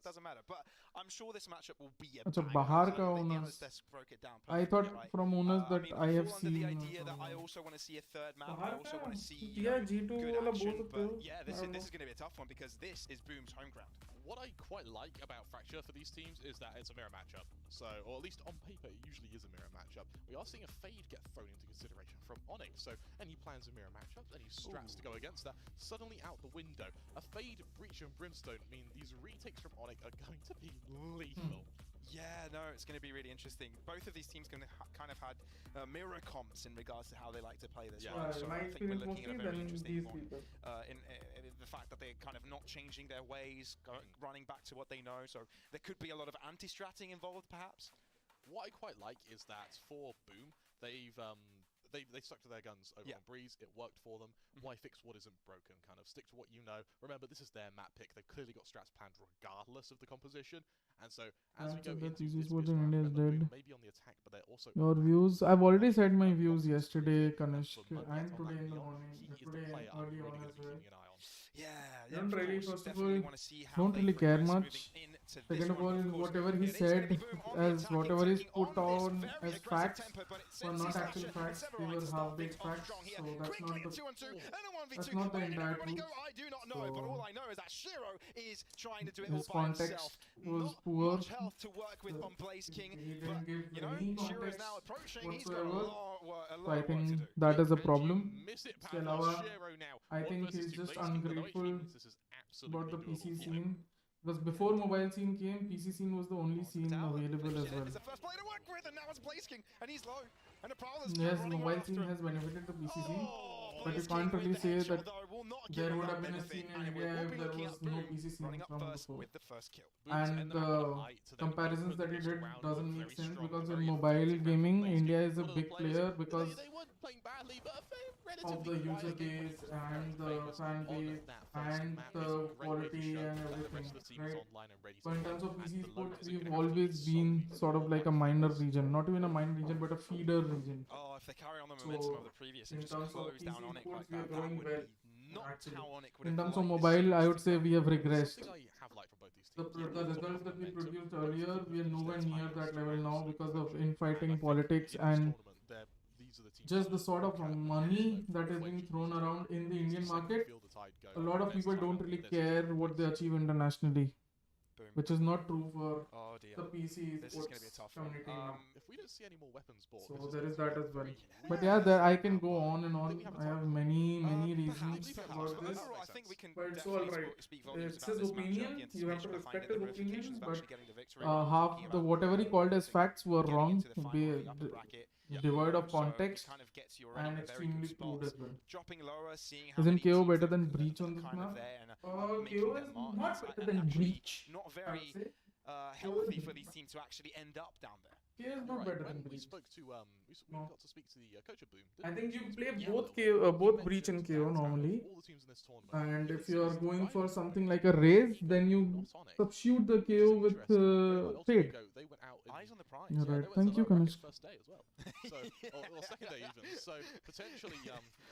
Doesn't matter. But I'm sure this matchup will be a अच्छा banger. Bahar So का the owners. analyst desk broke it down I perfectly, thought right? from owners that mean, I have fall under seen. the idea that I also want to see a third map. I Bahar also want to see yeah, G2 good वाला action. बोल सकते हो. But yeah, this I don't is going to be a tough one because this is Boom's home ground. What I quite like about Fracture for these teams is that it's a mirror matchup. So, or at least on paper, it usually is a mirror matchup. We are seeing a fade get thrown into consideration from Onyx. So, any plans of mirror matchups, any strats to go against that, suddenly out the window. A fade, breach, and brimstone mean these retakes from Onyx are going to be lethal. Yeah, no, it's going to be really interesting. Both of these teams kind of had mirror comps in regards to how they like to play this. Yeah. Right? So My I think we're experience looking at a mostly very than interesting these one. people. In the fact that they're kind of not changing their ways, running back to what they know. So there could be a lot of anti-stratting involved, perhaps. What I quite like is that for Boom, they stuck to their guns over on Breeze. It worked for them. Why fix what isn't broken? Kind of stick to what you know. Remember, this is their map pick. They've clearly got strats planned regardless of the composition. And so, as we go into this Esports in India is dead. Boom may be on the attack, but they're also Your views. I've already said my views yesterday, Kanishk, and today in the morning. Today early on as well. Yeah, Don't really, first of all, want to see how don't they really care progress much. moving into this Second of one, all, of course. whatever he It is gonna said be Boom on the as attacking, whatever is taking put on this on very as aggressive facts tempo, but it were sends not his actual Thatcher facts. and They were Severide half-baked starting off facts. strong here. So that's Quickly not a the 2-on-2 and a 1v2. that's not the Where did entire everybody truth. go? I do not know, but all I know is that Shiro is trying to do it His all by context himself. was Not poor. much health to work with on Blaze King, He but didn't give you know, any Shiro is context now approaching. He's got a whatsoever. lot So I of work to think do. that is a problem. miss it, इसके Pavlos. अलावा Shiro now. I One think versus he's two. just Blaze King, although HP ungrateful means this is about the absolutely PC doable for him. scene. Because before mobile scene came, PC scene was the only scene available as well. It's the first player to work with, and now it's Blaze King, and he's low. And the Prowler's Yes, running mobile after scene him. has benefited the PC scene, but you Blaze can't King really with the say headshot, that though, will not give there him would that have been a benefit, scene in and India we'll if be there looking was at no Boom PC scene running up from first before. with the first kill. And the comparisons that he did doesn't make sense because in mobile gaming, India is a big player because of the user base and the fan base and the quality and everything, right? But in terms of PC sports, we've always been sort of like a minor region, not even a minor region, but a feeder region. Oh, if they carry on the momentum of the previous and in just terms of close down PC Onyx sports, like we are that, that growing would well. be not Actually, how Onyx would in have terms of liked this mobile, I series would to say go. we have regressed. Something I have liked from both these The, teams. the results that we produced earlier, we are nowhere near that level now because of infighting politics and just the sort of money that is being thrown around in the Indian market. A lot of people don't really care what they achieve internationally, which is not true for the PC sports community now. If we don't see any more weapons bought, So there is that as well. But yeah, there I can go on and on. I have many reasons about this. I think we can But it's definitely alright. speak volumes It's about his this matchup, opinion. the You have to anticipation behind respect it, his the ramifications opinion. of But actually getting the victory. half Talking the about whatever he called as facts were getting wrong, into the final of the upper bracket. devoid of So it context kind of gets you already and in a very good extremely spot. crude as well. Dropping lower, seeing how Isn't many KO teams better that than are Breach on this kind of map? there and KO making their is marks not and better than actually Breach. not I would very say. healthy for these teams to actually end up down there. KO is not better than we Breach. spoke to we got to speak to the coach of Boom. I didn't think we? you play Yeah, both well, both Breach and KO normally. all the teams in this tournament. And if It's you are easy, going right? for something like a raise, then you substitute the KO with Fade. They went out Eyes on the prize. You're they right. went Thank to you, lower Kanish. bracket first day as well. So, or second day even. So potentially,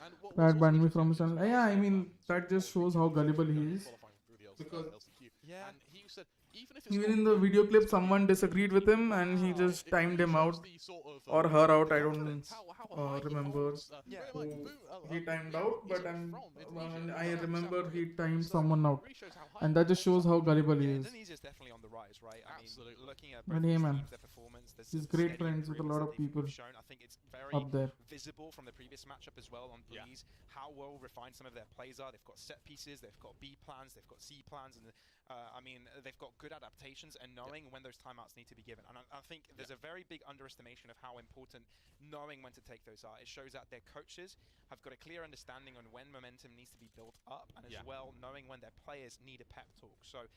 and what That was banned me also from his interesting channel. is Yeah, I Valorant mean that just shows how gullible he is. qualifying through the Because LCQ. Yeah. And he said even if it's Even not in the good, video it's clip, gonna be someone disagreed with him and he just it timed really him shows out the sort of, or her out. I the don't confidence, how high he remember holds, Yeah. very who much Boom, he timed Riot out, but isn't I'm from Indonesia, I they're from remember South he Korea. timed So someone it out, really shows how high and he that just holds shows how gullible he Yeah, is. Indonesia's definitely on the rise, right? I Absolutely. mean, looking at But both hey, these man, teams, their performance, there's he's some great steady friends with a lot improvements of that they've people shown. I think it's very up there. visible from the previous matchup as well on Breeze how well refined some of their plays are. They've got set pieces, they've got B plans, they've got C plans, and I mean, they've got good adaptations and knowing when those timeouts need to be given. And I think there's a very big underestimation of how important knowing when to take those are. It shows that their coaches have got a clear understanding on when momentum needs to be built up, and as well knowing when their players need a pep talk. So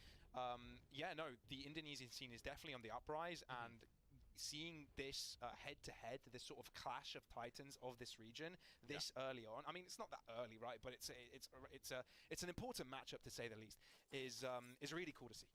yeah, no, the Indonesian scene is definitely on the uprise, and seeing this head-to-head, this sort of clash of titans of this region this early on. I mean, it's not that early, right? But it's an important matchup to say the least. Is really cool to see.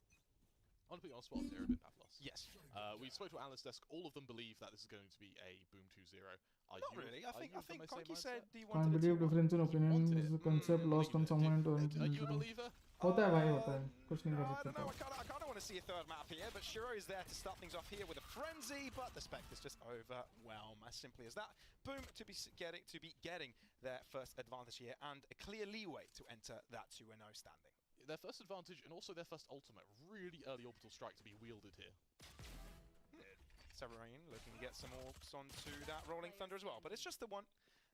I want to put you on the spot here a bit, Pavlos. Yes. We spoke to Analyst Desk. All of them believe that this is going to be a Boom 2-0. Not really. I think Conky said he Can't wanted believe it to. difference in opinion is a concept lost on someone to Are you a believer? होता है भाई होता है कुछ नहीं कर I सकते don't know. I kind of want to see a third map here, but Shiro is there to start things off here with a frenzy. But the Spectres just overwhelm as simply as that. Boom to be getting their first advantage here and a clear leeway to enter that 2-0 standing. Their first advantage and also their first ultimate. Really early orbital strike to be wielded here. Severine looking to get some orcs onto that Rolling Thunder as well, but it's just the one.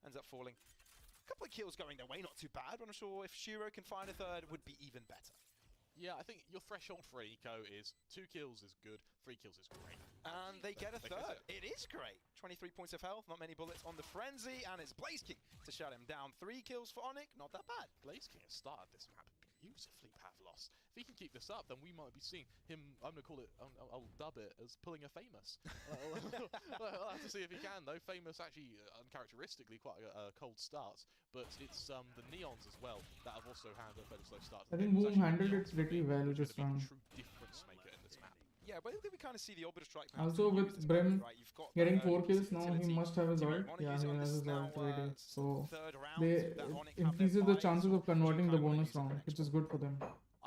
Ends up falling. A couple of kills going their way, not too bad. But I'm sure if Shiro can find a third, it would be even better. Yeah, I think your threshold for eco is 2 kills is good, 3 kills is great. And they get a third. It is great. 23 points of health, not many bullets on the frenzy, and it's Blaze King to shut him down. 3 kills for ONIC, not that bad. Blaze King has started this map beautifully, Pavlos. If he can keep this up, then we might be seeing him, I'm going to call it, I'll dub it as pulling a Famous. I'll have to see if he can, though. Famous actually, uncharacteristically, quite a cold start, but it's the Neons as well that have also had a fairly slow start. I think Boom handled it pretty well this round. True difference maker in this map. Yeah, but we kind of see the orbital strike. Also with Brim getting 4 kills now, he must have his ult. Yeah, he has his ult ready. So it increases the chances of converting the bonus round, which is good for them.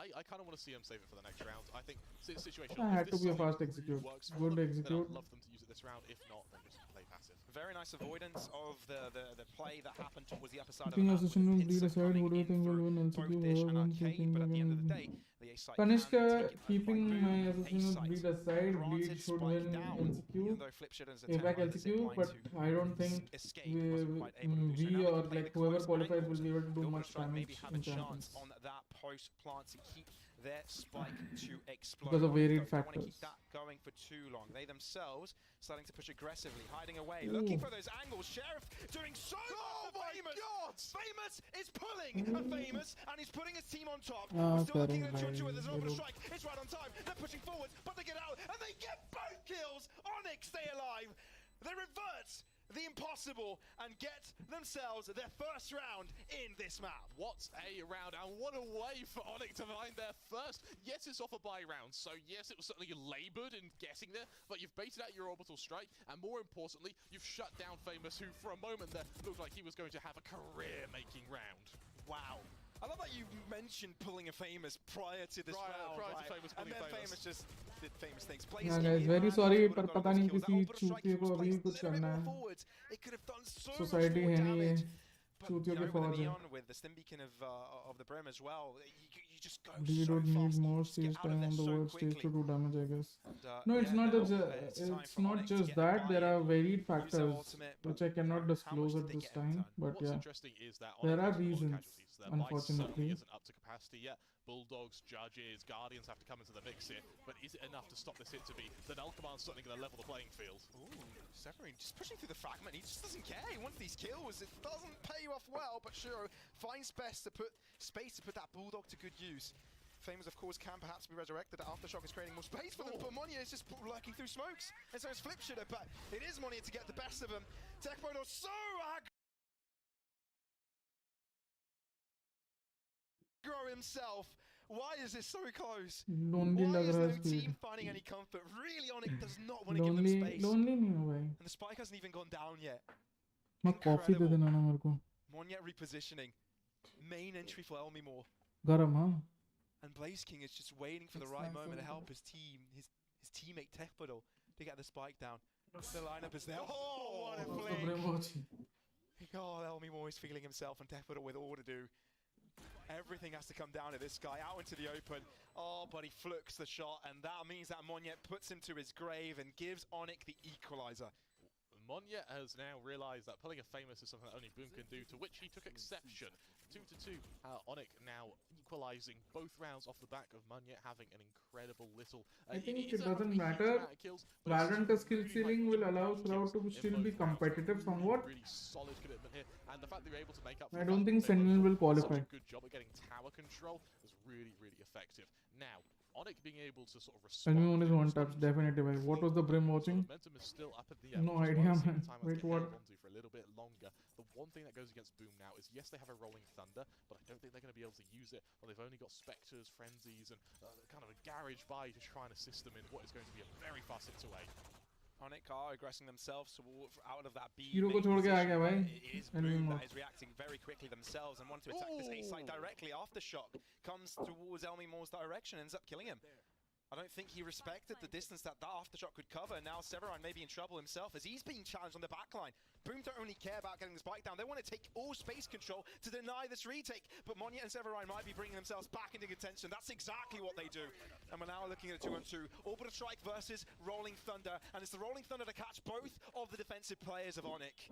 I kind of want to see him save it for the next round. I think situation. I had to be a fast execute. Good execute. I'd love them to use it this round. If not, then just play passive. Very nice avoidance of the play that happened towards the upper side of the Keeping map. assistant will bleed aside. Who do you think will win LCQ? But at the end of the day, the ace side Kanishka, keeping my assistant will bleed aside. Bleed should win LCQ. APAC LCQ, but I don't think we or like whoever qualifies will be able to do much damage in Champions. On that post plant to keep their spike to explode. Because of varied They don't want to factors. keep that going for too long. They themselves starting to push aggressively, hiding away, looking for those angles. Sheriff doing so much for Famous. Famous is pulling a Famous, and he's putting his team on top. We're still looking at Chuchu with his orbital strike. It's right on time. They're pushing forwards, but they get out, and they get both kills. Onyx stay alive. They revert the impossible and get themselves their first round in this map. What a round, and what a way for Onyx to find their first. Yes, it's off a bye round, so yes, it was certainly laboured in getting there, but you've baited out your orbital strike, and more importantly, you've shut down Famous, who for a moment there looked like he was going to have a career-making round. Wow. I love that you mentioned pulling a Famous prior to this round, prior right? to Famous and pulling then Famous. just did Famous things. Yeah guys, very sorry पर पता नहीं किसी चूतिए को अभी कुछ करना है. Society है नहीं ये चूतियों के फौज है. With the stim beacon of the Brim as well, you just go We don't need more stage time on the world stage to do damage, I guess. No, it's not just that. There are varied factors which I cannot disclose at this time. But What's yeah, interesting is that there are Onyx has a lot of reasons. casualties. Their might certainly Unfortunately, isn't up to capacity yet. Bulldogs, Judges, Guardians have to come into the mix here, but is it enough to stop this hit to be? The Null Command's certainly going to level the playing field. Ooh, Severine just pushing through the fragment. He just doesn't care. He wants these kills. It doesn't pay you off well, but sure, finds space to put that Bulldog to good use. Famous, of course, can perhaps be resurrected. Aftershock is creating more space for them, but Monia is just lurking through smokes. And so it's Flipshitter, but it is Monia to get the best of him. Tekmodo so aggro himself. Why is this so close? lonely Why लग is रहा no है speed. team finding any comfort? Really, Onyx does not want to give them Lonely, space. lonely नहीं हो भाई. And the spike hasn't even gone down yet. मैं coffee दे देना ना मेरे को. Monya repositioning. Main entry for Elmimore. गरम हाँ. And Blaze King is just waiting for the It's right nice moment to of help his teammate Tekpodal to get the spike down. The lineup is there. Oh, what a What's the flick! brain watching? Oh, Elmi is feeling himself, and Tekpodal with all to do. Everything has to come down to this guy, out into the open. Oh, but he flukes the shot, and that means that MiTH puts him to his grave and gives ONIC the equalizer. MiTH has now realised that pulling a famous is something that only BOOM can do, to which he took exception. 2-2, ONIC now equalising both rounds off the back of MiTH having an incredible little... I think it doesn't matter. Valorant skill ceiling will allow Shroud to still be competitive somewhat. Really solid commitment here, and the fact they were able to make up for I the don't fact think that they Sentinel will were doing qualify. such a good job at getting tower control was really, really effective. Now, ONIC being able to sort of respond... Enemy one is one touch, definitely. Bhai. What was the brim watching? Momentum is still up at the No which is idea, why we've seen man. the time Wait, get what? held onto for a little bit longer. The one thing that goes against BOOM now is, yes, they have a rolling thunder, but I don't think they're going to be able to use it. Well, they've only got Spectres, Frenzies, and kind of a garage buy to try and assist them in what is going to be a very fast 6-away. ONIC are aggressing themselves out of that B. Hero ko chhod ke aa gaya bhai. It is BOOM that is reacting very quickly themselves and want to attack this A side directly. Aftershock comes towards Elmi's direction, ends up killing him. I don't think he respected the distance that Aftershock could cover. Now Severin may be in trouble himself as he's being challenged on the backline. BOOM don't only care about getting the spike down, they want to take all space control to deny this retake. But MiTH and Severin might be bringing themselves back into contention. That's exactly what they do. And we're now looking at a 2-on-2. Orbital Strike versus Rolling Thunder. And it's the Rolling Thunder to catch both of the defensive players of ONIC.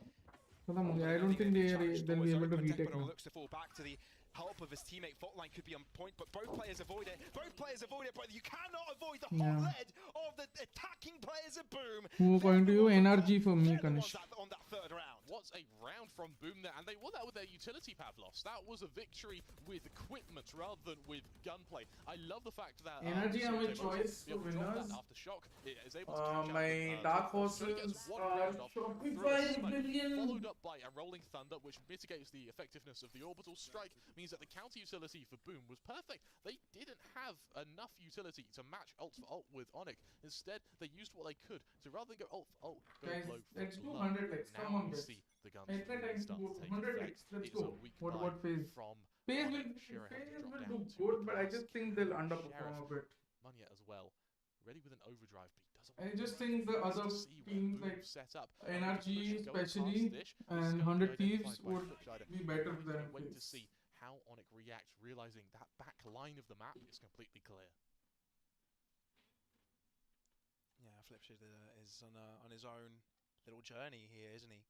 I don't think they'll be able to retake now. Looks to fall back to the help of his teammate. Faultline could be on point, but both players avoid it. Both players avoid it, but you cannot avoid the hot lead of the attacking players of BOOM. Who going to you? NRG for me, Kanish. On that third round. What's a round from BOOM there, and they won that with their utility Pavlos. That was a victory with equipment rather than with gunplay. I love the fact that NRG have a choice for winners. Aftershock is able to my Dark Horses are Shopify Billion. Followed up by a Rolling Thunder, which mitigates the effectiveness of the Orbital Strike, means that the counter utility for BOOM was perfect. They didn't have enough utility to match ult for ult with ONIC. Instead, they used what they could. So rather than go ult for ult, go Guys, low for let's do low. 100 likes. Come on, guys. The guns I said I start do to take 100 effect. likes. Let's It is a go. weak What line phase? from Phase ONIC. will Sheriff had to drop do down to good, but I cast. just think they'll underperform a bit. MiTH as well. Ready with an overdrive, but he doesn't I want just to think the wants to other see what teams BOOM like set up. NRG Going past especially Dish, this is and going to 100 be Thieves identified by would Flipside. be better We than can't wait to Phase. see how ONIC react, realizing that back line of the map is completely clear. Yeah, Flipside is on his own little journey here, isn't he?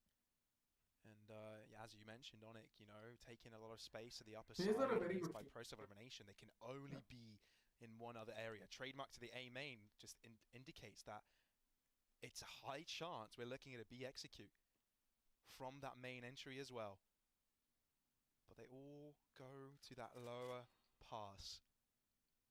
And yeah, as you mentioned, ONIC, you know, taking a lot of space to the upper Phase side are a very good by team. process of elimination. They can only be in one other area. Trademark to the A main just indicates that it's a high chance we're looking at a B execute from that main entry as well. But they all go to that lower pass.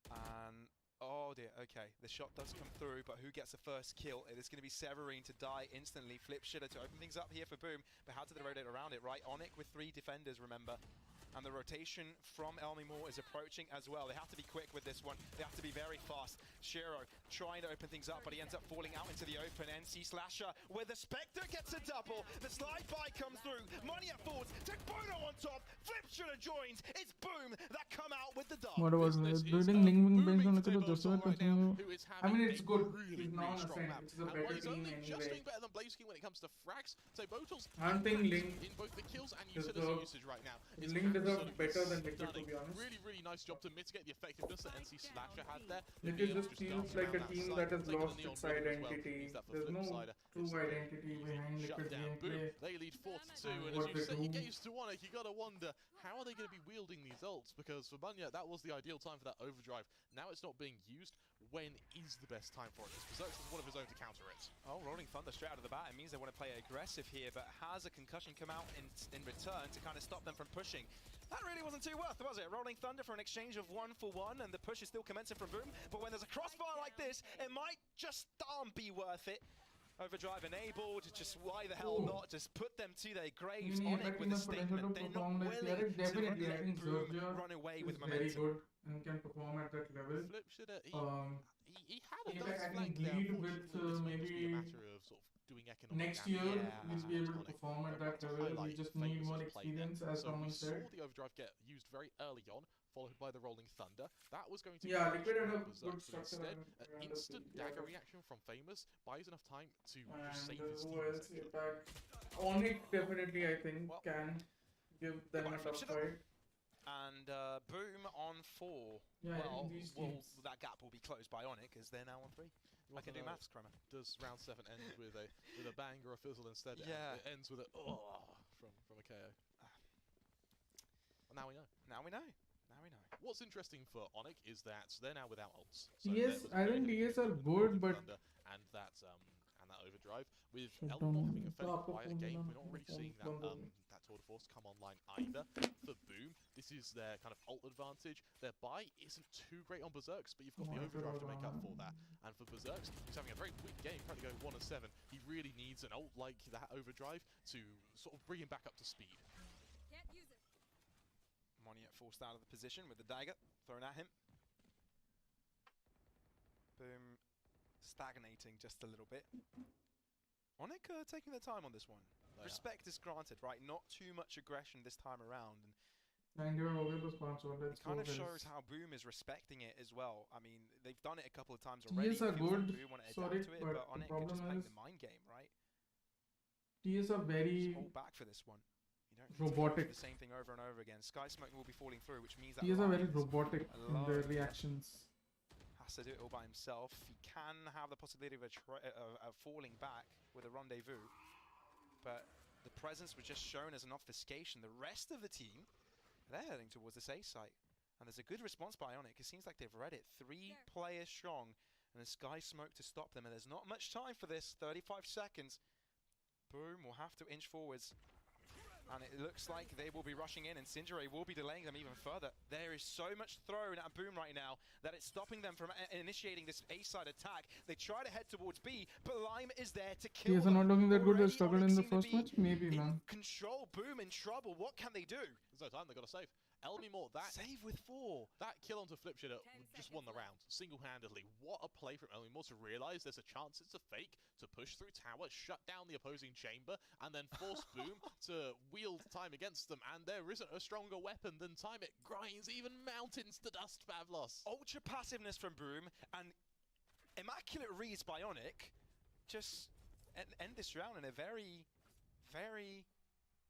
And oh dear, okay, the shot does come through, but who gets the first kill? It is going to be Severin to die instantly. Flipshitter to open things up here for BOOM, but how did they rotate around it, right? ONIC with 3 defenders, remember. And the rotation from Elmimore is approaching as well. They have to be quick with this one. They have to be very fast. Shiro trying to open things up, but he ends up falling out into the open. NC Slasher, where the Spectre gets a double. The slide by comes through. MiTH forwards. Tekbono on top. Flipshitter joins. It's BOOM that come out with the dub. What was building link based on just I mean, it's good. He's now on the side. It's a better team Just anyway. doing better than Blazeking when it comes to frags. So Botal's I think Link in both the kills and deserve- utility usage right now. Is Link deserves absolutely better than Liquid, to stunning. be honest. Really, really nice job to mitigate the effectiveness that NC Slasher had there. Liquid just feels like a team that has lost its identity. There's no true identity behind Liquid's gameplay. They lead 4-2, and What as you they say, you do. get used to ONIC, you gotta wonder, how are they gonna be wielding these ults? Because for MiTH, that was the ideal time for that overdrive. Now it's not being used. When is the best time for it? Because Berserk has one of his own to counter it. Oh, Rolling Thunder straight out of the bat. It means they want to play aggressive here, but has a concussion come out in return to kind of stop them from pushing? That really wasn't too worth, was it? Rolling Thunder for an exchange of 1-for-1, and the push is still commencing from BOOM. But when there's a crossfire like this, it might just be worth it. Overdrive enabled, just why the hell not? Just put them to their graves. ONIC with a statement. They're not willing to Definitely, I let think BOOM Zergia run away is with very momentum. good and can perform at that level. Flipshitter, he had a In nice fact, I flank think there. lead Unfortunately, with this may just be a maybe matter of sort of doing economic next damage. year Yeah, we'll be able to perform at that level. We just need more experience, as So we someone saw said. the overdrive get used very early on, followed by the rolling thunder. That was going to Yeah, be Liquid had a Berserk, good but structure instead, around an the instant field. dagger Yeah. reaction from Famous buys enough time to just And save his who team. else? APAC. Onyx definitely, I think, can give them a tough fight. And Boom on 4. Yeah, I well, think these teams. that gap will be closed by ONIC as they're now on 3. I can do maths, Kremer. Does round 7 end with a bang or a fizzle instead? Yeah. It ends with a from a KO. Well, now we know. Now we know. Now we know. What's interesting for ONIC is that they're now without ults. TS, I think TS are good, but and that overdrive with Shut Elbow down. having a fairly Top of quiet game, phone we're not really phone seeing that phone. that tour de force come online either. For Boom, this is their kind of ult advantage. Their buy isn't too great on Berserks, but you've got the overdrive to make up for that. And for Berserks, he's having a very weak game, currently going 1 of 7. He really needs an ult like that overdrive to sort of bring him back up to speed. Moniet forced out of the position with the dagger thrown at him. Boom stagnating just a little bit. ONIC taking their time on this one. Respect is granted, right? Not too much aggression this time around. And it kind of shows how Boom is respecting it as well. I mean, they've done it a couple of times already. TS are Feels like good, Boom want to adapt to it, but the ONIC are problem just playing is the mind game, right? TS are very Just hold back for this one. You don't need robotic. to do the same thing over and over again. Sky Smoke will be falling through, which means that TS are very Lions robotic in their alone reactions. has to do it all by himself. He can have the possibility of falling back with a rendezvous, but the presence was just shown as an obfuscation. The rest of the team, they're heading towards this A site, and there's a good response by ONIC. It seems like they've read it. 3 players strong, and a Sky Smoke to stop them, and there's not much time for this. 35 seconds. Boom will have to inch forwards. And it looks like they will be rushing in, and Sinjure will be delaying them even further. There is so much thrown at Boom right now that it's stopping them from initiating this A-side attack. They try to head towards B, but Lime is there to kill TS are them. not looking that good. They Already struggled Onyx in the seem to first be match. Maybe, man. Control. Boom in trouble. What can they do? There's no time, they've got to save. Elmimore, that save with 4. That kill onto Flip Shitter just won the round, single-handedly. What a play from Elmimore to realise there's a chance it's a fake, to push through tower, shut down the opposing chamber, and then force Boom to wield time against them. And there isn't a stronger weapon than time. It grinds even mountains to dust, Pavlos. Ultra passiveness from Boom and immaculate reads by ONIC just end this round in a very, very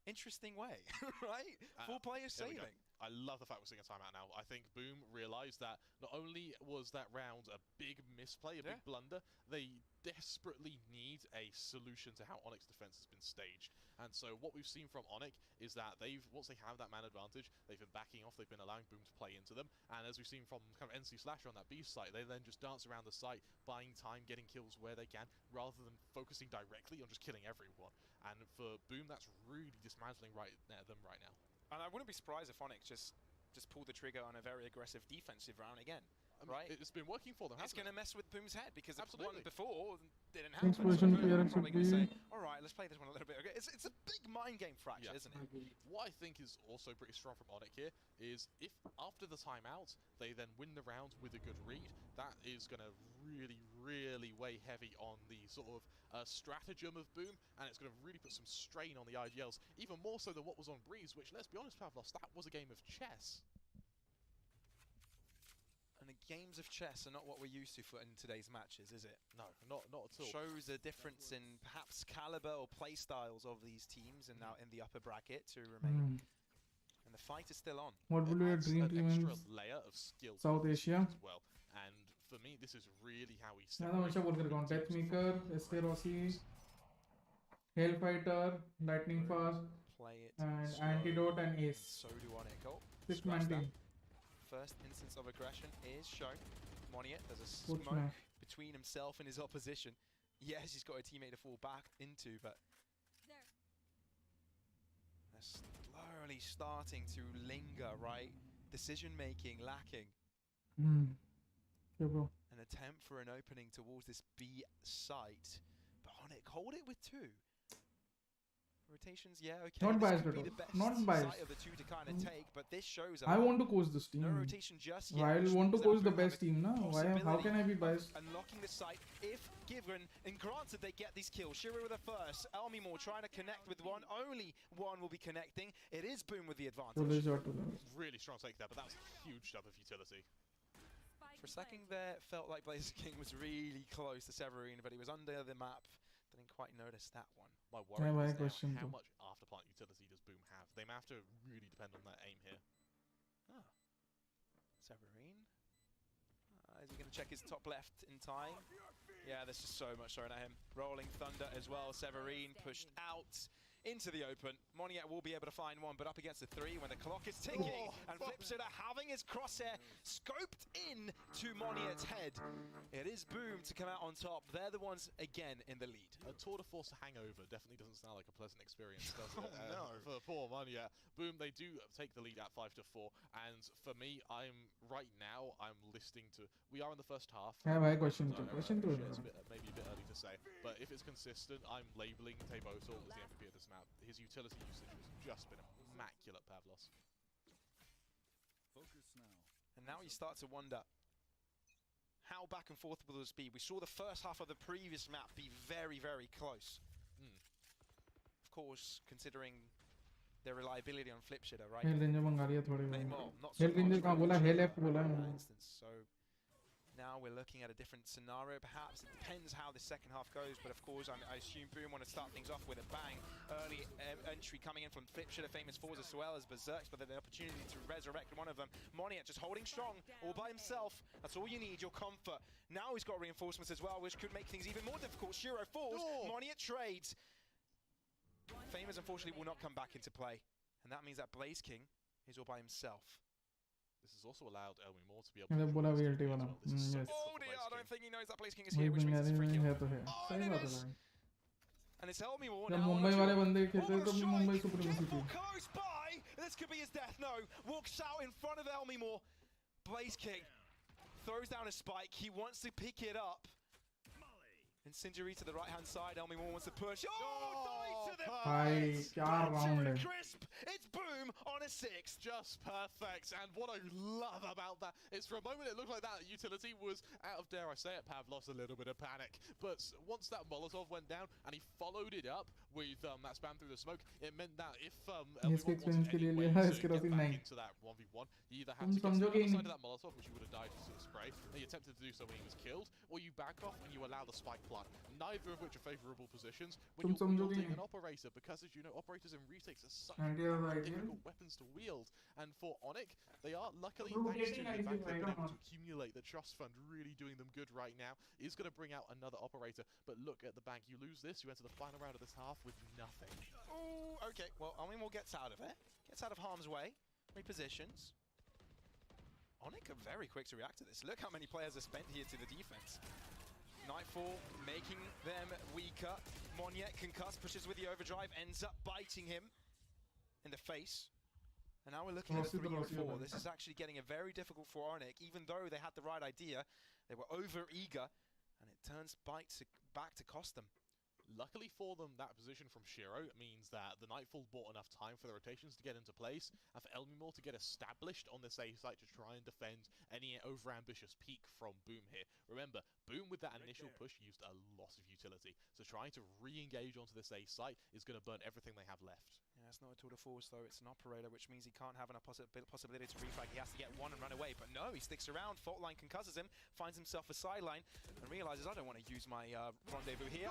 interesting way, right? 4 players saving. I love the fact we're seeing a timeout now. I think Boom realised that not only was that round a big misplay, a big blunder, they desperately need a solution to how Onyx defense has been staged. And so what we've seen from Onyx is that once they have that man advantage, they've been backing off, they've been allowing Boom to play into them. And as we've seen from kind of NC Slasher on that B site, they then just dance around the site, buying time, getting kills where they can, rather than focusing directly on just killing everyone. And for Boom, that's really dismantling them right now. And I wouldn't be surprised if Onyx just pulled the trigger on a very aggressive defensive round again. I mean, right? It's been working for them, It's going to mess with Boom's head because the one Absolutely. before didn't Next happen. position, So Boom clearance probably would going to say, be- all right, let's play this one a little bit. Okay, it's a big mind game fracture, isn't it? What I think is also pretty strong from Onyx here is if after the timeout they then win the round with a good read, that is going to really, really weigh heavy on the sort of stratagem of Boom, and it's going to really put some strain on the IGLs, even more so than what was on Breeze, which, let's be honest, Pavlos, that was a game of chess. And the games of chess are not what we're used to in today's matches, is it? No, not at all. Shows a difference in perhaps caliber or play styles of these teams, and now in the upper bracket to remain. And the fight is still on. What will your dream An team extra in layer of skill South Asia? as well. And for me, this is really how we ज़्यादा हमेशा बोल कर कौन Deathmaker, SK Rossi, Hellfighter, Lightning Fast, Play it and slow. Antidote and Ace. So do ONIC. Oh, 6-man scratch that. team. First instance of aggression is shown. Moniet, there's a Good smoke smash. between himself and his opposition. Yes, he's got a teammate to fall back into, but they're slowly starting to linger, right? Decision making lacking. Yeah, bro. An attempt for an opening towards this B site, but ONIC hold it with 2. Rotations, yeah, okay. Not this biased could at be all. the best Not biased. site of the two to kind of take, but this shows a I lot. want to coach this team. No rotation just yet. Why I which want to means that coach the Boom have best a team, na? Why? How can I be possibility biased? of unlocking the site if given, and granted they get these kills. Shiro with the first, Elmimore trying to connect with one. Only one will be connecting. It is Boom with the advantage. Really strong take there, but that was a huge jump of utility. For a second there, it felt like Blazer King was really close to Severine, but he was under the map. Didn't quite notice that one. My worry is now, question how too. much afterplant utility does Boom have? They may have to really depend on that aim here. Oh. Severine. Is he going to check his top left in time? Yeah, there's just so much thrown at him. Rolling Thunder as well. Severine pushed out into the open. MiTH will be able to find one, but up against the 3 when the clock is ticking. And Flipsitter having his crosshair scoped in to MiTH's head. It is Boom to come out on top. They're the ones, again, in the lead. A tour de force hangover definitely doesn't sound like a pleasant experience, does it? No. For poor MiTH. Boom, they do take the lead at 5-4, and for me, I'm listing to... We are in the first half. Yeah, my question too. Question too. It's maybe a bit early to say, but if it's consistent, I'm labeling Tebotal as the MVP of this map. His utility usage has just been immaculate, Pavlos. Focus now. And now you start to wonder how back and forth will this be. We saw the first half of the previous map be very, very close. Of course, considering their reliability on Flipshitter, right? Hell danger मंगा रही है थोड़ी Not बहुत. so Hell danger कहाँ बोला? Hell F बोला है. instance. So now we're looking at a different scenario, perhaps. It depends how the second half goes, but of course, I assume Boom want to start things off with a bang. Early entry coming in from Flipshitter, famous fours as well as Berserks, but then the opportunity to resurrect one of them. MiTH just holding strong, all by himself. That's all you need, your comfort. Now he's got reinforcements as well, which could make things even more difficult. Shiro falls, MiTH trades. Famous, unfortunately, will not come back into play. And that means that Blaze King is all by himself. This has also allowed Elmimore to be able मैंने to... बोला VLT वाला. Yes. Oh dear, I don't think he knows that Blaze King is वही here, which means it's free kill. है तो है. सही बात है भाई. And it's Elmimore जब now. मुंबई वाले बंदे खेलते हैं तब मुंबई सुप्रीमेसी थी. Close by! This could be his death. No, walks out in front of Elmimore. Blaze King throws down a spike. He wants to pick it up. And Sinjari to the right-hand side. Elmimore wants to push. Oh, dies to the face! क्या round है. Crisp! It's Boom on a 6. Just perfect, and what I love about that is for a moment it looked like that utility was out of, dare I say it, Pavlos, a little bit of panic. But once that Molotov went down and he followed it up with that spam through the smoke, it meant that if इसके experience के लिए लिया इसके रोसिंग नहीं. into that 1v1, you either had to get to the other side of that Molotov, which you would have died to the spray, and you attempted to do so when he was killed, or you back off and you allow the spike plant. Neither of which are favourable positions when you're wielding an operator, because as you know, operators in retakes are such difficult weapons to wield. And for ONIC, they are luckily, thanks to the fact they've been able to accumulate the trust fund, really doing them good right now, is going to bring out another operator. But look at the bank, you lose this, you enter the final round of this half with nothing. Oh, okay, well, Elmimore gets out of it, gets out of harm's way, repositions. ONIC are very quick to react to this. Look how many players are spent here to the defense. Nightfall making them weaker. MiTH concussed, pushes with the overdrive, ends up biting him in the face. And now we're looking at a 3-4. This is actually getting a very difficult for ONIC. Even though they had the right idea, they were over-eager, and it turns back to cost them. Luckily for them, that position from Shiro means that the Nightfall bought enough time for the rotations to get into place, and for Elmimore to get established on this A site to try and defend any over-ambitious peak from Boom here. Remember, Boom with that initial push used a lot of utility, so trying to re-engage onto this A site is going to burn everything they have left. Yeah, it's not a tour de force though, it's an operator, which means he can't have a possibility to reflag. He has to get one and run away, but no, he sticks around. Fault line concusses him, finds himself a sideline, and realizes, I don't want to use my rendezvous here.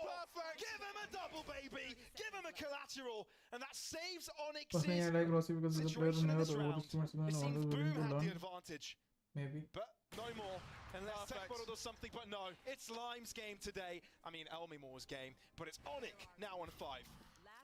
Perfect! Give him a double, baby! Give him a collateral! And that saves Onyx's situation in this round. It seems Boom had the advantage. Maybe. But no more. Unless Techbottle does something, but no. It's Lime's game today. I mean, Elmimore's game. But it's ONIC now on 5.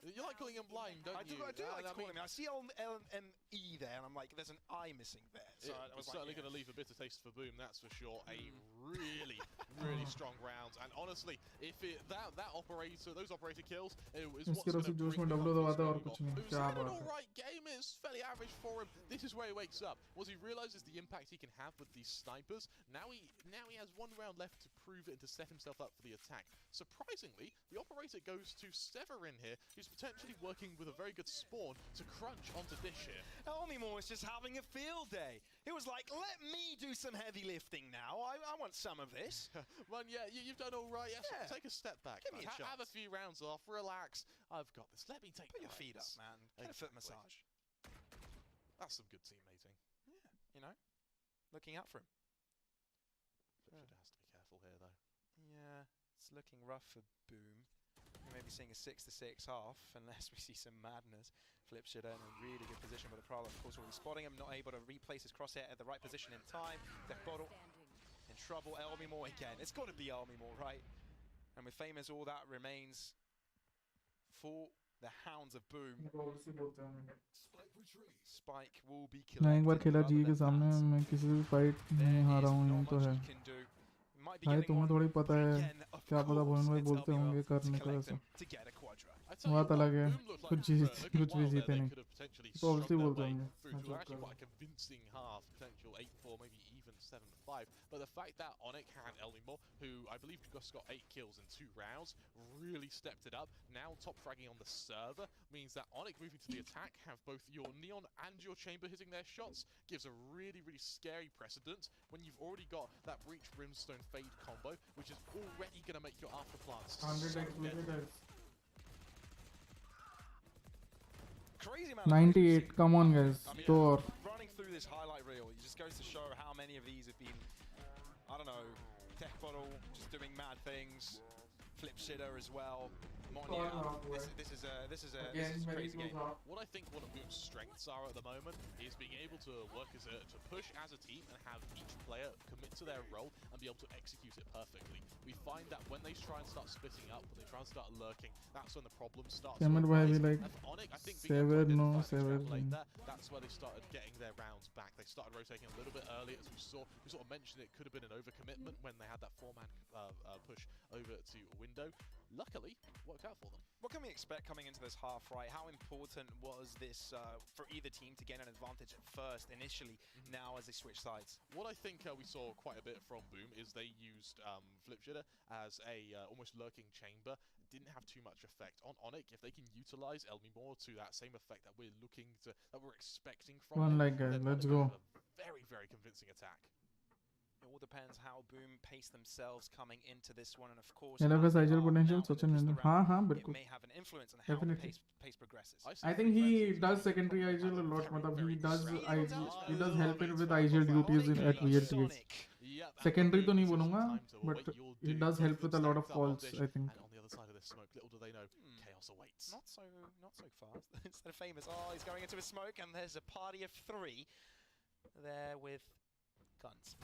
You like calling him Lime, don't you? I do like to call him. I see L-M-E there, and I'm like, there's an I missing there. So it's certainly going to leave a bitter taste for Boom, that's for sure. A really, really strong round. And honestly, if that operator, those operator kills, it was what's going to bring it was an alright game. It's fairly average average for him. This is where he wakes up. Once he realizes the impact he can have with these snipers, now he has 1 round left to prove it and to set himself up for the attack. Surprisingly, the operator goes to Severin here, who's potentially working with a very good spawn to crunch onto Dish here. Elmimore is just having a field day. It was like, let me do some heavy lifting now. I want some of this. Well, yeah, you've done all right. Yes, Yeah. take a step back. Give me a Have a chance. few rounds off. Relax. I've got this. Let me take Put the your feet up, reins. man. Get a foot Exactly. massage. That's some good teammating. You know, looking out for him. Flipshooter has to be careful here, though. Yeah, it's looking rough for Boom. We may be seeing a 6-6 half unless we see some madness. Flipshooter in a really good position, but the Prowler, of course, will be spotting him, not able to replace his crosshair at the right position in time. Death Bottle in trouble. Elmimore again. It's got to be Elmimore, right? And with Famous, all that remains for the Hounds of Boom. Spike will be मैं एक बार collected, खेला but ji other के than सामने, that, मैं किसी भी fight नहीं हारा हूँ, ये तो है। can do. Might be भाई getting तुम्हें one, थोड़ी पता but है again, of क्या पता course, भवन भाई it's बोलते Elmimore होंगे to करने का collect ऐसा। him to get a quadra. बात अलग है, कुछ जीत कुछ भी जीते नहीं, Could have potentially तो ऑब्वियसली strung their बोलते way होंगे। through to actually quite a convincing half, potential 8-4, maybe even 7-5. But the fact that Onyx had Elmimore, who I believe just got 8 kills in 2 rounds, really stepped it up. Now top fragging on the server means that Onyx moving to the attack, have both your Neon and your Chamber hitting their shots, gives a really, really scary precedent when you've already got that Breach Brimstone Fade combo, which is already going to make your after plants 100x so deadly. Crazy amount of 98, come on guys, I mean, door. running through this highlight reel, it just goes to show how many of these have been, I don't know, Tech Bottle just doing mad things, Flip Shitter as well, Monia. This is a crazy game. What I think one of Boom's strengths are at the moment is being able to work to push as a team and have each player commit to their role and be able to execute it perfectly. We find that when they try and start splitting up, when they try and start lurking, that's when the problem starts to Kemal bhai arise. भी like And Onyx, I think being able to sever no identify and sever extrapolate that, that's where they started getting their rounds back. They started rotating a little bit early, as we sort of mentioned, it could have been an overcommitment when they had that 4-man push over to Window. Luckily, worked out for them. What can we expect coming into this half, right? How important was this for either team to gain an advantage at first, initially, now as they switch sides? What I think we saw quite a bit from Boom is they used Flip Shitter as a almost lurking chamber. Didn't have too much effect on Onyx. If they can utilize Elmimore to that same effect that we're expecting from One them, like guys, then let's Onyx go. have a very, very convincing attack. It all depends how Boom pace themselves coming into this one, and of course, LFS as they IGL are potential now such in an the हाँ हाँ round, it बिल्कुल may have an influence on how the definitely pace progresses. I think he does secondary IGL a lot मतलब he does help it with IGL duties at VLTs secondary तो नहीं बोलूँगा but he does help with a lot of calls I think And on the other side of this smoke, little do they know, chaos awaits. Not so fast. Instead of Famous, he's going into a smoke, and there's a party of 3 there with guns.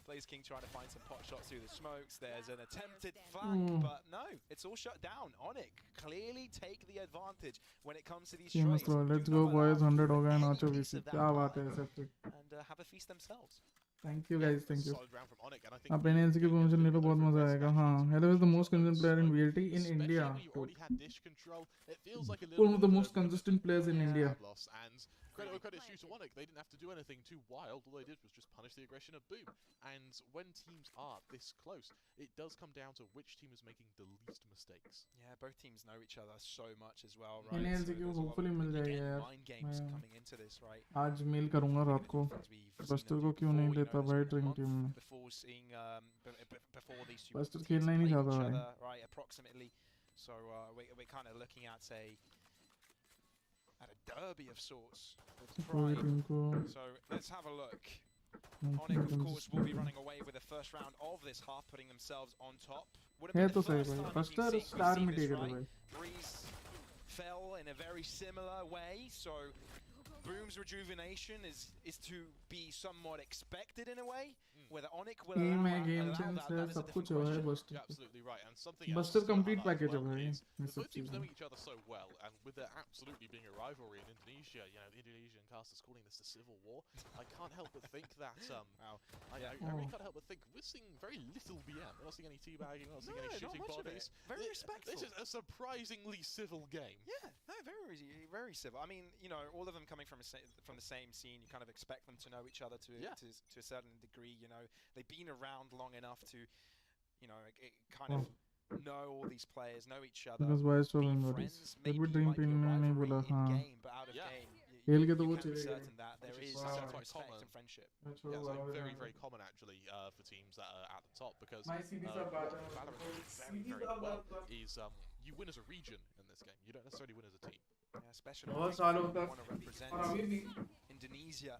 Blaze King trying to find some pot shots through the smokes. There's an attempted flank, but no, it's all shut down. Onyx clearly take the advantage when it comes to these Famous trades. let's go boys 100 हो गया नाचो VC क्या बात है सबसे And have a feast themselves. Thank you guys, thank you. Solid round from Onyx, and I think आप NLC की permission ले लो बहुत मजा आएगा हाँ Hello is the most consistent player in VLT in India especially when you already had dish control, it feels like a one little of bit the most consistent players in India loss. And credit due to Onyx, they didn't have to do anything too wild. All they did was just punish the aggression of Boom. And when teams are this close, it does come down to which team is making the least mistakes. Yeah, both teams know each other so much as well, right? NLC की hopefully मिल जाएगी यार mind games coming into this, right? आज mail करूँगा रात को buster को क्यों नहीं लेता भाई ड्रीम टीम में Before seeing before these two buster teams खेलना ही नहीं play चाहता each भाई other, right? Approximately. So we're kind of looking at a derby of sorts with कोई Prime. टीम को So let's have a look. Onyx, of course, will be running away with the first round of this half, putting themselves on top. Would have है been तो the सही first भाई time buster we've star seen में this, take है right? भाई Breeze fell in a very similar way, so Boom's rejuvenation is to be somewhat expected in a way. whether ONIC will Game है, allow game that, sense है, that is a सब different कुछ है question. Buster. You're absolutely right. And something else Buster to complete highlight as package well है भाई, is ये the सब both teams चीजें. know each other so well, and with there absolutely being a rivalry in Indonesia, you know, the Indonesian casters calling this the Civil War. I can't help but think that I really can't help but think we're seeing very little BM. We're not seeing any teabagging, we're not seeing any shooting bodies. Very respectful. This is a surprisingly civil game. Yeah, no, very civil. I mean, you know, all of them coming from from the same scene, you kind of expect them to know each other to a certain degree. You know, they've been around long enough to, you know, kind of know all these players, know each other. Because why so be many friends, फिर भी maybe dream might be a pin ने नहीं rivalry बोला in हाँ. game, but out of game, खेल के तो वो you can be चले गए. certain that there is Wow. certain Quite respect common. and friendship. Yeah, it's very, very common actually for teams that are at the top because My CDs are bad. Valorant does very, very well is you win as a region in this game. You don't necessarily win as a team. Yeah, especially बहुत if सालों you तक want to represent और अभी भी Indonesia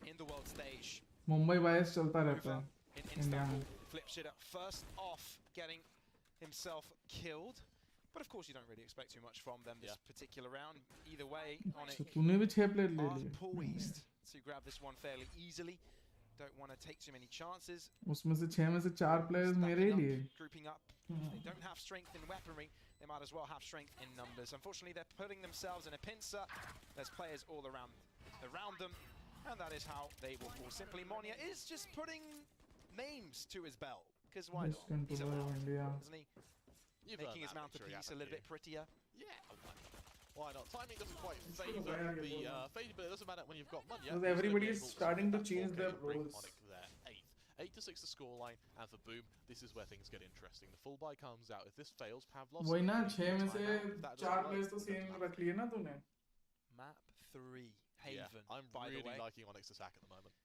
in the world stage. Mumbai बायस चलता रहता है In India Istanbul, में. flips it up first off, getting himself killed. But of course, you don't really expect too much from them this particular round. Either way, अच्छा, ONIC तूने भी 6 player ले are लिए. poised to grab this one fairly easily. Don't want to take too many chances. उसमें से 6 में से 4 players मेरे ही लिए. Grouping up. They don't have strength in weaponry. They might as well have strength in numbers. Unfortunately, they're putting themselves in a pincer. There's players all around them, and that is how they will fall. Simply, Monia is just putting names to his belt. Because why not? He's a mount, isn't he? Making his mouthpiece a little bit prettier. Yeah, why not? Timing doesn't quite favour the but it doesn't matter when you've got money. Because everybody is starting to change their roles. There, 8 to 6 the scoreline, and for Boom, this is where things get interesting. The full buy comes out. If this fails, Pavlos. वही ना 6 में से 4 players तो same रख लिए ना तूने. Map 3, Haven. Yeah, I'm by really the way. liking Onyx attack at the moment.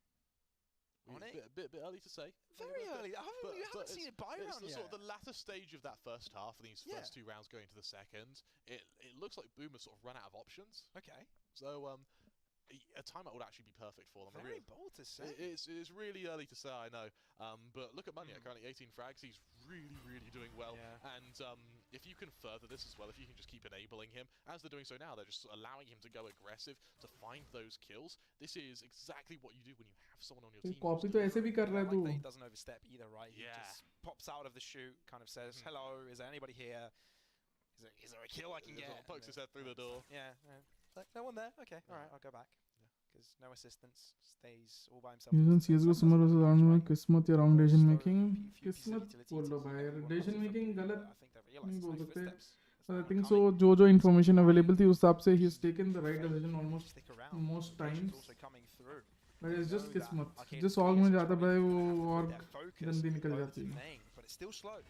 Onyx? A bit early to say. Very early. You haven't seen it buy It's round the yet. sort of the latter stage of that first half, and these first 2 rounds going to the second. It looks like Boom has sort of run out of options. Okay. So a timeout would actually be perfect for them. Very bold to say. It is really early to say, I know. But look at Munya, currently 18 frags. He's really, really doing well. Yeah. And if you can further this as well, if you can just keep enabling him, as they're doing so now, they're just allowing him to go aggressive, to find those kills. This is exactly what you do when you have someone on your team. Copy तो ऐसे भी कर रहा है Like तू. that he doesn't overstep either, right? He just pops out of the chute, kind of says, hello, is there anybody here? Is there a kill I can get? Pokes his head through the door. Yeah. Like, no one there? Okay, alright, I'll go back. Because no assistance, stays all by himself. Using CS:GO summer versus round में किस्मत या wrong decision making. किस्मत बोल लो भाई. Decision making गलत नहीं बोल सकते. I think so. जो information available थी उस हिसाब से he's taken the right decision almost most times. But it's just किस्मत. जिस ऑग में जाता भाई वो और गंदी निकल जाती है. But it's still slow,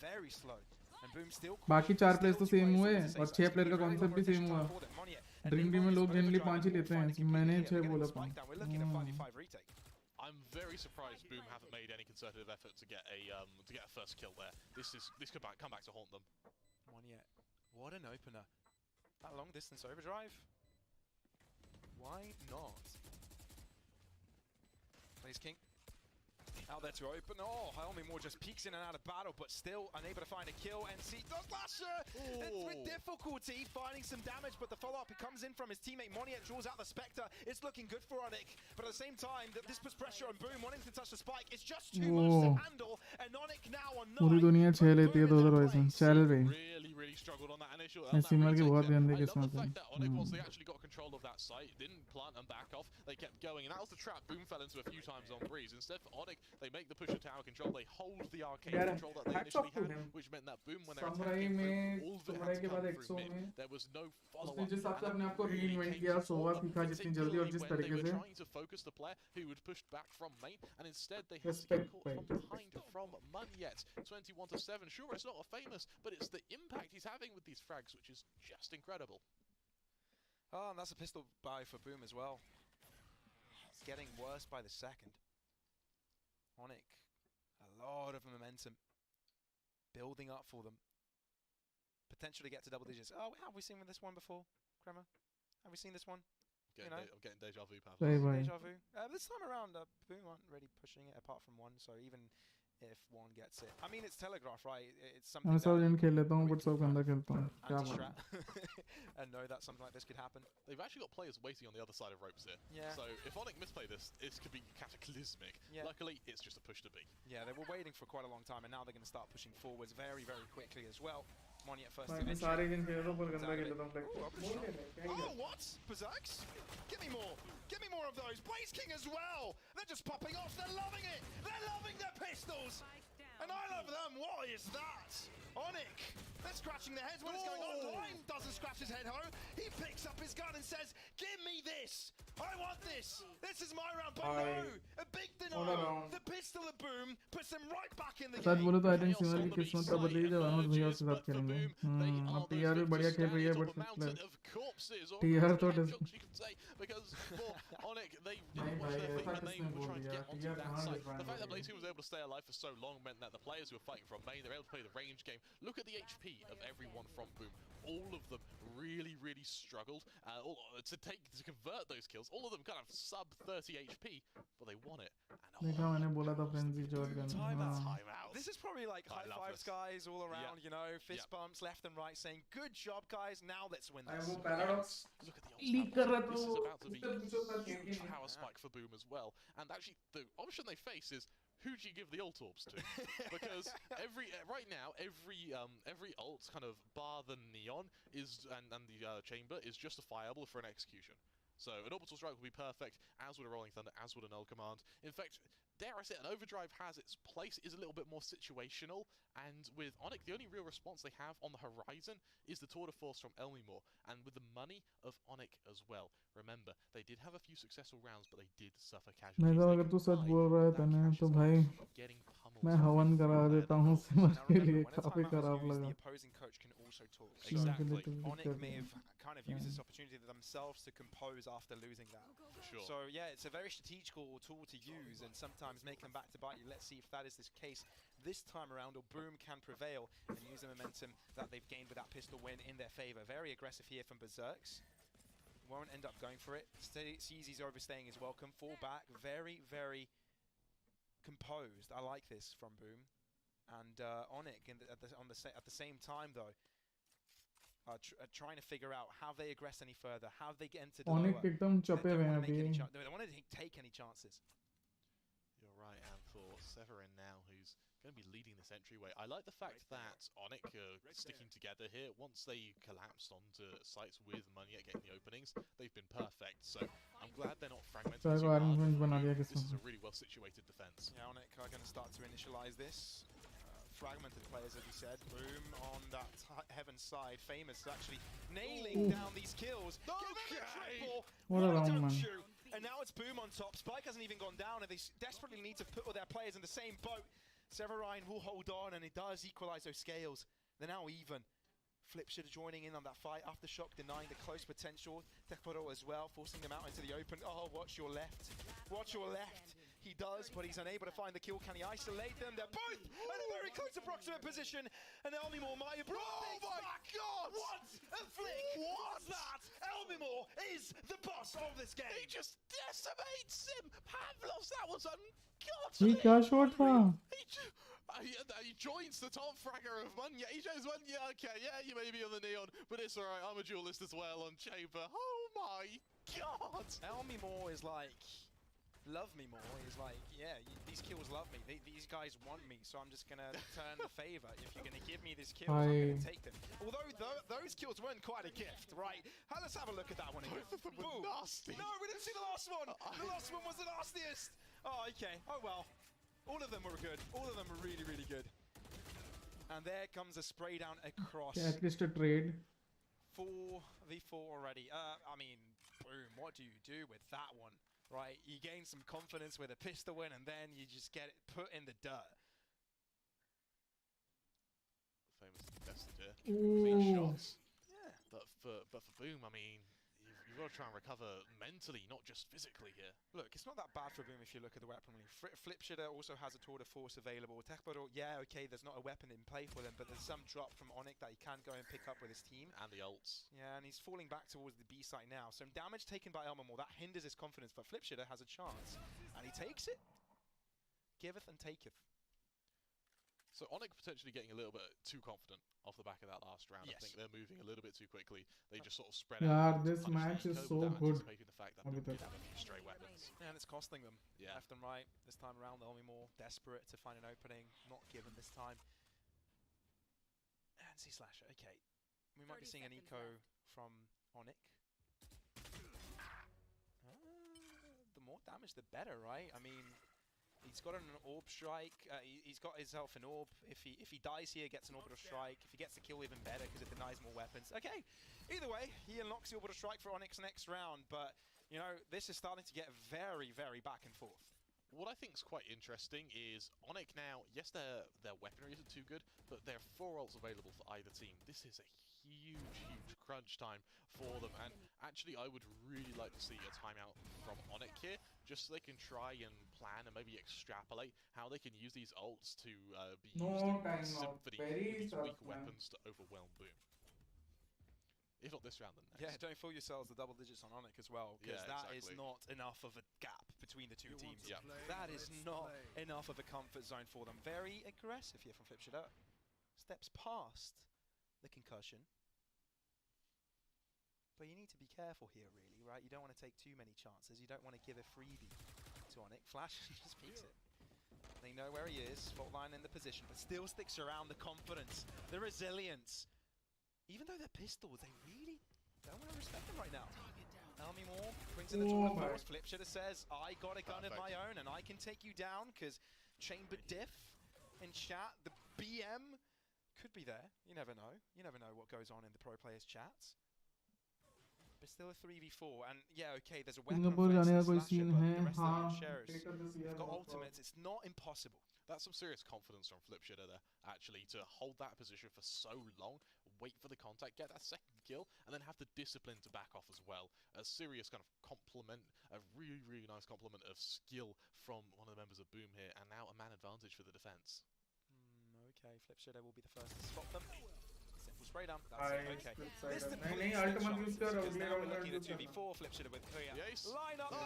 very slow. And Boom still. बाकी 4 प्लेयर्स तो सेम हुए और 6 प्लेयर का कॉन्सेप्ट भी सेम हुआ. ड्रीम टीम में लोग जनरली 5 ही लेते हैं. मैंने 6 बोला 5. I'm very surprised Boom haven't made any concerted effort to get a first kill there. This could come back to haunt them. What an opener. That long distance overdrive. Why not? Plays King. Out there to open. Oh, Haomi Moore just peeks in and out of battle, but still unable to find a kill. And see, does Lasher! It's with difficulty finding some damage, but the follow-up comes in from his teammate Moniet, draws out the Spectre. It's looking good for ONIC, but at the same time, this puts pressure on Boom, wanting to touch the spike. It's just too much to handle, and ONIC now on 9. पूरी दुनिया 6 लेती है तो otherwise चल भाई. Really struggled on that initial. सिमर की बहुत गंदी I love किस्मत the है. fact that ONIC, once they actually got control of that site, didn't plant and back off. They kept going, and that was the trap Boom fell into a few times on Breeze. Instead, for ONIC, they make the push to tower control. They hold the arcade control that they initially had, which meant that Boom, when they're attacking through, all of it had to come through mid. There was no follow-up. उसने जिस हिसाब से अपने आप को reinvent किया, सोवा सीखा जितनी जल्दी और जिस तरीके They से. were trying to focus the player who had pushed back from main, and instead they had to get caught from behind from Munyet. 21-7. Sure, it's not a famous, but it's the impact he's having with these frags, which is just incredible. Oh, and that's a pistol buy for Boom as well. It's getting worse by the second. ONIC, a lot of momentum building up for them. Potentially get to double digits. Oh, have we seen this one before, Kremer? Have we seen this one? I'm getting deja vu, Pavel. Bye bye. Deja vu. This time around, Boom aren't really pushing it apart from one, so even if one gets it. I mean, it's telegraph, right? It's something मैं सब that जन खेल लेता हूँ but सब गंदा खेलता हूँ क्या बोलूं and know that something like this could happen. They've actually got players waiting on the other side of ropes here. Yeah. So if ONIC misplay this, it could be cataclysmic. Yeah. Luckily, it's just a push to B. Yeah, they were waiting for quite a long time, and now they're going to start pushing forwards very, very quickly as well. Money at first. मैं सारे जन खेल रहा हूँ पर गंदा खेल लेता हूँ Oh, what? Berserks? Give me more. Give me more of those. Blaze King as well. They're just popping off. They're loving it. They're loving their pistols. And I love them. What is that? ONIC. They're scratching their heads. What is going on? Lime doesn't scratch his head, ho. He picks up his gun and says, give me this. I want this. This is my round. But no. A big denial. The pistol of Boom puts them right back in the such game. बोले तो I think सिमर की किस्मत तब बदली जब अहमद भैया उसके साथ खेलेंगे अब टीआर भी बढ़िया खेल रही है बट टीआर तो because for ONIC, they didn't watch their feet and they were trying to get onto that side. The fact that Blaze King was able to stay alive for so long meant that the players who were fighting from main, they were able to play the range game. Look at the HP of everyone from Boom. All of them really, really struggled to convert those kills. All of them kind of sub 30 HP, but they won it. देखा मैंने बोला था Fancy United Timeout. This is probably like high fives, guys, all around. You know, fist bumps left and right, saying, "Good job, guys. Now let's win this." Look at the ult. This is about to be a huge power spike for Boom as well. And actually, the option they face is, who do you give the ult orbs to? Because right now every ult kind of bar the neon is and the chamber is justifiable for an execution. So an orbital strike will be perfect, as would a rolling thunder, as would a null command. In fact, dare I say, an overdrive has its place, is a little bit more situational, and with ONIC, the only real response they have on the horizon is the tour de force from Elmimore, and with the money of ONIC as well. Remember, they did have a few successful rounds, but they did suffer casualties. मैं तो अगर तू सच बोल रहा है तने तो भाई मैं हवन करा देता हूँ सिमर के लिए काफी खराब लगा The opposing coach can also talk. Exactly. ONIC may have kind of used this opportunity themselves to compose after losing that. For sure. So yeah, it's a very strategical tool to use, and sometimes make them back to bite you. Let's see if that is the case this time around, or Boom can prevail and use the momentum that they've gained with that pistol win in their favor. Very aggressive here from Berserks. Won't end up going for it. CZ's overstaying is welcome. Fall back. Very, very composed. I like this from Boom. And ONIC at the same time though, trying to figure out how they aggress any further, how they get into ONIC एकदम चपे हुए हैं अभी they don't want to take any chances. You're right, and for Severin now, who's going to be leading this entryway. I like the fact that ONIC are sticking together here. Once they collapsed onto sites with money at getting the openings, they've been perfect. So I'm glad they're not fragmented too hard. This is a really well situated defense. Yeah, ONIC are going to start to initialize this. Fragmented players, as you said. Boom on that heaven side. Famous actually nailing down these kills. Okay. What a round, man. And now it's Boom on top. Spike hasn't even gone down, and they desperately need to put all their players in the same boat. Severine will hold on, and it does equalize those scales. They're now even. Flipshooter joining in on that fight. Aftershock denying the close potential. Tekporo as well, forcing them out into the open. Oh, watch your left. Watch your left. He does, but he's unable to find the kill. Can he isolate them? They're both in a very close approximate position. And Elmimore might have brought Oh my god! What a flick! What was that? Elmimore is the boss of this game. He just decimates him! Pavlos, that was ये क्या shot था He joins the top fragger of Munya. He shows Munya, okay, yeah, you may be on the neon, but it's alright, I'm a duelist as well on Chamber. Oh my god! Elmimore is like, love me more. He's like, yeah, these kills love me. These guys want me, so I'm just gonna turn the favor. If you're gonna give me these kills, I'm gonna take them. Although those kills weren't quite a gift, right? Let's have a look at that one again. Both of them were nasty. No, we didn't see the last one. The last one was the nastiest. Oh, okay. Oh well. All of them were good. All of them were really, really good. And there comes a spray down across. at least a trade 4v4 already. I mean, Boom, what do you do with that one? Right, you gain some confidence with a pistol win, and then you just get it put in the dirt. Famous contested here. Clean shots. Yeah. But for Boom, I mean, you've got to try and recover mentally, not just physically here. Look, it's not that bad for Boom if you look at the weaponry. Flipshooter also has a tour de force available. Tekporo, yeah, okay, there's not a weapon in play for them, but there's some drop from ONIC that he can go and pick up with his team. And the ults. Yeah, and he's falling back towards the B site now. Some damage taken by Elmimore, that hinders his confidence, but Flipshooter has a chance. And he takes it. Giveth and taketh. So Onyx potentially getting a little bit too confident off the back of that last round. Yes. I think they're moving a little bit too quickly. They just sort of spread Yeah, out. this to punish match the is eco so without good. anticipating the fact that Abhi they tak. did have a few stray weapons. And it's costing them Yeah. left and right. This time around, they'll be more desperate to find an opening. Not given this time. And C Slasher, okay. We might be seeing an eco from ONIC. The more damage, the better, right? I mean, he's got an orb strike. He's got himself an orb. If he dies here, gets an orbital strike. If he gets the kill, even better because it denies more weapons. Okay, either way, he unlocks the orbital strike for Onyx next round. But you know, this is starting to get very, very back and forth. What I think is quite interesting is Onyx now, yes, their weaponry isn't too good, but there are 4 ults available for either team. This is a huge, huge crunch time for them, and actually I would really like to see a timeout from Onyx here, just so they can try and plan and maybe extrapolate how they can use these ults to be used in timeout. symphony Very with these tough, weak man. weapons to overwhelm Boom. If not this round, then next. Yeah, don't fool yourselves, the double digits on Onyx as well, because Yeah, that is exactly. not enough of a gap between the two teams. Yeah. That is not enough of a comfort zone for them. Very aggressive here from Flipshooter. Steps past the concussion. But you need to be careful here, really, right? You don't want to take too many chances. You don't want to give a freebie to Onyx. Flash just peeks it. They know where he is, fault line in the position, but still sticks around the confidence, the resilience. Even though they're pistols, they really don't want to respect them right now. Elmi Moore brings in the tour de force. Flipshooter says, I got a gun of my own and I can take you down because Chamber Diff in chat, the BM could be there. You never know. You never know what goes on in the pro players' chats. But still a 3v4, and yeah, okay, there's a weapon on Singapore जाने का कोई Slasher, scene but है the rest of हाँ them shares. Taker this year They've got बहुत ultimates, it's not impossible. That's some serious confidence from Flipshooter there, actually, to hold that position for so long, wait for the contact, get that second kill, and then have the discipline to back off as well. A serious kind of compliment, a really, really nice compliment of skill from one of the members of Boom here, and now a man advantage for the defense. Okay, Flipshooter will be the first to spot them. Simple spray down, that's it, okay. This नहीं depletes their ultimate use chances, कर because now we're looking at a use 2v4, Flipshooter with clear. Yes. Line up,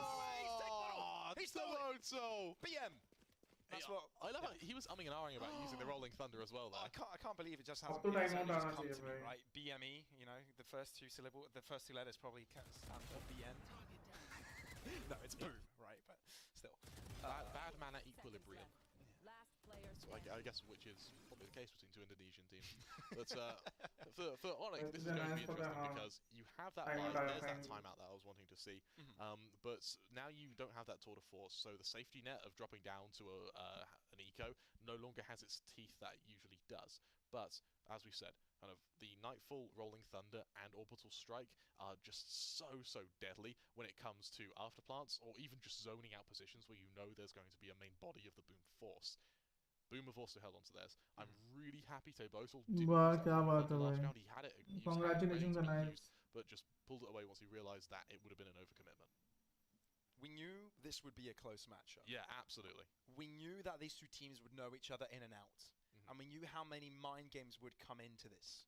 he's stole it! BM! That's what I love how he was umming and ahhing about using the Rolling Thunder as well there. I can't believe it just Up hasn't to been timeout just आना come चाहिए to me, भाई. right? BME, you know, the first two letters probably stand for BN. No, it's boom, right? But still. Bad mana equilibrium. So I guess which is probably the case between 2 Indonesian teams. But for Onyx, this is going to be interesting because you have that line, there's that timeout that I was wanting to see. But now you don't have that tour de force, so the safety net of dropping down to an eco no longer has its teeth that it usually does. But as we said, kind of the Nightfall, Rolling Thunder, and Orbital Strike are just so deadly when it comes to afterplants or even just zoning out positions where you know there's going to be a main body of the Boom force. Boom have also held on to theirs. I'm really happy Tebotal didn't वाह use that क्या Rolling बात Thunder है last भाई. round. He had it used, Congratulations ready to on be Ives. used, but just pulled it away once he realised that it would have been an overcommitment. We knew this would be a close matchup. Yeah, absolutely. We knew that these two teams would know each other in and out. And we knew how many mind games would come into this.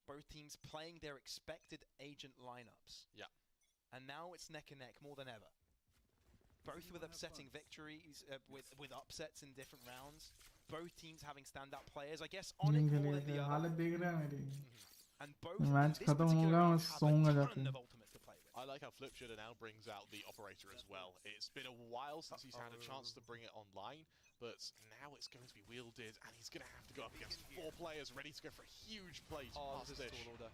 Both teams playing their expected agent lineups. Yeah. And now it's neck and neck more than ever. Both with upsetting victories, with upsets in different rounds. Both teams having standout players. I guess Onyx more than the other. हालत देख रहे हैं मेरी. And both match in this खत्म particular होगा round मैं have सोऊंगा a जाके. ton of ultimates to play with. I like how Flipshooter now brings out the operator as well. It's been a while since he's had a chance to bring it online, but now it's going to be wielded, and he's going to have to go up against 4 players ready to go for a huge play to pass This is Dish. tall order.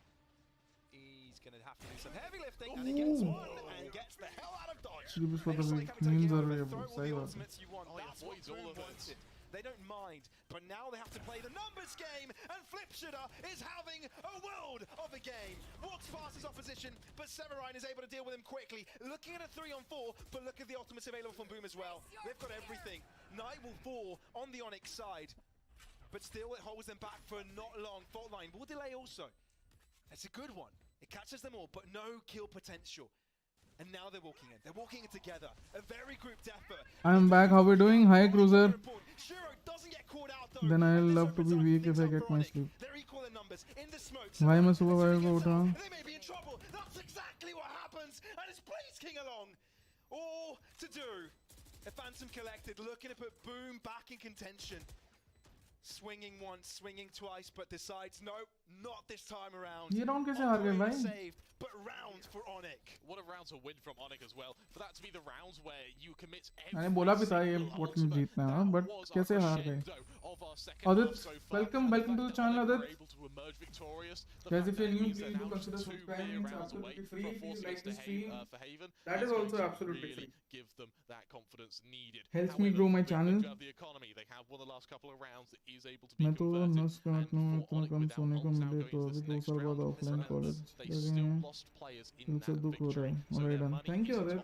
He's going to have to do some heavy lifting, and he gets one, and gets the hell out of dodge. Sleep is for It's the like having to नींद get जरूरी over, है throw बहुत all सही the बात है. ultimates you want. he That's what avoids all Boom of it. wanted. They don't mind, but now they have to play the numbers game, and Flipshooter is having a world of a game. Walks past his opposition, but Severine is able to deal with him quickly. Looking at a 3-on-4, but look at the ultimates available from Boom as well. They've got everything. Night will fall on the Onyx side, but still it holds them back for not long. Fault line will delay also. It's a good one. It catches them all, but no kill potential. And now they're walking in. They're walking in together. A very grouped effort. I'm back. How we doing? Hi Cruiser. Shiro doesn't get caught out though. Then I'll love to be weak if I get my sleep. They're equal in numbers. In the smokes. भाई मैं सुबह 5 को उठा. They may be in trouble. That's exactly what happens. And it's Blaze King along. All to do. A Phantom collected, looking to put Boom back in contention. Swinging once, swinging twice, but decides no, not this time around. ये round कैसे हार गए भाई? Saved, but round for ONIC. What a round to win from ONIC as well. For that to be the rounds where you commit मैंने बोला भी था ये important जीतना है, but कैसे हार गए? Adit, welcome to the channel, Adit. Guys, if you're new, please do consider subscribing. It's absolutely free. If you like the stream, that is also absolutely free. Give them that confidence needed. Helps me grow my channel. The economy, they have won the last couple of rounds that is able to be मैं तो converted. नस काटना हूँ, इतना कम सोने को मिले तो अभी 2 साल बाद ऑफलाइन कॉलेज लगे हैं, इनसे दुख हो रहा है। Alright done. Thank you, Adit.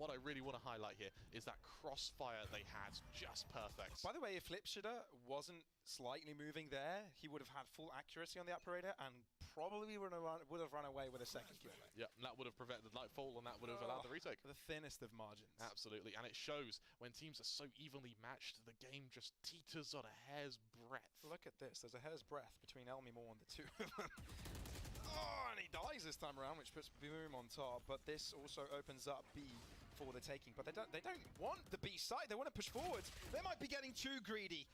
What I really want to highlight here is that crossfire they had, just perfect. By the way, if Flipshooter wasn't slightly moving there, he would have had full accuracy on the operator and probably would have run away with a second kill. Yeah, and that would have prevented the Nightfall and that would have allowed the retake. The thinnest of margins. Absolutely, and it shows when teams are so evenly matched, the game just teeters on a hair's breadth. Look at this, there's a hair's breadth between Elmi Moore and the two of them. Oh, and he dies this time around, which puts Boom on top, but this also opens up B for the taking. But they don't want the B side, they want to push forwards. They might be getting too greedy,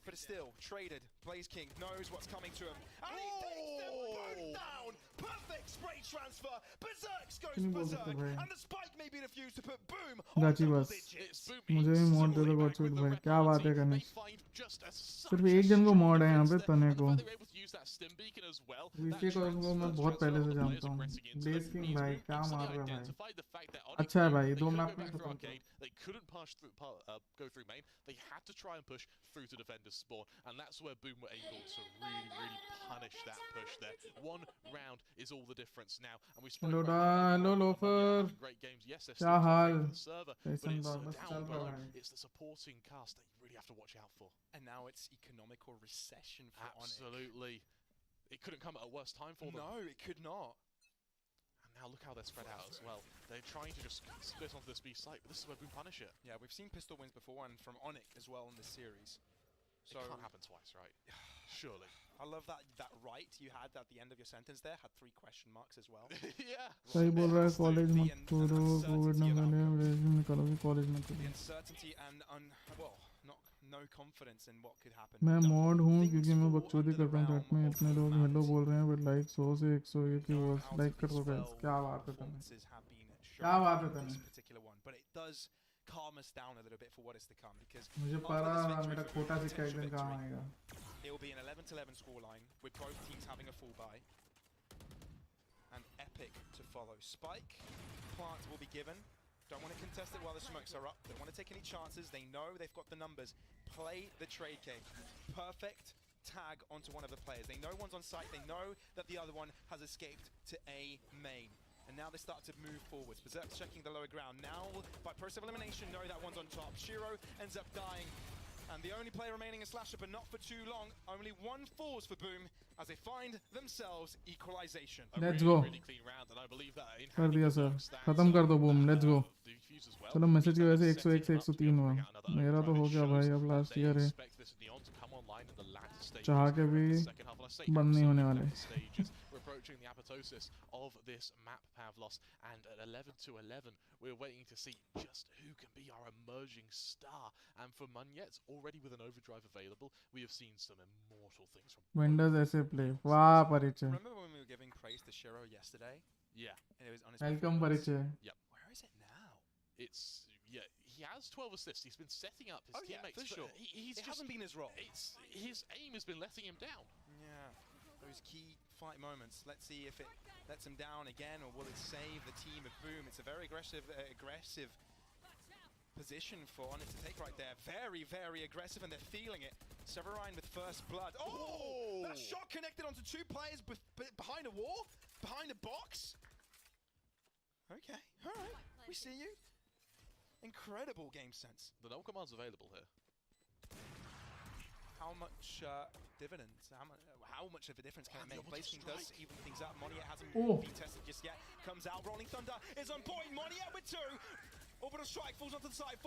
but it's still traded. Blaze King knows what's coming to him. And he takes them both down! Perfect spray transfer! Berserk goes berserk! And the spike may be refused to put Boom on गाची double बस digits. मुझे भी mod दे दो godspeed भाई, क्या बात है गणेश? सिर्फ एक जन को mod है यहाँ पे, तने को। VCT को मैं बहुत पहले से जानता हूँ। Blaze King भाई क्या मार रहा है भाई? अच्छा है भाई, 2 मैप में खत्म किया। They couldn't go through main. They had to try and push through to defender's spawn, and that's where Boom were able to really punish that push there. 1 round is all the difference now, and we spoke about hello Lofer. Great games. Yes, they're क्या still hall? for the server, but कैसन it's बात? बस चल down रहा below. है। It's the supporting cast that you really have to watch out for. And now it's economical recession for ONIC. Absolutely. It couldn't come at a worse time for them. No, it could not. And now look how they're spread out as well. They're trying to just split onto this B site, but this is where Boom punish it. Yeah, we've seen pistol wins before, and from ONIC as well in this series. So it can't happen twice, right? Surely. I love that right you had at the end of your sentence there, had 3 question marks as well. Yeah. सही बोल रहा है, college मत छोड़ो, Covid ना फैले, regime निकालोगे college मत The छोड़ो। uncertainty and no confidence in what could happen. मैं mod हूँ क्योंकि मैं बकचोदी कर रहा हूँ चैट में, इतने लोग हेलो बोल रहे हैं, बट लाइक 100 से 101 की वॉइस लाइक कर दो गाइस। क्या बात है तने? क्या बात है तने? But it does calm us down a little bit for what is to come, because मुझे पता मेरा खोटा सिक्का एक दिन काम आएगा। it will be an 11-11 scoreline with both teams having a full buy. And epic to follow. Spike, plant will be given. Don't want to contest it while the smokes are up. Don't want to take any chances. They know they've got the numbers. Play the trade game. Perfect tag onto one of the players. They know one's on site. They know that the other one has escaped to A main. And now they start to move forwards. Berserk's checking the lower ground. Now, by process of elimination, know that one's on top. Shiro ends up dying. And the only player remaining is Slasher, but not for too long. Only 1 falls for Boom as they find themselves equalization. Let's go. कर दिया sir, खत्म कर दो boom, let's go. चलो message की वजह से 101 से 103 हुआ, मेरा तो हो गया भाई, अब लास्ट ईयर है, चाह के भी बंद नहीं होने वाले। Approaching the apoptosis of this map, Pavlos, and at 11-11, we're waiting to see just who can be our emerging star. And for MiTH, already with an overdrive available, we have seen some immortal things from Windows ऐसे play, वाह परिचय। Remember when we were giving praise to Shiro yesterday? Yeah. And it was on his Welcome परिचय। Yep. Where is it now? It's he has 12 assists. He's been setting up his teammates. For sure. It hasn't been his role. His aim has been letting him down. Yeah. Those key fight moments. Let's see if it lets him down again, or will it save the team of Boom? It's a very aggressive position for ONIC to take right there. Very aggressive, and they're feeling it. Severine with first blood. Oh! That shot connected onto 2 players behind a wall, behind a box. Okay, all right, we see you. Incredible game sense. The null command's available here. How much dividends? How much of a difference can it make? Blaze King does even things up. MiTH hasn't been tested just yet. Comes out. Rolling Thunder is on point. MiTH with 2. Orbital strike falls onto the side,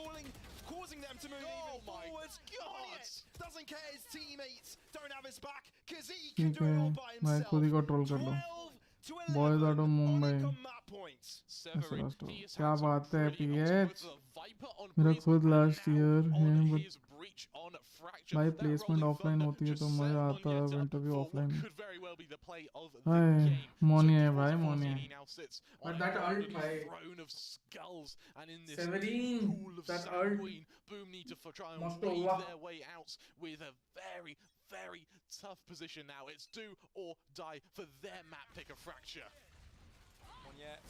causing them to move even forwards. MiTH doesn't care his teammates don't have his back because he can do it all by मैं खुद ही control कर लूँ। Boys out of Mumbai। क्या बात है PH? मेरा खुद last year है, but reach on Fracture. भाई That placement rolling offline thunder होती है just तो set मजा आता है Onyx up interview for offline what could very well be the play of the हाय game. मोनी So है भाई 40-14, मोनी he है now sits but on that a ult golden भाई throne of skulls, and in this Severin, deep pool of that ult sanguine, Boom need to try and must wade Allah. their way out with a very, very tough position now. It's do or die for their map pick of Fracture. One yet.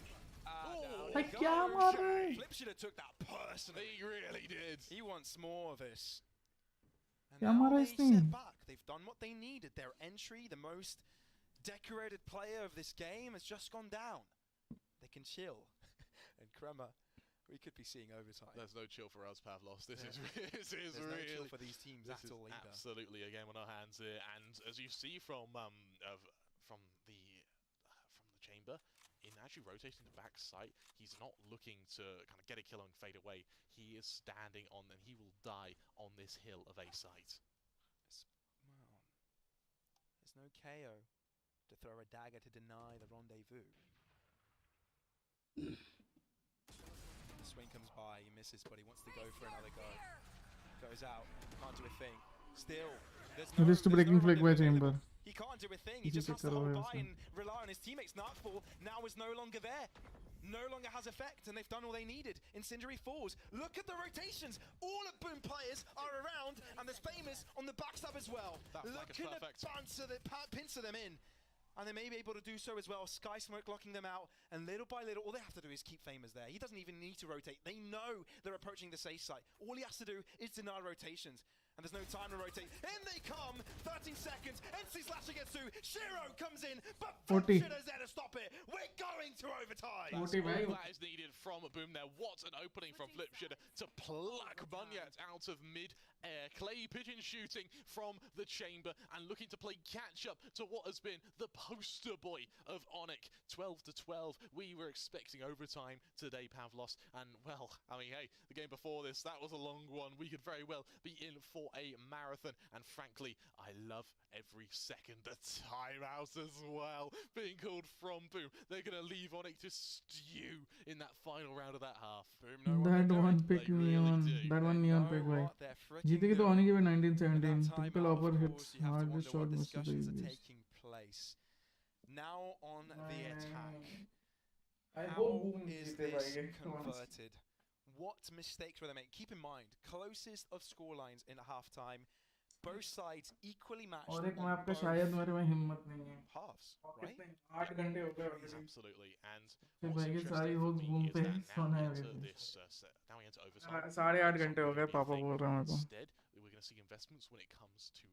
भाई क्या मार रहा है Flip should have took that personally. He really did. He wants more of this. And क्या now मारा they इसने set back. They've done what they needed. Their entry, the most decorated player of this game, has just gone down. They can chill. And Krema, we could be seeing overtime. There's no chill for us, Pavlos. This is There's really no chill for these teams this at is all either. absolutely a game on our hands here. And as you see from the chamber, in actually rotating the back site, he's not looking to kind of get a kill and fade away. He is standing on, and he will die on this hill of A site. Well, there's no KO to throw a dagger to deny the rendezvous. The swing comes by, he misses, but he wants to go for another go. Goes out, can't do a thing. Still, Just breaking flag by chamber. he can't do a thing. He just has to hold by and rely on his teammates. Nightfall now is no longer there. No longer has effect, and they've done all they needed. Incendiary falls. Look at the rotations. All of Boom players are around, and there's Famous on the backstab as well. Look at the pincer them in. And they may be able to do so as well. Sky Smoke locking them out, and little by little, all they have to do is keep Famous there. He doesn't even need to rotate. They know they're approaching the safe site. All he has to do is deny rotations. And there's no time to rotate. In they come! 13 seconds. NC Slasher gets through. Shiro comes in, but 40. Flipshitters there to stop it. We're going to overtime. That's all that is needed from Boom there. What an opening from Flipshitter to pluck Bunyat out of mid-air. Clay pigeon shooting from the chamber and looking to play catch-up to what has been the poster boy of ONIC. 12-12. We were expecting overtime today, Pavlos. And, well, I mean, hey, the game before this, that was a long one. We could very well be in for a marathon, and frankly, I love every second. The timeout as well being called from Boom. They're going to leave ONIC to stew in that final round of that half. Boom, That one pick neon. That one neon pick भाई. जीतेगी तो ONIC भी 1917. Typical offer hits. Hardest shot misses the easiest. Taking place now on the attack. I How hope Boom is जीते this भाई. converted? What mistakes were they making? Keep in mind, closest of scorelines in halftime. Both sides equally matched. और एक on map पे both शायद मेरे में हिम्मत नहीं है. halves, और right? कितने 8 घंटे हो गए already. Absolutely, and फिर what's भाई ये सारी interesting hooks for Boom me पे is that सोना now है we enter everything. this now we enter overtime. 8.5 घंटे हो गए पापा बोल रहे हैं मेरे को. Instead, we're going to see investments when it comes to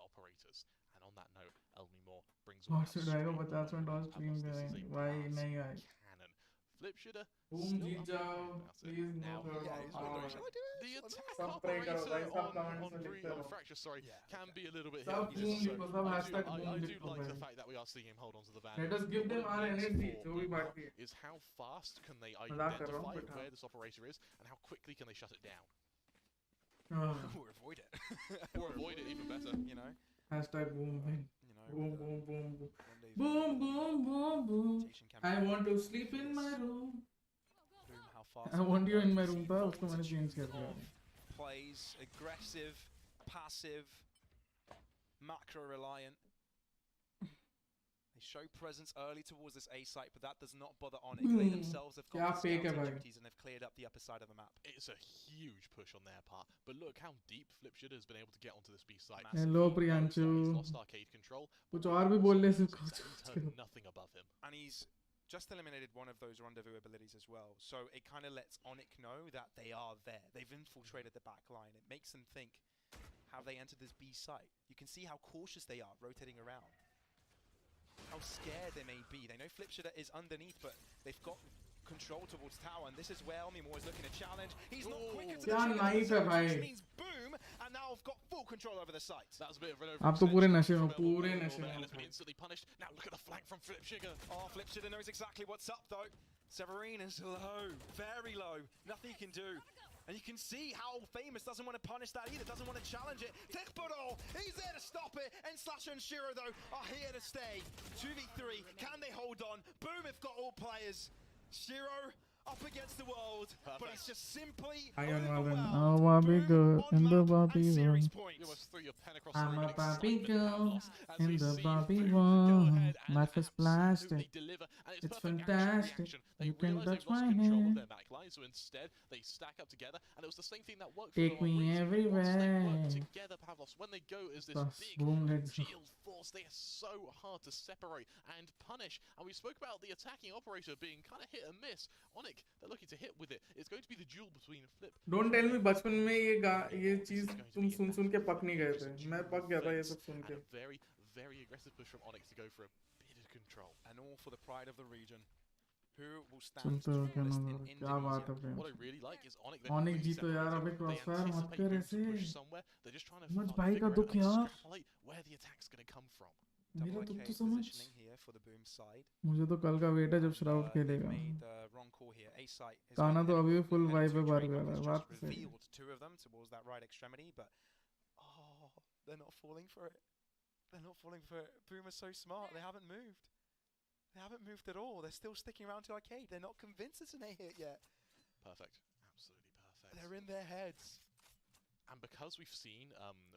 operators. And on that note, Elmi Moore brings और one से out ड्राइवर straight 50 मिनट और away. Stream This is a करेंगे भाई blast नहीं आए. cannon. Flipshitter Boom still जीत up जाओ about it. Please no Now, third the attack सब प्रे करो भाई operator सब कमेंट्स में on लिखते रहो. Fracture, sorry, can be a little bit सब hit. boom लिखो सब hashtag I boom do लिखो like the भाई. fact that we are seeing him hold on to the van. Let us give them our energy जो भी बाकी है. Is how fast can they मजाक कर रहा हूँ, identify but हाँ. where this operator is and how quickly can they shut it down? Or avoid it. Or avoid it even better. You know. Hashtag boom भाई. You know. Boom boom boom boom. Boom boom boom boom. I want to sleep in my room. Boom, how fast I want you in my room था उसको मैंने change कर दिया. plays aggressive, passive, macro reliant. They show presence early towards this A site, but that does not bother ONIC. They themselves have क्या got fake है scouting भाई. duties and they've cleared up the upper side of the map. It's a huge push on their part, but look how deep Flipshitter has been able to get onto this B site. Hello Priyanshu. He's lost arcade control. कुछ और भी बोल ले सिर्फ He's heard nothing above him. And he's just eliminated one of those rendezvous abilities as well. So it kind of lets ONIC know that they are there. They've infiltrated the back line. It makes them think, have they entered this B site? You can see how cautious they are rotating around. How scared they may be. They know Flipshitter is underneath, but they've got control towards tower, and this is where Elmi Moore is looking to challenge. He's not quicker to the क्या trigger nice है themselves, भाई. which means Boom, and now have got full control over the site. That was a bit of an आप तो पूरे नशे में पूरे नशे में. has been instantly punished. Now look at the flank from Flipshitter. Oh, Flipshitter knows exactly what's up though. Severin is low, very low. Nothing he can do. And you can see how Famous doesn't want to punish that either, doesn't want to challenge it. Tikbaro, he's there to stop it. And Slasher and Shiro though are here to stay. 2v3, can they hold on? Boom have got all players. Shiro up against the world, but it's just simply I am overwhelmed. a Barbie girl in the Barbie world. You almost threw your pen across I'm the room a in Barbie excitement, girl Pavlos, as in we the see Barbie Boom go world. ahead and Life is plastic. absolutely deliver, and It's perfect fantastic. reaction. They You can realised touch they've lost my control of hand. their backline, so instead they stack up together, and it was the same thing that worked for them Take on me Breezy. Once they work everywhere. together, Pavlos, when they go as this Bus, big boom, let's go. shield force, they are so hard to separate and punish. And we spoke about the attacking operator being kind of hit and miss. ONIC, they're looking to hit with it. It's going to be the duel between Flip. Don't tell me बचपन में ये चीज तुम सुन के पक नहीं गए थे. मैं पक गया था ये सब सुन के. And a very, very aggressive push from Onyx to go for a bit of control. And all for the pride of the region. Who will stand चलते हो क्या tallest ना in करो. क्या बात है Indonesia? What I Prem. really like is ONIC. ONIC जी तो यार अबे Crossfire मत कर ऐसे. They're just trying to समझ भाई का figure दुख out and यार. extrapolate where the attack's going to come from. मेरा Double दुख IK तो समझ. positioning here for the Boom side. मुझे तो कल का वेट है जब श्राउड They खेलेगा. made the wrong call here. A site is काना तो अभी भी full heading vibe to पे बार Drake, गया has है. just बात सही. revealed two of them towards that right extremity, but oh, they're not falling for it. They're not falling for it. Boom are so smart. They haven't moved. They haven't moved at all. They're still sticking around to arcade. They're not convinced it's an A hit yet. Perfect. Absolutely perfect. They're in their heads. And because we've seen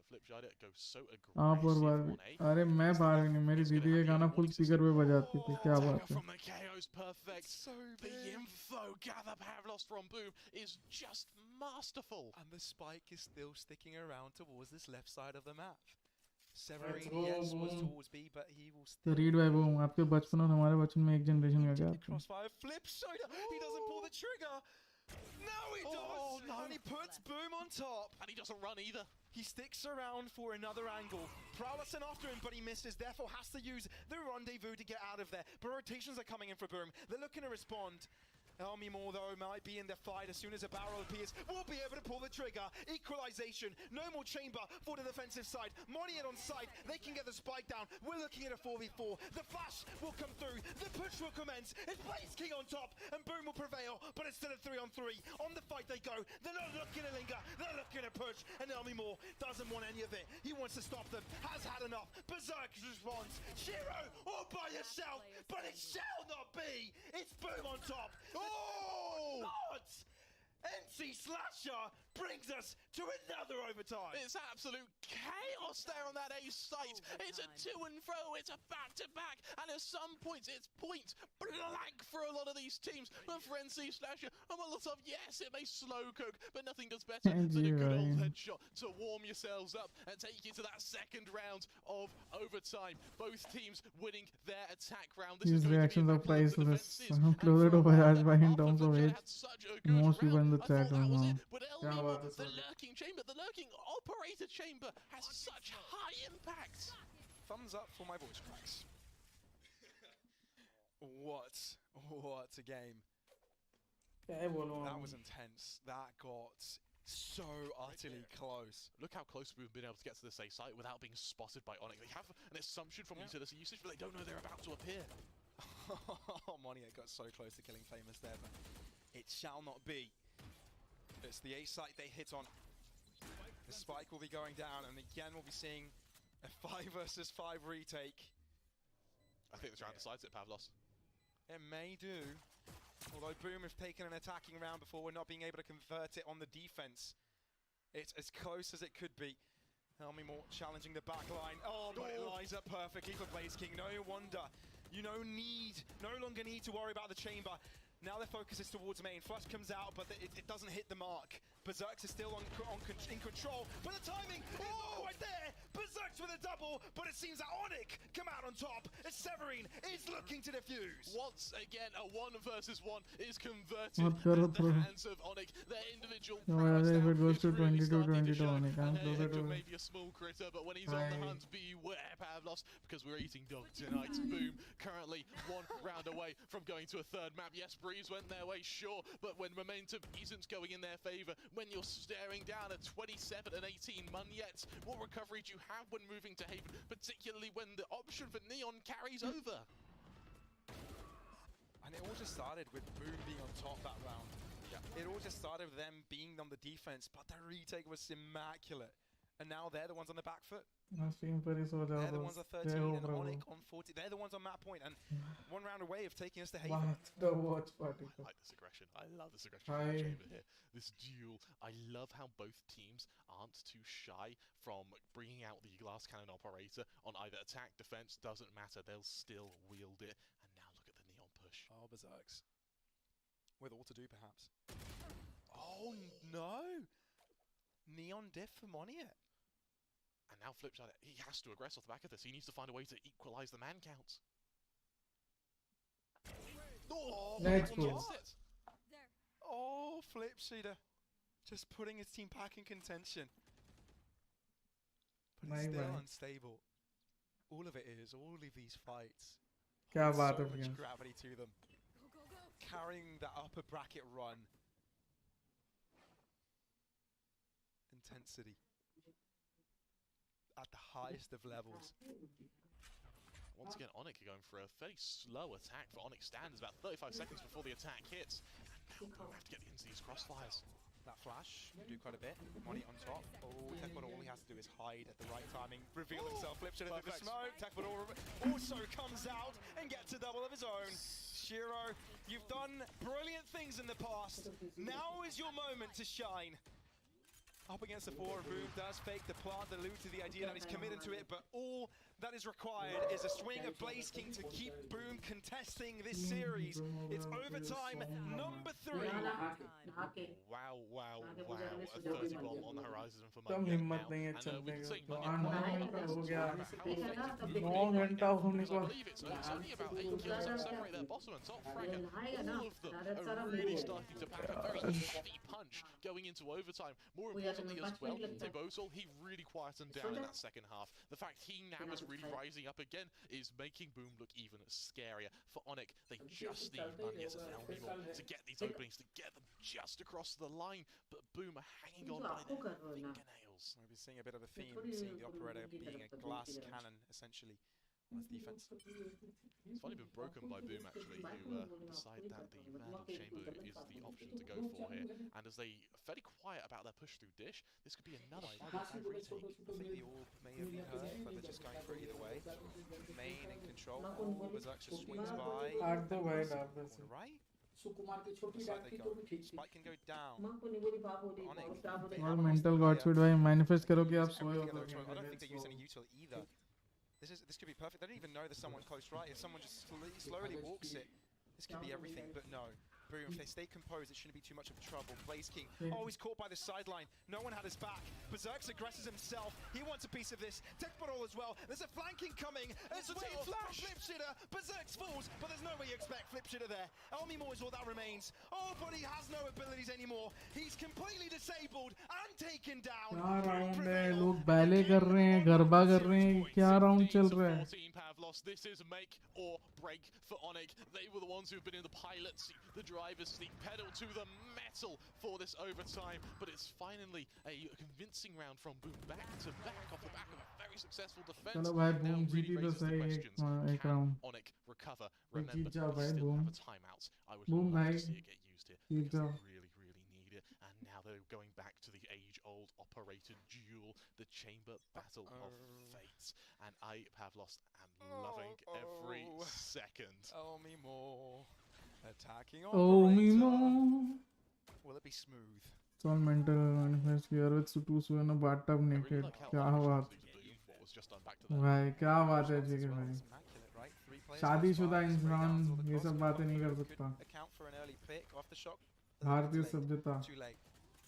Flipside go so आप और aggressive bar on A, अरे मैं बाहर नहीं मेरी दीदी ये गाना फुल स्पीकर पे बजाती थी क्या बात है. from the KO's perfect. So the info gather Pavlos from Boom is just masterful. And the spike is still sticking around towards this left side of the map. Let's Severin, go, yes, was Boom. towards B, but he will तो still read भाई वो आपके बचपन और हमारे बचपन में एक जनरेशन का गैप है. Crossfire Flipside. He doesn't pull the trigger. No, he does. no. And he puts Boom on top. And he doesn't run either. He sticks around for another angle. Prowlerson after him, but he misses. Therefore, has to use the rendezvous to get out of there. But rotations are coming in for Boom. They're looking to respond. Elmi Moore, though, might be in the fight as soon as a barrel appears. Will be able to pull the trigger. Equalization. No more chamber for the defensive side. Moniet on site. They can get the spike down. We're looking at a 4v4. The flash will come through. The push will commence. It's Blaze King on top. And Boom will prevail. But it's still a 3-on-3. On the fight they go. They're not looking to linger. They're looking to push. And Elmi Moore doesn't want any of it. He wants to stop them. Has had enough. Berserk responds. Shiro all by yourself. But it shall not be. It's Boom on top. Oh! Lord! NC Slasher brings us to another overtime. It's absolute chaos there on that A site. It's a to and fro, it's a back-to-back, and at some points it's point blank for a lot of these teams. But for NC Slasher, I'm a lot of yes, it may slow cook, but nothing does better than a good old headshot to warm yourselves up and take you to that second round of overtime. Both teams winning their attack round. His reactions are priceless. I'm closer to Bajaj Bhai in terms of age. Most people in the chat right now. But क्या बात है the sir. lurking chamber, the lurking operator chamber has such high impact. Thumbs up for my voice cracks. What a game. That was intense. That got so utterly close. Look how close we've been able to get to this A site without being spotted by ONIC. They have an assumption from utility usage, but they don't know they're about to appear. Monier got so close to killing Famous there, but it shall not be. It's the A site they hit on. The spike will be going down, and again we'll be seeing a 5 versus 5 retake. I think this round decides it, Pavlos. It may do. Although Boom have taken an attacking round before, we're not being able to convert it on the defense. It's as close as it could be. Helmy Moore challenging the back line. Oh, but it lines up perfectly for Blaze King. No wonder. You no longer need to worry about the chamber. Now their focus is towards main. Flush comes out, but it doesn't hit the mark. Berserks is still in control, but the timing is not quite there. Berserks with a double, but it seems that ONIC come out on top as Severin is looking to defuse. Once again, a 1 versus 1 is converted मत करो at the थोड़ा. hands of ONIC. Their individual No, prowess if now it goes is to really 22-22 starting to show. ONIC, I'm And closer to it. maybe a small critter, but when he's on the hunt, beware, Pavlos, because we're eating dog tonight. Boom, currently 1 round away from going to a third map. Yes, Breeze went their way, sure, but when momentum isn't going in their favor, when you're staring down at 27 and 18 MiTH, what recovery do you have when moving to Haven, particularly when the option for Neon carries over? And it all just started with Boom being on top that round. It all just started with them being on the defense, but the retake was immaculate. and now they're the ones on the back foot. Stream पर ही सो जाओ They're the ones बस on जय 13 हो and Prabhu ONIC on 40. They're the ones on map point and one round away of taking us to Haven. What the watch party I like this aggression. I love this aggression Hi. from the chamber here. This duel. I love how both teams aren't too shy from bringing out the glass cannon operator on either attack, defense, doesn't matter. They'll still wield it. And now look at the neon push. Oh, Berserks. With all to do, perhaps. Oh, no! Neon diff for MiTH. And now flip side, he has to aggress off the back of this. He needs to find a way to equalize the man counts. Oh, Let's on go. top. Oh, Flip Shooter. Just putting his team back in contention. But My it's still bad. unstable. All of it is, all of these fights. क्या hold बात so है much भैया gravity to them. Carrying that upper bracket run. Intensity. At the highest of levels. Once again, Onyx are going for a fairly slow attack for Onyx standards, about 35 seconds before the attack hits. And now we have to get into these crossfires. That flash can do quite a bit. MiTH on top. Oh, Techbot all he has to do is hide at the right timing, reveal himself, flip shit into the smoke. Techbot also comes out and gets a double of his own. Shiro, you've done brilliant things in the past. Now is your moment to shine. Up against the four, and Boom does fake the plant, allude to the idea that he's committed to it, but all that is required is a swing of Blaze King to keep Boom contesting this series. It's overtime number 3. Wow, wow, wow. A 30 bomb on the horizon for come MiTH हिम्मत now. नहीं है And चलने we can का say तो MiTH 9 घंटा हो गया how 9 घंटा होने because I को believe it's only about 8 kills that separate their bottom and top fragger. All of them are really starting to pack a very heavy punch going into overtime. More importantly as well, Tebosol, he really quietened down in that second half. The fact he now is really rising up again is making Boom look even scarier. For Onyx, they just need Onyx and Elmore to get these openings, to get them just across the line, but Boom are hanging on by their fingernails. We'll be seeing a bit of a theme, seeing the operator being a glass cannon, essentially, on his defense. It's finally been broken by Boom, actually, who decide that the Man of Chamber is the option to go for here. And as they are fairly quiet about their push through Dish, this could be another 5v5 retake. I think the orb may have been heard, but they're just going for it either way. Main in control. Oh, Berserk just swings by. आठ तो भाई डाल On वैसे the right. सुकुमार की छोटी Looks like डाल they की go. तो भी ठीक थी Spike can go down. Onyx. और मेंटल गॉडस्पीड भाई मैनिफेस्ट करो कि आप सोए हो I don't think they use any util either. This could be perfect. They don't even know there's someone close right. If someone just slowly walks it, this could be everything, but no. Boom, if they stay composed, it shouldn't be too much of trouble. Blaze King, oh, he's caught by the sideline. No one had his back. Berserks aggresses himself. He wants a piece of this. Techbot all as well. There's a flanking coming. There's a team flash. Flip Shitter. Berserks falls, but there's no way you expect Flip Shitter there. Elmi Moore is all that remains. Oh, but he has no abilities anymore. He's completely disabled and taken down. क्या round है लोग ballet कर रहे हैं गरबा कर रहे हैं क्या राउंड चल रहा है 14 Pavlos. This is make or break for Onyx. They were the ones who've been in the pilot seat, the driver's seat, pedal to the metal for this overtime. But it's finally a convincing round from Boom back to back off the back of a very successful defense. चलो भाई Now boom really जीती तो raises the सही questions. एक Can round Onyx recover? Jeet Remember, जाओ we भाई still boom have a timeout. I would boom love भाई to see it get used here Jeet because जाओ they really need it. And now they're going back to the age-old operated duel, the chamber battle of fates. And I, Pavlos, am loving every second. Elmi Moore attacking Oh me operator. more Will it be smooth? it's all mental manifest here with two in a bathtub naked क्या बात What was just done back to them. भाई क्या बात है जी के भाई Immaculate, right? 3 players शादीशुदा close by, spray इंसान downs all the ये cross सब and बातें नहीं कर could सकता account for an early pick off the shot. भारतीय सभ्यता Too late.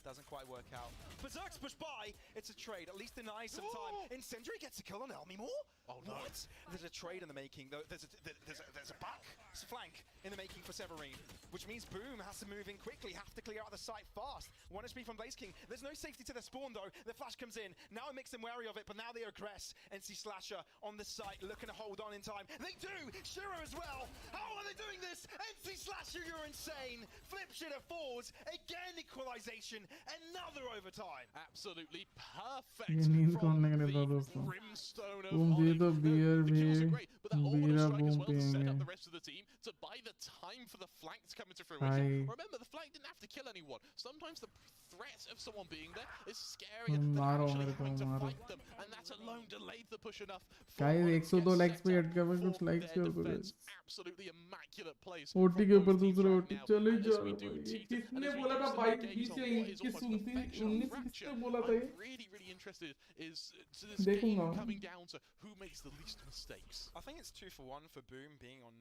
Doesn't quite work out. Berserk's pushed by. It's a trade. At least denies some time. Incendiary gets a kill on Elmi Moore. Oh no! What? There's a trade in the making. Though there's a back flank in the making for Severine, which means Boom has to move in quickly. Have to clear out the site fast. 1 HP from Blaze King. There's no safety to their spawn though. The flash comes in. Now it makes them wary of it, but now they aggress. NC Slasher on the site, looking to hold on in time. They do. Shiro as well. How are they doing this? NC Slasher, you're insane. Flip Shitter falls again. Equalization. Another overtime. Absolutely perfect. ये नींद कौन from लेने देता the दोस्तों brimstone of Boom जी Onyx. तो बियर The भी kills are great, but that orbital बीरा strike as boom well to set पियेंगे up the rest of the team to buy the time for the flank to come into fruition. Hi. Remember, the flank didn't have to kill anyone. Sometimes the threat of someone being there is scarier than actually having to fight them, and that alone delayed the push enough. Guys 102 likes पे अटका हुआ कुछ likes कर दो guys. Absolutely immaculate plays. OT के ऊपर दूसरा OT चले जा भाई. किसने बोला था भाई 20 या 21 19 किसने बोला था ये? Really interested is to this game coming down to who makes the least mistakes. I think it's 2 for 1 for Boom being on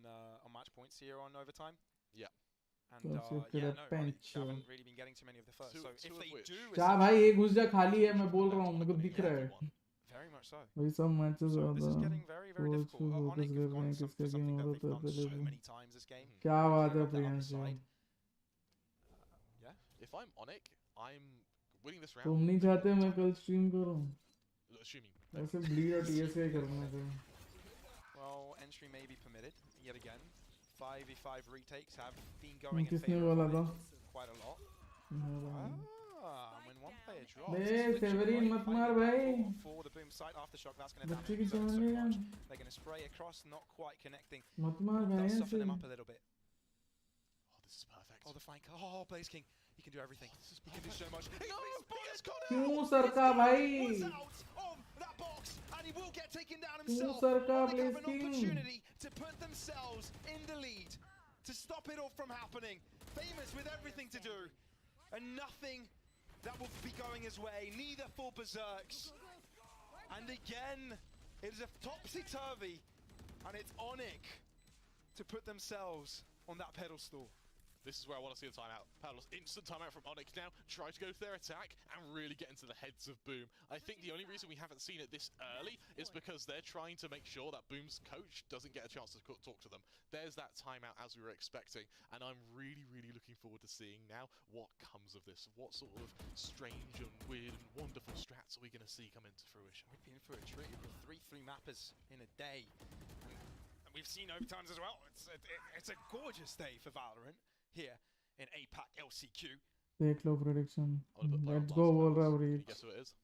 match points here on overtime. Yeah. And yeah, no, Onyx haven't really been getting too many of the first. So if they do, क्या भाई ये घुस जा खाली है मैं बोल रहा हूँ मेरे को दिख रहा है. Very much so. भाई सब मैचेस So this is होता getting very difficult. Onyx have gone for something that they've done so many times this game. क्या बात है Priyanshu. Yeah. If I'm Onyx, I'm winning this round. तुम नहीं चाहते मैं कल स्ट्रीम करूँ? Assuming. ऐसे bleed और TSA करना है. Well, entry may be permitted yet again. 5v5 retakes have been going in किसने favor बोला of था? Onyx quite a lot. When one player drops, बे सेवरीन मत मार भाई. for the Boom site aftershock, that's going to बच्चे damage की them जान so ले यार. much. They're going to spray across, not quite connecting. मत मार भाई Does ऐसे. soften them up a little bit. Oh, this is perfect. Oh, the flank. Oh, Blaze King. He can do everything. He can do so much. क्यों सरका भाई? That box, and he will get taken down क्यों himself. सरका Onyx have Blaze an King? opportunity to put themselves in the lead, to stop it all from happening. Famous with everything to do, and nothing that will be going his way. Neither for Berserks. And again, it is a topsy-turvy, and it's Onyx to put themselves on that pedestal. This is where I want to see the timeout. Paddles, instant timeout from Onyx now. Try to go for their attack and really get into the heads of Boom. I think the only reason we haven't seen it this early is because they're trying to make sure that Boom's coach doesn't get a chance to talk to them. There's that timeout as we were expecting, and I'm really looking forward to seeing now what comes of this. What sort of strange and weird and wonderful strats are we going to see come into fruition? We've been for a treat with 3-3 mappers in a day. And we've seen overtimes as well. It's a gorgeous day for Valorant here in APAC LCQ. देख लो prediction. Let's go बोल रहा हूँ Reach. Guess who it is?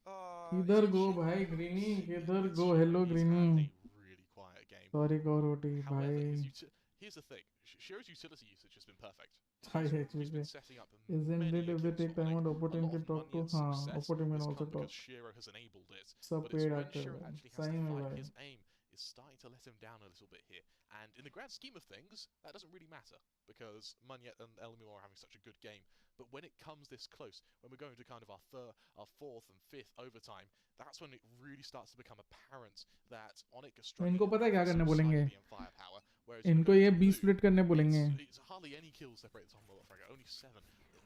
इधर go भाई Greeny. इधर go. Hello Greeny. Really quiet game. Sorry Koroti However, भाई. here's the thing. Shiro's utility usage has been perfect. Hi actually. Isn't it if they take time out opportunity to talk to? हाँ, opportunity में also talk. Shiro has enabled it. सब But it's paid when actor Shiro है. actually has सही to में fight, भाई. his aim is starting to let him down a little bit here. And in the grand scheme of things, that doesn't really matter because MiTH and Elmore are having such a good game. But when it comes this close, when we're going to kind of our fourth and fifth overtime, that's when it really starts to become apparent that Onyx are struggling. इनको पता है क्या करने बोलेंगे? Firepower, whereas इनको ये 20 split करने बोलेंगे. it's hardly any kills separate the top of the fragger, only 7.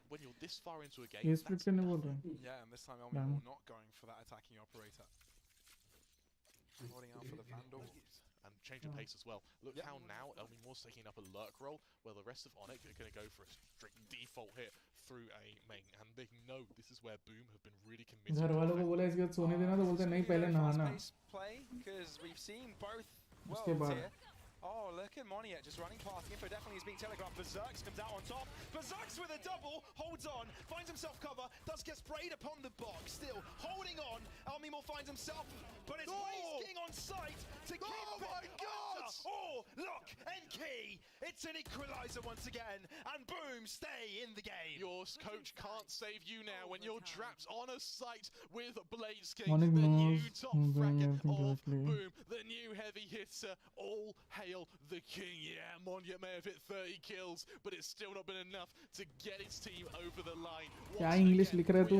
When you're this far into a game, ये split करने बोल रहे हैं. Yeah, and this time Elmore not going for that attacking operator. Holding out for the Vandal. And change of pace as well. Look how now Elmore's taking up a lurk role, where the rest of Onyx are going to go for a strict default hit through a main, and they know this is where Boom have been really committed. घर वालों को बोला इसके बाद सोने देना तो बोलते नहीं पहले नहाना. Play because we've seen both उसके worlds बाद. here. Oh, look at MiTH just running past. Info definitely is being telegraphed. Berserks comes out on top. Berserks with a double, holds on, finds himself cover, does get sprayed upon the box. Still holding on. Elmore finds himself, but it's Blaze King on site to keep it. my God! Oh, lock and key. It's an equalizer once again, and Boom stay in the game. Your coach can't save you now when you're trapped on a site with Blaze King, Onyx the new knows top I'm doing fragger everything of correctly. Boom, the new heavy hitter. All hail the king. Yeah, MiTH may have hit 30 kills, but it's still not been enough to get its team over the line. क्या English लिख रहा है तू?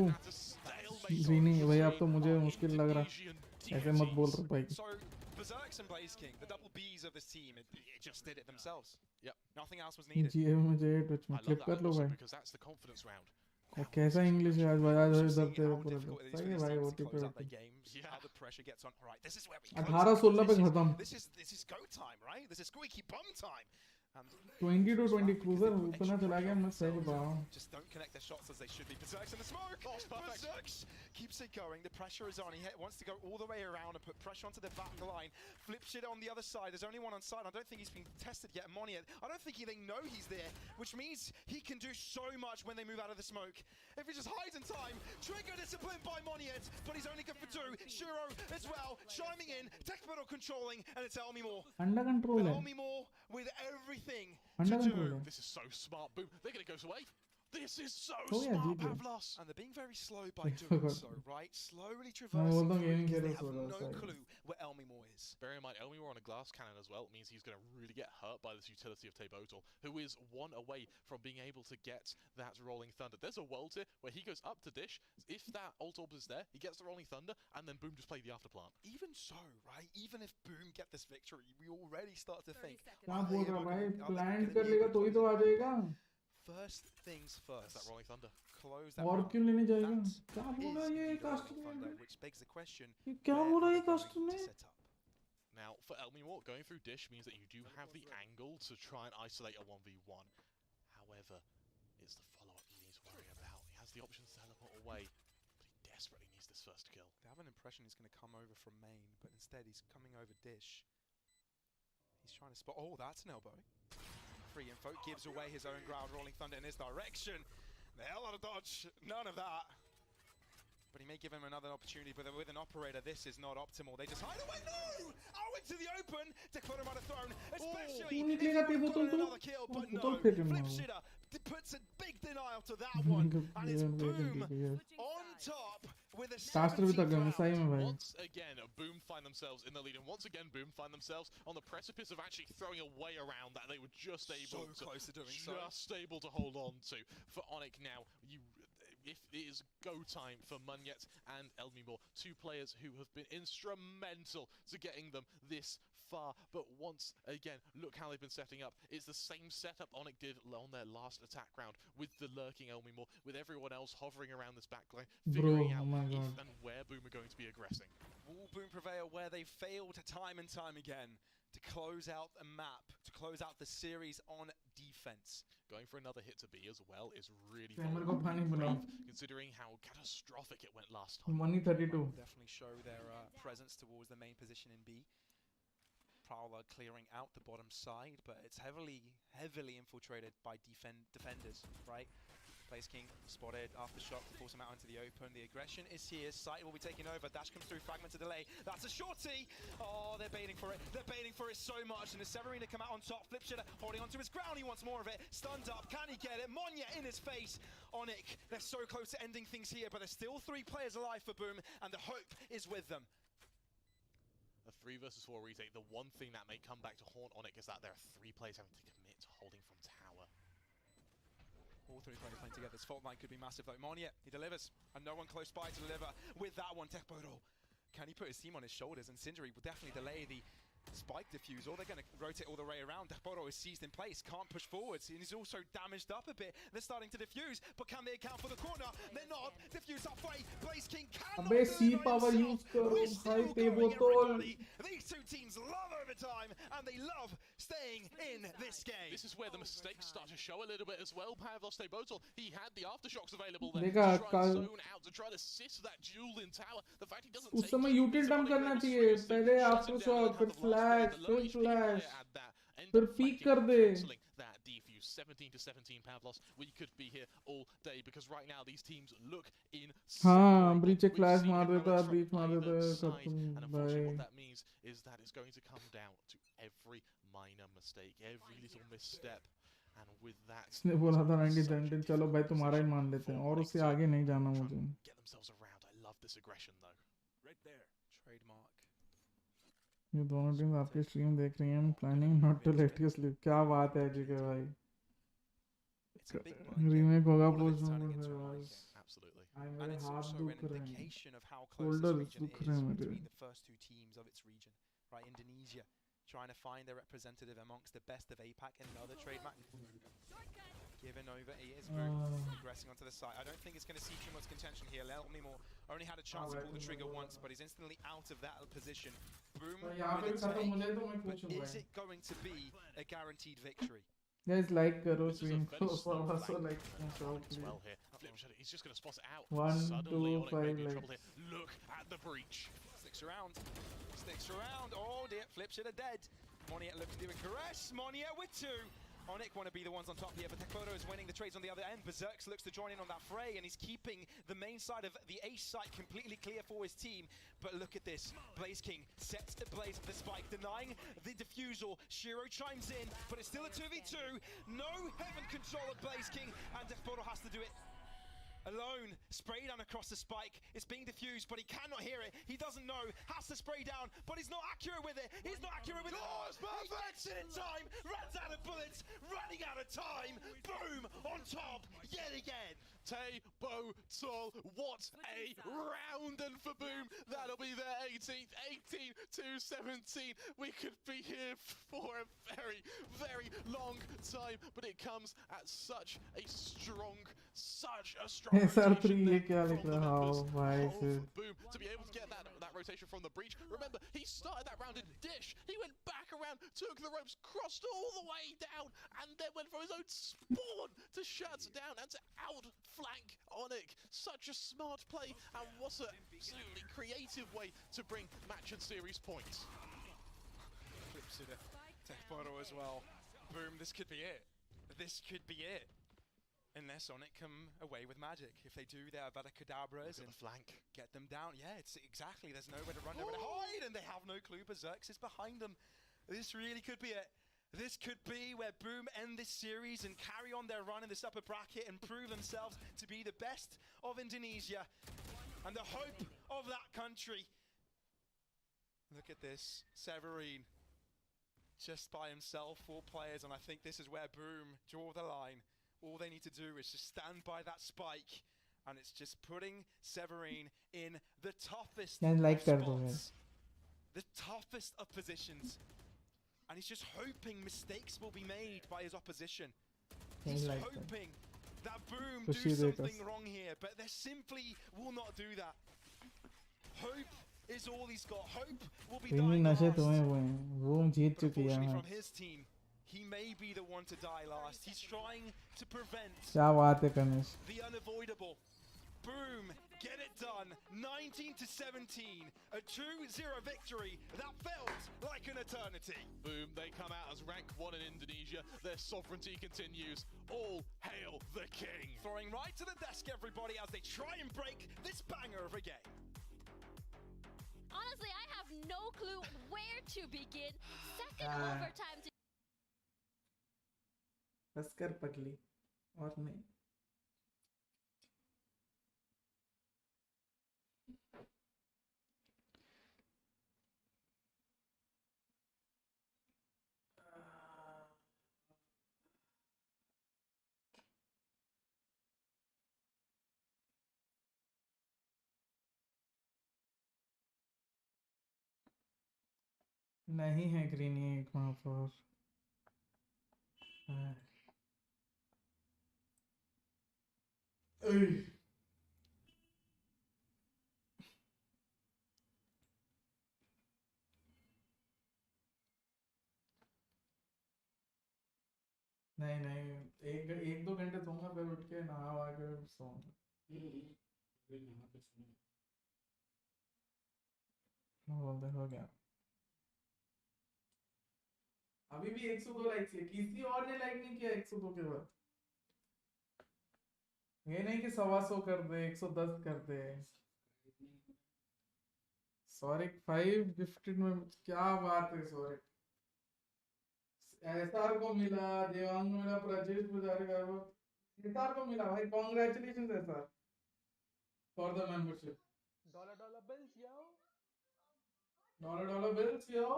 Greeny भाई आप तो मुझे मुश्किल लग रहा. ऐसे मत बोल रहे भाई. So Berserks and Blaze King, the double Bs of this team, it just did it themselves. Yep. Nothing else was needed. GM मुझे Twitch में I love clip that कर लो also भाई. because that's the confidence round. कैसा English है आज बजा दो इधर तेरे पूरे. सही है भाई How OT पे. the games, how the pressure gets on. Right, this is where we 18-16 पे खत्म. This is go time, right? This is squeaky bum time. And 20-20 cruiser उतना चला गया मैं सही बता रहा हूँ. just don't connect their shots as they should be. Berserks in the smoke. Berserks keeps it going. The pressure is on. He wants to go all the way around and put pressure onto the back line. Flips it on the other side. There's only one on side. I don't think he's been tested yet. MiTH, I don't think they know he's there, which means he can do so much when they move out of the smoke. If he just hides in time, trigger discipline by MiTH, but he's only good for 2. Shiro as well, chiming in, tech pedal controlling, and it's Elmore. Under control है. Elmore with everything Under to control do. है. This is so smart, Boom. They're going to go away. This is so Oh, yeah, smart, GG. Pavlos. And they're being very slow by I doing forgot. so, right? Slowly मैं traversing बोलता हूँ through gaming because they Khelo have थोड़ा no सा clue where Elmimore is. Bear in mind, Elmimore on a glass cannon as well means he's going to really get hurt by this utility of Tabotal, who is one away from being able to get that Rolling Thunder. There's a world here where he goes up to Dish. If that ult orb is there, he gets the Rolling Thunder, and then Boom just play the afterplant. Even so, right? Even if Boom get this victory, we already start to think. क्या are they बोल रहा ever भाई gonna- are they plant gonna कर be लेगा able तो to ही तो आ close that? जाएगा First things first. That Rolling Thunder. Close that. और round. क्यों लेने जाएगा That क्या बोल रहा is है ये indeed a cast Rolling Thunder, ने which begs the question. ये क्या where बोल रहा are है they कास्ट going ने to set up? Now, for Elmimore, going through Dish means that you do have the angle to try and isolate a 1v1. However, it's the follow-up you need to worry about. He has the option to teleport away, but he desperately needs this first kill. They have an impression he's going to come over from main, but instead he's coming over Dish. He's trying to spot. Oh, that's an elbow. Free info gives away his own ground, Rolling Thunder in his direction. The hell out of dodge. None of that. But he may give him another opportunity, but with an operator, this is not optimal. They just hide away. No! Out into the open to put him on a throne, especially क्यों if निकलेगा he would have table gotten तो another kill, but no. बोतल फेंक Flip मारो shitter puts a big denial to that one, and it's Boom on top with a caster भी तक गए सही में भाई Once again, Boom find themselves in the lead, and once again, Boom find themselves on the precipice of actually throwing a way around that they were just able close to doing so. just able to hold on to. For ONIC now, if it is go time for MiTH and Elmimore, two players who have been instrumental to getting them this far, but once again, look how they've been setting up. It's the same setup ONIC did on their last attack round, with the lurking Elmimore, with everyone else hovering around this backline, figuring out if and where Boom are going to be aggressing. Will Boom prevail where they failed time and time again to close out a map, to close out the series on defense? Going for another hit to B as well is really कैमरे को पानी brave, बुलाओ considering how catastrophic it went last time. money 32 Definitely show their presence towards the main position in B. Prowler clearing out the bottom side, but it's heavily infiltrated by defenders, right? Plays King spotted aftershock to force him out into the open. The aggression is here. Sight will be taking over. Dash comes through, fragment to delay. That's a shorty. Oh, they're baiting for it. They're baiting for it so much. And the Severina come out on top. Flip shitter holding onto his ground. He wants more of it. Stunned up. Can he get it? Monya in his face. ONIC, they're so close to ending things here, but there's still 3 players alive for Boom, and the hope is with them. A 3 versus 4 retake. The one thing that may come back to haunt ONIC is that there are 3 players having to commit to holding from tower. All 3 players playing together. This fault line could be massive though. Monya, he delivers, and no one close by to deliver with that one. Tekbodo, can he put his team on his shoulders? And Cindery will definitely delay the spike diffuse, or they're going to rotate all the way around. Tekbodo is seized in place, can't push forwards, and he's also damaged up a bit. They're starting to diffuse, but can they account for the corner? They're not. Diffuse halfway. Blaze King cannot अबे C power use करो भाई पे बोतल These two teams love overtime, and they love staying in this game. This is where the mistakes start to show a little bit as well. Pavlos Tabotal, he had the aftershocks available there देखा to try and zone out, to try to assist that duel in tower. The fact he doesn't उस take समय it, यूटिल dump करना चाहिए पहले after shot फिर flash फिर flash फिर peak कर दे that defuse 17 to 17 Pavlos. We could be here all day because right now these teams look in हाँ ब्रीच एक फ्लैश मार देता है ब्रीच मार देता है and खत्म unfortunately भाई what that means is that it's going to come down to every minor mistake, every little misstep, and with that इसने बोला था 90 चलो भाई तुम्हारा ही मान लेते हैं और उससे आगे नहीं जाना मुझे get themselves around. I love this aggression though. Right there. Trademark. ये दोनों टीम आपकी स्ट्रीम देख रही हैं planning not to let you sleep क्या बात है जी के भाई रीमेक होगा पोस्ट में Absolutely. And it's also an indication of how close Shoulders this region दुख is रहे हैं मेरे between the first 2 teams of its region. Right, Indonesia trying to find their representative amongst the best of APAC. Another trademark given over. He is aggressing onto the side. I don't think it's going to see too much contention here. Elmimore only had a chance to pull the trigger once, but he's instantly out of that position. Boom with a take, but is it going to be a guaranteed victory? guys like karo stream ko also like well here. He's just going to spot it out. 1 Suddenly, 2 ONIC may 5 be in like trouble here. Look at the breach. Sticks around. Sticks around. Oh dear, Flip shitter dead. Monya looking to do a caress. Monya with 2. ONIC want to be the ones on top here, but Takoto is winning the trades on the other end. Berserks looks to join in on that fray, and he's keeping the main side of the ace site completely clear for his team. But look at this. Blaze King sets ablaze with the spike, denying the defusal. Shiro chimes in, but it's still a 2v2. No heaven control of Blaze King, and Takoto has to do it alone. Spray down across the spike. It's being diffused, but he cannot hear it. He doesn't know. Has to spray down, but he's not accurate with it. He's not accurate with it. Oh, it's perfect! He gets it in time. Runs out of bullets. Running out of time. Boom! On top yet again. Table Tall, what a round, and for Boom, that'll be their 18th, 18 to 17. We could be here for a very, very long time, but it comes at such a strong SR3 rotation ये there क्या लिख from the रहा members हो भाई of से Boom to be able to get that rotation from the breach. Remember, he started that round in dish. He went back around, took the ropes, crossed all the way down, and then went for his own spawn to shut down and to outflank Onyx. Such a smart play, and what an absolutely creative way to bring match and series points. Flips it Tech Bottle as well. Boom, this could be it. This could be it. Unless Onyx come away with magic. If they do, they have other Kadabras and the flank. Get them down. Yeah, it's exactly. There's nowhere to run, nowhere to hide, and they have no clue. Berserks is behind them. This really could be it. This could be where Boom end this series and carry on their run in this upper bracket and prove themselves to be the best of Indonesia and the hope of that country. Look at this. Severine just by himself, 4 players, and I think this is where Boom draw the line. All they need to do is just stand by that spike, and it's just putting Severine in the toughest of spots, the toughest of positions, and he's just hoping mistakes will be made by his opposition. He's hoping that Boom do something wrong here, but they simply will not do that. Hope is all he's got. Hope will be dying last. Unfortunately, from his team, he may be the one to die last. He's trying to prevent the unavoidable. Boom, get it done. 19 to 17, a 2-0 victory. That felt like an eternity. Boom, they come out as rank 1 in Indonesia. Their sovereignty continues. All hail the king. Throwing right to the desk, everybody, as they try and break this banger of a game. Honestly, I have no clue where to begin. Second overtime to बस कर पगली और नहीं नहीं है green एक वहाँ पर नहीं नहीं एक 2 घंटे सोऊंगा फिर उठ के नहा वहा के सोऊंगा हो गया अभी भी 102 लाइक्स है किसी और ने लाइक नहीं किया 102 के बाद ये नहीं कि 125 कर दे 110 कर दे सॉरिक 5 गिफ्टेड में क्या बात है सॉरिक एसआर को मिला देवांग को मिला प्रजेश पुजारी को एसआर को मिला भाई congratulations SR for the membership $dollar bills yo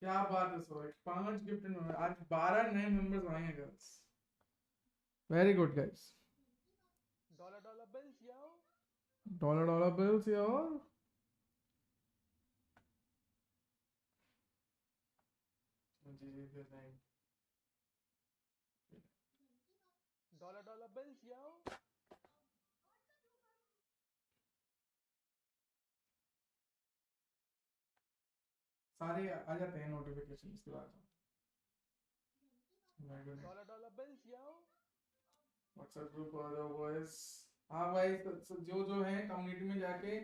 क्या बात है सॉरी 5 गिफ्ट में आज 12 नए मेंबर्स आए हैं guys very good guys $dollar bills yo जी फिर नहीं $dollar bills yo सारे आ जाते हैं नोटिफिकेशन इसके बाद $dollar bills yo WhatsApp group आ जाओ गाइस हाँ भाई जो हैं कम्युनिटी में जाके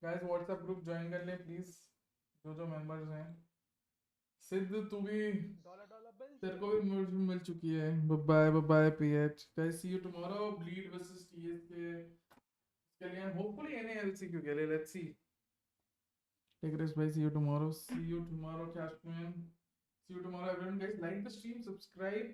गाइस व्हाट्सएप ग्रुप ज्वाइन कर ले प्लीज जो मेंबर्स हैं सिद्ध तू भी तेरे को भी मिल चुकी है. Bye bye PH. Guys, see you tomorrow. Bleed versus TSK. इसके लिए hopefully NALC क्यों खेले. Let's see. Take a rest, bye. See you tomorrow. See you tomorrow, Cashman. See you tomorrow, everyone. Guys, like the stream, subscribe.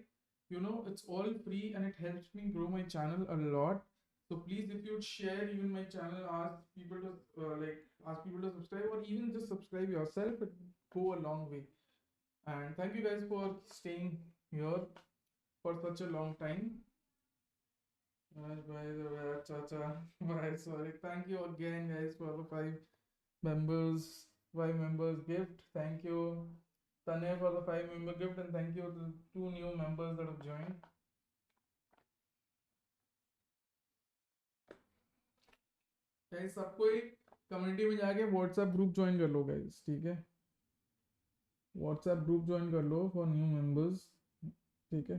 You know, it's all free and it helps me grow my channel a lot. So please, if you would share even my channel, ask people to subscribe, or even just subscribe yourself. It go a long way. And thank you guys for staying here for such a long time. Bye, Chacha. Bye, sorry. Thank you again, guys, for the 5 members gift. Thank you, Tane, for the 5-member gift, and thank you to 2 new members that have joined. Guys, सबको एक community में जाके WhatsApp group join कर लो guys, ठीक है. WhatsApp group join कर लो for new members, ठीक है.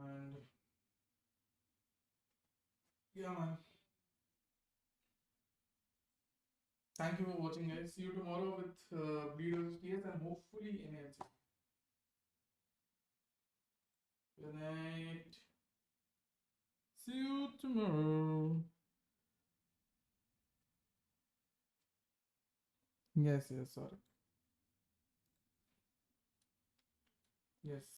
And yeah man, thank you for watching guys. See you tomorrow with Bleed versus TS and hopefully NALC. Good night. See you tomorrow. Yes, sorry. Yes.